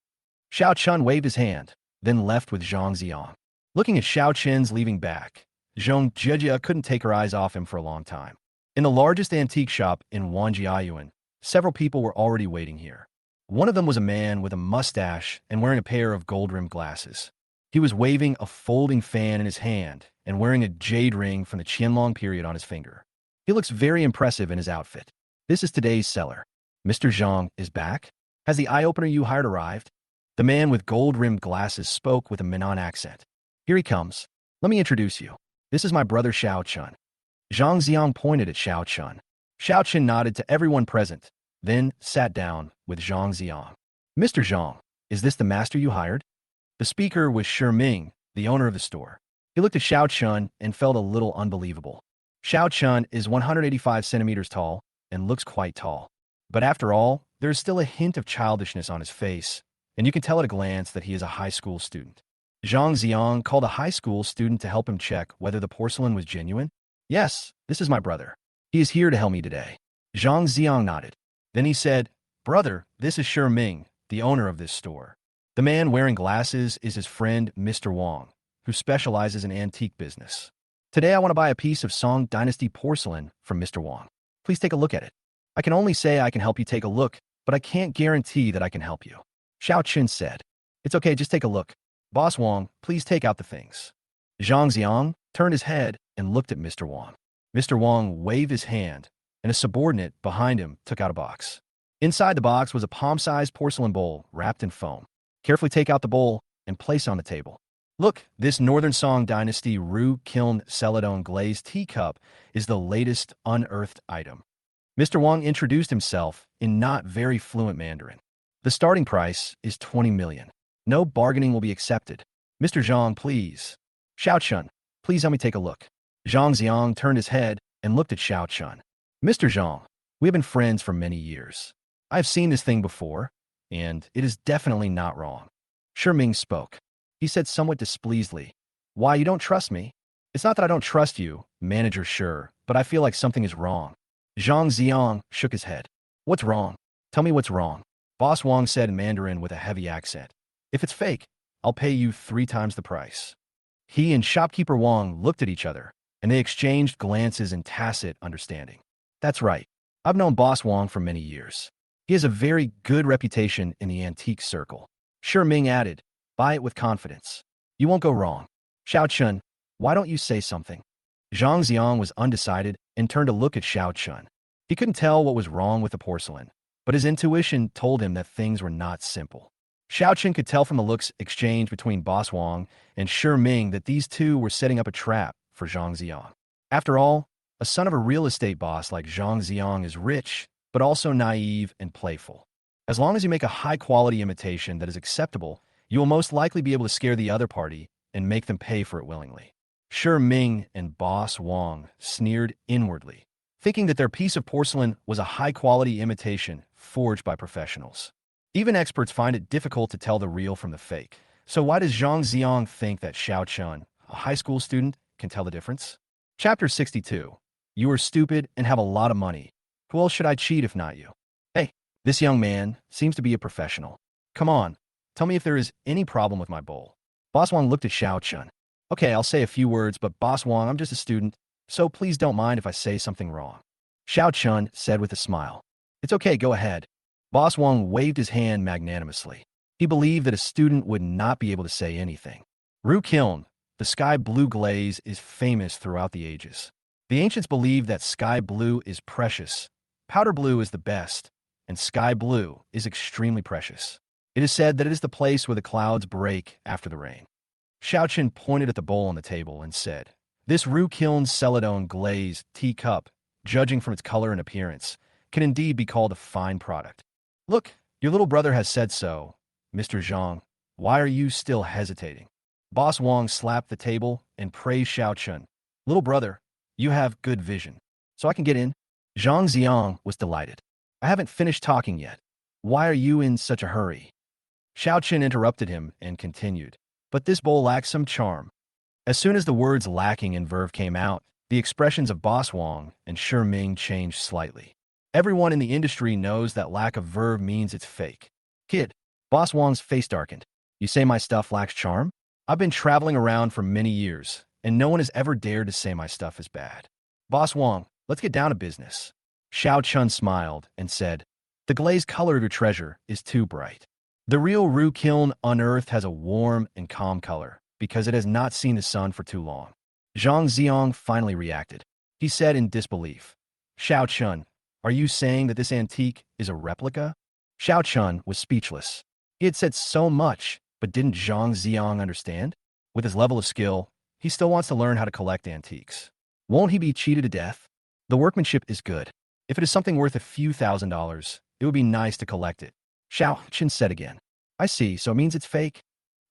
Xiao Chun waved his hand, then left with Zhang Xiang. Looking at Xiao Chun's leaving back, Zhong Jiajia couldn't take her eyes off him for a long time. In the largest antique shop in Wanjiayuan, several people were already waiting here. One of them was a man with a mustache and wearing a pair of gold-rimmed glasses. He was waving a folding fan in his hand and wearing a jade ring from the Qianlong period on his finger. He looks very impressive in his outfit. This is today's seller. Mr. Zhang is back? Has the eye-opener you hired arrived? The man with gold-rimmed glasses spoke with a Minnan accent. Here he comes. Let me introduce you. This is my brother Xiao Chun. Zhang Xiang pointed at Xiao Chun. Xiao Chun nodded to everyone present, then sat down with Zhang Xiang. Mr. Zhang, is this the master you hired? The speaker was Shi Ming, the owner of the store. He looked at Xiao Chun and felt a little unbelievable. Xiao Chun is 185 centimeters tall and looks quite tall. But after all, there is still a hint of childishness on his face, and you can tell at a glance that he is a high school student. Zhang Ziang called a high school student to help him check whether the porcelain was genuine. Yes, this is my brother. He is here to help me today. Zhang Ziang nodded. Then he said, Brother, this is Shi Ming, the owner of this store. The man wearing glasses is his friend, Mr. Wang, who specializes in antique business. Today I want to buy a piece of Song Dynasty porcelain from Mr. Wang. Please take a look at it. I can only say I can help you take a look, but I can't guarantee that I can help you. Xiao Qun said. It's okay, just take a look. Boss Wang, please take out the things. Zhang Ziang turned his head and looked at Mr. Wang. Mr. Wang waved his hand, and a subordinate behind him took out a box. Inside the box was a palm-sized porcelain bowl wrapped in foam. Carefully take out the bowl and place on the table. Look, this Northern Song Dynasty Ru Kiln Celadon glazed teacup is the latest unearthed item. Mr. Wang introduced himself in not very fluent Mandarin. The starting price is 20 million. No bargaining will be accepted. Mr. Zhang, please. Xiao Chun, please let me take a look. Zhang Ziang turned his head and looked at Xiao Chun. Mr. Zhang, we have been friends for many years. I have seen this thing before, and it is definitely not wrong. Shi Ming spoke. He said somewhat displeasedly, Why, you don't trust me? It's not that I don't trust you, Manager Shi, but I feel like something is wrong. Zhang Ziang shook his head. What's wrong? Tell me what's wrong. Boss Wang said in Mandarin with a heavy accent. If it's fake, I'll pay you 3 times the price. He and shopkeeper Wang looked at each other, and they exchanged glances in tacit understanding. That's right. I've known Boss Wang for many years. He has a very good reputation in the antique circle. Shi Ming added, Buy it with confidence. You won't go wrong. Xiao Chun, why don't you say something? Zhang Ziang was undecided and turned to look at Xiao Chun. He couldn't tell what was wrong with the porcelain, but his intuition told him that things were not simple. Xiao Chun could tell from the looks exchanged between Boss Wang and Shi Ming that these two were setting up a trap for Zhang Ziang. After all, a son of a real estate boss like Zhang Ziang is rich, but also naive and playful. As long as you make a high-quality imitation that is acceptable, you will most likely be able to scare the other party and make them pay for it willingly. Shi Ming and Boss Wang sneered inwardly, thinking that their piece of porcelain was a high-quality imitation forged by professionals. Even experts find it difficult to tell the real from the fake. So why does Zhang Ziang think that Xiao Chun, a high school student, can tell the difference? Chapter 62. You are stupid and have a lot of money. Who else should I cheat if not you? Hey, this young man seems to be a professional. Come on, tell me if there is any problem with my bowl. Boss Wang looked at Xiao Chun. Okay, I'll say a few words, but Boss Wang, I'm just a student, so please don't mind if I say something wrong. Xiao Chun said with a smile. It's okay, go ahead. Boss Wang waved his hand magnanimously. He believed that a student would not be able to say anything. Ru Kiln, the sky blue glaze, is famous throughout the ages. The ancients believed that sky blue is precious, powder blue is the best, and sky blue is extremely precious. It is said that it is the place where the clouds break after the rain. Xiao Qin pointed at the bowl on the table and said, This Ru Kiln Celadon glazed teacup, judging from its color and appearance, can indeed be called a fine product. Look, your little brother has said so, Mr. Zhang. Why are you still hesitating? Boss Wang slapped the table and praised Xiao Chun. Little brother, you have good vision. So I can get in? Zhang Ziang was delighted. I haven't finished talking yet. Why are you in such a hurry? Xiao Qin interrupted him and continued. But this bowl lacks some charm. As soon as the words lacking in verve came out, the expressions of Boss Wang and Shi Ming changed slightly. Everyone in the industry knows that lack of verve means it's fake. Kid, Boss Wang's face darkened. You say my stuff lacks charm? I've been traveling around for many years, and no one has ever dared to say my stuff is bad. Boss Wang, let's get down to business. Xiao Chun smiled and said, The glazed color of your treasure is too bright. The real Ru Kiln unearthed has a warm and calm color because it has not seen the sun for too long. Zhang Ziang finally reacted. He said in disbelief, Xiao Chun, are you saying that this antique is a replica? Xiao Chun was speechless. He had said so much, but didn't Zhang Ziang understand? With his level of skill, he still wants to learn how to collect antiques. Won't he be cheated to death? The workmanship is good. If it is something worth a few $1,000s, it would be nice to collect it. Xiao Qin said again. I see, so it means it's fake?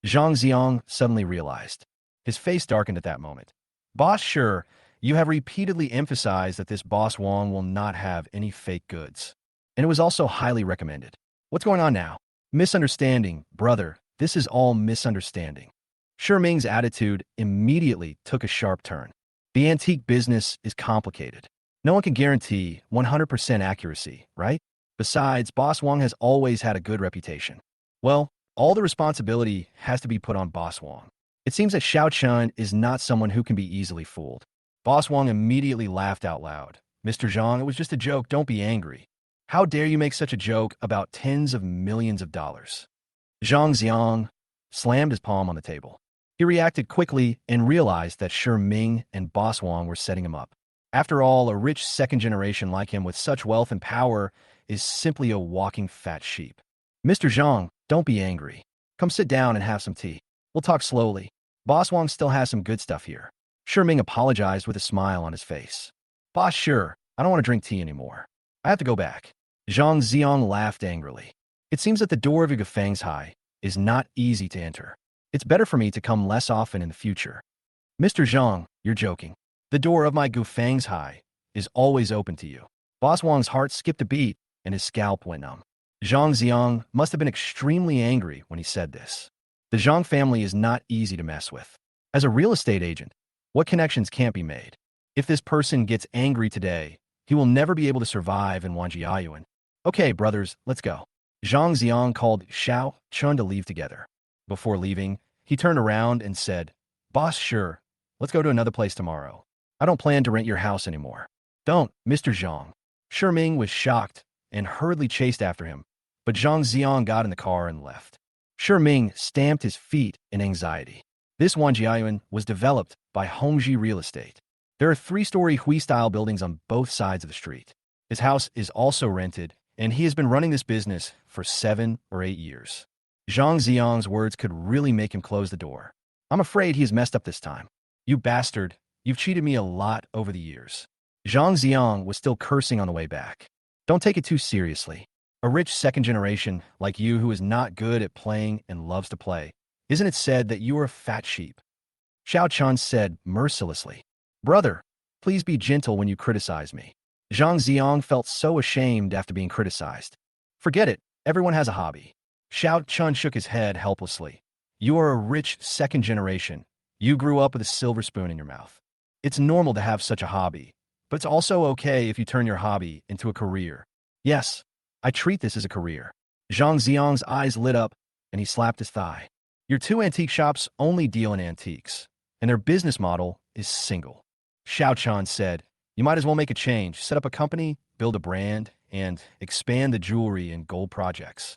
Zhang Ziang suddenly realized. His face darkened at that moment. Boss, sure, you have repeatedly emphasized that this Boss Wang will not have any fake goods. and it was also highly recommended. What's going on now? Misunderstanding, brother. This is all misunderstanding. Ming's attitude immediately took a sharp turn. The antique business is complicated. No one can guarantee 100% accuracy, right? Besides, Boss Wong has always had a good reputation. Well, all the responsibility has to be put on Boss Wong. It seems that Xiao Chun is not someone who can be easily fooled. Boss Wong immediately laughed out loud. Mr. Zhang, it was just a joke. Don't be angry. How dare you make such a joke about tens of millions of dollars? Zhang Xiang slammed his palm on the table. He reacted quickly and realized that Ming and Boss Wong were setting him up. After all, a rich second generation like him with such wealth and power is simply a walking fat sheep. Mr. Zhang, don't be angry. Come sit down and have some tea. We'll talk slowly. Boss Wong still has some good stuff here. Ming apologized with a smile on his face. Boss, sure, I don't want to drink tea anymore. I have to go back. Zhang Xiang laughed angrily. It seems that the door of your Gufang's High is not easy to enter. It's better for me to come less often in the future. Mr. Zhang, you're joking. The door of my Gufang's High is always open to you. Boss Wong's heart skipped a beat and his scalp went numb. Zhang Xiang must have been extremely angry when he said this. The Zhang family is not easy to mess with. As a real estate agent, what connections can't be made? If this person gets angry today, he will never be able to survive in Wanjiayuan. Okay, brothers, let's go. Zhang Xiang called Xiao Chun to leave together. Before leaving, he turned around and said, Boss, sure, let's go to another place tomorrow. I don't plan to rent your house anymore. Don't, Mr. Zhang. Ming was shocked and hurriedly chased after him, but Zhang Xiang got in the car and left. Ming stamped his feet in anxiety. This Wanjiayuan was developed by Hongji Real Estate. There are 3-story Hui-style buildings on both sides of the street. His house is also rented, and he has been running this business for 7 or 8 years. Zhang Xiang's words could really make him close the door. I'm afraid he has messed up this time. You bastard, you've cheated me a lot over the years. Zhang Xiang was still cursing on the way back. Don't take it too seriously. A rich second generation like you who is not good at playing and loves to play. Isn't it said that you are a fat sheep? Xiao Chun said mercilessly. Brother, please be gentle when you criticize me. Zhang Xiang felt so ashamed after being criticized. Forget it, everyone has a hobby. Xiao Chun shook his head helplessly. You are a rich second generation. You grew up with a silver spoon in your mouth. It's normal to have such a hobby, but it's also okay if you turn your hobby into a career. Yes, I treat this as a career. Zhang Xiang's eyes lit up, and he slapped his thigh. Your 2 antique shops only deal in antiques, and their business model is single. Xiao Chun said, you might as well make a change, set up a company, build a brand, and expand the jewelry and gold projects.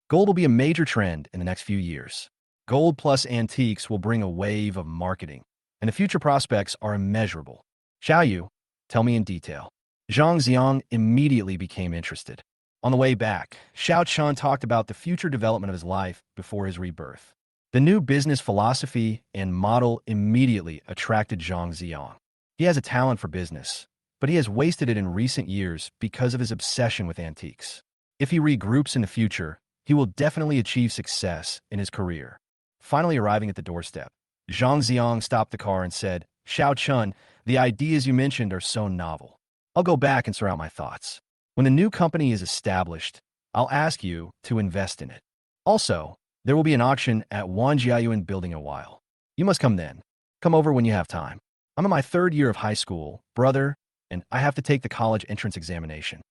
Gold will be a major trend in the next few years. Gold plus antiques will bring a wave of marketing, and the future prospects are immeasurable. Xiao Yu, tell me in detail. Zhang Xiang immediately became interested. On the way back, Xiao Chun talked about the future development of his life before his rebirth. The new business philosophy and model immediately attracted Zhang Xiang. He has a talent for business, but he has wasted it in recent years because of his obsession with antiques. If he regroups in the future, he will definitely achieve success in his career. Finally arriving at the doorstep, Zhang Xiang stopped the car and said, Xiao Chun, the ideas you mentioned are so novel. I'll go back and sort out my thoughts. When the new company is established, I'll ask you to invest in it. Also, there will be an auction at Wanjiayuan building in a while. You must come then. Come over when you have time. I'm in my 3rd year of high school, brother, and I have to take the college entrance examination.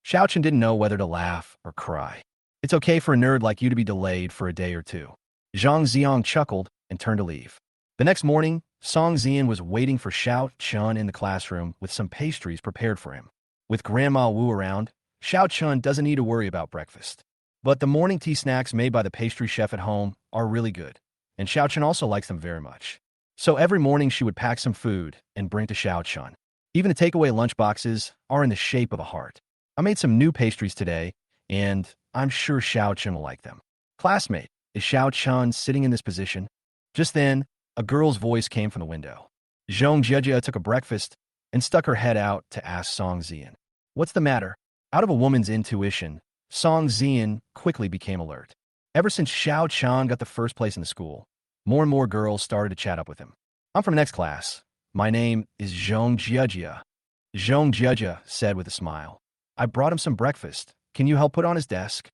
Xiao Chun didn't know whether to laugh or cry. It's okay for a nerd like you to be delayed for a day or two. Zhang Xiang chuckled and turned to leave. The next morning, Song Xian was waiting for Xiao Chun in the classroom with some pastries prepared for him. With Grandma Wu around, Xiao Chun doesn't need to worry about breakfast. But the morning tea snacks made by the pastry chef at home are really good, and Xiao Chun also likes them very much. So every morning she would pack some food and bring to Xiao Chun. Even the takeaway lunchboxes are in the shape of a heart. I made some new pastries today, and I'm sure Xiao Chun will like them. Classmate, is Xiao Chun sitting in this position? Just then, a girl's voice came from the window. Zhong Jiejia took a breakfast and stuck her head out to ask Song Xian. What's the matter? Out of a woman's intuition, Song Xian quickly became alert. Ever since Xiao Chun got the first place in the school, more and more girls started to chat up with him. I'm from next class. My name is Zhong Jiejia. Zhong Jiejia said with a smile. I brought him some breakfast. Can you help put on his desk?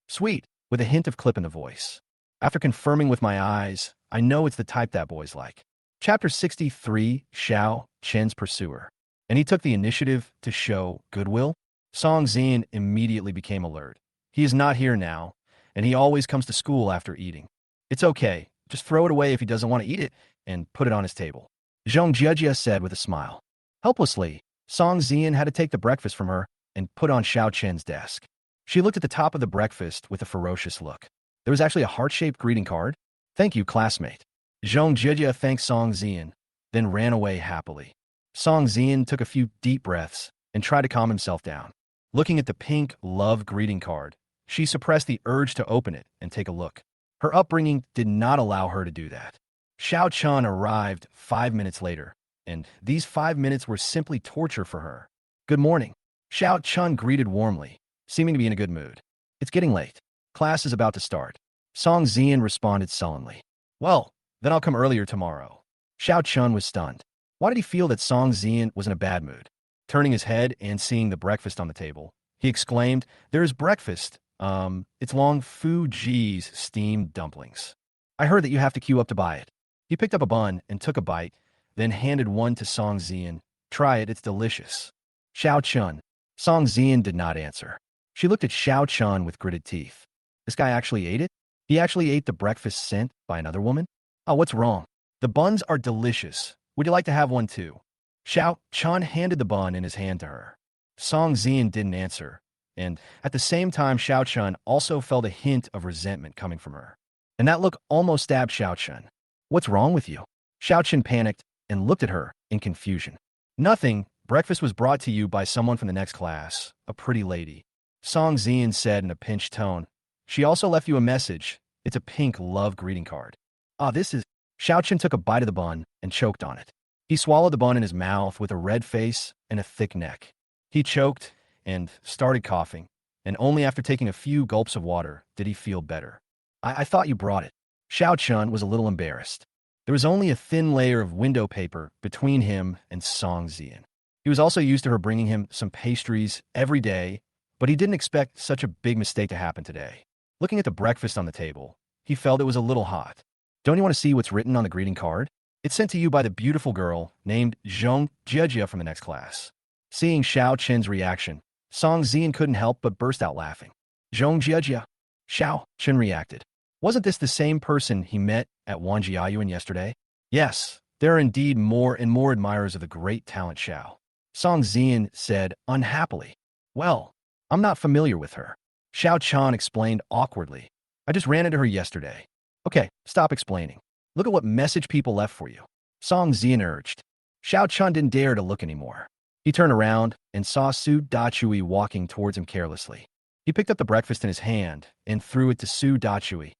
Sweet, with a hint of clip in the voice. After confirming with my eyes, I know it's the type that boys like. Chapter 63, Xiao, Chen's Pursuer. And he took the initiative to show goodwill? Song Zian immediately became alert. He is not here now, and he always comes to school after eating. It's okay, just throw it away if he doesn't want to eat it, and put it on his table. Zhong Jiejia said with a smile. Helplessly, Song Zian had to take the breakfast from her and put on Xiao Chen's desk. She looked at the top of the breakfast with a ferocious look. There was actually a heart-shaped greeting card. Thank you, classmate. Zhong Jiejia thanked Song Zian, then ran away happily. Song Zian took a few deep breaths and tried to calm himself down. Looking at the pink love greeting card, she suppressed the urge to open it and take a look. Her upbringing did not allow her to do that. Xiao Chun arrived 5 minutes later, and these 5 minutes were simply torture for her. Good morning. Xiao Chun greeted warmly, seeming to be in a good mood. It's getting late. Class is about to start. Song Zian responded sullenly. Well, then I'll come earlier tomorrow. Xiao Chun was stunned. Why did he feel that Song Zian was in a bad mood? Turning his head and seeing the breakfast on the table, he exclaimed, There is breakfast. It's Long Fu Ji's steamed dumplings. I heard that you have to queue up to buy it. He picked up a bun and took a bite, then handed one to Song Zian. Try it, it's delicious. Xiao Chun. Song Zian did not answer. She looked at Xiao Chun with gritted teeth. This guy actually ate it? He actually ate the breakfast sent by another woman? Oh, what's wrong? The buns are delicious. Would you like to have one too? Xiao Chun handed the bun in his hand to her. Song Zian didn't answer, and at the same time Xiao Chun also felt a hint of resentment coming from her. And that look almost stabbed Xiao Chun. What's wrong with you? Xiao Chun panicked and looked at her in confusion. Nothing. Breakfast was brought to you by someone from the next class, a pretty lady. Song Zian said in a pinched tone. She also left you a message. It's a pink love greeting card. Ah, this is... Xiao Chun took a bite of the bun and choked on it. He swallowed the bun in his mouth with a red face and a thick neck. He choked and started coughing, and only after taking a few gulps of water did he feel better. I thought you brought it. Xiao Chun was a little embarrassed. There was only a thin layer of window paper between him and Song Zian. He was also used to her bringing him some pastries every day, but he didn't expect such a big mistake to happen today. Looking at the breakfast on the table, he felt it was a little hot. Don't you want to see what's written on the greeting card? It's sent to you by the beautiful girl named Zhong Jiejia from the next class. Seeing Xiao Chen's reaction, Song Zian couldn't help but burst out laughing. Zhong Jiejia. Xiao Chen reacted. Wasn't this the same person he met at Wanjiayuan yesterday? Yes, there are indeed more and more admirers of the great talent Xiao. Song Zian said unhappily. Well, I'm not familiar with her. Xiao Chan explained awkwardly. I just ran into her yesterday. Okay, stop explaining. Look at what message people left for you. Song Zian urged. Xiao Chun didn't dare to look anymore. He turned around and saw Su Dachui walking towards him carelessly. He picked up the breakfast in his hand and threw it to Su Dachui.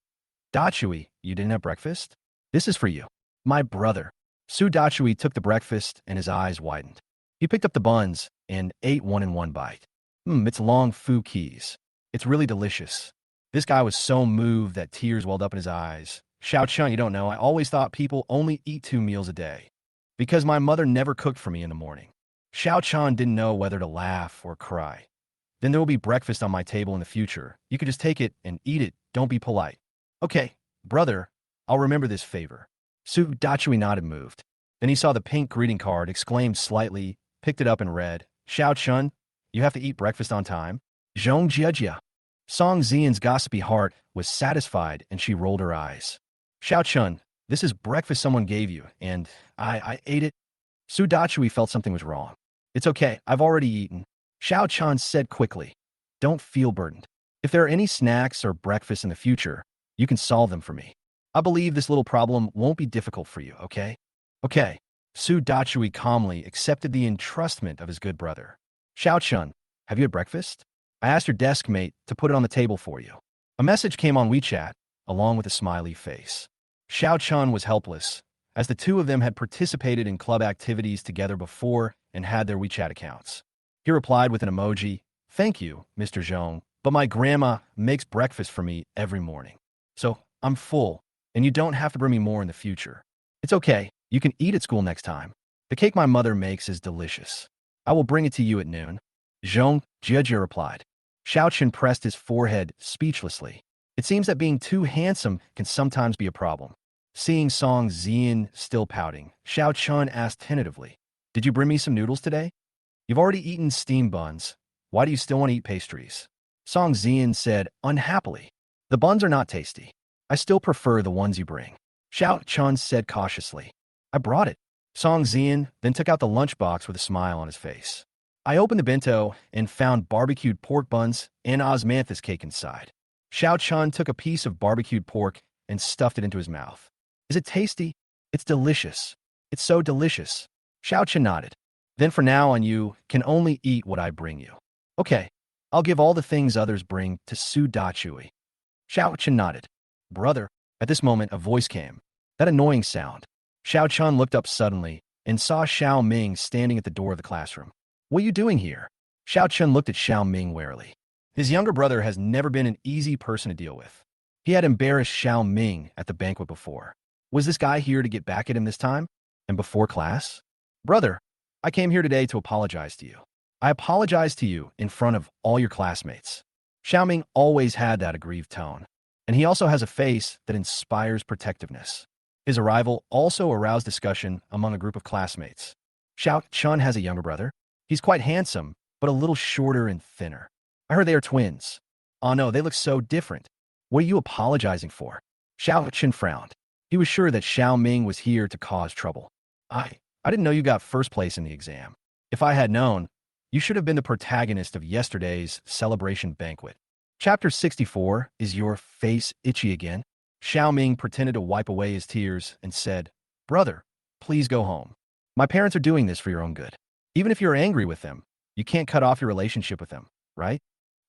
Dachui, you didn't have breakfast? This is for you. My brother. Su Dachui took the breakfast and his eyes widened. He picked up the buns and ate one in one bite. It's Long Fu Keys. It's really delicious. This guy was so moved that tears welled up in his eyes. Xiao Chun, you don't know, I always thought people only eat 2 meals a day. Because my mother never cooked for me in the morning. Xiao Chun didn't know whether to laugh or cry. Then there will be breakfast on my table in the future. You could just take it and eat it. Don't be polite. Okay, brother, I'll remember this favor. Su Dachui nodded moved. Then he saw the pink greeting card, exclaimed slightly, picked it up and read, Xiao Chun, you have to eat breakfast on time. Zhong Jiejia. Song Zian's gossipy heart was satisfied and she rolled her eyes. Xiao Chun, this is breakfast someone gave you, and I ate it. Su Dachui felt something was wrong. It's okay, I've already eaten. Xiao Chun said quickly. Don't feel burdened. If there are any snacks or breakfast in the future, you can solve them for me. I believe this little problem won't be difficult for you, okay? Okay. Su Dachui calmly accepted the entrustment of his good brother. Xiao Chun, have you had breakfast? I asked your desk mate to put it on the table for you. A message came on WeChat, along with a smiley face. Xiao Chun was helpless, as the two of them had participated in club activities together before and had their WeChat accounts. He replied with an emoji, Thank you, Mr. Zhong, but my grandma makes breakfast for me every morning. So I'm full, and you don't have to bring me more in the future. It's okay, you can eat at school next time. The cake my mother makes is delicious. I will bring it to you at noon. Zhong Jiejia replied. Xiao Chen pressed his forehead speechlessly. It seems that being too handsome can sometimes be a problem. Seeing Song Zian still pouting, Xiao Chun asked tentatively, "Did you bring me some noodles today? You've already eaten steamed buns. Why do you still want to eat pastries?" Song Zian said unhappily, "The buns are not tasty. I still prefer the ones you bring." Xiao Chun said cautiously, "I brought it." Song Zian then took out the lunchbox with a smile on his face. I opened the bento and found barbecued pork buns and osmanthus cake inside. Xiao Chun took a piece of barbecued pork and stuffed it into his mouth. "Is it tasty?" "It's delicious. It's so delicious." Xiao Chun nodded. "Then for now on you can only eat what I bring you." "Okay, I'll give all the things others bring to Su Da Chui." Xiao Chun nodded. "Brother." At this moment, a voice came. That annoying sound. Xiao Chun looked up suddenly and saw Xiao Ming standing at the door of the classroom. "What are you doing here?" Xiao Chun looked at Xiao Ming warily. His younger brother has never been an easy person to deal with. He had embarrassed Xiao Ming at the banquet before. Was this guy here to get back at him this time? And before class? "Brother, I came here today to apologize to you. I apologize to you in front of all your classmates." Xiao Ming always had that aggrieved tone, and he also has a face that inspires protectiveness. His arrival also aroused discussion among a group of classmates. Xiao Chun has a younger brother. He's quite handsome, but a little shorter and thinner. I heard they are twins. Oh no, they look so different. What are you apologizing for? Xiao Chun frowned. He was sure that Xiao Ming was here to cause trouble. I didn't know you got first place in the exam. If I had known, you should have been the protagonist of yesterday's celebration banquet. Chapter 64, Is Your Face Itchy Again? Xiao Ming pretended to wipe away his tears and said, "Brother, please go home. My parents are doing this for your own good. Even if you're angry with them, you can't cut off your relationship with them, right?"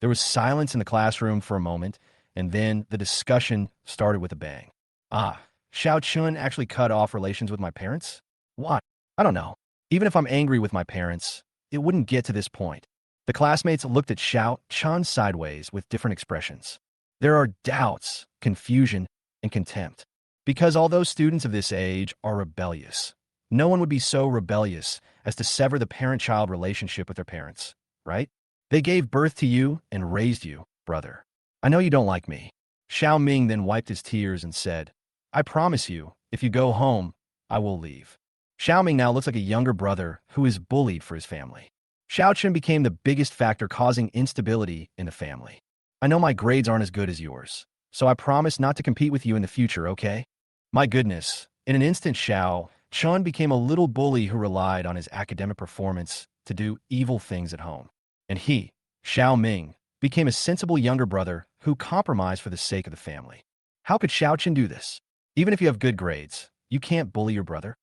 There was silence in the classroom for a moment, and then the discussion started with a bang. Xiao Chun actually cut off relations with my parents? Why? I don't know. Even if I'm angry with my parents, it wouldn't get to this point. The classmates looked at Xiao Chun sideways with different expressions. There are doubts, confusion, and contempt. Because although students of this age are rebellious, no one would be so rebellious as to sever the parent-child relationship with their parents, right? They gave birth to you and raised you, brother. I know you don't like me. Xiao Ming then wiped his tears and said, "I promise you, if you go home, I will leave." Xiao Ming now looks like a younger brother who is bullied for his family. Xiao Chen became the biggest factor causing instability in the family. "I know my grades aren't as good as yours, so I promise not to compete with you in the future, okay?" My goodness, in an instant Xiao Chun became a little bully who relied on his academic performance to do evil things at home. And he, Xiao Ming, became a sensible younger brother who compromised for the sake of the family. How could Xiao Chen do this? Even if you have good grades, you can't bully your brother?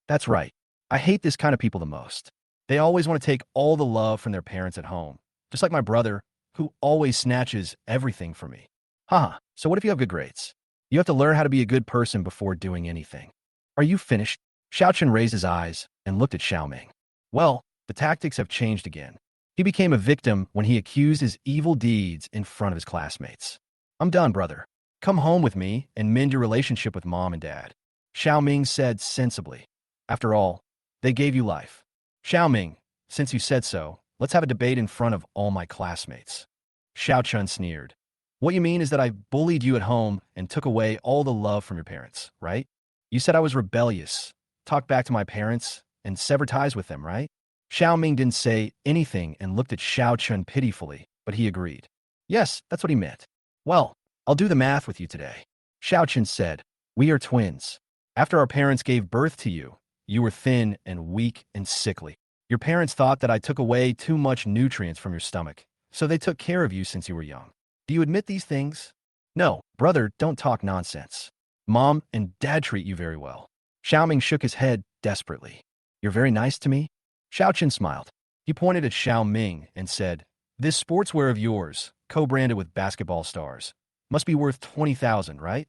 That's right. I hate this kind of people the most. They always want to take all the love from their parents at home, just like my brother, who always snatches everything from me. Haha, so what if you have good grades? You have to learn how to be a good person before doing anything. Are you finished? Xiao Chen raised his eyes and looked at Xiao Ming. Well, the tactics have changed again. He became a victim when he accused his evil deeds in front of his classmates. "I'm done, brother. Come home with me and mend your relationship with mom and dad," Xiao Ming said sensibly. "After all, they gave you life." "Xiao Ming, since you said so, let's have a debate in front of all my classmates." Xiao Chun sneered. "What you mean is that I bullied you at home and took away all the love from your parents, right? You said I was rebellious, talked back to my parents, and severed ties with them, right?" Xiao Ming didn't say anything and looked at Xiao Chun pitifully, but he agreed. "Yes, that's what he meant." "Well, I'll do the math with you today." Xiao Chun said, "We are twins. After our parents gave birth to you, you were thin and weak and sickly. Your parents thought that I took away too much nutrients from your stomach, so they took care of you since you were young. Do you admit these things?" "No, brother, don't talk nonsense. Mom and dad treat you very well." Xiao Ming shook his head desperately. "You're very nice to me?" Xiao Chen smiled. He pointed at Xiao Ming and said, "This sportswear of yours, co-branded with basketball stars, must be worth 20,000, right?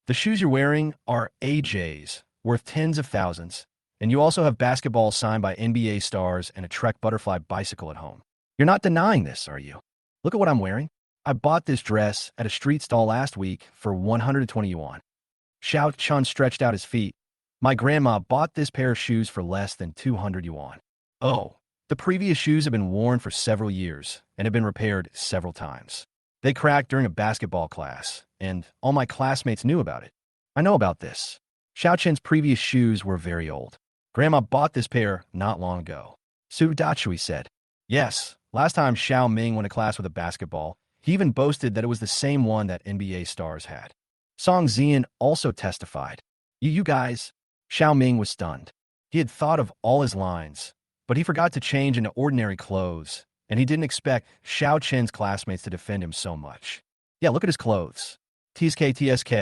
The shoes you're wearing are AJ's, worth tens of thousands, and you also have basketball signed by NBA stars and a Trek Butterfly bicycle at home. You're not denying this, are you? Look at what I'm wearing. I bought this dress at a street stall last week for 120 yuan. Xiao Chun stretched out his feet. My grandma bought this pair of shoes for less than 200 yuan. Oh, The previous shoes had been worn for several years and had been repaired several times. They cracked during a basketball class, and all my classmates knew about it. I know about this. Xiao Chen's previous shoes were very old. Grandma bought this pair not long ago. Su Dachui said. Yes, last time Xiao Ming went to class with a basketball, he even boasted that it was the same one that NBA stars had. Song Zian also testified. You guys. Xiao Ming was stunned. He had thought of all his lines, but he forgot to change into ordinary clothes, and he didn't expect Xiao Chen's classmates to defend him so much. Yeah, look at his clothes. TSK.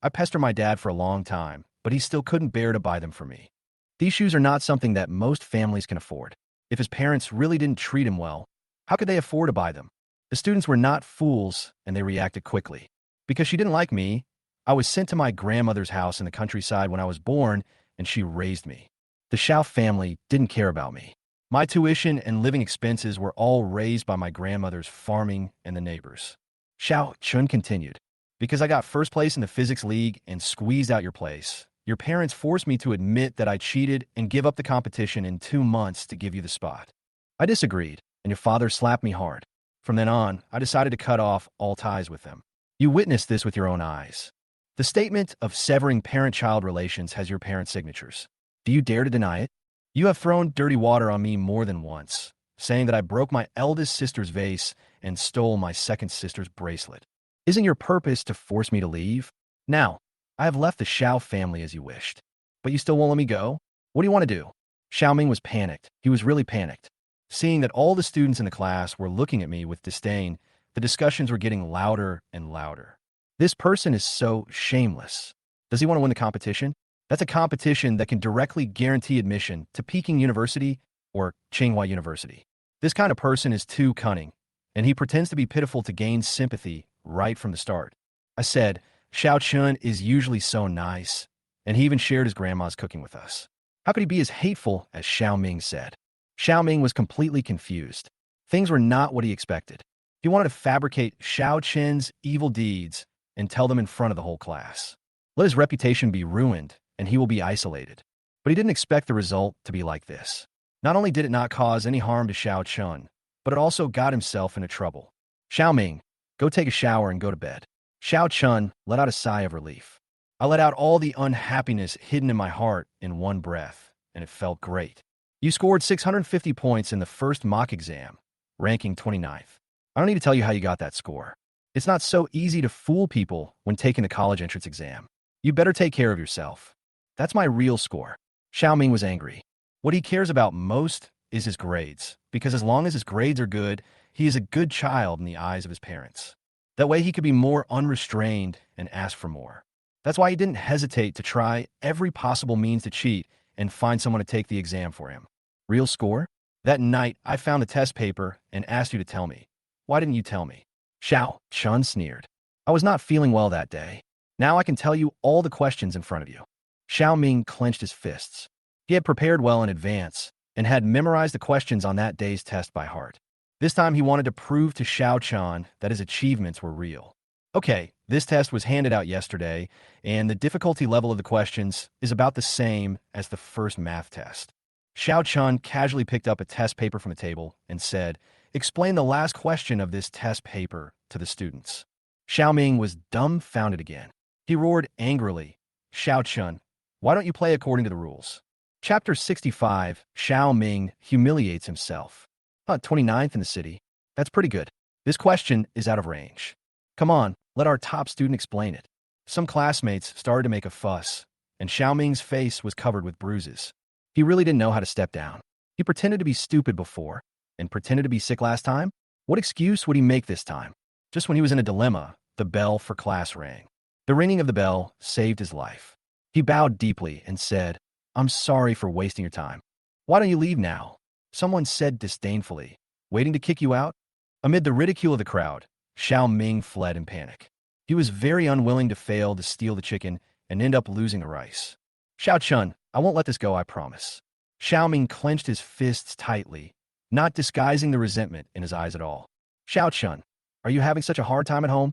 I pestered my dad for a long time, but he still couldn't bear to buy them for me. These shoes are not something that most families can afford. If his parents really didn't treat him well, how could they afford to buy them? The students were not fools, and they reacted quickly. Because she didn't like me, I was sent to my grandmother's house in the countryside when I was born, and she raised me. The Xiao family didn't care about me. My tuition and living expenses were all raised by my grandmother's farming and the neighbors. Xiao Chun continued. Because I got first place in the physics league and squeezed out your place, your parents forced me to admit that I cheated and give up the competition in 2 months to give you the spot. I disagreed, and your father slapped me hard. From then on, I decided to cut off all ties with them. You witnessed this with your own eyes. The statement of severing parent-child relations has your parents' signatures. Do you dare to deny it? You have thrown dirty water on me more than once, saying that I broke my eldest sister's vase and stole my second sister's bracelet. Isn't your purpose to force me to leave? Now, I have left the Xiao family as you wished. But you still won't let me go? What do you want to do? Xiao Ming was panicked. He was really panicked. Seeing that all the students in the class were looking at me with disdain, the discussions were getting louder and louder. This person is so shameless. Does he want to win the competition? That's a competition that can directly guarantee admission to Peking University or Tsinghua University. This kind of person is too cunning, and he pretends to be pitiful to gain sympathy right from the start. I said, Xiao Chun is usually so nice, and he even shared his grandma's cooking with us. How could he be as hateful as Xiao Ming said? Xiao Ming was completely confused. Things were not what he expected. He wanted to fabricate Xiao Chen's evil deeds and tell them in front of the whole class. Let his reputation be ruined, and he will be isolated. But he didn't expect the result to be like this. Not only did it not cause any harm to Xiao Chun, but it also got himself into trouble. Xiao Ming, go take a shower and go to bed. Xiao Chun let out a sigh of relief. I let out all the unhappiness hidden in my heart in one breath, and it felt great. You scored 650 points in the first mock exam, ranking 29th. I don't need to tell you how you got that score. It's not so easy to fool people when taking the college entrance exam. You better take care of yourself. That's my real score. Xiao Ming was angry. What he cares about most is his grades, because as long as his grades are good, he is a good child in the eyes of his parents. That way he could be more unrestrained and ask for more. That's why he didn't hesitate to try every possible means to cheat and find someone to take the exam for him. Real score? That night, I found the test paper and asked you to tell me. Why didn't you tell me? Xiao Chun sneered. I was not feeling well that day. Now I can tell you all the questions in front of you. Xiao Ming clenched his fists. He had prepared well in advance and had memorized the questions on that day's test by heart. This time he wanted to prove to Xiao Chan that his achievements were real. Okay, this test was handed out yesterday, and the difficulty level of the questions is about the same as the first math test. Xiao Chun casually picked up a test paper from the table and said, "Explain the last question of this test paper to the students." Xiao Ming was dumbfounded again. He roared angrily, "Xiao Chun, why don't you play according to the rules?" Chapter 65, Xiao Ming humiliates himself. 29th in the city. That's pretty good. This question is out of range. Come on, let our top student explain it. Some classmates started to make a fuss, and Xiao Ming's face was covered with bruises. He really didn't know how to step down. He pretended to be stupid before, and pretended to be sick last time. What excuse would he make this time? Just when he was in a dilemma, the bell for class rang. The ringing of the bell saved his life. He bowed deeply and said, "I'm sorry for wasting your time. Why don't you leave now?" Someone said disdainfully, "Waiting to kick you out?" Amid the ridicule of the crowd, Xiao Ming fled in panic. He was very unwilling to fail to steal the chicken and end up losing the rice. "Xiao Chun, I won't let this go, I promise." Xiao Ming clenched his fists tightly, not disguising the resentment in his eyes at all. "Xiao Chun, are you having such a hard time at home?"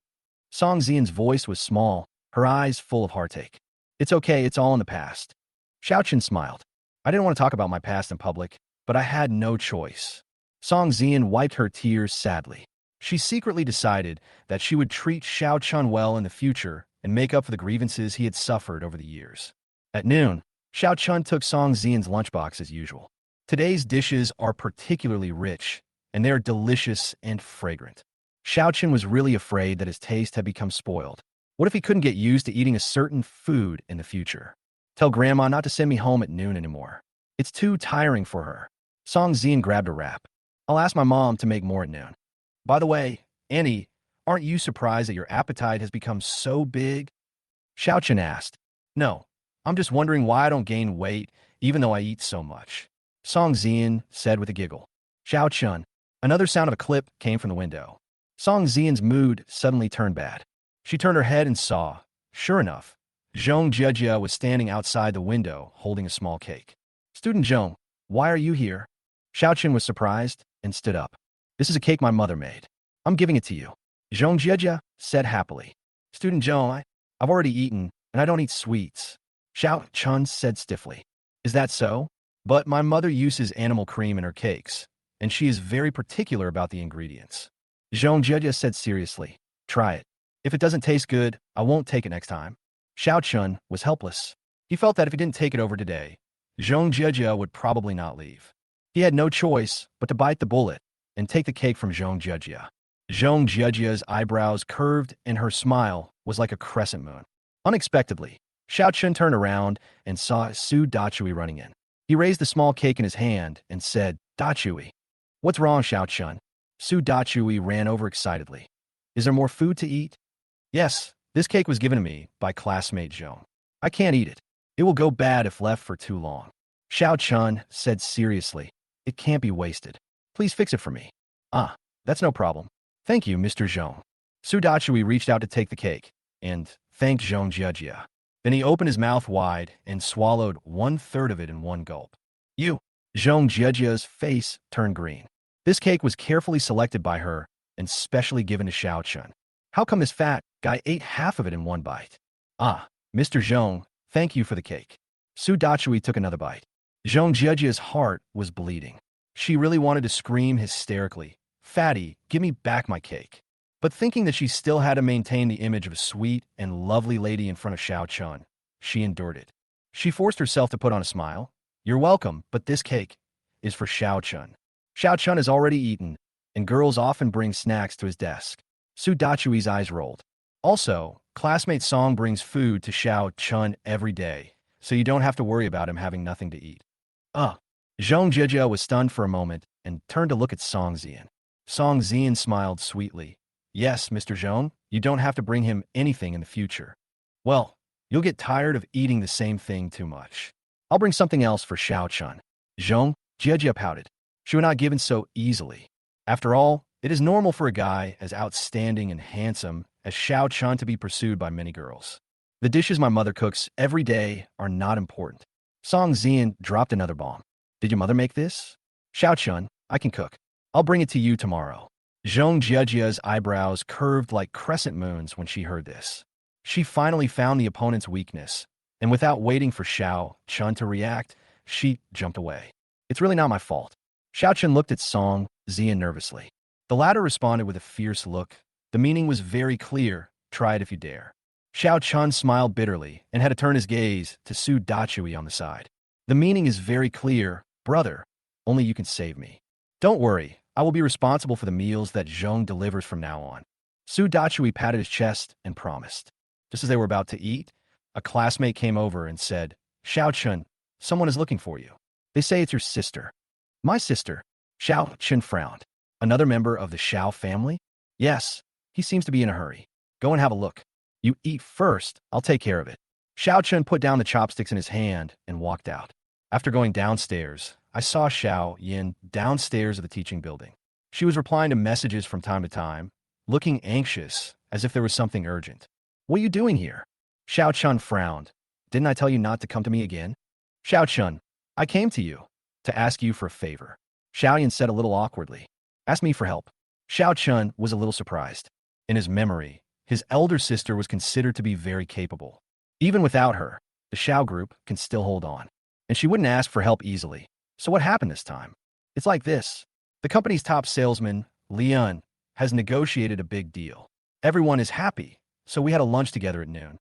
Song Xian's voice was small, her eyes full of heartache. "It's okay, it's all in the past." Xiao Chun smiled. "I didn't want to talk about my past in public, but I had no choice. Song Zian wiped her tears sadly. She secretly decided that she would treat Xiao Chun well in the future and make up for the grievances he had suffered over the years. At noon, Xiao Chun took Song Zian's lunchbox as usual. Today's dishes are particularly rich, and they are delicious and fragrant. Xiao Chun was really afraid that his taste had become spoiled. What if he couldn't get used to eating a certain food in the future? Tell Grandma not to send me home at noon anymore. It's too tiring for her. Song Zian grabbed a wrap. I'll ask my mom to make more at noon. By the way, Annie, aren't you surprised that your appetite has become so big? Xiao Chun asked. No, I'm just wondering why I don't gain weight even though I eat so much. Song Zian said with a giggle. Xiao Chun. Another sound of a clip came from the window. Song Zian's mood suddenly turned bad. She turned her head and saw, sure enough, Zhong Jiejia was standing outside the window holding a small cake. Student Zhong, why are you here? Xiao Chun was surprised and stood up. This is a cake my mother made. I'm giving it to you. Zhong Jiejia said happily. Student Zhong, I've already eaten, and I don't eat sweets. Xiao Chun said stiffly. Is that so? But my mother uses animal cream in her cakes, and she is very particular about the ingredients. Zhong Jiejia said seriously. Try it. If it doesn't taste good, I won't take it next time. Xiao Chun was helpless. He felt that if he didn't take it over today, Zhong Jiejia would probably not leave. He had no choice but to bite the bullet and take the cake from Zhong Jiejia. Zhong Jiejia's eyebrows curved and her smile was like a crescent moon. Unexpectedly, Xiao Chun turned around and saw Su Dachui running in. He raised the small cake in his hand and said, Dachui. What's wrong, Xiao Chun? Su Dachui ran over excitedly. Is there more food to eat? Yes, this cake was given to me by classmate Zhong. I can't eat it. It will go bad if left for too long. Xiao Chun said seriously. It can't be wasted. Please fix it for me. Ah, that's no problem. Thank you, Mr. Zhong. Su Dachui reached out to take the cake and thanked Zhong Jiejia. Then he opened his mouth wide and swallowed 1/3 of it in one gulp. You! Zhong Jiejia's face turned green. This cake was carefully selected by her and specially given to Xiao Chun. How come this fat guy ate half of it in one bite? Ah, Mr. Zhong, thank you for the cake. Su Dachui took another bite. Zhong Jiejia's heart was bleeding. She really wanted to scream hysterically, Fatty, give me back my cake. But thinking that she still had to maintain the image of a sweet and lovely lady in front of Xiao Chun, she endured it. She forced herself to put on a smile. You're welcome, but this cake is for Xiao Chun. Xiao Chun has already eaten, and girls often bring snacks to his desk. Su Dachui's eyes rolled. Also, classmate Song brings food to Xiao Chun every day, so you don't have to worry about him having nothing to eat. Zhong Jiejia was stunned for a moment and turned to look at Song Zian. Song Zian smiled sweetly. Yes, Mr. Zhong, you don't have to bring him anything in the future. Well, you'll get tired of eating the same thing too much. I'll bring something else for Xiao Chun. Zhong Jiejia pouted. She was not given so easily. After all, it is normal for a guy as outstanding and handsome as Xiao Chun to be pursued by many girls. The dishes my mother cooks every day are not important. Song Zian dropped another bomb. Did your mother make this? Xiao Chun, I can cook. I'll bring it to you tomorrow. Zhong Jiejia's eyebrows curved like crescent moons when she heard this. She finally found the opponent's weakness, and without waiting for Xiao Chun to react, she jumped away. It's really not my fault. Xiao Chun looked at Song Zian nervously. The latter responded with a fierce look. The meaning was very clear. Try it if you dare. Xiao Chun smiled bitterly and had to turn his gaze to Su Dachui on the side. The meaning is very clear. Brother, only you can save me. Don't worry, I will be responsible for the meals that Zhong delivers from now on. Su Dachui patted his chest and promised. Just as they were about to eat, a classmate came over and said, Xiao Chun, someone is looking for you. They say it's your sister. My sister? Xiao Chun frowned. Another member of the Xiao family? Yes, he seems to be in a hurry. Go and have a look. You eat first, I'll take care of it. Xiao Chun put down the chopsticks in his hand and walked out. After going downstairs, I saw Xiao Yin downstairs of the teaching building. She was replying to messages from time to time, looking anxious, as if there was something urgent. What are you doing here? Xiao Chun frowned. Didn't I tell you not to come to me again? Xiao Chun, I came to you to ask you for a favor. Xiao Yin said a little awkwardly. Ask me for help. Xiao Chun was a little surprised. In his memory, his elder sister was considered to be very capable. Even without her, the Xiao group can still hold on. And she wouldn't ask for help easily. So what happened this time? It's like this. The company's top salesman, Leon, has negotiated a big deal. Everyone is happy, so we had a lunch together at noon.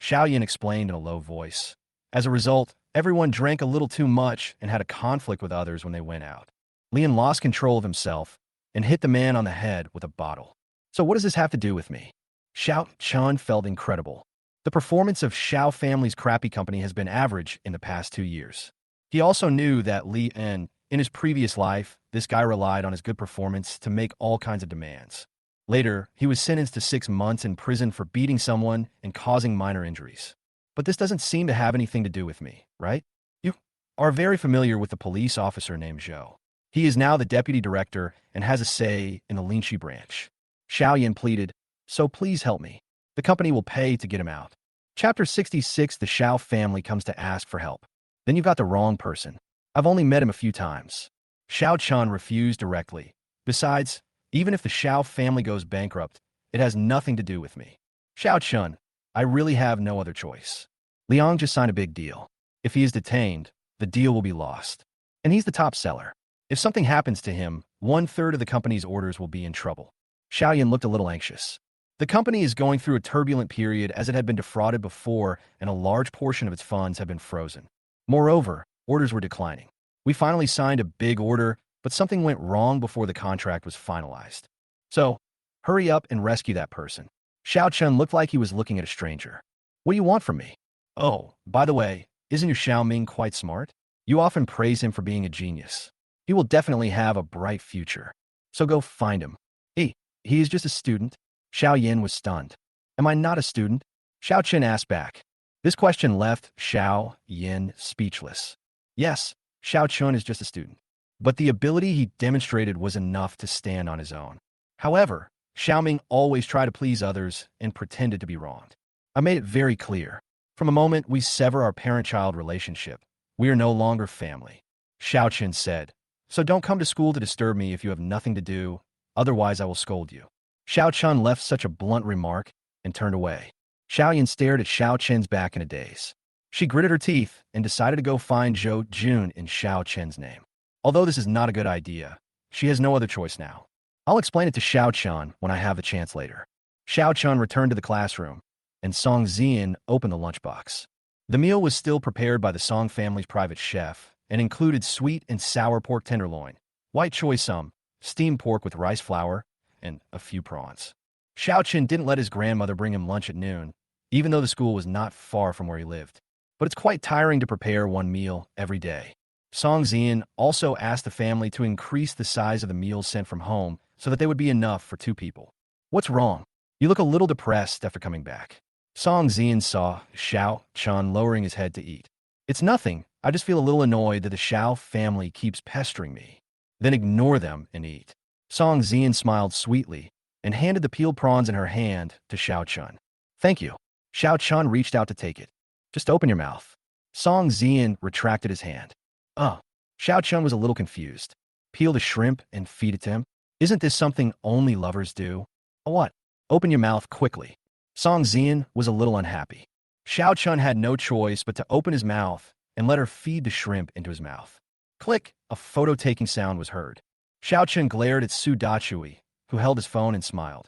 Xiaoyan explained in a low voice. As a result, everyone drank a little too much and had a conflict with others when they went out. Leon lost control of himself and hit the man on the head with a bottle. So what does this have to do with me? Xiao Chun felt incredible. The performance of Xiao family's crappy company has been average in the past 2 years. He also knew that Li En, in his previous life, this guy relied on his good performance to make all kinds of demands. Later, he was sentenced to 6 months in prison for beating someone and causing minor injuries. But this doesn't seem to have anything to do with me, right? You are very familiar with the police officer named Zhou. He is now the deputy director and has a say in the Linchi branch. Xiaoyan pleaded, so please help me. The company will pay to get him out. Chapter 66. The Xiao family comes to ask for help. Then you've got the wrong person. I've only met him a few times. Xiao Chun refused directly. Besides, even if the Xiao family goes bankrupt, it has nothing to do with me. Xiao Chun, I really have no other choice. Liang just signed a big deal. If he is detained, the deal will be lost. And he's the top seller. If something happens to him, 1/3 of the company's orders will be in trouble. Xiaoyan looked a little anxious. The company is going through a turbulent period as it had been defrauded before and a large portion of its funds have been frozen. Moreover, orders were declining. We finally signed a big order, but something went wrong before the contract was finalized. So, hurry up and rescue that person. Xiao Chun looked like he was looking at a stranger. What do you want from me? Oh, by the way, isn't your Xiao Ming quite smart? You often praise him for being a genius. He will definitely have a bright future. So go find him. He is just a student. Xiao Yin was stunned. Am I not a student? Xiao Chen asked back. This question left Xiao Yin speechless. Yes, Xiao Chun is just a student. But the ability he demonstrated was enough to stand on his own. However, Xiao Ming always tried to please others and pretended to be wronged. I made it very clear. From the moment we sever our parent-child relationship, we are no longer family. Xiao Chen said, so don't come to school to disturb me if you have nothing to do, otherwise I will scold you. Xiao Chun left such a blunt remark and turned away. Xiaoyan stared at Xiao Chen's back in a daze. She gritted her teeth and decided to go find Zhou Jun in Xiao Chen's name. Although this is not a good idea, she has no other choice now. I'll explain it to Xiao Chun when I have the chance later. Xiao Chun returned to the classroom, and Song Zian opened the lunchbox. The meal was still prepared by the Song family's private chef and included sweet and sour pork tenderloin, white choy sum, steamed pork with rice flour, and a few prawns. Xiao Chen didn't let his grandmother bring him lunch at noon, even though the school was not far from where he lived. But it's quite tiring to prepare one meal every day. Song Zian also asked the family to increase the size of the meals sent from home so that they would be enough for 2 people. What's wrong? You look a little depressed after coming back. Song Zian saw Xiao Chun lowering his head to eat. It's nothing. I just feel a little annoyed that the Xiao family keeps pestering me. Then ignore them and eat. Song Zian smiled sweetly and handed the peeled prawns in her hand to Xiao Chun. Thank you. Xiao Chun reached out to take it. Just open your mouth. Song Zian retracted his hand. Xiao Chun was a little confused. Peel the shrimp and feed it to him? Isn't this something only lovers do? What? Open your mouth quickly. Song Zian was a little unhappy. Xiao Chun had no choice but to open his mouth and let her feed the shrimp into his mouth. Click! A photo-taking sound was heard. Xiao Chun glared at Su Dachui, who held his phone and smiled.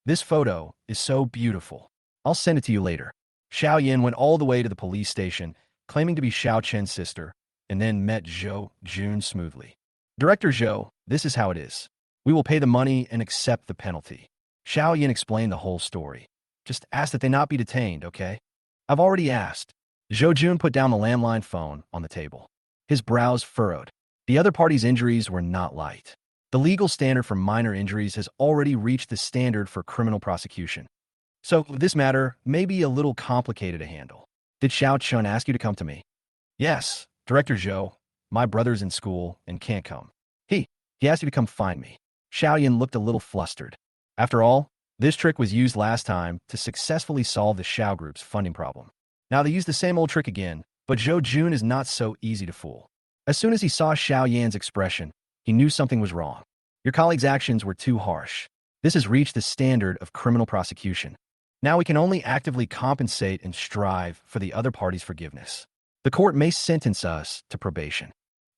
This photo is so beautiful. I'll send it to you later. Xiao Yin went all the way to the police station, claiming to be Xiao Chen's sister, and then met Zhou Jun smoothly. Director Zhou, this is how it is. We will pay the money and accept the penalty. Xiao Yin explained the whole story. Just ask that they not be detained, okay? I've already asked. Zhou Jun put down the landline phone on the table. His brows furrowed. The other party's injuries were not light. The legal standard for minor injuries has already reached the standard for criminal prosecution. So this matter may be a little complicated to handle. Did Xiao Chun ask you to come to me? Yes, Director Zhou. My brother's in school and can't come. He asked you to come find me. Xiao Yin looked a little flustered. After all, this trick was used last time to successfully solve the Xiao Group's funding problem. Now they use the same old trick again, but Zhou Jun is not so easy to fool. As soon as he saw Xiao Yan's expression, he knew something was wrong. Your colleague's actions were too harsh. This has reached the standard of criminal prosecution. Now we can only actively compensate and strive for the other party's forgiveness. The court may sentence us to probation.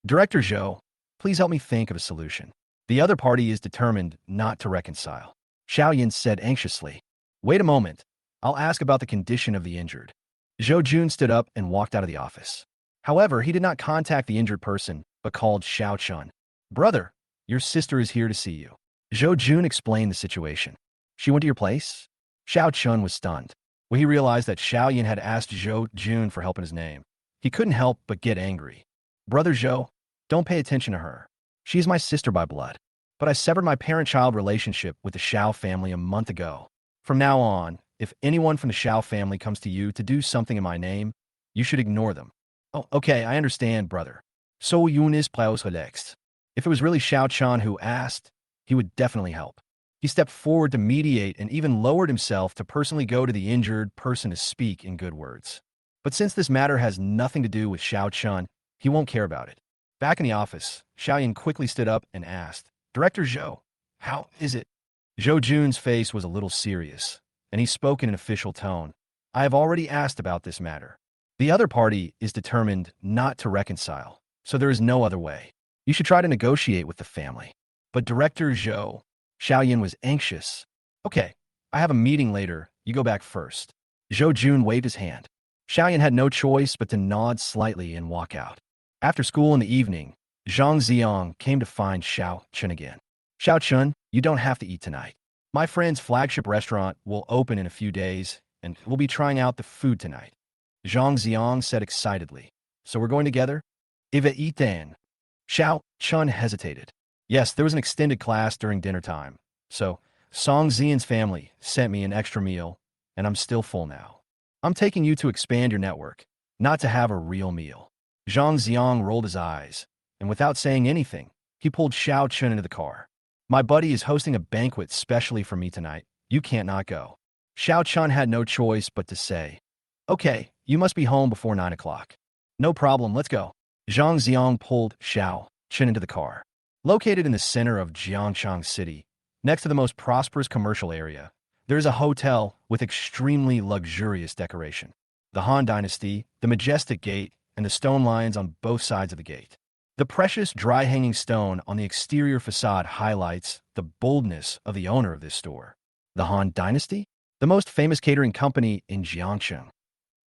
Director Zhou, please help me think of a solution. The other party is determined not to reconcile. Xiaoyan said anxiously. Wait a moment. I'll ask about the condition of the injured. Zhou Jun stood up and walked out of the office. However, he did not contact the injured person, but called Xiao Chun. Brother, your sister is here to see you. Zhou Jun explained the situation. She went to your place? Xiao Chun was stunned. When he realized that Xiaoyan had asked Zhou Jun for help in his name, he couldn't help but get angry. Brother Zhou, don't pay attention to her. She is my sister by blood. But I severed my parent-child relationship with the Xiao family a month ago. From now on, if anyone from the Xiao family comes to you to do something in my name, you should ignore them. Oh, okay, I understand, brother. So Yun is next. If it was really Xiao Chan who asked, he would definitely help. He stepped forward to mediate and even lowered himself to personally go to the injured person to speak in good words. But since this matter has nothing to do with Xiao Chun, he won't care about it. Back in the office, Xiaoyan quickly stood up and asked, Director Zhou, how is it? Zhou Jun's face was a little serious, and he spoke in an official tone. I have already asked about this matter. The other party is determined not to reconcile, so there is no other way. You should try to negotiate with the family. But Director Zhou, Xiaoyan was anxious. Okay, I have a meeting later. You go back first. Zhou Jun waved his hand. Xiaoyan had no choice but to nod slightly and walk out. After school in the evening, Zhang Ziong came to find Xiao Chun again. Xiao Chun, you don't have to eat tonight. My friend's flagship restaurant will open in a few days, and we'll be trying out the food tonight. Zhang Ziong said excitedly. So we're going together? Iva eat then. Xiao Chun hesitated. Yes, there was an extended class during dinner time, so Song Zian's family sent me an extra meal, and I'm still full now. I'm taking you to expand your network, not to have a real meal. Zhang Ziong rolled his eyes, and without saying anything, he pulled Xiao Chun into the car. My buddy is hosting a banquet specially for me tonight. You can't not go. Xiao Chun had no choice but to say, Okay, you must be home before 9 o'clock. No problem, let's go. Zhang Ziong pulled Xiao Chun into the car. Located in the center of Jiangchang City, next to the most prosperous commercial area, there is a hotel with extremely luxurious decoration. The Han Dynasty, the majestic gate, and the stone lions on both sides of the gate. The precious dry-hanging stone on the exterior facade highlights the boldness of the owner of this store. The Han Dynasty? The most famous catering company in Jiangcheng.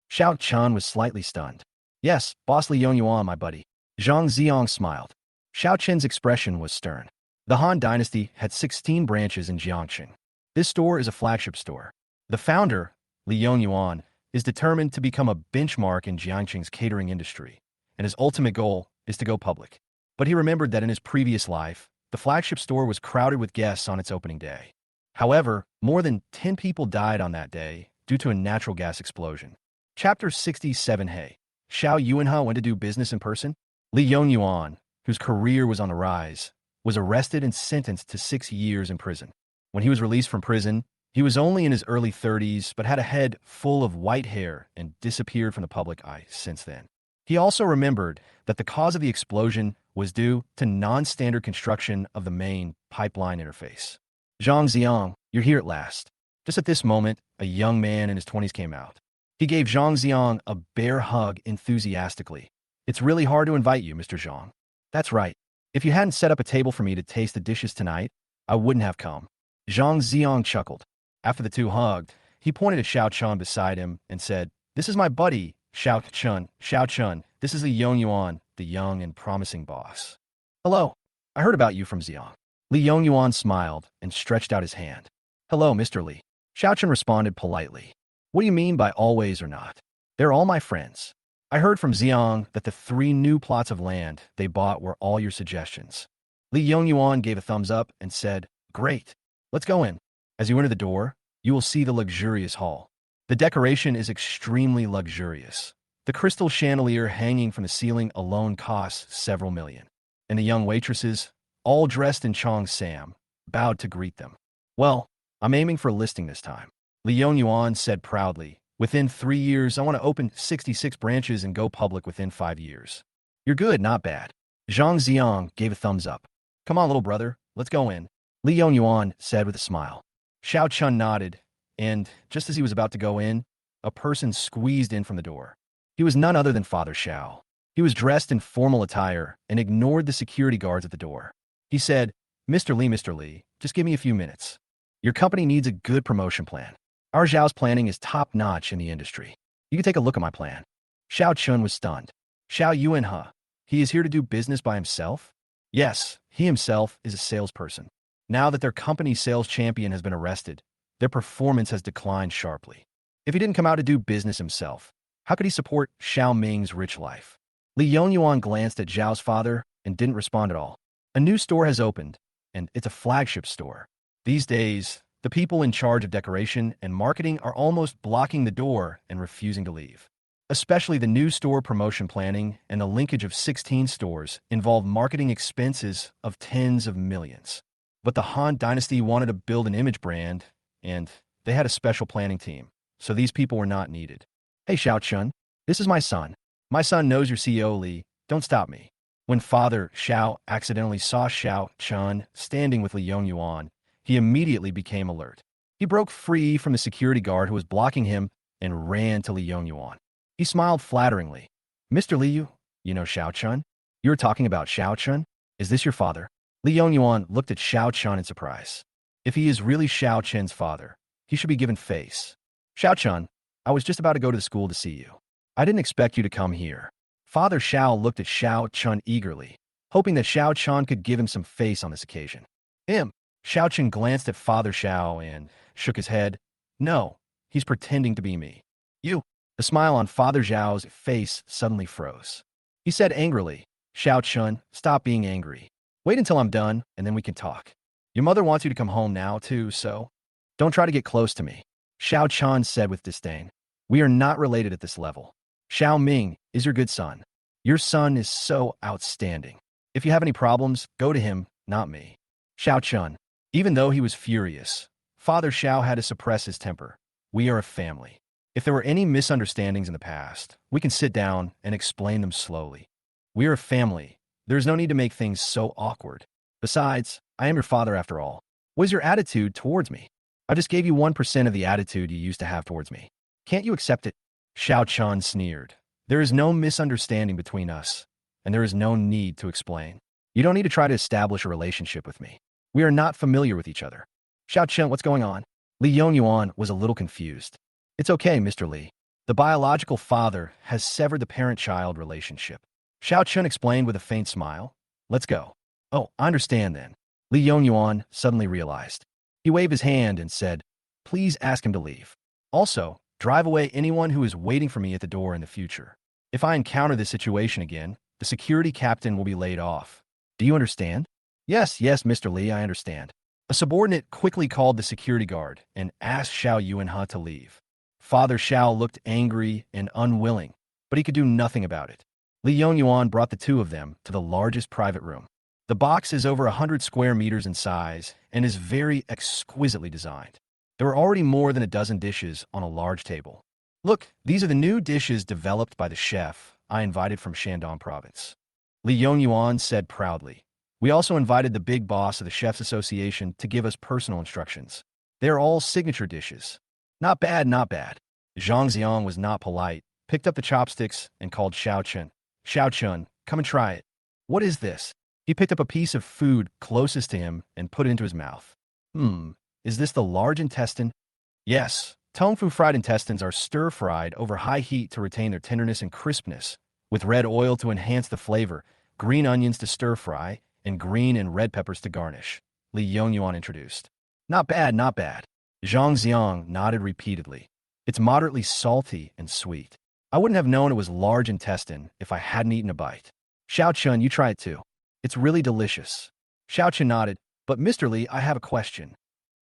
Xiao Chun was slightly stunned. Yes, Boss Li Yongyuan, my buddy. Zhang Ziong smiled. Xiao Chen's expression was stern. The Han Dynasty had 16 branches in Jiangcheng. This store is a flagship store. The founder, Li Yongyuan, is determined to become a benchmark in Jiangcheng's catering industry, and his ultimate goal is to go public. But he remembered that in his previous life, the flagship store was crowded with guests on its opening day. However, more than 10 people died on that day due to a natural gas explosion. Chapter 67. Hey, Xiao Yuanhe went to do business in person? Li Yongyuan, whose career was on the rise, was arrested and sentenced to 6 years in prison. When he was released from prison, he was only in his early 30s but had a head full of white hair and disappeared from the public eye since then. He also remembered that the cause of the explosion was due to non-standard construction of the main pipeline interface. Zhang Ziong, you're here at last. Just at this moment, a young man in his 20s came out. He gave Zhang Ziong a bear hug enthusiastically. It's really hard to invite you, Mr. Zhang. That's right. If you hadn't set up a table for me to taste the dishes tonight, I wouldn't have come. Zhang Ziong chuckled. After the two hugged, he pointed at Xiao Chun beside him and said, This is my buddy, Xiao Chun. Xiao Chun, this is Li Yongyuan, the young and promising boss. Hello. I heard about you from Ziong. Li Yongyuan smiled and stretched out his hand. Hello, Mr. Li. Xiao Chun responded politely. What do you mean by always or not? They're all my friends. I heard from Ziong that the 3 new plots of land they bought were all your suggestions. Li Yongyuan gave a thumbs up and said, Great. Let's go in. As you enter the door, you will see the luxurious hall. The decoration is extremely luxurious. The crystal chandelier hanging from the ceiling alone costs several million. And the young waitresses, all dressed in Chong Sam, bowed to greet them. Well, I'm aiming for a listing this time. Li Yongyuan said proudly, Within 3 years, I want to open 66 branches and go public within 5 years. You're good, not bad. Zhang Ziong gave a thumbs up. Come on, little brother, let's go in. Li Yongyuan said with a smile. Xiao Chun nodded, and just as he was about to go in, a person squeezed in from the door. He was none other than Father Xiao. He was dressed in formal attire and ignored the security guards at the door. He said, Mr. Lee, just give me a few minutes. Your company needs a good promotion plan. Our Zhao's planning is top-notch in the industry. You can take a look at my plan. Xiao Chun was stunned. Xiao Yuanhe, he is here to do business by himself? Yes, he himself is a salesperson. Now that their company sales champion has been arrested, their performance has declined sharply. If he didn't come out to do business himself, how could he support Xiao Ming's rich life? Li Yongyuan glanced at Zhao's father and didn't respond at all. A new store has opened, and it's a flagship store. These days, the people in charge of decoration and marketing are almost blocking the door and refusing to leave. Especially the new store promotion planning and the linkage of 16 stores involve marketing expenses of tens of millions. But the Han Dynasty wanted to build an image brand, and they had a special planning team, so these people were not needed. Hey Xiao Chun, this is my son. My son knows your CEO Li, don't stop me. When Father Xiao accidentally saw Xiao Chun standing with Li Yongyuan, he immediately became alert. He broke free from the security guard who was blocking him and ran to Li Yongyuan. He smiled flatteringly. Mr. Liu, you know Xiao Chun? You were talking about Xiao Chun? Is this your father? Li Yongyuan looked at Xiao Chun in surprise. If he is really Xiao Chun's father, he should be given face. Xiao Chun, I was just about to go to the school to see you. I didn't expect you to come here. Father Xiao looked at Xiao Chun eagerly, hoping that Xiao Chun could give him some face on this occasion. Xiao Chun glanced at Father Xiao and shook his head. No, he's pretending to be me. You. The smile on Father Xiao's face suddenly froze. He said angrily, Xiao Chun, stop being angry. Wait until I'm done, and then we can talk. Your mother wants you to come home now, too, so don't try to get close to me. Xiao Chun said with disdain. We are not related at this level. Xiao Ming is your good son. Your son is so outstanding. If you have any problems, go to him, not me. Xiao Chun. Even though he was furious, Father Xiao had to suppress his temper. We are a family. If there were any misunderstandings in the past, we can sit down and explain them slowly. We are a family. There is no need to make things so awkward. Besides, I am your father after all. What is your attitude towards me? I just gave you 1% of the attitude you used to have towards me. Can't you accept it? Xiao Chun sneered. There is no misunderstanding between us, and there is no need to explain. You don't need to try to establish a relationship with me. We are not familiar with each other. Xiao Chun, what's going on? Li Yongyuan was a little confused. It's okay, Mr. Li. The biological father has severed the parent-child relationship. Xiao Chun explained with a faint smile. Let's go. Oh, I understand then. Li Yongyuan suddenly realized. He waved his hand and said, please ask him to leave. Also, drive away anyone who is waiting for me at the door in the future. If I encounter this situation again, the security captain will be laid off. Do you understand? Yes, Mr. Li, I understand. A subordinate quickly called the security guard and asked Xiao Yuanhe to leave. Father Xiao looked angry and unwilling, but he could do nothing about it. Li Yongyuan brought the two of them to the largest private room. The box is over 100 square meters in size and is very exquisitely designed. There were already more than a dozen dishes on a large table. Look, these are the new dishes developed by the chef I invited from Shandong province. Li Yongyuan said proudly. We also invited the big boss of the Chefs Association to give us personal instructions. They are all signature dishes. Not bad, not bad. Zhang Xiang was not polite, picked up the chopsticks, and called Xiao Chun. Xiao Chun, come and try it. What is this? He picked up a piece of food closest to him and put it into his mouth. Is this the large intestine? Yes. Tofu fried intestines are stir-fried over high heat to retain their tenderness and crispness, with red oil to enhance the flavor, green onions to stir-fry, and green and red peppers to garnish. Li Yongyuan introduced. Not bad, not bad. Zhang Xiang nodded repeatedly. It's moderately salty and sweet. I wouldn't have known it was large intestine if I hadn't eaten a bite. Xiao Chun, you try it too. It's really delicious. Xiao Chun nodded, but Mr. Li, I have a question.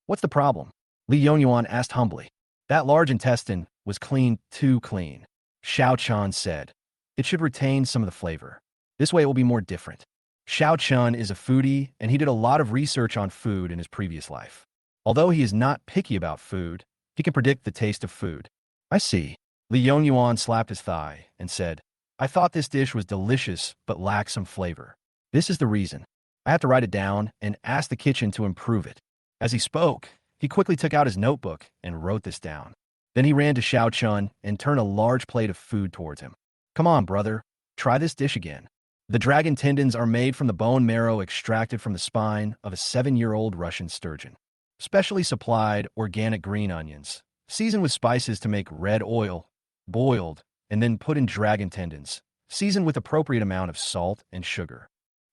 What's the problem? Li Yongyuan asked humbly. That large intestine was clean, too clean. Xiao Chun said. It should retain some of the flavor. This way it will be more different. Xiao Chun is a foodie, and he did a lot of research on food in his previous life. Although he is not picky about food, he can predict the taste of food. I see. Li Yongyuan slapped his thigh and said, I thought this dish was delicious but lacked some flavor. This is the reason. I have to write it down and ask the kitchen to improve it. As he spoke, he quickly took out his notebook and wrote this down. Then he ran to Xiao Chun and turned a large plate of food towards him. Come on, brother. Try this dish again. The dragon tendons are made from the bone marrow extracted from the spine of a 7-year-old Russian sturgeon. Specially supplied organic green onions, seasoned with spices to make red oil, boiled, and then put in dragon tendons, seasoned with appropriate amount of salt and sugar.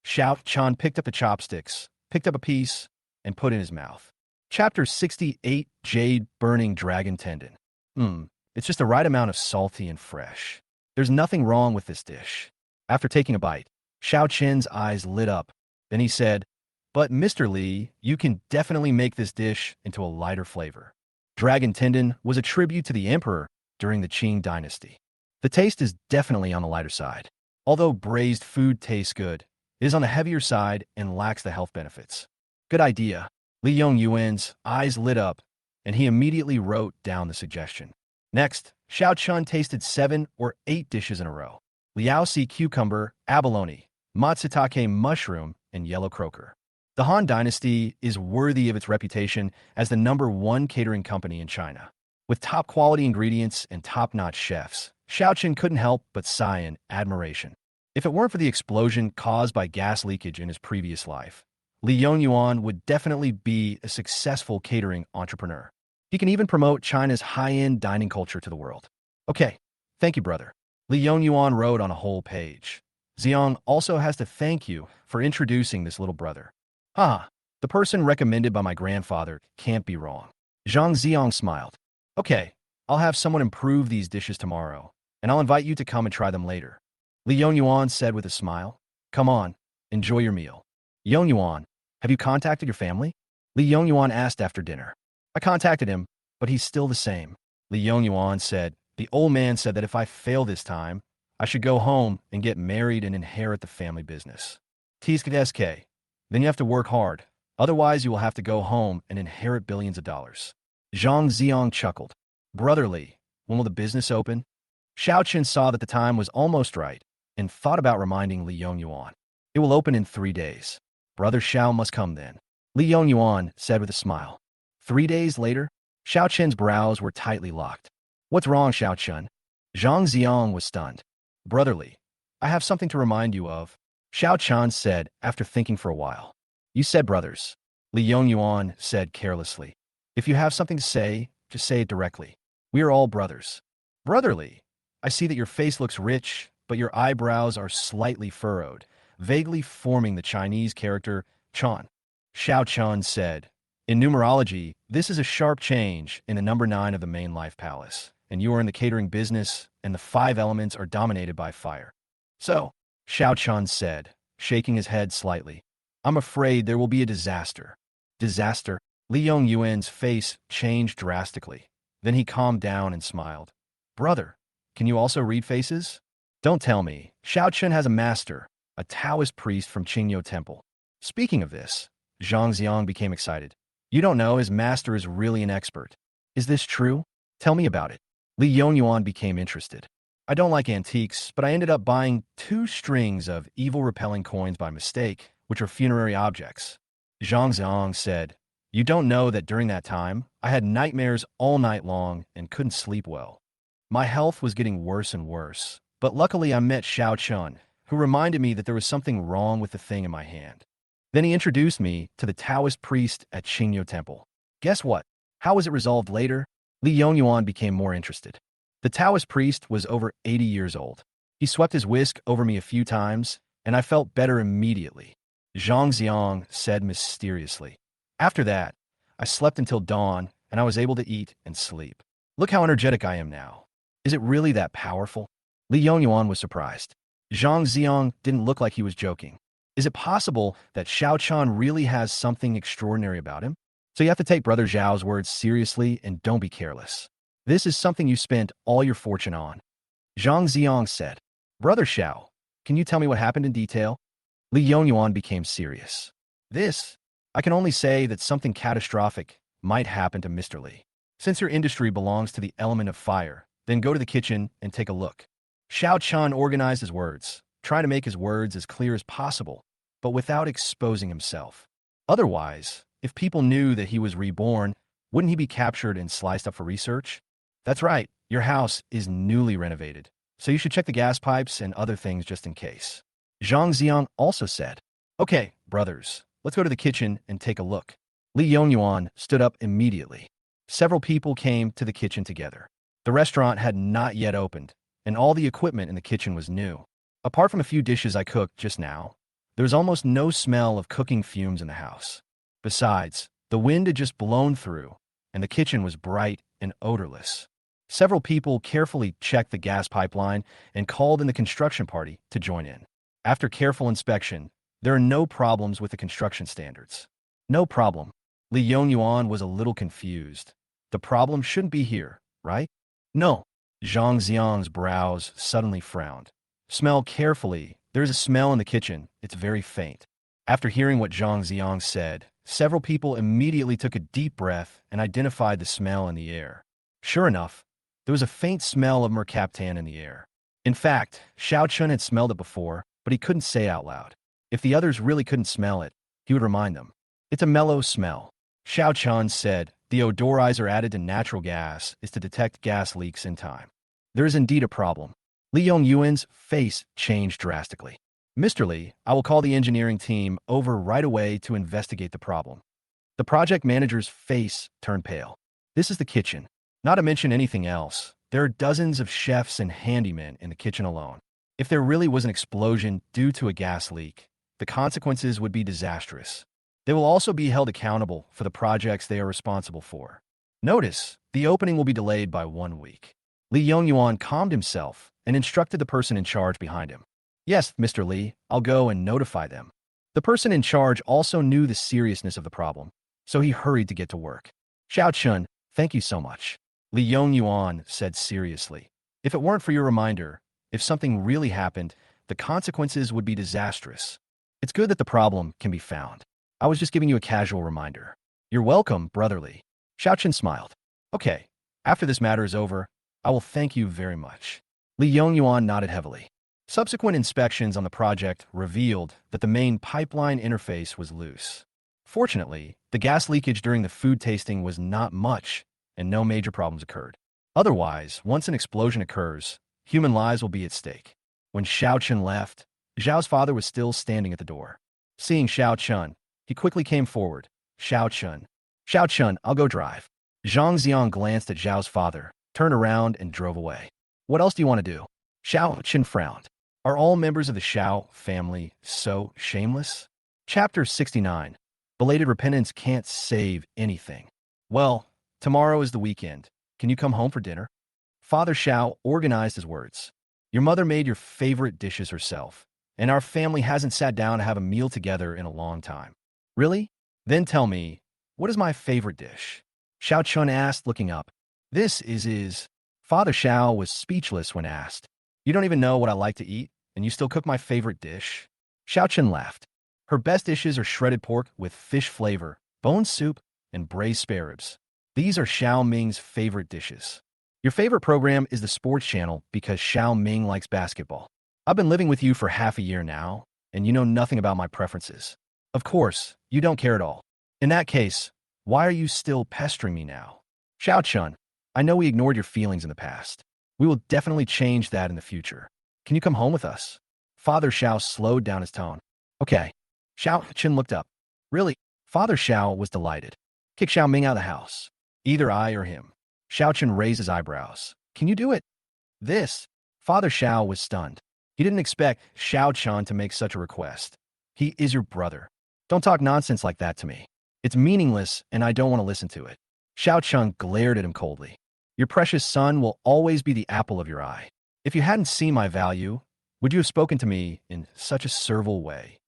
Xiao Chan picked up the chopsticks, picked up a piece, and put in his mouth. Chapter 68, Jade Burning Dragon Tendon. It's just the right amount of salty and fresh. There's nothing wrong with this dish. After taking a bite, Xiao Chen's eyes lit up. Then he said, "But Mr. Li, you can definitely make this dish into a lighter flavor." Dragon tendon was a tribute to the emperor during the Qing dynasty. The taste is definitely on the lighter side. Although braised food tastes good, it is on the heavier side and lacks the health benefits. Good idea. Li Yongyuan's eyes lit up, and he immediately wrote down the suggestion. Next, Xiao Chun tasted 7 or 8 dishes in a row. Liaosi cucumber, abalone, matsutake mushroom, and yellow croaker. The Han Dynasty is worthy of its reputation as the #1 catering company in China. With top-quality ingredients and top-notch chefs, Xiao Chen couldn't help but sigh in admiration. If it weren't for the explosion caused by gas leakage in his previous life, Li Yongyuan would definitely be a successful catering entrepreneur. He can even promote China's high-end dining culture to the world. Okay, thank you, brother. Li Yongyuan wrote on a whole page. Xiang also has to thank you for introducing this little brother. The person recommended by my grandfather can't be wrong. Zhang Xiang smiled. Okay, I'll have someone improve these dishes tomorrow, and I'll invite you to come and try them later. Li Yongyuan said with a smile. Come on, enjoy your meal. Yongyuan, have you contacted your family? Li Yongyuan asked after dinner. I contacted him, but he's still the same. Li Yongyuan said. The old man said that if I fail this time, I should go home and get married and inherit the family business. TSK. Then you have to work hard. Otherwise, you will have to go home and inherit billions of dollars. Zhang Xiang chuckled. Brotherly, when will the business open? Xiao Chen saw that the time was almost right and thought about reminding Li Yongyuan. It will open in 3 days. Brother Xiao must come then. Li Yongyuan said with a smile. 3 days later, Xiao Chen's brows were tightly locked. What's wrong, Xiao Chen? Zhang Xiang was stunned. Brotherly, I have something to remind you of, Xiao Chen said after thinking for a while. You said brothers. Li Yongyuan said carelessly. If you have something to say, just say it directly. We are all brothers. Brotherly, I see that your face looks rich, but your eyebrows are slightly furrowed, vaguely forming the Chinese character Chan. Xiao Chen said. In numerology, this is a sharp change in the number 9 of the main life palace, and you are in the catering business, and the 5 elements are dominated by fire. So, Xiao Chen said, shaking his head slightly, I'm afraid there will be a disaster. Disaster? Li Yongyuan's face changed drastically. Then he calmed down and smiled. Brother, can you also read faces? Don't tell me. Xiao Chen has a master, a Taoist priest from Qingyo Temple. Speaking of this, Zhang Xiang became excited. You don't know, his master is really an expert. Is this true? Tell me about it. Li Yongyuan became interested. I don't like antiques, but I ended up buying 2 strings of evil-repelling coins by mistake, which are funerary objects. Zhang Xiang said, You don't know that during that time, I had nightmares all night long and couldn't sleep well. My health was getting worse and worse, but luckily I met Xiao Chen, who reminded me that there was something wrong with the thing in my hand. Then he introduced me to the Taoist priest at Qingyo Temple. Guess what? How was it resolved later? Li Yongyuan became more interested. The Taoist priest was over 80 years old. He swept his whisk over me a few times, and I felt better immediately. Zhang Xiang said mysteriously. After that, I slept until dawn, and I was able to eat and sleep. Look how energetic I am now. Is it really that powerful? Li Yongyuan was surprised. Zhang Xiang didn't look like he was joking. Is it possible that Xiao Chen really has something extraordinary about him? So you have to take Brother Zhao's words seriously and don't be careless. This is something you spent all your fortune on. Zhang Xiang said. Brother Xiao, can you tell me what happened in detail? Li Yongyuan became serious. I can only say that something catastrophic might happen to Mr. Li. Since your industry belongs to the element of fire, then go to the kitchen and take a look. Xiao Chen organized his words, trying to make his words as clear as possible, but without exposing himself. Otherwise, if people knew that he was reborn, wouldn't he be captured and sliced up for research? That's right, your house is newly renovated. so you should check the gas pipes and other things just in case. Zhang Ziang also said, "Okay, brothers, let's go to the kitchen and take a look." Li Yongyuan stood up immediately. Several people came to the kitchen together. The restaurant had not yet opened, and all the equipment in the kitchen was new. Apart from a few dishes I cooked just now, there was almost no smell of cooking fumes in the house. Besides, the wind had just blown through, and the kitchen was bright and odorless. Several people carefully checked the gas pipeline and called in the construction party to join in. After careful inspection, there are no problems with the construction standards. No problem. Li Yongyuan was a little confused. The problem shouldn't be here, right? No. Zhang Xiang's brows suddenly frowned. Smell carefully. There's a smell in the kitchen. It's very faint. After hearing what Zhang Xiang said, several people immediately took a deep breath and identified the smell in the air. Sure enough, there was a faint smell of mercaptan in the air. In fact, Xiao Chun had smelled it before, but he couldn't say it out loud. If the others really couldn't smell it, he would remind them. It's a mellow smell. Xiao Chun said the odorizer added to natural gas is to detect gas leaks in time. There is indeed a problem. Li Yongyuan's face changed drastically. Mr. Li, I will call the engineering team over right away to investigate the problem. The project manager's face turned pale. This is the kitchen. Not to mention anything else, there are dozens of chefs and handymen in the kitchen alone. If there really was an explosion due to a gas leak, the consequences would be disastrous. They will also be held accountable for the projects they are responsible for. Notice, the opening will be delayed by 1 week. Li Yongyuan calmed himself and instructed the person in charge behind him. Yes, Mr. Li, I'll go and notify them. The person in charge also knew the seriousness of the problem, so he hurried to get to work. Xiao Chun, thank you so much. Li Yongyuan said seriously. If it weren't for your reminder, if something really happened, the consequences would be disastrous. It's good that the problem can be found. I was just giving you a casual reminder. You're welcome, Brother Li. Xiao Chun smiled. Okay, after this matter is over, I will thank you very much. Li Yongyuan nodded heavily. Subsequent inspections on the project revealed that the main pipeline interface was loose. Fortunately, the gas leakage during the food tasting was not much, and no major problems occurred. Otherwise, once an explosion occurs, human lives will be at stake. When Xiao Chun left, Zhao's father was still standing at the door. Seeing Xiao Chun, he quickly came forward. Xiao Chun, I'll go drive. Zhang Xiang glanced at Zhao's father, turned around, and drove away. What else do you want to do? Xiao Chun frowned. Are all members of the Xiao family so shameless? Chapter 69. Belated repentance can't save anything. Well, tomorrow is the weekend. Can you come home for dinner? Father Xiao organized his words. Your mother made your favorite dishes herself, and our family hasn't sat down to have a meal together in a long time. Really? Then tell me, what is my favorite dish? Xiao Chun asked, looking up. This is. Father Xiao was speechless when asked. You don't even know what I like to eat, and you still cook my favorite dish? Xiao Chun laughed. Her best dishes are shredded pork with fish flavor, bone soup, and braised spare ribs. These are Xiao Ming's favorite dishes. Your favorite program is the sports channel because Xiao Ming likes basketball. I've been living with you for half a year now, and you know nothing about my preferences. Of course, you don't care at all. In that case, why are you still pestering me now? Xiao Chun, I know we ignored your feelings in the past. We will definitely change that in the future. Can you come home with us? Father Xiao slowed down his tone. Okay. Xiao Chun looked up. Really? Father Xiao was delighted. Kick Xiao Ming out of the house. Either I or him. Xiao Chun raised his eyebrows. Can you do it? This? Father Xiao was stunned. He didn't expect Xiao Chun to make such a request. He is your brother. Don't talk nonsense like that to me. It's meaningless, and I don't want to listen to it. Xiao Chun glared at him coldly. Your precious son will always be the apple of your eye. If you hadn't seen my value, would you have spoken to me in such a servile way?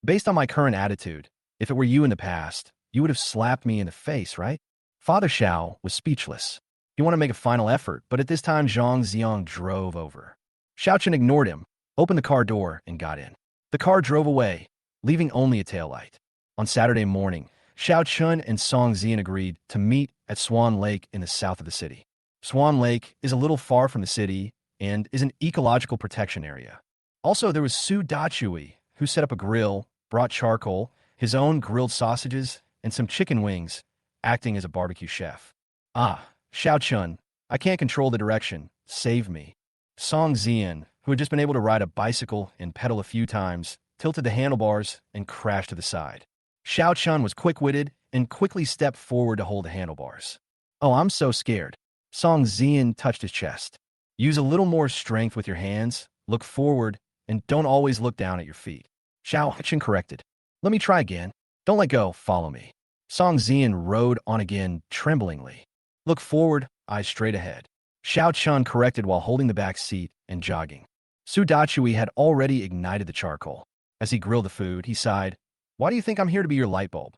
Based on my current attitude, if it were you in the past, you would have slapped me in the face, right? Father Xiao was speechless. He wanted to make a final effort, but at this time Zhang Xiang drove over. Xiao Chun ignored him, opened the car door, and got in. The car drove away, leaving only a taillight. On Saturday morning, Xiao Chun and Song Zian agreed to meet at Swan Lake in the south of the city. Swan Lake is a little far from the city and is an ecological protection area. Also, there was Su Dachui, who set up a grill, brought charcoal, his own grilled sausages, and some chicken wings, acting as a barbecue chef. Ah, Xiao Chun, I can't control the direction. Save me. Song Zian, who had just been able to ride a bicycle and pedal a few times, tilted the handlebars and crashed to the side. Xiao Chun was quick-witted and quickly stepped forward to hold the handlebars. Oh, I'm so scared. Song Zian touched his chest. Use a little more strength with your hands, look forward, and don't always look down at your feet. Xiao Chun corrected. Let me try again. Don't let go, follow me. Song Zian rode on again, tremblingly. Look forward, eyes straight ahead. Xiao Chun corrected while holding the back seat and jogging. Su Dachui had already ignited the charcoal. As he grilled the food, he sighed, Why do you think I'm here to be your light bulb?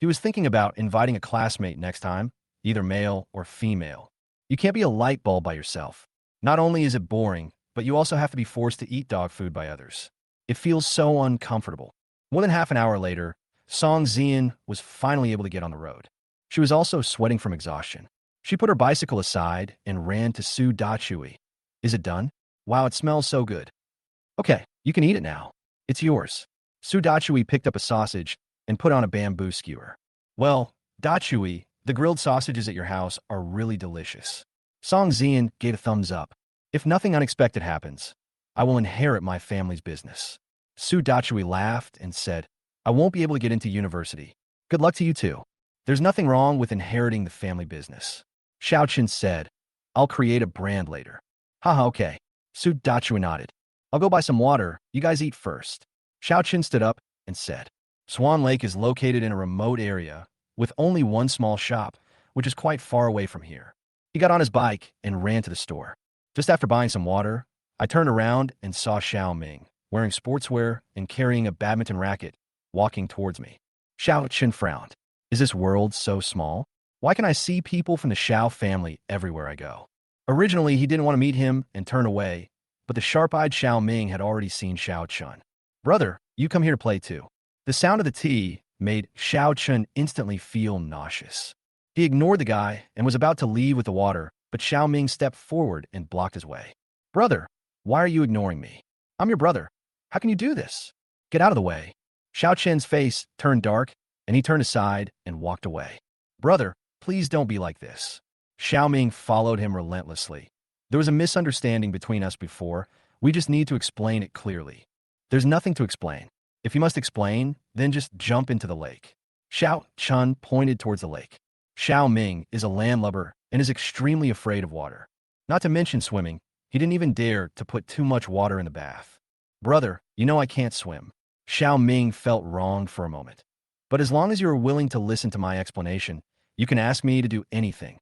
He was thinking about inviting a classmate next time, either male or female. You can't be a light bulb by yourself. Not only is it boring, but you also have to be forced to eat dog food by others. It feels so uncomfortable. More than half an hour later, Song Zian was finally able to get on the road. She was also sweating from exhaustion. She put her bicycle aside and ran to Su Dachui. Is it done? Wow, it smells so good. Okay, you can eat it now. It's yours. Su Dachui picked up a sausage and put on a bamboo skewer. Well, Dachui, the grilled sausages at your house are really delicious. Song Zian gave a thumbs up. If nothing unexpected happens, I will inherit my family's business. Su Dachui laughed and said, I won't be able to get into university. Good luck to you too. There's nothing wrong with inheriting the family business. Xiao Chun said, I'll create a brand later. Haha, okay. Su Dachui nodded. I'll go buy some water. You guys eat first. Xiao Chun stood up and said, Swan Lake is located in a remote area with only one small shop, which is quite far away from here. He got on his bike and ran to the store. Just after buying some water, I turned around and saw Xiao Ming, wearing sportswear and carrying a badminton racket, walking towards me. Xiao Chun frowned. Is this world so small? Why can I see people from the Xiao family everywhere I go? Originally, he didn't want to meet him and turn away, but the sharp-eyed Xiao Ming had already seen Xiao Chun. Brother, you come here to play too. The sound of the tea made Xiao Chun instantly feel nauseous. He ignored the guy and was about to leave with the water, but Xiao Ming stepped forward and blocked his way. Brother, why are you ignoring me? I'm your brother. How can you do this? Get out of the way. Xiao Chen's face turned dark, and he turned aside and walked away. Brother, please don't be like this. Xiao Ming followed him relentlessly. There was a misunderstanding between us before. We just need to explain it clearly. There's nothing to explain. If you must explain, then just jump into the lake. Xiao Chun pointed towards the lake. Xiao Ming is a landlubber and is extremely afraid of water. Not to mention swimming, he didn't even dare to put too much water in the bath. Brother, you know I can't swim. Xiao Ming felt wronged for a moment. But as long as you are willing to listen to my explanation, you can ask me to do anything.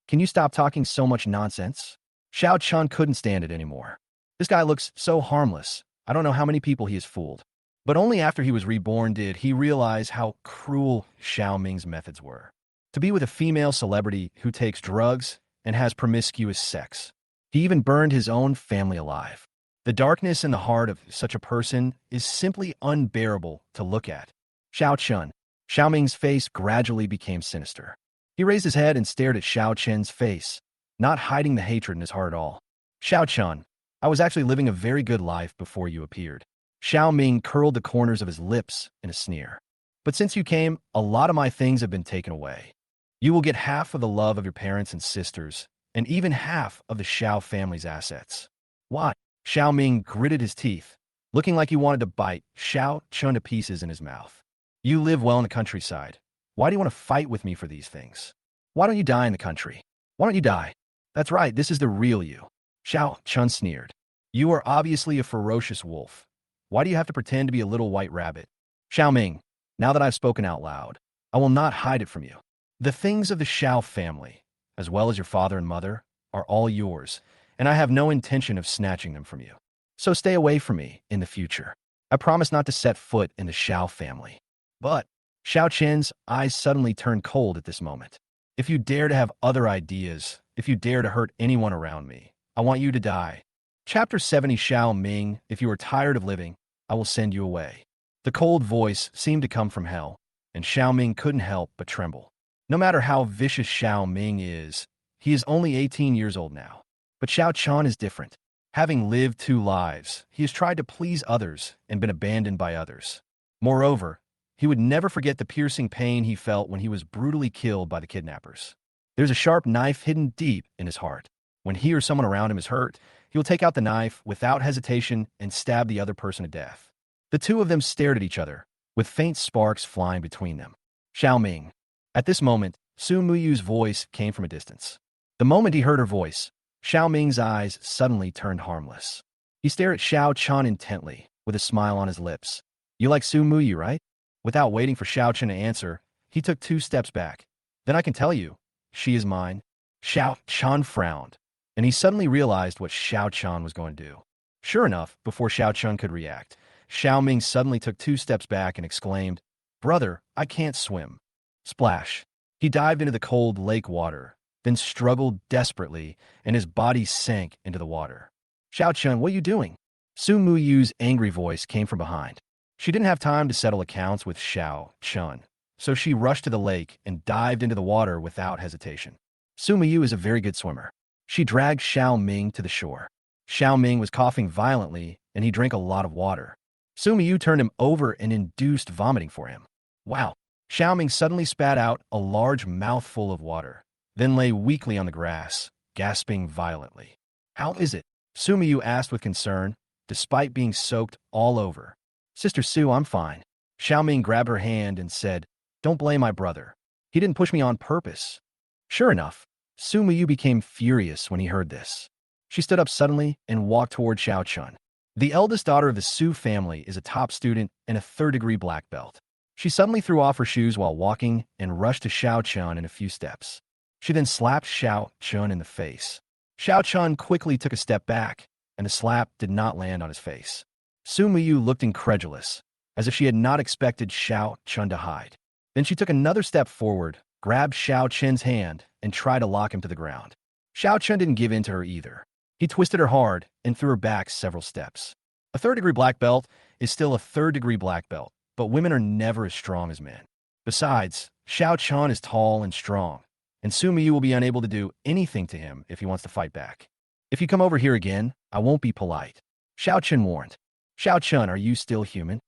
Can you stop talking so much nonsense? Xiao Chun couldn't stand it anymore. This guy looks so harmless. I don't know how many people he has fooled. But only after he was reborn did he realize how cruel Xiao Ming's methods were. To be with a female celebrity who takes drugs and has promiscuous sex. He even burned his own family alive. The darkness in the heart of such a person is simply unbearable to look at. Xiao Chun. Xiao Ming's face gradually became sinister. He raised his head and stared at Xiao Chen's face, not hiding the hatred in his heart at all. Xiao Chun, I was actually living a very good life before you appeared. Xiao Ming curled the corners of his lips in a sneer. But since you came, a lot of my things have been taken away. You will get half of the love of your parents and sisters, and even half of the Xiao family's assets. Why? Xiao Ming gritted his teeth, looking like he wanted to bite Xiao Chun to pieces in his mouth. You live well in the countryside. Why do you want to fight with me for these things? Why don't you die in the country? Why don't you die? That's right, this is the real you. Xiao Chun sneered. You are obviously a ferocious wolf. Why do you have to pretend to be a little white rabbit? Xiao Ming, now that I've spoken out loud, I will not hide it from you. The things of the Xiao family, as well as your father and mother, are all yours, and I have no intention of snatching them from you. So stay away from me in the future. I promise not to set foot in the Xiao family. But Xiao Chen's eyes suddenly turned cold at this moment. If you dare to have other ideas, if you dare to hurt anyone around me, I want you to die. Chapter 70 Xiao Ming, if you are tired of living, I will send you away. The cold voice seemed to come from hell, and Xiao Ming couldn't help but tremble. No matter how vicious Xiao Ming is, he is only 18 years old now. But Xiao Chun is different. Having lived 2 lives, he has tried to please others and been abandoned by others. Moreover, he would never forget the piercing pain he felt when he was brutally killed by the kidnappers. There's a sharp knife hidden deep in his heart. When he or someone around him is hurt, he will take out the knife without hesitation and stab the other person to death. The two of them stared at each other, with faint sparks flying between them. Xiao Ming. At this moment, Su Muyu's voice came from a distance. The moment he heard her voice, Xiao Ming's eyes suddenly turned harmless. He stared at Xiao Chun intently, with a smile on his lips. You like Su Muyu, right? Without waiting for Xiao Chun to answer, he took 2 steps back. Then I can tell you, she is mine. Xiao Chun frowned, and he suddenly realized what Xiao Chun was going to do. Sure enough, before Xiao Chun could react, Xiao Ming suddenly took 2 steps back and exclaimed, Brother, I can't swim. Splash. He dived into the cold lake water, then struggled desperately, and his body sank into the water. Xiao Chun, what are you doing? Su Muyu's angry voice came from behind. She didn't have time to settle accounts with Xiao Chun, so she rushed to the lake and dived into the water without hesitation. Su Muyu is a very good swimmer. She dragged Xiao Ming to the shore. Xiao Ming was coughing violently, and he drank a lot of water. Su Muyu turned him over and induced vomiting for him. Wow. Xiao Ming suddenly spat out a large mouthful of water, then lay weakly on the grass, gasping violently. How is it? Su Muyu asked with concern, despite being soaked all over. Sister Su, I'm fine. Xiao Ming grabbed her hand and said, Don't blame my brother. He didn't push me on purpose. Sure enough, Su Muyu became furious when he heard this. She stood up suddenly and walked toward Xiao Chun. The eldest daughter of the Su family is a top student and a third-degree black belt. She suddenly threw off her shoes while walking and rushed to Xiao Chun in a few steps. She then slapped Xiao Chun in the face. Xiao Chun quickly took a step back, and the slap did not land on his face. Su Muyu looked incredulous, as if she had not expected Xiao Chun to hide. Then she took another step forward, grabbed Xiao Chun's hand, and tried to lock him to the ground. Xiao Chun didn't give in to her either. He twisted her hard and threw her back several steps. A third-degree black belt is still a third-degree black belt, but women are never as strong as men. Besides, Xiao Chun is tall and strong, and Su Muyu will be unable to do anything to him if he wants to fight back. If you come over here again, I won't be polite. Xiao Chun warned. Xiao Chun, are you still human?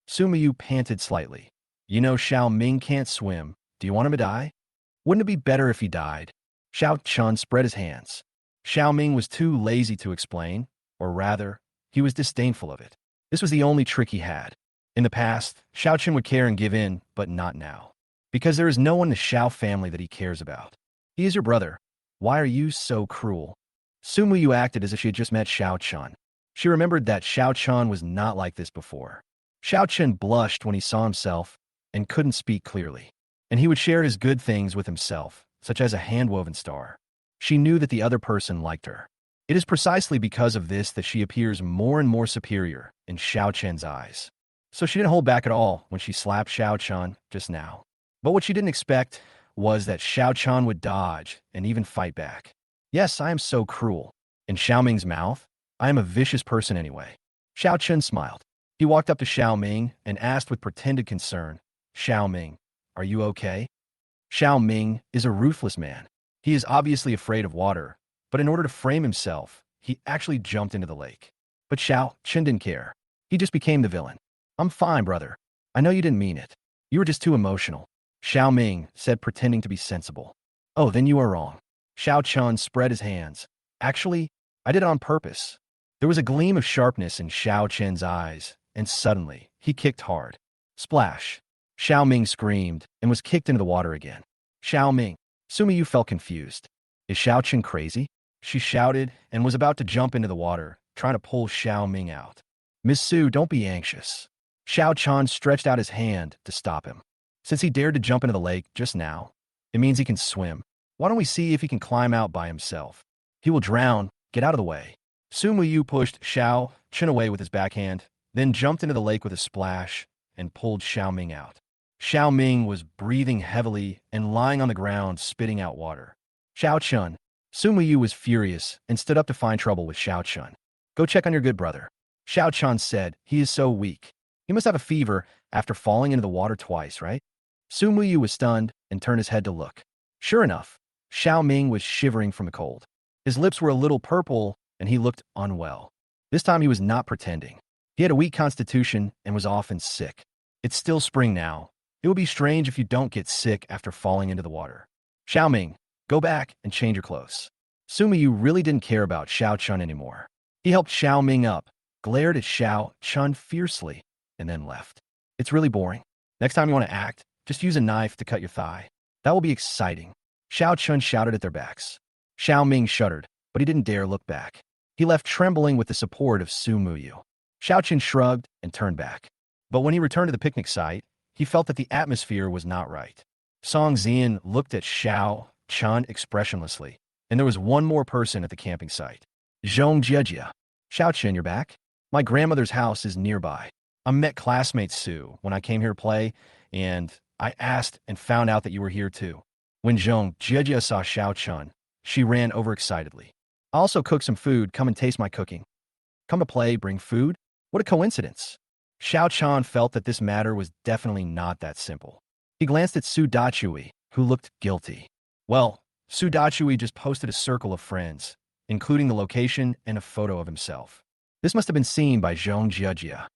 Su Muyu panted slightly. You know Xiao Ming can't swim. Do you want him to die? Wouldn't it be better if he died? Xiao Chun spread his hands. Xiao Ming was too lazy to explain, or rather, he was disdainful of it. This was the only trick he had. In the past, Xiao Chun would care and give in, but not now. Because there is no one in the Xiao family that he cares about. He is your brother. Why are you so cruel? Su Muyu acted as if she had just met Xiao Chun. She remembered that Xiao Chun was not like this before. Xiao Chun blushed when he saw himself and couldn't speak clearly. And he would share his good things with himself, such as a hand-woven star. She knew that the other person liked her. It is precisely because of this that she appears more and more superior in Xiao Chun's eyes. So she didn't hold back at all when she slapped Xiao Chun just now. But what she didn't expect was that Xiao Chun would dodge and even fight back. Yes, I am so cruel. In Xiao Ming's mouth, I am a vicious person anyway. Xiao Chun smiled. He walked up to Xiao Ming and asked with pretended concern, Xiao Ming, are you okay? Xiao Ming is a ruthless man. He is obviously afraid of water, but in order to frame himself, he actually jumped into the lake. But Xiao Chun didn't care. He just became the villain. I'm fine, brother. I know you didn't mean it. You were just too emotional. Xiao Ming said, pretending to be sensible. Oh, then you are wrong. Xiao Chun spread his hands. Actually, I did it on purpose. There was a gleam of sharpness in Xiao Chun's eyes, and suddenly, he kicked hard. Splash. Xiao Ming screamed and was kicked into the water again. Xiao Ming. Su Muyu felt confused. Is Xiao Chun crazy? She shouted and was about to jump into the water, trying to pull Xiao Ming out. Miss Su, don't be anxious. Xiao Chun stretched out his hand to stop him. Since he dared to jump into the lake just now, it means he can swim. Why don't we see if he can climb out by himself? He will drown. Get out of the way. Su Muyu pushed Xiao Chun away with his backhand, then jumped into the lake with a splash and pulled Xiao Ming out. Xiao Ming was breathing heavily and lying on the ground, spitting out water. Xiao Chun. Su Muyu was furious and stood up to find trouble with Xiao Chun. Go check on your good brother. Xiao Chun said, he is so weak. He must have a fever after falling into the water twice, right? Su Muyu was stunned and turned his head to look. Sure enough, Xiao Ming was shivering from the cold. His lips were a little purple and he looked unwell. This time he was not pretending. He had a weak constitution and was often sick. It's still spring now. It would be strange if you don't get sick after falling into the water. Xiao Ming, go back and change your clothes. Sumiyu really didn't care about Xiao Chun anymore. He helped Xiao Ming up, glared at Xiao Chun fiercely, and then left. It's really boring. Next time you want to act, just use a knife to cut your thigh. That will be exciting. Xiao Chun shouted at their backs. Xiao Ming shuddered, but he didn't dare look back. He left trembling with the support of Su Muyu. Xiao Chun shrugged and turned back. But when he returned to the picnic site, he felt that the atmosphere was not right. Song Zian looked at Xiao Chun expressionlessly, and there was one more person at the camping site. Zhong Jiejia. Xiao Chun, you're back? My grandmother's house is nearby. I met classmate Su when I came here to play, and I asked and found out that you were here too. When Zhong Jiejia saw Xiao Chun, she ran overexcitedly. I also cooked some food. Come and taste my cooking. Come to play, bring food? What a coincidence. Xiao Chun felt that this matter was definitely not that simple. He glanced at Su Dachui, who looked guilty. Well, Su Dachui just posted a circle of friends, including the location and a photo of himself. This must have been seen by Zhong Jiejia.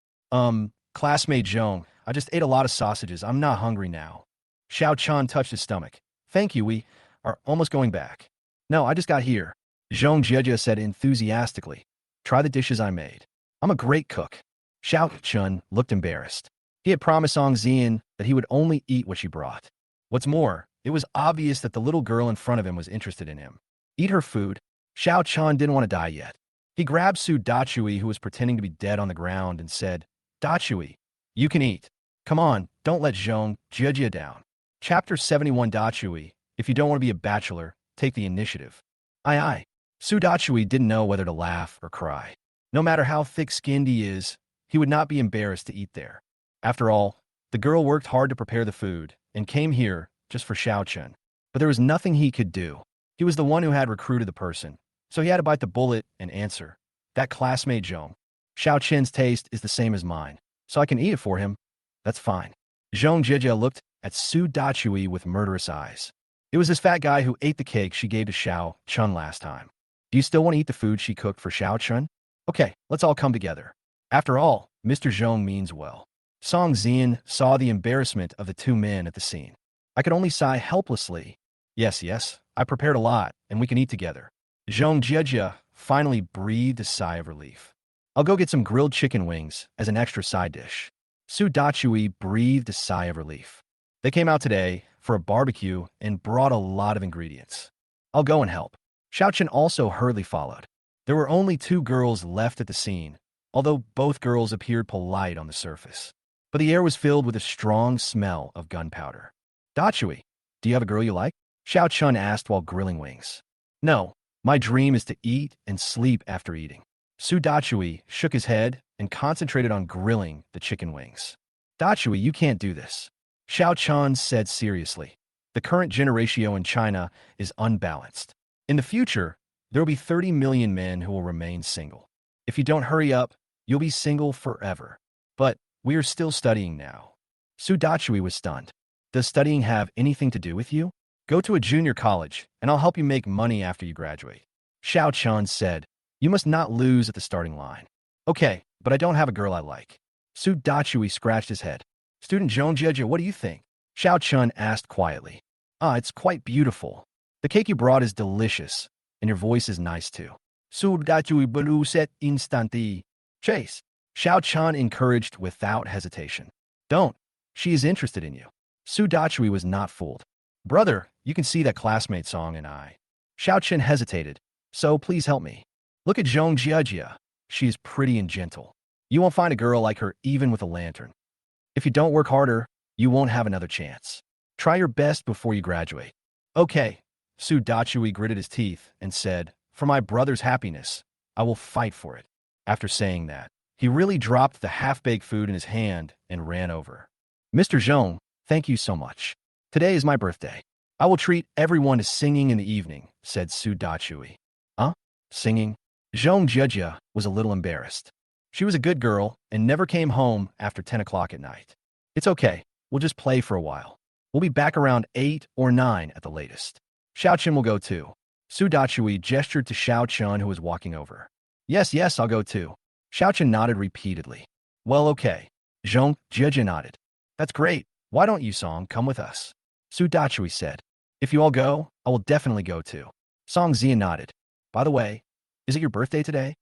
Classmate Zhong, I just ate a lot of sausages. I'm not hungry now. Xiao Chun touched his stomach. Thank you, we are almost going back. No, I just got here. Zhong Jiejia said enthusiastically. Try the dishes I made. I'm a great cook. Xiao Chun looked embarrassed. He had promised Song Zian that he would only eat what she brought. What's more, it was obvious that the little girl in front of him was interested in him. Eat her food. Xiao Chun didn't want to die yet. He grabbed Su Dachui, who was pretending to be dead on the ground, and said, Dachui, you can eat. Come on, don't let Zhong Jiejia down. Chapter 71 Dachui, if you don't want to be a bachelor, take the initiative. Aye aye. Su Dachui didn't know whether to laugh or cry. No matter how thick-skinned he is, he would not be embarrassed to eat there. After all, the girl worked hard to prepare the food and came here just for Xiao Chun. But there was nothing he could do. He was the one who had recruited the person, so he had to bite the bullet and answer. That classmate Zhong. Xiao Chun's taste is the same as mine, so I can eat it for him. That's fine. Zhong Jiejia looked at Su Dachui with murderous eyes. It was this fat guy who ate the cake she gave to Xiao Chun last time. Do you still want to eat the food she cooked for Xiao Chun? Okay, let's all come together. After all, Mr. Zhong means well. Song Zian saw the embarrassment of the two men at the scene. I could only sigh helplessly. Yes, I prepared a lot, and we can eat together. Zhong Jiejia finally breathed a sigh of relief. I'll go get some grilled chicken wings as an extra side dish. Su Dachui breathed a sigh of relief. They came out today for a barbecue and brought a lot of ingredients. I'll go and help. Xiao Chun also hurriedly followed. There were only two girls left at the scene, although both girls appeared polite on the surface. But the air was filled with a strong smell of gunpowder. Dachui, do you have a girl you like? Xiao Chun asked while grilling wings. No, my dream is to eat and sleep after eating. Su Dachui shook his head and concentrated on grilling the chicken wings. Dachui, you can't do this. Xiao Chun said seriously. The current generation in China is unbalanced. In the future, there will be 30 million men who will remain single. If you don't hurry up, you'll be single forever. But we are still studying now. Su Dachui was stunned. Does studying have anything to do with you? Go to a junior college, and I'll help you make money after you graduate. Xiao Chun said, you must not lose at the starting line. Okay, but I don't have a girl I like. Su Dachui scratched his head. Student Zhong Jiejia, what do you think? Xiao Chun asked quietly. It's quite beautiful. The cake you brought is delicious, and your voice is nice too. Su Dachui belu set instanti. Chase. Xiao Chun encouraged without hesitation. Don't. She is interested in you. Su Dachui was not fooled. Brother, you can see that classmate Song and I. Xiao Chun hesitated. So please help me. Look at Zhong Jiejia. She is pretty and gentle. You won't find a girl like her even with a lantern. If you don't work harder, you won't have another chance. Try your best before you graduate. Okay. Su Dachui gritted his teeth and said, for my brother's happiness, I will fight for it. After saying that, he really dropped the half-baked food in his hand and ran over. Mr. Zhong, thank you so much. Today is my birthday. I will treat everyone to singing in the evening, said Su Dachui. Singing? Zhong Jiejia was a little embarrassed. She was a good girl and never came home after 10 o'clock at night. It's okay. We'll just play for a while. We'll be back around 8 or 9 at the latest. Xiao Chun will go too. Su Dachui gestured to Xiao Chun, who was walking over. Yes, I'll go too. Xiao Chun nodded repeatedly. Well, okay. Zhong Jiejia nodded. That's great. Why don't you, Song, come with us? Su Dachui said. If you all go, I will definitely go too. Song Zian nodded. By the way, is it your birthday today?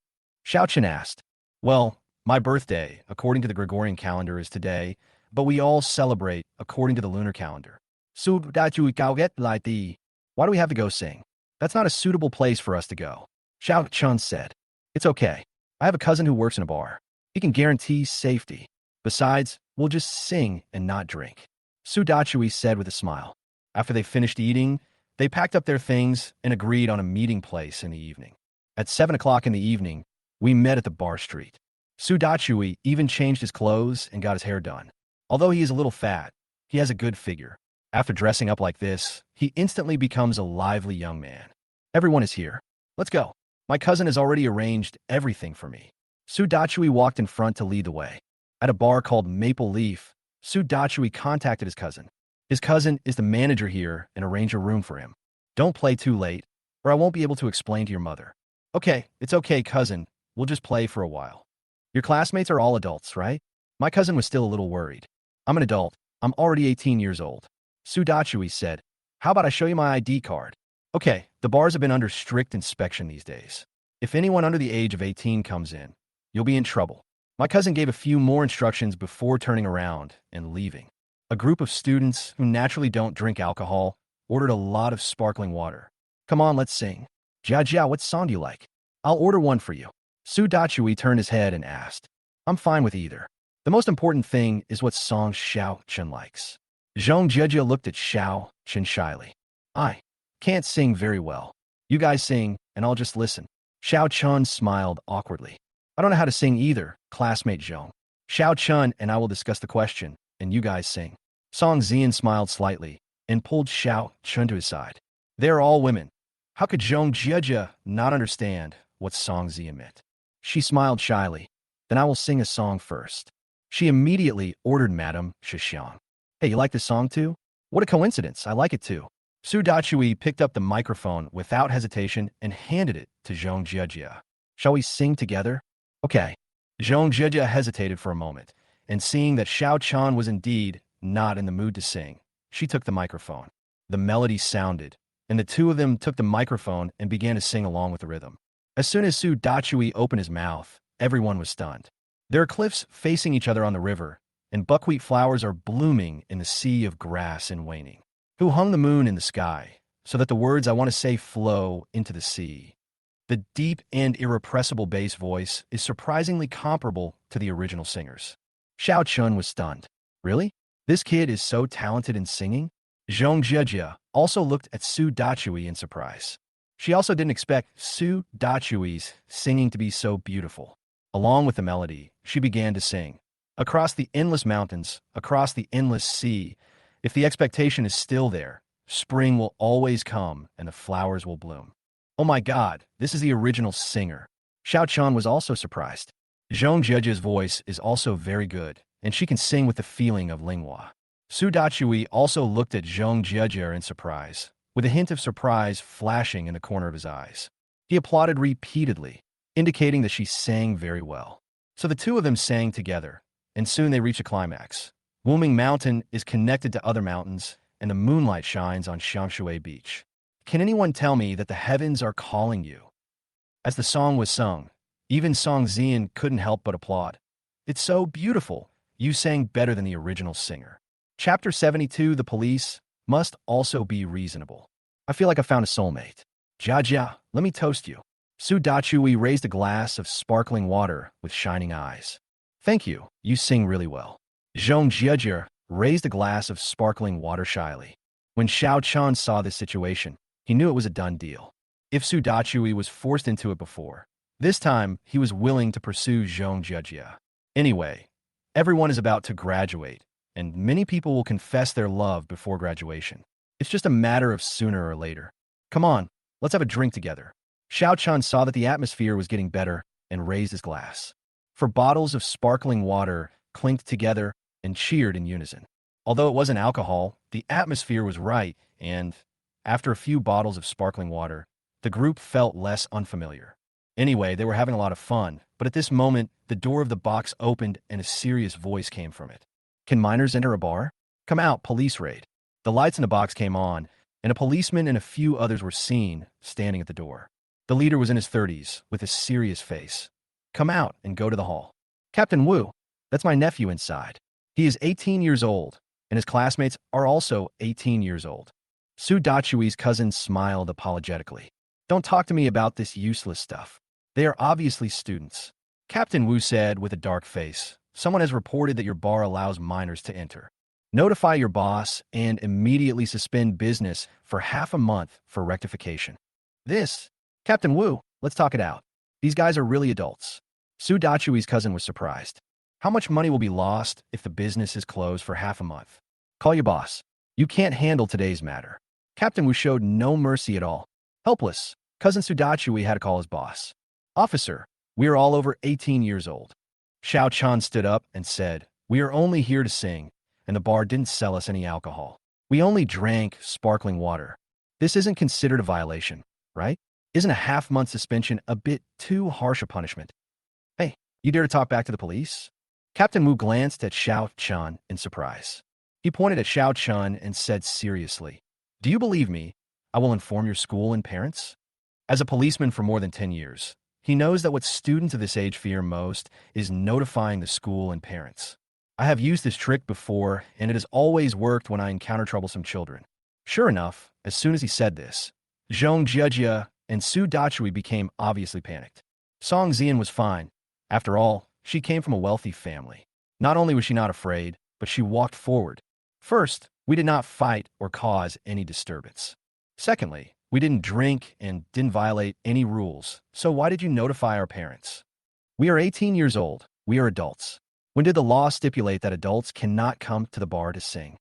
Xiao Chen asked. Well, my birthday, according to the Gregorian calendar, is today, but we all celebrate according to the lunar calendar. So that you get like the. Why do we have to go sing? That's not a suitable place for us to go. Xiao Chun said. It's okay. I have a cousin who works in a bar. He can guarantee safety. Besides, we'll just sing and not drink. Su Dachui said with a smile. After they finished eating, they packed up their things and agreed on a meeting place in the evening. At 7 o'clock in the evening, we met at the bar street. Su Dachui even changed his clothes and got his hair done. Although he is a little fat, he has a good figure. After dressing up like this, he instantly becomes a lively young man. Everyone is here. Let's go. My cousin has already arranged everything for me. Su Dachui walked in front to lead the way. At a bar called Maple Leaf, Su Dachui contacted his cousin. His cousin is the manager here and arranged a room for him. Don't play too late, or I won't be able to explain to your mother. Okay, it's okay, cousin. We'll just play for a while. Your classmates are all adults, right? My cousin was still a little worried. I'm an adult. I'm already 18 years old. Su Dachui said, how about I show you my ID card? Okay, the bars have been under strict inspection these days. If anyone under the age of 18 comes in, you'll be in trouble. My cousin gave a few more instructions before turning around and leaving. A group of students who naturally don't drink alcohol ordered a lot of sparkling water. Come on, let's sing. Jia Jia, what song do you like? I'll order one for you. Su Dachui turned his head and asked. I'm fine with either. The most important thing is what song Xiao Chen likes. Zhong Jia looked at Xiao Chen shyly. I can't sing very well. You guys sing, and I'll just listen. Xiao Chen smiled awkwardly. I don't know how to sing either, classmate Zhong. Xiao Chen and I will discuss the question, and you guys sing. Song Zian smiled slightly and pulled Xiao Chen to his side. They're all women. How could Zhong Jia not understand what Song Zian meant? She smiled shyly. Then I will sing a song first. She immediately ordered Madame Shixiang. Hey, you like this song too? What a coincidence, I like it too. Su Dachui picked up the microphone without hesitation and handed it to Zhong Jia. Shall we sing together? Okay. Zhong Jia hesitated for a moment, and seeing that Xiao Chen was indeed not in the mood to sing, she took the microphone. The melody sounded, and the two of them took the microphone and began to sing along with the rhythm. As soon as Su Dachui opened his mouth, everyone was stunned. There are cliffs facing each other on the river, and buckwheat flowers are blooming in the sea of grass and waning. Who hung the moon in the sky, so that the words I want to say flow into the sea. The deep and irrepressible bass voice is surprisingly comparable to the original singers. Xiao Chun was stunned. Really? This kid is so talented in singing? Zhong Jia also looked at Su Dachui in surprise. She also didn't expect Su Dachui's singing to be so beautiful. Along with the melody, she began to sing. Across the endless mountains, across the endless sea, if the expectation is still there, spring will always come and the flowers will bloom. Oh my God, this is the original singer. Xiao Chen was also surprised. Zhong Jiajia's voice is also very good, and she can sing with the feeling of Manhwa. Su Dachui also looked at Zhong Jiajia in surprise, with a hint of surprise flashing in the corner of his eyes. He applauded repeatedly, indicating that she sang very well. So the two of them sang together, and soon they reached a climax. Wuming Mountain is connected to other mountains, and the moonlight shines on Xiangshui Beach. Can anyone tell me that the heavens are calling you? As the song was sung, even Song Zian couldn't help but applaud. It's so beautiful. You sang better than the original singer. Chapter 72, The Police Must Also Be Reasonable. I feel like I found a soulmate. Jia Jia, let me toast you. Su Dachui raised a glass of sparkling water with shining eyes. Thank you, you sing really well. Zhong Jiajia raised a glass of sparkling water shyly. When Xiao Chen saw this situation, he knew it was a done deal. If Su Dachui was forced into it before, this time he was willing to pursue Zhong Jiajia. Anyway, everyone is about to graduate, and many people will confess their love before graduation. It's just a matter of sooner or later. Come on, let's have a drink together. Xiao Chen saw that the atmosphere was getting better and raised his glass. For bottles of sparkling water clinked together and cheered in unison. Although it wasn't alcohol, the atmosphere was right, and after a few bottles of sparkling water, the group felt less unfamiliar. Anyway, they were having a lot of fun, but at this moment, the door of the box opened and a serious voice came from it. Can minors enter a bar? Come out, police raid. The lights in the box came on, and a policeman and a few others were seen standing at the door. The leader was in his 30s, with a serious face. Come out and go to the hall. Captain Wu, that's my nephew inside. He is 18 years old, and his classmates are also 18 years old. Su Dachui's cousin smiled apologetically. Don't talk to me about this useless stuff. They are obviously students. Captain Wu said with a dark face, someone has reported that your bar allows minors to enter. Notify your boss and immediately suspend business for half a month for rectification. This, Captain Wu, let's talk it out. These guys are really adults. Su Dachui's cousin was surprised. How much money will be lost if the business is closed for half a month? Call your boss. You can't handle today's matter. Captain Wu showed no mercy at all. Helpless, cousin Su Dachui had to call his boss. Officer, we are all over 18 years old. Xiao Chan stood up and said, we are only here to sing, and the bar didn't sell us any alcohol. We only drank sparkling water. This isn't considered a violation, right? Isn't a half-month suspension a bit too harsh a punishment? Hey, you dare to talk back to the police? Captain Wu glanced at Xiao Chan in surprise. He pointed at Xiao Chan and said seriously, do you believe me? I will inform your school and parents. As a policeman for more than 10 years, he knows that what students of this age fear most is notifying the school and parents. I have used this trick before, and it has always worked when I encounter troublesome children. Sure enough, as soon as he said this, Zhong Jiejia and Su Dachui became obviously panicked. Song Xian was fine. After all, she came from a wealthy family. Not only was she not afraid, but she walked forward. First, we did not fight or cause any disturbance. Secondly, we didn't drink and didn't violate any rules, so why did you notify our parents? We are 18 years old. We are adults. When did the law stipulate that adults cannot come to the bar to sing?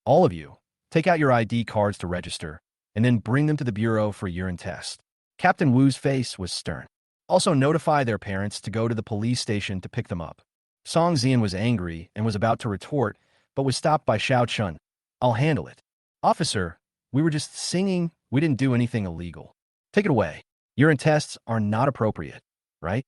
All of you, take out your ID cards to register, and then bring them to the bureau for a urine test. Captain Wu's face was stern. Also notify their parents to go to the police station to pick them up. Song Xian was angry and was about to retort, but was stopped by Xiao Chun. I'll handle it. Officer, we were just singing. We didn't do anything illegal. Take it away. Urine tests are not appropriate, right?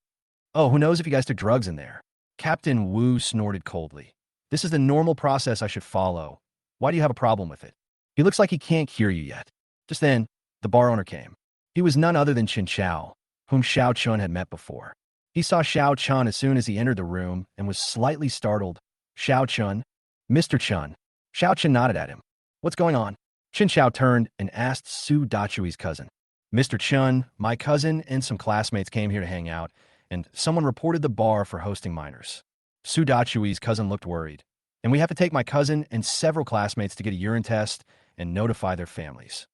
Oh, who knows if you guys took drugs in there? Captain Wu snorted coldly. This is the normal process I should follow. Why do you have a problem with it? He looks like he can't cure you yet. Just then, the bar owner came. He was none other than Qin Chao, whom Xiao Chun had met before. He saw Xiao Chun as soon as he entered the room and was slightly startled. Xiao Chun? Mr. Chun. Xiao Chun nodded at him. What's going on? Qin Chao turned and asked Su Dachui's cousin. Mr. Chun, my cousin and some classmates came here to hang out, and someone reported the bar for hosting minors. Su Dachui's cousin looked worried. And we have to take my cousin and several classmates to get a urine test and notify their families.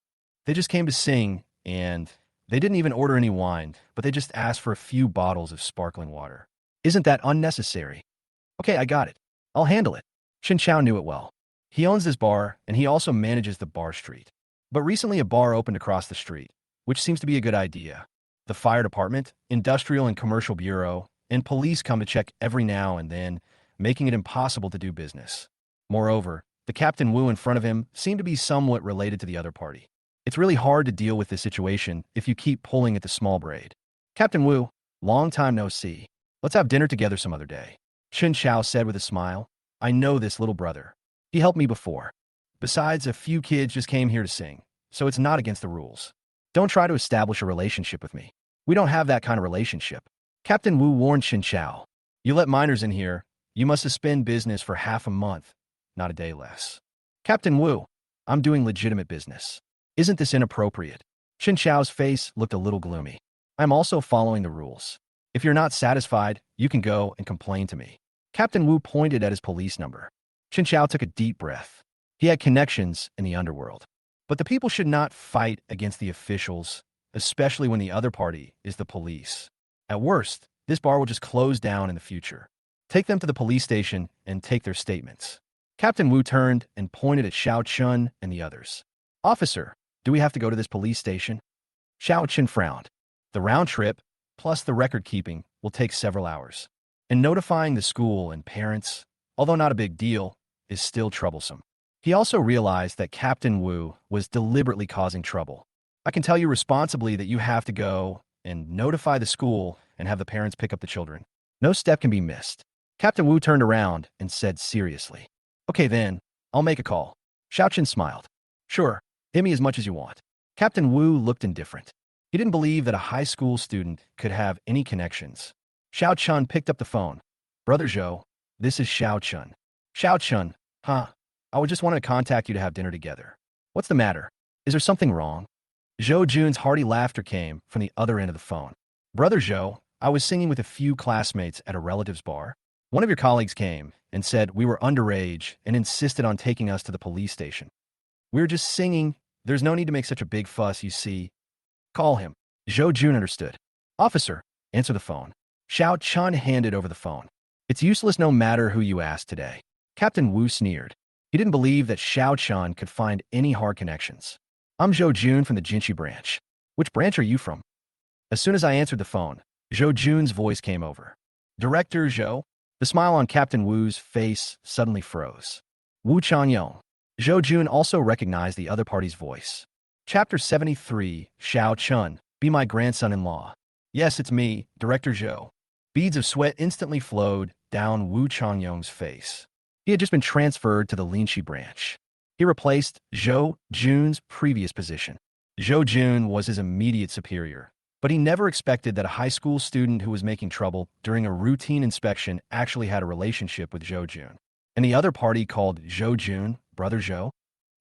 They just came to sing, and they didn't even order any wine, but they just asked for a few bottles of sparkling water. Isn't that unnecessary? Okay, I got it. I'll handle it. Qin Chao knew it well. He owns this bar, and he also manages the bar street. But recently a bar opened across the street, which seems to be a good idea. The fire department, industrial and commercial bureau, and police come to check every now and then, making it impossible to do business. Moreover, the Captain Wu in front of him seemed to be somewhat related to the other party. It's really hard to deal with this situation if you keep pulling at the small braid. Captain Wu, long time no see. Let's have dinner together some other day. Qin Chao said with a smile. I know this little brother. He helped me before. Besides, a few kids just came here to sing, so it's not against the rules. Don't try to establish a relationship with me. We don't have that kind of relationship. Captain Wu warned Qin Chao. You let minors in here, you must suspend business for half a month, not a day less. Captain Wu, I'm doing legitimate business. Isn't this inappropriate? Qin Chao's face looked a little gloomy. I'm also following the rules. If you're not satisfied, you can go and complain to me. Captain Wu pointed at his police number. Qin Chao took a deep breath. He had connections in the underworld. But the people should not fight against the officials, especially when the other party is the police. At worst, this bar will just close down in the future. Take them to the police station and take their statements. Captain Wu turned and pointed at Xiao Chun and the others. Officer, do we have to go to this police station? Xiao Chun frowned. The round trip, plus the record keeping, will take several hours. And notifying the school and parents, although not a big deal, is still troublesome. He also realized that Captain Wu was deliberately causing trouble. I can tell you responsibly that you have to go and notify the school and have the parents pick up the children. No step can be missed. Captain Wu turned around and said seriously. Okay then, I'll make a call. Xiao Chen smiled. Sure, hit me as much as you want. Captain Wu looked indifferent. He didn't believe that a high school student could have any connections. Xiao Chun picked up the phone. Brother Zhou, this is Xiao Chun. Xiao Chun, huh? I would just wanted to contact you to have dinner together. What's the matter? Is there something wrong? Zhou Jun's hearty laughter came from the other end of the phone. Brother Zhou, I was singing with a few classmates at a relative's bar. One of your colleagues came and said we were underage and insisted on taking us to the police station. We were just singing. There's no need to make such a big fuss, you see. Call him. Zhou Jun understood. Officer, answer the phone. Xiao Chun handed over the phone. It's useless no matter who you ask today. Captain Wu sneered. He didn't believe that Xiao Chun could find any hard connections. I'm Zhou Jun from the Jinchi branch. Which branch are you from? As soon as I answered the phone, Zhou Jun's voice came over. Director Zhou? The smile on Captain Wu's face suddenly froze. Wu Changyong. Zhou Jun also recognized the other party's voice. Chapter 73, Xiao Chun, be my grandson-in-law. Yes, it's me, Director Zhou. Beads of sweat instantly flowed down Wu Changyong's face. He had just been transferred to the Linchi branch. He replaced Zhou Jun's previous position. Zhou Jun was his immediate superior, but he never expected that a high school student who was making trouble during a routine inspection actually had a relationship with Zhou Jun. And the other party called Zhou Jun, Brother Zhou?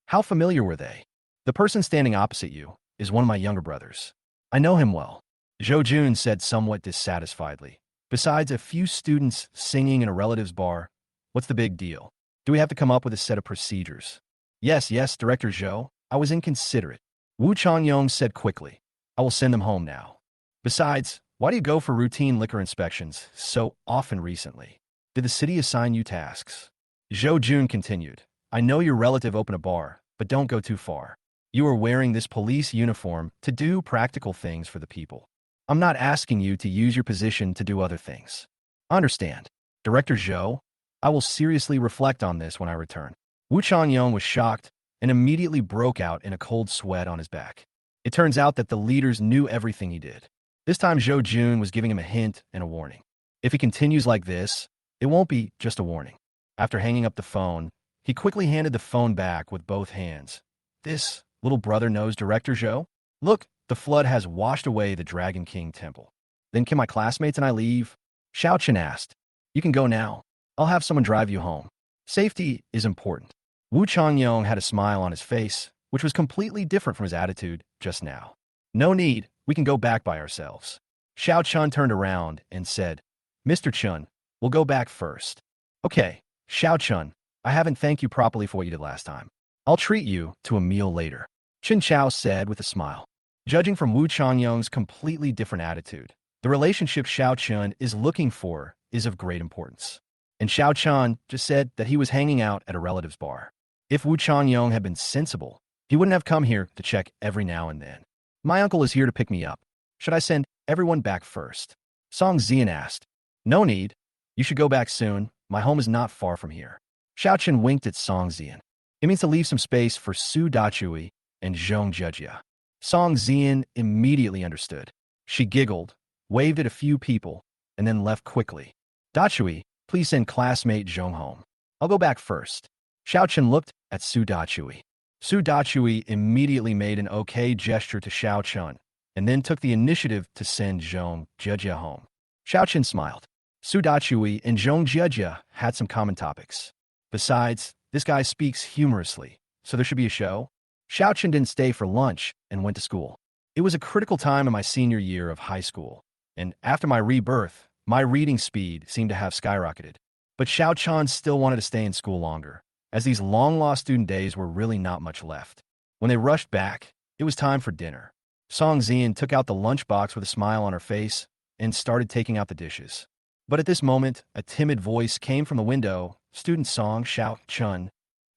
How familiar were they? The person standing opposite you is one of my younger brothers. I know him well. Zhou Jun said somewhat dissatisfiedly. Besides a few students singing in a relative's bar, what's the big deal? Do we have to come up with a set of procedures? Yes, Director Zhou. I was inconsiderate. Wu Changyong said quickly. I will send them home now. Besides, why do you go for routine liquor inspections so often recently? Did the city assign you tasks? Zhou Jun continued. I know your relative opened a bar, but don't go too far. You are wearing this police uniform to do practical things for the people. I'm not asking you to use your position to do other things. Understand. Director Zhou, I will seriously reflect on this when I return. Wu Changyong was shocked and immediately broke out in a cold sweat on his back. It turns out that the leaders knew everything he did. This time Zhou Jun was giving him a hint and a warning. If he continues like this, it won't be just a warning. After hanging up the phone, he quickly handed the phone back with both hands. This little brother knows Director Zhou? Look, the flood has washed away the Dragon King temple. Then can my classmates and I leave? Xiao Chen asked. You can go now. I'll have someone drive you home. Safety is important. Wu Changyong had a smile on his face, which was completely different from his attitude just now. No need, we can go back by ourselves. Xiao Chun turned around and said, Mr. Chun, we'll go back first. Okay, Xiao Chun, I haven't thanked you properly for what you did last time. I'll treat you to a meal later. Chen Chao said with a smile. Judging from Wu Changyong's completely different attitude, the relationship Xiao Chun is looking for is of great importance. And Xiao Chun just said that he was hanging out at a relative's bar. If Wu Changyong had been sensible, he wouldn't have come here to check every now and then. My uncle is here to pick me up. Should I send everyone back first? Song Zian asked. No need. You should go back soon. My home is not far from here. Xiao Chen winked at Song Zian. It means to leave some space for Su Dachui and Zhong Jejia. Song Zian immediately understood. She giggled, waved at a few people, and then left quickly. Dachui, please send classmate Zhong home. I'll go back first. Xiao Chen looked at Su Dachui. Su Dachui immediately made an okay gesture to Xiao Chen, and then took the initiative to send Zhong Jejia home. Xiao Chen smiled. Su Dachui and Zhong Jejia had some common topics. Besides, this guy speaks humorously, so there should be a show. Xiao Chen didn't stay for lunch and went to school. It was a critical time in my senior year of high school, and after my rebirth, my reading speed seemed to have skyrocketed. But Xiao Chen still wanted to stay in school longer, as these long-lost student days were really not much left. When they rushed back, it was time for dinner. Song Zian took out the lunchbox with a smile on her face and started taking out the dishes. But at this moment, a timid voice came from the window. Student Song Xiao Chun.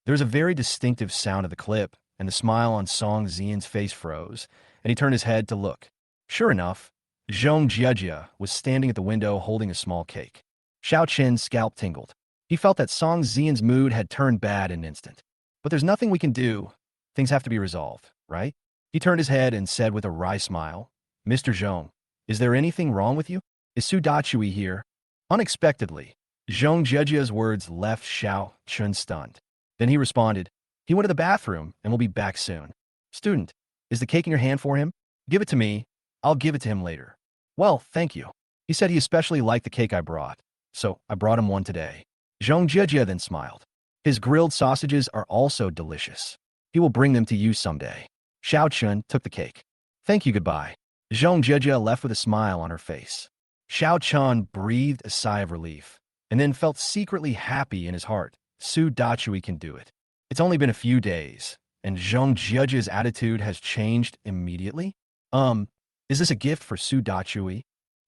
There was a very distinctive sound of the clip, and the smile on Song Zian's face froze, and he turned his head to look. Sure enough, Zhong Jejia was standing at the window holding a small cake. Xiao Chen's scalp tingled. He felt that Song Zian's mood had turned bad in an instant. But there's nothing we can do. Things have to be resolved, right? He turned his head and said with a wry smile, Mr. Zhong, is there anything wrong with you? Is Su Dachui here? Unexpectedly, Zhong Jejia's words left Xiao Chun stunned. Then he responded, he went to the bathroom and will be back soon. Student, is the cake in your hand for him? Give it to me. I'll give it to him later. Well, thank you. He said he especially liked the cake I brought, so I brought him one today. Zhong Jie then smiled. His grilled sausages are also delicious. He will bring them to you someday. Xiao Chun took the cake. Thank you, goodbye. Zhong Jie left with a smile on her face. Xiao Chun breathed a sigh of relief, and then felt secretly happy in his heart. Su Dachui can do it. It's only been a few days, and Zhong Jie's attitude has changed immediately? Is this a gift for Su Dachui?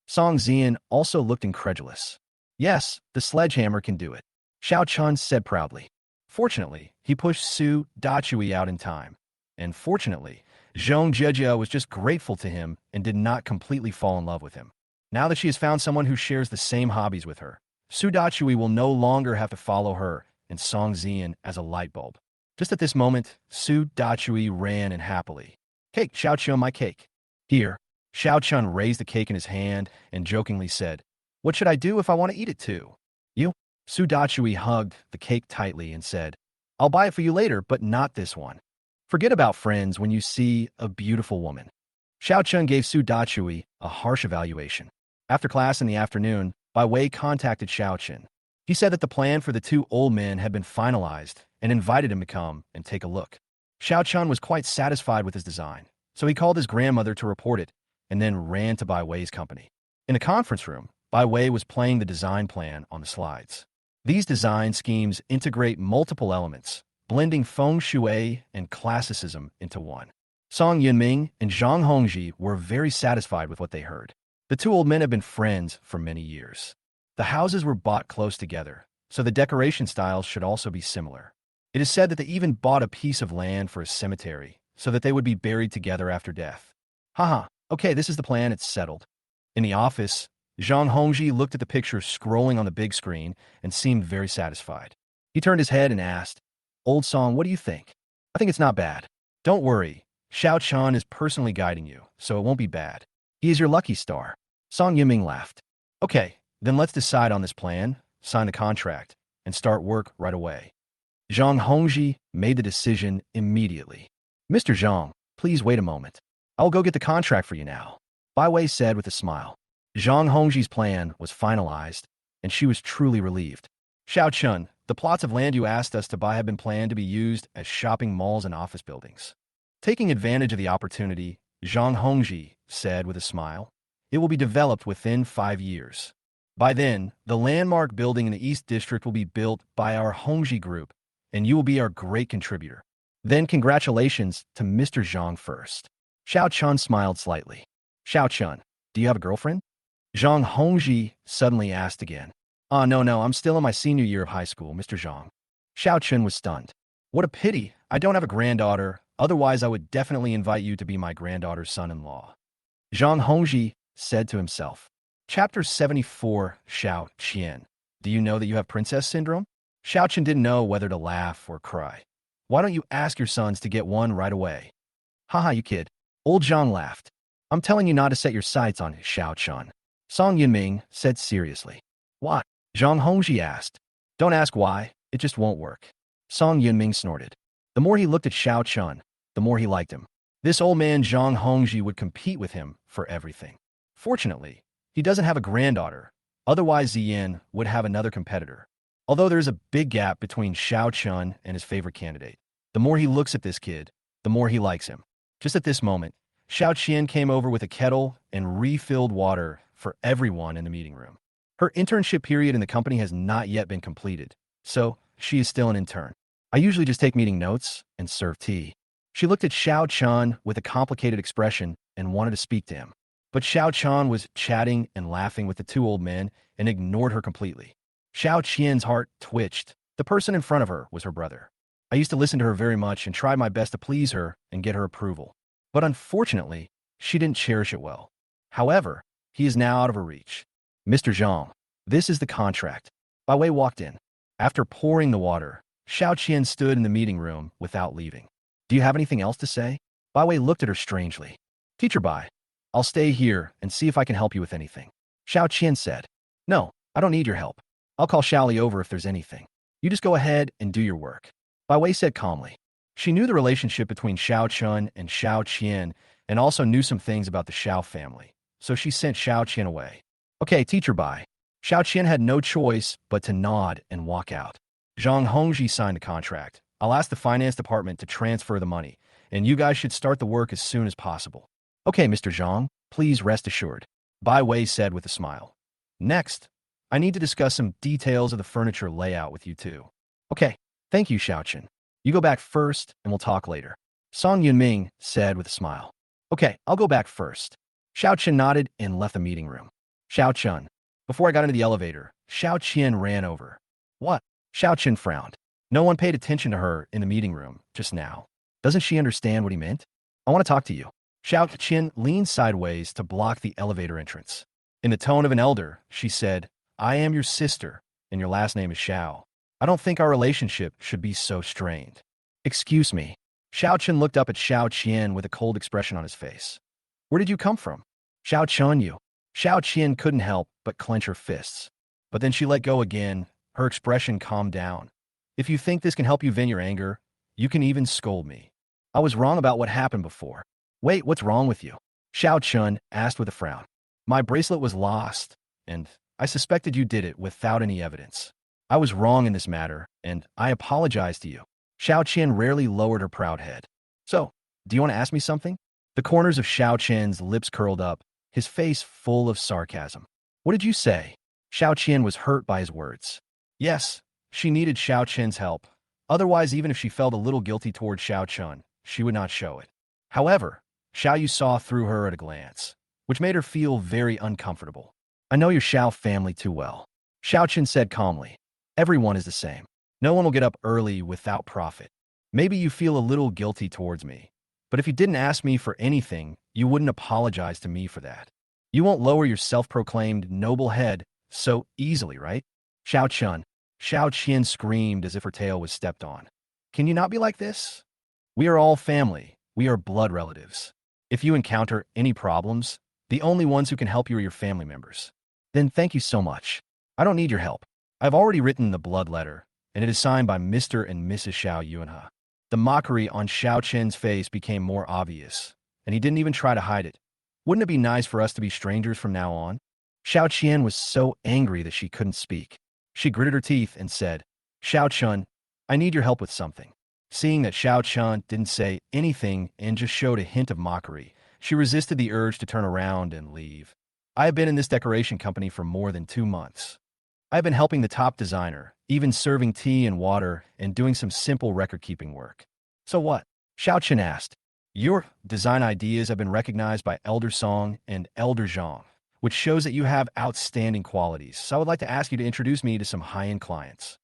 Song Zian also looked incredulous. Yes, the sledgehammer can do it, Xiao Chun said proudly. Fortunately, he pushed Su Dachui out in time. And fortunately, Zhong Jie was just grateful to him and did not completely fall in love with him. Now that she has found someone who shares the same hobbies with her, Su Dachui will no longer have to follow her and Song Zian as a light bulb. Just at this moment, Su Dachui ran in happily. Cake, Xiao Chun, my cake. Here. Xiao Chun raised the cake in his hand and jokingly said, What should I do if I want to eat it too? You? Su Dachui hugged the cake tightly and said, I'll buy it for you later, but not this one. Forget about friends when you see a beautiful woman. Xiao Chun gave Su Dachui a harsh evaluation. After class in the afternoon, Bai Wei contacted Xiao Chun. He said that the plan for the two old men had been finalized and invited him to come and take a look. Xiao Chun was quite satisfied with his design, so he called his grandmother to report it and then ran to Bai Wei's company. In a conference room, Bai Wei was playing the design plan on the slides. These design schemes integrate multiple elements, blending feng shui and classicism into one. Song Yunming and Zhang Hongji were very satisfied with what they heard. The two old men have been friends for many years. The houses were bought close together, so the decoration styles should also be similar. It is said that they even bought a piece of land for a cemetery so that they would be buried together after death. Haha, okay, this is the plan, it's settled. In the office, Zhang Hongji looked at the picture scrolling on the big screen and seemed very satisfied. He turned his head and asked, Old Song, what do you think? I think it's not bad. Don't worry, Xiao Chun is personally guiding you, so it won't be bad. He is your lucky star. Song Yiming laughed. Okay, then let's decide on this plan, sign the contract, and start work right away. Zhang Hongji made the decision immediately. Mr. Zhang, please wait a moment. I'll go get the contract for you now, Bai Wei said with a smile. Zhang Hongji's plan was finalized, and she was truly relieved. Xiao Chun, the plots of land you asked us to buy have been planned to be used as shopping malls and office buildings. Taking advantage of the opportunity, Zhang Hongji said with a smile, it will be developed within 5 years. By then, the landmark building in the East District will be built by our Hongji group, and you will be our great contributor. Then congratulations to Mr. Zhang first. Xiao Chun smiled slightly. Xiao Chun, do you have a girlfriend? Zhang Hongji suddenly asked again. No, I'm still in my senior year of high school, Mr. Zhang. Xiao Chun was stunned. What a pity, I don't have a granddaughter, otherwise I would definitely invite you to be my granddaughter's son-in-law. Zhang Hongji said to himself. Chapter 74, Xiao Qian. Do you know that you have princess syndrome? Xiao Qian didn't know whether to laugh or cry. Why don't you ask your sons to get one right away? Haha, you kid. Old Zhang laughed. I'm telling you not to set your sights on Xiao Chun. Song Yunming said seriously. What? Zhang Hongji asked. Don't ask why, it just won't work. Song Yunming snorted. The more he looked at Xiao Chun, the more he liked him. This old man Zhang Hongji would compete with him for everything. Fortunately, he doesn't have a granddaughter, otherwise Ziyin would have another competitor. Although there's a big gap between Xiao Chun and his favorite candidate, the more he looks at this kid, the more he likes him. Just at this moment, Xiao Qian came over with a kettle and refilled water for everyone in the meeting room. Her internship period in the company has not yet been completed, so she is still an intern. I usually just take meeting notes and serve tea. She looked at Xiao Chun with a complicated expression and wanted to speak to him. But Xiao Chun was chatting and laughing with the two old men and ignored her completely. Xiao Qian's heart twitched. The person in front of her was her brother. I used to listen to her very much and tried my best to please her and get her approval. But unfortunately, she didn't cherish it well. However, he is now out of her reach. Mr. Zhang, this is the contract. Bai Wei walked in. After pouring the water, Xiao Qian stood in the meeting room without leaving. Do you have anything else to say? Bai Wei looked at her strangely. Teacher Bai, I'll stay here and see if I can help you with anything. Xiao Qian said. No, I don't need your help. I'll call Xiaoli over if there's anything. You just go ahead and do your work. Bai Wei said calmly. She knew the relationship between Xiao Chun and Xiao Qian and also knew some things about the Xiao family, so she sent Xiao Qian away. Okay, teacher, bye. Xiao Qian had no choice but to nod and walk out. Zhang Hongji signed the contract. I'll ask the finance department to transfer the money, and you guys should start the work as soon as possible. Okay, Mr. Zhang, please rest assured, Bai Wei said with a smile. Next, I need to discuss some details of the furniture layout with you too. Okay, thank you, Xiaoqin. You go back first, and we'll talk later. Song Yunming said with a smile. Okay, I'll go back first. Xiaoqin nodded and left the meeting room. Xiaoqun. Before I got into the elevator, Xiao Qian ran over. What? Xiaoqin frowned. No one paid attention to her in the meeting room just now. Doesn't she understand what he meant? I want to talk to you. Xiao Qian leaned sideways to block the elevator entrance. In the tone of an elder, she said, I am your sister, and your last name is Xiao. I don't think our relationship should be so strained. Excuse me. Xiao Qian looked up at Xiao Qian with a cold expression on his face. Where did you come from? Xiao Qian you. Xiao Qian couldn't help but clench her fists. But then she let go again, her expression calmed down. If you think this can help you vent your anger, you can even scold me. I was wrong about what happened before. Wait, what's wrong with you? Xiao Qian asked with a frown. My bracelet was lost, and I suspected you did it without any evidence. I was wrong in this matter, and I apologize to you. Xiao Qian rarely lowered her proud head. So, do you want to ask me something? The corners of Xiao Qian's lips curled up, his face full of sarcasm. What did you say? Xiao Qian was hurt by his words. Yes, she needed Xiao Qian's help. Otherwise, even if she felt a little guilty toward Xiao Qian, she would not show it. However, Xiao Yu saw through her at a glance, which made her feel very uncomfortable. I know your Xiao family too well. Xiao Qian said calmly. Everyone is the same. No one will get up early without profit. Maybe you feel a little guilty towards me, but if you didn't ask me for anything, you wouldn't apologize to me for that. You won't lower your self-proclaimed noble head so easily, right? Xiao Qian. Xiao Qian screamed as if her tail was stepped on. Can you not be like this? We are all family. We are blood relatives. If you encounter any problems, the only ones who can help you are your family members. Then thank you so much. I don't need your help. I've already written the blood letter, and it is signed by Mr. and Mrs. Xiao Yunhe. The mockery on Xiao Qian's face became more obvious, and he didn't even try to hide it. Wouldn't it be nice for us to be strangers from now on? Xiao Qian was so angry that she couldn't speak. She gritted her teeth and said, Xiao Qian, I need your help with something. Seeing that Xiao Qian didn't say anything and just showed a hint of mockery, she resisted the urge to turn around and leave. I have been in this decoration company for more than 2 months. I have been helping the top designer, even serving tea and water and doing some simple record-keeping work. So what? Xiao Qian asked. Your design ideas have been recognized by Elder Song and Elder Zhang, which shows that you have outstanding qualities, so I would like to ask you to introduce me to some high-end clients.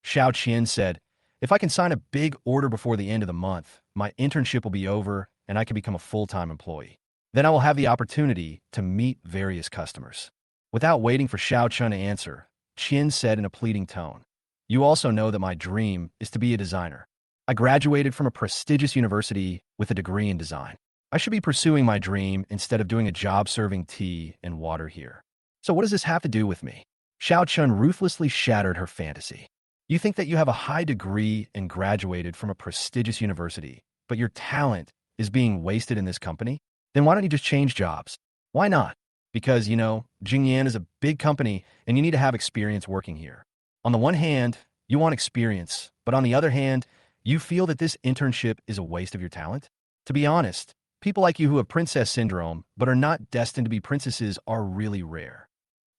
Xiao Qian said, if I can sign a big order before the end of the month, my internship will be over and I can become a full-time employee. Then I will have the opportunity to meet various customers. Without waiting for Xiao Qian to answer, Qian said in a pleading tone, you also know that my dream is to be a designer. I graduated from a prestigious university with a degree in design. I should be pursuing my dream instead of doing a job serving tea and water here. So what does this have to do with me? Xiao Qian ruthlessly shattered her fantasy. You think that you have a high degree and graduated from a prestigious university, but your talent is being wasted in this company? Then why don't you just change jobs? Why not? Because, Jingyan is a big company and you need to have experience working here. On the one hand, you want experience, but on the other hand, you feel that this internship is a waste of your talent? To be honest, people like you who have princess syndrome but are not destined to be princesses are really rare.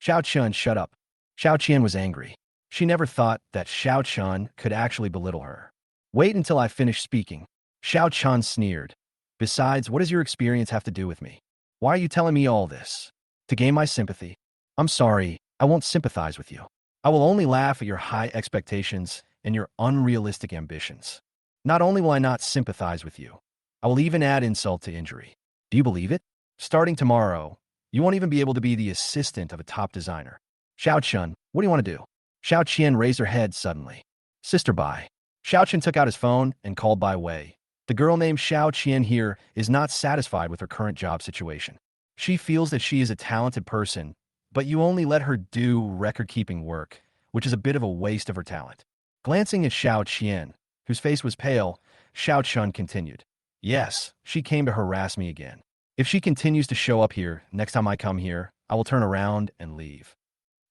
Xiao Qian, shut up. Xiao Qian was angry. She never thought that Xiao Qian could actually belittle her. Wait until I finish speaking. Xiao Qian sneered. Besides, what does your experience have to do with me? Why are you telling me all this? To gain my sympathy? I'm sorry, I won't sympathize with you. I will only laugh at your high expectations and your unrealistic ambitions. Not only will I not sympathize with you, I will even add insult to injury. Do you believe it? Starting tomorrow, you won't even be able to be the assistant of a top designer. Xiao Qian, what do you want to do? Xiao Qian raised her head suddenly. Sister Bai. Xiao Qian took out his phone and called Bai Wei. The girl named Xiao Qian here is not satisfied with her current job situation. She feels that she is a talented person, but you only let her do record-keeping work, which is a bit of a waste of her talent. Glancing at Xiao Qian, whose face was pale, Xiao Qian continued. Yes, she came to harass me again. If she continues to show up here next time I come here, I will turn around and leave.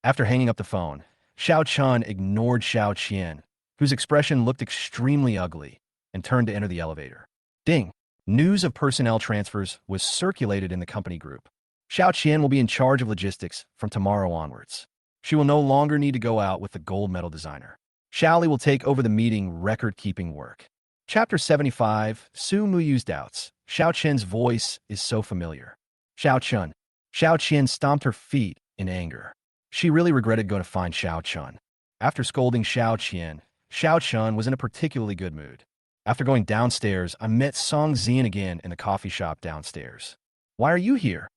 After hanging up the phone, Xiao Chun ignored Xiao Qian, whose expression looked extremely ugly, and turned to enter the elevator. Ding! News of personnel transfers was circulated in the company group. Xiao Qian will be in charge of logistics from tomorrow onwards. She will no longer need to go out with the gold medal designer. Xiao Li will take over the meeting record-keeping work. Chapter 75, Su Muyu's Doubts. Xiao Qian's voice is so familiar. Xiao Chun. Xiao Qian stomped her feet in anger. She really regretted going to find Xiao Chun. After scolding Xiao Qian, Xiao Chun was in a particularly good mood. After going downstairs, I met Song Zian again in the coffee shop downstairs. Why are you here?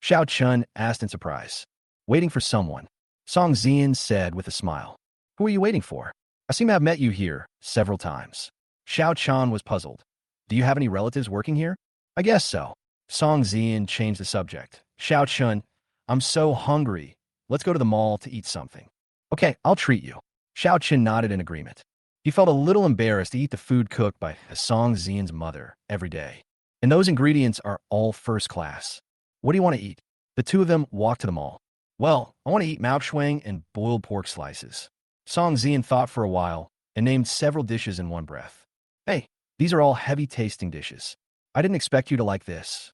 Xiao Chun asked in surprise. Waiting for someone. Song Zian said with a smile. Who are you waiting for? I seem to have met you here several times. Xiao Chun was puzzled. Do you have any relatives working here? I guess so. Song Zian changed the subject. Xiao Chun, I'm so hungry. Let's go to the mall to eat something. Okay, I'll treat you. Xiao Chun nodded in agreement. He felt a little embarrassed to eat the food cooked by Song Zian's mother every day. And those ingredients are all first class. What do you want to eat? The two of them walked to the mall. Well, I want to eat maopshuang and boiled pork slices. Song Zian thought for a while and named several dishes in one breath. Hey, these are all heavy-tasting dishes. I didn't expect you to like this.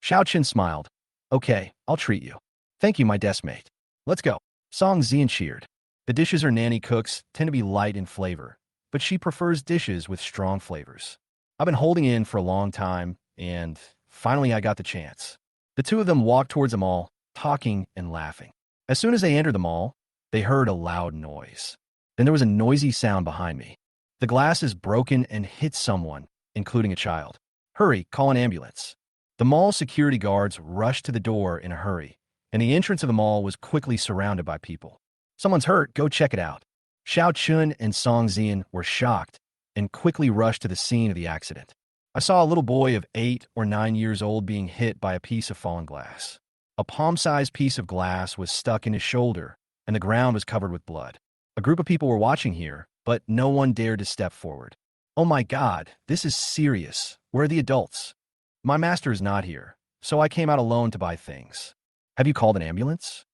Xiao Chun smiled. Okay, I'll treat you. Thank you, my deskmate. Let's go. Song Zian cheered. The dishes her nanny cooks tend to be light in flavor, but she prefers dishes with strong flavors. I've been holding in for a long time, and finally I got the chance. The two of them walked towards the mall, talking and laughing. As soon as they entered the mall, they heard a loud noise. Then there was a noisy sound behind me. The glass is broken and hit someone, including a child. Hurry, call an ambulance. The mall security guards rushed to the door in a hurry, and the entrance of the mall was quickly surrounded by people. Someone's hurt, go check it out. Xiao Chun and Song Zian were shocked and quickly rushed to the scene of the accident. I saw a little boy of 8 or 9 years old being hit by a piece of fallen glass. A palm-sized piece of glass was stuck in his shoulder, and the ground was covered with blood. A group of people were watching here, but no one dared to step forward. Oh my God, this is serious. Where are the adults? My master is not here, so I came out alone to buy things. Have you called an ambulance?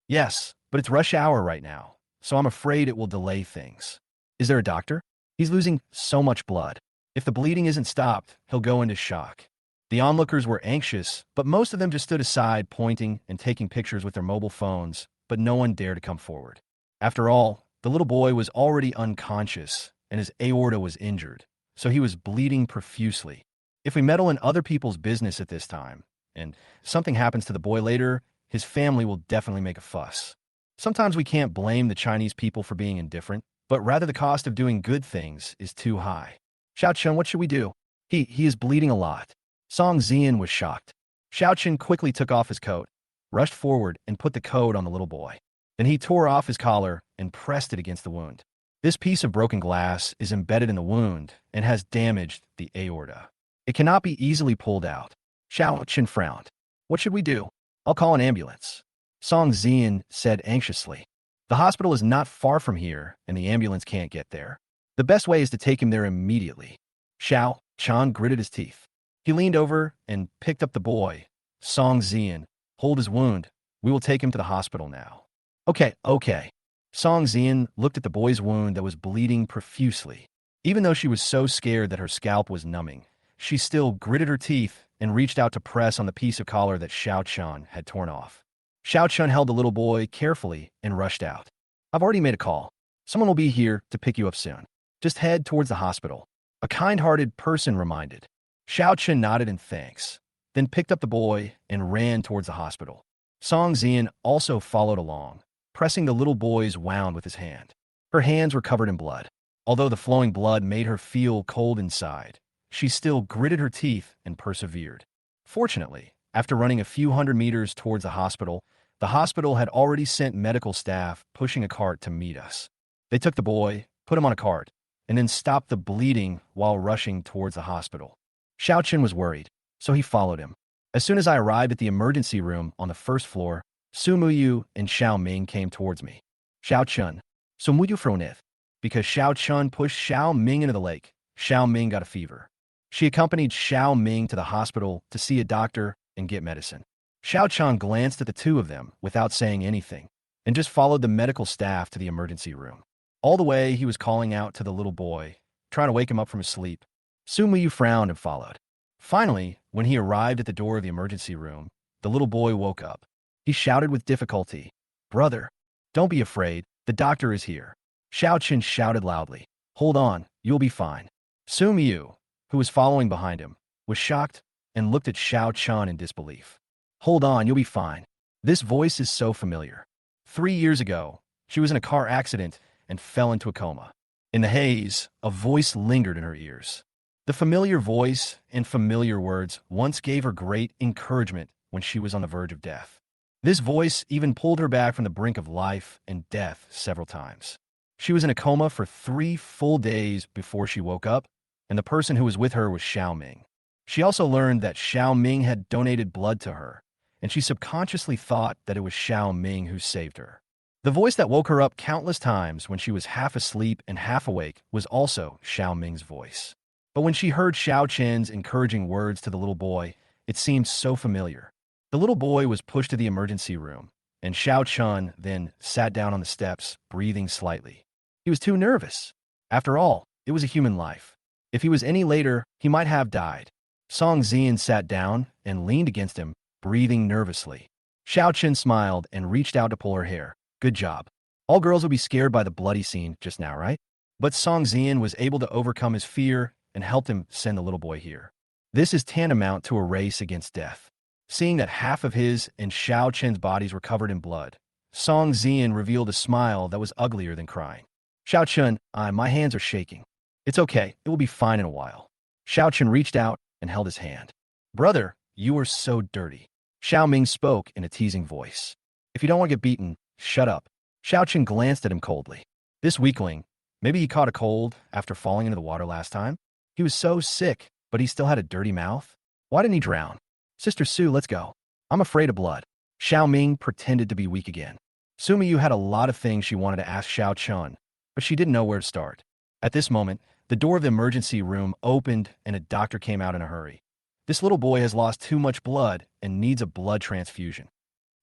Yes, but it's rush hour right now, so I'm afraid it will delay things. Is there a doctor? He's losing so much blood. If the bleeding isn't stopped, he'll go into shock. The onlookers were anxious, but most of them just stood aside, pointing and taking pictures with their mobile phones, but no one dared to come forward. After all, the little boy was already unconscious, and his aorta was injured, so he was bleeding profusely. If we meddle in other people's business at this time, and something happens to the boy later, his family will definitely make a fuss. Sometimes we can't blame the Chinese people for being indifferent, but rather the cost of doing good things is too high. Xiao Chun, what should we do? He is bleeding a lot. Song Zian was shocked. Xiao Chun quickly took off his coat, rushed forward, and put the coat on the little boy. Then he tore off his collar and pressed it against the wound. This piece of broken glass is embedded in the wound and has damaged the aorta. It cannot be easily pulled out. Xiao Chun frowned. What should we do? I'll call an ambulance. Song Zian said anxiously. The hospital is not far from here, and the ambulance can't get there. The best way is to take him there immediately. Xiao Chun gritted his teeth. He leaned over and picked up the boy. Song Zian, hold his wound. We will take him to the hospital now. Okay. Song Zian looked at the boy's wound that was bleeding profusely. Even though she was so scared that her scalp was numbing, she still gritted her teeth and reached out to press on the piece of collar that Xiao Chun had torn off. Xiao Chun held the little boy carefully and rushed out. I've already made a call. Someone will be here to pick you up soon. Just head towards the hospital. A kind-hearted person reminded. Xiao Chun nodded in thanks, then picked up the boy and ran towards the hospital. Song Zian also followed along, pressing the little boy's wound with his hand. Her hands were covered in blood. Although the flowing blood made her feel cold inside, she still gritted her teeth and persevered. Fortunately, after running a few hundred meters towards the hospital had already sent medical staff pushing a cart to meet us. They took the boy, put him on a cart, and then stopped the bleeding while rushing towards the hospital. Xiao Chun was worried, so he followed him. As soon as I arrived at the emergency room on the first floor, Su Muyu and Xiao Ming came towards me. Xiao Chun, Su Muyu fronith. Because Xiao Chun pushed Xiao Ming into the lake, Xiao Ming got a fever. She accompanied Xiao Ming to the hospital to see a doctor and get medicine. Xiao Chan glanced at the two of them without saying anything and just followed the medical staff to the emergency room. All the way, he was calling out to the little boy, trying to wake him up from his sleep. Su Muyu frowned and followed. Finally, when he arrived at the door of the emergency room, the little boy woke up. He shouted with difficulty, "Brother, don't be afraid, the doctor is here." Xiao Chen shouted loudly, "Hold on, you'll be fine." Su Muyu, who was following behind him, was shocked and looked at Xiao Chan in disbelief. "Hold on, you'll be fine. This voice is so familiar. 3 years ago, she was in a car accident and fell into a coma." In the haze, a voice lingered in her ears. The familiar voice and familiar words once gave her great encouragement when she was on the verge of death. This voice even pulled her back from the brink of life and death several times. She was in a coma for 3 full days before she woke up, and the person who was with her was Xiao Ming. She also learned that Xiao Ming had donated blood to her, and she subconsciously thought that it was Xiao Ming who saved her. The voice that woke her up countless times when she was half asleep and half awake was also Xiao Ming's voice. But when she heard Xiao Chen's encouraging words to the little boy, it seemed so familiar. The little boy was pushed to the emergency room, and Xiao Chen then sat down on the steps, breathing slightly. He was too nervous. After all, it was a human life. If he was any later, he might have died. Song Zian sat down and leaned against him, breathing nervously. Xiao Chen smiled and reached out to pull her hair. "Good job. All girls would be scared by the bloody scene just now, right?" But Song Zian was able to overcome his fear and helped him send the little boy here. This is tantamount to a race against death. Seeing that half of his and Xiao Chen's bodies were covered in blood, Song Zian revealed a smile that was uglier than crying. "Xiao Chen, my hands are shaking. It's okay, it will be fine in a while." Xiao Chen reached out and held his hand. "Brother, you are so dirty." Xiao Ming spoke in a teasing voice. "If you don't want to get beaten, shut up." Xiao Chen glanced at him coldly. This weakling, maybe he caught a cold after falling into the water last time? He was so sick, but he still had a dirty mouth. Why didn't he drown? "Sister Su, let's go. I'm afraid of blood." Xiao Ming pretended to be weak again. Su Miyu had a lot of things she wanted to ask Xiao Chen, but she didn't know where to start. At this moment, the door of the emergency room opened and a doctor came out in a hurry. "This little boy has lost too much blood and needs a blood transfusion.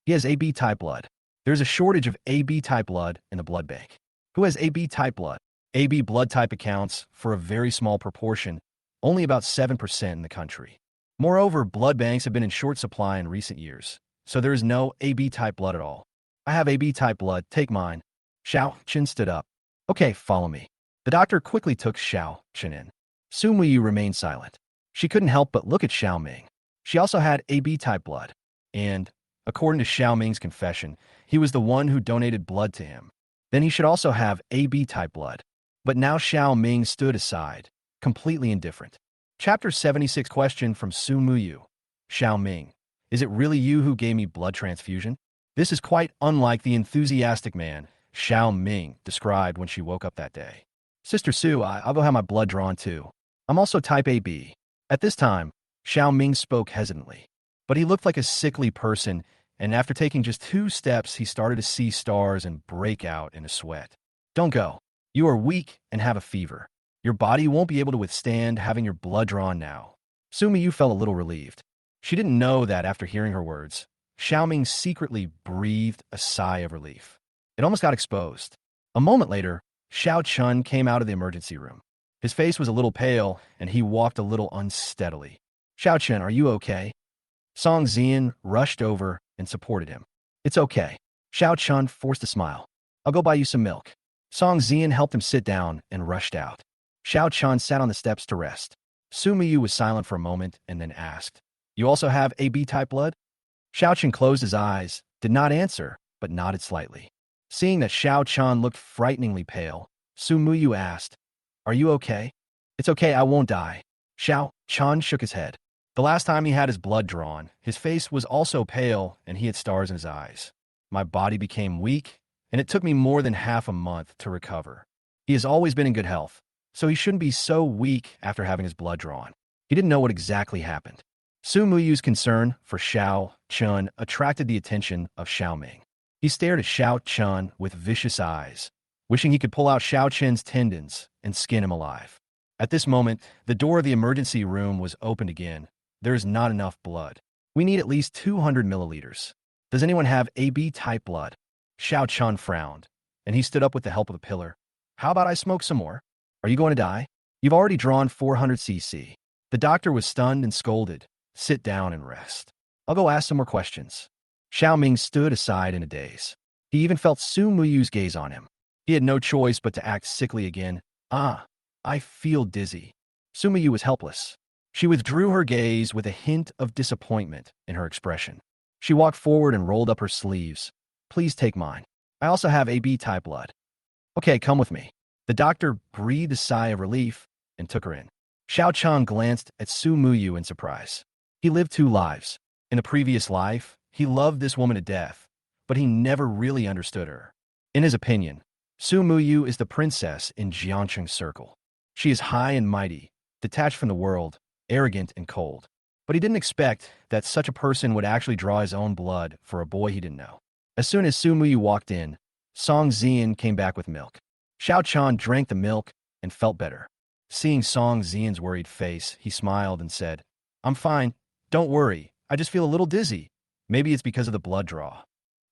He has AB-type blood. There's a shortage of AB-type blood in the blood bank." "Who has AB-type blood?" AB blood type accounts for a very small proportion, only about 7% in the country. Moreover, blood banks have been in short supply in recent years, so there is no AB-type blood at all. "I have AB-type blood, take mine." Xiao Chen stood up. "Okay, follow me." The doctor quickly took Xiao Chen in. Su Muyu remained silent. She couldn't help but look at Xiao Ming. She also had AB-type blood, and, according to Xiao Ming's confession, he was the one who donated blood to him. Then he should also have AB-type blood. But now Xiao Ming stood aside, completely indifferent. Chapter 76 question from Su Muyu. "Xiao Ming, is it really you who gave me blood transfusion?" This is quite unlike the enthusiastic man Xiao Ming described when she woke up that day. "Sister Su, I'll go have my blood drawn too. I'm also type AB." At this time, Xiao Ming spoke hesitantly, but he looked like a sickly person, and after taking just 2 steps, he started to see stars and break out in a sweat. "Don't go. You are weak and have a fever. Your body won't be able to withstand having your blood drawn now." Su Miyu felt a little relieved. She didn't know that after hearing her words, Xiao Ming secretly breathed a sigh of relief. It almost got exposed. A moment later, Xiao Chun came out of the emergency room. His face was a little pale, and he walked a little unsteadily. "Xiao Chen, are you okay?" Song Zian rushed over and supported him. "It's okay." Xiao Chun forced a smile. "I'll go buy you some milk." Song Zian helped him sit down and rushed out. Xiao Chun sat on the steps to rest. Su Miyu was silent for a moment and then asked, "You also have AB-type blood?" Xiao Chen closed his eyes, did not answer, but nodded slightly. Seeing that Xiao Chun looked frighteningly pale, Su Miyu asked, "Are you okay?" "It's okay, I won't die." Xiao Chun shook his head. The last time he had his blood drawn, his face was also pale and he had stars in his eyes. "My body became weak, and it took me more than half a month to recover." He has always been in good health, so he shouldn't be so weak after having his blood drawn. He didn't know what exactly happened. Su Muyu's concern for Xiao Chun attracted the attention of Xiao Ming. He stared at Xiao Chun with vicious eyes, wishing he could pull out Xiao Chen's tendons and skin him alive. At this moment, the door of the emergency room was opened again. "There is not enough blood." We need at least 200 milliliters. Does anyone have AB-type blood? Xiao Chun frowned, and he stood up with the help of a pillar. How about I smoke some more? Are you going to die? You've already drawn 400 cc. The doctor was stunned and scolded. Sit down and rest. I'll go ask some more questions. Xiao Ming stood aside in a daze. He even felt Su Muyu's gaze on him. He had no choice but to act sickly again. I feel dizzy. Su Muyu was helpless. She withdrew her gaze with a hint of disappointment in her expression. She walked forward and rolled up her sleeves. Please take mine. I also have AB-type blood. Okay, come with me. The doctor breathed a sigh of relief and took her in. Xiao Chang glanced at Su Muyu in surprise. He lived 2 lives. In a previous life, he loved this woman to death, but he never really understood her. In his opinion, Su Muyu is the princess in Jiangcheng's circle. She is high and mighty, detached from the world, arrogant and cold. But he didn't expect that such a person would actually draw his own blood for a boy he didn't know. As soon as Su Muyu walked in, Song Zian came back with milk. Xiao Chan drank the milk and felt better. Seeing Song Zian's worried face, he smiled and said, I'm fine. Don't worry. I just feel a little dizzy. Maybe it's because of the blood draw.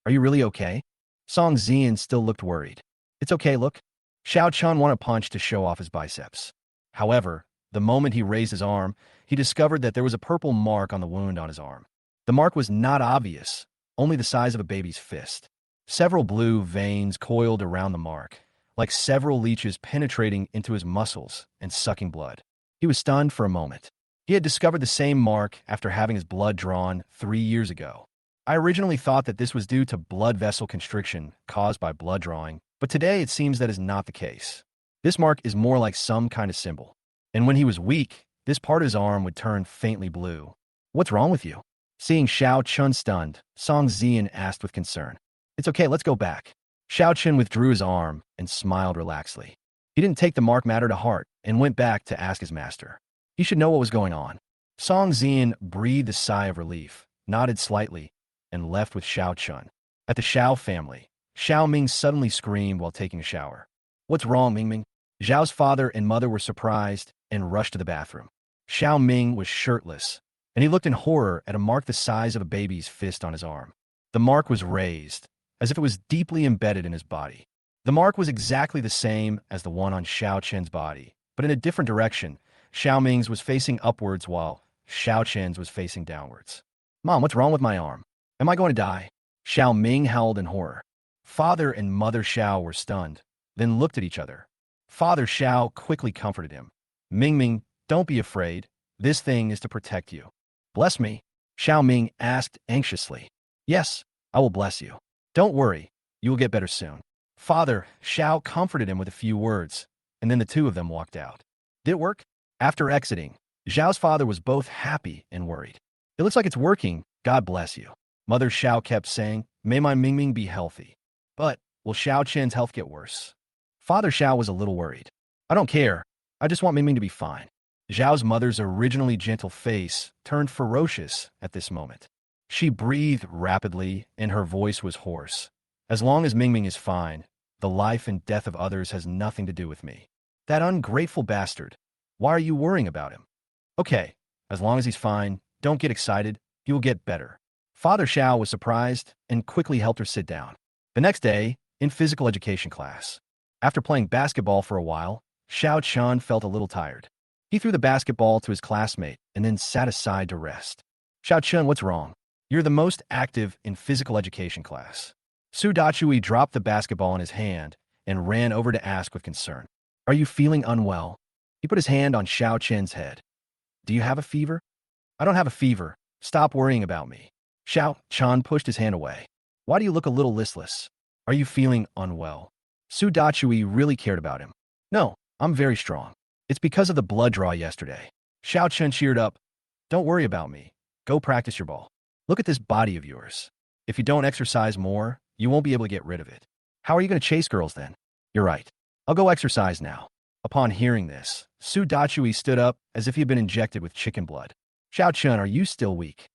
Are you really okay? Song Zian still looked worried. It's okay, look. Xiao Chan wanted a punch to show off his biceps. However, the moment he raised his arm, he discovered that there was a purple mark on the wound on his arm. The mark was not obvious, only the size of a baby's fist. Several blue veins coiled around the mark, like several leeches penetrating into his muscles and sucking blood. He was stunned for a moment. He had discovered the same mark after having his blood drawn 3 years ago. I originally thought that this was due to blood vessel constriction caused by blood drawing, but today it seems that is not the case. This mark is more like some kind of symbol. And when he was weak, this part of his arm would turn faintly blue. What's wrong with you? Seeing Xiao Chun stunned, Song Zian asked with concern. It's okay, let's go back. Xiao Chun withdrew his arm and smiled relaxedly. He didn't take the mark matter to heart and went back to ask his master. He should know what was going on. Song Zian breathed a sigh of relief, nodded slightly, and left with Xiao Chun. At the Xiao family, Xiao Ming suddenly screamed while taking a shower. What's wrong, Mingming? Zhao's father and mother were surprised and rushed to the bathroom. Xiao Ming was shirtless, and he looked in horror at a mark the size of a baby's fist on his arm. The mark was raised, as if it was deeply embedded in his body. The mark was exactly the same as the one on Xiao Chen's body, but in a different direction. Xiao Ming's was facing upwards while Xiao Chen's was facing downwards. Mom, what's wrong with my arm? Am I going to die? Xiao Ming howled in horror. Father and Mother Xiao were stunned, then looked at each other. Father Xiao quickly comforted him. Mingming, don't be afraid. This thing is to protect you. Bless me? Xiao Ming asked anxiously. Yes, I will bless you. Don't worry, you will get better soon. Father Xiao comforted him with a few words, and then the two of them walked out. Did it work? After exiting, Zhao's father was both happy and worried. It looks like it's working. God bless you. Mother Xiao kept saying, may my Mingming be healthy. But will Xiao Chen's health get worse? Father Xiao was a little worried. I don't care. I just want Mingming to be fine. Zhao's mother's originally gentle face turned ferocious at this moment. She breathed rapidly and her voice was hoarse. As long as Mingming is fine, the life and death of others has nothing to do with me. That ungrateful bastard. Why are you worrying about him? Okay, as long as he's fine, don't get excited. He will get better. Father Xiao was surprised and quickly helped her sit down. The next day, in physical education class, after playing basketball for a while, Xiao Chun felt a little tired. He threw the basketball to his classmate and then sat aside to rest. Xiao Chun, what's wrong? You're the most active in physical education class. Su Dachui dropped the basketball in his hand and ran over to ask with concern. Are you feeling unwell? He put his hand on Xiao Chen's head. Do you have a fever? I don't have a fever. Stop worrying about me. Xiao Chan pushed his hand away. Why do you look a little listless? Are you feeling unwell? Su Dachui really cared about him. No, I'm very strong. It's because of the blood draw yesterday. Xiao Chen cheered up. Don't worry about me. Go practice your ball. Look at this body of yours. If you don't exercise more, you won't be able to get rid of it. How are you going to chase girls then? You're right. I'll go exercise now. Upon hearing this, Su Dachui stood up as if he had been injected with chicken blood. Xiao Chun, are you still weak?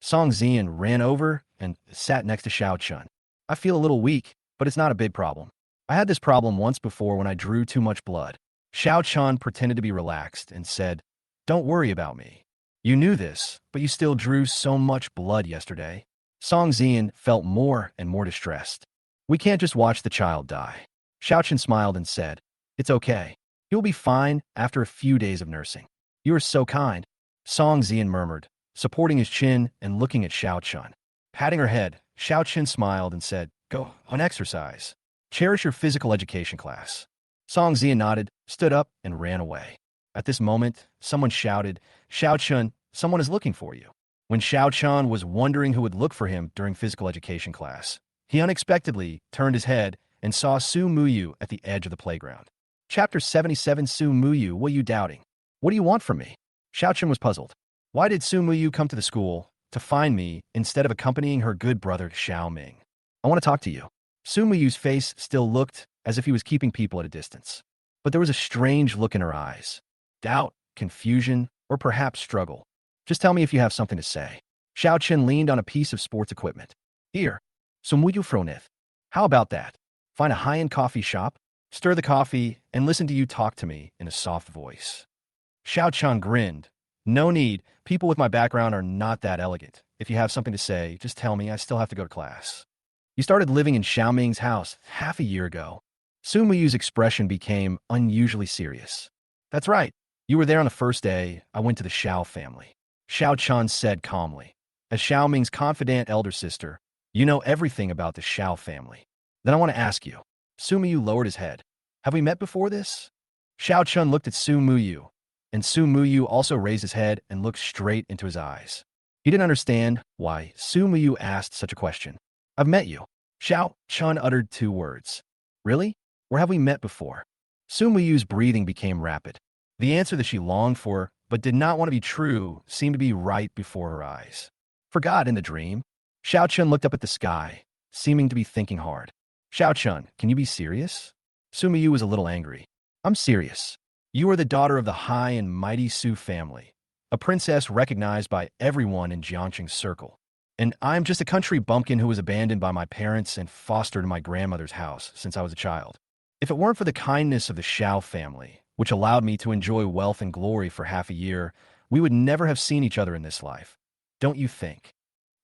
Song Zian ran over and sat next to Xiao Chun. I feel a little weak, but it's not a big problem. I had this problem once before when I drew too much blood. Xiao Chun pretended to be relaxed and said, don't worry about me. You knew this, but you still drew so much blood yesterday. Song Zian felt more and more distressed. We can't just watch the child die. Xiaochen smiled and said, It's okay. He'll be fine after a few days of nursing. You are so kind, Song Zian murmured, supporting his chin and looking at Xiaochen. Patting her head, Xiaochen smiled and said, Go on exercise. Cherish your physical education class. Song Zian nodded, stood up, and ran away. At this moment, someone shouted, Xiaochen, someone is looking for you. When Xiaochen was wondering who would look for him during physical education class, he unexpectedly turned his head and saw Su Muyu at the edge of the playground. Chapter 77. Su Muyu, what are you doubting? What do you want from me? Xiaochen was puzzled. Why did Su Muyu come to the school to find me instead of accompanying her good brother Xiao Ming? I want to talk to you. Su Muyu's face still looked as if he was keeping people at a distance. But there was a strange look in her eyes. Doubt, confusion, or perhaps struggle. Just tell me if you have something to say. Xiaochen leaned on a piece of sports equipment. Here, Su Muyu froneth. How about that? Find a high-end coffee shop, stir the coffee, and listen to you talk to me in a soft voice. Xiaochen grinned. No need. People with my background are not that elegant. If you have something to say, just tell me. I still have to go to class. You started living in Xiao Ming's house half a year ago. Su Muyu's expression became unusually serious. That's right. You were there on the first day I went to the Xiao family. Xiaochen said calmly. As Xiao Ming's confidant elder sister, you know everything about the Xiao family. Then I want to ask you. Su Muyu lowered his head. Have we met before this? Xiaochen looked at Su Muyu, and Su Muyu also raised his head and looked straight into his eyes. He didn't understand why Su Muyu asked such a question. I've met you. Xiaochen uttered 2 words. Really? Where have we met before? Su Muyu's breathing became rapid. The answer that she longed for, but did not want to be true, seemed to be right before her eyes. Forgot in the dream. Xiaochen looked up at the sky, seeming to be thinking hard. Xiaochen, can you be serious? Su Muyu was a little angry. I'm serious. You are the daughter of the high and mighty Su family, a princess recognized by everyone in Jiangqing's circle. And I'm just a country bumpkin who was abandoned by my parents and fostered in my grandmother's house since I was a child. If it weren't for the kindness of the Xiao family, which allowed me to enjoy wealth and glory for half a year, we would never have seen each other in this life. Don't you think?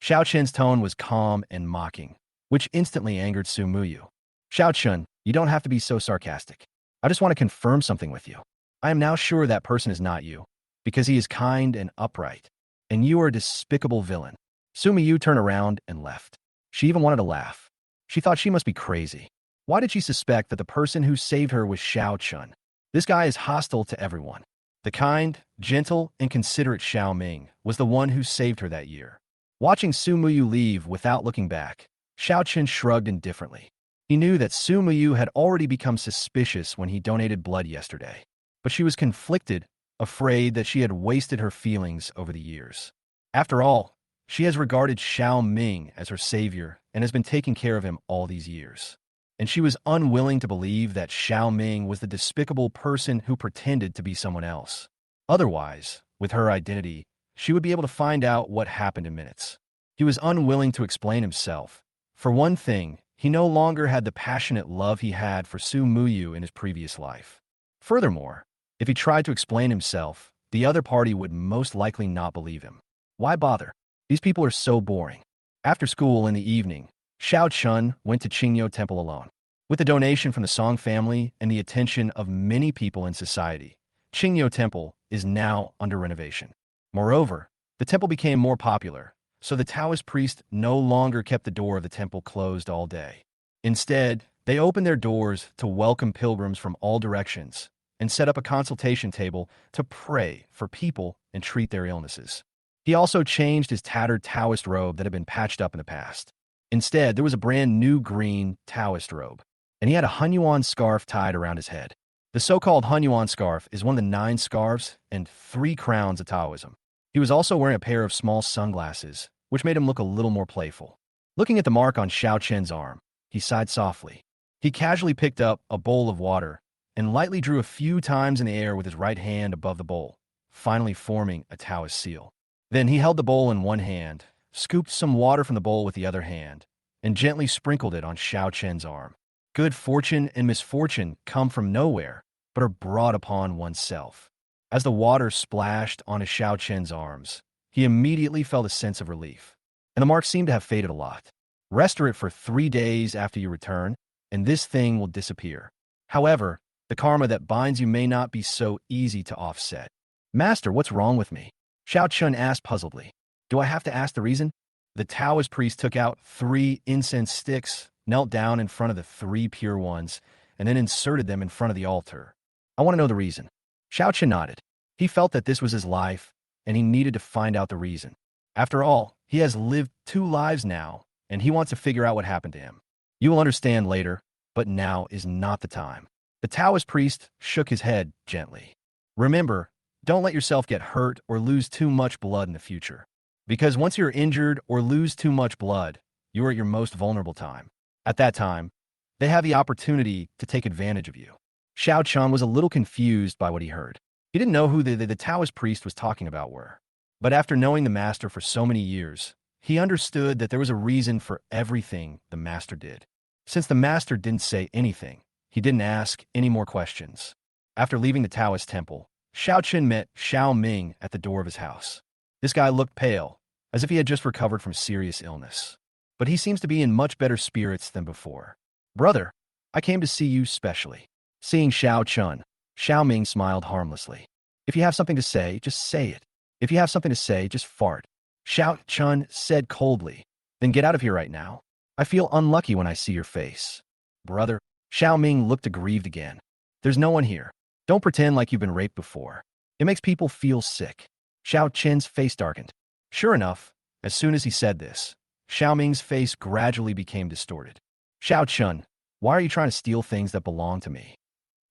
Xiaochen's tone was calm and mocking, which instantly angered Su Muyu. Xiaochen, you don't have to be so sarcastic. I just want to confirm something with you. I am now sure that person is not you, because he is kind and upright, and you are a despicable villain. Su Muyu turned around and left. She even wanted to laugh. She thought she must be crazy. Why did she suspect that the person who saved her was Xiaochen? This guy is hostile to everyone. The kind, gentle, and considerate Xiao Ming was the one who saved her that year. Watching Su Muyu leave without looking back, Xiaochen shrugged indifferently. He knew that Su Muyu had already become suspicious when he donated blood yesterday, but she was conflicted, afraid that she had wasted her feelings over the years. After all, she has regarded Xiao Ming as her savior and has been taking care of him all these years. And she was unwilling to believe that Xiao Ming was the despicable person who pretended to be someone else. Otherwise, with her identity, she would be able to find out what happened in minutes. He was unwilling to explain himself. For one thing, he no longer had the passionate love he had for Su Muyu in his previous life. Furthermore, if he tried to explain himself, the other party would most likely not believe him. Why bother? These people are so boring. After school in the evening, Xiao Chun went to Qingyo Temple alone. With the donation from the Song family and the attention of many people in society, Qingyo Temple is now under renovation. Moreover, the temple became more popular, so the Taoist priest no longer kept the door of the temple closed all day. Instead, they opened their doors to welcome pilgrims from all directions and set up a consultation table to pray for people and treat their illnesses. He also changed his tattered Taoist robe that had been patched up in the past. Instead, there was a brand new green Taoist robe, and he had a Hunyuan scarf tied around his head. The so-called Hunyuan scarf is one of the 9 scarves and 3 crowns of Taoism. He was also wearing a pair of small sunglasses, which made him look a little more playful. Looking at the mark on Xiao Chen's arm, he sighed softly. He casually picked up a bowl of water and lightly drew a few times in the air with his right hand above the bowl, finally forming a Taoist seal. Then he held the bowl in one hand, scooped some water from the bowl with the other hand, and gently sprinkled it on Xiao Chen's arm. Good fortune and misfortune come from nowhere, but are brought upon oneself. As the water splashed onto Xiao Chen's arms, he immediately felt a sense of relief, and the mark seemed to have faded a lot. Rester it for 3 days after you return, and this thing will disappear. However, the karma that binds you may not be so easy to offset. Master, what's wrong with me? Xiao Chun asked puzzledly. Do I have to ask the reason? The Taoist priest took out 3 incense sticks, knelt down in front of the 3 pure ones, and then inserted them in front of the altar. I want to know the reason. Xiao Chun nodded. He felt that this was his life, and he needed to find out the reason. After all, he has lived 2 lives now, and he wants to figure out what happened to him. You will understand later, but now is not the time. The Taoist priest shook his head gently. Remember, don't let yourself get hurt or lose too much blood in the future. Because once you're injured or lose too much blood, you are at your most vulnerable time. At that time, they have the opportunity to take advantage of you. Xiao Chun was a little confused by what he heard. He didn't know who the Taoist priest was talking about were. But after knowing the master for so many years, he understood that there was a reason for everything the master did. Since the master didn't say anything, he didn't ask any more questions. After leaving the Taoist temple, Xiao Chun met Xiao Ming at the door of his house. This guy looked pale, as if he had just recovered from serious illness. But he seems to be in much better spirits than before. Brother, I came to see you specially. Seeing Xiao Chun, Xiao Ming smiled harmlessly. If you have something to say, just say it. If you have something to say, just fart. Xiao Chun said coldly. Then get out of here right now. I feel unlucky when I see your face. Brother, Xiao Ming looked aggrieved again. There's no one here. Don't pretend like you've been raped before. It makes people feel sick. Xiao Chen's face darkened. Sure enough, as soon as he said this, Xiao Ming's face gradually became distorted. Xiao Chun, why are you trying to steal things that belong to me?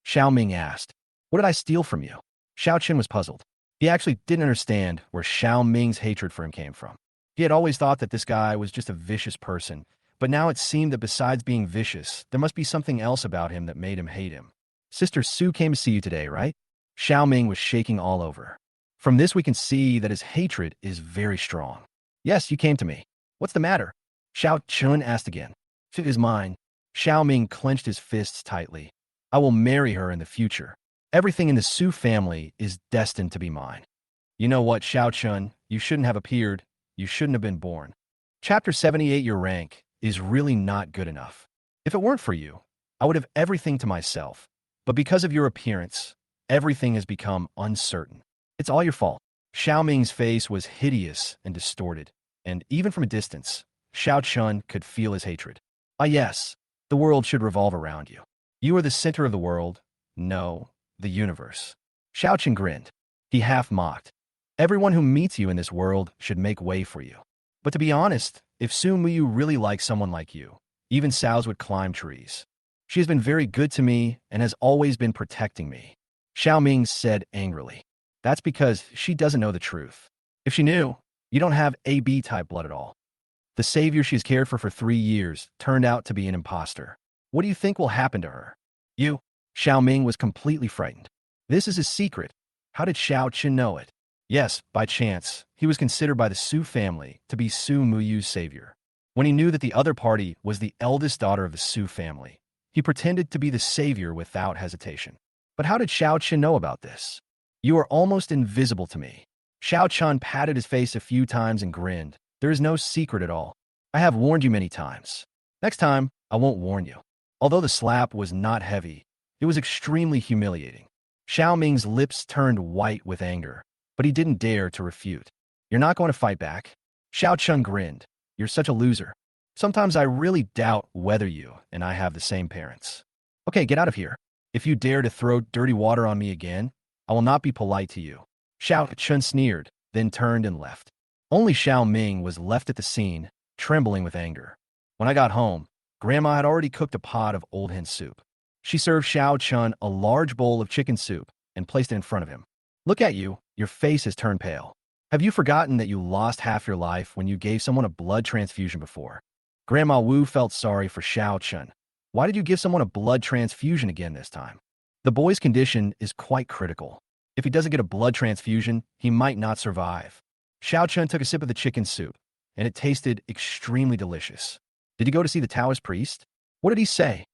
Xiao Ming asked. What did I steal from you? Xiao Chun was puzzled. He actually didn't understand where Xiao Ming's hatred for him came from. He had always thought that this guy was just a vicious person, but now it seemed that besides being vicious, there must be something else about him that made him hate him. Sister Su came to see you today, right? Xiao Ming was shaking all over. From this we can see that his hatred is very strong. Yes, you came to me. What's the matter? Xiao Chun asked again. It is mine. Xiao Ming clenched his fists tightly. I will marry her in the future. Everything in the Su family is destined to be mine. You know what, Xiao Chun? You shouldn't have appeared. You shouldn't have been born. Chapter 78, your rank, is really not good enough. If it weren't for you, I would have everything to myself. But because of your appearance, everything has become uncertain. It's all your fault. Xiao Ming's face was hideous and distorted, and even from a distance, Xiao Chun could feel his hatred. Ah yes, the world should revolve around you. You are the center of the world. No, the universe. Xiao Chun grinned. He half mocked. Everyone who meets you in this world should make way for you. But to be honest, if Su Muyu really liked someone like you, even sows would climb trees. She has been very good to me and has always been protecting me. Xiao Ming said angrily. That's because she doesn't know the truth. If she knew, you don't have AB-type blood at all. The savior she's cared for 3 years turned out to be an imposter. What do you think will happen to her? You? Xiao Ming was completely frightened. This is his secret. How did Xiao Chun know it? Yes, by chance, he was considered by the Su family to be Su Muyu's savior. When he knew that the other party was the eldest daughter of the Su family, he pretended to be the savior without hesitation. But how did Xiao Chun know about this? You are almost invisible to me. Xiao Chun patted his face a few times and grinned. There is no secret at all. I have warned you many times. Next time, I won't warn you. Although the slap was not heavy, it was extremely humiliating. Xiao Ming's lips turned white with anger, but he didn't dare to refute. You're not going to fight back? Xiao Chun grinned. You're such a loser. Sometimes I really doubt whether you and I have the same parents. Okay, get out of here. If you dare to throw dirty water on me again, I will not be polite to you. Xiao Chun sneered, then turned and left. Only Xiao Ming was left at the scene, trembling with anger. When I got home, Grandma had already cooked a pot of old hen soup. She served Xiao Chun a large bowl of chicken soup and placed it in front of him. Look at you, your face has turned pale. Have you forgotten that you lost half your life when you gave someone a blood transfusion before? Grandma Wu felt sorry for Xiao Chun. Why did you give someone a blood transfusion again this time? The boy's condition is quite critical. If he doesn't get a blood transfusion, he might not survive. Xiao Chun took a sip of the chicken soup, and it tasted extremely delicious. Did you go to see the Taoist priest? What did he say?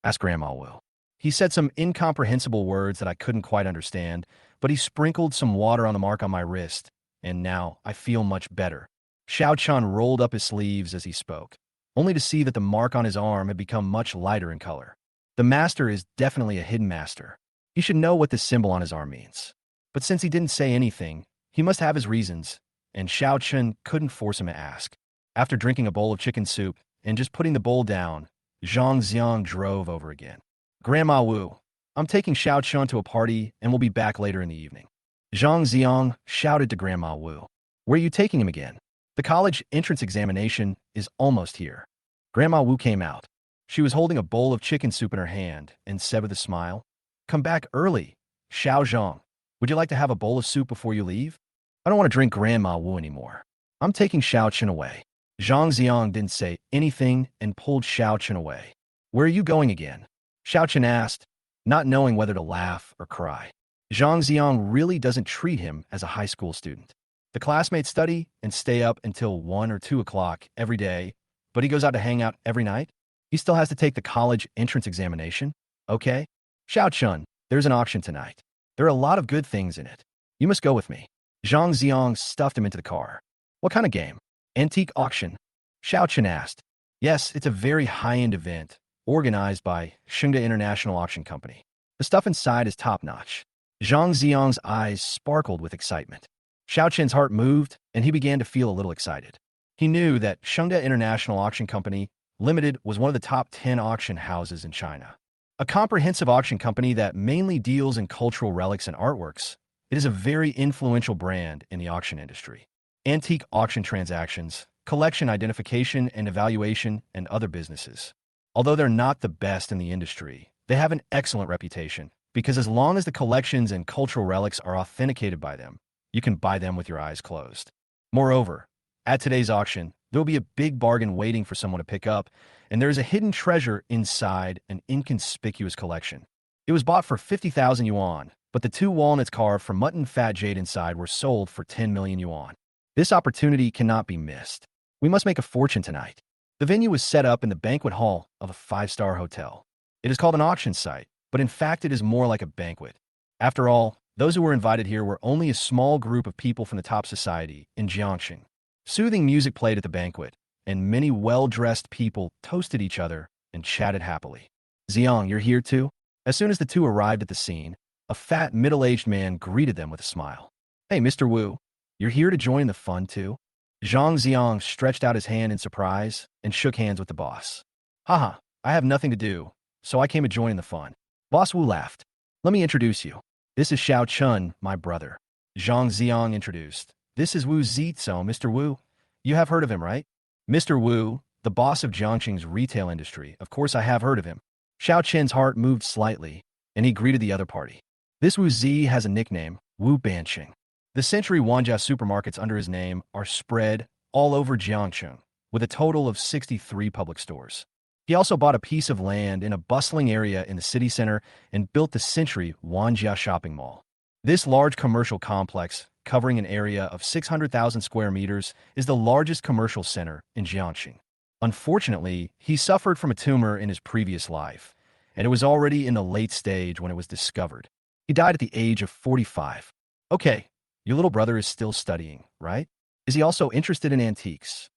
Asked Grandma Wu. He said some incomprehensible words that I couldn't quite understand, but he sprinkled some water on the mark on my wrist, and now I feel much better. Xiao Chun rolled up his sleeves as he spoke, only to see that the mark on his arm had become much lighter in color. The master is definitely a hidden master. He should know what this symbol on his arm means. But since he didn't say anything, he must have his reasons, and Xiao Chun couldn't force him to ask. After drinking a bowl of chicken soup and just putting the bowl down, Zhang Xiang drove over again. Grandma Wu, I'm taking Xiao Chun to a party and we'll be back later in the evening. Zhang Xiang shouted to Grandma Wu. Where are you taking him again? The college entrance examination is almost here. Grandma Wu came out. She was holding a bowl of chicken soup in her hand and said with a smile, Come back early, Xiao Zhang. Would you like to have a bowl of soup before you leave? I don't want to drink Grandma Wu anymore. I'm taking Xiao Chun away. Zhang Xiang didn't say anything and pulled Xiao Chun away. Where are you going again? Xiao Chun asked, not knowing whether to laugh or cry. Zhang Xiang really doesn't treat him as a high school student. The classmates study and stay up until 1 or 2 o'clock every day, but he goes out to hang out every night. He still has to take the college entrance examination. Okay? Xiao Chun, there's an auction tonight. There are a lot of good things in it. You must go with me. Zhang Xiang stuffed him into the car. What kind of game? Antique auction? Xiao Chun asked. Yes, it's a very high-end event, organized by Shengda International Auction Company. The stuff inside is top-notch. Zhang Xiang's eyes sparkled with excitement. Xiao Chun's heart moved, and he began to feel a little excited. He knew that Shengda International Auction Company Limited was one of the top 10 auction houses in China. A comprehensive auction company that mainly deals in cultural relics and artworks, it is a very influential brand in the auction industry. Antique auction transactions, collection identification and evaluation, and other businesses. Although they're not the best in the industry, they have an excellent reputation because as long as the collections and cultural relics are authenticated by them, you can buy them with your eyes closed. Moreover, at today's auction, there will be a big bargain waiting for someone to pick up, and there is a hidden treasure inside an inconspicuous collection. It was bought for 50,000 yuan, but the 2 walnuts carved from mutton fat jade inside were sold for 10 million yuan. This opportunity cannot be missed. We must make a fortune tonight. The venue was set up in the banquet hall of a 5-star hotel. It is called an auction site, but in fact it is more like a banquet. After all, those who were invited here were only a small group of people from the top society in Jiangxing. Soothing music played at the banquet, and many well-dressed people toasted each other and chatted happily. Xiang, you're here too? As soon as the two arrived at the scene, a fat, middle-aged man greeted them with a smile. Hey, Mr. Wu, you're here to join the fun too? Zhang Xiang stretched out his hand in surprise and shook hands with the boss. Haha, I have nothing to do, so I came to join the fun. Boss Wu laughed. Let me introduce you. This is Xiao Chun, my brother. Zhang Xiang introduced. This is Wu Zizong, Mr. Wu. You have heard of him, right? Mr. Wu, the boss of Jiangxing's retail industry. Of course I have heard of him. Xiao Chen's heart moved slightly, and he greeted the other party. This Wu Zi has a nickname, Wu Banqing. The Century Wanjia supermarkets under his name are spread all over Jiangxing, with a total of 63 public stores. He also bought a piece of land in a bustling area in the city center and built the Century Wanjia shopping mall. This large commercial complex, covering an area of 600,000 square meters, is the largest commercial center in Jiangxing. Unfortunately, he suffered from a tumor in his previous life, and it was already in the late stage when it was discovered. He died at the age of 45. Okay, your little brother is still studying, right? Is he also interested in antiques?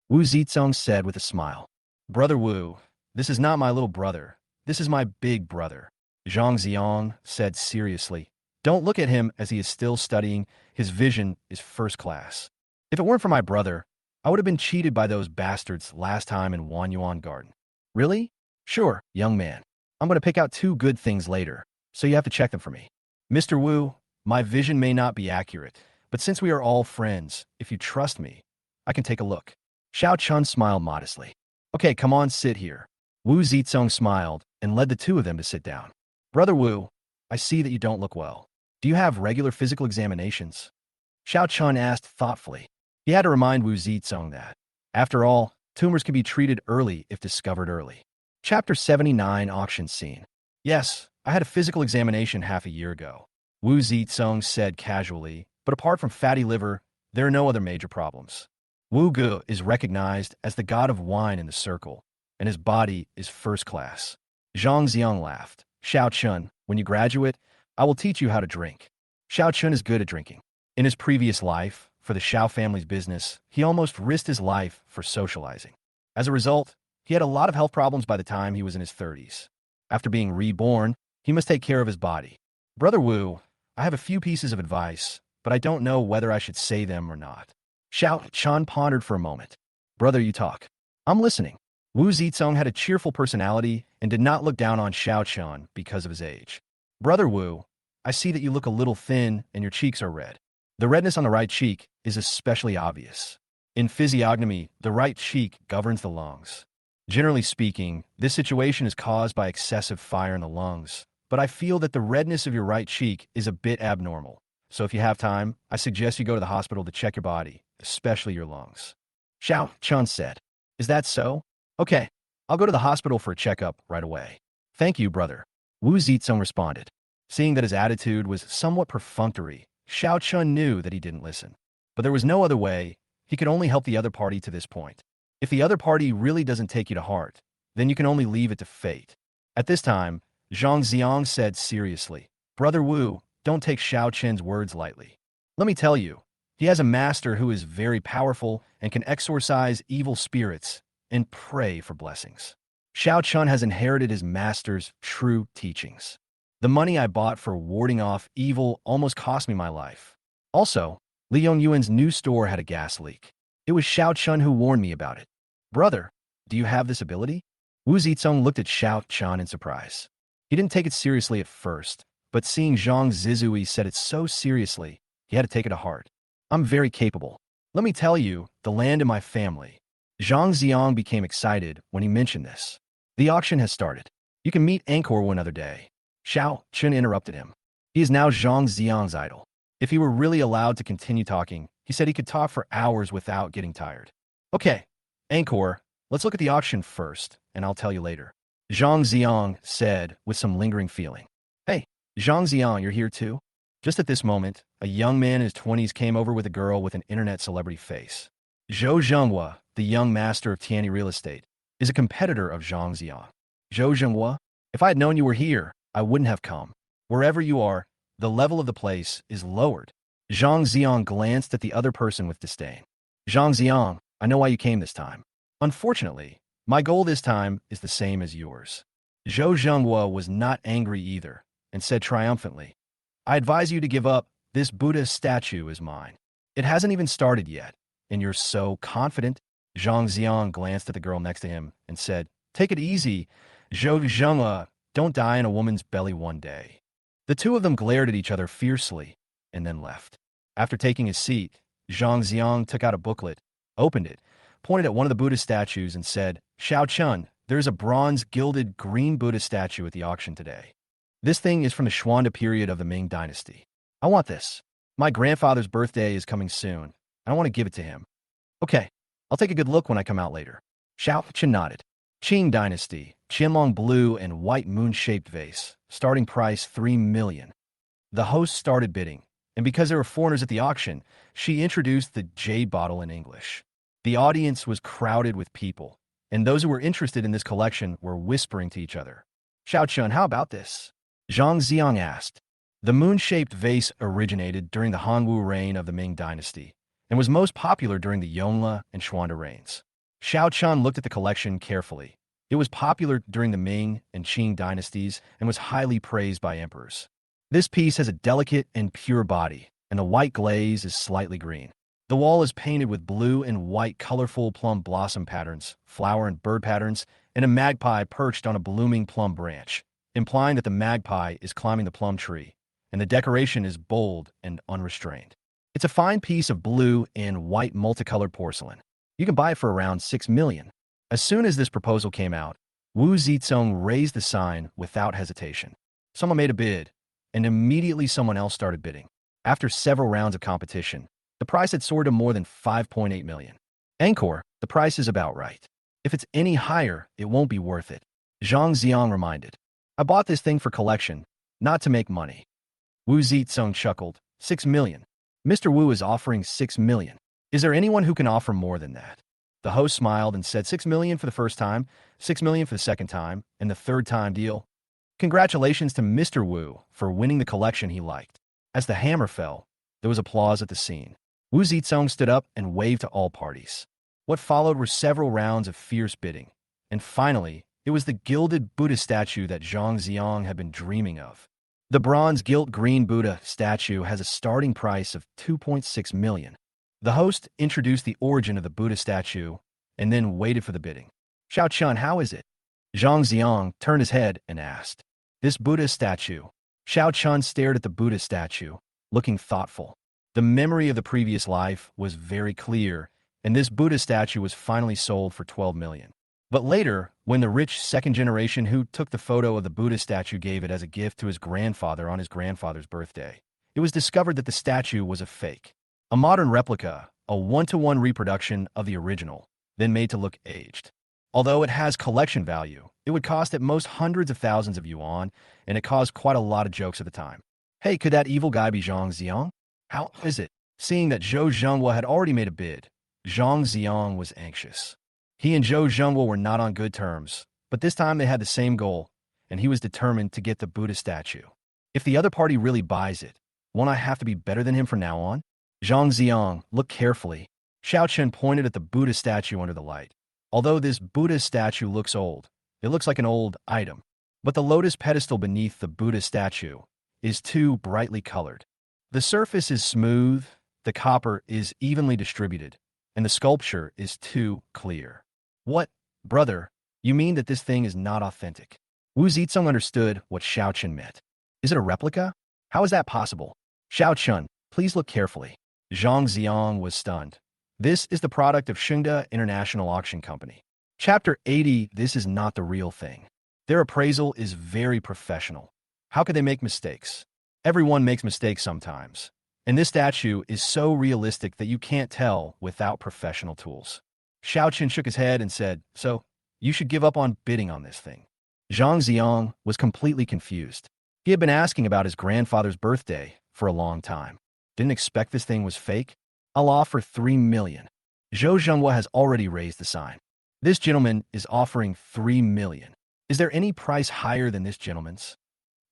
Wu Zizong said with a smile. Brother Wu, this is not my little brother. This is my big brother. Zhang Xiang said seriously. Don't look at him as he is still studying. His vision is first class. If it weren't for my brother, I would have been cheated by those bastards last time in Wanyuan Garden. Really? Sure, young man. I'm going to pick out 2 good things later, so you have to check them for me. Mr. Wu, my vision may not be accurate, but since we are all friends, if you trust me, I can take a look. Xiao Chun smiled modestly. Okay, come on, sit here. Wu Zizong smiled and led the 2 of them to sit down. Brother Wu, I see that you don't look well. Do you have regular physical examinations? Xiao Chun asked thoughtfully. He had to remind Wu Zizong that, after all, tumors can be treated early if discovered early. Chapter 79 Auction Scene. Yes, I had a physical examination half a year ago. Wu Zizong said casually, but apart from fatty liver, there are no other major problems. Wu Ge is recognized as the god of wine in the circle, and his body is first class. Zhang Xiang laughed. Xiao Chun, when you graduate, I will teach you how to drink. Xiao Chun is good at drinking. In his previous life, for the Xiao family's business, he almost risked his life for socializing. As a result, he had a lot of health problems by the time he was in his 30s. After being reborn, he must take care of his body. Brother Wu, I have a few pieces of advice, but I don't know whether I should say them or not. Xiao Chun pondered for a moment. Brother, you talk. I'm listening. Wu Zizong had a cheerful personality and did not look down on Xiao Chun because of his age. Brother Wu, I see that you look a little thin and your cheeks are red. The redness on the right cheek is especially obvious. In physiognomy, the right cheek governs the lungs. Generally speaking, this situation is caused by excessive fire in the lungs, but I feel that the redness of your right cheek is a bit abnormal. So if you have time, I suggest you go to the hospital to check your body, especially your lungs. Xiao Chun said. Is that so? Okay, I'll go to the hospital for a checkup right away. Thank you, brother. Wu Zizong responded. Seeing that his attitude was somewhat perfunctory, Xiao Chun knew that he didn't listen. But there was no other way. He could only help the other party to this point. If the other party really doesn't take you to heart, then you can only leave it to fate. At this time, Zhang Xiang said seriously, Brother Wu, don't take Xiao Chen's words lightly. Let me tell you, he has a master who is very powerful and can exorcise evil spirits and pray for blessings. Xiao Chun has inherited his master's true teachings. The money I bought for warding off evil almost cost me my life. Also, Li Yongyuan's new store had a gas leak. It was Xiao Chun who warned me about it. Brother, do you have this ability? Wu Zizong looked at Xiao Chun in surprise. He didn't take it seriously at first, but seeing Zhang Zizui said it so seriously, he had to take it to heart. I'm very capable. Let me tell you, the land in my family. Zhang Xiang became excited when he mentioned this. The auction has started. You can meet Angkor one other day. Xiao Chun interrupted him. He is now Zhang Xiang's idol. If he were really allowed to continue talking, he said he could talk for hours without getting tired. Okay, Angkor, let's look at the auction first, and I'll tell you later. Zhang Xiang said with some lingering feeling. Hey, Zhang Xiang, you're here too? Just at this moment, a young man in his 20s came over with a girl with an internet celebrity face. Zhou Zhenghua, the young master of Tianyi Real Estate, is a competitor of Zhang Xiang. Zhou Zhenghua, if I had known you were here, I wouldn't have come. Wherever you are, the level of the place is lowered. Zhang Xiang glanced at the other person with disdain. Zhang Xiang, I know why you came this time. Unfortunately, my goal this time is the same as yours. Zhou Zhenghua was not angry either, and said triumphantly, I advise you to give up. This Buddha statue is mine. It hasn't even started yet, and you're so confident. Zhang Xiang glanced at the girl next to him and said, Take it easy. Zhou Zhenghua, don't die in a woman's belly one day. The two of them glared at each other fiercely and then left. After taking his seat, Zhang Xiang took out a booklet, opened it, pointed at one of the Buddha statues and said, Xiao Chun, there's a bronze gilded green Buddha statue at the auction today. This thing is from the Xuanda period of the Ming Dynasty. I want this. My grandfather's birthday is coming soon. I want to give it to him. Okay, I'll take a good look when I come out later. Xiao Chun nodded. Qing Dynasty, Qianlong blue and white moon-shaped vase, starting price 3 million. The host started bidding, and because there were foreigners at the auction, she introduced the jade bottle in English. The audience was crowded with people, and those who were interested in this collection were whispering to each other. Xiao Chun, how about this? Zhang Xiang asked. The moon-shaped vase originated during the Hanwu reign of the Ming Dynasty, and was most popular during the Yongle and Xuanda reigns. Xiao Chun looked at the collection carefully. It was popular during the Ming and Qing dynasties and was highly praised by emperors. This piece has a delicate and pure body, and the white glaze is slightly green. The wall is painted with blue and white colorful plum blossom patterns, flower and bird patterns, and a magpie perched on a blooming plum branch, implying that the magpie is climbing the plum tree, and the decoration is bold and unrestrained. It's a fine piece of blue and white multicolored porcelain. You can buy it for around 6 million. As soon as this proposal came out, Wu Zizong raised the sign without hesitation. Someone made a bid, and immediately someone else started bidding. After several rounds of competition, the price had soared to more than 5.8 million. Angkor, the price is about right. If it's any higher, it won't be worth it. Zhang Xiang reminded. I bought this thing for collection, not to make money. Wu Zizong chuckled. 6 million. Mr. Wu is offering 6 million. Is there anyone who can offer more than that? The host smiled and said 6 million for the first time, 6 million for the second time, and the third time deal. Congratulations to Mr. Wu for winning the collection he liked. As the hammer fell, there was applause at the scene. Wu Zizong stood up and waved to all parties. What followed were several rounds of fierce bidding, and finally, it was the gilded Buddha statue that Zhang Ziong had been dreaming of. The bronze gilt green Buddha statue has a starting price of 2.6 million. The host introduced the origin of the Buddha statue and then waited for the bidding. Xiao Chun, how is it? Zhang Ziong turned his head and asked. This Buddha statue. Xiao Chun stared at the Buddha statue, looking thoughtful. The memory of the previous life was very clear, and this Buddha statue was finally sold for 12 million. But later, when the rich second generation who took the photo of the Buddha statue gave it as a gift to his grandfather on his grandfather's birthday, it was discovered that the statue was a fake. A modern replica, a one-to-one reproduction of the original, then made to look aged. Although it has collection value, it would cost at most hundreds of thousands of yuan, and it caused quite a lot of jokes at the time. Hey, could that evil guy be Zhang Ziong? How is it? Seeing that Zhou Zhenghua had already made a bid, Zhang Ziong was anxious. He and Zhou Zhenghua were not on good terms, but this time they had the same goal, and he was determined to get the Buddha statue. If the other party really buys it, won't I have to be better than him from now on? Zhang Ziong looked carefully. Xiao Chen pointed at the Buddha statue under the light. Although this Buddha statue looks old, it looks like an old item. But the lotus pedestal beneath the Buddha statue is too brightly colored. The surface is smooth, the copper is evenly distributed, and the sculpture is too clear. What, brother, you mean that this thing is not authentic? Wu Zizong understood what Xiao Chen meant. Is it a replica? How is that possible? Xiao Chun, please look carefully. Zhang Ziong was stunned. This is the product of Shengda International Auction Company. Chapter 80, this is not the real thing. Their appraisal is very professional. How could they make mistakes? Everyone makes mistakes sometimes. And this statue is so realistic that you can't tell without professional tools. Xiao Chen shook his head and said, so, you should give up on bidding on this thing. Zhang Ziong was completely confused. He had been asking about his grandfather's birthday for a long time. Didn't expect this thing was fake? I'll offer 3 million. Zhou Zhenghua has already raised the sign. This gentleman is offering 3 million. Is there any price higher than this gentleman's?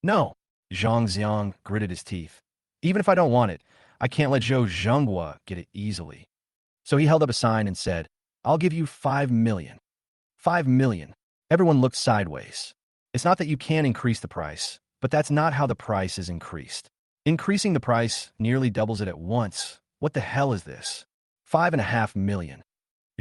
No. Zhang Ziong gritted his teeth. Even if I don't want it, I can't let Zhou Zhenghua get it easily. So he held up a sign and said, I'll give you 5 million. 5 million. Everyone looked sideways. It's not that you can't increase the price, but that's not how the price is increased. Increasing the price nearly doubles it at once. What the hell is this? 5.5 million.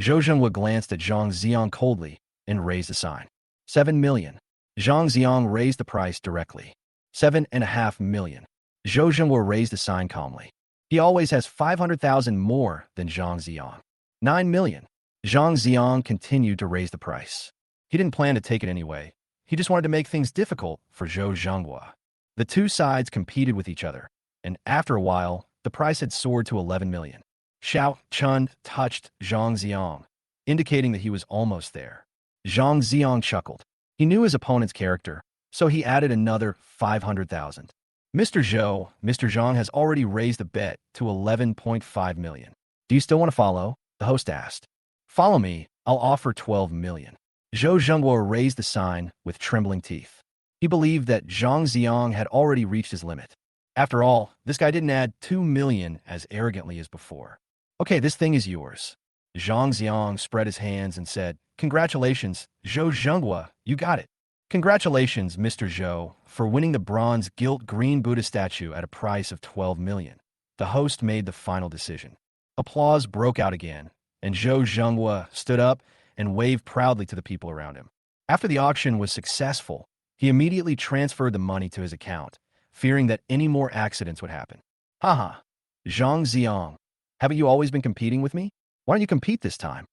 Zhou Zhenghua glanced at Zhang Ziong coldly and raised the sign. 7 million. Zhang Ziong raised the price directly. 7.5 million. Zhou Zhenghua raised the sign calmly. He always has 500,000 more than Zhang Ziong. 9 million. Zhang Ziong continued to raise the price. He didn't plan to take it anyway. He just wanted to make things difficult for Zhou Zhenghua. The two sides competed with each other, and after a while, the price had soared to 11 million. Xiao Chun touched Zhang Ziong, indicating that he was almost there. Zhang Ziong chuckled. He knew his opponent's character, so he added another 500,000. Mr. Zhang has already raised the bet to 11.5 million. Do you still want to follow? The host asked. Follow me, I'll offer 12 million. Zhou Zhenghua raised the sign with trembling teeth. He believed that Zhang Ziong had already reached his limit. After all, this guy didn't add 2 million as arrogantly as before. Okay, this thing is yours. Zhang Ziong spread his hands and said, Congratulations, Zhou Zhenghua, you got it. Congratulations, Mr. Zhou, for winning the bronze gilt green Buddha statue at a price of 12 million. The host made the final decision. Applause broke out again, and Zhou Zhenghua stood up and waved proudly to the people around him. After the auction was successful, he immediately transferred the money to his account, fearing that any more accidents would happen. Haha, Zhang Ziong, haven't you always been competing with me? Why don't you compete this time?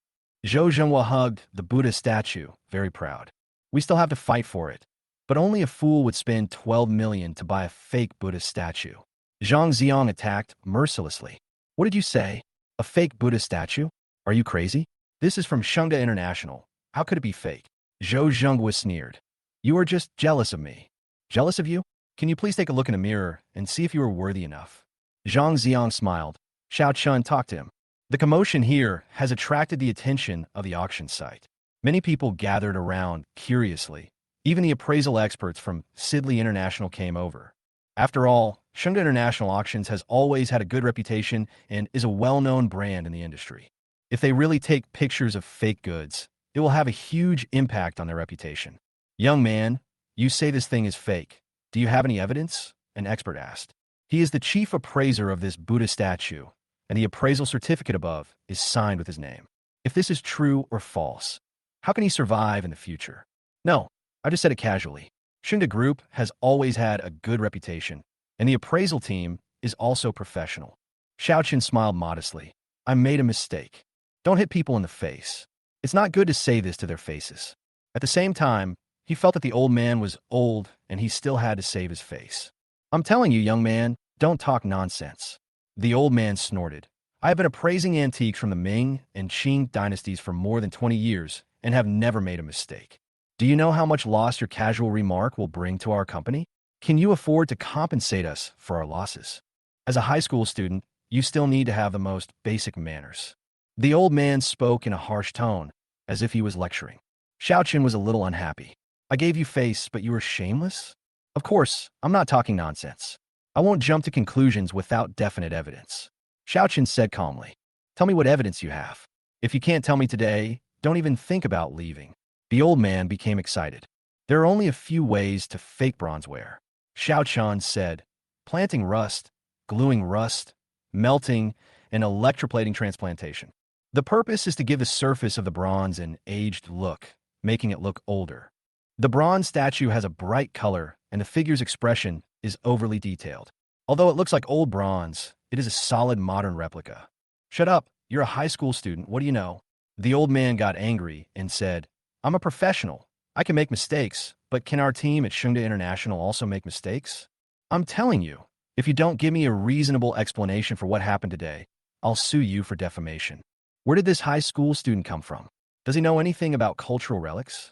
Zhou Zhenghua hugged the Buddha statue, very proud. We still have to fight for it, but only a fool would spend 12 million to buy a fake Buddha statue. Zhang Ziong attacked mercilessly. What did you say? A fake Buddha statue? Are you crazy? This is from Shengda International. How could it be fake? Zhou Zhenghua sneered. You are just jealous of me. Jealous of you? Can you please take a look in a mirror and see if you are worthy enough? Zhang Ziong smiled. Xiao Chun talked to him. The commotion here has attracted the attention of the auction site. Many people gathered around curiously. Even the appraisal experts from Sidley International came over. After all, Shunga International Auctions has always had a good reputation and is a well-known brand in the industry. If they really take pictures of fake goods, it will have a huge impact on their reputation. Young man, you say this thing is fake. Do you have any evidence? An expert asked. He is the chief appraiser of this Buddha statue, and the appraisal certificate above is signed with his name. If this is true or false, how can he survive in the future? No, I just said it casually. Shunga Group has always had a good reputation, and the appraisal team is also professional. Xiaoqin smiled modestly. I made a mistake. Don't hit people in the face. It's not good to say this to their faces. At the same time, he felt that the old man was old and he still had to save his face. I'm telling you, young man, don't talk nonsense. The old man snorted. I have been appraising antiques from the Ming and Qing dynasties for more than 20 years and have never made a mistake. Do you know how much loss your casual remark will bring to our company? Can you afford to compensate us for our losses? As a high school student, you still need to have the most basic manners. The old man spoke in a harsh tone, as if he was lecturing. Xiaoqin was a little unhappy. I gave you face, but you were shameless? Of course, I'm not talking nonsense. I won't jump to conclusions without definite evidence. Xiaoqin said calmly. Tell me what evidence you have. If you can't tell me today, don't even think about leaving. The old man became excited. There are only a few ways to fake bronzeware. Xiaoqin said, planting rust, gluing rust, melting, and electroplating transplantation. The purpose is to give the surface of the bronze an aged look, making it look older. The bronze statue has a bright color, and the figure's expression is overly detailed. Although it looks like old bronze, it is a solid modern replica. Shut up, you're a high school student, what do you know? The old man got angry and said, I'm a professional. I can make mistakes, but can our team at Shunga International also make mistakes? I'm telling you, if you don't give me a reasonable explanation for what happened today, I'll sue you for defamation. Where did this high school student come from? Does he know anything about cultural relics?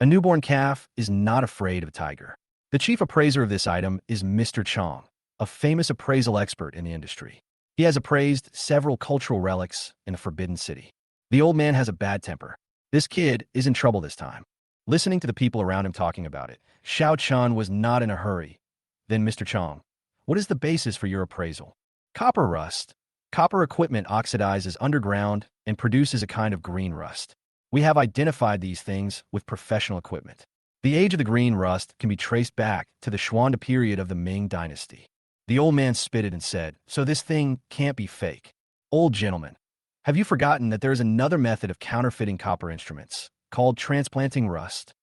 A newborn calf is not afraid of a tiger. The chief appraiser of this item is Mr. Chong, a famous appraisal expert in the industry. He has appraised several cultural relics in the Forbidden City. The old man has a bad temper. This kid is in trouble this time. Listening to the people around him talking about it, Xiao Chan was not in a hurry. Then Mr. Chong, what is the basis for your appraisal? Copper rust. Copper equipment oxidizes underground and produces a kind of green rust. We have identified these things with professional equipment. The age of the green rust can be traced back to the Xuanda period of the Ming dynasty. The old man spitted and said, so this thing can't be fake. Old gentleman, have you forgotten that there is another method of counterfeiting copper instruments, called transplanting rust?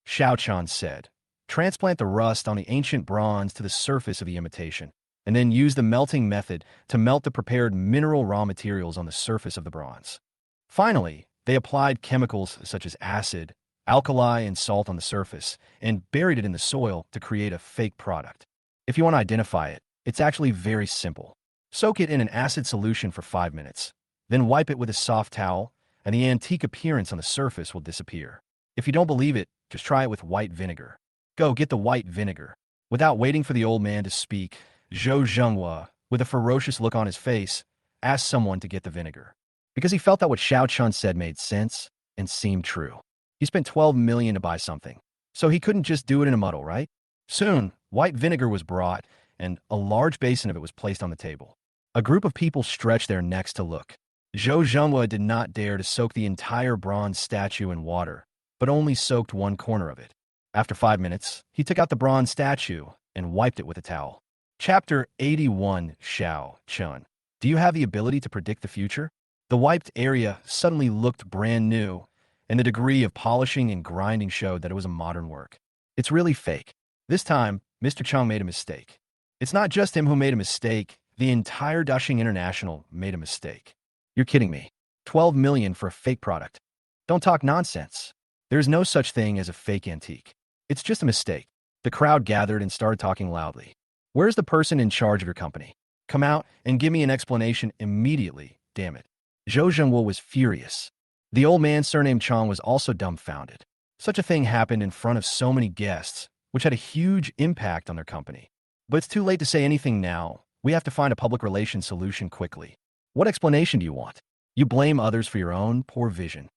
Xiao Chan said, transplant the rust on the ancient bronze to the surface of the imitation, and then use the melting method to melt the prepared mineral raw materials on the surface of the bronze. Finally, they applied chemicals such as acid, alkali, and salt on the surface, and buried it in the soil to create a fake product. If you want to identify it, it's actually very simple. Soak it in an acid solution for 5 minutes, then wipe it with a soft towel, and the antique appearance on the surface will disappear. If you don't believe it, just try it with white vinegar. Go get the white vinegar. Without waiting for the old man to speak, Zhou Zhenghua, with a ferocious look on his face, asked someone to get the vinegar. Because he felt that what Xiao Chun said made sense and seemed true. He spent 12 million to buy something, so he couldn't just do it in a muddle, right? Soon, white vinegar was brought, and a large basin of it was placed on the table. A group of people stretched their necks to look. Zhou Zhenghua did not dare to soak the entire bronze statue in water, but only soaked one corner of it. After 5 minutes, he took out the bronze statue and wiped it with a towel. Chapter 81, Xiao Chun. Do you have the ability to predict the future? The wiped area suddenly looked brand new, and the degree of polishing and grinding showed that it was a modern work. It's really fake. This time, Mr. Chung made a mistake. It's not just him who made a mistake. The entire Defying International made a mistake. You're kidding me. 12 million for a fake product. Don't talk nonsense. There's no such thing as a fake antique. It's just a mistake. The crowd gathered and started talking loudly. Where's the person in charge of your company? Come out and give me an explanation immediately, damn it. Zhou Zhenguo was furious. The old man surnamed Chong was also dumbfounded. Such a thing happened in front of so many guests, which had a huge impact on their company. But it's too late to say anything now. We have to find a public relations solution quickly. What explanation do you want? You blame others for your own poor vision.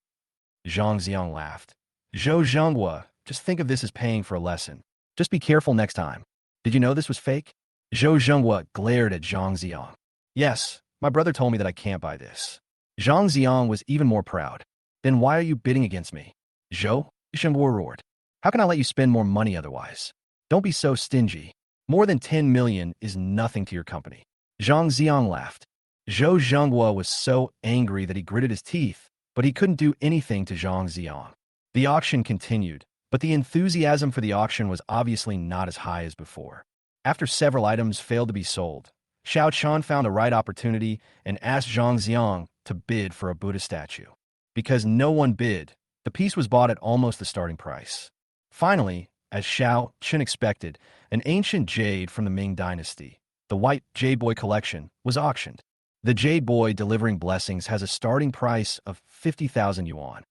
Zhang Xiang laughed. Zhou Zhenghua, just think of this as paying for a lesson. Just be careful next time. Did you know this was fake? Zhou Zhenghua glared at Zhang Ziang. Yes, my brother told me that I can't buy this. Zhang Ziang was even more proud. Then why are you bidding against me? Zhou Zhenghua roared. How can I let you spend more money otherwise? Don't be so stingy. More than 10 million is nothing to your company. Zhang Ziang laughed. Zhou Zhenghua was so angry that he gritted his teeth, but he couldn't do anything to Zhang Ziang. The auction continued, but the enthusiasm for the auction was obviously not as high as before. After several items failed to be sold, Xiao Chan found the right opportunity and asked Zhang Ziang to bid for a Buddha statue. Because no one bid, the piece was bought at almost the starting price. Finally, as Xiao Chen expected, an ancient jade from the Ming Dynasty, the White Jade Boy collection, was auctioned. The Jade Boy delivering blessings has a starting price of 50,000 yuan.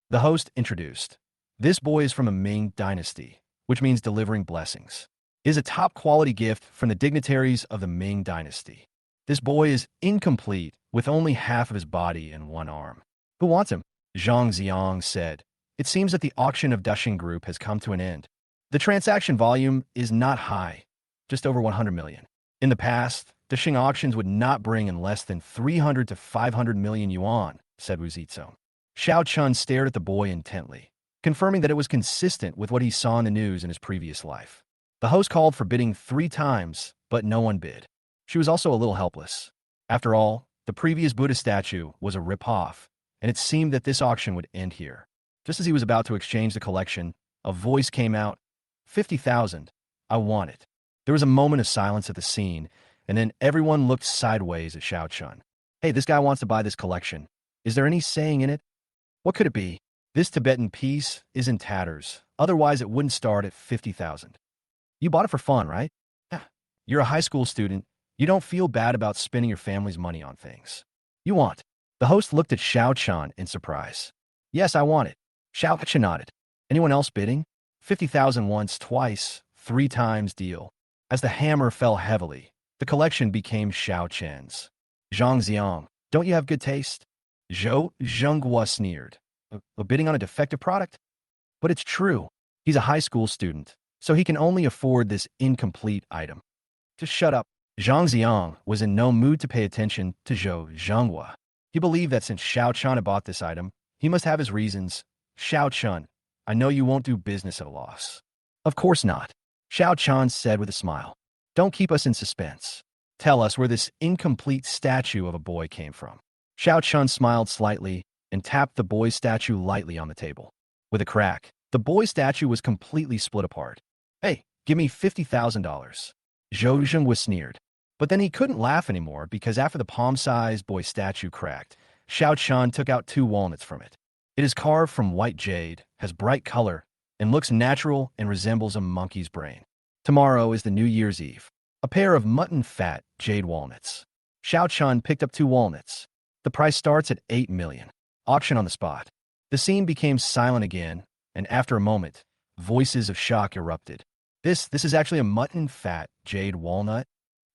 The host introduced. This boy is from a Ming Dynasty, which means delivering blessings. It is a top-quality gift from the dignitaries of the Ming Dynasty. This boy is incomplete, with only half of his body and one arm. Who wants him? Zhang Ziang said. It seems that the auction of Defying Group has come to an end. The transaction volume is not high, just over 100 million. In the past, Defying auctions would not bring in less than 300 to 500 million yuan, said Wu Zizong. Xiao Chun stared at the boy intently, confirming that it was consistent with what he saw in the news in his previous life. The host called for bidding 3 times, but no one bid. She was also a little helpless. After all, the previous Buddha statue was a rip-off, and it seemed that this auction would end here. Just as he was about to exchange the collection, a voice came out, 50,000. I want it. There was a moment of silence at the scene, and then everyone looked sideways at Xiao Chun. Hey, this guy wants to buy this collection. Is there any saying in it? What could it be? This Tibetan piece is in tatters. Otherwise, it wouldn't start at 50,000. You bought it for fun, right? Yeah. You're a high school student. You don't feel bad about spending your family's money on things. You want. The host looked at Xiao Chan in surprise. Yes, I want it. Xiao Chan nodded. Anyone else bidding? 50,000 once, twice, 3 times deal. As the hammer fell heavily, the collection became Xiao Chen's. Zhang Ziang, don't you have good taste? Zhou Zhenghua sneered. A bidding on a defective product? But it's true. He's a high school student, so he can only afford this incomplete item. Just shut up. Zhang Ziang was in no mood to pay attention to Zhou Zhenghua. He believed that since Xiao Chun had bought this item, he must have his reasons. Xiao Chun, I know you won't do business at a loss. Of course not. Xiao Chun said with a smile. Don't keep us in suspense. Tell us where this incomplete statue of a boy came from. Xiao Chun smiled slightly and tapped the boy's statue lightly on the table. With a crack, the boy's statue was completely split apart. Hey, give me $50,000. Zhou Zhenghua sneered. But then he couldn't laugh anymore because after the palm-sized boy statue cracked, Xiao Chun took out 2 walnuts from it. It is carved from white jade, has bright color, and looks natural and resembles a monkey's brain. Tomorrow is the New Year's Eve. A pair of mutton-fat jade walnuts. Xiao Chun picked up 2 walnuts. The price starts at 8 million. Auction on the spot. The scene became silent again, and after a moment, voices of shock erupted. This is actually a mutton-fat jade walnut?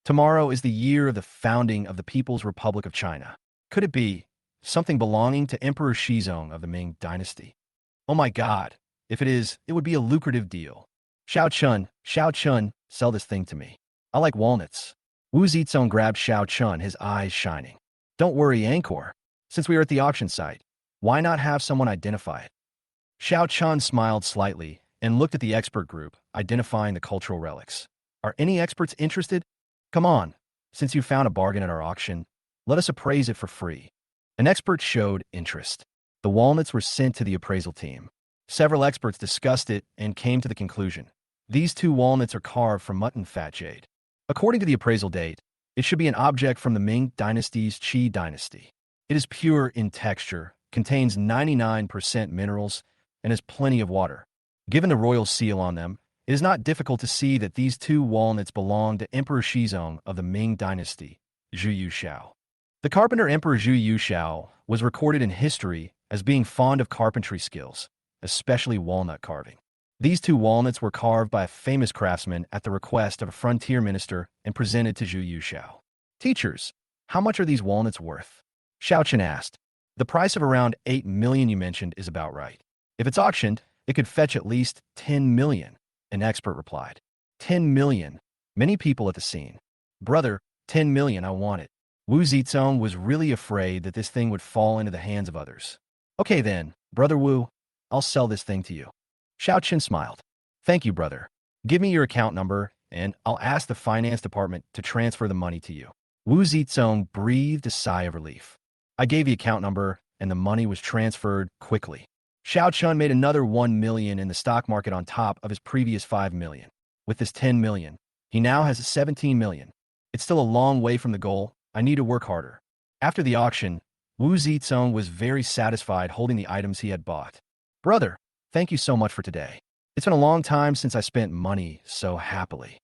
Tomorrow is the year of the founding of the People's Republic of China. Could it be something belonging to Emperor Shizong of the Ming Dynasty? Oh my God. If it is, it would be a lucrative deal. Xiao Chun, sell this thing to me. I like walnuts. Wu Zizong grabbed Xiao Chun, his eyes shining. Don't worry, Angkor. Since we are at the auction site, why not have someone identify it? Xiao Chun smiled slightly and looked at the expert group, identifying the cultural relics. Are any experts interested? Come on. Since you found a bargain at our auction, let us appraise it for free. An expert showed interest. The walnuts were sent to the appraisal team. Several experts discussed it and came to the conclusion. These 2 walnuts are carved from mutton-fat jade. According to the appraisal date, it should be an object from the Ming Dynasty's Qi Dynasty. It is pure in texture, contains 99% minerals, and has plenty of water. Given the royal seal on them, it is not difficult to see that these 2 walnuts belong to Emperor Shizong of the Ming Dynasty, Zhu Yuxiao. The carpenter Emperor Zhu Yuxiao was recorded in history as being fond of carpentry skills, especially walnut carving. These 2 walnuts were carved by a famous craftsman at the request of a frontier minister and presented to Zhu Yuxiao. Teachers, how much are these walnuts worth? Xiao Chen asked. The price of around 8 million you mentioned is about right. If it's auctioned, it could fetch at least 10 million, an expert replied. 10 million. Many people at the scene. Brother, 10 million, I want it. Wu Zizong was really afraid that this thing would fall into the hands of others. Okay then, Brother Wu, I'll sell this thing to you. Xiao Qin smiled. Thank you, brother. Give me your account number, and I'll ask the finance department to transfer the money to you. Wu Zizong breathed a sigh of relief. I gave the account number, and the money was transferred quickly. Xiao Chun made another 1 million in the stock market on top of his previous 5 million. With this 10 million, he now has 17 million. It's still a long way from the goal. I need to work harder. After the auction, Wu Zizong was very satisfied holding the items he had bought. Brother, thank you so much for today. It's been a long time since I spent money so happily.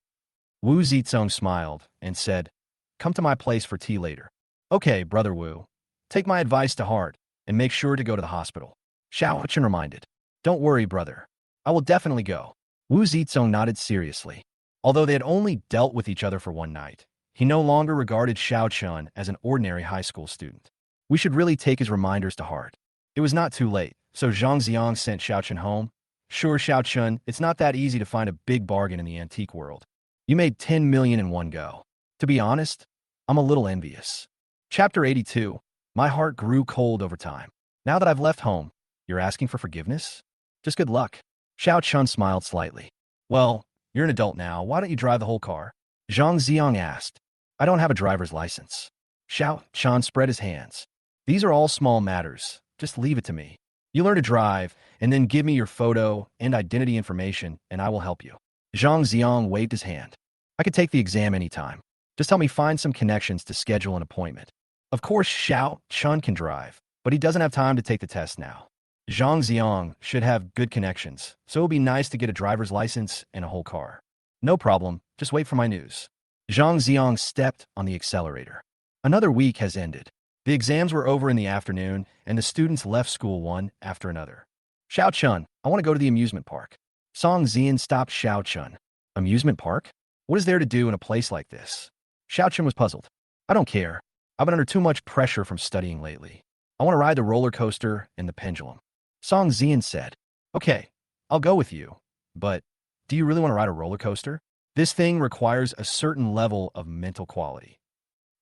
Wu Zizong smiled and said, come to my place for tea later. Okay, Brother Wu. Take my advice to heart and make sure to go to the hospital. Xiao Chen reminded. Don't worry, brother. I will definitely go. Wu Zizong nodded seriously. Although they had only dealt with each other for one night, he no longer regarded Xiao Chun as an ordinary high school student. We should really take his reminders to heart. It was not too late, so Zhang Xiang sent Xiao Chun home. Sure, Xiao Chun, it's not that easy to find a big bargain in the antique world. You made 10 million in one go. To be honest, I'm a little envious. Chapter 82. My heart grew cold over time. Now that I've left home, you're asking for forgiveness? Just good luck. Xiao Chun smiled slightly. Well, you're an adult now. Why don't you drive the whole car? Zhang Xiang asked. I don't have a driver's license. Xiao Chun spread his hands. These are all small matters. Just leave it to me. You learn to drive, and then give me your photo and identity information, and I will help you. Zhang Xiang waved his hand. I could take the exam anytime. Just help me find some connections to schedule an appointment. Of course, Xiao Chun can drive, but he doesn't have time to take the test now. Zhang Xiang should have good connections, so it would be nice to get a driver's license and a whole car. No problem, just wait for my news. Zhang Xiang stepped on the accelerator. Another week has ended. The exams were over in the afternoon, and the students left school one after another. Xiao Chun, I want to go to the amusement park. Song Xian stopped Xiao Chun. Amusement park? What is there to do in a place like this? Xiao Chun was puzzled. I don't care. I've been under too much pressure from studying lately. I want to ride the roller coaster and the pendulum. Song Xian said, okay, I'll go with you, but do you really want to ride a roller coaster? This thing requires a certain level of mental quality.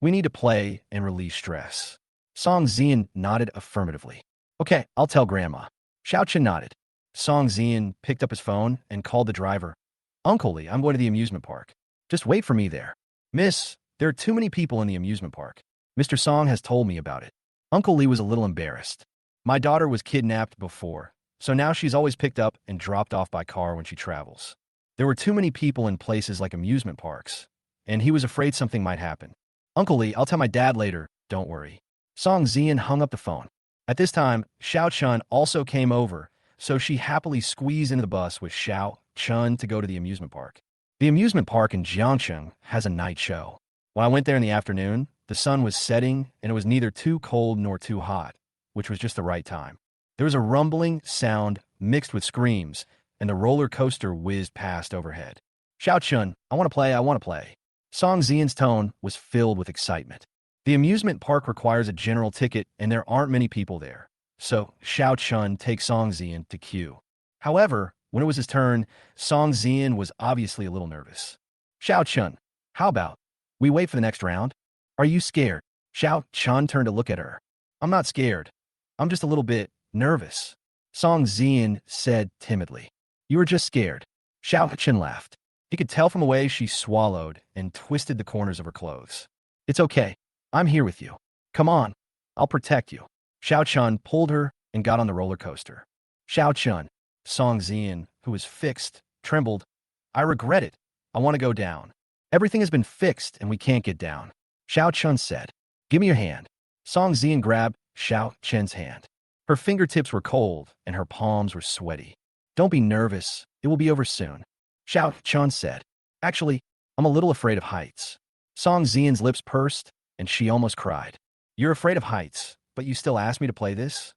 We need to play and release stress. Song Xian nodded affirmatively. Okay, I'll tell Grandma. Xiao Chen nodded. Song Xian picked up his phone and called the driver. Uncle Lee, I'm going to the amusement park. Just wait for me there. Miss, there are too many people in the amusement park. Mr. Song has told me about it. Uncle Lee was a little embarrassed. My daughter was kidnapped before, so now she's always picked up and dropped off by car when she travels. There were too many people in places like amusement parks, and he was afraid something might happen. Uncle Lee, I'll tell my dad later, don't worry. Song Xian hung up the phone. At this time, Xiao Chun also came over, so she happily squeezed into the bus with Xiao Chun to go to the amusement park. The amusement park in Jiangcheng has a night show. When I went there in the afternoon, the sun was setting and it was neither too cold nor too hot, which was just the right time. There was a rumbling sound mixed with screams, and the roller coaster whizzed past overhead. Xiao Chun, I want to play. Song Xian's tone was filled with excitement. The amusement park requires a general ticket and there aren't many people there, so Xiao Chun takes Song Xian to queue. However, when it was his turn, Song Xian was obviously a little nervous. Xiao Chun, how about we wait for the next round? Are you scared? Xiao Chun turned to look at her. I'm not scared. I'm just a little bit nervous. Song Xian said timidly. You were just scared. Xiao Chun laughed. He could tell from the way she swallowed and twisted the corners of her clothes. It's okay. I'm here with you. Come on. I'll protect you. Xiao Chun pulled her and got on the roller coaster. Xiao Chun, Song Xian, who was fixed, trembled. I regret it. I want to go down. Everything has been fixed and we can't get down. Xiao Chun said, give me your hand. Song Xian grabbed Xiao Chen's hand. Her fingertips were cold and her palms were sweaty. Don't be nervous. It will be over soon. Xiao Chun said, actually, I'm a little afraid of heights. Song Xian's lips pursed and she almost cried. You're afraid of heights, but you still asked me to play this?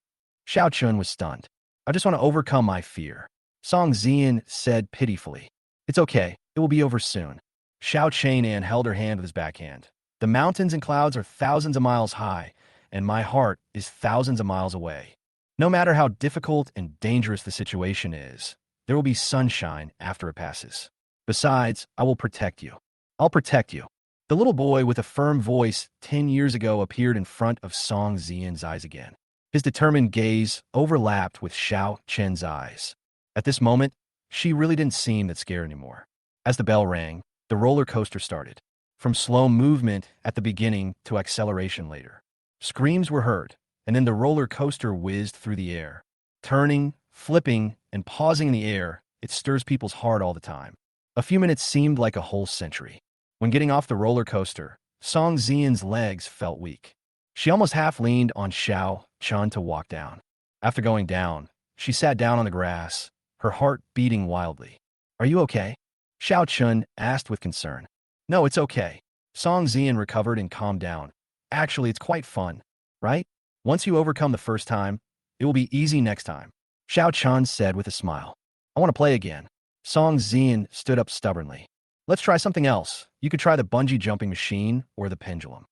Xiao Chun was stunned. I just want to overcome my fear. Song Xian said pitifully. It's okay. It will be over soon. Xiao Chainan held her hand with his backhand. The mountains and clouds are thousands of miles high, and my heart is thousands of miles away. No matter how difficult and dangerous the situation is, there will be sunshine after it passes. Besides, I will protect you. I'll protect you. The little boy with a firm voice 10 years ago appeared in front of Song Zian's eyes again. His determined gaze overlapped with Xiao Chen's eyes. At this moment, she really didn't seem that scared anymore. As the bell rang, the roller coaster started. From slow movement at the beginning to acceleration later. Screams were heard, and then the roller coaster whizzed through the air. Turning, flipping, and pausing in the air, it stirs people's heart all the time. A few minutes seemed like a whole century. When getting off the roller coaster, Song Zian's legs felt weak. She almost half leaned on Xiao Chun to walk down. After going down, she sat down on the grass, her heart beating wildly. Are you okay? Xiao Chun asked with concern. No, it's okay. Song Zian recovered and calmed down. Actually, it's quite fun, right? Once you overcome the first time, it will be easy next time. Xiao Chun said with a smile. I want to play again. Song Zian stood up stubbornly. Let's try something else. You could try the bungee jumping machine or the pendulum.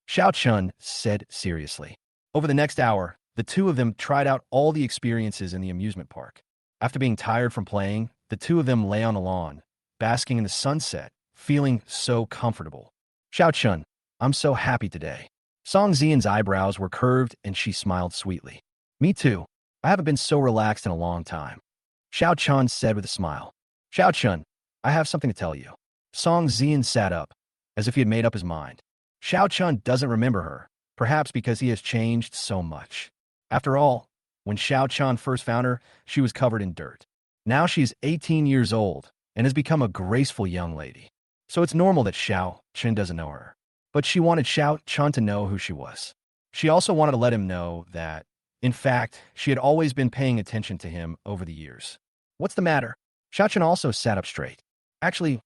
Xiao Chun said seriously. Over the next hour, the two of them tried out all the experiences in the amusement park. After being tired from playing, the two of them lay on the lawn, basking in the sunset, feeling so comfortable. Xiao Chun, I'm so happy today. Song Zian's eyebrows were curved and she smiled sweetly. Me too. I haven't been so relaxed in a long time. Xiao Chun said with a smile. Xiao Chun, I have something to tell you. Song Zian sat up, as if he had made up his mind. Xiao Chun doesn't remember her, perhaps because he has changed so much. After all, when Xiao Chun first found her, she was covered in dirt. Now she's 18 years old and has become a graceful young lady. So it's normal that Xiao Chun doesn't know her. But she wanted Xiao Chun to know who she was. She also wanted to let him know that, in fact, she had always been paying attention to him over the years. What's the matter? Xiao Chun also sat up straight. Actually,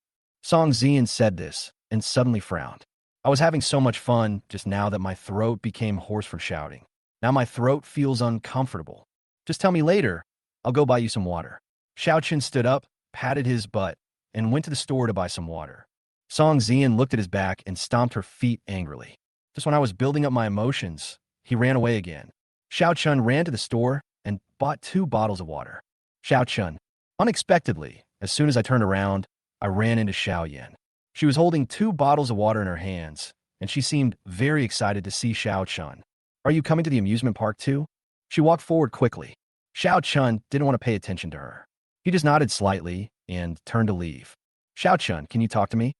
Song Zian said this and suddenly frowned. I was having so much fun just now that my throat became hoarse from shouting. Now my throat feels uncomfortable. Just tell me later. I'll go buy you some water. Xiao Chun stood up, patted his butt, and went to the store to buy some water. Song Zian looked at his back and stomped her feet angrily. Just when I was building up my emotions, he ran away again. Xiao Chun ran to the store and bought 2 bottles of water. Xiao Chun. Unexpectedly, as soon as I turned around, I ran into Xiao Yan. She was holding 2 bottles of water in her hands, and she seemed very excited to see Xiao Chun. Are you coming to the amusement park too? She walked forward quickly. Xiao Chun didn't want to pay attention to her. He just nodded slightly and turned to leave. Xiao Chun, can you talk to me?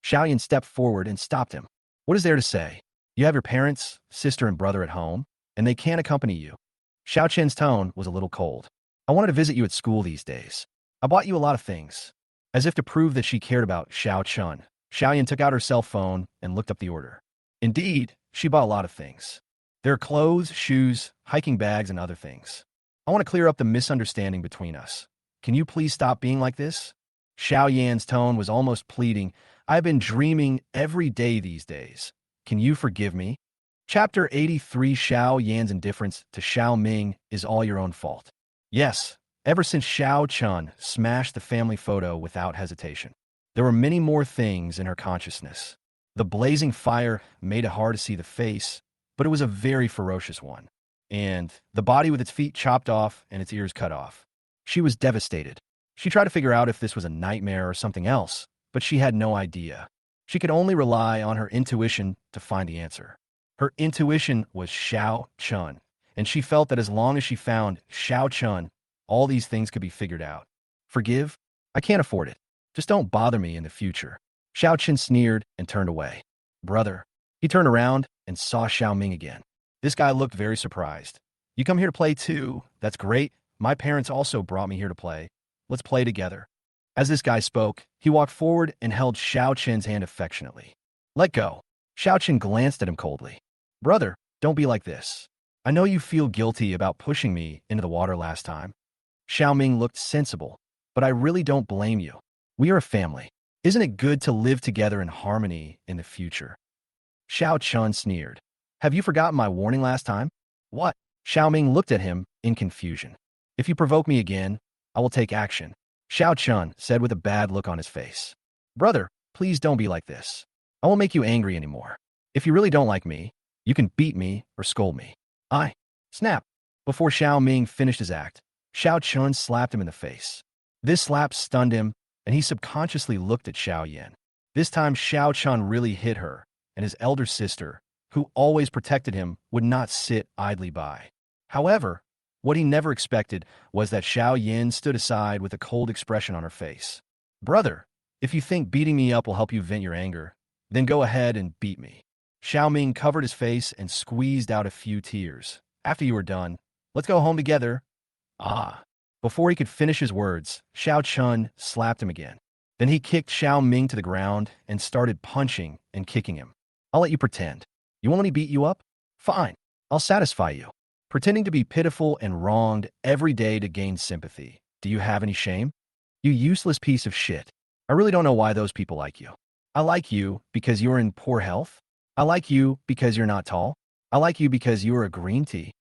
Xiao Yan stepped forward and stopped him. What is there to say? You have your parents, sister, and brother at home, and they can't accompany you. Xiao Chen's tone was a little cold. I wanted to visit you at school these days. I bought you a lot of things. As if to prove that she cared about Xiao Chun, Xiao Yan took out her cell phone and looked up the order. Indeed, she bought a lot of things. There are clothes, shoes, hiking bags, and other things. I want to clear up the misunderstanding between us. Can you please stop being like this? Xiao Yan's tone was almost pleading. I've been dreaming every day these days. Can you forgive me? Chapter 83 Xiao Yan's indifference to Xiao Ming is all your own fault. Yes, ever since Xiao Chun smashed the family photo without hesitation. There were many more things in her consciousness. The blazing fire made it hard to see the face, but it was a very ferocious one. And the body with its feet chopped off and its ears cut off. She was devastated. She tried to figure out if this was a nightmare or something else, but she had no idea. She could only rely on her intuition to find the answer. Her intuition was Xiao Chun, and she felt that as long as she found Xiao Chun, all these things could be figured out. Forgive? I can't afford it. Just don't bother me in the future. Xiao Chun sneered and turned away. Brother. He turned around and saw Xiao Ming again. This guy looked very surprised. You come here to play too? That's great. My parents also brought me here to play. Let's play together. As this guy spoke, he walked forward and held Xiao Chen's hand affectionately. Let go. Xiao Chen glanced at him coldly. Brother, don't be like this. I know you feel guilty about pushing me into the water last time. Xiao Ming looked sensible, but I really don't blame you. We are a family. Isn't it good to live together in harmony in the future? Xiao Chun sneered. Have you forgotten my warning last time? What? Xiao Ming looked at him in confusion. If you provoke me again, I will take action. Xiao Chun said with a bad look on his face. Brother, please don't be like this. I won't make you angry anymore. If you really don't like me, you can beat me or scold me. Snap. Before Xiao Ming finished his act, Xiao Chun slapped him in the face. This slap stunned him, and he subconsciously looked at Xiao Yan. This time Xiao Chun really hit her, and his elder sister, who always protected him, would not sit idly by. However, what he never expected was that Xiao Yin stood aside with a cold expression on her face. Brother, if you think beating me up will help you vent your anger, then go ahead and beat me. Xiao Ming covered his face and squeezed out a few tears. After you are done, let's go home together. Ah. Before he could finish his words, Xiao Chun slapped him again. Then he kicked Xiao Ming to the ground and started punching and kicking him. I'll let you pretend. You won't let me beat you up? Fine. I'll satisfy you. Pretending to be pitiful and wronged every day to gain sympathy. Do you have any shame? You useless piece of shit. I really don't know why those people like you. I like you because you're in poor health. I like you because you're not tall. I like you because you're a green tea.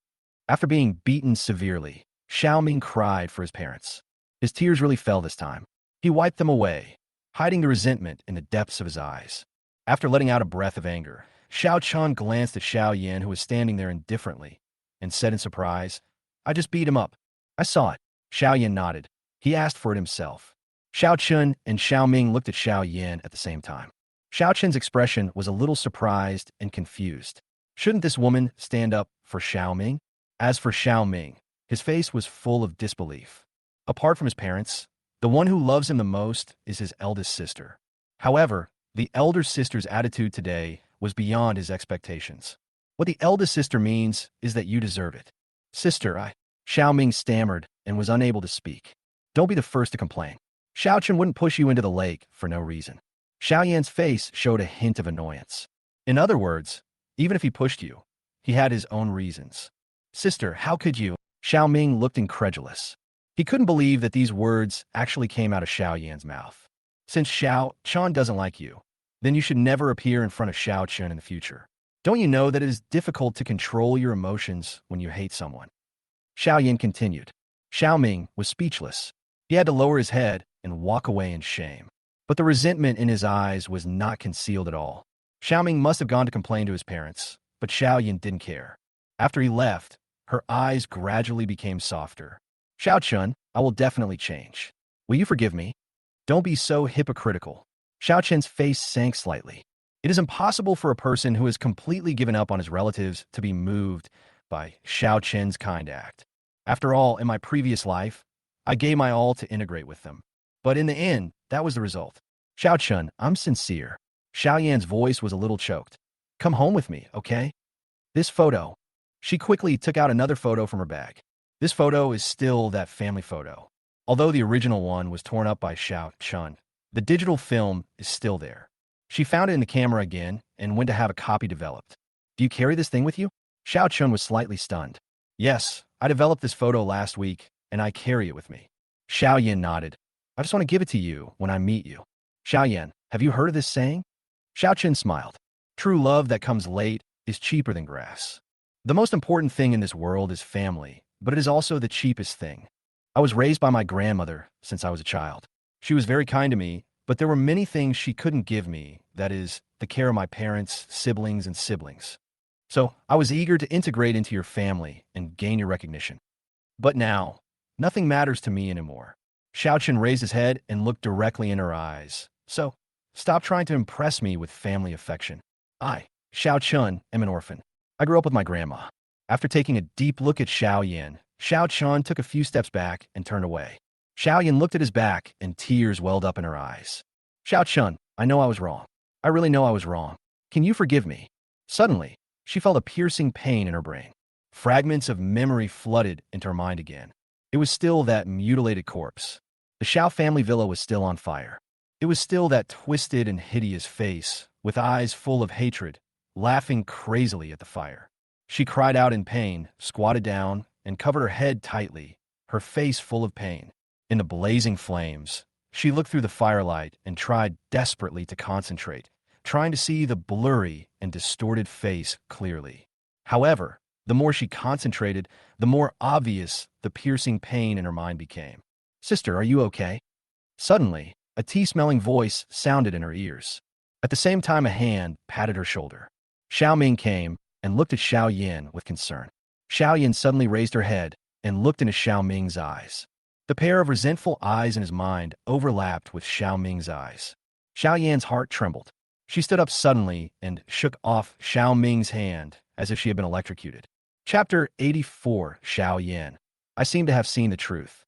After being beaten severely, Xiao Ming cried for his parents. His tears really fell this time. He wiped them away, hiding the resentment in the depths of his eyes. After letting out a breath of anger, Xiao Chun glanced at Xiao Yin, who was standing there indifferently, and said in surprise, I just beat him up. I saw it. Xiao Yin nodded. He asked for it himself. Xiao Chun and Xiao Ming looked at Xiao Yin at the same time. Xiao Chun's expression was a little surprised and confused. Shouldn't this woman stand up for Xiao Ming? As for Xiao Ming, his face was full of disbelief. Apart from his parents, the one who loves him the most is his eldest sister. However, the elder sister's attitude today was beyond his expectations. What the eldest sister means is that you deserve it. Sister, Xiao Ming stammered and was unable to speak. Don't be the first to complain. Xiao Chun wouldn't push you into the lake for no reason. Xiao Yan's face showed a hint of annoyance. In other words, even if he pushed you, he had his own reasons. Sister, how could you? Xiao Ming looked incredulous. He couldn't believe that these words actually came out of Xiao Yan's mouth. Since Xiao Chun doesn't like you, then you should never appear in front of Xiao Chun in the future. Don't you know that it is difficult to control your emotions when you hate someone? Xiao Yan continued. Xiao Ming was speechless. He had to lower his head and walk away in shame. But the resentment in his eyes was not concealed at all. Xiao Ming must have gone to complain to his parents, but Xiao Yan didn't care. After he left, her eyes gradually became softer. Xiao Chun, I will definitely change. Will you forgive me? Don't be so hypocritical. Xiao Chun's face sank slightly. It is impossible for a person who has completely given up on his relatives to be moved by Xiao Chun's kind act. After all, in my previous life, I gave my all to integrate with them. But in the end, that was the result. Xiao Chun, I'm sincere. Xiao Yan's voice was a little choked. Come home with me, okay? This photo. She quickly took out another photo from her bag. This photo is still that family photo. Although the original one was torn up by Xiao Chun, the digital film is still there. She found it in the camera again and went to have a copy developed. Do you carry this thing with you? Xiao Chun was slightly stunned. Yes, I developed this photo last week, and I carry it with me. Xiao Yan nodded. I just want to give it to you when I meet you. Xiao Yan, have you heard of this saying? Xiao Chun smiled. True love that comes late is cheaper than grass. The most important thing in this world is family, but it is also the cheapest thing. I was raised by my grandmother since I was a child. She was very kind to me, but there were many things she couldn't give me, that is, the care of my parents, siblings, and siblings. So I was eager to integrate into your family and gain your recognition. But now, nothing matters to me anymore. Xiao Chun raised his head and looked directly in her eyes. So, stop trying to impress me with family affection. I, Xiao Chun, am an orphan. I grew up with my grandma. After taking a deep look at Xiao Yan, Xiao Chun took a few steps back and turned away. Xiao Yan looked at his back and tears welled up in her eyes. Xiao Chun, I know I was wrong. I really know I was wrong. Can you forgive me? Suddenly, she felt a piercing pain in her brain. Fragments of memory flooded into her mind again. It was still that mutilated corpse. The Xiao family villa was still on fire. It was still that twisted and hideous face, with eyes full of hatred, laughing crazily at the fire. She cried out in pain, squatted down, and covered her head tightly, her face full of pain. In the blazing flames, she looked through the firelight and tried desperately to concentrate, trying to see the blurry and distorted face clearly. However, the more she concentrated, the more obvious the piercing pain in her mind became. Sister, are you okay? Suddenly, a tea-smelling voice sounded in her ears. At the same time, a hand patted her shoulder. Xiao Ming came and looked at Xiao Yan with concern. Xiao Yan suddenly raised her head and looked into Xiao Ming's eyes. The pair of resentful eyes in his mind overlapped with Xiao Ming's eyes. Xiao Yan's heart trembled. She stood up suddenly and shook off Xiao Ming's hand as if she had been electrocuted. Chapter 84. Xiao Yan. I seem to have seen the truth.